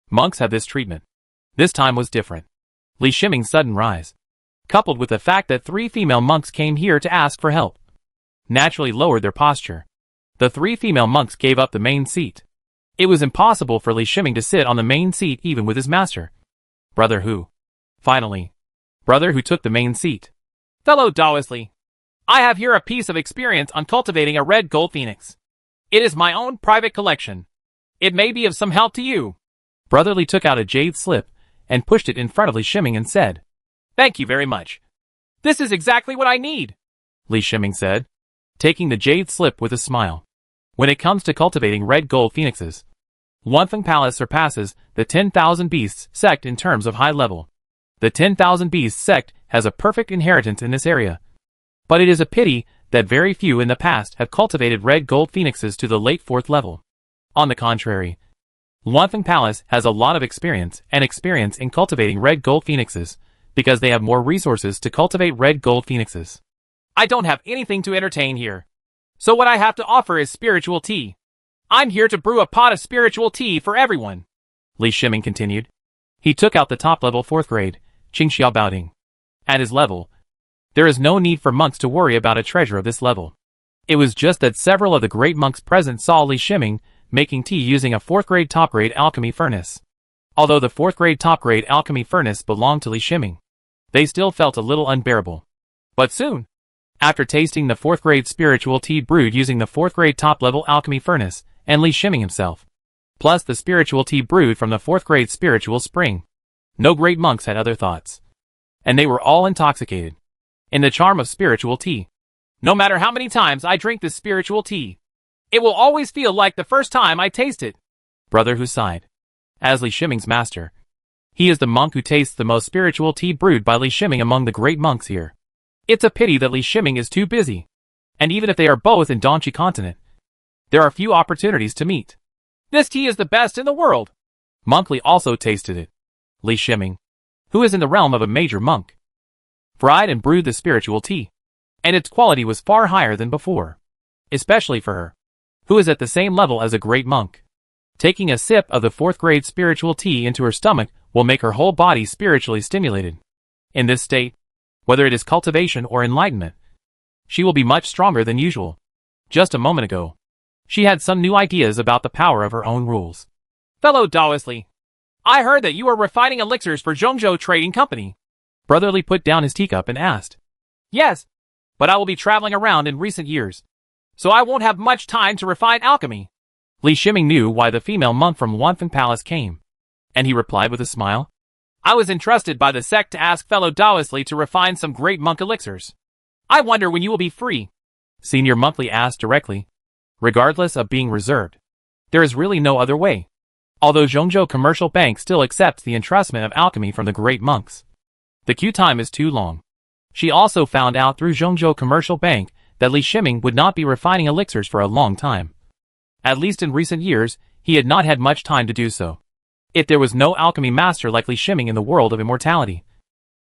Monks have this treatment. This time was different. Li Shiming's sudden rise, coupled with the fact that 3 female monks came here to ask for help, naturally lowered their posture. The 3 female monks gave up the main seat. It was impossible for Li Shiming to sit on the main seat even with his master. Brother who? Finally, brother who took the main seat. Fellow Taoist Li, I have here a piece of experience on cultivating a red gold phoenix. It is my own private collection. It may be of some help to you. Brotherly took out a jade slip and pushed it in front of Li Shiming and said, Thank you very much. This is exactly what I need, Li Shiming said, taking the jade slip with a smile. When it comes to cultivating red gold phoenixes, Lunfeng Palace surpasses the 10,000 Beasts sect in terms of high level. The 10,000 Beasts sect has a perfect inheritance in this area. But it is a pity that very few in the past have cultivated red gold phoenixes to the late 4th level. On the contrary, Lunfeng Palace has a lot of experience in cultivating red gold phoenixes, because they have more resources to cultivate red gold phoenixes. I don't have anything to entertain here. So what I have to offer is spiritual tea. I'm here to brew a pot of spiritual tea for everyone, Li Shiming continued. He took out the top-level 4th grade, Qingxia Baoding. At his level, there is no need for monks to worry about a treasure of this level. It was just that several of the great monks present saw Li Shiming making tea using a 4th grade top-grade alchemy furnace. Although the 4th grade top-grade alchemy furnace belonged to Li Shiming, they still felt a little unbearable. But soon, after tasting the 4th grade spiritual tea brewed using the 4th grade top-level alchemy furnace, and Li Shiming himself, plus the spiritual tea brewed from the 4th grade spiritual spring, no great monks had other thoughts. And they were all intoxicated in the charm of spiritual tea. No matter how many times I drink this spiritual tea, it will always feel like the first time I taste it. Brother Hu sighed. As Li Shiming's master, he is the monk who tastes the most spiritual tea brewed by Li Shiming among the great monks here. It's a pity that Li Shiming is too busy. And even if they are both in Dongqi continent, there are few opportunities to meet. This tea is the best in the world. Monk Li also tasted it. Li Shiming, who is in the realm of a major monk, fried and brewed the spiritual tea, and its quality was far higher than before, especially for her, who is at the same level as a great monk. Taking a sip of the 4th grade spiritual tea into her stomach will make her whole body spiritually stimulated. In this state, whether it is cultivation or enlightenment, she will be much stronger than usual. Just a moment ago, she had some new ideas about the power of her own rules. Fellow Daoistly, I heard that you are refining elixirs for Zhongzhou Trading Company. Brotherly put down his teacup and asked. Yes, but I will be traveling around in recent years, so I won't have much time to refine alchemy. Li Shiming knew why the female monk from Lunfeng Palace came, and he replied with a smile. I was entrusted by the sect to ask fellow Daoistly to refine some great monk elixirs. I wonder when you will be free. Senior Monthly asked directly, regardless of being reserved. There is really no other way. Although Zhongzhou Commercial Bank still accepts the entrustment of alchemy from the great monks, the queue time is too long. She also found out through Zhongzhou Commercial Bank that Li Shiming would not be refining elixirs for a long time. At least in recent years, he had not had much time to do so. If there was no alchemy master like Li Shiming in the world of immortality,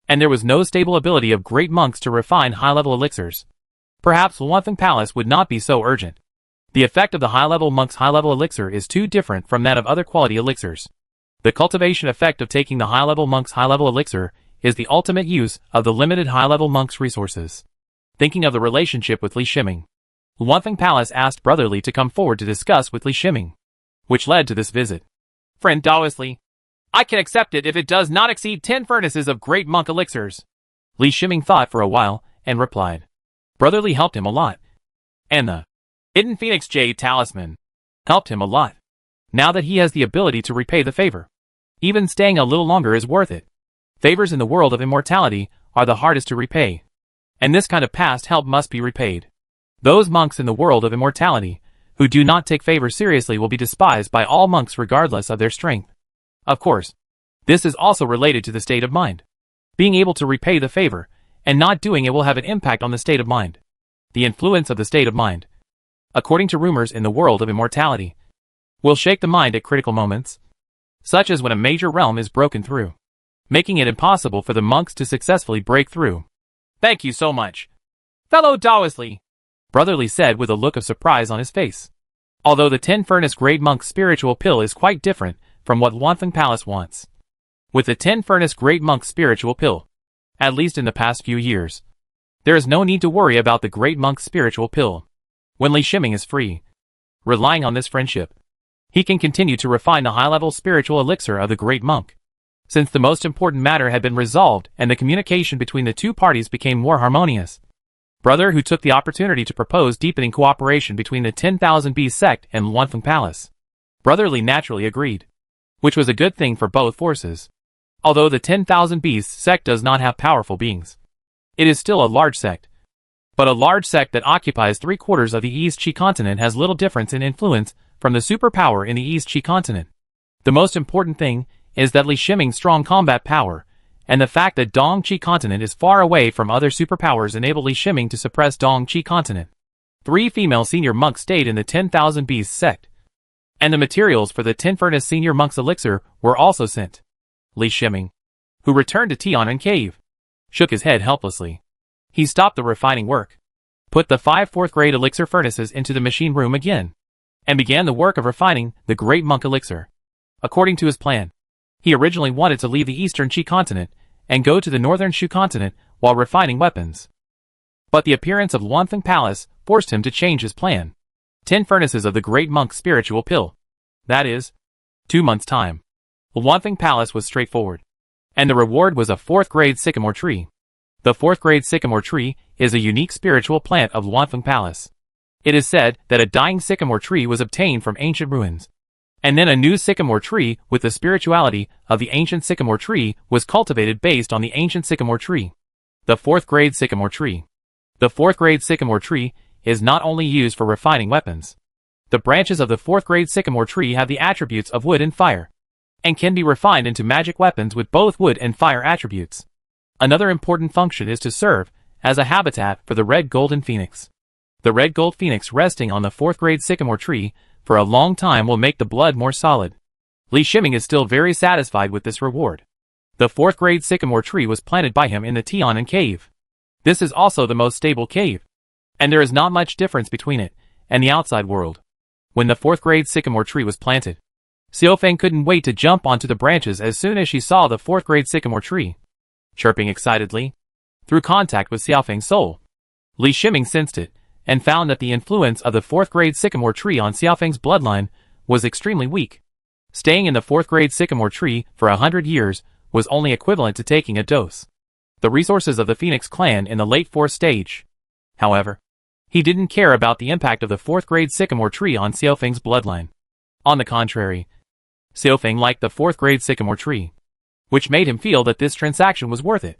and there was no stable ability of great monks to refine high-level elixirs, perhaps Lunfeng Palace would not be so urgent. The effect of the high-level monk's high-level elixir is too different from that of other quality elixirs. The cultivation effect of taking the high-level monk's high-level elixir is the ultimate use of the limited high-level monk's resources. Thinking of the relationship with Li Shiming, Lunfeng Palace asked Brotherly to come forward to discuss with Li Shiming, which led to this visit. Friend Daoistly, I can accept it if it does not exceed 10 furnaces of great monk elixirs. Li Shiming thought for a while and replied. Brotherly helped him a lot, and the Hidden Phoenix Jade Talisman helped him a lot. Now that he has the ability to repay the favor, even staying a little longer is worth it. Favors in the world of immortality are the hardest to repay, and this kind of past help must be repaid. Those monks in the world of immortality who do not take favor seriously will be despised by all monks regardless of their strength. Of course, this is also related to the state of mind. Being able to repay the favor and not doing it will have an impact on the state of mind. The influence of the state of mind, according to rumors in the world of immortality, will shake the mind at critical moments, such as when a major realm is broken through, making it impossible for the monks to successfully break through. Thank you so much, fellow Daoistly, Brotherly said with a look of surprise on his face. Although the 10 Furnace Grade Monk's spiritual pill is quite different from what Lunfeng Palace wants. With the 10 Furnace Grade Monk's spiritual pill, at least in the past few years, there is no need to worry about the Great Monk's spiritual pill. When Li Shiming is free, relying on this friendship, he can continue to refine the high-level spiritual elixir of the Great Monk. Since the most important matter had been resolved and the communication between the two parties became more harmonious, Brother Hu took the opportunity to propose deepening cooperation between the 10,000 Beast sect and Luanfeng Palace. Brother Li naturally agreed, which was a good thing for both forces. Although the 10,000 Beast sect does not have powerful beings, it is still a large sect. But a large sect that occupies 3/4 of the East Qi continent has little difference in influence from the superpower in the East Qi continent. The most important thing is that Li Shiming's strong combat power, and the fact that Dong Qi continent is far away from other superpowers enabled Li Shiming to suppress Dong Qi continent. 3 female senior monks stayed in the 10,000 Beast sect, and the materials for the 10 Furnace senior monks elixir were also sent. Li Shiming, who returned to Tianan Cave, shook his head helplessly. He stopped the refining work, put the 5 4th grade elixir furnaces into the machine room again, and began the work of refining the Great Monk elixir. According to his plan, he originally wanted to leave the Eastern Qi continent and go to the Northern Shu continent while refining weapons. But the appearance of Luanfeng Palace forced him to change his plan. 10 furnaces of the Great Monk's spiritual pill. That is, 2 months' time. Luanfeng Palace was straightforward, and the reward was a 4th grade sycamore tree. The 4th grade sycamore tree is a unique spiritual plant of Luanfeng Palace. It is said that a dying sycamore tree was obtained from ancient ruins, and then a new sycamore tree with the spirituality of the ancient sycamore tree was cultivated based on the ancient sycamore tree. The 4th grade sycamore tree. The 4th grade sycamore tree is not only used for refining weapons. The branches of the 4th grade sycamore tree have the attributes of wood and fire, and can be refined into magic weapons with both wood and fire attributes. Another important function is to serve as a habitat for the red golden phoenix. The red gold phoenix resting on the 4th grade sycamore tree for a long time will make the blood more solid. Li Shiming is still very satisfied with this reward. The 4th grade sycamore tree was planted by him in the Tianan cave. This is also the most stable cave, and there is not much difference between it and the outside world. When the 4th grade sycamore tree was planted, Xiaofeng couldn't wait to jump onto the branches as soon as she saw the 4th grade sycamore tree. Chirping excitedly, through contact with Xiaofeng's soul, Li Shiming sensed it, and found that the influence of the 4th grade sycamore tree on Xiaofeng's bloodline was extremely weak. Staying in the 4th grade sycamore tree for 100 years was only equivalent to taking a dose. The resources of the Phoenix clan in the late 4th stage. However, he didn't care about the impact of the 4th grade sycamore tree on Xiaofeng's bloodline. On the contrary, Xiaofeng liked the 4th grade sycamore tree, which made him feel that this transaction was worth it.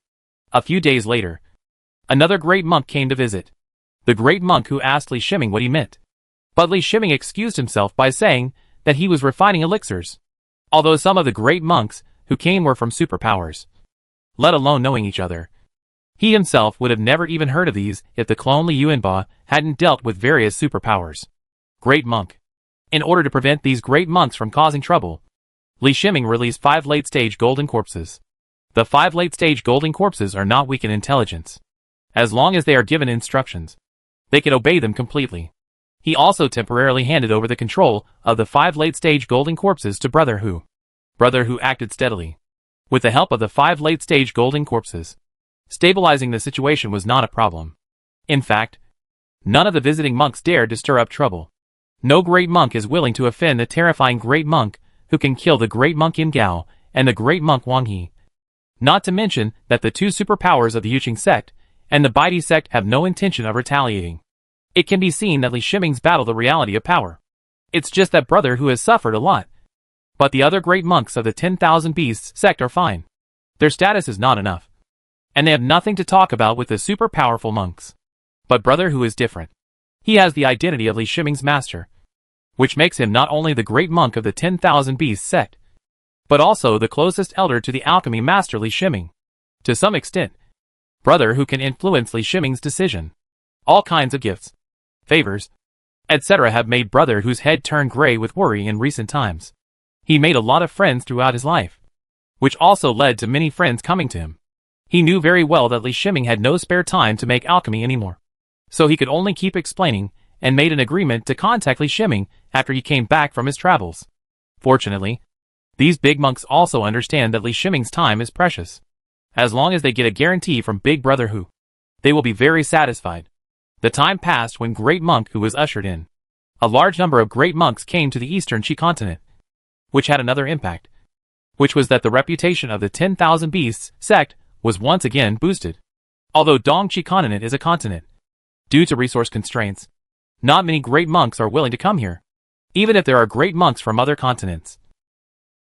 A few days later, another great monk came to visit. The great monk who asked Li Shiming what he meant. But Li Shiming excused himself by saying that he was refining elixirs. Although some of the great monks who came were from superpowers, let alone knowing each other, he himself would have never even heard of these if the clone Li Yuanba hadn't dealt with various superpowers. Great monk. In order to prevent these great monks from causing trouble, Li Shiming released 5 late-stage golden corpses. The 5 late-stage golden corpses are not weak in intelligence. As long as they are given instructions, they can obey them completely. He also temporarily handed over the control of the 5 late-stage golden corpses to Brother Hu. Brother Hu acted steadily, with the help of the 5 late-stage golden corpses. Stabilizing the situation was not a problem. In fact, none of the visiting monks dared to stir up trouble. No great monk is willing to offend the terrifying great monk who can kill the great monk Yin Gao and the great monk Wang He. Not to mention that the 2 superpowers of the Yuqing sect and the Baidi sect have no intention of retaliating. It can be seen that Li Shiming's battle the reality of power. It's just that Brother Hu has suffered a lot. But the other great monks of the 10,000 Beasts sect are fine. Their status is not enough, and they have nothing to talk about with the super powerful monks. But Brother Hu is different. He has the identity of Li Shiming's master, which makes him not only the great monk of the 10,000 Beasts sect, but also the closest elder to the alchemy master Li Shiming. To some extent, Brother Hu can influence Li Shiming's decision. All kinds of gifts, favors, etc. have made Brother Hu's head turn gray with worry in recent times. He made a lot of friends throughout his life, which also led to many friends coming to him. He knew very well that Li Shiming had no spare time to make alchemy anymore, so he could only keep explaining, and made an agreement to contact Li Shiming after he came back from his travels. Fortunately, these big monks also understand that Li Shiming's time is precious. As long as they get a guarantee from Big Brother Hu, they will be very satisfied. The time passed when Great Monk Hu was ushered in. A large number of great monks came to the Eastern Qi continent, which had another impact, which was that the reputation of the 10,000 Beasts sect was once again boosted. Although Dong Qi continent is a continent, Due to resource constraints, not many great monks are willing to come here, even if there are great monks from other continents.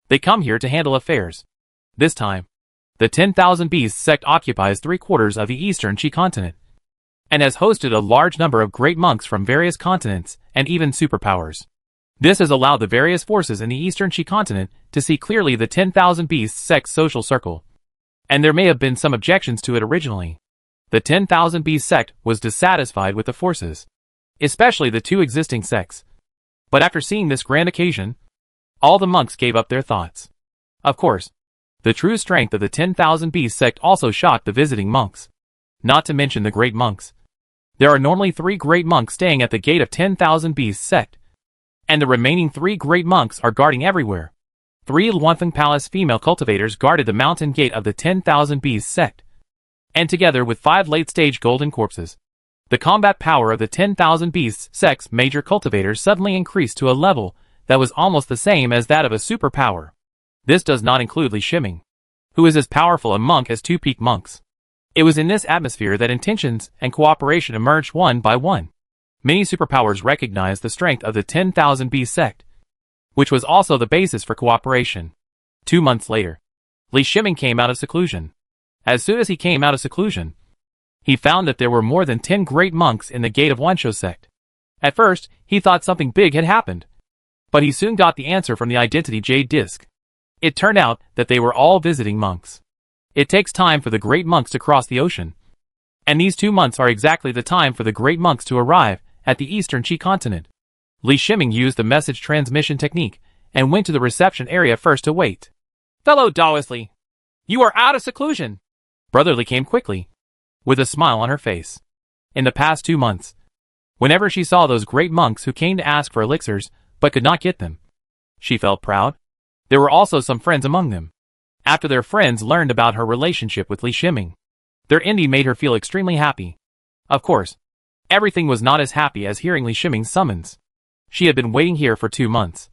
They come here to handle affairs. This time, the 10,000 Beasts sect occupies 3/4 of the eastern Qi continent, and has hosted a large number of great monks from various continents and even superpowers. This has allowed the various forces in the eastern Qi continent to see clearly the 10,000 Beasts sect's social circle, and there may have been some objections to it originally. The 10,000 Beasts sect was dissatisfied with the forces, especially the two existing sects. But after seeing this grand occasion, all the monks gave up their thoughts. Of course, the true strength of the 10,000 Beasts sect also shocked the visiting monks, not to mention the great monks. There are normally 3 great monks staying at the gate of 10,000 Beasts sect, and the remaining 3 great monks are guarding everywhere. 3 Luanfeng Palace female cultivators guarded the mountain gate of the 10,000 Beasts sect, and together with 5 late-stage golden corpses, the combat power of the 10,000 Beasts sect's major cultivators suddenly increased to a level that was almost the same as that of a superpower. This does not include Li Shiming, who is as powerful a monk as 2 peak monks. It was in this atmosphere that intentions and cooperation emerged one by one. Many superpowers recognized the strength of the 10,000 Beasts sect, which was also the basis for cooperation. 2 months later, Li Shiming came out of seclusion. As soon as he came out of seclusion, he found that there were more than 10 great monks in the gate of Wanshou sect. At first, he thought something big had happened, but he soon got the answer from the identity jade disc. It turned out that they were all visiting monks. It takes time for the great monks to cross the ocean, and these 2 months are exactly the time for the great monks to arrive at the eastern Qi continent. Li Shiming used the message transmission technique and went to the reception area first to wait. Fellow Daoist Li, you are out of seclusion. Brother Li came quickly, with a smile on her face. In the past 2 months, whenever she saw those great monks who came to ask for elixirs but could not get them, she felt proud. There were also some friends among them. After their friends learned about her relationship with Li Shiming, their envy made her feel extremely happy. Of course, everything was not as happy as hearing Li Shiming's summons. She had been waiting here for 2 months,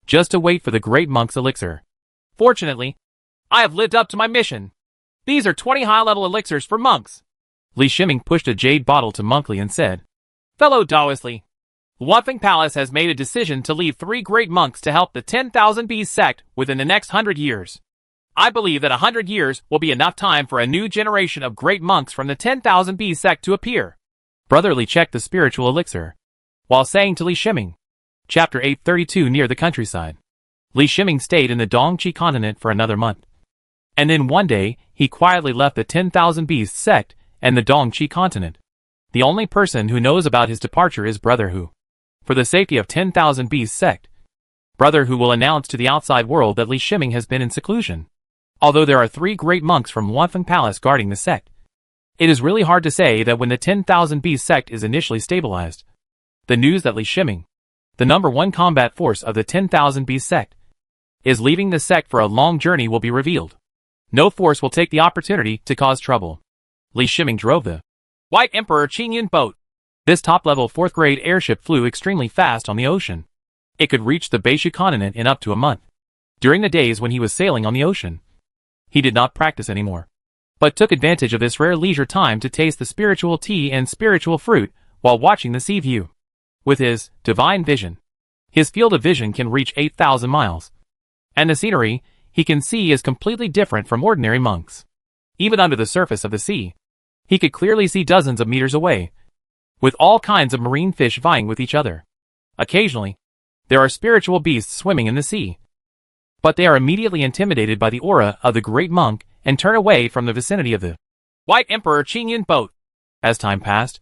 just to wait for the great monk's elixir. Fortunately, I have lived up to my mission. These are 20 high-level elixirs for monks. Li Shiming pushed a jade bottle to Monk Li and said, Fellow Daoist Li, Luanfeng Palace has made a decision to leave 3 great monks to help the 10,000 Beasts sect within the next 100 years. I believe that 100 years will be enough time for a new generation of great monks from the 10,000 Beasts sect to appear. Brother Li checked the spiritual elixir, while saying to Li Shiming, Chapter 832 near the countryside. Li Shiming stayed in the Dongqi continent for another month. And then one day, he quietly left the 10,000 Beasts sect and the Dongqi continent. The only person who knows about his departure is Brother Hu. For the safety of 10,000 Beasts sect, Brother Hu will announce to the outside world that Li Shiming has been in seclusion. Although there are 3 great monks from Luanfeng Palace guarding the sect, it is really hard to say that when the 10,000 Beasts sect is initially stabilized, the news that Li Shiming, the number 1 combat force of the 10,000 Beasts sect, is leaving the sect for a long journey will be revealed. No force will take the opportunity to cause trouble. Li Shiming drove the White Emperor Qingyun boat. This top-level 4th-grade airship flew extremely fast on the ocean. It could reach the Beishu continent in up to a month. During the days when he was sailing on the ocean, he did not practice anymore, but took advantage of this rare leisure time to taste the spiritual tea and spiritual fruit while watching the sea view. With his divine vision, his field of vision can reach 8,000 miles, and the scenery he can see is completely different from ordinary monks. Even under the surface of the sea, he could clearly see dozens of meters away, with all kinds of marine fish vying with each other. Occasionally, there are spiritual beasts swimming in the sea, but they are immediately intimidated by the aura of the great monk and turn away from the vicinity of the White Emperor Qingyun boat. As time passed,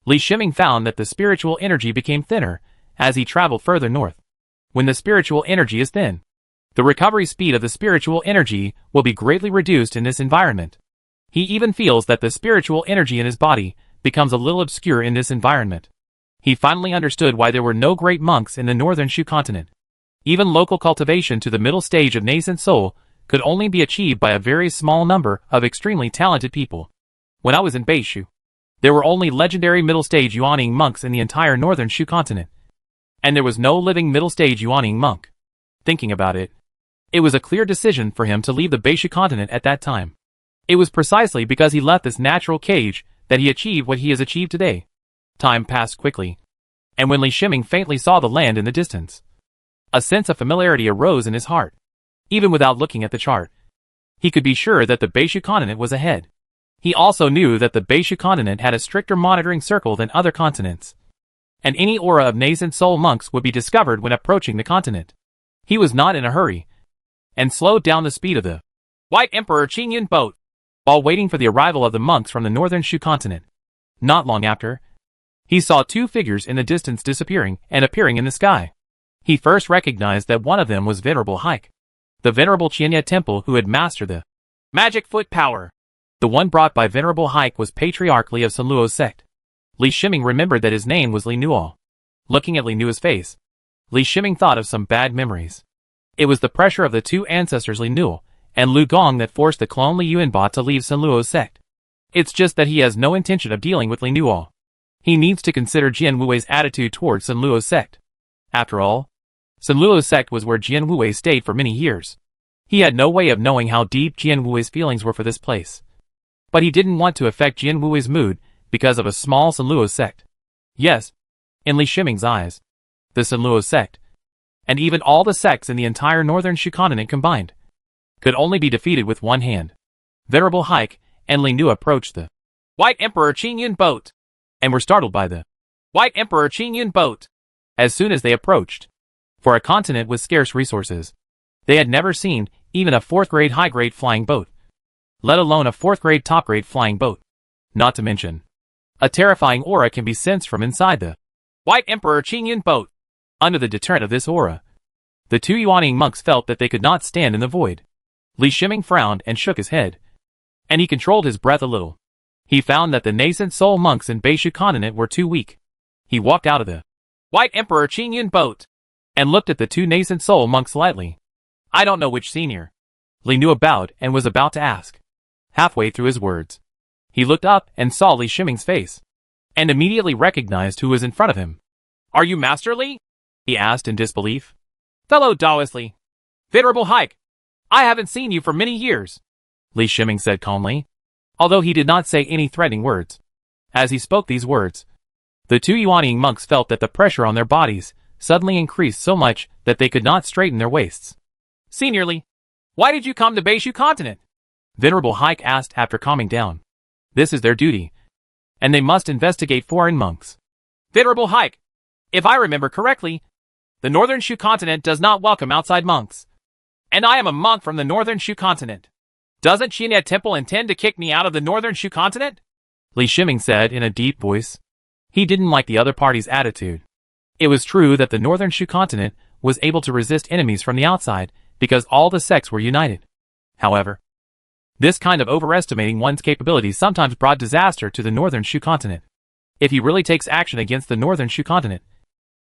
Li Shiming found that the spiritual energy became thinner as he traveled further north. When the spiritual energy is thin, the recovery speed of the spiritual energy will be greatly reduced in this environment. He even feels that the spiritual energy in his body becomes a little obscure in this environment. He finally understood why there were no great monks in the northern Shu continent. Even local cultivation to the middle stage of nascent soul could only be achieved by a very small number of extremely talented people. When I was in Beishu, there were only legendary middle-stage Yuaning monks in the entire northern Shu continent, and there was no living middle-stage Yuaning monk. Thinking about it, it was a clear decision for him to leave the Beishu continent at that time. It was precisely because he left this natural cage that he achieved what he has achieved today. Time passed quickly, and when Li Shiming faintly saw the land in the distance, a sense of familiarity arose in his heart. Even without looking at the chart, he could be sure that the Beishu continent was ahead. He also knew that the Beishu continent had a stricter monitoring circle than other continents, and any aura of nascent soul monks would be discovered when approaching the continent. He was not in a hurry, and slowed down the speed of the White Emperor Qingyun boat, while waiting for the arrival of the monks from the northern Shu continent. Not long after, he saw two figures in the distance disappearing and appearing in the sky. He first recognized that one of them was Venerable Haik, the Venerable Qianya temple who had mastered the magic foot power. The one brought by Venerable Haik was Patriarch Li of Sunluo's sect. Li Shiming remembered that his name was Li Nuo. Looking at Li Nuo's face, Li Shiming thought of some bad memories. It was the pressure of the two ancestors Li Nuo and Lu Gong that forced the clone Li Yuanba to leave Sunluo's sect. It's just that he has no intention of dealing with Li Nuo. He needs to consider Jian Wuwei's attitude towards Sunluo's sect. After all, Sunluo's sect was where Jian Wuwei stayed for many years. He had no way of knowing how deep Jian Wuwei's feelings were for this place. But he didn't want to affect Jian Wuwei's mood because of a small Sunluo sect. Yes, in Li Shiming's eyes, the Sunluo sect, and even all the sects in the entire northern Shu continent combined, could only be defeated with one hand. Venerable Haik and Li Nu approached the White Emperor Qingyun boat, and were startled by the White Emperor Qingyun boat. As soon as they approached, for a continent with scarce resources, they had never seen even a 4th grade high-grade flying boat, let alone a 4th grade top-grade flying boat. Not to mention, a terrifying aura can be sensed from inside the White Emperor Qingyun boat. Under the deterrent of this aura, the two Yuanning monks felt that they could not stand in the void. Li Shiming frowned and shook his head, and he controlled his breath a little. He found that the nascent soul monks in Beishu continent were too weak. He walked out of the White Emperor Qingyun boat and looked at the two nascent soul monks lightly. I don't know which senior. Li Nu bowed and was about to ask. Halfway through his words, he looked up and saw Li Shiming's face, and immediately recognized who was in front of him. Are you Master Li? He asked in disbelief. Fellow Taoist Li. Venerable Haik, I haven't seen you for many years, Li Shiming said calmly, although he did not say any threatening words. As he spoke these words, the two Yuanning monks felt that the pressure on their bodies suddenly increased so much that they could not straighten their waists. Senior Li, why did you come to Beishu continent? Venerable Haik asked after calming down. This is their duty, and they must investigate foreign monks. Venerable Haik, if I remember correctly, the northern Shu continent does not welcome outside monks, and I am a monk from the northern Shu continent. Doesn't Qianya Temple intend to kick me out of the northern Shu continent? Li Shiming said in a deep voice. He didn't like the other party's attitude. It was true that the northern Shu continent was able to resist enemies from the outside because all the sects were united. However, this kind of overestimating one's capabilities sometimes brought disaster to the northern Shu continent. If he really takes action against the northern Shu continent,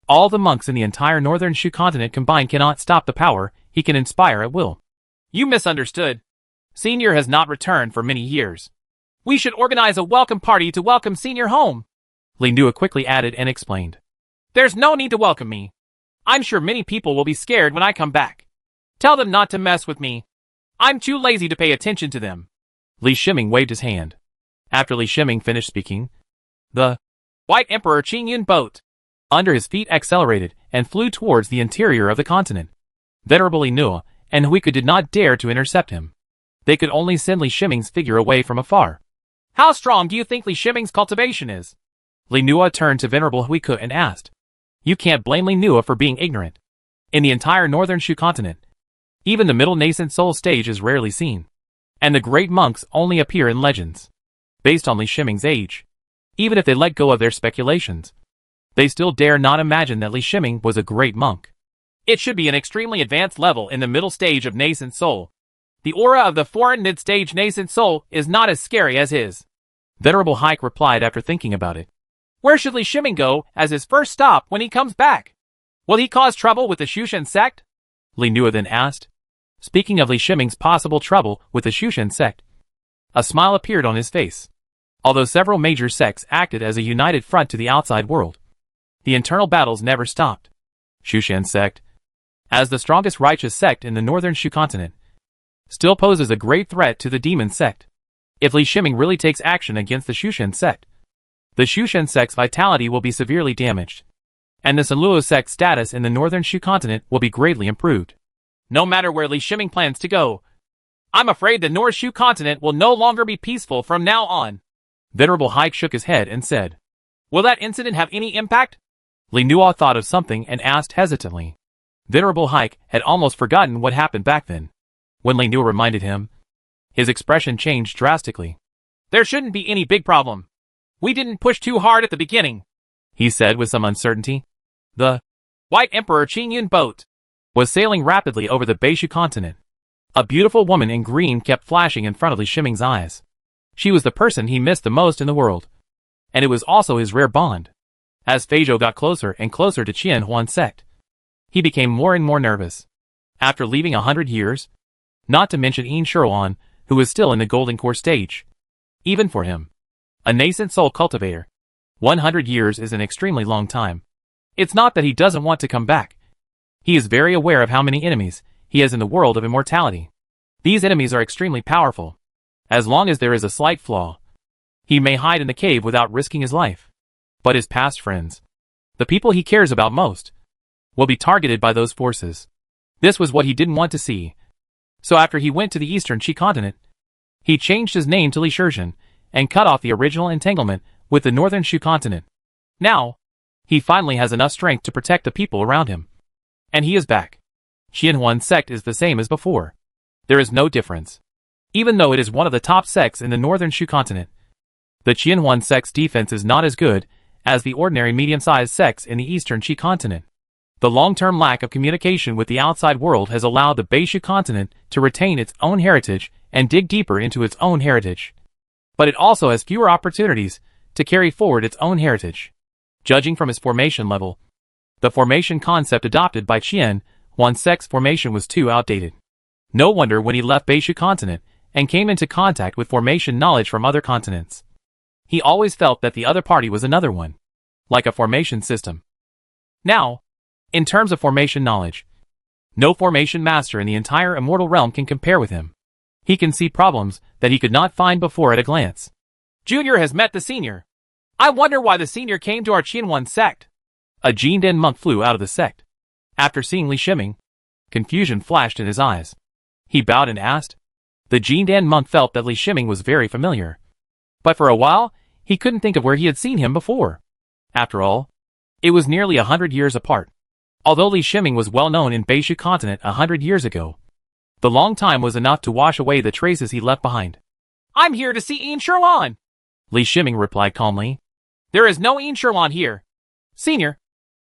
all the monks in the entire northern Shu continent combined cannot stop the power he can inspire at will. You misunderstood. Senior has not returned for many years. We should organize a welcome party to welcome Senior home. Li Nu quickly added and explained. There's no need to welcome me. I'm sure many people will be scared when I come back. Tell them not to mess with me. I'm too lazy to pay attention to them. Li Shiming waved his hand. After Li Shiming finished speaking, the White Emperor Qingyun boat under his feet accelerated and flew towards the interior of the continent. Venerable Li Nu and Huika did not dare to intercept him. They could only send Li Shiming's figure away from afar. How strong do you think Li Shiming's cultivation is? Li Nu turned to Venerable Huika and asked. You can't blame Li Nu for being ignorant. In the entire northern Shu continent, even the middle nascent soul stage is rarely seen, and the great monks only appear in legends. Based on Li Shiming's age, even if they let go of their speculations, they still dare not imagine that Li Shiming was a great monk. It should be an extremely advanced level in the middle stage of nascent soul. The aura of the foreign mid-stage nascent soul is not as scary as his. Venerable Haik replied after thinking about it. Where should Li Shiming go as his first stop when he comes back? Will he cause trouble with the Shushan sect? Li Nu then asked. Speaking of Li Shiming's possible trouble with the Shushan sect, a smile appeared on his face. Although several major sects acted as a united front to the outside world, the internal battles never stopped. Shushan sect, as the strongest righteous sect in the northern Shu continent, still poses a great threat to the demon sect. If Li Shiming really takes action against the Shushan sect, the Shushan sect's vitality will be severely damaged, and the Sanluo sect's status in the northern Shu continent will be greatly improved. No matter where Li Shiming plans to go, I'm afraid the North Shu continent will no longer be peaceful from now on. Venerable Haik shook his head and said, Will that incident have any impact? Li Nuo thought of something and asked hesitantly. Venerable Haik had almost forgotten what happened back then. When Li Nuo reminded him, his expression changed drastically. There shouldn't be any big problem. We didn't push too hard at the beginning, he said with some uncertainty. The White Emperor Qingyun boat was sailing rapidly over the Beishu continent. A beautiful woman in green kept flashing in front of Li Shiming's eyes. She was the person he missed the most in the world, and it was also his rare bond. As Feizhou got closer and closer to Qian Huan sect, he became more and more nervous. After leaving 100 years, not to mention Yin Shuruan, who was still in the golden core stage. Even for him, a nascent soul cultivator, 100 years is an extremely long time. It's not that he doesn't want to come back. He is very aware of how many enemies he has in the world of immortality. These enemies are extremely powerful. As long as there is a slight flaw, he may hide in the cave without risking his life. But his past friends, the people he cares about most, will be targeted by those forces. This was what he didn't want to see. So after he went to the eastern Qi continent, he changed his name to Li Shizhen and cut off the original entanglement with the northern Shu continent. Now, he finally has enough strength to protect the people around him. And he is back. Qianhuan sect is the same as before. There is no difference. Even though it is one of the top sects in the northern Shu continent, the Qianhuan sect's defense is not as good as the ordinary medium-sized sects in the eastern Qi continent. The long-term lack of communication with the outside world has allowed the Beishu continent to retain its own heritage and dig deeper into its own heritage. But it also has fewer opportunities to carry forward its own heritage. Judging from its formation level, the formation concept adopted by Qian Huan sect's formation was too outdated. No wonder when he left Beishu continent and came into contact with formation knowledge from other continents, he always felt that the other party was another one, like a formation system. Now, in terms of formation knowledge, no formation master in the entire immortal realm can compare with him. He can see problems that he could not find before at a glance. Junior has met the senior. I wonder why the senior came to our Qianhuan sect. A Jindan monk flew out of the sect. After seeing Li Shiming, confusion flashed in his eyes. He bowed and asked. The Jindan monk felt that Li Shiming was very familiar. But for a while, he couldn't think of where he had seen him before. After all, it was nearly 100 years apart. Although Li Shiming was well known in Beishu continent 100 years ago, the long time was enough to wash away the traces he left behind. I'm here to see Yin Shuruan, Li Shiming replied calmly. There is no Yin Shuruan here. Senior,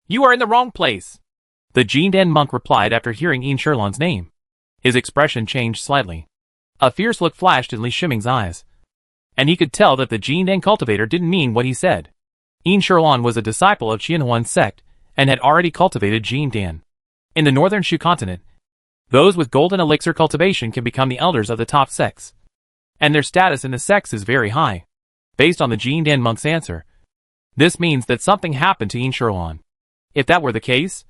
you are in the wrong place. The Jindan monk replied after hearing Yin Shuruan's name. His expression changed slightly. A fierce look flashed in Li Shiming's eyes, and he could tell that the Jindan cultivator didn't mean what he said. Yin Shuruan was a disciple of Qianhuan sect and had already cultivated Jindan. In the northern Shu continent, those with golden elixir cultivation can become the elders of the top sects, and their status in the sects is very high. Based on the Jindan monk's answer, this means that something happened to Yin Shuruan. If that were the case,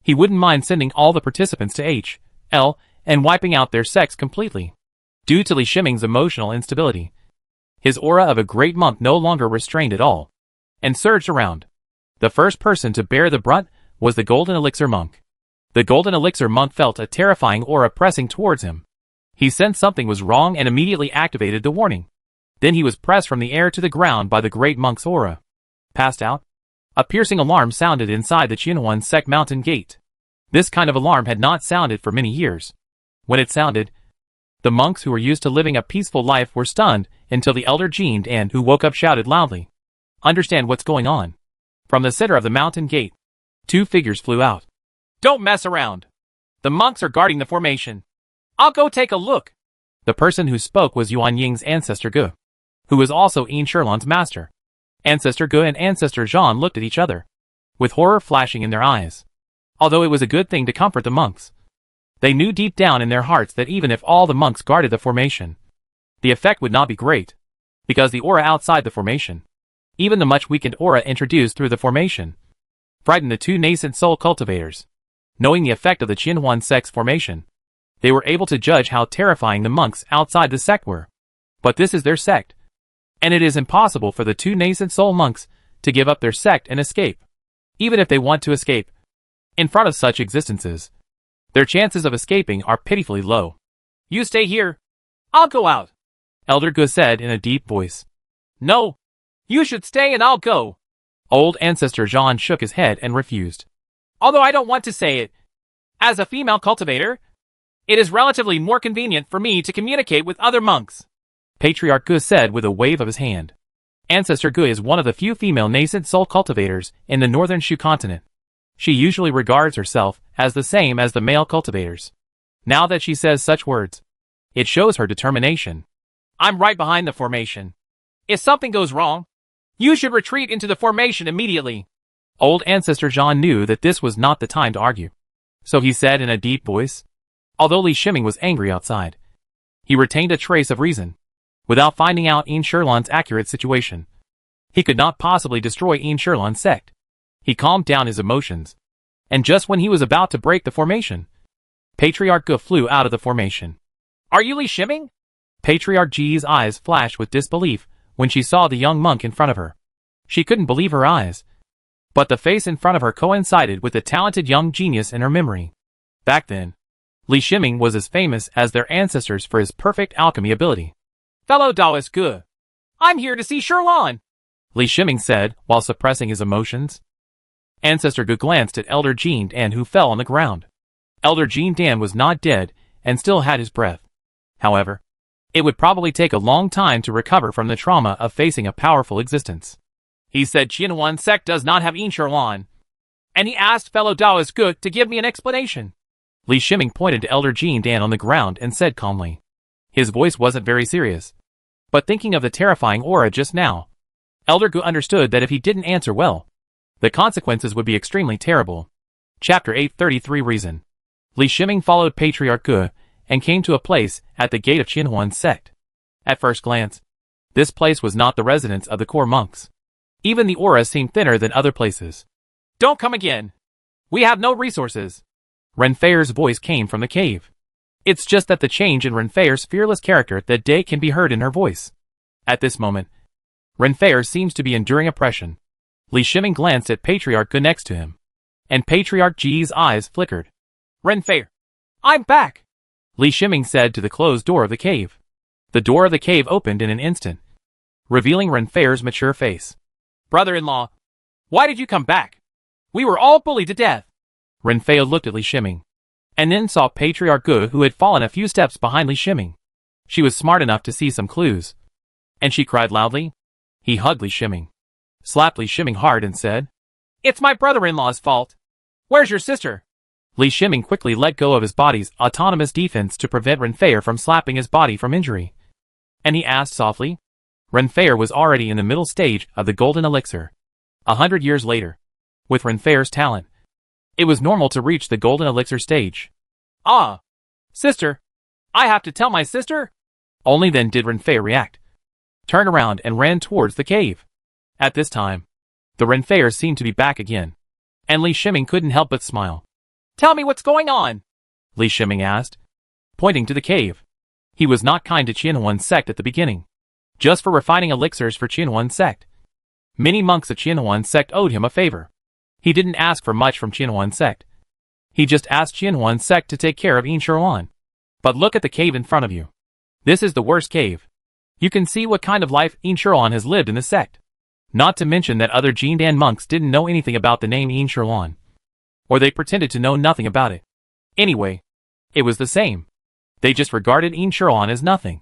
he wouldn't mind sending all the participants to H.L. and wiping out their sects completely. Due to Li Shiming's emotional instability, his aura of a great monk no longer restrained at all, and surged around. The first person to bear the brunt was the golden elixir monk. The golden elixir monk felt a terrifying aura pressing towards him. He sensed something was wrong and immediately activated the warning. Then he was pressed from the air to the ground by the great monk's aura. Passed out? A piercing alarm sounded inside the Qianhuan sect mountain gate. This kind of alarm had not sounded for many years. When it sounded, the monks who were used to living a peaceful life were stunned until the elder Jindan who woke up shouted loudly, "Understand what's going on." From the center of the mountain gate, two figures flew out. Don't mess around. The monks are guarding the formation. I'll go take a look. The person who spoke was Yuan Ying's ancestor Gu, who was also Yin Shuruan's master. Ancestor Gu and Ancestor Zhan looked at each other, with horror flashing in their eyes. Although it was a good thing to comfort the monks, they knew deep down in their hearts that even if all the monks guarded the formation, the effect would not be great, because the aura outside the formation, even the much weakened aura introduced through the formation, frightened the two nascent soul cultivators. Knowing the effect of the Qianhuan sect's formation, they were able to judge how terrifying the monks outside the sect were. But this is their sect. and it is impossible for the two nascent soul monks to give up their sect and escape. Even if they want to escape, in front of such existences, their chances of escaping are pitifully low. You stay here. I'll go out, Elder Gu said in a deep voice. No, you should stay and I'll go. Old Ancestor Jean shook his head and refused. Although I don't want to say it, as a female cultivator, it is relatively more convenient for me to communicate with other monks, Patriarch Gu said with a wave of his hand. Ancestor Gu is one of the few female nascent soul cultivators in the northern Shu continent. She usually regards herself as the same as the male cultivators. Now that she says such words, it shows her determination. I'm right behind the formation. If something goes wrong, you should retreat into the formation immediately. Old Ancestor Jean knew that this was not the time to argue. So he said in a deep voice. Although Li Shiming was angry outside, he retained a trace of reason. Without finding out Yin Shirlan's accurate situation, he could not possibly destroy Yin Shirlan's sect. He calmed down his emotions. And just when he was about to break the formation, Patriarch Gu flew out of the formation. Are you Li Shiming? Patriarch Ji's eyes flashed with disbelief when she saw the young monk in front of her. She couldn't believe her eyes. But the face in front of her coincided with the talented young genius in her memory. Back then, Li Shiming was as famous as their ancestors for his perfect alchemy ability. Fellow Taoist Gu, I'm here to see Shirlan, Li Shiming said while suppressing his emotions. Ancestor Gu glanced at Elder Jean Dan who fell on the ground. Elder Jean Dan was not dead and still had his breath. However, it would probably take a long time to recover from the trauma of facing a powerful existence. He said Qianhuan sect does not have Yin Shirlan, and he asked fellow Taoist Gu to give me an explanation. Li Shiming pointed to Elder Jean Dan on the ground and said calmly. His voice wasn't very serious. But thinking of the terrifying aura just now, Elder Gu understood that if he didn't answer well, the consequences would be extremely terrible. Chapter 833 Reason. Li Shiming followed Patriarch Gu and came to a place at the gate of Qianhuan's sect. At first glance, this place was not the residence of the core monks. Even the aura seemed thinner than other places. Don't come again. We have no resources. Renfeir's voice came from the cave. It's just that the change in Renfeir's fearless character that day can be heard in her voice. At this moment, Renfeir seems to be enduring oppression. Li Shiming glanced at Patriarch Gu next to him, and Patriarch Ji's eyes flickered. Renfeir, I'm back, Li Shiming said to the closed door of the cave. The door of the cave opened in an instant, revealing Renfeir's mature face. Brother-in-law, why did you come back? We were all bullied to death. Renfeir looked at Li Shiming, and then saw Patriarch Gu who had fallen a few steps behind Li Shiming. She was smart enough to see some clues, and she cried loudly. He hugged Li Shiming, slapped Li Shiming hard and said, It's my brother-in-law's fault. Where's your sister? Li Shiming quickly let go of his body's autonomous defense to prevent Renfeir from slapping his body from injury. And he asked softly. Renfeir was already in the middle stage of the golden elixir. 100 years later, with Renfeir's talent, it was normal to reach the golden elixir stage. Ah, sister, I have to tell my sister? Only then did Renfeir react, turned around and ran towards the cave. At this time, the Renfeir seemed to be back again, and Li Shiming couldn't help but smile. Tell me what's going on, Li Shiming asked, pointing to the cave. He was not kind to Qianhuan's sect at the beginning, just for refining elixirs for Qianhuan's sect. Many monks of Qianhuan's sect owed him a favor. He didn't ask for much from Qianhuan's sect. He just asked Qianhuan's sect to take care of Yin Shirlan. But look at the cave in front of you. This is the worst cave. You can see what kind of life Yin Shirlan has lived in the sect. Not to mention that other Jindan monks didn't know anything about the name Yin Shirlan, or they pretended to know nothing about it. Anyway, it was the same. They just regarded Yin Shirlan as nothing.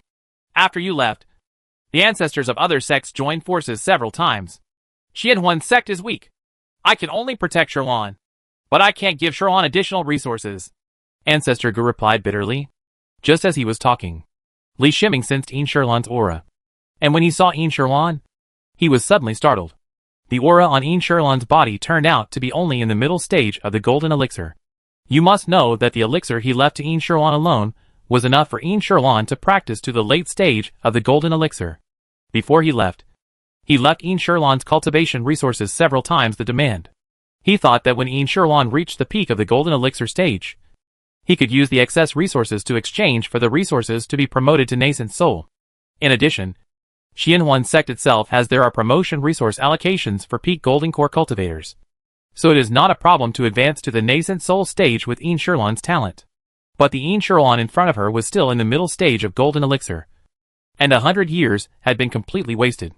After you left, the ancestors of other sects joined forces several times. Qianhuan's sect is weak. I can only protect Shirlan, but I can't give Shirlan additional resources. Ancestor Gu replied bitterly. Just as he was talking, Li Shiming sensed Yin Shirlan's aura, and when he saw Yin Shirlan, he was suddenly startled. The aura on Yin Shirlan's body turned out to be only in the middle stage of the golden elixir. You must know that the elixir he left to Yin Shirlan alone was enough for Yin Shirlan to practice to the late stage of the golden elixir. Before he left Yin Shirlan's cultivation resources several times the demand. He thought that when Yin Shirlan reached the peak of the golden elixir stage, he could use the excess resources to exchange for the resources to be promoted to nascent soul. In addition, Qianhuan sect itself has there are promotion resource allocations for peak golden core cultivators. So it is not a problem to advance to the nascent soul stage with Yin Shirlan's talent. But the Yin Shirlan in front of her was still in the middle stage of golden elixir. And 100 years had been completely wasted.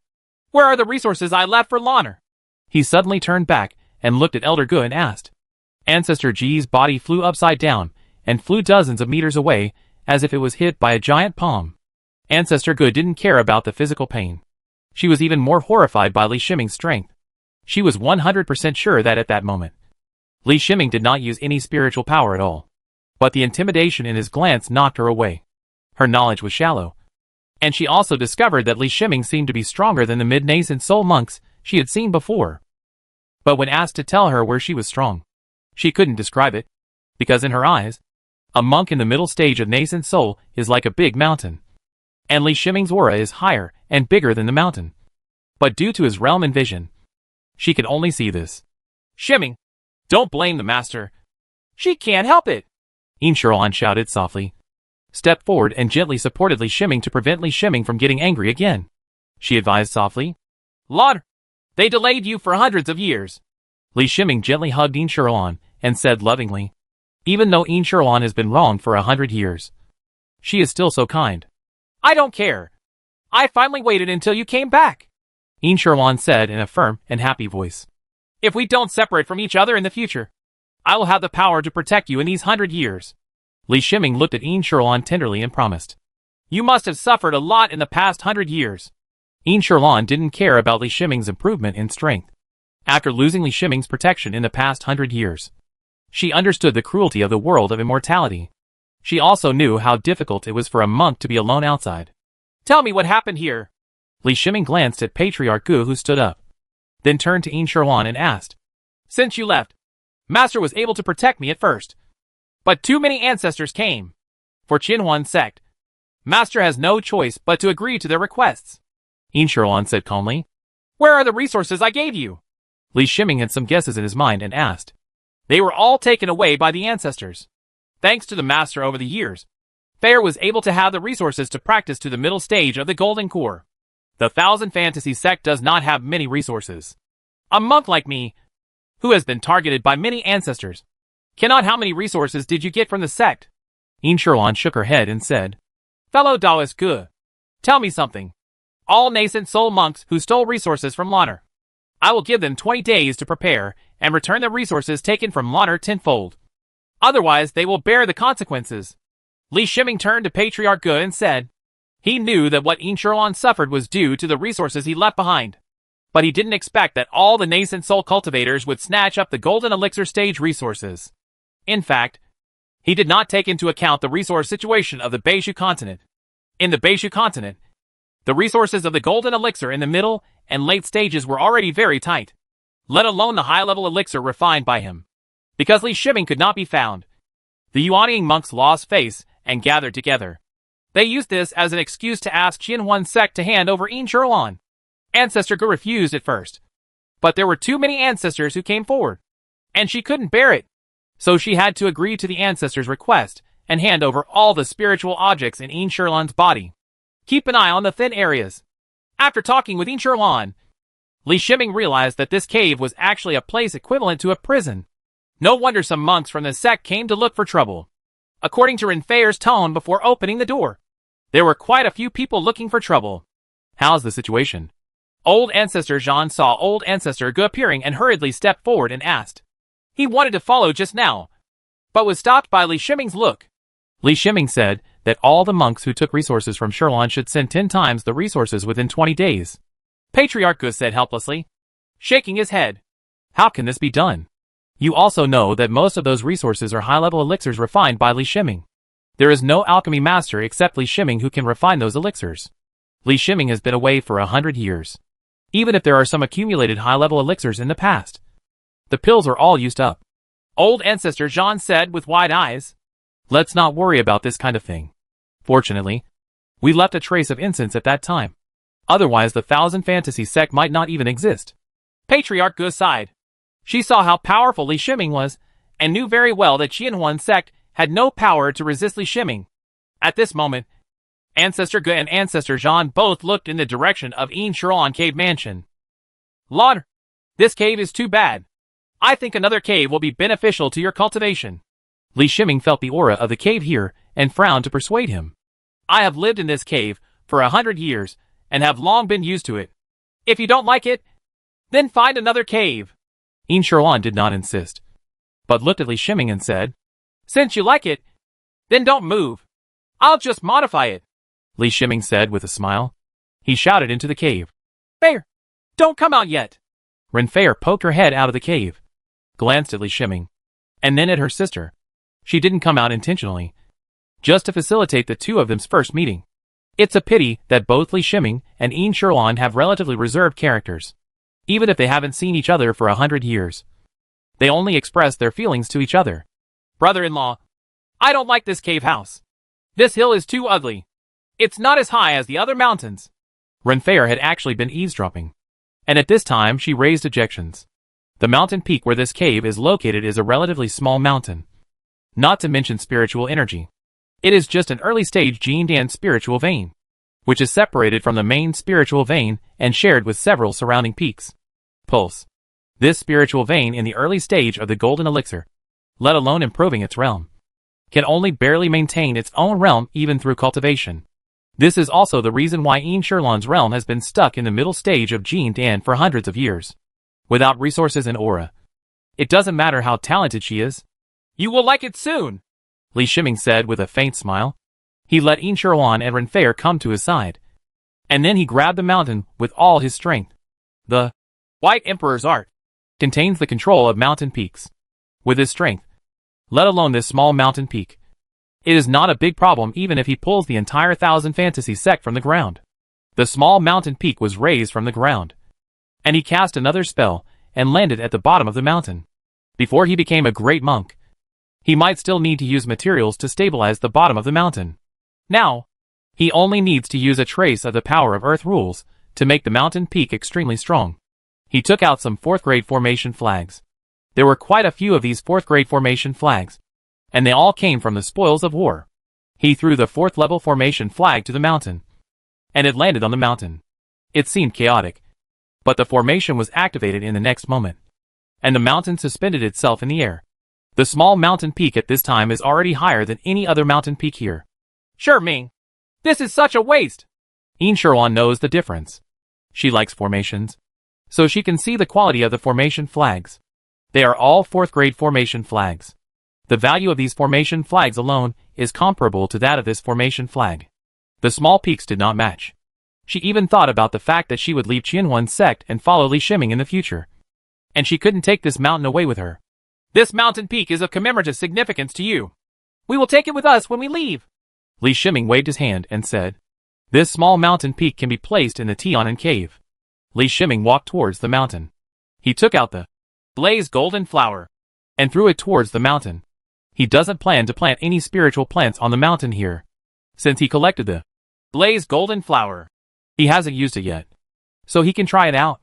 Where are the resources I left for Loner? He suddenly turned back and looked at Elder Gu and asked. Ancestor Ji's body flew upside down and flew dozens of meters away as if it was hit by a giant palm. Ancestor Gu didn't care about the physical pain. She was even more horrified by Li Shiming's strength. She was 100% sure that at that moment, Li Shiming did not use any spiritual power at all. But the intimidation in his glance knocked her away. Her knowledge was shallow. And she also discovered that Li Shiming seemed to be stronger than the mid-nascent soul monks she had seen before. But when asked to tell her where she was strong, she couldn't describe it, because in her eyes, a monk in the middle stage of nascent soul is like a big mountain. And Li Shiming's aura is higher and bigger than the mountain. But due to his realm and vision, she could only see this. Shiming, don't blame the master. She can't help it. Yin Shirlan shouted softly, stepped forward and gently supported Li Shiming to prevent Li Shiming from getting angry again. She advised softly, Loner, they delayed you for hundreds of years. Li Shiming gently hugged Yin Shirlan and said lovingly, even though Yin Shirlan has been wrong for 100 years, she is still so kind. I don't care. I finally waited until you came back. Yin Shirlan said in a firm and happy voice. If we don't separate from each other in the future, I will have the power to protect you in these 100 years. Li Shiming looked at Yin Shirlan tenderly and promised. You must have suffered a lot in the past 100 years. Yin Shirlan didn't care about Li Shiming's improvement in strength. After losing Li Shiming's protection in the past 100 years, she understood the cruelty of the world of immortality. She also knew how difficult it was for a monk to be alone outside. Tell me what happened here. Li Shiming glanced at Patriarch Gu, who stood up, then turned to Yin Shirlan and asked. Since you left, Master was able to protect me at first. But too many ancestors came. For Qianhuan sect, Master has no choice but to agree to their requests. Yin Shirlan said calmly. Where are the resources I gave you? Li Shiming had some guesses in his mind and asked. They were all taken away by the ancestors. Thanks to the Master over the years, Fair was able to have the resources to practice to the middle stage of the Golden Core. The Thousand Fantasy sect does not have many resources. A monk like me, who has been targeted by many ancestors, cannot. How many resources did you get from the sect? Yin Shirlan shook her head and said, Fellow Taoist Gu, tell me something. All nascent soul monks who stole resources from Loner, I will give them 20 days to prepare and return the resources taken from Loner tenfold. Otherwise, they will bear the consequences. Li Shiming turned to Patriarch Gu and said, he knew that what Yin Shirlan suffered was due to the resources he left behind. But he didn't expect that all the nascent soul cultivators would snatch up the golden elixir stage resources. In fact, he did not take into account the resource situation of the Beishu continent. In the Beishu continent, the resources of the golden elixir in the middle and late stages were already very tight, let alone the high-level elixir refined by him. Because Li Shiming could not be found, the Yuanying monks lost face and gathered together. They used this as an excuse to ask Qianhuan sect to hand over Yin Shirlan. Ancestor Gu refused at first, but there were too many ancestors who came forward, and she couldn't bear it. So she had to agree to the ancestors' request and hand over all the spiritual objects in Yin Shirlan's body. Keep an eye on the thin areas. After talking with Yin Shirlan, Li Shiming realized that this cave was actually a place equivalent to a prison. No wonder some monks from the sect came to look for trouble. According to Renfeir's tone before opening the door, there were quite a few people looking for trouble. How's the situation? Old Ancestor Zhan saw Old Ancestor Gu appearing and hurriedly stepped forward and asked. He wanted to follow just now, but was stopped by Li Shiming's look. Li Shiming said that all the monks who took resources from Shirlan should send 10 times the resources within 20 days. Patriarch Gu said helplessly, shaking his head. How can this be done? You also know that most of those resources are high-level elixirs refined by Li Shiming. There is no alchemy master except Li Shiming who can refine those elixirs. Li Shiming has been away for 100 years. Even if there are some accumulated high-level elixirs in the past, the pills are all used up. Old Ancestor Zhan said with wide eyes. Let's not worry about this kind of thing. Fortunately, we left a trace of incense at that time. Otherwise the Thousand Fantasy sect might not even exist. Patriarch Gu sighed. She saw how powerful Li Shiming was, and knew very well that Qianhuan sect had no power to resist Li Shiming. At this moment, Ancestor Ge and Ancestor Jean both looked in the direction of Immortality cave mansion. Lord, this cave is too bad. I think another cave will be beneficial to your cultivation. Li Shiming felt the aura of the cave here and frowned to persuade him. I have lived in this cave for 100 years and have long been used to it. If you don't like it, then find another cave. Immortality did not insist, but looked at Li Shiming and said, Since you like it, then don't move. I'll just modify it. Li Shiming said with a smile. He shouted into the cave. Fair, don't come out yet. Renfair poked her head out of the cave, glanced at Li Shiming, and then at her sister. She didn't come out intentionally, just to facilitate the two of them's first meeting. It's a pity that both Li Shiming and Immortality have relatively reserved characters. Even if they haven't seen each other for 100 years, they only express their feelings to each other. Brother-in-law, I don't like this cave house. This hill is too ugly. It's not as high as the other mountains. Renfair had actually been eavesdropping, and at this time she raised objections. The mountain peak where this cave is located is a relatively small mountain, not to mention spiritual energy. It is just an early-stage Jindan spiritual vein, which is separated from the main spiritual vein and shared with several surrounding peaks. Pulse. This spiritual vein in the early stage of the golden elixir, let alone improving its realm, can only barely maintain its own realm even through cultivation. This is also the reason why Immortality's realm has been stuck in the middle stage of Jindan for hundreds of years, without resources and aura. It doesn't matter how talented she is. You will like it soon, Li Shiming said with a faint smile. He let Immortality and Renfair come to his side, and then he grabbed the mountain with all his strength. The White Emperor's art contains the control of mountain peaks. With his strength, let alone this small mountain peak, it is not a big problem even if he pulls the entire 1000 fantasy sect from the ground. The small mountain peak was raised from the ground, and he cast another spell and landed at the bottom of the mountain. Before he became a great monk, he might still need to use materials to stabilize the bottom of the mountain. Now, he only needs to use a trace of the power of earth rules to make the mountain peak extremely strong. He took out some 4th grade formation flags. There were quite a few of these 4th grade formation flags, and they all came from the spoils of war. He threw the 4th level formation flag to the mountain, and it landed on the mountain. It seemed chaotic, but the formation was activated in the next moment, and the mountain suspended itself in the air. The small mountain peak at this time is already higher than any other mountain peak here. Sure, Ming. This is such a waste. Immortality knows the difference. She likes formations, so she can see the quality of the formation flags. They are all 4th grade formation flags. The value of these formation flags alone is comparable to that of this formation flag. The small peaks did not match. She even thought about the fact that she would leave Qianhuan's sect and follow Li Shiming in the future. And she couldn't take this mountain away with her. This mountain peak is of commemorative significance to you. We will take it with us when we leave. Li Shiming waved his hand and said, This small mountain peak can be placed in the Tianan cave. Li Shiming walked towards the mountain. He took out the Blaze golden flower and threw it towards the mountain. He doesn't plan to plant any spiritual plants on the mountain here, since he collected the Blaze golden flower. He hasn't used it yet, so he can try it out.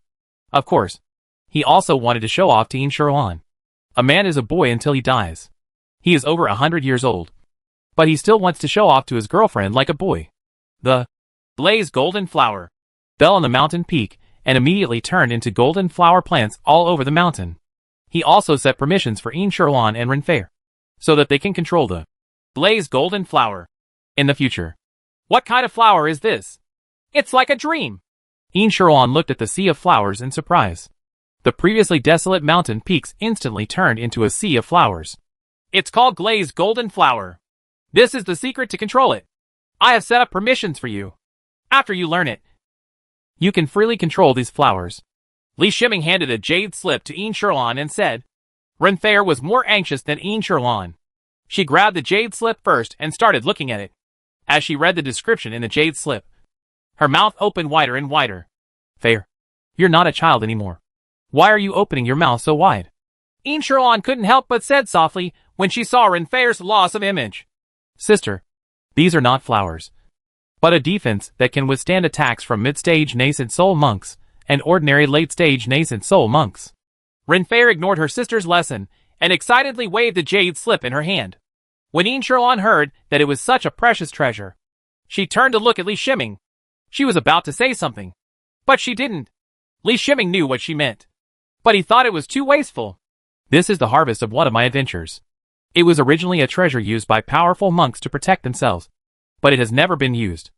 Of course, he also wanted to show off to Immortality. A man is a boy until he dies. He is over 100 years old, but he still wants to show off to his girlfriend like a boy. The Blaze golden flower fell on the mountain peak and immediately turned into golden flower plants all over the mountain. He also set permissions for Immortality and Renfair, so that they can control the Blaze golden flower in the future. What kind of flower is this? It's like a dream. Immortality looked at the sea of flowers in surprise. The previously desolate mountain peaks instantly turned into a sea of flowers. It's called Glazed golden flower. This is the secret to control it. I have set up permissions for you. After you learn it, you can freely control these flowers. Li Shiming handed a jade slip to Immortality and said. Renfair was more anxious than Immortality. She grabbed the jade slip first and started looking at it. As she read the description in the jade slip, her mouth opened wider and wider. Fair, you're not a child anymore. Why are you opening your mouth so wide? Immortality couldn't help but said softly when she saw Renfair's loss of image. Sister, these are not flowers, but a defense that can withstand attacks from mid-stage nascent soul monks and ordinary late-stage nascent soul monks. Renfair ignored her sister's lesson and excitedly waved the jade slip in her hand. When Immortality heard that it was such a precious treasure, She turned to look at Li Shiming. She was about to say something, but she didn't. Li Shiming knew what she meant, but he thought it was too wasteful. This is the harvest of one of my adventures. It was originally a treasure used by powerful monks to protect themselves, but it has never been used.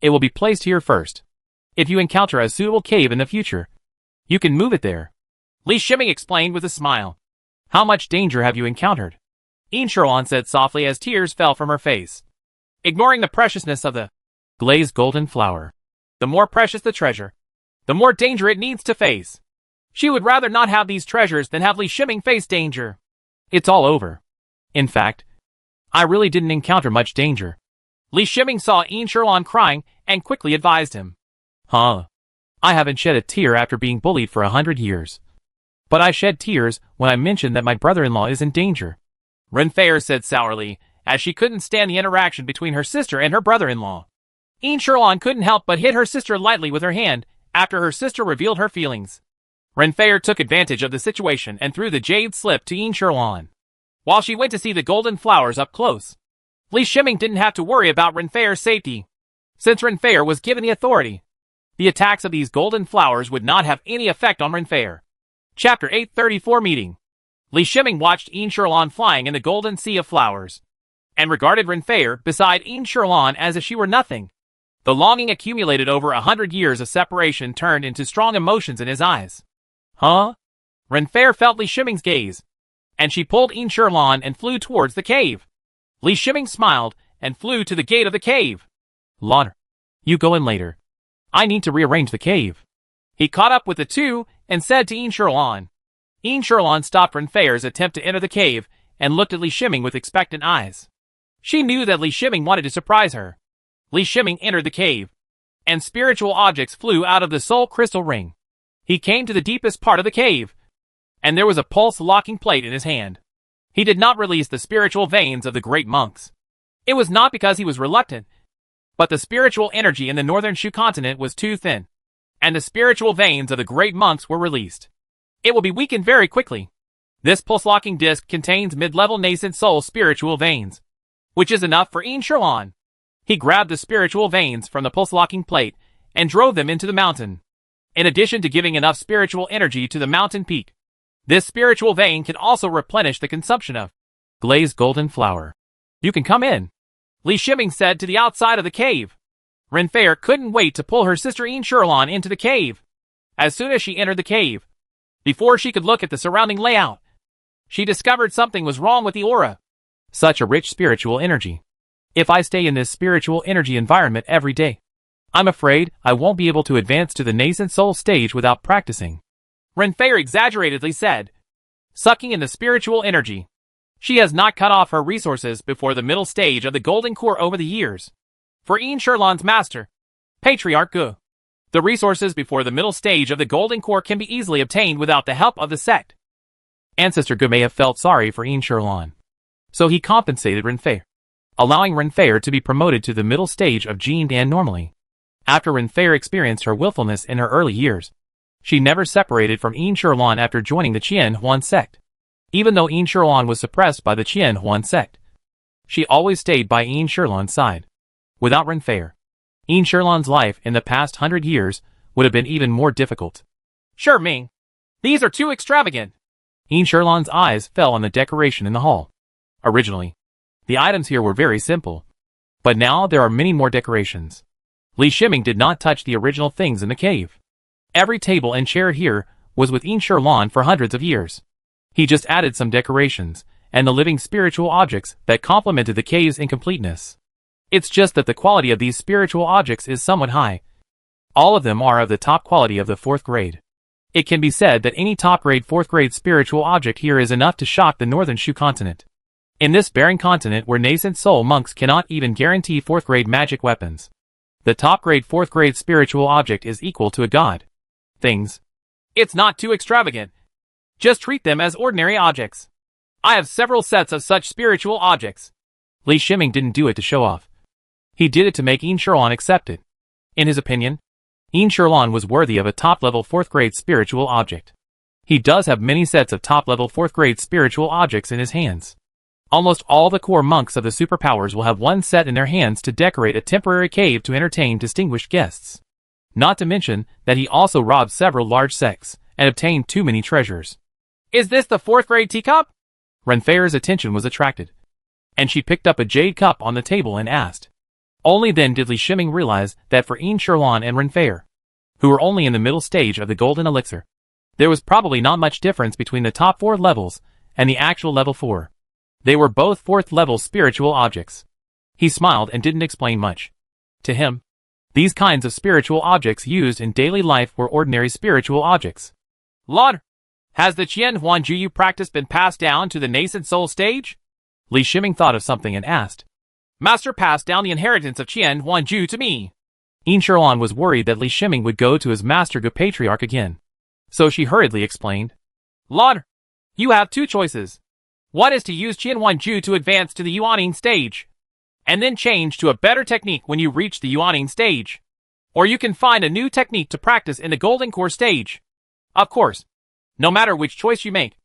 It will be placed here first. If you encounter a suitable cave in the future, you can move it there. Li Shiming explained with a smile. How much danger have you encountered? Immortality said softly as tears fell from her face. Ignoring the preciousness of the glazed golden flower. The more precious the treasure, the more danger it needs to face. She would rather not have these treasures than have Li Shiming face danger. It's all over. In fact, I really didn't encounter much danger. Li Shiming saw Immortality crying and quickly advised him. I haven't shed a tear after being bullied for 100 years. But I shed tears when I mentioned that my brother-in-law is in danger. Renfair said sourly, as she couldn't stand the interaction between her sister and her brother-in-law. Immortality couldn't help but hit her sister lightly with her hand after her sister revealed her feelings. Renfair took advantage of the situation and threw the jade slip to Immortality, while she went to see the golden flowers up close. Li Shiming didn't have to worry about Renfair's safety, since Renfair was given the authority. The attacks of these golden flowers would not have any effect on Renfair. Chapter 834 Meeting. Li Shiming watched Immortality flying in the golden sea of flowers, and regarded Renfair beside Immortality as if she were nothing. The longing accumulated over 100 years of separation turned into strong emotions in his eyes. Renfair felt Li Shiming's gaze, and she pulled Immortality and flew towards the cave. Li Shiming smiled and flew to the gate of the cave. Lauder, you go in later. I need to rearrange the cave. He caught up with the two and said to Immortality. Immortality stopped Renfair's attempt to enter the cave and looked at Li Shiming with expectant eyes. She knew that Li Shiming wanted to surprise her. Li Shiming entered the cave, and spiritual objects flew out of the soul crystal ring. He came to the deepest part of the cave, and there was a pulse-locking plate in his hand. He did not release the spiritual veins of the great monks. It was not because he was reluctant, but the spiritual energy in the northern Shu continent was too thin, and the spiritual veins of the great monks were released. It will be weakened very quickly. This pulse-locking disc contains mid-level nascent soul spiritual veins, which is enough for Immortality. He grabbed the spiritual veins from the pulse-locking plate and drove them into the mountain. In addition to giving enough spiritual energy to the mountain peak, this spiritual vein can also replenish the consumption of glazed golden flower. You can come in, Li Shiming said to the outside of the cave. Renfair couldn't wait to pull her sister Immortality into the cave. As soon as she entered the cave, before she could look at the surrounding layout, she discovered something was wrong with the aura. Such a rich spiritual energy. If I stay in this spiritual energy environment every day, I'm afraid I won't be able to advance to the nascent soul stage without practicing. Renfair exaggeratedly said, sucking in the spiritual energy. She has not cut off her resources before the middle stage of the Golden Core over the years. For Immortality's master, Patriarch Gu, the resources before the middle stage of the Golden Core can be easily obtained without the help of the sect. Ancestor Gu may have felt sorry for Immortality, so he compensated Renfair, allowing Renfair to be promoted to the middle stage of Jin Dan normally. After Renfair experienced her willfulness in her early years, she never separated from Immortality after joining the Qian Huan sect. Even though Immortality was suppressed by the Qian Huan sect, she always stayed by Immortality's side. Without Renfair, Immortality's life in the past 100 years would have been even more difficult. Sure, Ming. These are too extravagant. Immortality's eyes fell on the decoration in the hall. Originally, the items here were very simple, but now there are many more decorations. Li Shiming did not touch the original things in the cave. Every table and chair here was with Immortality for hundreds of years. He just added some decorations and the living spiritual objects that complemented the cave's incompleteness. It's just that the quality of these spiritual objects is somewhat high. All of them are of the top quality of the 4th grade. It can be said that any top-grade 4th grade spiritual object here is enough to shock the northern Shu continent. In this barren continent where nascent soul monks cannot even guarantee 4th grade magic weapons, the top-grade 4th grade spiritual object is equal to a god. Things. It's not too extravagant. Just treat them as ordinary objects. I have several sets of such spiritual objects. Li Shiming didn't do it to show off. He did it to make Immortality accept it. In his opinion, Immortality was worthy of a top-level 4th grade spiritual object. He does have many sets of top-level 4th grade spiritual objects in his hands. Almost all the core monks of the superpowers will have one set in their hands to decorate a temporary cave to entertain distinguished guests. Not to mention that he also robbed several large sects and obtained too many treasures. Is this the 4th grade teacup? Renfair's attention was attracted, and she picked up a jade cup on the table and asked. Only then did Li Shiming realize that for Yin Sherlan and Renfair, who were only in the middle stage of the golden elixir, there was probably not much difference between the top 4 levels and the actual level 4. They were both 4th level spiritual objects. He smiled and didn't explain much. To him, these kinds of spiritual objects used in daily life were ordinary spiritual objects. Lord, has the Qian Huan Juyu practice been passed down to the nascent soul stage? Li Shiming thought of something and asked. Master passed down the inheritance of Qian Huan Ju to me. Yin Sherlan was worried that Li Shiming would go to his master Gu Patriarch again. So she hurriedly explained. Lord, you have 2 choices. One is to use Qian Huan Ju to advance to the Yuaning stage, and then change to a better technique when you reach the Yuaning stage. Or you can find a new technique to practice in the Golden Core stage. Of course, no matter which choice you make,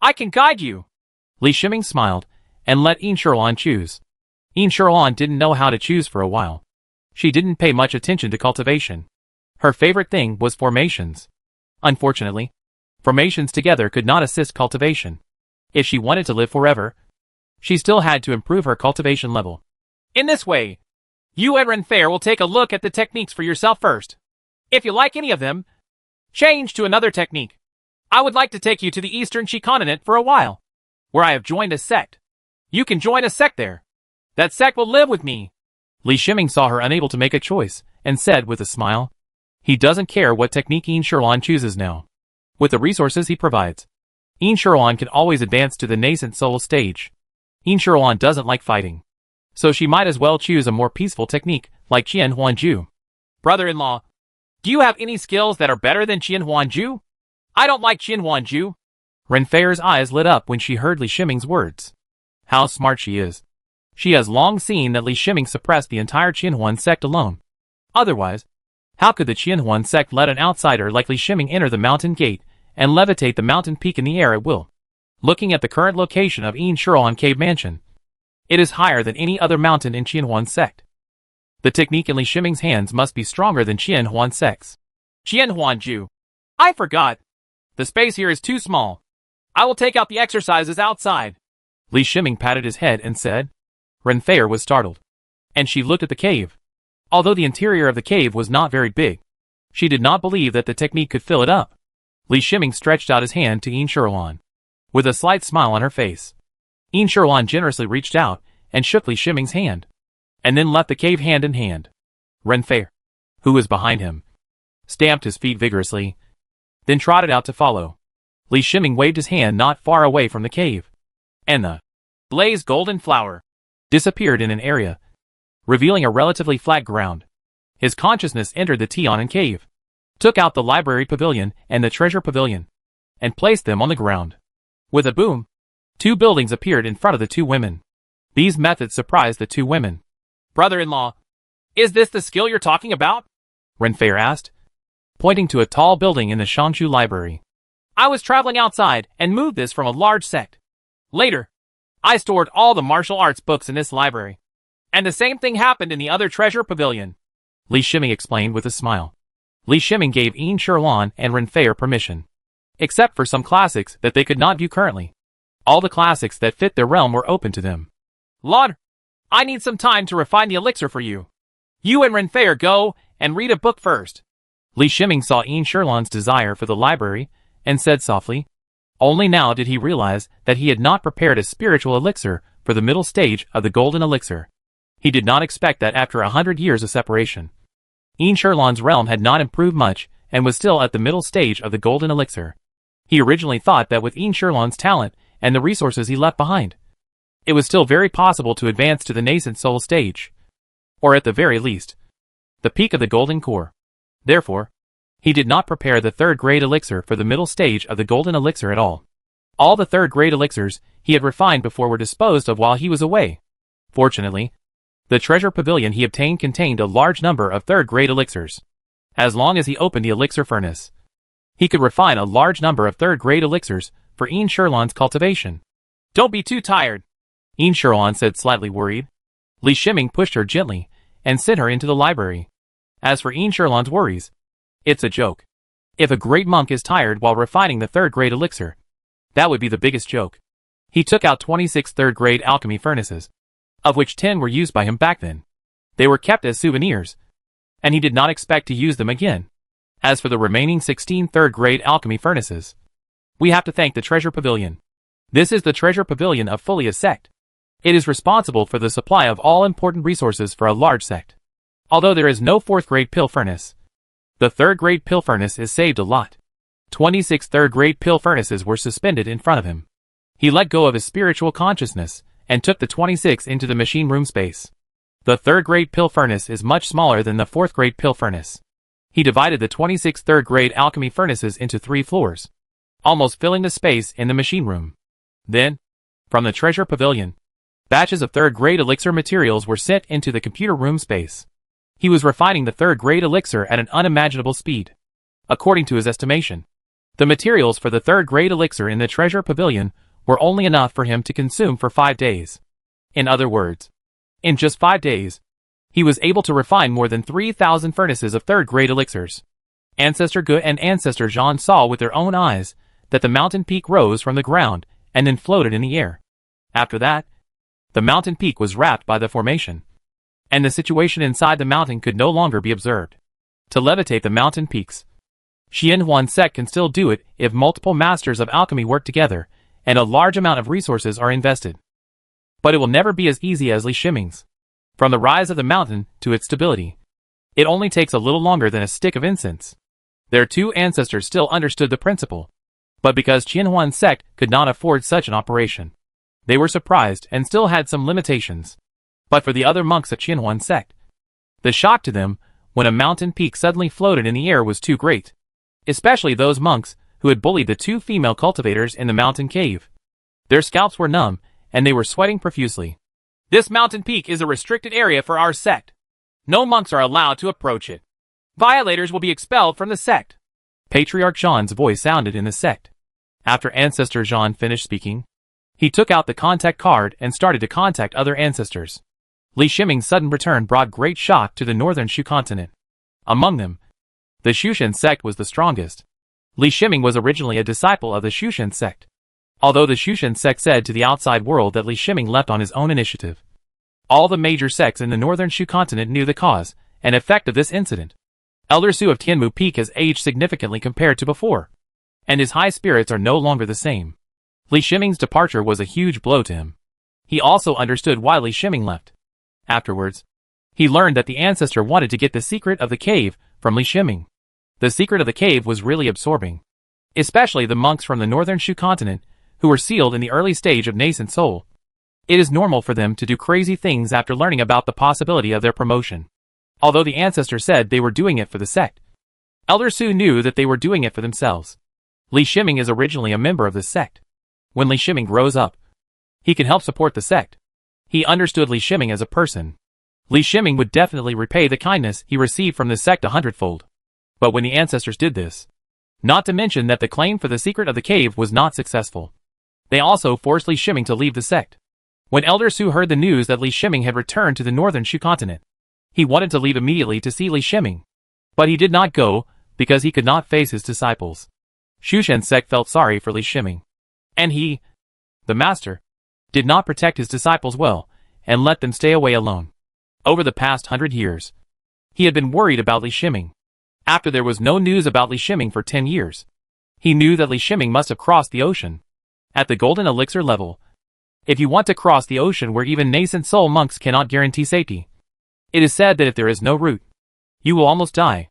I can guide you. Li Shiming smiled and let Yin Sherlan choose. Yin Sherlan didn't know how to choose for a while. She didn't pay much attention to cultivation. Her favorite thing was formations. Unfortunately, formations together could not assist cultivation. If she wanted to live forever, she still had to improve her cultivation level. In this way, you and Renfair will take a look at the techniques for yourself first. If you like any of them, change to another technique. I would like to take you to the Eastern Qi continent for a while, where I have joined a sect. You can join a sect there. That sect will live with me. Li Shiming saw her unable to make a choice, and said with a smile, he doesn't care what technique Yin Sherlan chooses now. With the resources he provides, Yin Sherlan can always advance to the nascent soul stage. Yin Sherlan doesn't like fighting, so she might as well choose a more peaceful technique, like Qian Huan Ju. Brother-in-law, do you have any skills that are better than Qian Huan Ju? I don't like Qian Huan Ju. Renfair's eyes lit up when she heard Li Shiming's words. How smart she is. She has long seen that Li Shiming suppressed the entire Qianhuan sect alone. Otherwise, how could the Qianhuan sect let an outsider like Li Shiming enter the mountain gate and levitate the mountain peak in the air at will? Looking at the current location of Yin Sherlan Cave Mansion, it is higher than any other mountain in Qianhuan sect. The technique in Li Shiming's hands must be stronger than Qianhuan sect's. Qian Huan Ju. I forgot. The space here is too small. I will take out the exercises outside. Li Shiming patted his head and said. Renfair was startled, and she looked at the cave. Although the interior of the cave was not very big, she did not believe that the technique could fill it up. Li Shiming stretched out his hand to Yin Sherlan, with a slight smile on her face. Yin Sherlan generously reached out and shook Li Shiming's hand, and then left the cave hand in hand. Renfair, who was behind him, stamped his feet vigorously, then trotted out to follow. Li Shiming waved his hand not far away from the cave, and the blazed golden flower disappeared in an area, revealing a relatively flat ground. His consciousness entered the Tianan cave, took out the library pavilion and the treasure pavilion, and placed them on the ground. With a boom, 2 buildings appeared in front of the 2 women. These methods surprised the 2 women. Brother-in-law, is this the skill you're talking about? Renfair asked, pointing to a tall building in the Shanshu library. I was traveling outside and moved this from a large sect. Later, I stored all the martial arts books in this library. And the same thing happened in the other treasure pavilion. Li Shiming explained with a smile. Li Shiming gave Yin Sherlan and Renfair permission, except for some classics that they could not view currently. All the classics that fit their realm were open to them. Lord, I need some time to refine the elixir for you. You and Renfair go and read a book first. Li Shiming saw Yin Sherlan's desire for the library and said softly. Only now did he realize that he had not prepared a spiritual elixir for the middle stage of the golden elixir. He did not expect that after 100 years of separation, Yin Sherlan's realm had not improved much and was still at the middle stage of the golden elixir. He originally thought that with Yin Sherlan's talent and the resources he left behind, it was still very possible to advance to the nascent soul stage, or at the very least, the peak of the golden core. Therefore, he did not prepare the 3rd grade elixir for the middle stage of the golden elixir at all. All the 3rd grade elixirs he had refined before were disposed of while he was away. Fortunately, the treasure pavilion he obtained contained a large number of 3rd grade elixirs. As long as he opened the elixir furnace, he could refine a large number of 3rd grade elixirs for Yin Sherlan's cultivation. Don't be too tired. Immortality said, slightly worried. Li Shiming pushed her gently and sent her into the library. As for Immortality's worries, it's a joke. If a great monk is tired while refining the third-grade elixir, that would be the biggest joke. He took out 26 third-grade alchemy furnaces, of which 10 were used by him back then. They were kept as souvenirs, and he did not expect to use them again. As for the remaining 16 third-grade alchemy furnaces, we have to thank the Treasure Pavilion. This is the Treasure Pavilion of Fulia sect. It is responsible for the supply of all important resources for a large sect. Although there is no 4th-grade pill furnace, the 3rd-grade pill furnace is saved a lot. 26 3rd-grade pill furnaces were suspended in front of him. He let go of his spiritual consciousness and took the 26 into the machine room space. The 3rd-grade pill furnace is much smaller than the 4th-grade pill furnace. He divided the 26 3rd-grade alchemy furnaces into 3 floors, almost filling the space in the machine room. Then, from the Treasure Pavilion, batches of 3rd-grade elixir materials were sent into the computer room space. He was refining the 3rd-grade elixir at an unimaginable speed. According to his estimation, the materials for the 3rd-grade elixir in the Treasure Pavilion were only enough for him to consume for 5 days. In other words, in just 5 days, he was able to refine more than 3,000 furnaces of 3rd-grade elixirs. Ancestor Gu and Ancestor Zhan saw with their own eyes that the mountain peak rose from the ground and then floated in the air. After that, the mountain peak was wrapped by the formation, and the situation inside the mountain could no longer be observed. To levitate the mountain peaks, Qianhuan sect can still do it if multiple masters of alchemy work together and a large amount of resources are invested. But it will never be as easy as Li Shiming's. From the rise of the mountain to its stability, it only takes a little longer than a stick of incense. Their 2 ancestors still understood the principle, but because Qianhuan sect could not afford such an operation, they were surprised and still had some limitations. But for the other monks of Qianhuan sect, the shock to them when a mountain peak suddenly floated in the air was too great, especially those monks who had bullied the 2 female cultivators in the mountain cave. Their scalps were numb, and they were sweating profusely. This mountain peak is a restricted area for our sect. No monks are allowed to approach it. Violators will be expelled from the sect. Patriarch Zhan's voice sounded in the sect. After Ancestor Zhan finished speaking, he took out the contact card and started to contact other ancestors. Li Shiming's sudden return brought great shock to the northern Shu continent. Among them, the Shushan sect was the strongest. Li Shiming was originally a disciple of the Shushan sect, although the Shushan sect said to the outside world that Li Shiming left on his own initiative. All the major sects in the northern Shu continent knew the cause and effect of this incident. Elder Su of Tianmu Peak has aged significantly compared to before, and his high spirits are no longer the same. Li Shiming's departure was a huge blow to him. He also understood why Li Shiming left. Afterwards, he learned that the ancestor wanted to get the secret of the cave from Li Shiming. The secret of the cave was really absorbing, especially the monks from the northern Shu continent who were sealed in the early stage of nascent soul. It is normal for them to do crazy things after learning about the possibility of their promotion. Although the ancestor said they were doing it for the sect, Elder Su knew that they were doing it for themselves. Li Shiming is originally a member of this sect. When Li Shiming grows up, he can help support the sect. He understood Li Shiming as a person. Li Shiming would definitely repay the kindness he received from the sect 100-fold. But when the ancestors did this, not to mention that the claim for the secret of the cave was not successful, they also forced Li Shiming to leave the sect. When Elder Su heard the news that Li Shiming had returned to the northern Shu continent, he wanted to leave immediately to see Li Shiming. But he did not go because he could not face his disciples. Shushan sect felt sorry for Li Shiming, and he, the master, did not protect his disciples well and let them stay away alone. Over the past 100 years, he had been worried about Li Shiming. After there was no news about Li Shiming for 10 years, he knew that Li Shiming must have crossed the ocean. At the golden elixir level, if you want to cross the ocean where even nascent soul monks cannot guarantee safety, it is said that if there is no route, you will almost die.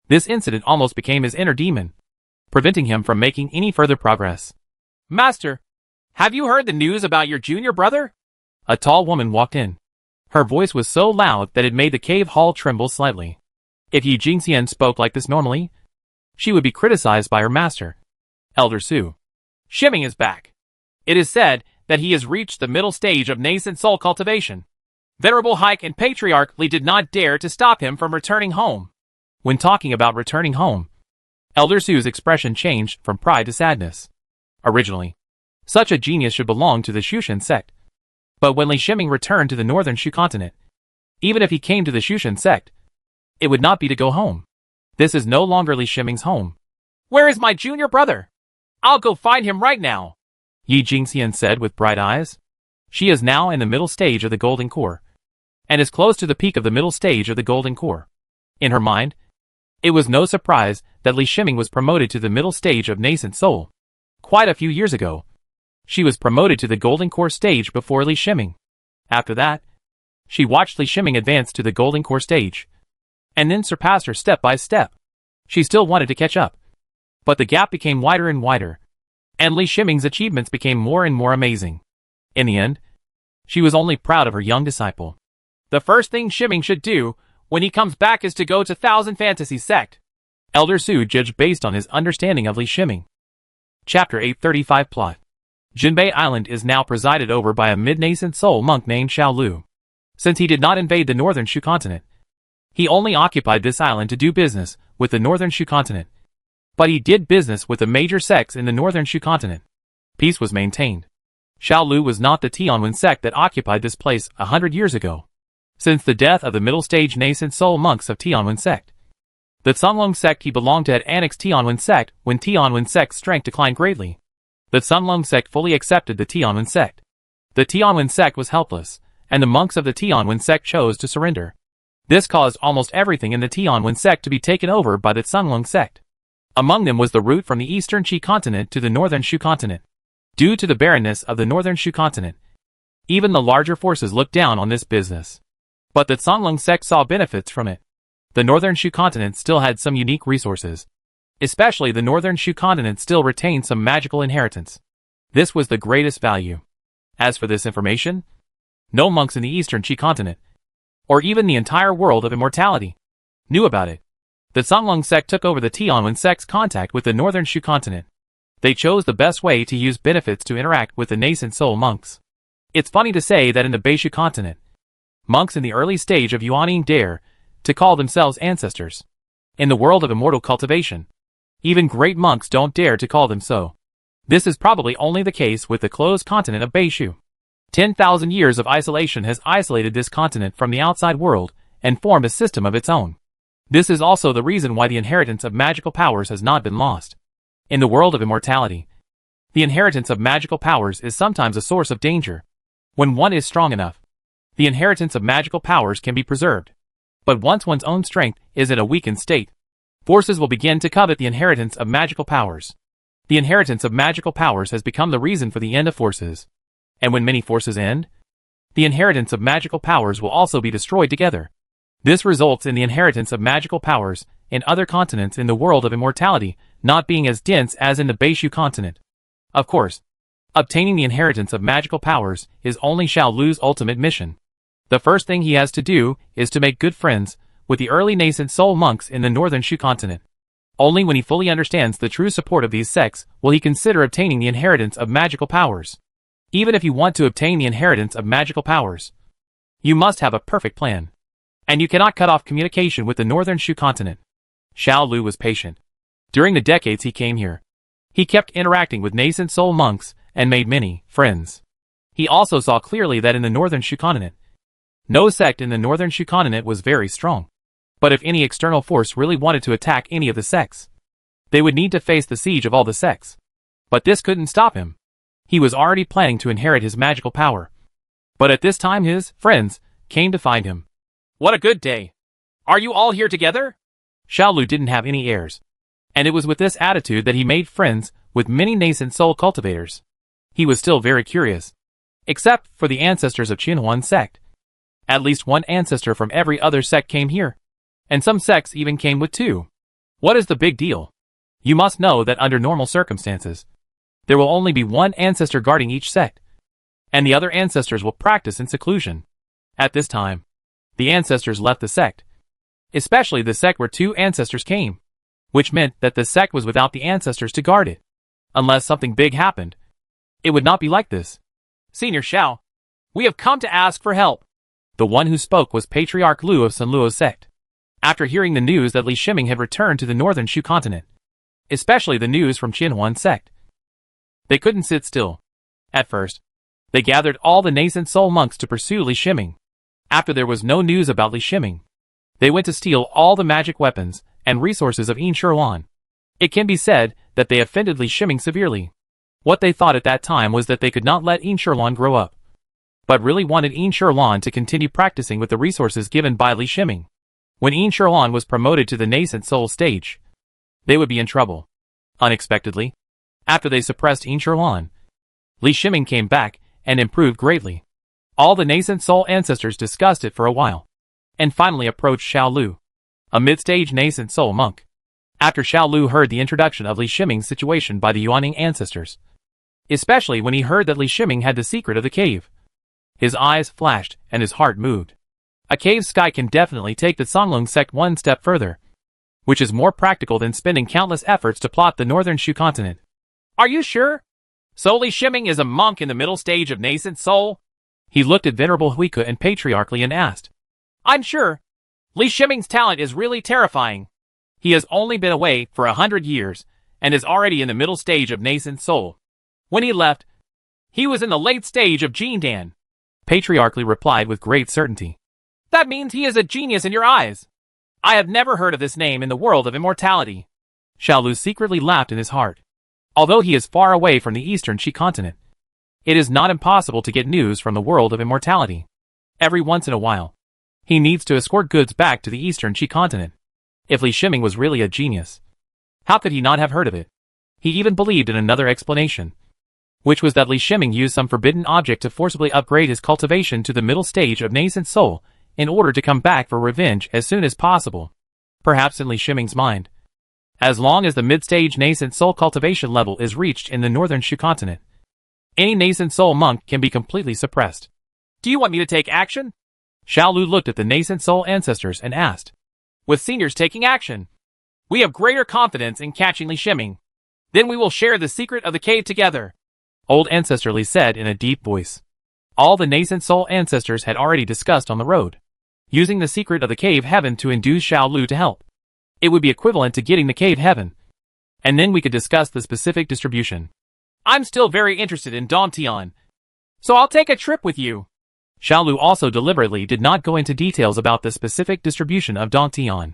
This incident almost became his inner demon, preventing him from making any further progress. Master, have you heard the news about your junior brother? A tall woman walked in. Her voice was so loud that it made the cave hall tremble slightly. If Yi Jingxian spoke like this normally, she would be criticized by her master, Elder Su. Shiming is back. It is said that he has reached the middle stage of nascent soul cultivation. Venerable Hike and Patriarch Li did not dare to stop him from returning home. When talking about returning home, Elder Su's expression changed from pride to sadness. Originally, such a genius should belong to the Shushan sect. But when Li Shiming returned to the northern Shu continent, even if he came to the Shushan sect, it would not be to go home. This is no longer Li Shiming's home. Where is my junior brother? I'll go find him right now, Yi Jingxian said with bright eyes. She is now in the middle stage of the golden core, and is close to the peak of the middle stage of the golden core. In her mind, it was no surprise that Li Shiming was promoted to the middle stage of nascent soul. Quite a few years ago, she was promoted to the golden core stage before Li Shiming. After that, she watched Li Shiming advance to the golden core stage, and then surpassed her step by step. She still wanted to catch up, but the gap became wider and wider, and Li Shiming's achievements became more and more amazing. In the end, she was only proud of her young disciple. The first thing Shiming should do when he comes back is to go to Thousand Fantasy Sect, Elder Su judged based on his understanding of Li Shiming. Chapter 835 Plot. Jinbei Island is now presided over by a mid-nascent soul monk named Xiao Lu. Since he did not invade the northern Shu continent, he only occupied this island to do business with the northern Shu continent. But he did business with the major sects in the northern Shu continent. Peace was maintained. Xiao Lu was not the Tianwen sect that occupied this place 100 years ago, since the death of the middle-stage nascent soul monks of Tianwen sect. The Cunlong sect he belonged to had annexed Tianwen sect when Tianwen sect's strength declined greatly. The Cunlong sect fully accepted the Tianwen sect. The Tianwen sect was helpless, and the monks of the Tianwen sect chose to surrender. This caused almost everything in the Tianwen sect to be taken over by the Cunlong sect. Among them was the route from the eastern Qi continent to the northern Shu continent. Due to the barrenness of the northern Shu continent, even the larger forces looked down on this business. But the Cunlong sect saw benefits from it. The northern Shu continent still had some unique resources. Especially the northern Shu continent still retained some magical inheritance. This was the greatest value. As for this information, no monks in the eastern Qi continent, or even the entire world of immortality, knew about it. The Cunlong sect took over the Tianwen sect's contact with the northern Shu continent. They chose the best way to use benefits to interact with the nascent soul monks. It's funny to say that in the Beishu continent, monks in the early stage of Yuaning dare to call themselves ancestors. In the world of immortal cultivation, even great monks don't dare to call them so. This is probably only the case with the closed continent of Beishu. 10,000 years of isolation has isolated this continent from the outside world and formed a system of its own. This is also the reason why the inheritance of magical powers has not been lost. In the world of immortality, the inheritance of magical powers is sometimes a source of danger. When one is strong enough, the inheritance of magical powers can be preserved. But once one's own strength is in a weakened state, forces will begin to covet the inheritance of magical powers. The inheritance of magical powers has become the reason for the end of forces. And when many forces end, the inheritance of magical powers will also be destroyed together. This results in the inheritance of magical powers in other continents in the world of immortality not being as dense as in the Beishu continent. Of course, obtaining the inheritance of magical powers is only Xiao Lu's ultimate mission. The first thing he has to do is to make good friends with the early nascent soul monks in the northern Shu continent. Only when he fully understands the true support of these sects will he consider obtaining the inheritance of magical powers. Even if you want to obtain the inheritance of magical powers, you must have a perfect plan. And you cannot cut off communication with the northern Shu continent. Xiao Lu was patient. During the decades he came here, he kept interacting with nascent soul monks and made many friends. He also saw clearly that in the northern Shu continent, no sect in the northern Shu continent was very strong. But if any external force really wanted to attack any of the sects, they would need to face the siege of all the sects. But this couldn't stop him. He was already planning to inherit his magical power. But at this time his friends came to find him. What a good day. Are you all here together? Xiao Lu didn't have any heirs, and it was with this attitude that he made friends with many nascent soul cultivators. He was still very curious. Except for the ancestors of Qinhuan sect. At least one ancestor from every other sect came here. And some sects even came with two. What is the big deal? You must know that under normal circumstances, there will only be one ancestor guarding each sect, and the other ancestors will practice in seclusion. At this time, the ancestors left the sect, especially the sect where two ancestors came, which meant that the sect was without the ancestors to guard it. Unless something big happened, it would not be like this. Senior Xiao, we have come to ask for help. The one who spoke was Patriarch Lu of Sunluo's sect. After hearing the news that Li Shiming had returned to the northern Shu continent, especially the news from Qinhuan sect, they couldn't sit still. At first, They gathered all the nascent soul monks to pursue Li Shiming. After there was no news about Li Shiming, they went to steal all the magic weapons and resources of Immortality. It can be said that they offended Li Shiming severely. What they thought at that time was that they could not let Immortality grow up, but really wanted Immortality to continue practicing with the resources given by Li Shiming. When Immortality was promoted to the nascent soul stage, they would be in trouble. Unexpectedly, after they suppressed Immortality, Li Shiming came back and improved greatly. All the nascent soul ancestors discussed it for a while, and finally approached Xiao Lu, a mid-stage nascent soul monk. After Xiao Lu heard the introduction of Li Shiming's situation by the Yuaning ancestors, especially when he heard that Li Shiming had the secret of the cave, his eyes flashed and his heart moved. A cave sky can definitely take the Songlong sect one step further, which is more practical than spending countless efforts to plot the northern Shu continent. Are you sure? So Li Shiming is a monk in the middle stage of nascent soul? He looked at Venerable Huika and patriarchally and asked. I'm sure. Li Shiming's talent is really terrifying. He has only been away for 100 years, and is already in the middle stage of nascent soul. When he left, he was in the late stage of Jindan. Patriarchally replied with great certainty. That means he is a genius in your eyes. I have never heard of this name in the world of immortality. Xiao Lu secretly laughed in his heart. Although he is far away from the eastern Qi continent, it is not impossible to get news from the world of immortality. Every once in a while, he needs to escort goods back to the eastern Qi continent. If Li Shiming was really a genius, how could he not have heard of it? He even believed in another explanation, which was that Li Shiming used some forbidden object to forcibly upgrade his cultivation to the middle stage of nascent soul in order to come back for revenge as soon as possible. Perhaps in Li Shiming's mind, as long as the mid-stage nascent soul cultivation level is reached in the northern Shu continent, any nascent soul monk can be completely suppressed. Do you want me to take action? Xiao Lu looked at the nascent soul ancestors and asked. With seniors taking action, we have greater confidence in catching Li Shiming. Then we will share the secret of the cave together. Old Ancestor Li said in a deep voice. All the nascent soul ancestors had already discussed on the road, using the secret of the cave heaven to induce Xiao Lu to help. It would be equivalent to getting the cave heaven, and then we could discuss the specific distribution. I'm still very interested in Dantian, so I'll take a trip with you. Xiao Lu also deliberately did not go into details about the specific distribution of Dantian.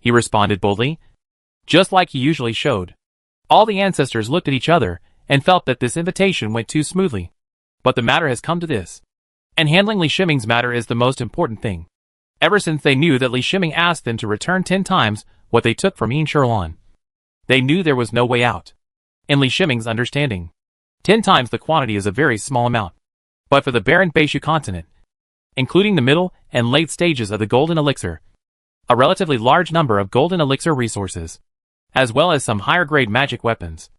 He responded boldly, just like he usually showed. All the ancestors looked at each other and felt that this invitation went too smoothly. But the matter has come to this, and handling Li Shiming's matter is the most important thing. Ever since they knew that Li Shiming asked them to return 10 times what they took from Immortality, they knew there was no way out. In Li Shiming's understanding, 10 times the quantity is a very small amount. But for the barren Beishu continent, including the middle and late stages of the golden elixir, a relatively large number of golden elixir resources, as well as some higher grade magic weapons,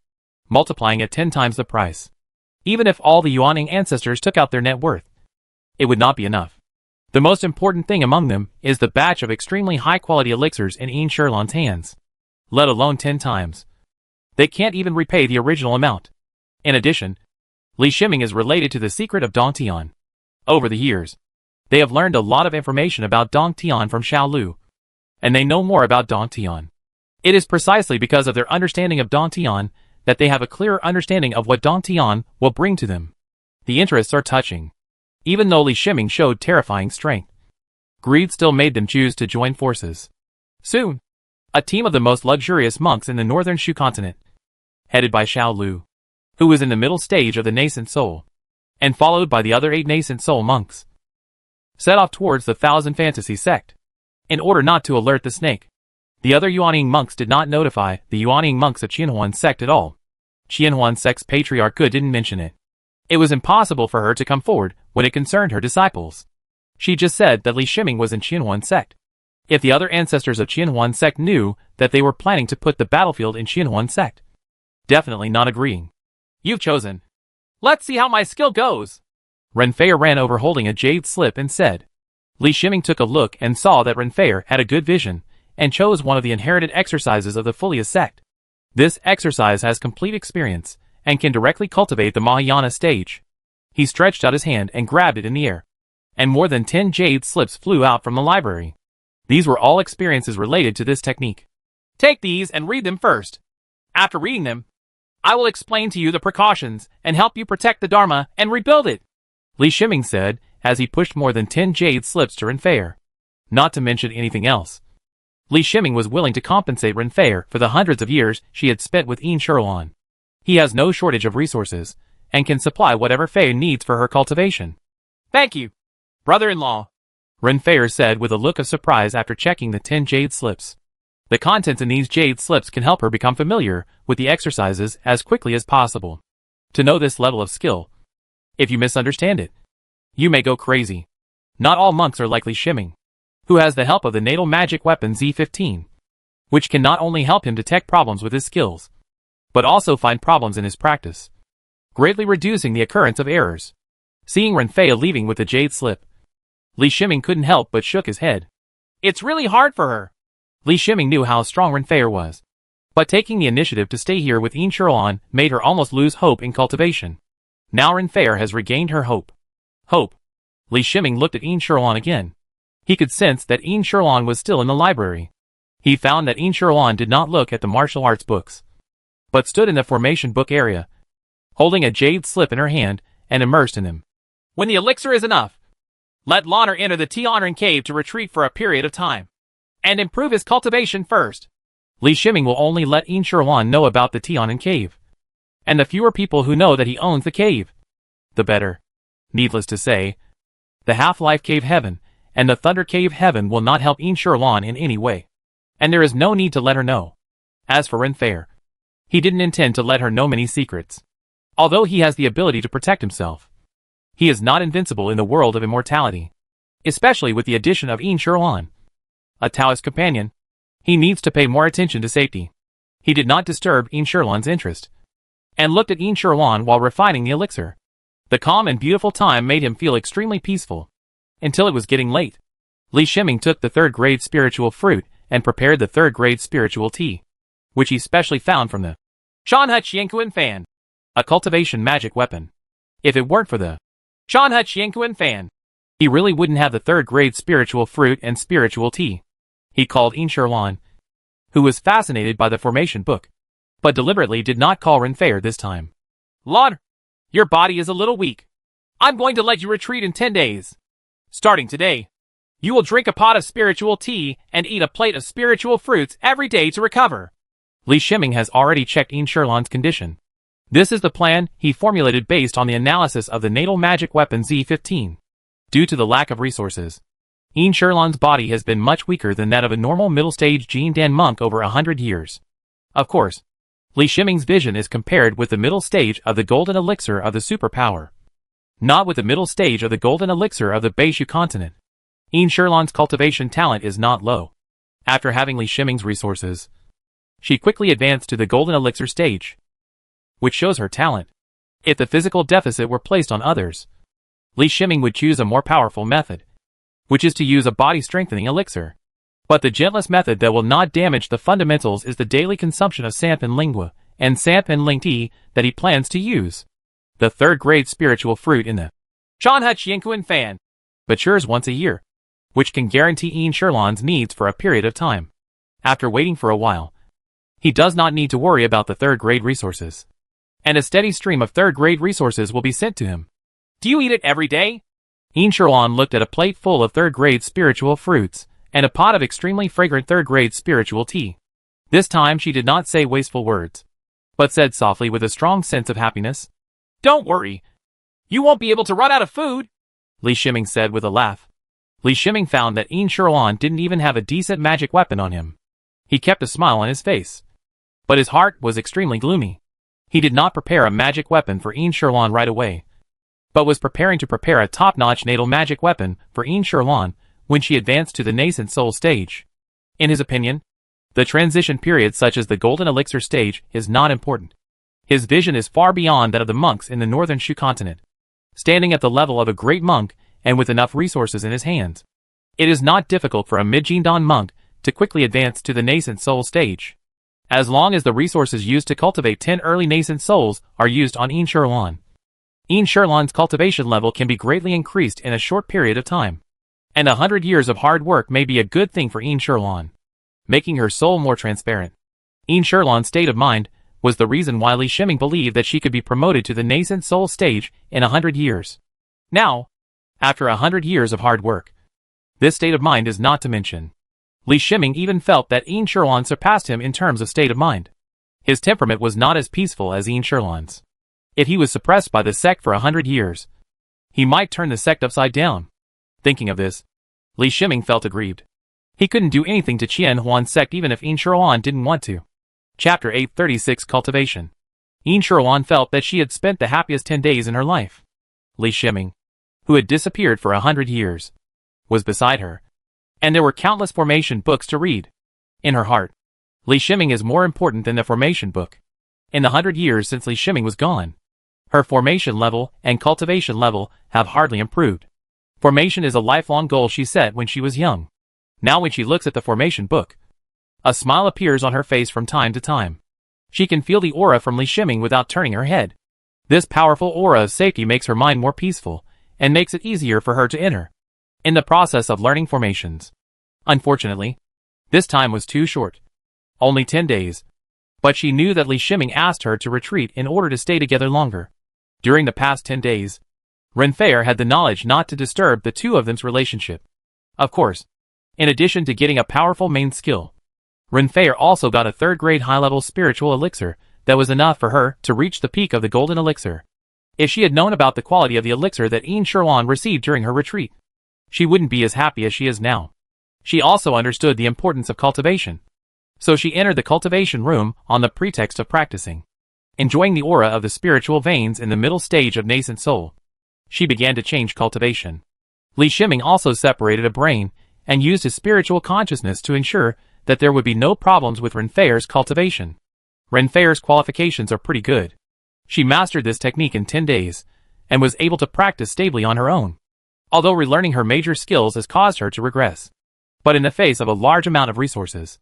multiplying at 10 times the price. Even if all the Yuaning ancestors took out their net worth, it would not be enough. The most important thing among them is the batch of extremely high-quality elixirs in Immortality's hands, let alone 10 times. They can't even repay the original amount. In addition, Li Shiming is related to the secret of Dantian. Over the years, they have learned a lot of information about Dantian from Xiao Lu, and they know more about Dantian. It is precisely because of their understanding of Dantian that they have a clearer understanding of what Dantian will bring to them. The interests are touching. Even though Li Shiming showed terrifying strength, greed still made them choose to join forces. Soon, a team of the most luxurious monks in the northern Shu continent, headed by Xiao Lu, who was in the middle stage of the nascent soul, and followed by the other 8 nascent soul monks, set off towards the Thousand Fantasy sect. In order not to alert the snake, the other Yuaning monks did not notify the Yuaning monks of Qianhuan sect at all. Qianhuan sect's patriarch didn't mention it. It was impossible for her to come forward when it concerned her disciples. She just said that Li Shiming was in Qianhuan sect. If the other ancestors of Qianhuan sect knew that they were planning to put the battlefield in Qianhuan sect, definitely not agreeing. You've chosen. Let's see how my skill goes. Renfei ran over holding a jade slip and said. Li Shiming took a look and saw that Renfei had a good vision, and chose one of the inherited exercises of the Fulia sect. This exercise has complete experience, and can directly cultivate the Mahayana stage. He stretched out his hand and grabbed it in the air, and more than 10 jade slips flew out from the library. These were all experiences related to this technique. Take these and read them first. After reading them, I will explain to you the precautions and help you protect the Dharma and rebuild it. Li Shiming said, as he pushed more than 10 jade slips to Renfair. Not to mention anything else. Li Shiming was willing to compensate Renfair for the hundreds of years she had spent with Immortality. He has no shortage of resources, and can supply whatever Faye needs for her cultivation. Thank you, brother-in-law, Renfair said with a look of surprise after checking the 10 jade slips. The contents in these jade slips can help her become familiar with the exercises as quickly as possible. To know this level of skill, if you misunderstand it, you may go crazy. Not all monks are like Li Shiming, who has the help of the natal magic weapon Z15, which can not only help him detect problems with his skills, but also find problems in his practice, greatly reducing the occurrence of errors. Seeing Renfair leaving with the jade slip, Li Shiming couldn't help but shook his head. It's really hard for her. Li Shiming knew how strong Renfair was, but taking the initiative to stay here with Immortality made her almost lose hope in cultivation. Now Renfair has regained her hope. Hope. Li Shiming looked at Immortality again. He could sense that Immortality was still in the library. He found that Immortality did not look at the martial arts books, but stood in the formation book area, holding a jade slip in her hand and immersed in them. When the elixir is enough, let Loner enter the Tianren cave to retreat for a period of time, and improve his cultivation first. Li Shiming will only let Immortality know about the Tianren cave, and the fewer people who know that he owns the cave, the better. Needless to say, the Half-Life Cave Heaven and the Thunder Cave Heaven will not help Immortality in any way, and there is no need to let her know. As for Renfair, he didn't intend to let her know many secrets. Although he has the ability to protect himself, he is not invincible in the world of immortality, especially with the addition of Immortality, a Taoist companion. He needs to pay more attention to safety. He did not disturb Immortality's interest, and looked at Immortality while refining the elixir. The calm and beautiful time made him feel extremely peaceful, until it was getting late. Li Shiming took the third-grade spiritual fruit and prepared the third-grade spiritual tea, which he specially found from the Shanhe fan, a cultivation magic weapon. If it weren't for the Shanhe fan, he really wouldn't have the third-grade spiritual fruit and spiritual tea. He called Immortality, who was fascinated by the formation book, but deliberately did not call Renfair this time. Loner, your body is a little weak. I'm going to let you retreat in 10 days. Starting today, you will drink a pot of spiritual tea and eat a plate of spiritual fruits every day to recover. Li Shiming has already checked Immortality's condition. This is the plan he formulated based on the analysis of the natal magic weapon Z15. Due to the lack of resources, Immortality's body has been much weaker than that of a normal middle-stage Jin Dan monk over 100 years. Of course, Li Shiming's vision is compared with the middle stage of the golden elixir of the superpower, not with the middle stage of the golden elixir of the Beishu continent. Immortality's cultivation talent is not low. After having Li Shiming's resources, she quickly advanced to the golden elixir stage, which shows her talent. If the physical deficit were placed on others, Li Shiming would choose a more powerful method, which is to use a body-strengthening elixir. But the gentlest method that will not damage the fundamentals is the daily consumption of Samp and Lingua, and Samp and Ling tea that he plans to use. The third-grade spiritual fruit in the Shanhe fan matures once a year, which can guarantee Immortality's needs for a period of time. After waiting for a while, he does not need to worry about the third-grade resources, and a steady stream of third-grade resources will be sent to him. Do you eat it every day? Immortality looked at a plate full of third-grade spiritual fruits, and a pot of extremely fragrant third-grade spiritual tea. This time she did not say wasteful words, but said softly with a strong sense of happiness, "Don't worry. You won't be able to run out of food," Li Shiming said with a laugh. Li Shiming found that Immortality didn't even have a decent magic weapon on him. He kept a smile on his face, but his heart was extremely gloomy. He did not prepare a magic weapon for Immortality right away, but was preparing to prepare a top-notch natal magic weapon for Immortality when she advanced to the nascent soul stage. In his opinion, the transition period such as the golden elixir stage is not important. His vision is far beyond that of the monks in the northern Shu continent. Standing at the level of a great monk and with enough resources in his hands, it is not difficult for a mid-Jindan monk to quickly advance to the nascent soul stage, as long as the resources used to cultivate 10 early nascent souls are used on Immortality. Immortality's cultivation level can be greatly increased in a short period of time, and 100 years of hard work may be a good thing for Immortality, making her soul more transparent. Immortality's state of mind was the reason why Li Shiming believed that she could be promoted to the nascent soul stage in 100 years. Now, after 100 years of hard work, this state of mind is not to mention. Li Shiming even felt that Yin Sherlan surpassed him in terms of state of mind. His temperament was not as peaceful as Yin Sherlan's. If he was suppressed by the sect for 100 years, he might turn the sect upside down. Thinking of this, Li Shiming felt aggrieved. He couldn't do anything to Qian Huan's sect even if Yin Sherlan didn't want to. Chapter 836 Cultivation. Yin Sherlan felt that she had spent the happiest 10 days in her life. Li Shiming, who had disappeared for 100 years, was beside her, and there were countless formation books to read. In her heart, Li Shiming is more important than the formation book. In the 100 years since Li Shiming was gone, her formation level and cultivation level have hardly improved. Formation is a lifelong goal she set when she was young. Now when she looks at the formation book, a smile appears on her face from time to time. She can feel the aura from Li Shiming without turning her head. This powerful aura of safety makes her mind more peaceful, and makes it easier for her to enter in the process of learning formations. Unfortunately, this time was too short. Only 10 days. But she knew that Li Shiming asked her to retreat in order to stay together longer. During the past 10 days, Renfei had the knowledge not to disturb the two of them's relationship. Of course, in addition to getting a powerful main skill, Renfei also got a third-grade high-level spiritual elixir that was enough for her to reach the peak of the golden elixir. If she had known about the quality of the elixir that Yin Sherlan received during her retreat, she wouldn't be as happy as she is now. She also understood the importance of cultivation. So she entered the cultivation room on the pretext of practicing. Enjoying the aura of the spiritual veins in the middle stage of nascent soul, she began to change cultivation. Li Shiming also separated a brain and used his spiritual consciousness to ensure that there would be no problems with Renfei's cultivation. Renfei's qualifications are pretty good. She mastered this technique in 10 days, and was able to practice stably on her own. Although relearning her major skills has caused her to regress. But in the face of a large amount of resources,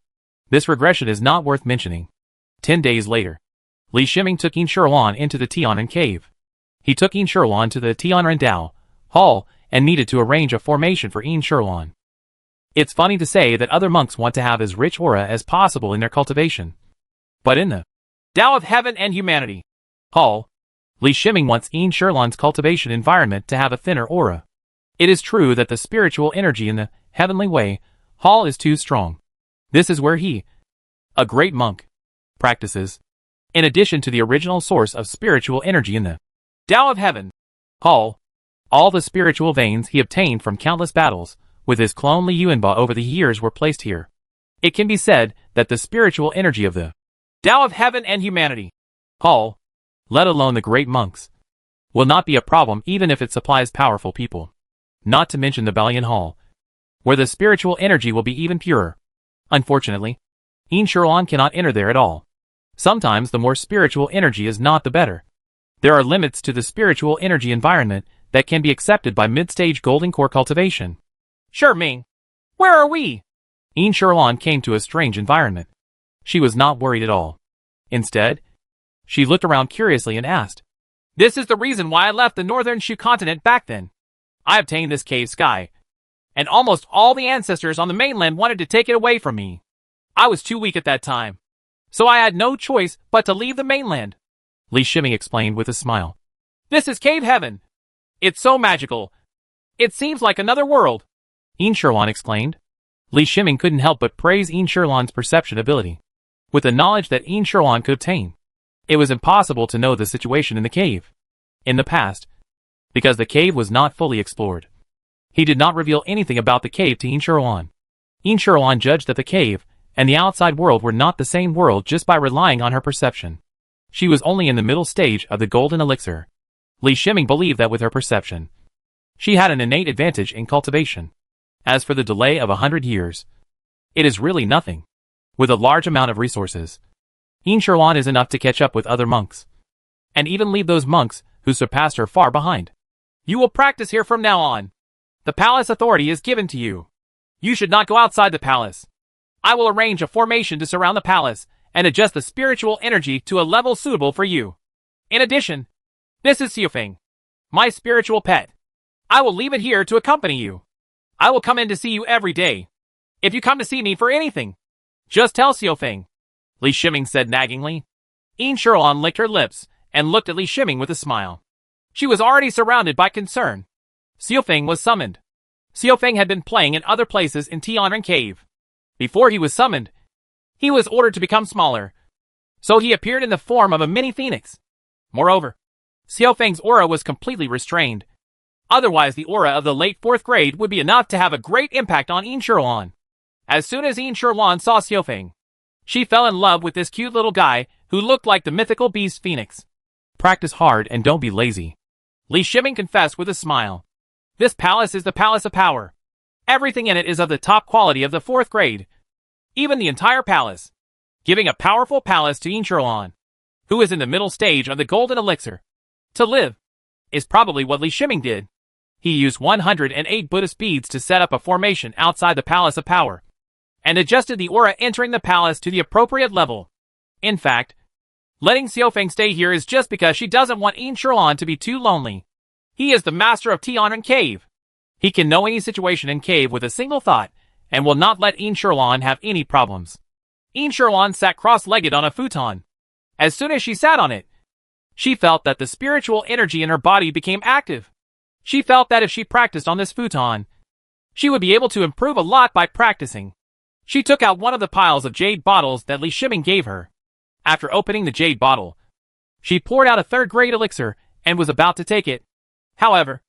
this regression is not worth mentioning. 10 days later, Li Shiming took Yin Sherlan into the Tianan cave. He took Yin Sherlan to the Tianrendao hall and needed to arrange a formation for Yin Sherlan. It's funny to say that other monks want to have as rich aura as possible in their cultivation. But in the Tao of Heaven and Humanity hall, Li Shiming wants Yin Sherlan's cultivation environment to have a thinner aura. It is true that the spiritual energy in the heavenly way hall is too strong. This is where he, a great monk, practices. In addition to the original source of spiritual energy in the Tao of Heaven hall, all the spiritual veins he obtained from countless battles with his clone Li Yuanba over the years were placed here. It can be said that the spiritual energy of the Tao of Heaven and Humanity hall, let alone the great monks, will not be a problem even if it supplies powerful people. Not to mention the Balian hall, where the spiritual energy will be even purer. Unfortunately, Yin Sherlan cannot enter there at all. Sometimes the more spiritual energy is not the better. There are limits to the spiritual energy environment that can be accepted by mid-stage golden core cultivation. Sure, Ming. Where are we? Yin Sherlan came to a strange environment. She was not worried at all. Instead, she looked around curiously and asked, "This is the reason why I left the northern Shu continent back then. I obtained this cave sky, and almost all the ancestors on the mainland wanted to take it away from me. I was too weak at that time, so I had no choice but to leave the mainland," Li Shiming explained with a smile. "This is cave heaven. It's so magical. It seems like another world," Yin Sherlan explained. Li Shiming couldn't help but praise Yin Sherlan's perception ability. With the knowledge that Yin Sherlan could obtain, it was impossible to know the situation in the cave. In the past, because the cave was not fully explored, he did not reveal anything about the cave to Yin Sherlan. Yin Sherlan judged that the cave and the outside world were not the same world just by relying on her perception. She was only in the middle stage of the golden elixir. Li Shiming believed that with her perception, she had an innate advantage in cultivation. As for the delay of 100 years, it is really nothing. With a large amount of resources, Yin Sherlan is enough to catch up with other monks, and even leave those monks who surpassed her far behind. "You will practice here from now on. The palace authority is given to you. You should not go outside the palace. I will arrange a formation to surround the palace and adjust the spiritual energy to a level suitable for you. In addition, this is Xiufeng, my spiritual pet. I will leave it here to accompany you. I will come in to see you every day. If you come to see me for anything, just tell Xiufeng," Li Shiming said naggingly. Yin Sherlan licked her lips and looked at Li Shiming with a smile. She was already surrounded by concern. Xiaofeng was summoned. Xiaofeng had been playing in other places in Tianren Cave. Before he was summoned, he was ordered to become smaller, so he appeared in the form of a mini phoenix. Moreover, Xiaofeng's aura was completely restrained. Otherwise, the aura of the late 4th grade would be enough to have a great impact on Yin Shiluan. As soon as Yin Shiluan saw Xiaofeng, she fell in love with this cute little guy who looked like the mythical beast Phoenix. Practice hard and don't be lazy. Li Shiming confessed with a smile. This palace is the palace of power. Everything in it is of the top quality of the 4th grade. Even the entire palace. Giving a powerful palace to Yin Shiluan, who is in the middle stage of the golden elixir. To live is probably what Li Shiming did. He used 108 Buddhist beads to set up a formation outside the palace of power, and adjusted the aura entering the palace to the appropriate level. In fact, letting Xiaofeng stay here is just because she doesn't want Yin Shiluan to be too lonely. He is the master of Tianren Cave. He can know any situation in cave with a single thought, and will not let Yin Shiluan have any problems. Yin Shiluan sat cross-legged on a futon. As soon as she sat on it, she felt that the spiritual energy in her body became active. She felt that if she practiced on this futon, she would be able to improve a lot by practicing. She took out one of the piles of jade bottles that Li Shiming gave her. After opening the jade bottle, she poured out a 3rd grade elixir and was about to take it. However,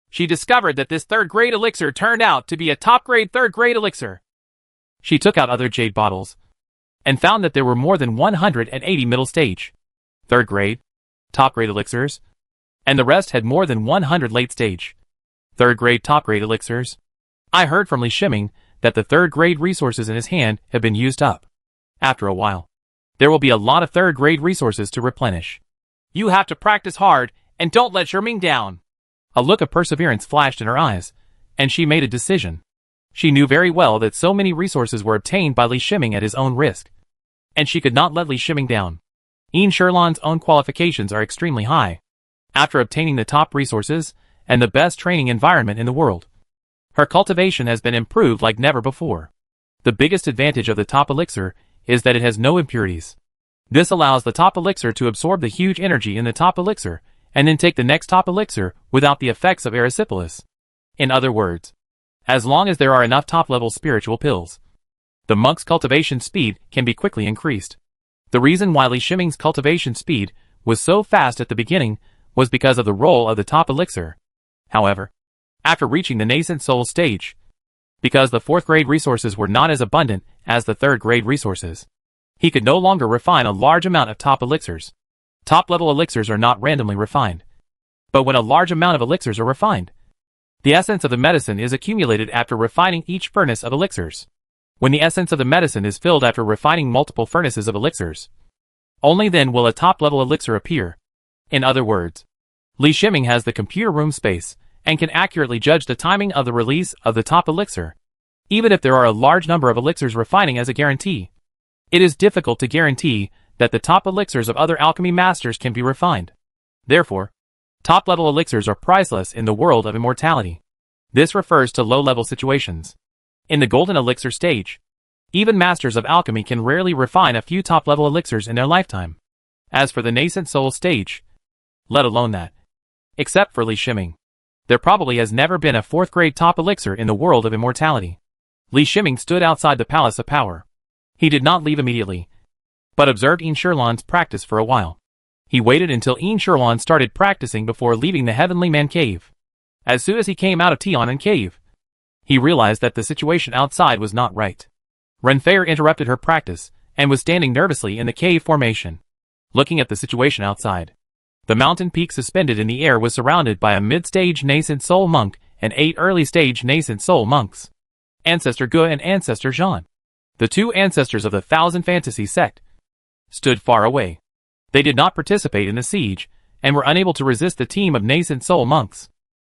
she discovered that this 3rd grade elixir turned out to be a top grade 3rd grade elixir. She took out other jade bottles and found that there were more than 180 middle stage, 3rd grade, top grade elixirs, and the rest had more than 100 late stage, 3rd grade top grade elixirs. I heard from Li Shiming that the 3rd grade resources in his hand have been used up. After a while, there will be a lot of 3rd grade resources to replenish. You have to practice hard and don't let Shiming down. A look of perseverance flashed in her eyes, and she made a decision. She knew very well that so many resources were obtained by Li Shiming at his own risk, and she could not let Li Shiming down. Yin Shiluan's own qualifications are extremely high. After obtaining the top resources and the best training environment in the world, her cultivation has been improved like never before. The biggest advantage of the top elixir is that it has no impurities. This allows the top elixir to absorb the huge energy in the top elixir and then take the next top elixir without the effects of erysipelas. In other words, as long as there are enough top-level spiritual pills, the monk's cultivation speed can be quickly increased. The reason why Li Shiming's cultivation speed was so fast at the beginning was because of the role of the top elixir. However, after reaching the nascent soul stage, because the 4th grade resources were not as abundant as the 3rd grade resources, he could no longer refine a large amount of top elixirs. Top-level elixirs are not randomly refined. But when a large amount of elixirs are refined, the essence of the medicine is accumulated after refining each furnace of elixirs. When the essence of the medicine is filled after refining multiple furnaces of elixirs, only then will a top-level elixir appear. In other words, Li Shiming has the computer room space and can accurately judge the timing of the release of the top elixir. Even if there are a large number of elixirs refining as a guarantee, it is difficult to guarantee that the top elixirs of other alchemy masters can be refined. Therefore, top-level elixirs are priceless in the world of immortality. This refers to low-level situations. In the golden elixir stage, even masters of alchemy can rarely refine a few top-level elixirs in their lifetime. As for the nascent soul stage, let alone that. Except for Li Shiming, there probably has never been a 4th grade top elixir in the world of immortality. Li Shiming stood outside the Palace of Power. He did not leave immediately, but observed Yin Shiluan's practice for a while. He waited until Yin Shiluan started practicing before leaving the Heavenly Man Cave. As soon as he came out of Tianren Cave, he realized that the situation outside was not right. Renfair interrupted her practice and was standing nervously in the cave formation, looking at the situation outside. The mountain peak suspended in the air was surrounded by a mid-stage nascent soul monk and 8 early-stage nascent soul monks. Ancestor Gu and Ancestor Zhan, the 2 ancestors of the Thousand Fantasy sect, stood far away. They did not participate in the siege and were unable to resist the team of nascent soul monks.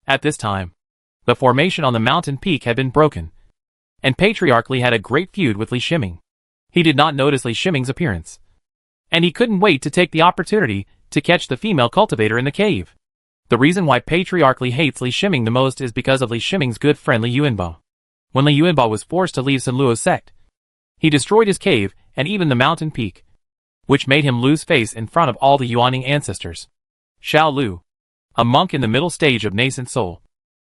At this time, the formation on the mountain peak had been broken, and Patriarch Li had a great feud with Li Shiming. He did not notice Li Shiming's appearance, and he couldn't wait to take the opportunity to catch the female cultivator in the cave. The reason why Patriarch Li hates Li Shiming the most is because of Li Shiming's good friend Li Yuanbao. When Li Yuanbao was forced to leave Sun Luo's sect, he destroyed his cave and even the mountain peak, which made him lose face in front of all the Yuaning ancestors. Xiao Lu, a monk in the middle stage of nascent soul,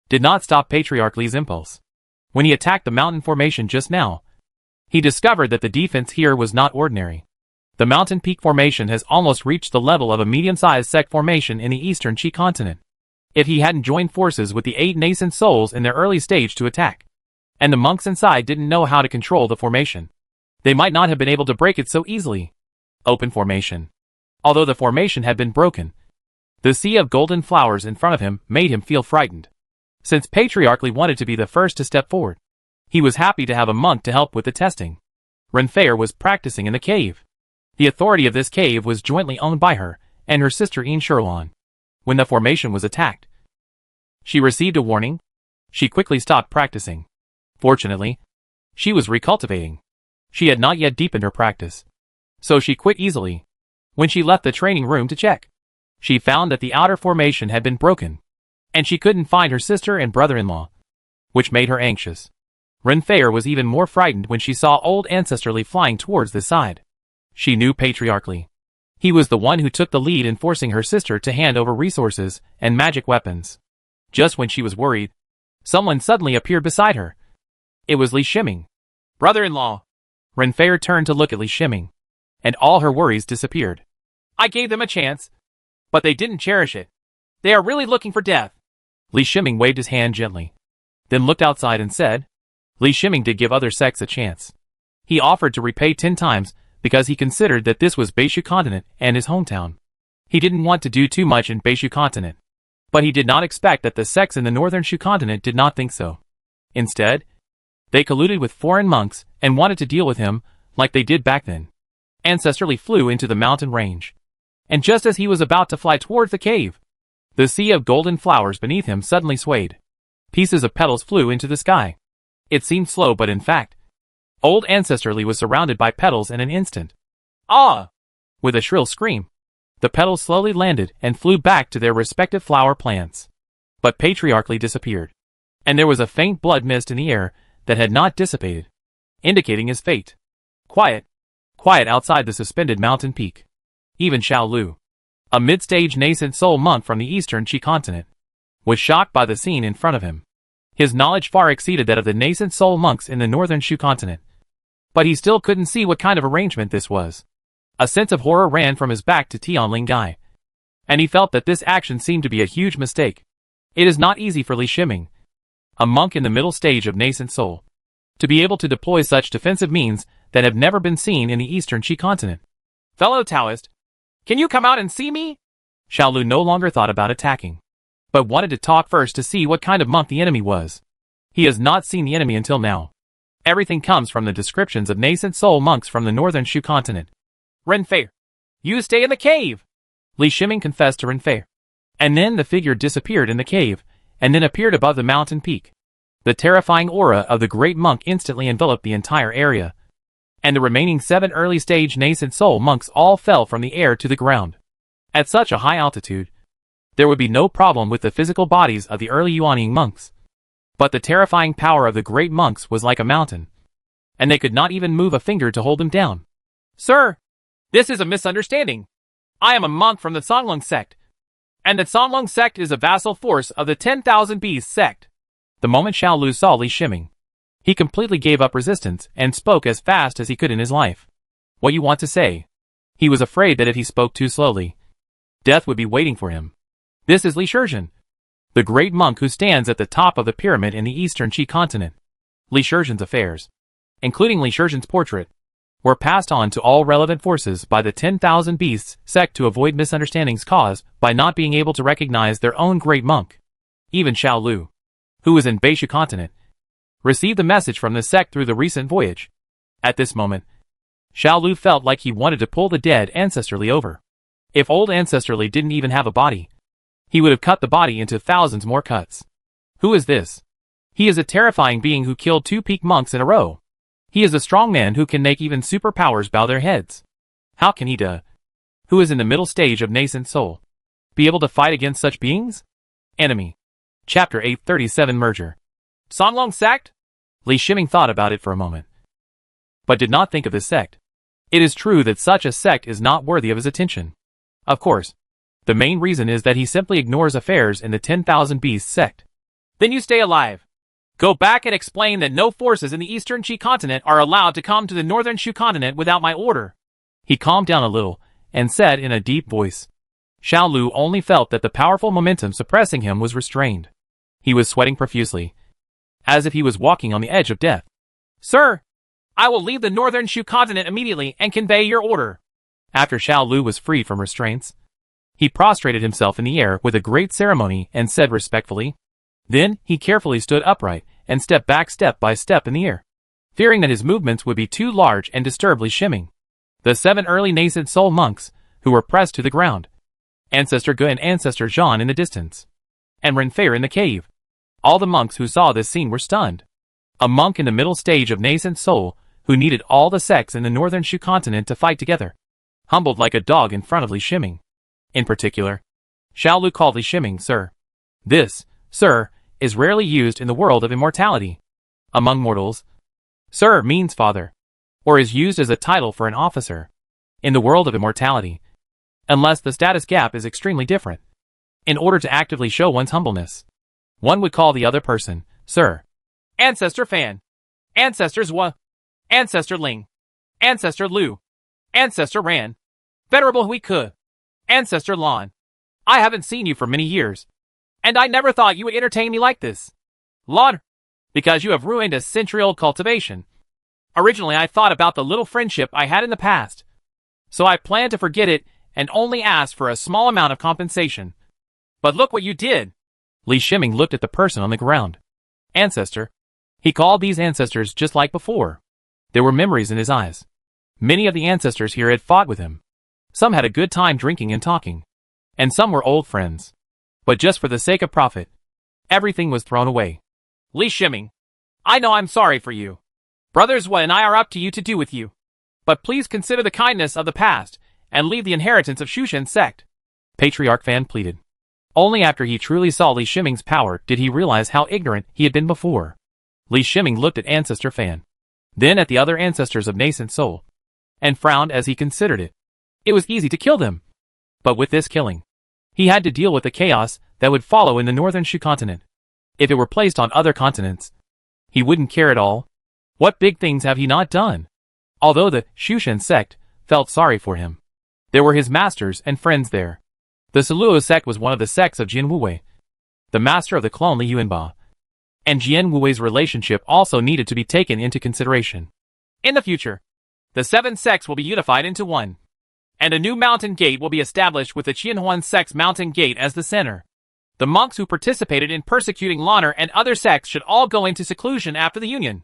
did not stop Patriarch Li's impulse. When he attacked the mountain formation just now, he discovered that the defense here was not ordinary. The mountain peak formation has almost reached the level of a medium-sized sect formation in the eastern Qi continent. If he hadn't joined forces with the 8 nascent souls in their early stage to attack, and the monks inside didn't know how to control the formation, they might not have been able to break it so easily. Open formation. Although the formation had been broken, the sea of golden flowers in front of him made him feel frightened. Since Patriarch Li wanted to be the first to step forward, he was happy to have a monk to help with the testing. Renfair was practicing in the cave. The authority of this cave was jointly owned by her and her sister In Sherwan. When the formation was attacked, she received a warning. She quickly stopped practicing. Fortunately, she was recultivating. She had not yet deepened her practice, so she quit easily. When she left the training room to check, she found that the outer formation had been broken, and she couldn't find her sister and brother-in-law, which made her anxious. Renfair was even more frightened when she saw old Ancestor Li flying towards this side. She knew Patriarch Li. He was the one who took the lead in forcing her sister to hand over resources and magic weapons. Just when she was worried, someone suddenly appeared beside her. It was Li Shiming. Brother-in-law. Renfair turned to look at Li Shiming, and all her worries disappeared. I gave them a chance, but they didn't cherish it. They are really looking for death. Li Shiming waved his hand gently, then looked outside and said, Li Shiming did give other sects a chance. He offered to repay 10 times because he considered that this was Beishu continent and his hometown. He didn't want to do too much in Beishu continent, but he did not expect that the sects in the northern Shu continent did not think so. Instead, they colluded with foreign monks and wanted to deal with him like they did back then. Ancestor Li flew into the mountain range, and just as he was about to fly towards the cave, the sea of golden flowers beneath him suddenly swayed. Pieces of petals flew into the sky. It seemed slow, but in fact, old Ancestor Li was surrounded by petals in an instant. Ah! With a shrill scream, the petals slowly landed and flew back to their respective flower plants. But Patriarch Li disappeared, and there was a faint blood mist in the air that had not dissipated, indicating his fate. Quiet outside the suspended mountain peak. Even Xiao Lu, a mid-stage nascent soul monk from the eastern Qi continent, was shocked by the scene in front of him. His knowledge far exceeded that of the nascent soul monks in the northern Shu continent, but he still couldn't see what kind of arrangement this was. A sense of horror ran from his back to Tianling Gai, and he felt that this action seemed to be a huge mistake. It is not easy for Li Shiming, a monk in the middle stage of nascent soul, to be able to deploy such defensive means that have never been seen in the eastern Qi continent. Fellow Taoist, can you come out and see me? Xiao Lu no longer thought about attacking, but wanted to talk first to see what kind of monk the enemy was. He has not seen the enemy until now. Everything comes from the descriptions of nascent soul monks from the northern Shu continent. Renfair, you stay in the cave! Li Shiming confessed to Renfair. And then the figure disappeared in the cave, and then appeared above the mountain peak. The terrifying aura of the great monk instantly enveloped the entire area, and the remaining 7 early-stage nascent soul monks all fell from the air to the ground. At such a high altitude, there would be no problem with the physical bodies of the early Yuanying monks. But the terrifying power of the great monks was like a mountain, and they could not even move a finger to hold them down. Sir, this is a misunderstanding. I am a monk from the Songlong sect, and the Songlong sect is a vassal force of the 10,000 Beasts sect. The moment Xiao Lu saw Li Shiming, he completely gave up resistance and spoke as fast as he could in his life. What you want to say? He was afraid that if he spoke too slowly, death would be waiting for him. This is Li Shizhen, the great monk who stands at the top of the pyramid in the eastern Qi continent. Li Shizhen's affairs, including Li Shizhen's portrait, were passed on to all relevant forces by the 10,000 Beasts sect to avoid misunderstandings caused by not being able to recognize their own great monk. Even Xiao Lu, who was in Beishu continent, received the message from the sect through the recent voyage. At this moment, Xiao Lu felt like he wanted to pull the dead Ancestor Li over. If old Ancestor Li didn't even have a body, he would have cut the body into thousands more cuts. Who is this? He is a terrifying being who killed 2 peak monks in a row. He is a strong man who can make even superpowers bow their heads. How can he who is in the middle stage of nascent soul, be able to fight against such beings? Enemy. Chapter 837 Merger. Songlong sect? Li Shiming thought about it for a moment, but did not think of this sect. It is true that such a sect is not worthy of his attention. Of course, the main reason is that he simply ignores affairs in the 10,000 Beasts sect. Then you stay alive. Go back and explain that no forces in the eastern Qi continent are allowed to come to the northern Shu continent without my order. He calmed down a little and said in a deep voice. Xiao Lu only felt that the powerful momentum suppressing him was restrained. He was sweating profusely, as if he was walking on the edge of death. Sir, I will leave the northern Shu continent immediately and convey your order. After Xiao Lu was freed from restraints, he prostrated himself in the air with a great ceremony and said respectfully. Then he carefully stood upright and stepped back step by step in the air, fearing that his movements would be too large and disturb Li Shiming. The 7 early nascent soul monks, who were pressed to the ground, Ancestor Ge and Ancestor Zhan in the distance, and Renfei in the cave. All the monks who saw this scene were stunned. A monk in the middle stage of nascent soul, who needed all the sects in the northern Shu continent to fight together, humbled like a dog in front of Li Shiming. In particular, Xiao Lu called Li Shiming sir. This, sir, is rarely used in the world of immortality. Among mortals, sir means father, or is used as a title for an officer. In the world of immortality, unless the status gap is extremely different, in order to actively show one's humbleness, one would call the other person sir. Ancestor Fan, Ancestor Zhua, Ancestor Ling, Ancestor Lu, Ancestor Ran, Venerable Hui Ke, Ancestor Lan. I haven't seen you for many years, and I never thought you would entertain me like this. Lan, because you have ruined a century-old cultivation. Originally I thought about the little friendship I had in the past, so I planned to forget it and only asked for a small amount of compensation. But look what you did. Li Shiming looked at the person on the ground. Ancestor. He called these ancestors just like before. There were memories in his eyes. Many of the ancestors here had fought with him. Some had a good time drinking and talking, and some were old friends. But just for the sake of profit, everything was thrown away. Li Shiming, I know I'm sorry for you. Brothers Hua and I are up to you to do with you. But please consider the kindness of the past and leave the inheritance of Shushan sect. Patriarch Fan pleaded. Only after he truly saw Li Shiming's power did he realize how ignorant he had been before. Li Shiming looked at Ancestor Fan, then at the other ancestors of nascent soul, and frowned as he considered it. It was easy to kill them. But with this killing, he had to deal with the chaos that would follow in the northern Shu continent. If it were placed on other continents, he wouldn't care at all. What big things have he not done? Although the Shushan sect felt sorry for him, there were his masters and friends there. The Saluo sect was one of the sects of Jian Wuwei, the master of the clone Li Yuanba, and Jian Wuwei's relationship also needed to be taken into consideration. In the future, the 7 sects will be unified into one, and a new mountain gate will be established with the Qianhuan sect's mountain gate as the center. The monks who participated in persecuting Lanner and other sects should all go into seclusion after the union.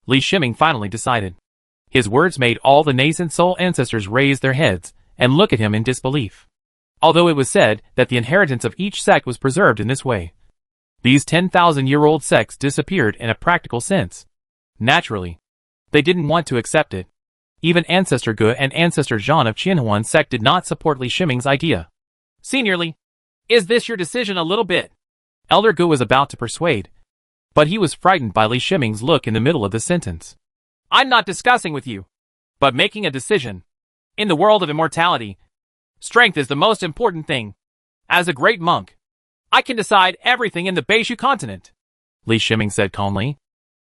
Li Shiming finally decided. His words made all the nascent soul ancestors raise their heads and look at him in disbelief. Although it was said that the inheritance of each sect was preserved in this way, these 10,000-year-old sects disappeared in a practical sense. Naturally, they didn't want to accept it. Even Ancestor Ge and Ancestor Zhan of Qianhuan sect did not support Li Shiming's idea. Senior Li, is this your decision a little bit? Elder Ge was about to persuade, but he was frightened by Li Shiming's look in the middle of the sentence. I'm not discussing with you, but making a decision. In the world of immortality, strength is the most important thing. As a great monk, I can decide everything in the Beishu continent, Li Shiming said calmly.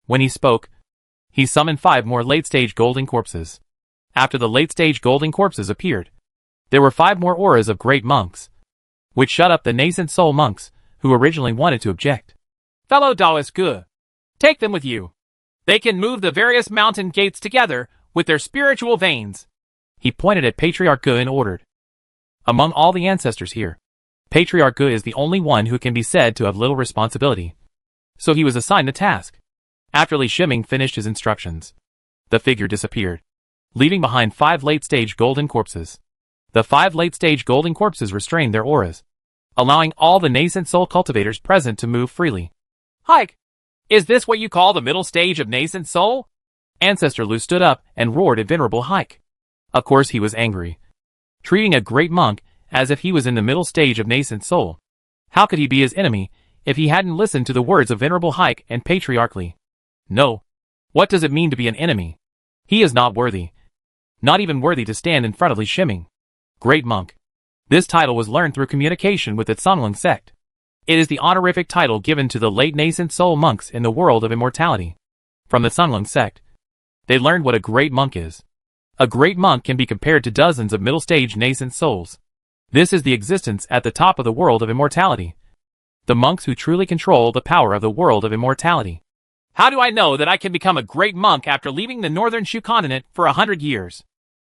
When he spoke, he summoned 5 more late-stage golden corpses. After the late-stage golden corpses appeared, there were 5 more auras of great monks, which shut up the nascent soul monks who originally wanted to object. Fellow Taoist Ge, take them with you. They can move the various mountain gates together with their spiritual veins. He pointed at Patriarch Ge and ordered. Among all the ancestors here, Patriarch Ge is the only one who can be said to have little responsibility. So he was assigned the task. After Li Shiming finished his instructions, the figure disappeared, leaving behind 5 late-stage golden corpses. The 5 late-stage golden corpses restrained their auras, allowing all the nascent soul cultivators present to move freely. Hike! Is this what you call the middle stage of nascent soul? Ancestor Lu stood up and roared at Venerable Hike. Of course he was angry. Treating a great monk as if he was in the middle stage of nascent soul. How could he be his enemy if he hadn't listened to the words of Venerable Hike and Patriarch Li? No. What does it mean to be an enemy? He is not worthy. Not even worthy to stand in front of Li Shiming. Great monk. This title was learned through communication with the Songlung sect. It is the honorific title given to the late nascent soul monks in the world of immortality. From the Sunlung sect, they learned what a great monk is. A great monk can be compared to dozens of middle-stage nascent souls. This is the existence at the top of the world of immortality. The monks who truly control the power of the world of immortality. How do I know that I can become a great monk after leaving the northern Shu continent for 100 years?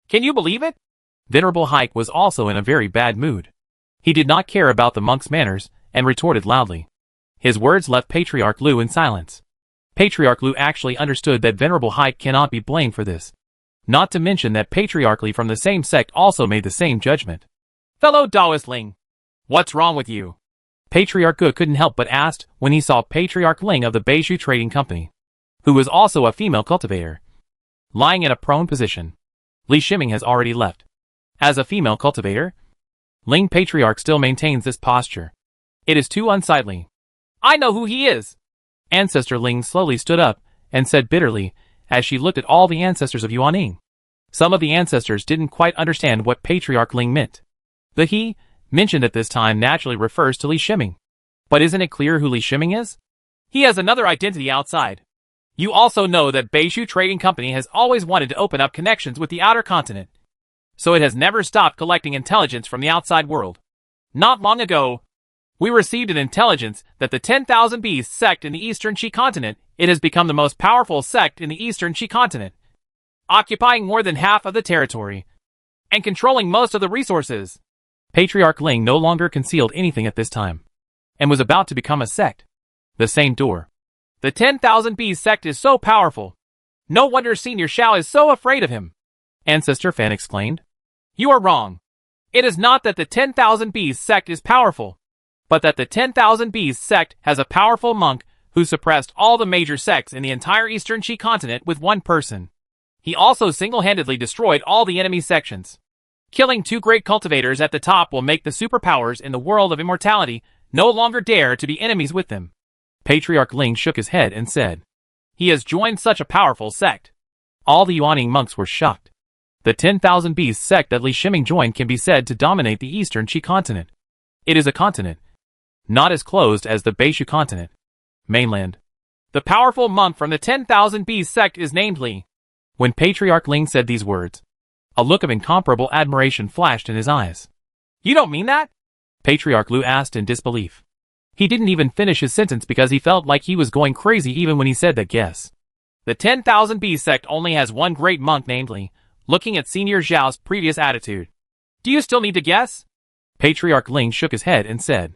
Can you believe it? Venerable Hike was also in a very bad mood. He did not care about the monk's manners, and retorted loudly. His words left Patriarch Lu in silence. Patriarch Lu actually understood that Venerable Hike cannot be blamed for this. Not to mention that Patriarch Li from the same sect also made the same judgment. Fellow Taoist Ling, what's wrong with you? Patriarch Gu couldn't help but ask when he saw Patriarch Ling of the Beishu Trading Company, who was also a female cultivator, lying in a prone position. Li Shiming has already left. As a female cultivator, Ling Patriarch still maintains this posture. It is too unsightly. I know who he is. Ancestor Ling slowly stood up and said bitterly as she looked at all the ancestors of Yuaning. Some of the ancestors didn't quite understand what Patriarch Ling meant. The he mentioned at this time naturally refers to Li Shiming. But isn't it clear who Li Shiming is? He has another identity outside. You also know that Beishu Trading Company has always wanted to open up connections with the outer continent. So it has never stopped collecting intelligence from the outside world. Not long ago, we received an intelligence that the 10,000 Beasts sect in the Eastern Qi continent, it has become the most powerful sect in the Eastern Qi continent, occupying more than half of the territory, and controlling most of the resources. Patriarch Ling no longer concealed anything at this time, and was about to become a sect. The same door. The 10,000 Beasts sect is so powerful. No wonder Senior Xiao is so afraid of him. Ancestor Fan exclaimed. You are wrong. It is not that the 10,000 Beasts sect is powerful, but that the 10,000 Beasts sect has a powerful monk who suppressed all the major sects in the entire Eastern Qi continent with one person. He also single-handedly destroyed all the enemy sections. Killing two great cultivators at the top will make the superpowers in the world of immortality no longer dare to be enemies with them. Patriarch Ling shook his head and said, he has joined such a powerful sect. All the Yuaning monks were shocked. The 10,000 Beasts sect that Li Shiming joined can be said to dominate the Eastern Qi continent. It is a continent, not as closed as the Beishu continent. Mainland. The powerful monk from the 10,000 Beasts sect is named Li. When Patriarch Ling said these words, a look of incomparable admiration flashed in his eyes. You don't mean that? Patriarch Lu asked in disbelief. He didn't even finish his sentence because he felt like he was going crazy even when he said that guess. The 10,000 Beasts sect only has one great monk named Li. Looking at Senior Zhao's previous attitude. Do you still need to guess? Patriarch Ling shook his head and said.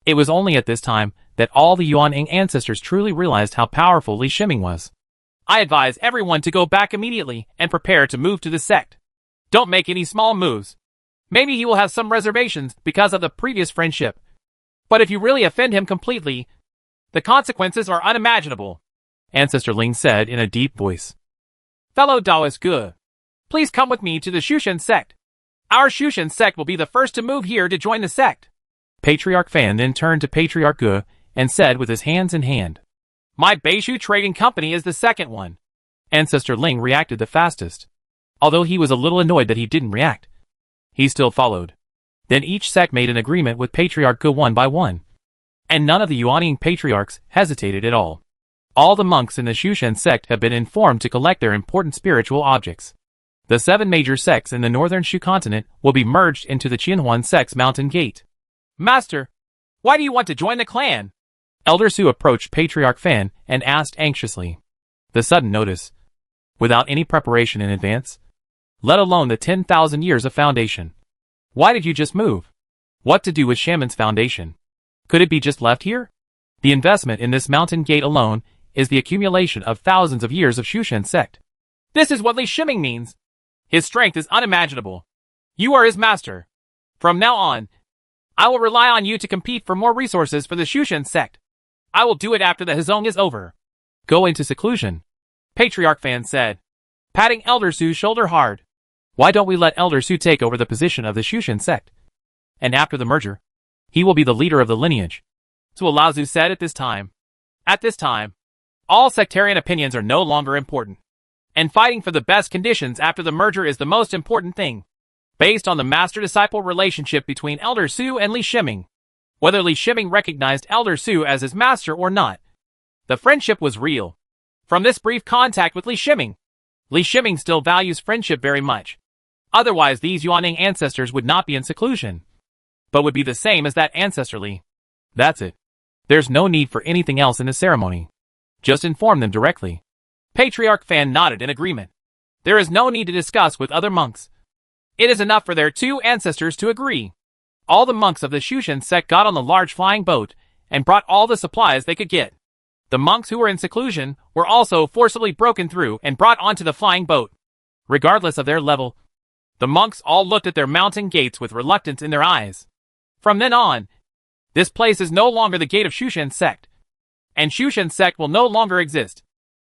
It was only at this time that all the Yuaning ancestors truly realized how powerful Li Shiming was. I advise everyone to go back immediately and prepare to move to the sect. Don't make any small moves. Maybe he will have some reservations because of the previous friendship. But if you really offend him completely, the consequences are unimaginable. Ancestor Ling said in a deep voice. Fellow Taoist Ge, please come with me to the Shushan sect. Our Shushan sect will be the first to move here to join the sect. Patriarch Fan then turned to Patriarch Ge and said with his hands in hand. My Beishu Trading Company is the second one. Ancestor Ling reacted the fastest. Although he was a little annoyed that he didn't react, he still followed. Then each sect made an agreement with Patriarch Ge one by one. And none of the Yuaning patriarchs hesitated at all. All the monks in the Shushan sect have been informed to collect their important spiritual objects. The 7 major sects in the northern Shu continent will be merged into the Qianhuan sect's mountain gate. Master, why do you want to join the clan? Elder Su approached Patriarch Fan and asked anxiously. The sudden notice, without any preparation in advance, let alone the 10,000 years of foundation. Why did you just move? What to do with Shaman's foundation? Could it be just left here? The investment in this mountain gate alone is the accumulation of thousands of years of Shushan sect. This is what Li Shiming means. His strength is unimaginable. You are his master. From now on, I will rely on you to compete for more resources for the Shushan sect. I will do it after the Hezong is over. Go into seclusion, Patriarch Fan said, patting Elder Su's shoulder hard. Why don't we let Elder Su take over the position of the Shushan sect? And after the merger, he will be the leader of the lineage. Su Lao Zu said at this time, all sectarian opinions are no longer important. And fighting for the best conditions after the merger is the most important thing. Based on the master-disciple relationship between Elder Su and Li Shiming, whether Li Shiming recognized Elder Su as his master or not. The friendship was real. From this brief contact with Li Shiming still values friendship very much. Otherwise these Yuanning ancestors would not be in seclusion, but would be the same as that ancestor Li. That's it. There's no need for anything else in the ceremony. Just inform them directly. Patriarch Fan nodded in agreement. There is no need to discuss with other monks. It is enough for their two ancestors to agree. All the monks of the Shushan sect got on the large flying boat and brought all the supplies they could get. The monks who were in seclusion were also forcibly broken through and brought onto the flying boat. Regardless of their level, the monks all looked at their mountain gates with reluctance in their eyes. From then on, this place is no longer the gate of Shushan sect, and Shushan sect will no longer exist.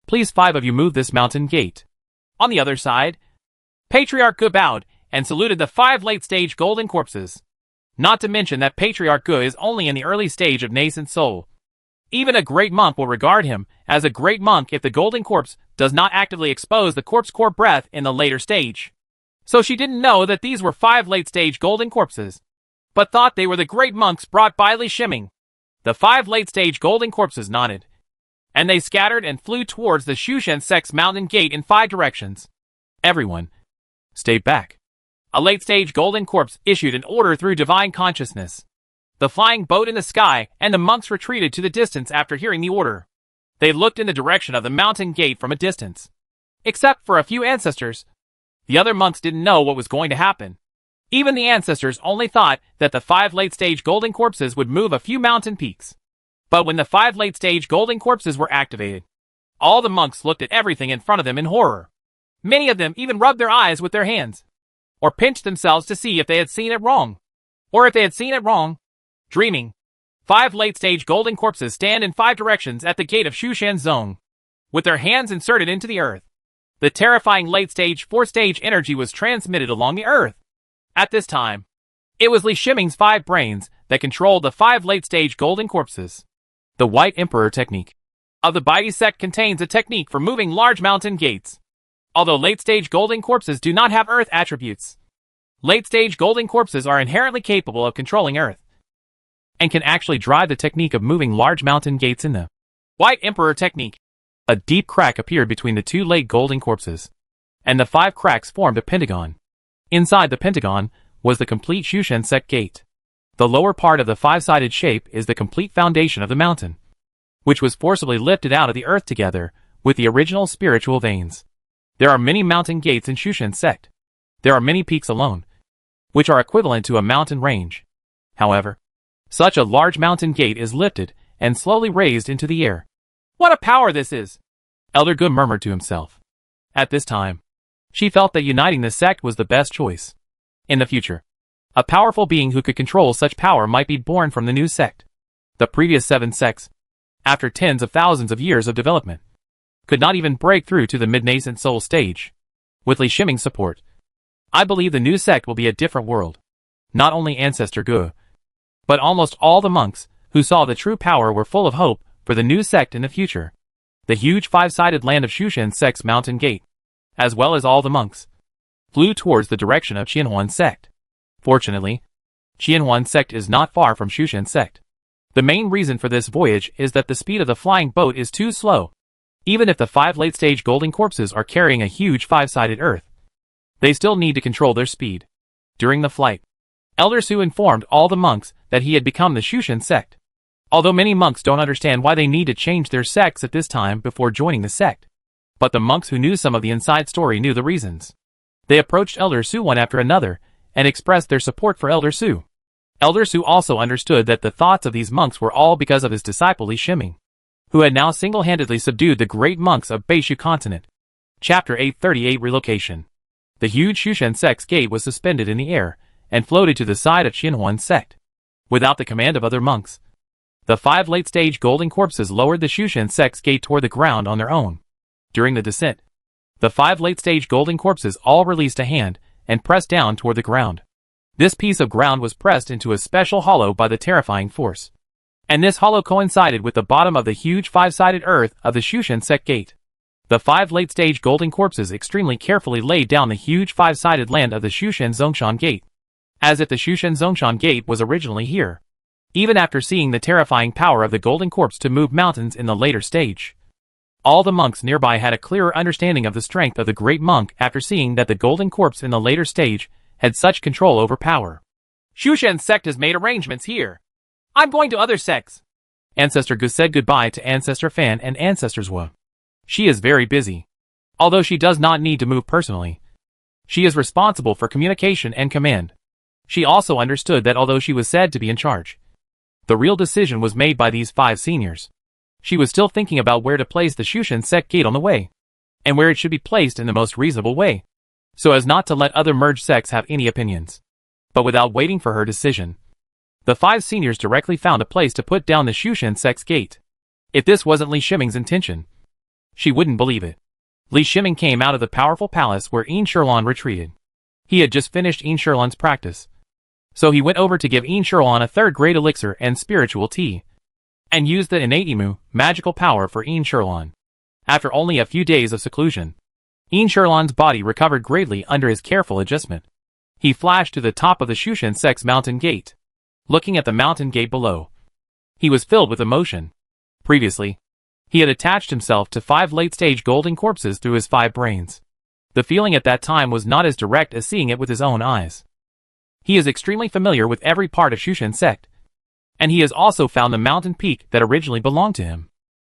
Please 5 of you move this mountain gate. On the other side, Patriarch Gu bowed and saluted the 5 late-stage golden corpses. Not to mention that Patriarch Gu is only in the early stage of nascent soul. Even a great monk will regard him as a great monk if the golden corpse does not actively expose the corpse core breath in the later stage. So she didn't know that these were 5 late-stage golden corpses, but thought they were the great monks brought by Li Shiming. The 5 late-stage golden corpses nodded, and they scattered and flew towards the Shushan sect's mountain gate in 5 directions. Everyone, stay back. A late-stage golden corpse issued an order through divine consciousness. The flying boat in the sky and the monks retreated to the distance after hearing the order. They looked in the direction of the mountain gate from a distance. Except for a few ancestors, the other monks didn't know what was going to happen. Even the ancestors only thought that the 5 late-stage golden corpses would move a few mountain peaks. But when the 5 late-stage golden corpses were activated, all the monks looked at everything in front of them in horror. Many of them even rubbed their eyes with their hands, or pinched themselves to see if they had seen it wrong. Or if they had seen it wrong, dreaming. 5 late-stage golden corpses stand in 5 directions at the gate of Shushan Zone, with their hands inserted into the earth. The terrifying late-stage 4-stage energy was transmitted along the earth. At this time, it was Li Shiming's 5 brains that controlled the 5 late-stage golden corpses. The White Emperor technique of the Baidi sect contains a technique for moving large mountain gates. Although late-stage golden corpses do not have earth attributes, late-stage golden corpses are inherently capable of controlling earth, and can actually drive the technique of moving large mountain gates in the White Emperor technique. A deep crack appeared between the 2 late golden corpses, and the 5 cracks formed a pentagon. Inside the pentagon was the complete Shushan sect gate. The lower part of the 5-sided shape is the complete foundation of the mountain, which was forcibly lifted out of the earth together with the original spiritual veins. There are many mountain gates in Shushan sect. There are many peaks alone, which are equivalent to a mountain range. However, such a large mountain gate is lifted and slowly raised into the air. What a power this is! Elder Gu murmured to himself. At this time, she felt that uniting the sect was the best choice. In the future, a powerful being who could control such power might be born from the new sect. The previous 7 sects, after tens of thousands of years of development, could not even break through to the mid-nascent soul stage. With Li Shiming's support, I believe the new sect will be a different world. Not only Ancestor Gu, but almost all the monks who saw the true power were full of hope for the new sect in the future. The huge 5-sided land of Shushan sect's mountain gate, as well as all the monks, flew towards the direction of Qianhuan sect. Fortunately, Qianhuan sect is not far from Shushan sect. The main reason for this voyage is that the speed of the flying boat is too slow. Even if the 5 late-stage golden corpses are carrying a huge 5-sided earth, they still need to control their speed. During the flight, Elder Su informed all the monks that he had become the Shushan sect. Although many monks don't understand why they need to change their sects at this time before joining the sect, but the monks who knew some of the inside story knew the reasons. They approached Elder Su one after another and expressed their support for Elder Su. Elder Su also understood that the thoughts of these monks were all because of his disciple Li Shiming, who had now single-handedly subdued the great monks of Beishu continent. Chapter 838 Relocation. The huge Shushan sect's gate was suspended in the air and floated to the side of Qianhuan sect. Without the command of other monks, the 5 late-stage golden corpses lowered the Shushan sect's gate toward the ground on their own. During the descent, the 5 late-stage golden corpses all released a hand and pressed down toward the ground. This piece of ground was pressed into a special hollow by the terrifying force, and this hollow coincided with the bottom of the huge 5-sided earth of the Shushan sect gate. The 5 late-stage golden corpses extremely carefully laid down the huge 5-sided land of the Shushan Zongshan gate, as if the Shushan Zongshan gate was originally here. even after seeing the terrifying power of the golden corpse to move mountains in the later stage. All the monks nearby had a clearer understanding of the strength of the great monk after seeing that the golden corpse in the later stage had such control over power. Shushan's sect has made arrangements here. I'm going to other sects. Ancestor Gu said goodbye to Ancestor Fan and Ancestor Zhua. She is very busy. Although she does not need to move personally, she is responsible for communication and command. She also understood that although she was said to be in charge, the real decision was made by these 5 seniors. She was still thinking about where to place the Shushan sect gate on the way, and where it should be placed in the most reasonable way, so as not to let other merged sects have any opinions. But without waiting for her decision, the 5 seniors directly found a place to put down the Shushan sect's gate. If this wasn't Li Shiming's intention, she wouldn't believe it. Li Shiming came out of the powerful palace where Yin Shirlan retreated. He had just finished Yin Shirlan's practice, so he went over to give Yin Shirlan a 3rd grade elixir and spiritual tea, and used the innate Imu magical power for Yin Shirlan. After only a few days of seclusion, Yin Shirlan's body recovered greatly under his careful adjustment. He flashed to the top of the Shushan sect's mountain gate. Looking at the mountain gate below, he was filled with emotion. Previously, he had attached himself to 5 late-stage golden corpses through his 5 brains. The feeling at that time was not as direct as seeing it with his own eyes. He is extremely familiar with every part of Shushan sect, and he has also found the mountain peak that originally belonged to him.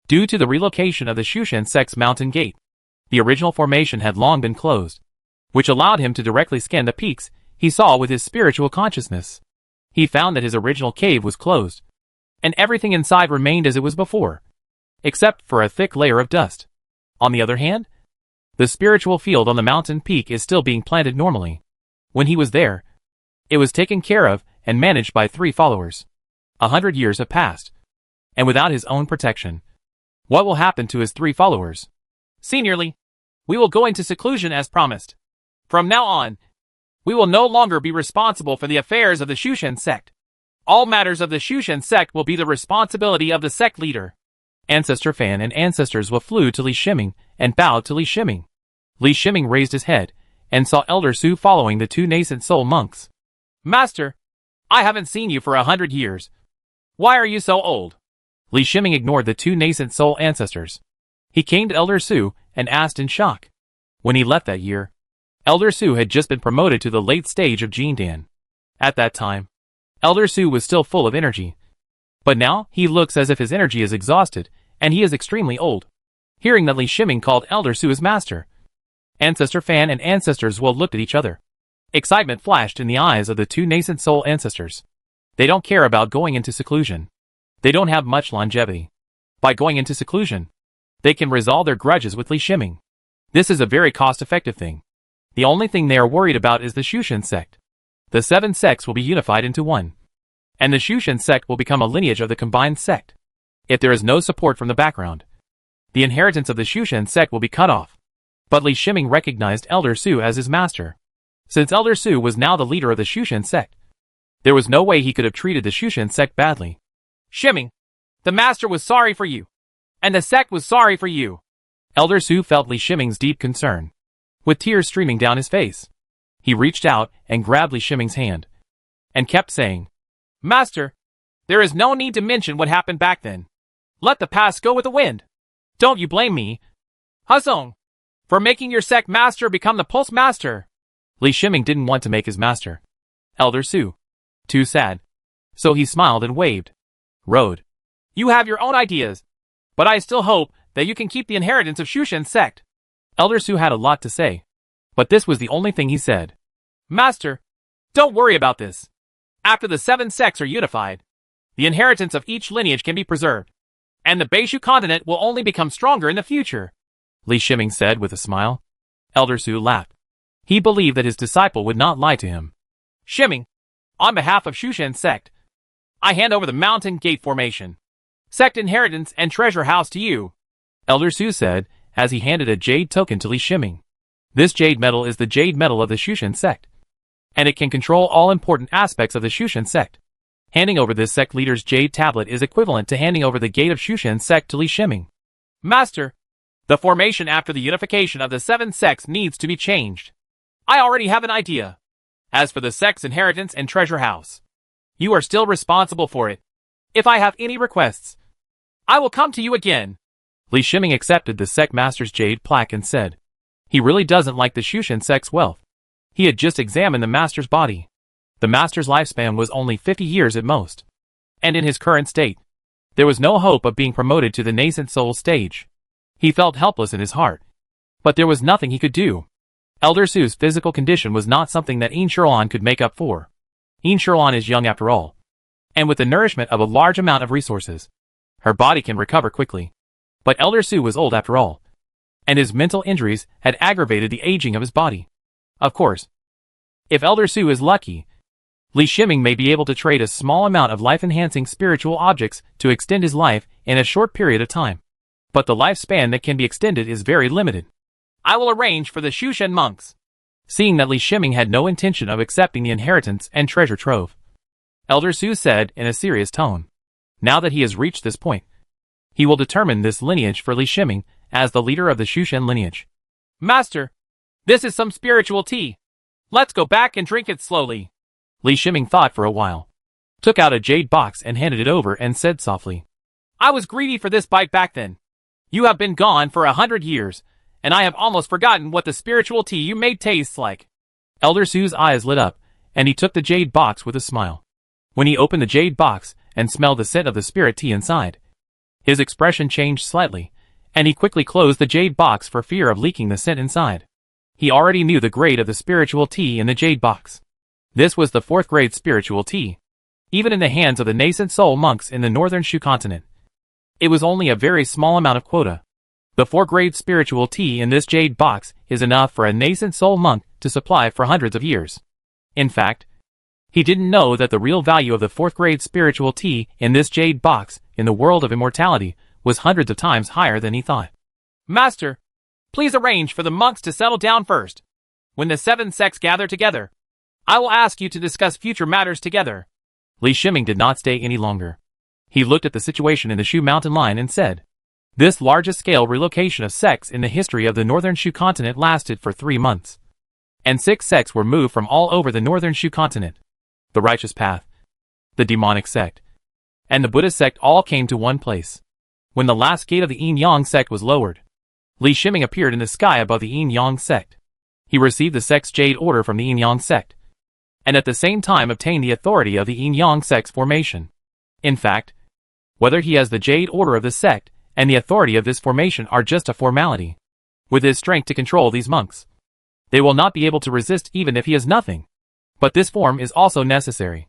Due to the relocation of the Shushan sect's mountain gate, the original formation had long been closed, which allowed him to directly scan the peaks he saw with his spiritual consciousness. He found that his original cave was closed, and everything inside remained as it was before, except for a thick layer of dust. On the other hand, the spiritual field on the mountain peak is still being planted normally. When he was there, it was taken care of and managed by 3 followers. 100 years have passed, and without his own protection, what will happen to his 3 followers? Seniorly, we will go into seclusion as promised. From now on, we will no longer be responsible for the affairs of the Shushan sect. All matters of the Shushan sect will be the responsibility of the sect leader. Ancestor Fan and Ancestor Zhua flew to Li Shiming and bowed to Li Shiming. Li Shiming raised his head and saw Elder Su following the 2 nascent soul monks. Master, I haven't seen you for 100 years. Why are you so old? Li Shiming ignored the 2 nascent soul ancestors. He came to Elder Su and asked in shock. When he left that year, Elder Su had just been promoted to the late stage of Jindan. At that time, Elder Su was still full of energy. But now, he looks as if his energy is exhausted, and he is extremely old. Hearing that Li Shiming called Elder Su his master, Ancestor Fan and Ancestor Zhua looked at each other. Excitement flashed in the eyes of the 2 nascent soul ancestors. They don't care about going into seclusion. They don't have much longevity. By going into seclusion, they can resolve their grudges with Li Shiming. This is a very cost-effective thing. The only thing they are worried about is the Shushan sect. The 7 sects will be unified into one, and the Shushan sect will become a lineage of the combined sect. If there is no support from the background, the inheritance of the Shushan sect will be cut off. But Li Shiming recognized Elder Su as his master. Since Elder Su was now the leader of the Shushan sect, there was no way he could have treated the Shushan sect badly. Shiming, the master was sorry for you, and the sect was sorry for you. Elder Su felt Li Shiming's deep concern, with tears streaming down his face. He reached out and grabbed Li Shiming's hand, and kept saying, Master, there is no need to mention what happened back then. Let the past go with the wind. Don't you blame me, Hazong, for making your sect master become the pulse master. Li Shiming didn't want to make his master Elder Su too sad, so he smiled and waved. Road. You have your own ideas, but I still hope that you can keep the inheritance of Shushan sect. Elder Su had a lot to say, but this was the only thing he said. Master, don't worry about this. After the 7 sects are unified, the inheritance of each lineage can be preserved, and the Beishu continent will only become stronger in the future. Li Shiming said with a smile. Elder Su laughed. He believed that his disciple would not lie to him. Shiming, on behalf of Shushan sect, I hand over the mountain gate formation, sect inheritance and treasure house to you. Elder Su said, as he handed a jade token to Li Shiming. This jade metal is the jade metal of the Shushan sect, and it can control all important aspects of the Shushan sect. Handing over this sect leader's jade tablet is equivalent to handing over the gate of Shushan sect to Li Shiming. Master, the formation after the unification of the 7 sects needs to be changed. I already have an idea. As for the sect's inheritance and treasure house, you are still responsible for it. If I have any requests, I will come to you again. Li Shiming accepted the sect master's jade plaque and said, he really doesn't like the Shushan sect's wealth. He had just examined the master's body. The master's lifespan was only 50 years at most. And in his current state, there was no hope of being promoted to the nascent soul stage. He felt helpless in his heart. But there was nothing he could do. Elder Su's physical condition was not something that Immortality could make up for. Immortality is young after all. And with the nourishment of a large amount of resources, her body can recover quickly. But Elder Su was old after all. And his mental injuries had aggravated the aging of his body. Of course, if Elder Su is lucky, Li Shiming may be able to trade a small amount of life-enhancing spiritual objects to extend his life in a short period of time. But the lifespan that can be extended is very limited. I will arrange for the Shushan monks. Seeing that Li Shiming had no intention of accepting the inheritance and treasure trove, Elder Su said in a serious tone, now that he has reached this point, he will determine this lineage for Li Shiming as the leader of the Shushan lineage. Master, this is some spiritual tea. Let's go back and drink it slowly. Li Shiming thought for a while, took out a jade box and handed it over and said softly, I was greedy for this bite back then. You have been gone for 100 years, and I have almost forgotten what the spiritual tea you made tastes like. Elder Su's eyes lit up, and he took the jade box with a smile. When he opened the jade box and smelled the scent of the spirit tea inside, his expression changed slightly, and he quickly closed the jade box for fear of leaking the scent inside. He already knew the grade of the spiritual tea in the jade box. This was the 4th grade spiritual tea. Even in the hands of the nascent soul monks in the northern Shu continent, it was only a very small amount of quota. The 4th grade spiritual tea in this jade box is enough for a nascent soul monk to supply for hundreds of years. In fact, he didn't know that the real value of the 4th grade spiritual tea in this jade box in the world of immortality was hundreds of times higher than he thought. Master, please arrange for the monks to settle down first. When the 7 sects gather together, I will ask you to discuss future matters together. Li Shiming did not stay any longer. He looked at the situation in the Shu mountain line and said, this largest-scale relocation of sects in the history of the northern Shu continent lasted for 3 months. And 6 sects were moved from all over the northern Shu continent. The righteous path, the demonic sect, and the Buddhist sect all came to one place. When the last gate of the Yin Yang sect was lowered, Li Shiming appeared in the sky above the Yin Yang sect. He received the sect's jade order from the Yin Yang sect, and at the same time obtained the authority of the Yin Yang sect's formation. In fact, whether he has the jade order of the sect and the authority of this formation are just a formality. With his strength to control these monks, they will not be able to resist even if he has nothing. But this form is also necessary.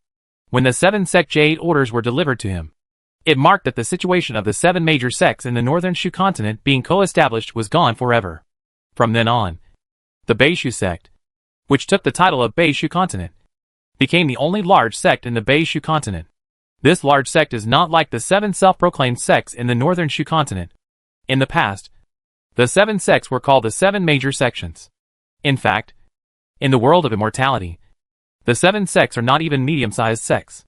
When the 7 sect jade orders were delivered to him, it marked that the situation of the 7 major sects in the northern Shu continent being co-established was gone forever. From then on, the Beishu sect, which took the title of Beishu continent, became the only large sect in the Beishu continent. This large sect is not like the 7 self-proclaimed sects in the northern Shu continent. In the past, the 7 sects were called the 7 major sections. In fact, in the world of immortality, the 7 sects are not even medium-sized sects.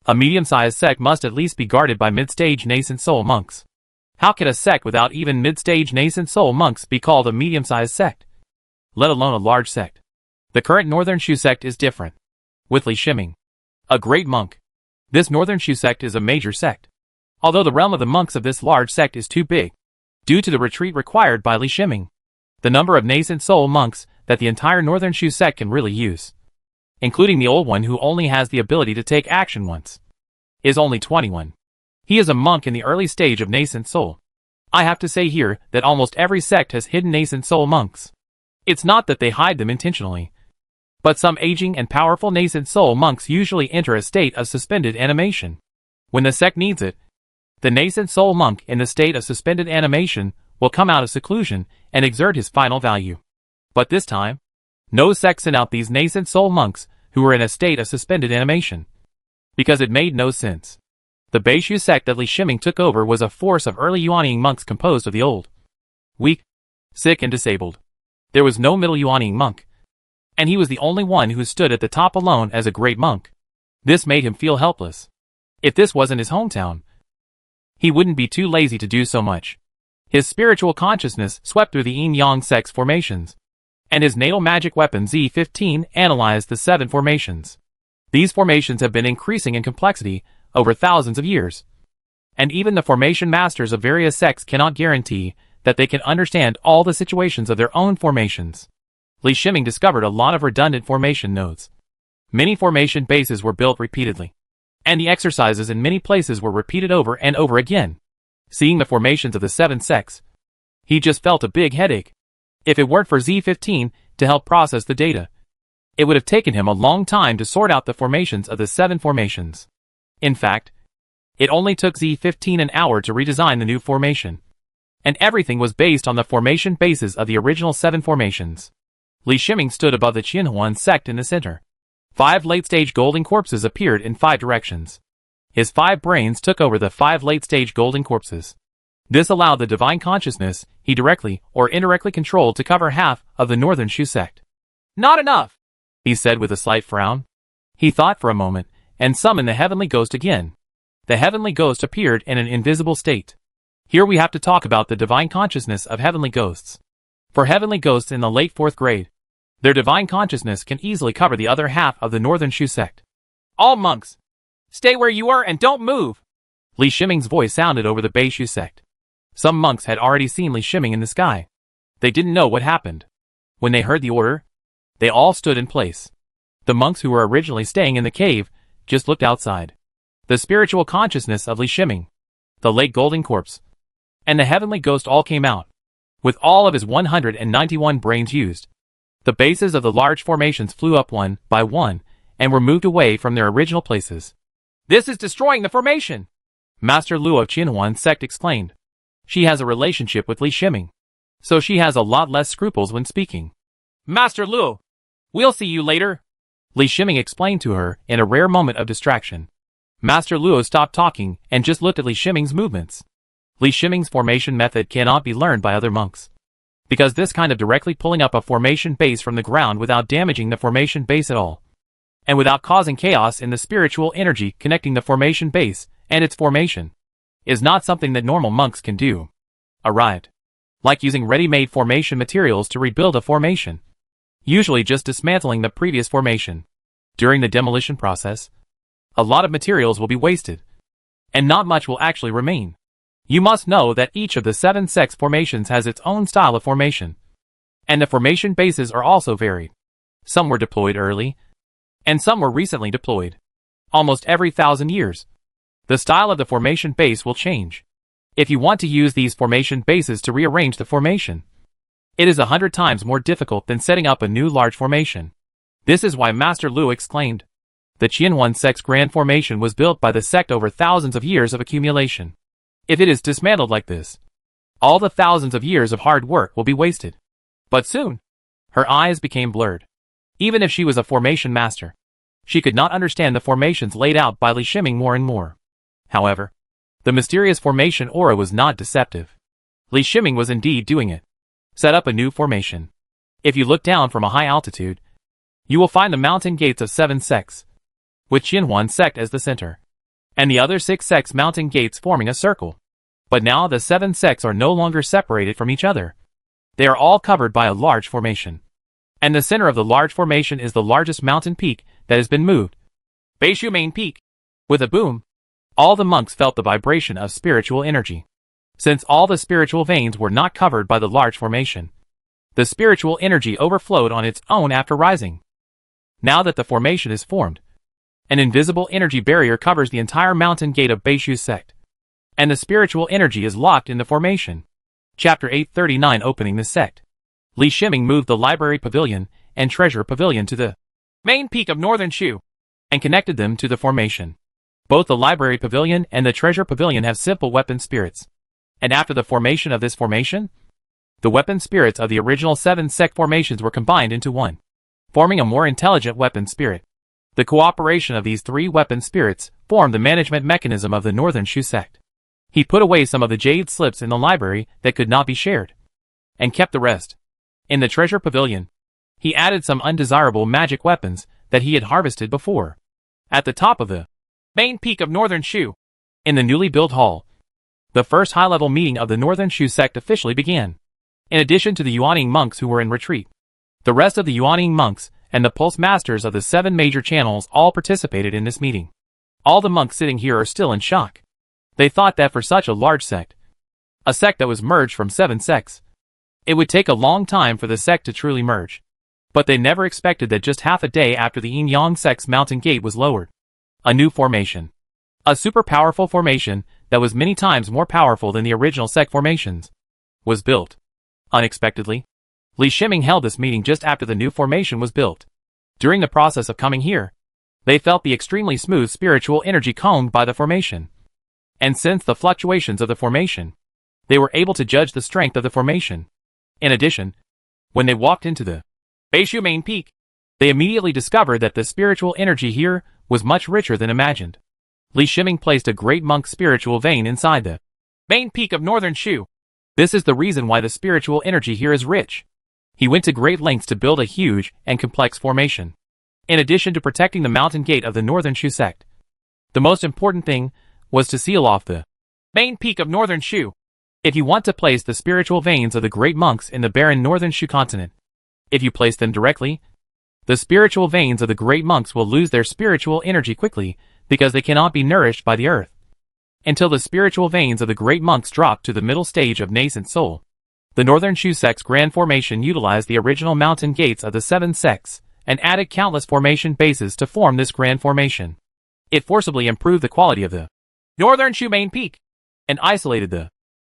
A medium-sized sect must at least be guarded by mid-stage nascent soul monks. How can a sect without even mid-stage nascent soul monks be called a medium-sized sect, let alone a large sect? The current northern Shu sect is different. With Li Shiming, a great monk, this northern Shu sect is a major sect. Although the realm of the monks of this large sect is too big, due to the retreat required by Li Shiming, the number of nascent soul monks that the entire northern Shu sect can really use, including the old one who only has the ability to take action once, is only 21. He is a monk in the early stage of nascent soul. I have to say here that almost every sect has hidden nascent soul monks. It's not that they hide them intentionally, but some aging and powerful nascent soul monks usually enter a state of suspended animation. When the sect needs it, the nascent soul monk in the state of suspended animation will come out of seclusion and exert his final value. But this time, no sect sent out these nascent soul monks who were in a state of suspended animation, because it made no sense. The Beishu sect that Li Shiming took over was a force of early Yuanying monks composed of the old, weak, sick and disabled. There was no middle Yuanying monk, and he was the only one who stood at the top alone as a great monk. This made him feel helpless. If this wasn't his hometown, he wouldn't be too lazy to do so much. His spiritual consciousness swept through the Yin Yang sect's formations, and his natal magic weapon Z15 analyzed the 7 formations. These formations have been increasing in complexity over thousands of years. And even the formation masters of various sects cannot guarantee that they can understand all the situations of their own formations. Li Shiming discovered a lot of redundant formation nodes. Many formation bases were built repeatedly, and the exercises in many places were repeated over and over again. Seeing the formations of the 7 sects, he just felt a big headache. If it weren't for Z15 to help process the data, it would have taken him a long time to sort out the formations of the 7 formations. In fact, it only took Z15 an hour to redesign the new formation, and everything was based on the formation bases of the original 7 formations. Li Shiming stood above the Qianhuan sect in the center. 5 late-stage golden corpses appeared in 5 directions. His 5 brains took over the 5 late-stage golden corpses. This allowed the divine consciousness he directly or indirectly controlled to cover half of the Northern Shu sect. Not enough, he said with a slight frown. He thought for a moment, and summoned the heavenly ghost again. The heavenly ghost appeared in an invisible state. Here we have to talk about the divine consciousness of heavenly ghosts. For heavenly ghosts in the late 4th grade, their divine consciousness can easily cover the other half of the Northern Shu sect. All monks, stay where you are and don't move. Li Shiming's voice sounded over the Beishu sect. Some monks had already seen Li Shiming in the sky. They didn't know what happened. When they heard the order, they all stood in place. The monks who were originally staying in the cave just looked outside. The spiritual consciousness of Li Shiming, the late golden corpse, and the heavenly ghost all came out, with all of his 191 brains used. The bases of the large formations flew up one by one and were moved away from their original places. This is destroying the formation, Master Lu of Qianhuan sect exclaimed. She has a relationship with Li Shiming, so she has a lot less scruples when speaking. Master Lu, we'll see you later, Li Shiming explained to her in a rare moment of distraction. Master Luo stopped talking and just looked at Li Shiming's movements. Li Shiming's formation method cannot be learned by other monks, because this kind of directly pulling up a formation base from the ground without damaging the formation base at all, and without causing chaos in the spiritual energy connecting the formation base and its formation, is not something that normal monks can do. Arrived. Like using ready-made formation materials to rebuild a formation, usually just dismantling the previous formation. During the demolition process, a lot of materials will be wasted, and not much will actually remain. You must know that each of the 7 sex formations has its own style of formation, and the formation bases are also varied. Some were deployed early, and some were recently deployed. Almost every 1,000 years, the style of the formation base will change. If you want to use these formation bases to rearrange the formation, it is 100 times more difficult than setting up a new large formation. This is why Master Lu exclaimed, the Qianhuan sect's grand formation was built by the sect over thousands of years of accumulation. If it is dismantled like this, all the thousands of years of hard work will be wasted. But soon, her eyes became blurred. Even if she was a formation master, she could not understand the formations laid out by Li Shiming more and more. However, the mysterious formation aura was not deceptive. Li Shiming was indeed doing it. Set up a new formation. If you look down from a high altitude, you will find the mountain gates of 7 sects, with Qianhuan sect as the center, and the other 6 sects' mountain gates forming a circle. But now the 7 sects are no longer separated from each other. They are all covered by a large formation. And the center of the large formation is the largest mountain peak that has been moved. Beishu Main Peak. With a boom, all the monks felt the vibration of spiritual energy. Since all the spiritual veins were not covered by the large formation, the spiritual energy overflowed on its own after rising. Now that the formation is formed, an invisible energy barrier covers the entire mountain gate of Beishu sect, and the spiritual energy is locked in the formation. Chapter 839 Opening the Sect. Li Shiming moved the library pavilion and treasure pavilion to the main peak of Northern Shu, and connected them to the formation. Both the library pavilion and the treasure pavilion have simple weapon spirits. And after the formation of this formation, the weapon spirits of the original 7 sect formations were combined into one, forming a more intelligent weapon spirit. The cooperation of these 3 weapon spirits formed the management mechanism of the Northern Shu sect. He put away some of the jade slips in the library that could not be shared, and kept the rest. In the treasure pavilion, he added some undesirable magic weapons that he had harvested before. At the top of the main peak of Northern Shu, in the newly built hall, the first high-level meeting of the Northern Shu sect officially began. In addition to the Yuaning monks who were in retreat, the rest of the Yuaning monks and the pulse masters of the 7 major channels all participated in this meeting. All the monks sitting here are still in shock. They thought that for such a large sect, a sect that was merged from 7 sects, it would take a long time for the sect to truly merge. But they never expected that just half a day after the Yin-Yang sect's mountain gate was lowered, a new formation, a super powerful formation that was many times more powerful than the original sect formations, was built. Unexpectedly, Li Shiming held this meeting just after the new formation was built. During the process of coming here, they felt the extremely smooth spiritual energy combed by the formation. And since the fluctuations of the formation, they were able to judge the strength of the formation. In addition, when they walked into the Beishu main peak, they immediately discovered that the spiritual energy here was much richer than imagined. Li Shiming placed a great monk spiritual vein inside the main peak of northern Shu. This is the reason why the spiritual energy here is rich. He went to great lengths to build a huge and complex formation. In addition to protecting the mountain gate of the northern Shu sect, the most important thing was to seal off the main peak of northern Shu. If you want to place the spiritual veins of the great monks in the barren northern Shu continent, if you place them directly, the spiritual veins of the great monks will lose their spiritual energy quickly because they cannot be nourished by the earth. Until the spiritual veins of the great monks drop to the middle stage of nascent soul, the northern Shu sect's grand formation utilized the original mountain gates of the 7 sects and added countless formation bases to form this grand formation. It forcibly improved the quality of the northern Shu main peak and isolated the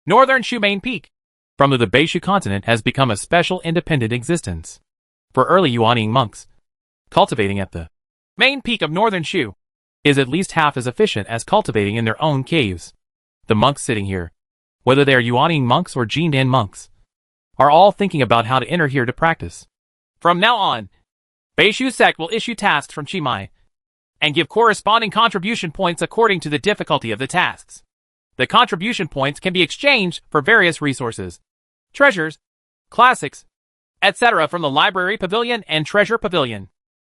northern Shu main peak from the Beishu continent has become a special independent existence. For early Yuanning monks, cultivating at the main peak of northern Shu is at least half as efficient as cultivating in their own caves. The monks sitting here, whether they are Yuanning monks or Jindan monks, are all thinking about how to enter here to practice. From now on, Beishu sect will issue tasks from Chimai and give corresponding contribution points according to the difficulty of the tasks. The contribution points can be exchanged for various resources, treasures, classics, etc. from the Library Pavilion and Treasure Pavilion.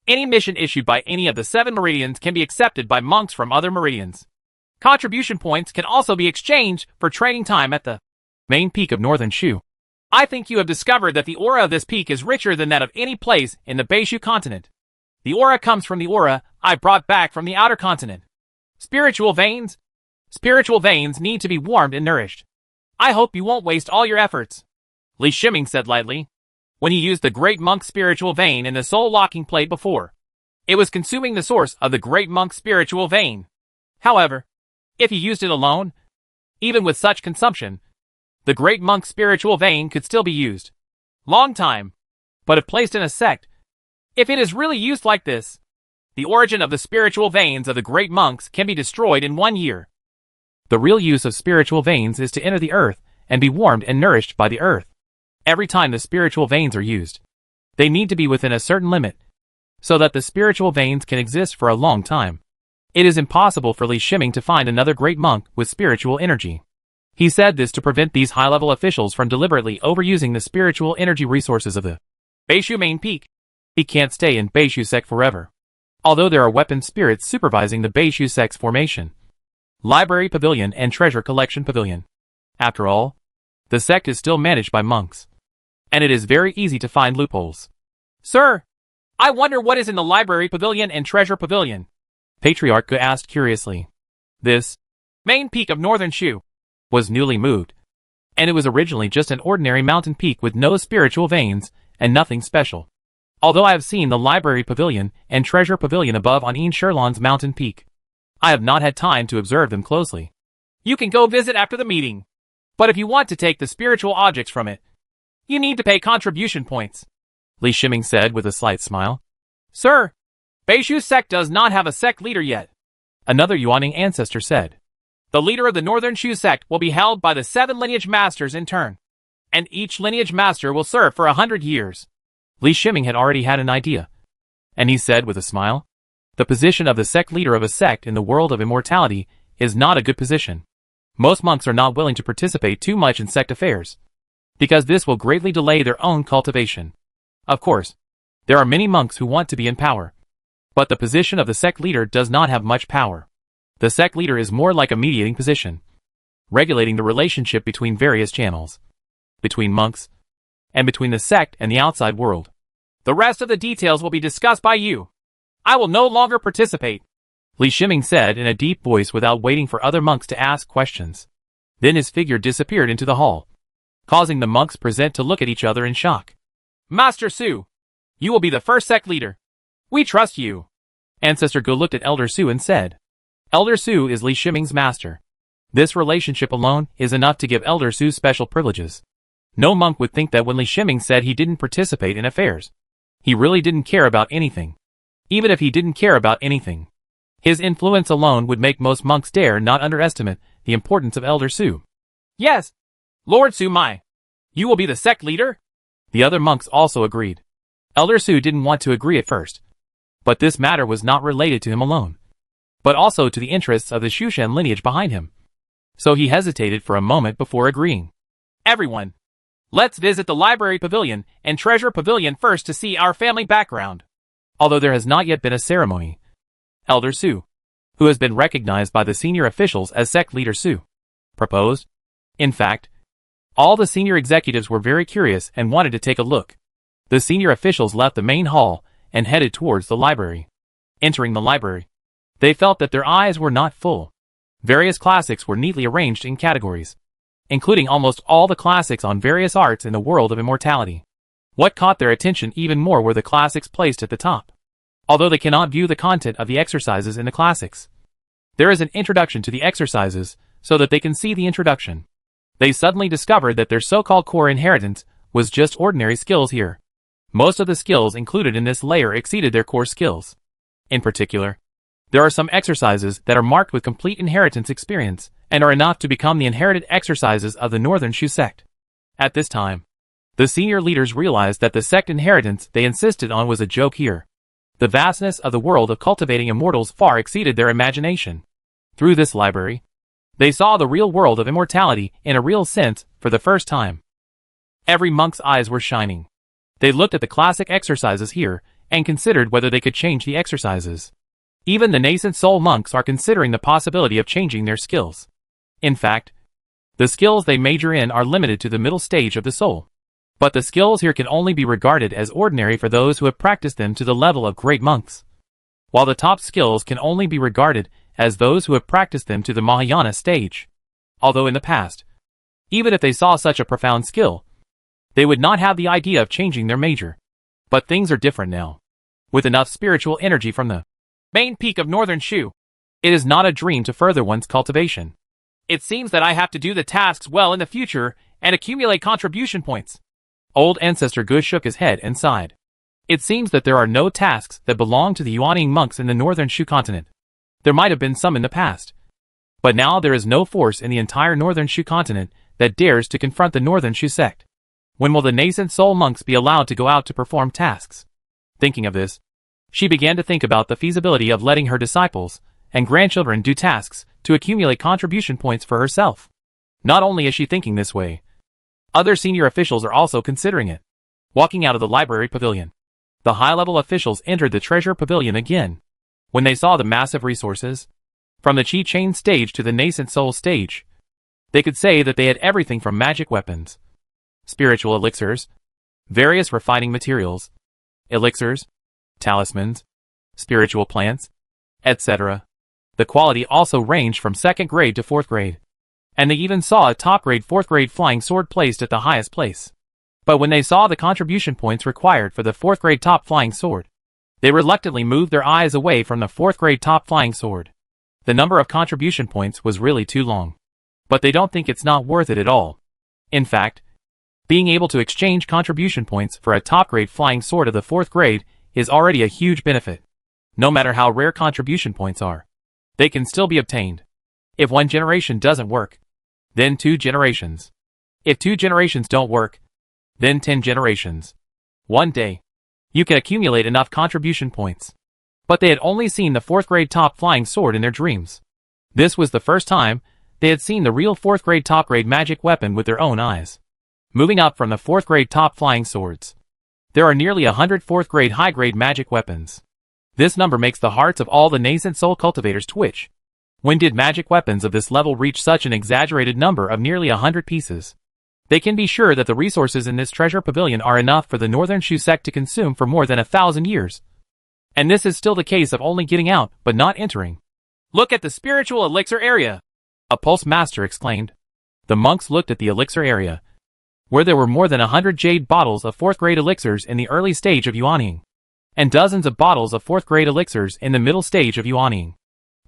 Any mission issued by any of the 7 meridians can be accepted by monks from other meridians. Contribution points can also be exchanged for training time at the main peak of northern Shu. I think you have discovered that the aura of this peak is richer than that of any place in the Beishu continent. The aura comes from the aura I brought back from the outer continent. Spiritual veins need to be warmed and nourished. I hope you won't waste all your efforts, Li Shiming said lightly. When he used the great monk's spiritual vein in the soul locking plate before, it was consuming the source of the great monk's spiritual vein. However, if he used it alone, even with such consumption, the great monk's spiritual vein could still be used. Long time. But if placed in a sect, if it is really used like this, the origin of the spiritual veins of the great monks can be destroyed in 1 year. The real use of spiritual veins is to enter the earth and be warmed and nourished by the earth. Every time the spiritual veins are used, they need to be within a certain limit, so that the spiritual veins can exist for a long time. It is impossible for Li Shiming to find another great monk with spiritual energy. He said this to prevent these high-level officials from deliberately overusing the spiritual energy resources of the Beishu main peak. He can't stay in Beishu sect forever. Although there are weapon spirits supervising the Beishu sect's formation, Library Pavilion and Treasure Collection Pavilion. After all, the sect is still managed by monks, and it is very easy to find loopholes. Sir, I wonder what is in the Library Pavilion and Treasure Pavilion, Patriarch Gu asked curiously. This main peak of northern Shu was newly moved, and it was originally just an ordinary mountain peak with no spiritual veins and nothing special. Although I have seen the Library Pavilion and Treasure Pavilion above on Yin Sherlan's mountain peak, I have not had time to observe them closely. You can go visit after the meeting, but if you want to take the spiritual objects from it, you need to pay contribution points, Li Shiming said with a slight smile. Sir, Beishu sect does not have a sect leader yet, another Yuanning ancestor said. The leader of the Northern Shu sect will be held by the 7 lineage masters in turn, and each lineage master will serve for 100 years. Li Shiming had already had an idea, and he said with a smile, the position of the sect leader of a sect in the world of immortality is not a good position. Most monks are not willing to participate too much in sect affairs, because this will greatly delay their own cultivation. Of course, there are many monks who want to be in power, but the position of the sect leader does not have much power. The sect leader is more like a mediating position, regulating the relationship between various channels, between monks, and between the sect and the outside world. The rest of the details will be discussed by you. I will no longer participate, Li Shiming said in a deep voice without waiting for other monks to ask questions. Then his figure disappeared into the hall, causing the monks present to look at each other in shock. Master Su, you will be the first sect leader. We trust you. Ancestor Gu looked at Elder Su and said, Elder Su is Li Shiming's master. This relationship alone is enough to give Elder Su special privileges. No monk would think that when Li Shiming said he didn't participate in affairs, he really didn't care about anything. Even if he didn't care about anything, his influence alone would make most monks dare not underestimate the importance of Elder Su. Yes, Lord Su Mai, you will be the sect leader? The other monks also agreed. Elder Su didn't want to agree at first, but this matter was not related to him alone, but also to the interests of the Shushan lineage behind him. So he hesitated for a moment before agreeing. Everyone, let's visit the library pavilion and treasure pavilion first to see our family background. Although there has not yet been a ceremony, Elder Su, who has been recognized by the senior officials as sect leader Su, proposed. In fact, all the senior executives were very curious and wanted to take a look. The senior officials left the main hall and headed towards the library. Entering the library, they felt that their eyes were not full. Various classics were neatly arranged in categories, including almost all the classics on various arts in the world of immortality. What caught their attention even more were the classics placed at the top. Although they cannot view the content of the exercises in the classics, there is an introduction to the exercises so that they can see the introduction. They suddenly discovered that their so-called core inheritance was just ordinary skills here. Most of the skills included in this layer exceeded their core skills. In particular, there are some exercises that are marked with complete inheritance experience and are enough to become the inherited exercises of the Northern Shu sect. At this time, the senior leaders realized that the sect inheritance they insisted on was a joke here. The vastness of the world of cultivating immortals far exceeded their imagination. Through this library, they saw the real world of immortality in a real sense for the first time. Every monk's eyes were shining. They looked at the classic exercises here and considered whether they could change the exercises. Even the nascent soul monks are considering the possibility of changing their skills. In fact, the skills they major in are limited to the middle stage of the soul. But the skills here can only be regarded as ordinary for those who have practiced them to the level of great monks, while the top skills can only be regarded as those who have practiced them to the Mahayana stage. Although in the past, even if they saw such a profound skill, they would not have the idea of changing their major. But things are different now. With enough spiritual energy from the main peak of Northern Shu, it is not a dream to further one's cultivation. It seems that I have to do the tasks well in the future and accumulate contribution points. Old Ancestor Gu shook his head and sighed. It seems that there are no tasks that belong to the Yuaning monks in the Northern Shu continent. There might have been some in the past, but now there is no force in the entire Northern Shu continent that dares to confront the Northern Shu sect. When will the nascent soul monks be allowed to go out to perform tasks? Thinking of this, she began to think about the feasibility of letting her disciples and grandchildren do tasks to accumulate contribution points for herself. Not only is she thinking this way, other senior officials are also considering it. Walking out of the library pavilion, the high-level officials entered the treasure pavilion again. When they saw the massive resources, from the Qi Chain stage to the nascent soul stage, they could say that they had everything from magic weapons, spiritual elixirs, various refining materials, elixirs, talismans, spiritual plants, etc. The quality also ranged from 2nd grade to 4th grade. And they even saw a top-grade 4th grade flying sword placed at the highest place. But when they saw the contribution points required for the 4th grade top flying sword, they reluctantly moved their eyes away from the 4th grade top flying sword. The number of contribution points was really too long. But they don't think it's not worth it at all. In fact, being able to exchange contribution points for a top-grade flying sword of the 4th grade is already a huge benefit. No matter how rare contribution points are, they can still be obtained. If 1 generation doesn't work, then 2 generations. If 2 generations don't work, then 10 generations. One day, you can accumulate enough contribution points. But they had only seen the 4th grade top flying sword in their dreams. This was the first time they had seen the real 4th grade top grade magic weapon with their own eyes. Moving up from the 4th grade top flying swords, there are nearly 100 4th grade high grade magic weapons. This number makes the hearts of all the nascent soul cultivators twitch. When did magic weapons of this level reach such an exaggerated number of nearly 100 pieces? They can be sure that the resources in this treasure pavilion are enough for the Northern Shu sect to consume for more than 1,000 years. And this is still the case of only getting out but not entering. Look at the spiritual elixir area, a pulse master exclaimed. The monks looked at the elixir area, where there were more than 100 jade bottles of 4th grade elixirs in the early stage of yuaning, and dozens of bottles of 4th grade elixirs in the middle stage of yuaning.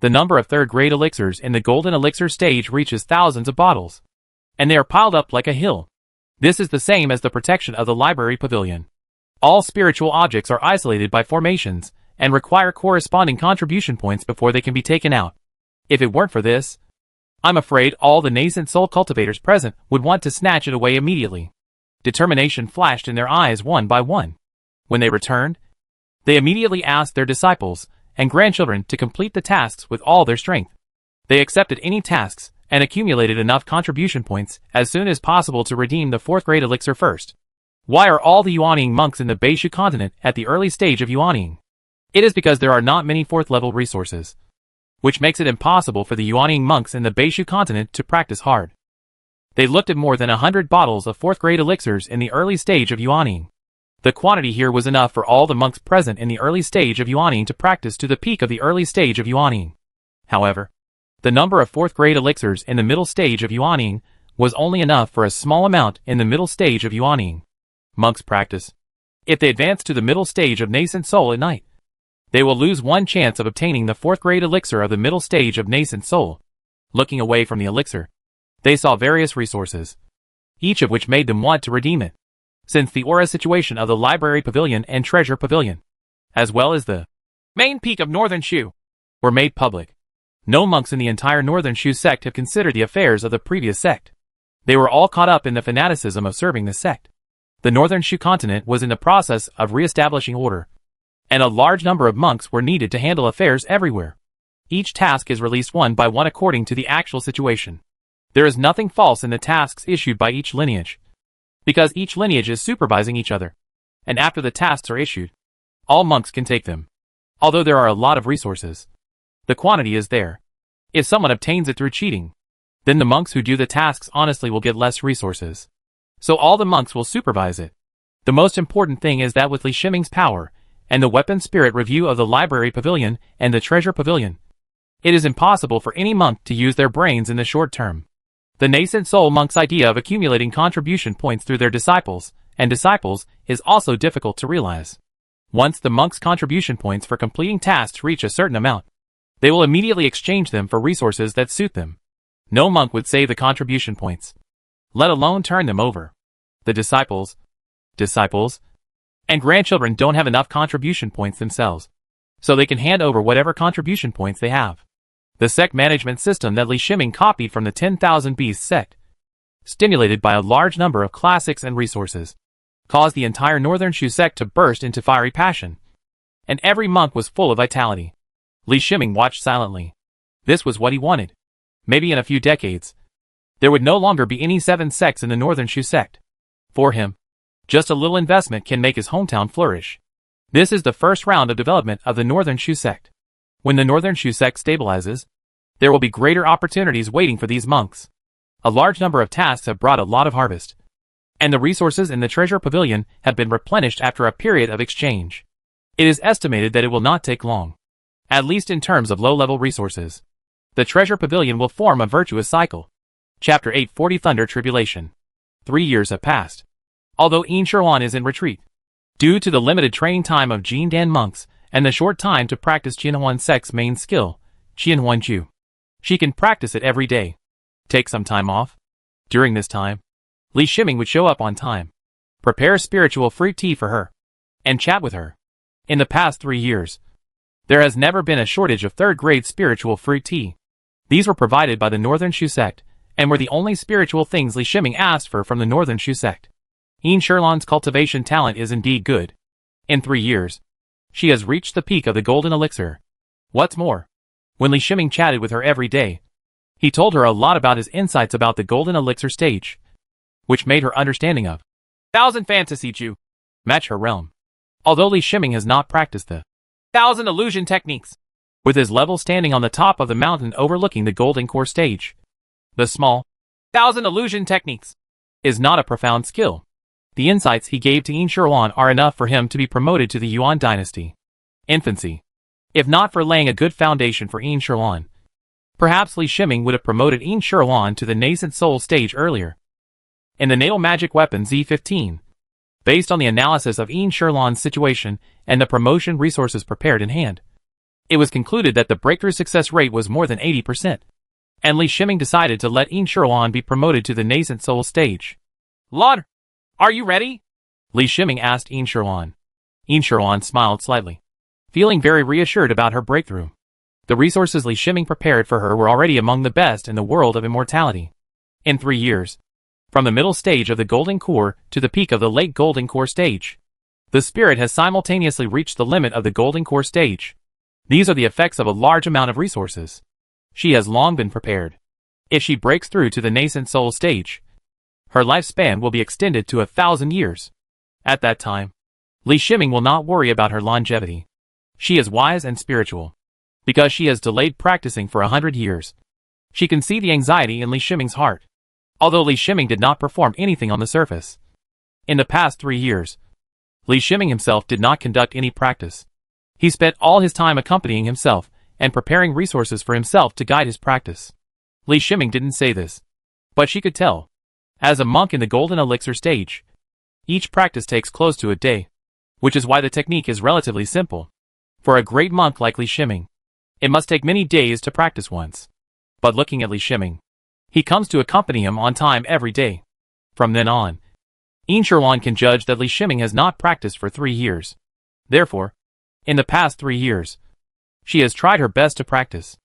The number of 3rd grade elixirs in the golden elixir stage reaches thousands of bottles, and they are piled up like a hill. This is the same as the protection of the library pavilion. All spiritual objects are isolated by formations, and require corresponding contribution points before they can be taken out. If it weren't for this, I'm afraid all the nascent soul cultivators present would want to snatch it away immediately. Determination flashed in their eyes one by one. When they returned, they immediately asked their disciples and grandchildren to complete the tasks with all their strength. They accepted any tasks and accumulated enough contribution points as soon as possible to redeem the 4th grade elixir first. Why are all the yuaning monks in the Beishu continent at the early stage of yuaning? It is because there are not many 4th level resources, which makes it impossible for the yuaning monks in the Beishu continent to practice hard. They looked at more than 100 bottles of 4th grade elixirs in the early stage of yuaning. The quantity here was enough for all the monks present in the early stage of yuaning to practice to the peak of the early stage of yuaning. However, the number of 4th grade elixirs in the middle stage of yuaning was only enough for a small amount in the middle stage of yuaning. Monks practice. If they advance to the middle stage of nascent soul at night, they will lose one chance of obtaining the 4th grade elixir of the middle stage of nascent soul. Looking away from the elixir, they saw various resources, each of which made them want to redeem it. Since the aura situation of the library pavilion and treasure pavilion, as well as the main peak of Northern Shu, were made public, no monks in the entire Northern Shu sect have considered the affairs of the previous sect. They were all caught up in the fanaticism of serving the sect. The Northern Shu continent was in the process of re-establishing order, and a large number of monks were needed to handle affairs everywhere. Each task is released one by one according to the actual situation. There is nothing false in the tasks issued by each lineage, because each lineage is supervising each other, and after the tasks are issued, all monks can take them. Although there are a lot of resources, the quantity is there. If someone obtains it through cheating, then the monks who do the tasks honestly will get less resources. So all the monks will supervise it. The most important thing is that with Li Shiming's power, and the weapon spirit review of the library pavilion and the treasure pavilion, it is impossible for any monk to use their brains in the short term. The nascent soul monk's idea of accumulating contribution points through their disciples and disciples is also difficult to realize. Once the monk's contribution points for completing tasks reach a certain amount, they will immediately exchange them for resources that suit them. No monk would save the contribution points, let alone turn them over. The disciples, and grandchildren don't have enough contribution points themselves, so they can hand over whatever contribution points they have. The sect management system that Li Shiming copied from the 10,000 Beasts sect, stimulated by a large number of classics and resources, caused the entire Northern Shu sect to burst into fiery passion, and every monk was full of vitality. Li Shiming watched silently. This was what he wanted. Maybe in a few decades, there would no longer be any 7 sects in the Northern Shu sect. For him, just a little investment can make his hometown flourish. This is the first round of development of the Northern Shu sect. When the Northern Shu sect stabilizes, there will be greater opportunities waiting for these monks. A large number of tasks have brought a lot of harvest, and the resources in the treasure pavilion have been replenished after a period of exchange. It is estimated that it will not take long, at least in terms of low-level resources. The treasure pavilion will form a virtuous cycle. Chapter 840 Thunder Tribulation. 3 years have passed. Although Yin Sherwan is in retreat, due to the limited training time of Jin Dan monks and the short time to practice Qianhuan sect's main skill, Qianhuan Ju, she can practice it every day. Take some time off. During this time, Li Shiming would show up on time, prepare spiritual fruit tea for her, and chat with her. In the past 3 years, there has never been a shortage of 3rd grade spiritual fruit tea. These were provided by the Northern Shu sect, and were the only spiritual things Li Shiming asked for from the Northern Shu sect. Yin Sherlan's cultivation talent is indeed good. In 3 years, she has reached the peak of the golden elixir. What's more, when Li Shiming chatted with her every day, he told her a lot about his insights about the golden elixir stage, which made her understanding of 1,000 fantasy Ju match her realm. Although Li Shiming has not practiced the 1,000 illusion techniques, with his level standing on the top of the mountain overlooking the golden core stage, the small 1,000 illusion techniques is not a profound skill. The insights he gave to Yin Sherwan are enough for him to be promoted to the Yuan dynasty. Infancy. If not for laying a good foundation for Immortality, perhaps Li Shiming would have promoted Immortality to the nascent soul stage earlier. In the natal magic weapon Z15, based on the analysis of Immortality's situation and the promotion resources prepared in hand, it was concluded that the breakthrough success rate was more than 80%, and Li Shiming decided to let Immortality be promoted to the nascent soul stage. Lord, are you ready? Li Shiming asked Immortality. Immortality smiled slightly, feeling very reassured about her breakthrough. The resources Li Shiming prepared for her were already among the best in the world of immortality. In 3 years, from the middle stage of the golden core to the peak of the late golden core stage, the spirit has simultaneously reached the limit of the golden core stage. These are the effects of a large amount of resources. She has long been prepared. If she breaks through to the nascent soul stage, her lifespan will be extended to 1,000 years. At that time, Li Shiming will not worry about her longevity. She is wise and spiritual. Because she has delayed practicing for 100 years. She can see the anxiety in Li Shiming's heart. Although Li Shiming did not perform anything on the surface. In the past 3 years, Li Shiming himself did not conduct any practice. He spent all his time accompanying himself and preparing resources for himself to guide his practice. Li Shiming didn't say this, but she could tell. As a monk in the golden elixir stage, each practice takes close to a day, which is why the technique is relatively simple. For a great monk like Li Shiming, it must take many days to practice once. But looking at Li Shiming, he comes to accompany him on time every day. From then on, Immortality can judge that Li Shiming has not practiced for 3 years. Therefore, in the past 3 years, she has tried her best to practice.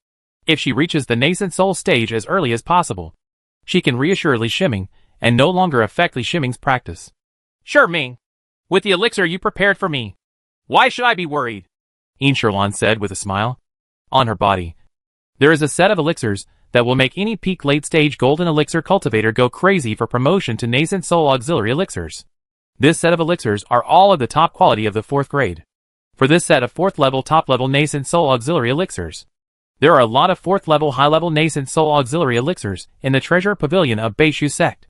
If she reaches the nascent soul stage as early as possible, she can reassure Li Shiming and no longer affect Li Shiming's practice. Sure, Ming. With the elixir you prepared for me, why should I be worried? Immortality said with a smile. On her body, there is a set of elixirs that will make any peak late-stage golden elixir cultivator go crazy for promotion to nascent soul auxiliary elixirs. This set of elixirs are all of the top quality of the 4th grade. For this set of 4th level top-level nascent soul auxiliary elixirs, there are a lot of 4th level high-level nascent soul auxiliary elixirs in the treasure pavilion of Beishu sect.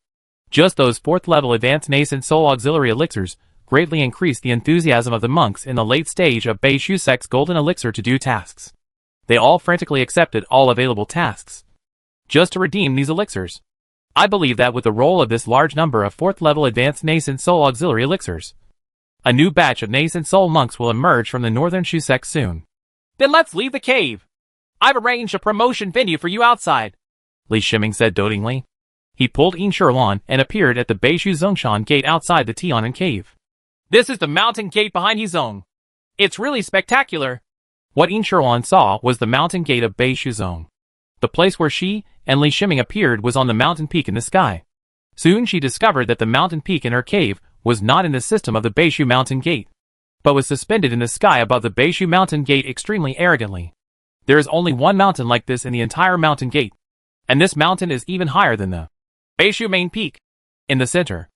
Just those 4th level advanced nascent soul auxiliary elixirs greatly increase the enthusiasm of the monks in the late stage of Beishu sect's golden elixir to do tasks. They all frantically accepted all available tasks, just to redeem these elixirs. I believe that with the roll of this large number of 4th level advanced nascent soul auxiliary elixirs, a new batch of nascent soul monks will emerge from the northern Shu sect soon. Then let's leave the cave. I've arranged a promotion venue for you outside, Li Shiming said dotingly. He pulled Immortality and appeared at the Beishu Zongshan gate outside the Tianan cave. This is the mountain gate behind Hizong. It's really spectacular. What Immortality saw was the mountain gate of Beishu Zong. The place where she and Li Shiming appeared was on the mountain peak in the sky. Soon she discovered that the mountain peak in her cave was not in the system of the Beishu mountain gate, but was suspended in the sky above the Beishu mountain gate extremely arrogantly. There is only one mountain like this in the entire mountain gate, and this mountain is even higher than the Beishu main peak. In the center,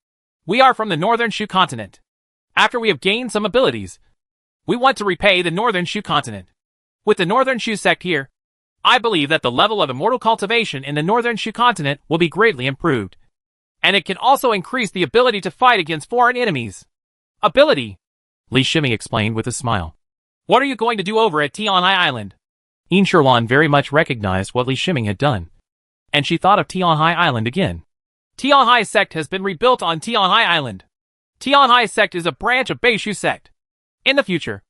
we are from the northern Shu continent. After we have gained some abilities, we want to repay the northern Shu continent. With the northern Shu sect here, I believe that the level of immortal cultivation in the northern Shu continent will be greatly improved. And it can also increase the ability to fight against foreign enemies. Ability, Li Shiming explained with a smile. What are you going to do over at Tianhai Island? Immortality very much recognized what Li Shiming had done, and she thought of Tianhai Island again. Tianhai sect has been rebuilt on Tianhai Island. Tianhai sect is a branch of Beishu sect. In the future,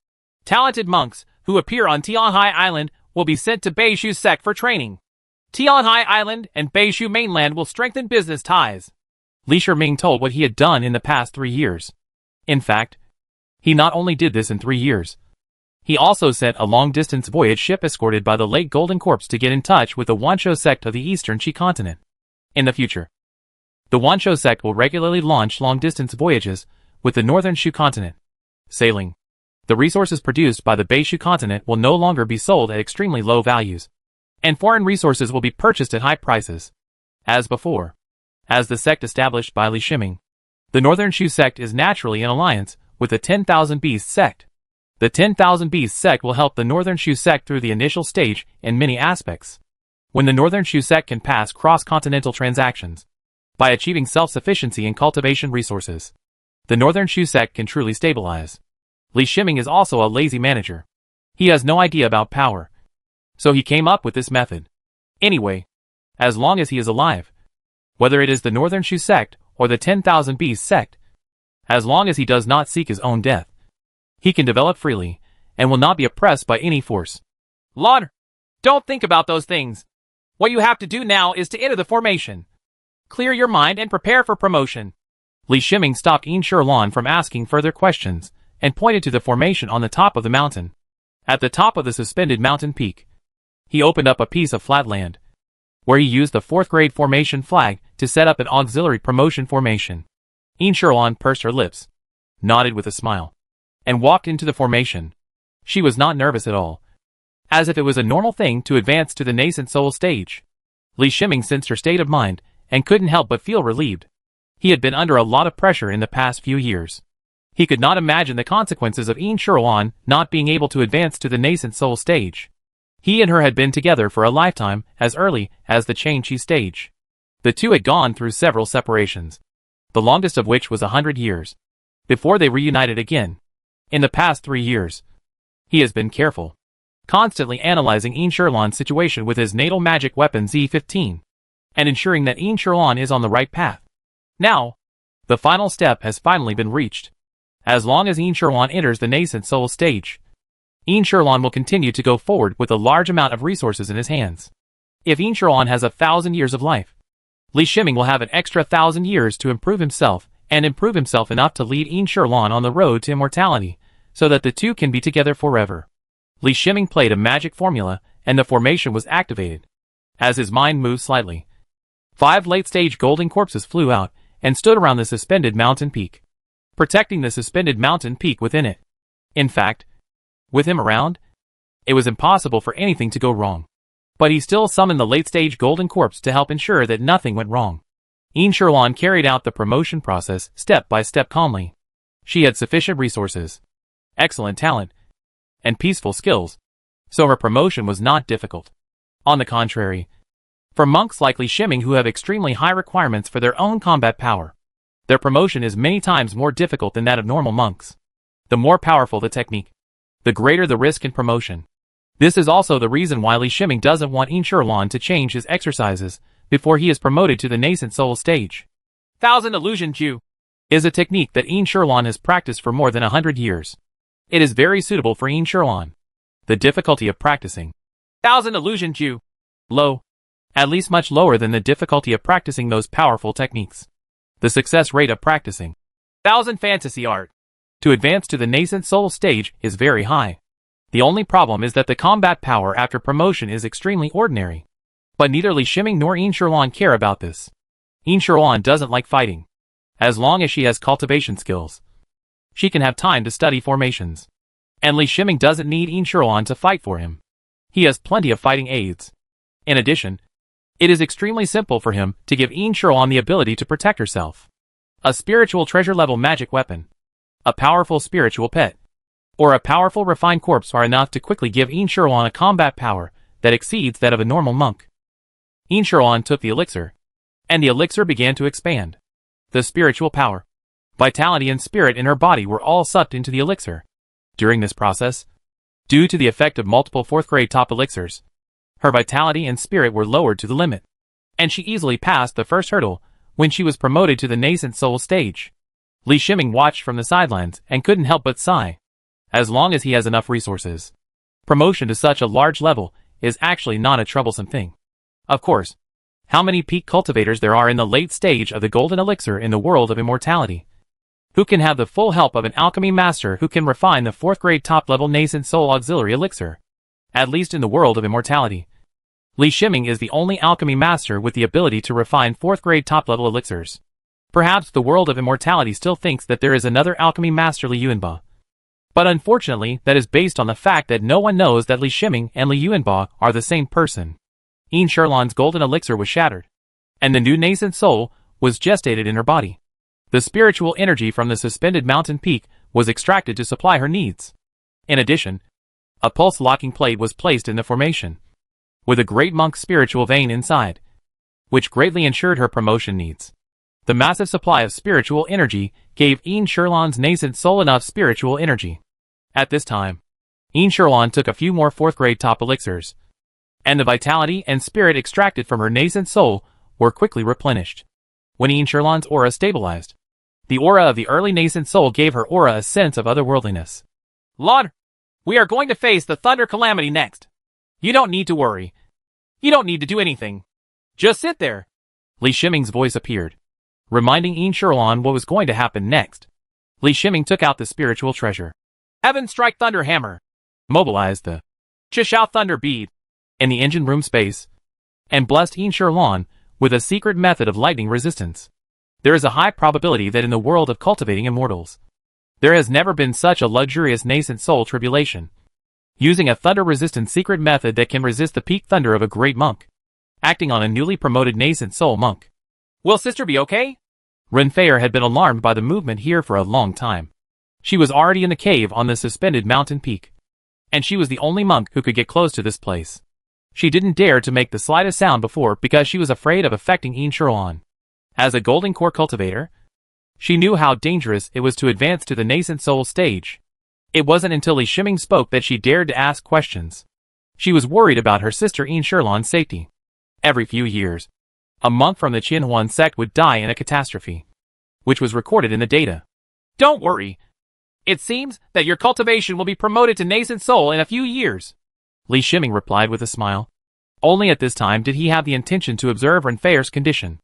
talented monks who appear on Tianhai Island will be sent to Beishu sect for training. Tianhai Island and Beishu mainland will strengthen business ties. Li Shiming told what he had done in the past 3 years. In fact, he not only did this in 3 years, he also sent a long-distance voyage ship escorted by the late Golden Corpse to get in touch with the Wanshou sect of the eastern Qi continent. In the future, the Wanshou sect will regularly launch long-distance voyages with the northern Shu continent. Sailing. The resources produced by the Beishu continent will no longer be sold at extremely low values, and foreign resources will be purchased at high prices. As before, as the sect established by Li Shiming, the northern Shu sect is naturally in alliance with the 10,000 Beast sect. The 10,000 Beast sect will help the northern Shu sect through the initial stage in many aspects. When the northern Shu sect can pass cross-continental transactions, by achieving self-sufficiency in cultivation resources, the northern Shu sect can truly stabilize. Li Shiming is also a lazy manager. He has no idea about power. So he came up with this method. Anyway, as long as he is alive, whether it is the Northern Shu sect or the 10,000 Beast sect, as long as he does not seek his own death, he can develop freely and will not be oppressed by any force. Lon, don't think about those things. What you have to do now is to enter the formation. Clear your mind and prepare for promotion. Li Shiming stopped Yin Shilon from asking further questions and pointed to the formation on the top of the mountain. At the top of the suspended mountain peak, he opened up a piece of flat land, where he used the 4th grade formation flag to set up an auxiliary promotion formation. Yin Shilon pursed her lips, nodded with a smile, and walked into the formation. She was not nervous at all, as if it was a normal thing to advance to the nascent soul stage. Li Shiming sensed her state of mind and couldn't help but feel relieved. He had been under a lot of pressure in the past few years. He could not imagine the consequences of Yin Shilon not being able to advance to the nascent soul stage. He and her had been together for a lifetime, as early as the Changqi stage. The two had gone through several separations, the longest of which was 100 years, before they reunited again. In the past 3 years, he has been careful, constantly analyzing Yin Shilon's situation with his natal magic weapon Z15, and ensuring that Yin Shilon is on the right path. Now, the final step has finally been reached. As long as Yin Shilon enters the nascent soul stage, Yin Shilon will continue to go forward with a large amount of resources in his hands. If Yin Shilon has 1,000 years of life, Li Shiming will have an extra 1,000 years to improve himself, and improve himself enough to lead Yin Shilon on the road to immortality, so that the two can be together forever. Li Shiming played a magic formula, and the formation was activated. As his mind moved slightly, 5 late-stage golden corpses flew out and stood around the suspended mountain peak, protecting the suspended mountain peak within it. In fact, with him around, it was impossible for anything to go wrong. But he still summoned the late-stage golden corpse to help ensure that nothing went wrong. Yin Shilon carried out the promotion process step by step calmly. She had sufficient resources, excellent talent, and peaceful skills, so her promotion was not difficult. On the contrary, for monks like Li Shiming who have extremely high requirements for their own combat power, their promotion is many times more difficult than that of normal monks. The more powerful the technique, the greater the risk in promotion. This is also the reason why Li Shiming doesn't want Yin Shilon to change his exercises before he is promoted to the nascent soul stage. Thousand Illusion Ju is a technique that Yin Shilon has practiced for more than 100 years. It is very suitable for Yin Shilon. The difficulty of practicing Thousand Illusion Ju, low, at least much lower than the difficulty of practicing those powerful techniques. The success rate of practicing Thousand Fantasy Art to advance to the nascent soul stage is very high. The only problem is that the combat power after promotion is extremely ordinary. But neither Li Shiming nor Yin Shilon care about this. Yin Shilon doesn't like fighting. As long as she has cultivation skills, she can have time to study formations. And Li Shiming doesn't need Yin Shilon to fight for him. He has plenty of fighting aids. In addition, it is extremely simple for him to give Yin Shilon the ability to protect herself. A spiritual treasure level magic weapon, a powerful spiritual pet, or a powerful refined corpse are enough to quickly give Yin Shilon a combat power that exceeds that of a normal monk. Yin Shilon took the elixir, and the elixir began to expand. The spiritual power, vitality and spirit in her body were all sucked into the elixir. During this process, due to the effect of multiple 4th grade top elixirs, her vitality and spirit were lowered to the limit, and she easily passed the first hurdle when she was promoted to the nascent soul stage. Li Shiming watched from the sidelines and couldn't help but sigh. As long as he has enough resources, promotion to such a large level is actually not a troublesome thing. Of course, how many peak cultivators there are in the late stage of the golden elixir in the world of immortality, who can have the full help of an alchemy master who can refine the 4th grade top level nascent soul auxiliary elixir. At least in the world of immortality, Li Shiming is the only alchemy master with the ability to refine 4th grade top level elixirs. Perhaps the world of immortality still thinks that there is another alchemy master, Li Yuanba. But unfortunately, that is based on the fact that no one knows that Li Shiming and Li Yuanba are the same person. Yin Shilon's golden elixir was shattered, and the new nascent soul was gestated in her body. The spiritual energy from the suspended mountain peak was extracted to supply her needs. In addition, a pulse-locking plate was placed in the formation, with a great monk's spiritual vein inside, which greatly ensured her promotion needs. The massive supply of spiritual energy gave Yin Shilon's nascent soul enough spiritual energy. At this time, Immortality took a few more 4th grade top elixirs, and the vitality and spirit extracted from her nascent soul were quickly replenished. When Immortality's aura stabilized, the aura of the early nascent soul gave her aura a sense of otherworldliness. Lord, we are going to face the Thunder Calamity next. You don't need to worry. You don't need to do anything. Just sit there. Li Shiming's voice appeared, reminding Immortality what was going to happen next. Li Shiming took out the spiritual treasure. Heaven Strike Thunder Hammer. Mobilized the Chishao Thunder Bead in the engine room space, and blessed Immortality with a secret method of lightning resistance. There is a high probability that in the world of cultivating immortals, there has never been such a luxurious nascent soul tribulation. Using a thunder-resistant secret method that can resist the peak thunder of a great monk, acting on a newly promoted nascent soul monk. Will sister be okay? Renfair had been alarmed by the movement here for a long time. She was already in the cave on the suspended mountain peak, and she was the only monk who could get close to this place. She didn't dare to make the slightest sound before because she was afraid of affecting Immortality. As a golden core cultivator, she knew how dangerous it was to advance to the nascent soul stage. It wasn't until Li Shiming spoke that she dared to ask questions. She was worried about her sister Immortality's safety. Every few years, a monk from the Qianhuan sect would die in a catastrophe, which was recorded in the data. Don't worry. It seems that your cultivation will be promoted to nascent soul in a few years. Li Shiming replied with a smile. Only at this time did he have the intention to observe Renfair's condition.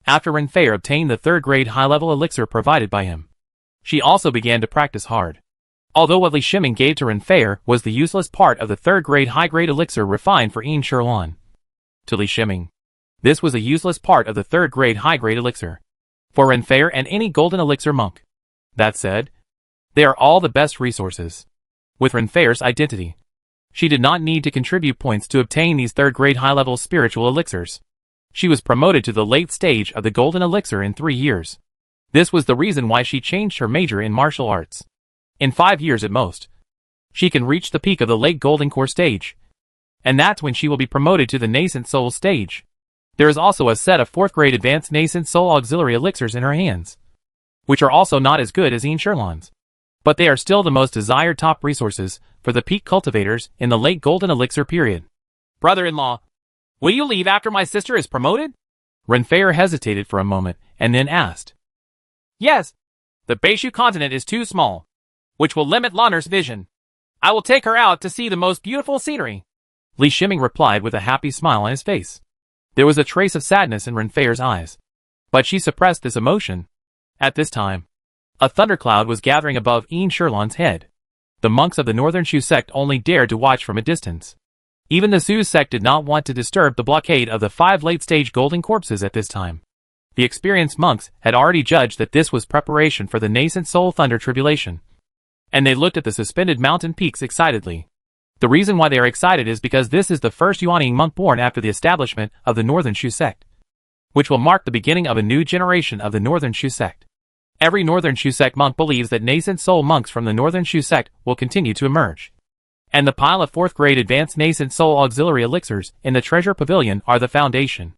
After Renfair obtained the 3rd grade high-level elixir provided by him, she also began to practice hard. Although what Li Shiming gave to Renfair was the useless part of the 3rd grade high-grade elixir refined for Immortality. To Li Shiming, this was a useless part of the 3rd grade high-grade elixir for Renfair and any golden elixir monk. That said, they are all the best resources. With Renfair's identity, she did not need to contribute points to obtain these 3rd grade high-level spiritual elixirs. She was promoted to the late stage of the golden elixir in 3 years. This was the reason why she changed her major in martial arts. In 5 years at most, she can reach the peak of the late golden core stage, and that's when she will be promoted to the nascent soul stage. There is also a set of 4th grade advanced nascent soul auxiliary elixirs in her hands, which are also not as good as Immortality's, but they are still the most desired top resources for the peak cultivators in the late golden elixir period. Brother-in-law, will you leave after my sister is promoted? Renfair hesitated for a moment and then asked. Yes. The Beishu continent is too small, which will limit Lanner's vision. I will take her out to see the most beautiful scenery. Li Shiming replied with a happy smile on his face. There was a trace of sadness in Renfair's eyes, but she suppressed this emotion. At this time, a thundercloud was gathering above Immortality's head. The monks of the Northern Shu sect only dared to watch from a distance. Even the Su sect did not want to disturb the blockade of the 5 late-stage golden corpses at this time. The experienced monks had already judged that this was preparation for the nascent soul thunder tribulation, and they looked at the suspended mountain peaks excitedly. The reason why they are excited is because this is the first Yuanying monk born after the establishment of the Northern Shu sect, which will mark the beginning of a new generation of the Northern Shu sect. Every Northern Shu sect monk believes that nascent soul monks from the Northern Shu sect will continue to emerge. And the pile of 4th grade advanced nascent soul auxiliary elixirs in the treasure pavilion are the foundation.